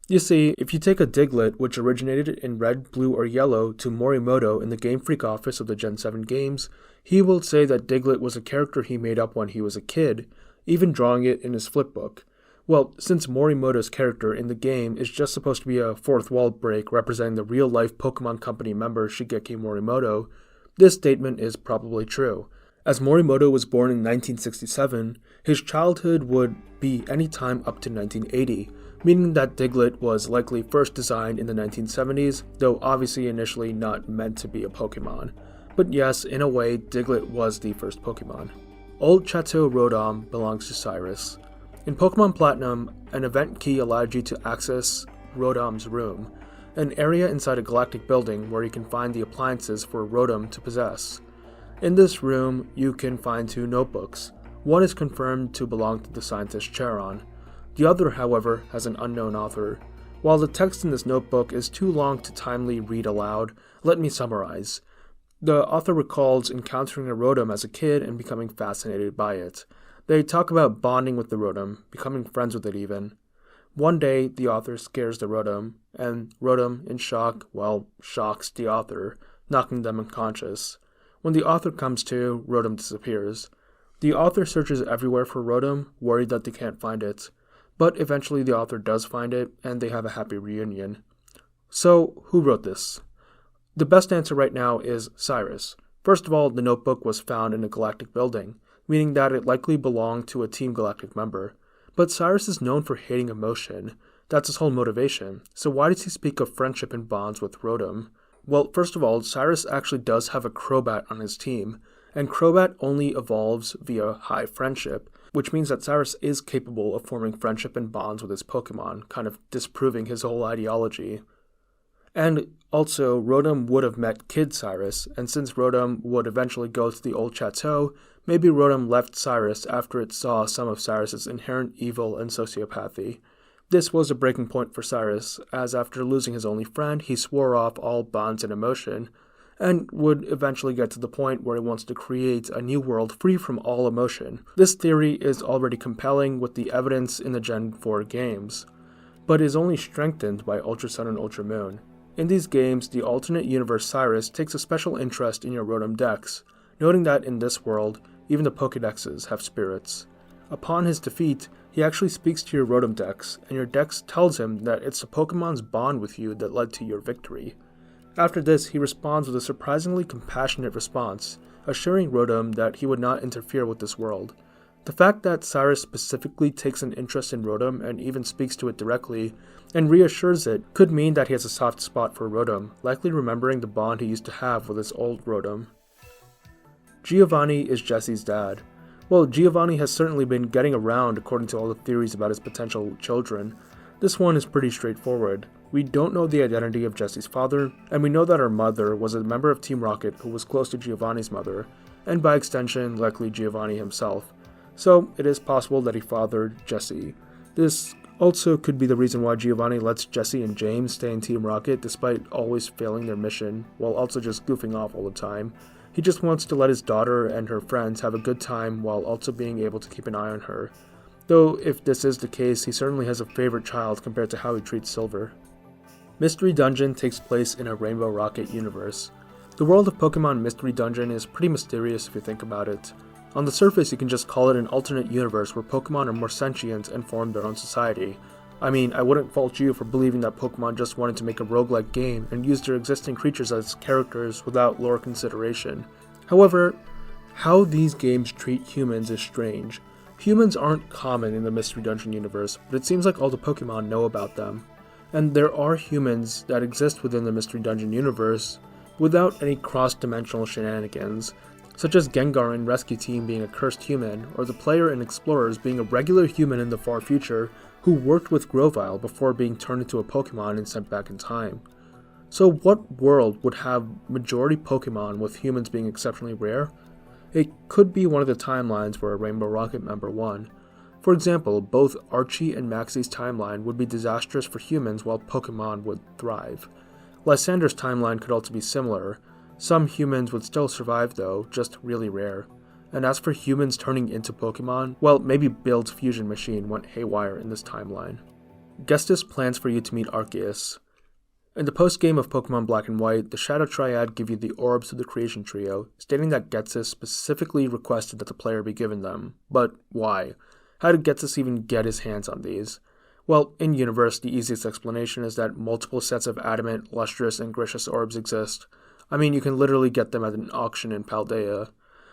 You see, if you take a Diglett, which originated in red, blue, or yellow, to Morimoto in the Game Freak office of the Gen 7 games, he will say that Diglett was a character he made up when he was a kid, even drawing it in his flipbook. Well, since Morimoto's character in the game is just supposed to be a fourth wall break representing the real-life Pokemon Company member Shigeki Morimoto, this statement is probably true. As Morimoto was born in 1967, his childhood would be any time up to 1980, meaning that Diglett was likely first designed in the 1970s, though obviously initially not meant to be a Pokemon. But yes, in a way, Diglett was the first Pokemon. Old Chateau Rodom belongs to Cyrus. In Pokemon Platinum, an event key allowed you to access Rodom's room, an area inside a galactic building where you can find the appliances for Rodom to possess. In this room, you can find 2 notebooks. One is confirmed to belong to the scientist Charon. The other, however, has an unknown author. While the text in this notebook is too long to timely read aloud, let me summarize. The author recalls encountering a Rotom as a kid and becoming fascinated by it. They talk about bonding with the Rotom, becoming friends with it even. One day, the author scares the Rotom, and Rotom, in shock, shocks the author, knocking them unconscious. When the author comes to, Rotom disappears. The author searches everywhere for Rotom, worried that they can't find it. But eventually the author does find it, and they have a happy reunion. So, who wrote this? The best answer right now is Cyrus. First of all, the notebook was found in a galactic building, meaning that it likely belonged to a Team Galactic member. But Cyrus is known for hating emotion. That's his whole motivation. So why does he speak of friendship and bonds with Rotom? Well, first of all, Cyrus actually does have a Crobat on his team, and Crobat only evolves via high friendship, which means that Cyrus is capable of forming friendship and bonds with his Pokemon, kind of disproving his whole ideology. And also, Rotom would have met Kid Cyrus, and since Rotom would eventually go to the old chateau, maybe Rotom left Cyrus after it saw some of Cyrus's inherent evil and sociopathy. This was a breaking point for Cyrus, as after losing his only friend, he swore off all bonds and emotion, and would eventually get to the point where he wants to create a new world free from all emotion. This theory is already compelling with the evidence in the Gen 4 games, but is only strengthened by Ultra Sun and Ultra Moon. In these games, the alternate universe Cyrus takes a special interest in your Rotom dex, noting that in this world, even the Pokédexes have spirits. Upon his defeat, he actually speaks to your Rotom dex, and your dex tells him that it's the Pokemon's bond with you that led to your victory. After this, he responds with a surprisingly compassionate response, assuring Rotom that he would not interfere with this world. The fact that Cyrus specifically takes an interest in Rotom and even speaks to it directly, and reassures it, could mean that he has a soft spot for Rotom, likely remembering the bond he used to have with his old Rotom. Giovanni is Jesse's dad. Well, Giovanni has certainly been getting around according to all the theories about his potential children. This one is pretty straightforward. We don't know the identity of Jesse's father, and we know that her mother was a member of Team Rocket who was close to Giovanni's mother, and by extension, likely Giovanni himself. So, it is possible that he fathered Jesse. This also could be the reason why Giovanni lets Jesse and James stay in Team Rocket despite always failing their mission, while also just goofing off all the time. He just wants to let his daughter and her friends have a good time while also being able to keep an eye on her. Though, if this is the case, he certainly has a favorite child compared to how he treats Silver. Mystery Dungeon takes place in a Rainbow Rocket universe. The world of Pokemon Mystery Dungeon is pretty mysterious if you think about it. On the surface, you can just call it an alternate universe where Pokemon are more sentient and form their own society. I mean, I wouldn't fault you for believing that Pokemon just wanted to make a roguelike game and use their existing creatures as characters without lore consideration. However, how these games treat humans is strange. Humans aren't common in the Mystery Dungeon universe, but it seems like all the Pokemon know about them. And there are humans that exist within the Mystery Dungeon universe without any cross-dimensional shenanigans, such as Gengar in Rescue Team being a cursed human, or the player in Explorers being a regular human in the far future who worked with Grovyle before being turned into a Pokemon and sent back in time. So what world would have majority Pokemon with humans being exceptionally rare? It could be one of the timelines where a Rainbow Rocket member won. For example, both Archie and Maxie's timeline would be disastrous for humans while Pokemon would thrive. Lysander's timeline could also be similar. Some humans would still survive though, just really rare. And as for humans turning into Pokemon, well, maybe Build's fusion machine went haywire in this timeline. Gestus plans for you to meet Arceus. In the post-game of Pokemon Black and White, the Shadow Triad give you the orbs of the Creation Trio, stating that Gestus specifically requested that the player be given them. But why? How did Gestus even get his hands on these? Well, in universe, the easiest explanation is that multiple sets of Adamant, Lustrous, and Grishus orbs exist. I mean, you can literally get them at an auction in Paldea.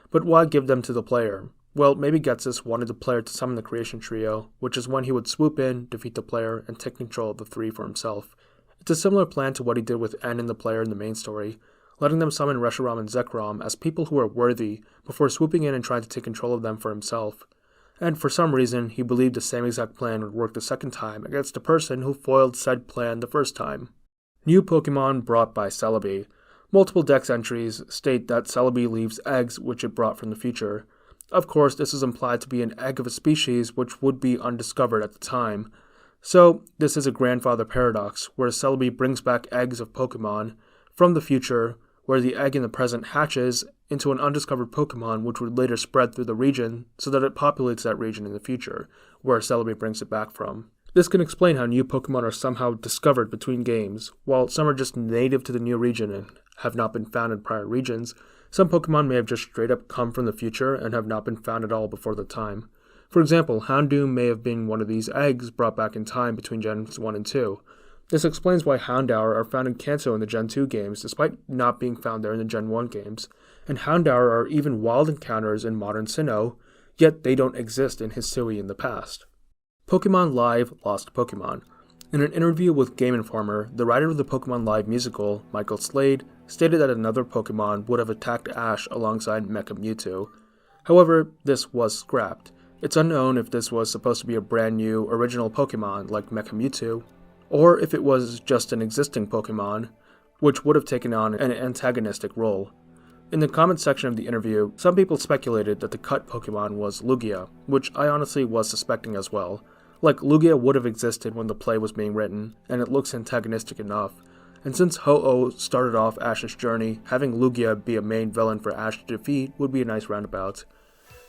But why give them to the player? Well, maybe Gestus wanted the player to summon the Creation Trio, which is when he would swoop in, defeat the player, and take control of the three for himself. It's a similar plan to what he did with N and the player in the main story, letting them summon Reshiram and Zekrom as people who are worthy before swooping in and trying to take control of them for himself. And for some reason, he believed the same exact plan would work the second time against the person who foiled said plan the first time. New Pokemon brought by Celebi. Multiple dex entries state that Celebi leaves eggs which it brought from the future. Of course, this is implied to be an egg of a species which would be undiscovered at the time. So, this is a grandfather paradox, where Celebi brings back eggs of Pokemon from the future, where the egg in the present hatches into an undiscovered Pokemon which would later spread through the region so that it populates that region in the future, where Celebi brings it back from. This can explain how new Pokemon are somehow discovered between games, while some are just native to the new region and have not been found in prior regions, some Pokemon may have just straight up come from the future and have not been found at all before the time. For example, Houndoom may have been one of these eggs brought back in time between Gens 1 and 2. This explains why Houndour are found in Kanto in the Gen 2 games, despite not being found there in the Gen 1 games, and Houndour are even wild encounters in modern Sinnoh, yet they don't exist in Hisui in the past. Pokemon Live Lost Pokemon. In an interview with Game Informer, the writer of the Pokemon Live musical, Michael Slade, stated that another Pokemon would have attacked Ash alongside Mecha Mewtwo. However, this was scrapped. It's unknown if this was supposed to be a brand new, original Pokemon like Mecha Mewtwo, or if it was just an existing Pokemon, which would have taken on an antagonistic role. In the comment section of the interview, some people speculated that the cut Pokemon was Lugia, which I honestly was suspecting as well. Like, Lugia would have existed when the play was being written, and it looks antagonistic enough. And since Ho-Oh started off Ash's journey, having Lugia be a main villain for Ash to defeat would be a nice roundabout.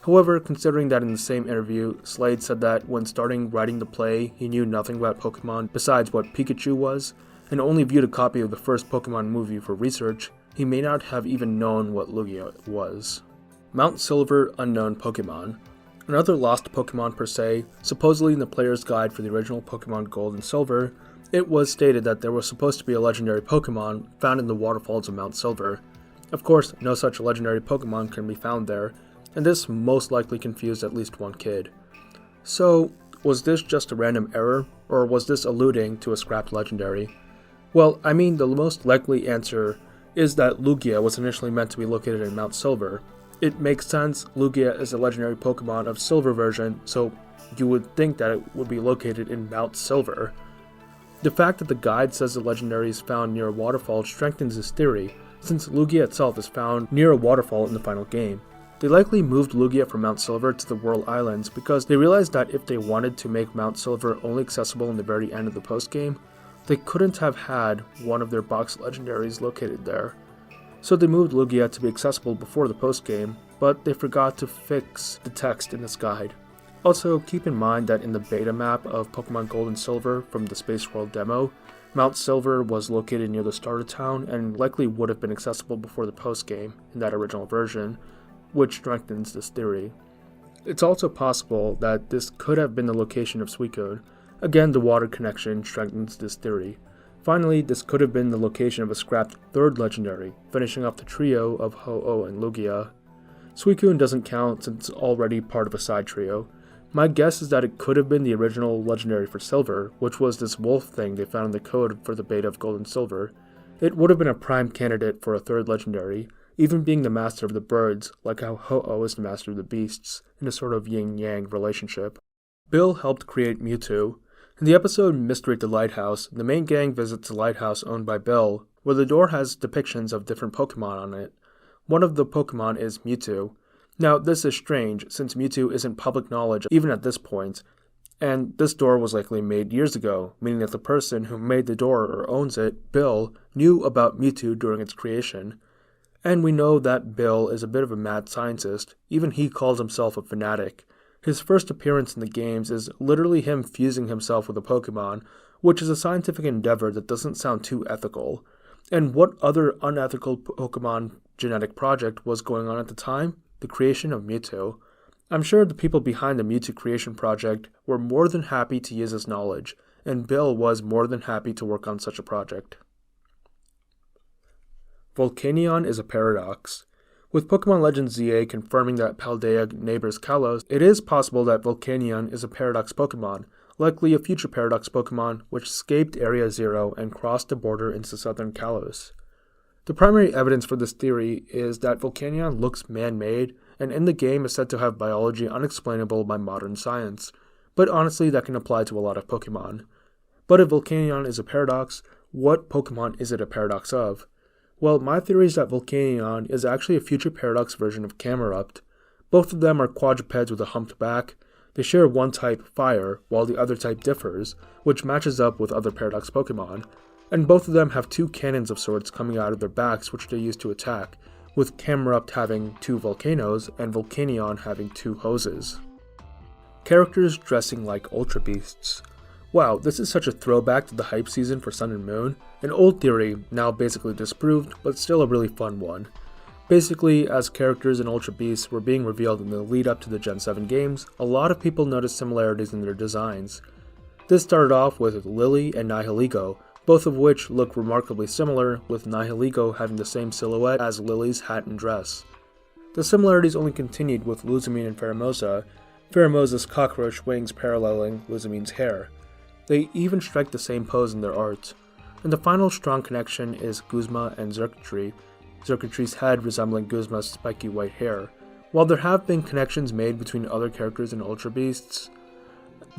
However, considering that in the same interview, Slade said that when starting writing the play, he knew nothing about Pokemon besides what Pikachu was, and only viewed a copy of the first Pokemon movie for research, he may not have even known what Lugia was. Mount Silver Unknown Pokemon. Another lost Pokemon per se, supposedly in the player's guide for the original Pokemon Gold and Silver, it was stated that there was supposed to be a legendary Pokemon found in the waterfalls of Mount Silver. Of course, no such legendary Pokemon can be found there, and this most likely confused at least one kid. So, was this just a random error, or was this alluding to a scrapped legendary? Well, I mean, the most likely answer is that Lugia was initially meant to be located in Mount Silver. It makes sense, Lugia is a legendary Pokemon of Silver version, so you would think that it would be located in Mount Silver. The fact that the guide says the legendary is found near a waterfall strengthens this theory, since Lugia itself is found near a waterfall in the final game. They likely moved Lugia from Mount Silver to the Whirl Islands because they realized that if they wanted to make Mount Silver only accessible in the very end of the postgame, they couldn't have had one of their box legendaries located there. So they moved Lugia to be accessible before the postgame, but they forgot to fix the text in this guide. Also, keep in mind that in the beta map of Pokemon Gold and Silver from the Space World demo, Mount Silver was located near the starter town and likely would have been accessible before the postgame in that original version, which strengthens this theory. It's also possible that this could have been the location of Suicune. Again, the water connection strengthens this theory. Finally, this could have been the location of a scrapped third legendary, finishing off the trio of Ho-Oh and Lugia. Suicune doesn't count since it's already part of a side trio. My guess is that it could have been the original legendary for Silver, which was this wolf thing they found in the code for the beta of Gold and Silver. It would have been a prime candidate for a third legendary, even being the master of the birds, like how Ho-Oh is the master of the beasts, in a sort of yin-yang relationship. Bill helped create Mewtwo. In the episode Mystery at the Lighthouse, the main gang visits a lighthouse owned by Bill, where the door has depictions of different Pokemon on it. One of the Pokemon is Mewtwo. Now, this is strange, since Mewtwo isn't public knowledge even at this point, and this door was likely made years ago, meaning that the person who made the door or owns it, Bill, knew about Mewtwo during its creation. And we know that Bill is a bit of a mad scientist, even he calls himself a fanatic. His first appearance in the games is literally him fusing himself with a Pokemon, which is a scientific endeavor that doesn't sound too ethical. And what other unethical Pokemon genetic project was going on at the time? The creation of Mewtwo. I'm sure the people behind the Mewtwo creation project were more than happy to use his knowledge, and Bill was more than happy to work on such a project. Volcanion is a paradox. With Pokemon Legends ZA confirming that Paldea neighbors Kalos, it is possible that Volcanion is a Paradox Pokemon, likely a future Paradox Pokemon which escaped Area Zero and crossed the border into southern Kalos. The primary evidence for this theory is that Volcanion looks man-made, and in the game is said to have biology unexplainable by modern science, but honestly that can apply to a lot of Pokemon. But if Volcanion is a paradox, what Pokemon is it a paradox of? Well, my theory is that Volcanion is actually a future Paradox version of Camerupt. Both of them are quadrupeds with a humped back. They share one type, Fire, while the other type differs, which matches up with other Paradox Pokemon. And both of them have two cannons of sorts coming out of their backs which they use to attack, with Camerupt having two volcanoes and Volcanion having two hoses. Characters dressing like Ultra Beasts. Wow, this is such a throwback to the hype season for Sun and Moon, an old theory, now basically disproved, but still a really fun one. Basically, as characters in Ultra Beasts were being revealed in the lead up to the Gen 7 games, a lot of people noticed similarities in their designs. This started off with Lily and Nihiligo, both of which look remarkably similar, with Nihiligo having the same silhouette as Lily's hat and dress. The similarities only continued with Luzamine and Pheromosa, Pheromosa's cockroach wings paralleling Luzamine's hair. They even strike the same pose in their art. And the final strong connection is Guzma and Xurkitree, Xurkitree's head resembling Guzma's spiky white hair. While there have been connections made between other characters in Ultra Beasts,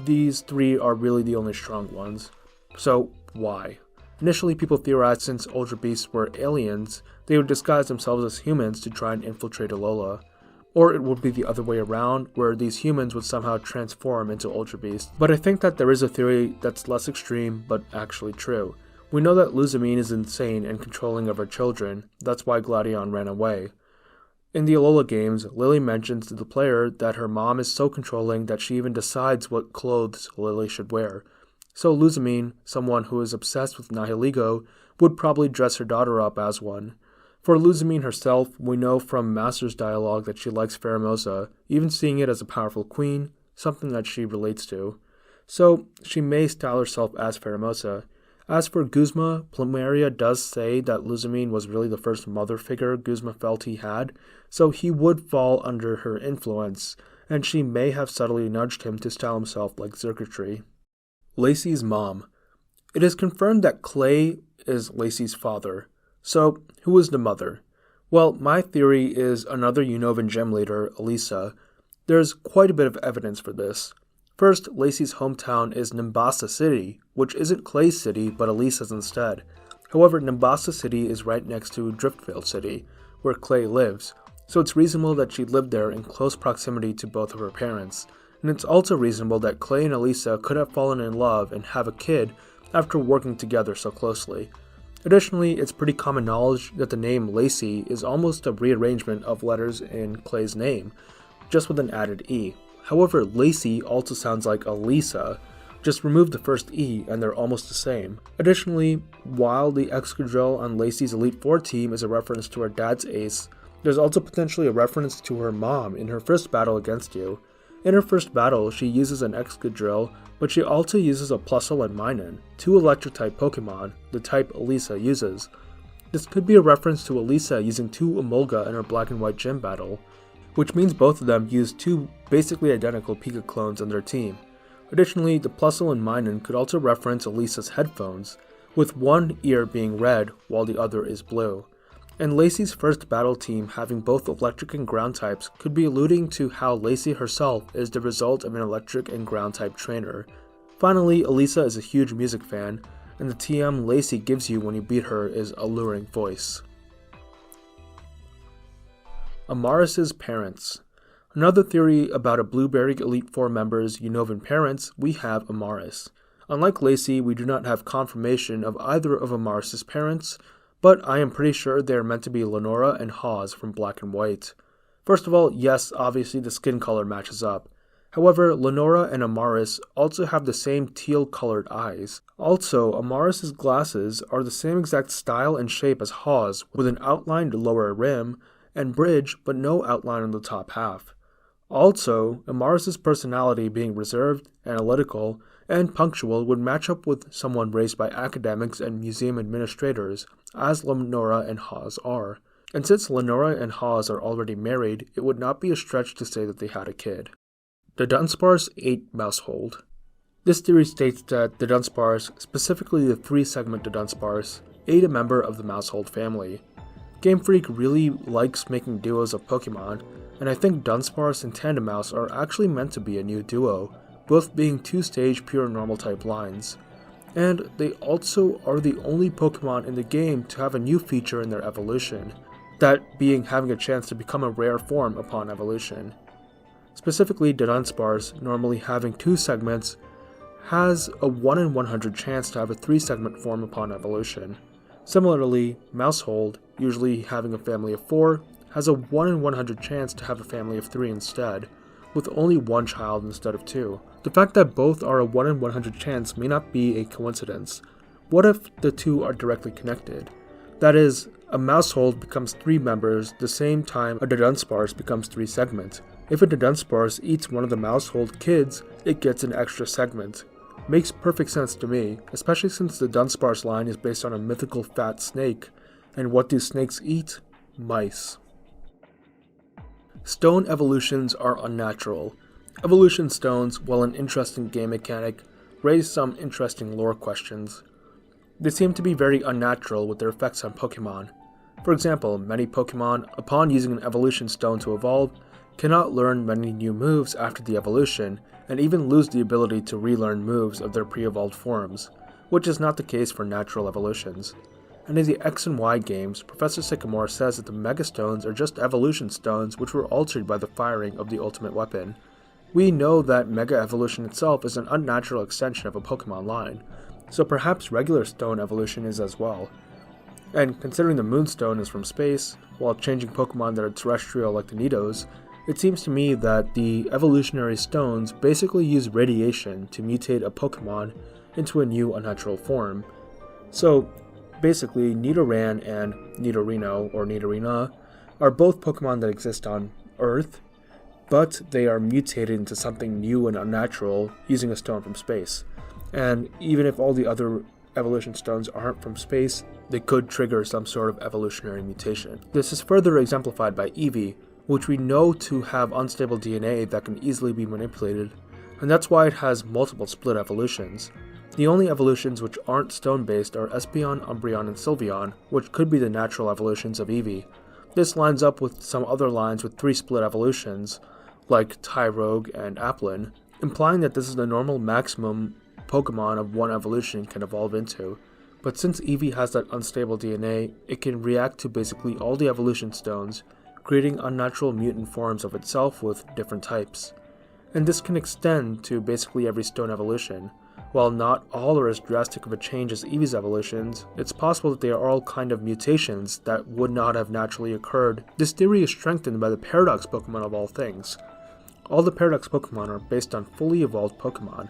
these three are really the only strong ones. So, why? Initially, people theorized since Ultra Beasts were aliens, they would disguise themselves as humans to try and infiltrate Alola. Or it would be the other way around, where these humans would somehow transform into Ultra Beasts. But I think that there is a theory that's less extreme, but actually true. We know that Luzamine is insane and controlling of her children, that's why Gladion ran away. In the Alola games, Lily mentions to the player that her mom is so controlling that she even decides what clothes Lily should wear. So Luzamine, someone who is obsessed with Nihiligo, would probably dress her daughter up as one. For Luzamine herself, we know from Master's dialogue that she likes Pheromosa, even seeing it as a powerful queen, something that she relates to. So she may style herself as Pheromosa. As for Guzma, Plumeria does say that Luzamine was really the first mother figure Guzma felt he had, so he would fall under her influence, and she may have subtly nudged him to style himself like Xurkitree. Lacey's mom. It is confirmed that Clay is Lacey's father. So, who is the mother? Well, my theory is another Unovan gem leader, Elisa. There's quite a bit of evidence for this. First, Lacey's hometown is Nimbasa City, which isn't Clay's city, but Elisa's instead. However, Nimbasa City is right next to Driftvale City, where Clay lives, so it's reasonable that she lived there in close proximity to both of her parents. And it's also reasonable that Clay and Elisa could have fallen in love and have a kid after working together so closely. Additionally, it's pretty common knowledge that the name Lacey is almost a rearrangement of letters in Clay's name, just with an added E. However, Lacey also sounds like Elisa. Just remove the first E and they're almost the same. Additionally, while the Excadrill on Lacey's Elite Four team is a reference to her dad's ace, there's also potentially a reference to her mom in her first battle against you. In her first battle, she uses an Excadrill, but she also uses a Plusle and Minun, two electric-type Pokemon, the type Elisa uses. This could be a reference to Elisa using two Emolga in her Black and White gym battle, which means both of them use two basically identical Pika clones on their team. Additionally, the Plusle and Minun could also reference Elisa's headphones, with one ear being red while the other is blue. And Lacey's first battle team having both electric and ground types could be alluding to how Lacey herself is the result of an electric and ground type trainer. Finally, Elisa is a huge music fan, and the TM Lacey gives you when you beat her is alluring voice. Amaris's parents. Another theory about a Blueberry Elite Four member's Unovan parents, we have Amaris. Unlike Lacey, we do not have confirmation of either of Amaris's parents, but I am pretty sure they are meant to be Lenora and Hawes from Black and White. First of all, yes, obviously the skin color matches up. However, Lenora and Amaris also have the same teal-colored eyes. Also, Amaris's glasses are the same exact style and shape as Hawes, with an outlined lower rim and bridge, but no outline on the top half. Also, Amaris's personality being reserved, analytical, and punctual would match up with someone raised by academics and museum administrators, as Lenora and Hawes are. And since Lenora and Hawes are already married, it would not be a stretch to say that they had a kid. The Dunsparce ate Mousehold. This theory states that the Dunsparce, specifically the 3-segmented Dunsparce, ate a member of the Mousehold family. Game Freak really likes making duos of Pokemon, and I think Dunsparce and Tandemaus are actually meant to be a new duo, both being 2-stage pure normal type lines. And they also are the only Pokemon in the game to have a new feature in their evolution, that being having a chance to become a rare form upon evolution. Specifically, Dunsparce, normally having 2 segments, has a 1 in 100 chance to have a 3-segment form upon evolution. Similarly, Mousehold, usually having a family of 4, has a 1 in 100 chance to have a family of 3 instead, with only one child instead of two. The fact that both are a 1 in 100 chance may not be a coincidence. What if the two are directly connected? That is, a mousehold becomes 3 members the same time a Dunsparce becomes 3 segments. If a Dunsparce eats one of the mousehold kids, it gets an extra segment. Makes perfect sense to me, especially since the Dunsparce line is based on a mythical fat snake. And what do snakes eat? Mice. Stone evolutions are unnatural. Evolution stones, while an interesting game mechanic, raise some interesting lore questions. They seem to be very unnatural with their effects on Pokemon. For example, many Pokemon, upon using an evolution stone to evolve, cannot learn many new moves after the evolution, and even lose the ability to relearn moves of their pre-evolved forms, which is not the case for natural evolutions. And in the X and Y games, Professor Sycamore says that the Mega Stones are just evolution stones which were altered by the firing of the ultimate weapon. We know that Mega Evolution itself is an unnatural extension of a Pokemon line, so perhaps regular stone evolution is as well. And considering the Moonstone is from space, while changing Pokemon that are terrestrial like the Nidos, it seems to me that the evolutionary stones basically use radiation to mutate a Pokemon into a new unnatural form. So basically, Nidoran and Nidorino or Nidorina are both Pokemon that exist on Earth, but they are mutated into something new and unnatural using a stone from space. And even if all the other evolution stones aren't from space, they could trigger some sort of evolutionary mutation. This is further exemplified by Eevee, which we know to have unstable DNA that can easily be manipulated, and that's why it has multiple split evolutions. The only evolutions which aren't stone-based are Espeon, Umbreon, and Sylveon, which could be the natural evolutions of Eevee. This lines up with some other lines with 3 split evolutions, like Tyrogue and Applin, implying that this is the normal maximum Pokemon of one evolution can evolve into. But since Eevee has that unstable DNA, it can react to basically all the evolution stones, creating unnatural mutant forms of itself with different types. And this can extend to basically every stone evolution. While not all are as drastic of a change as Eevee's evolutions, it's possible that they are all kind of mutations that would not have naturally occurred. This theory is strengthened by the Paradox Pokemon of all things. All the Paradox Pokemon are based on fully evolved Pokemon.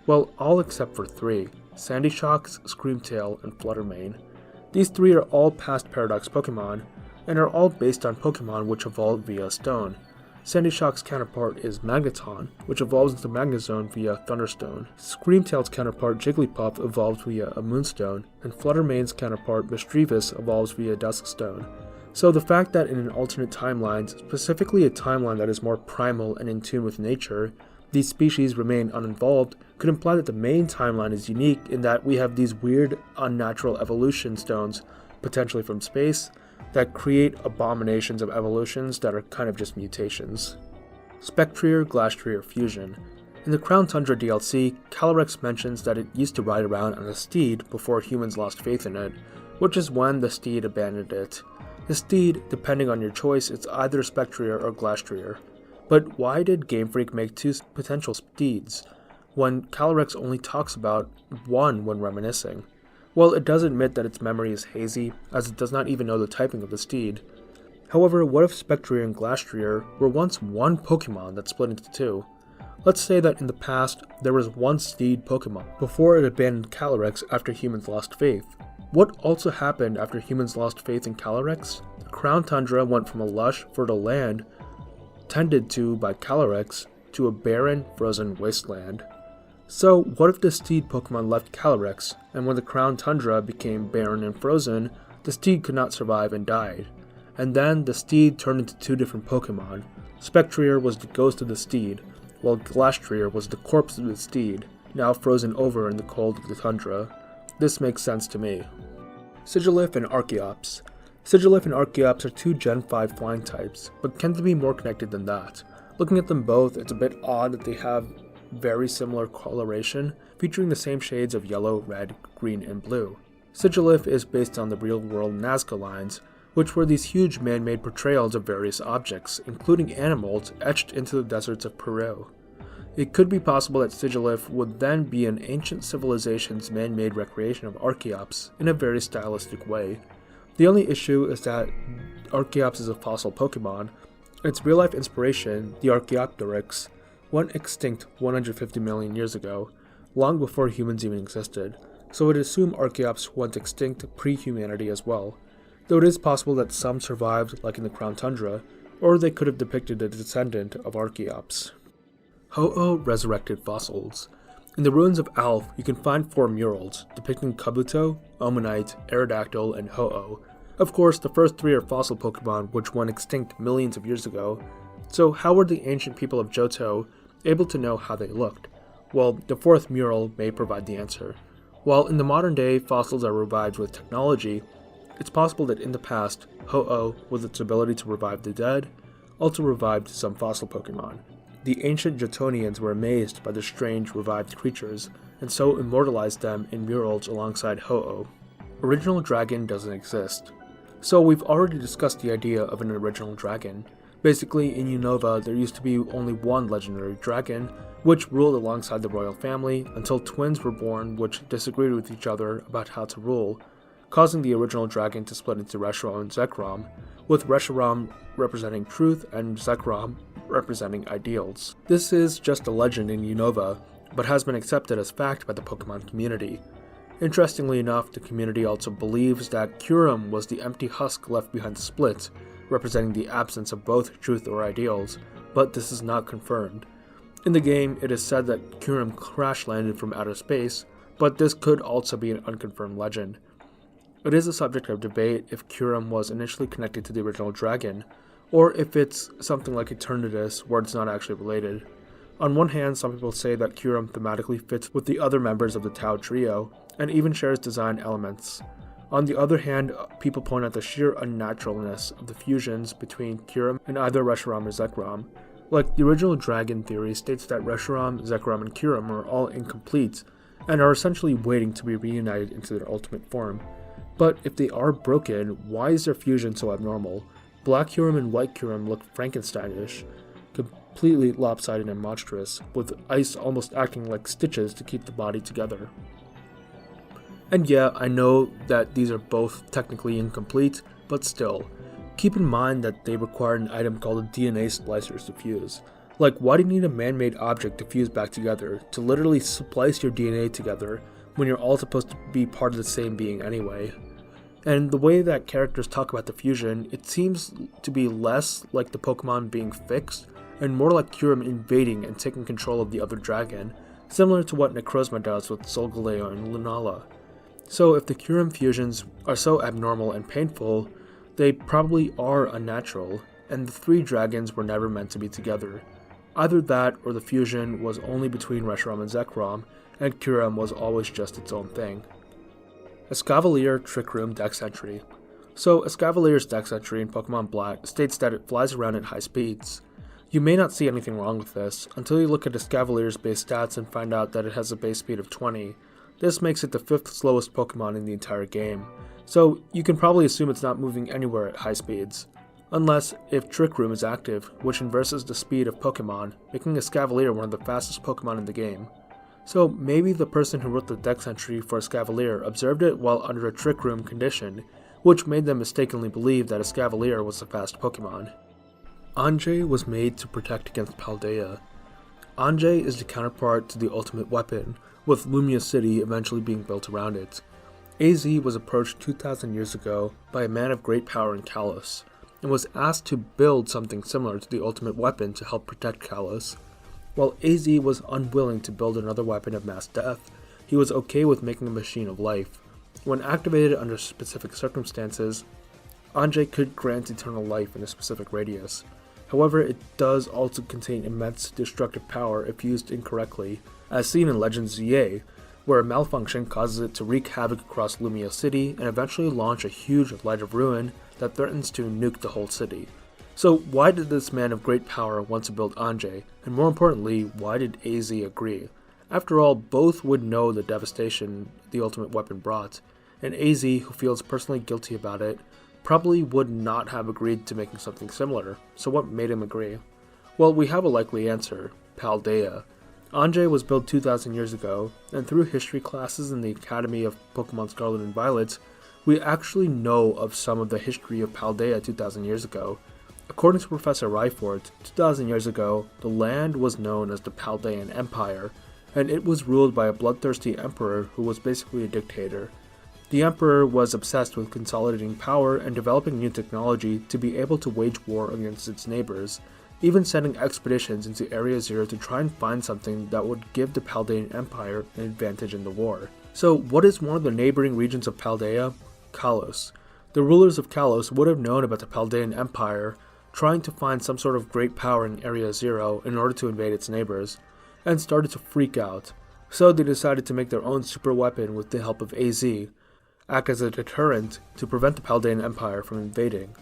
Well, all except for 3, Sandyshox, Screamtail, and Fluttermane. These 3 are all past Paradox Pokemon, and are all based on Pokemon which evolved via Stone. Sandyshock's counterpart is Magneton, which evolves into Magnezone via Thunderstone. Screamtail's counterpart Jigglypuff evolves via a Moonstone, and Fluttermane's counterpart Mischievous evolves via Duskstone. So the fact that in an alternate timeline, specifically a timeline that is more primal and in tune with nature, these species remain uninvolved could imply that the main timeline is unique in that we have these weird, unnatural evolution stones, potentially from space, that create abominations of evolutions that are kind of just mutations. Spectrier Glastrier Fusion. In the Crown Tundra DLC, Calyrex mentions that it used to ride around on a steed before humans lost faith in it, which is when the steed abandoned it. The steed, depending on your choice, is either Spectrier or Glastrier. But why did Game Freak make 2 potential steeds, when Calyrex only talks about one when reminiscing? Well, it does admit that its memory is hazy, as it does not even know the typing of the steed. However, what if Spectrier and Glastrier were once one Pokemon that split into 2? Let's say that in the past, there was one steed Pokemon, before it abandoned Calyrex after humans lost faith. What also happened after humans lost faith in Calyrex? The Crown Tundra went from a lush, fertile land, tended to by Calyrex, to a barren, frozen wasteland. So, what if the steed Pokemon left Calyrex, and when the Crown Tundra became barren and frozen, the steed could not survive and died? And then the steed turned into 2 different Pokemon. Spectrier was the ghost of the steed, while Glastrier was the corpse of the steed, now frozen over in the cold of the tundra. This makes sense to me. Sigilyph and Archeops. Sigilyph and Archeops are 2 Gen 5 flying types, but tend to be more connected than that. Looking at them both, it's a bit odd that they have very similar coloration, featuring the same shades of yellow, red, green, and blue. Sigilyph is based on the real-world Nazca lines, which were these huge man-made portrayals of various objects, including animals, etched into the deserts of Peru. It could be possible that Sigilyph would then be an ancient civilization's man-made recreation of Archeops in a very stylistic way. The only issue is that Archeops is a fossil Pokemon, Its real-life inspiration, the Archaeopteryx, went extinct 150 million years ago, long before humans even existed, so we'd assume Archaeops went extinct pre-humanity as well, though it is possible that some survived, like in the Crown Tundra, or they could have depicted a descendant of Archaeops. Ho-Oh resurrected fossils. In the ruins of Alf, you can find 4 murals depicting Kabuto, Ammonite, Aerodactyl, and Ho-Oh. Of course, the first 3 are fossil Pokemon which went extinct millions of years ago, so how were the ancient people of Johto able to know how they looked? Well, the 4th mural may provide the answer. While in the modern day fossils are revived with technology, it's possible that in the past, Ho-Oh, with its ability to revive the dead, also revived some fossil Pokemon. The ancient Johtonians were amazed by the strange revived creatures, and so immortalized them in murals alongside Ho-Oh. Original Dragon doesn't exist. So we've already discussed the idea of an original dragon. Basically, in Unova, there used to be only one legendary dragon, which ruled alongside the royal family until twins were born which disagreed with each other about how to rule, causing the original dragon to split into Reshiram and Zekrom, with Reshiram representing truth and Zekrom representing ideals. This is just a legend in Unova, but has been accepted as fact by the Pokemon community. Interestingly enough, the community also believes that Kyurem was the empty husk left behind the split, representing the absence of both truth or ideals, but this is not confirmed. In the game, it is said that Kyurem crash-landed from outer space, but this could also be an unconfirmed legend. It is a subject of debate if Kyurem was initially connected to the original dragon, or if it's something like Eternatus where it's not actually related. On one hand, some people say that Kyurem thematically fits with the other members of the Tau trio, and even shares design elements. On the other hand, people point out the sheer unnaturalness of the fusions between Kyurem and either Reshiram or Zekrom. Like, the original dragon theory states that Reshiram, Zekrom, and Kyurem are all incomplete, and are essentially waiting to be reunited into their ultimate form. But if they are broken, why is their fusion so abnormal? Black Kyurem and White Kyurem look Frankensteinish, completely lopsided and monstrous, with ice almost acting like stitches to keep the body together. And yeah, I know that these are both technically incomplete, but still, keep in mind that they require an item called a DNA splicer to fuse. Like, why do you need a man-made object to fuse back together, to literally splice your DNA together, when you're all supposed to be part of the same being anyway? And the way that characters talk about the fusion, it seems to be less like the Pokemon being fixed, and more like Kyurem invading and taking control of the other dragon, similar to what Necrozma does with Solgaleo and Lunala. So if the Kyurem fusions are so abnormal and painful, they probably are unnatural, and the 3 dragons were never meant to be together. Either that, or the fusion was only between Reshiram and Zekrom, and Kyurem was always just its own thing. Escavalier Trick Room Dex Entry. So Escavalier's Dex Entry in Pokemon Black states that it flies around at high speeds. You may not see anything wrong with this, until you look at Escavalier's base stats and find out that it has a base speed of 20. This makes it the 5th slowest Pokemon in the entire game, so you can probably assume it's not moving anywhere at high speeds. Unless if Trick Room is active, which inverses the speed of Pokemon, making Escavalier one of the fastest Pokemon in the game. So maybe the person who wrote the Dex entry for Escavalier observed it while under a Trick Room condition, which made them mistakenly believe that Escavalier was a fast Pokemon. Anjay was made to protect against Paldea. Anjay is the counterpart to the ultimate weapon, with Lumia City eventually being built around it. AZ was approached 2,000 years ago by a man of great power in Kalos, and was asked to build something similar to the ultimate weapon to help protect Kalos. While AZ was unwilling to build another weapon of mass death, he was okay with making a machine of life. When activated under specific circumstances, Anjay could grant eternal life in a specific radius. However, it does also contain immense destructive power if used incorrectly, as seen in Legends ZA, where a malfunction causes it to wreak havoc across Lumia City and eventually launch a huge light of ruin that threatens to nuke the whole city. So why did this man of great power want to build Anjay, and more importantly, why did AZ agree? After all, both would know the devastation the ultimate weapon brought, and AZ, who feels personally guilty about it, probably would not have agreed to making something similar, so what made him agree? Well, we have a likely answer: Paldea. Anjay was built 2,000 years ago, and through history classes in the Academy of Pokemon Scarlet and Violet, we actually know of some of the history of Paldea 2,000 years ago. According to Professor Ryford, 2,000 years ago, the land was known as the Paldean Empire, and it was ruled by a bloodthirsty emperor who was basically a dictator. The emperor was obsessed with consolidating power and developing new technology to be able to wage war against its neighbors, even sending expeditions into Area Zero to try and find something that would give the Paldean Empire an advantage in the war. So what is one of the neighboring regions of Paldea? Kalos. The rulers of Kalos would have known about the Paldean Empire trying to find some sort of great power in Area Zero in order to invade its neighbors, and started to freak out. So they decided to make their own super weapon with the help of AZ, act as a deterrent to prevent the Paldean Empire from invading.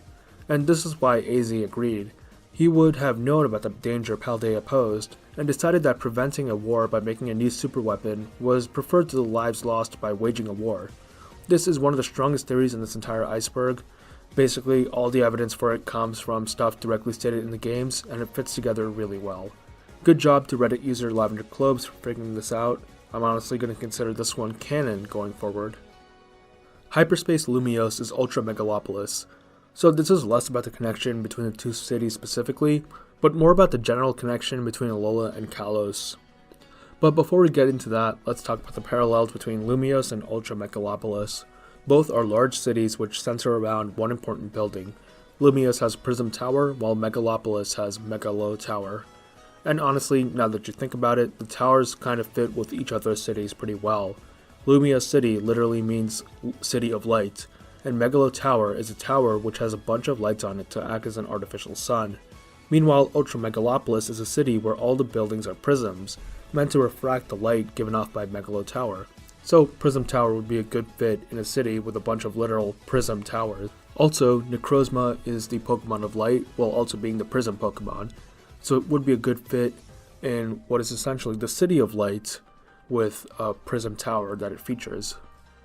And this is why AZ agreed. He would have known about the danger Paldea posed, and decided that preventing a war by making a new super weapon was preferred to the lives lost by waging a war. This is one of the strongest theories in this entire iceberg. Basically, all the evidence for it comes from stuff directly stated in the games, and it fits together really well. Good job to Reddit user Lavender Clobes for figuring this out. I'm honestly going to consider this one canon going forward. Hyperspace Lumios is Ultra Megalopolis. So this is less about the connection between the two cities specifically, but more about the general connection between Alola and Kalos. But before we get into that, let's talk about the parallels between Lumios and Ultra Megalopolis. Both are large cities which center around one important building. Lumios has Prism Tower, while Megalopolis has Megalo Tower. And honestly, now that you think about it, the towers kind of fit with each other's cities pretty well. Lumios City literally means City of Light, and Megalo Tower is a tower which has a bunch of lights on it to act as an artificial sun. Meanwhile, Ultra Megalopolis is a city where all the buildings are prisms, meant to refract the light given off by Megalo Tower. So Prism Tower would be a good fit in a city with a bunch of literal prism towers. Also, Necrozma is the Pokemon of Light, while also being the Prism Pokemon, so it would be a good fit in what is essentially the City of Light with a Prism Tower that it features.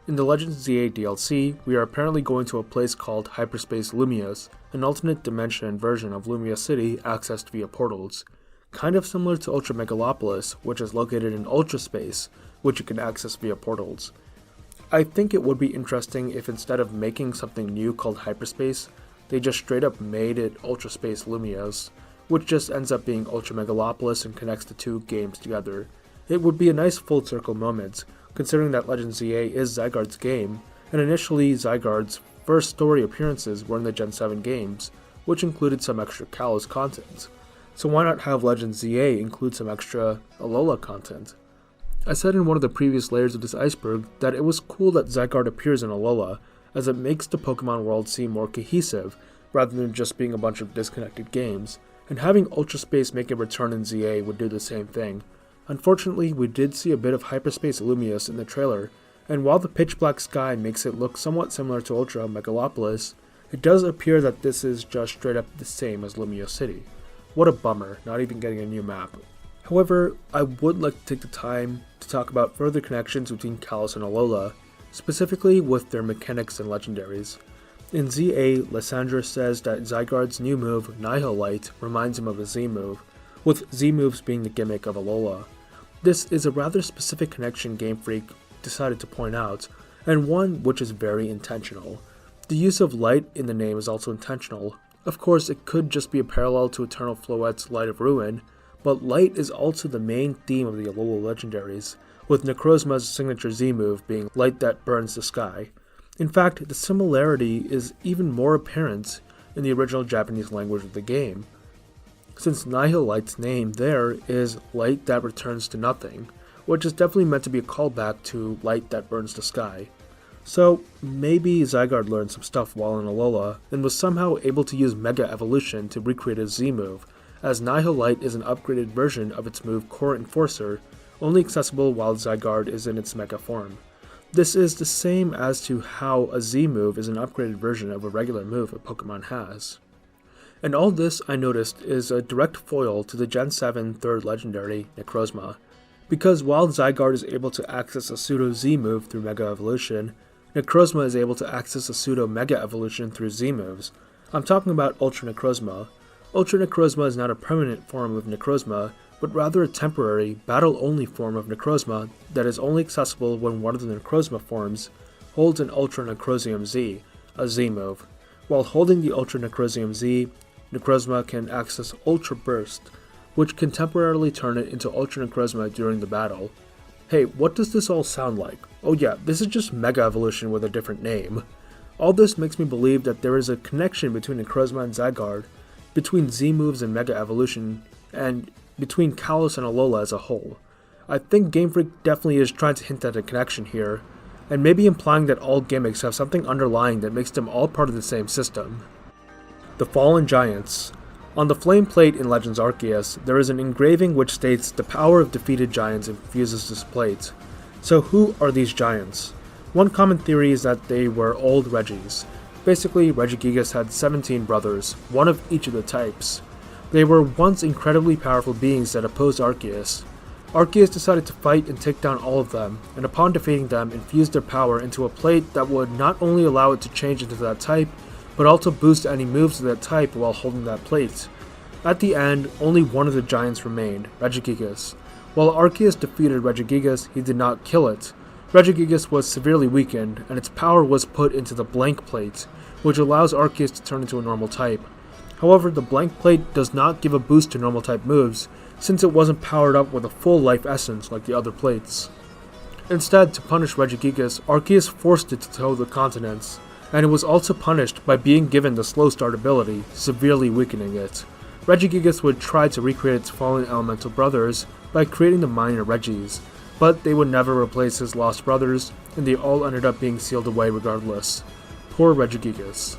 In the Legends ZA DLC, we are apparently going to a place called Hyperspace Lumios, an alternate dimension version of Lumia City accessed via portals. Kind of similar to Ultra Megalopolis, which is located in Ultra Space, which you can access via portals. I think it would be interesting if instead of making something new called Hyperspace, they just straight up made it Ultra Space Lumios, which just ends up being Ultra Megalopolis and connects the two games together. It would be a nice full circle moment, considering that Legends ZA is Zygarde's game, and initially Zygarde's first story appearances were in the Gen 7 games, which included some extra Kalos content. So why not have Legends ZA include some extra Alola content? I said in one of the previous layers of this iceberg that it was cool that Zygarde appears in Alola, as it makes the Pokemon world seem more cohesive, rather than just being a bunch of disconnected games, and having Ultra Space make a return in ZA would do the same thing. Unfortunately, we did see a bit of Hyperspace Lumios in the trailer, and while the pitch black sky makes it look somewhat similar to Ultra Megalopolis, it does appear that this is just straight up the same as Lumios City. What a bummer, not even getting a new map. However, I would like to take the time to talk about further connections between Kalos and Alola, specifically with their mechanics and legendaries. In ZA, Lysandra says that Zygarde's new move, Nihilite, reminds him of a Z move, with Z moves being the gimmick of Alola. This is a rather specific connection Game Freak decided to point out, and one which is very intentional. The use of light in the name is also intentional. Of course, it could just be a parallel to Eternal Floette's Light of Ruin, but light is also the main theme of the Alola legendaries, with Necrozma's signature Z move being Light that burns the sky. In fact, the similarity is even more apparent in the original Japanese language of the game, since Nihilite's name there is Light that returns to nothing, which is definitely meant to be a callback to Light that burns the sky. So maybe Zygarde learned some stuff while in Alola, and was somehow able to use Mega Evolution to recreate a Z move, as Nihilite is an upgraded version of its move Core Enforcer, only accessible while Zygarde is in its Mega form. This is the same as to how a Z move is an upgraded version of a regular move a Pokemon has. And all this, I noticed, is a direct foil to the Gen 7 third legendary, Necrozma, because while Zygarde is able to access a pseudo Z move through Mega Evolution, Necrozma is able to access a pseudo Mega Evolution through Z moves. I'm talking about Ultra Necrozma. Ultra Necrozma is not a permanent form of Necrozma, but rather a temporary, battle-only form of Necrozma that is only accessible when one of the Necrozma forms holds an Ultra Necrozium Z, a Z move. While holding the Ultra Necrozium Z, Necrozma can access Ultra Burst, which can temporarily turn it into Ultra Necrozma during the battle. Hey, what does this all sound like? Oh yeah, this is just Mega Evolution with a different name. All this makes me believe that there is a connection between Necrozma and Zygarde, between Z moves and Mega Evolution, and between Kalos and Alola as a whole. I think Game Freak definitely is trying to hint at a connection here, and maybe implying that all gimmicks have something underlying that makes them all part of the same system. The Fallen Giants. On the flame plate in Legends Arceus, there is an engraving which states the power of defeated giants infuses this plate. So who are these giants? One common theory is that they were old Regis. Basically, Regigigas had 17 brothers, one of each of the types. They were once incredibly powerful beings that opposed Arceus. Arceus decided to fight and take down all of them, and upon defeating them, infused their power into a plate that would not only allow it to change into that type, but also boost any moves of that type while holding that plate. At the end, only one of the giants remained, Regigigas. While Arceus defeated Regigigas, he did not kill it. Regigigas was severely weakened, and its power was put into the blank plate, which allows Arceus to turn into a normal type. However, the blank plate does not give a boost to normal type moves, since it wasn't powered up with a full life essence like the other plates. Instead, to punish Regigigas, Arceus forced it to toe the continents, and it was also punished by being given the slow start ability, severely weakening it. Regigigas would try to recreate its fallen elemental brothers by creating the minor Regis, but they would never replace his lost brothers, and they all ended up being sealed away regardless. Poor Regigigas.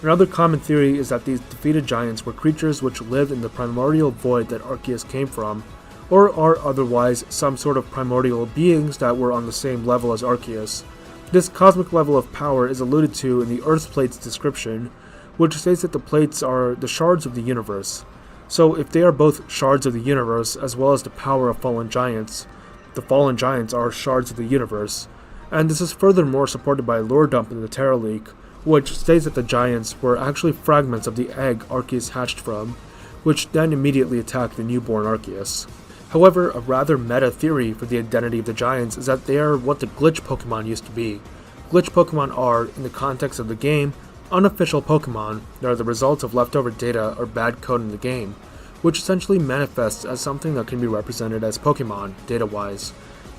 Another common theory is that these defeated giants were creatures which lived in the primordial void that Arceus came from, or are otherwise some sort of primordial beings that were on the same level as Arceus. This cosmic level of power is alluded to in the Earth Plate's description, which states that the plates are the shards of the universe. So if they are both shards of the universe as well as the power of fallen giants, the fallen giants are shards of the universe, and this is furthermore supported by Lore Dump in the Terra Leak, which states that the giants were actually fragments of the egg Arceus hatched from, which then immediately attacked the newborn Arceus. However, a rather meta theory for the identity of the giants is that they are what the glitch Pokemon used to be. Glitch Pokemon are, in the context of the game, unofficial Pokemon that are the result of leftover data or bad code in the game, which essentially manifests as something that can be represented as Pokemon, data-wise.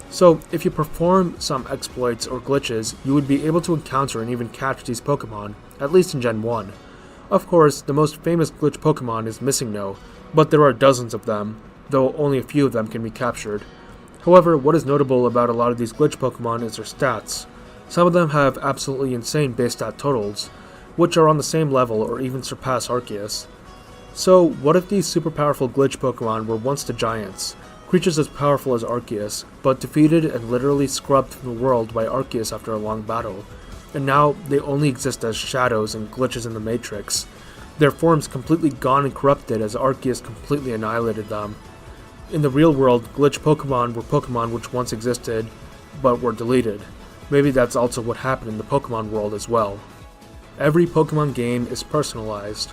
So, if you perform some exploits or glitches, you would be able to encounter and even catch these Pokemon, at least in Gen 1. Of course, the most famous glitch Pokemon is MissingNo, but there are dozens of them, though only a few of them can be captured. However, what is notable about a lot of these glitch Pokemon is their stats. Some of them have absolutely insane base stat totals, which are on the same level or even surpass Arceus. So, what if these super powerful glitch Pokemon were once the giants? Creatures as powerful as Arceus, but defeated and literally scrubbed from the world by Arceus after a long battle, and now they only exist as shadows and glitches in the Matrix, their forms completely gone and corrupted as Arceus completely annihilated them. In the real world, glitch Pokemon were Pokemon which once existed, but were deleted. Maybe that's also what happened in the Pokemon world as well. Every Pokemon game is personalized,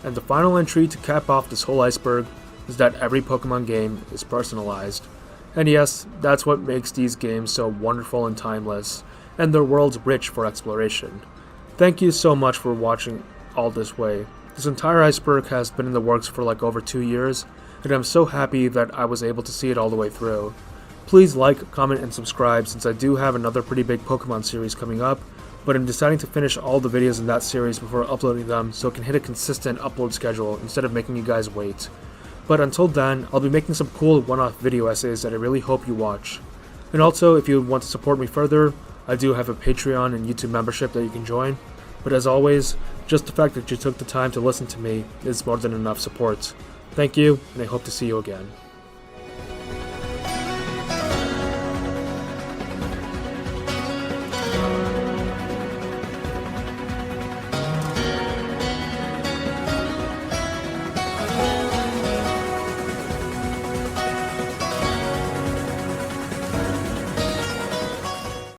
and the final entry to cap off this whole iceberg is that every Pokemon game is personalized. And yes, that's what makes these games so wonderful and timeless, and their worlds rich for exploration. Thank you so much for watching all this way. This entire iceberg has been in the works for like over 2 years, and I'm so happy that I was able to see it all the way through. Please like, comment, and subscribe since I do have another pretty big Pokemon series coming up, but I'm deciding to finish all the videos in that series before uploading them so it can hit a consistent upload schedule instead of making you guys wait. But until then, I'll be making some cool one-off video essays that I really hope you watch. And also, if you want to support me further, I do have a Patreon and YouTube membership that you can join. But as always, just the fact that you took the time to listen to me is more than enough support. Thank you, and I hope to see you again.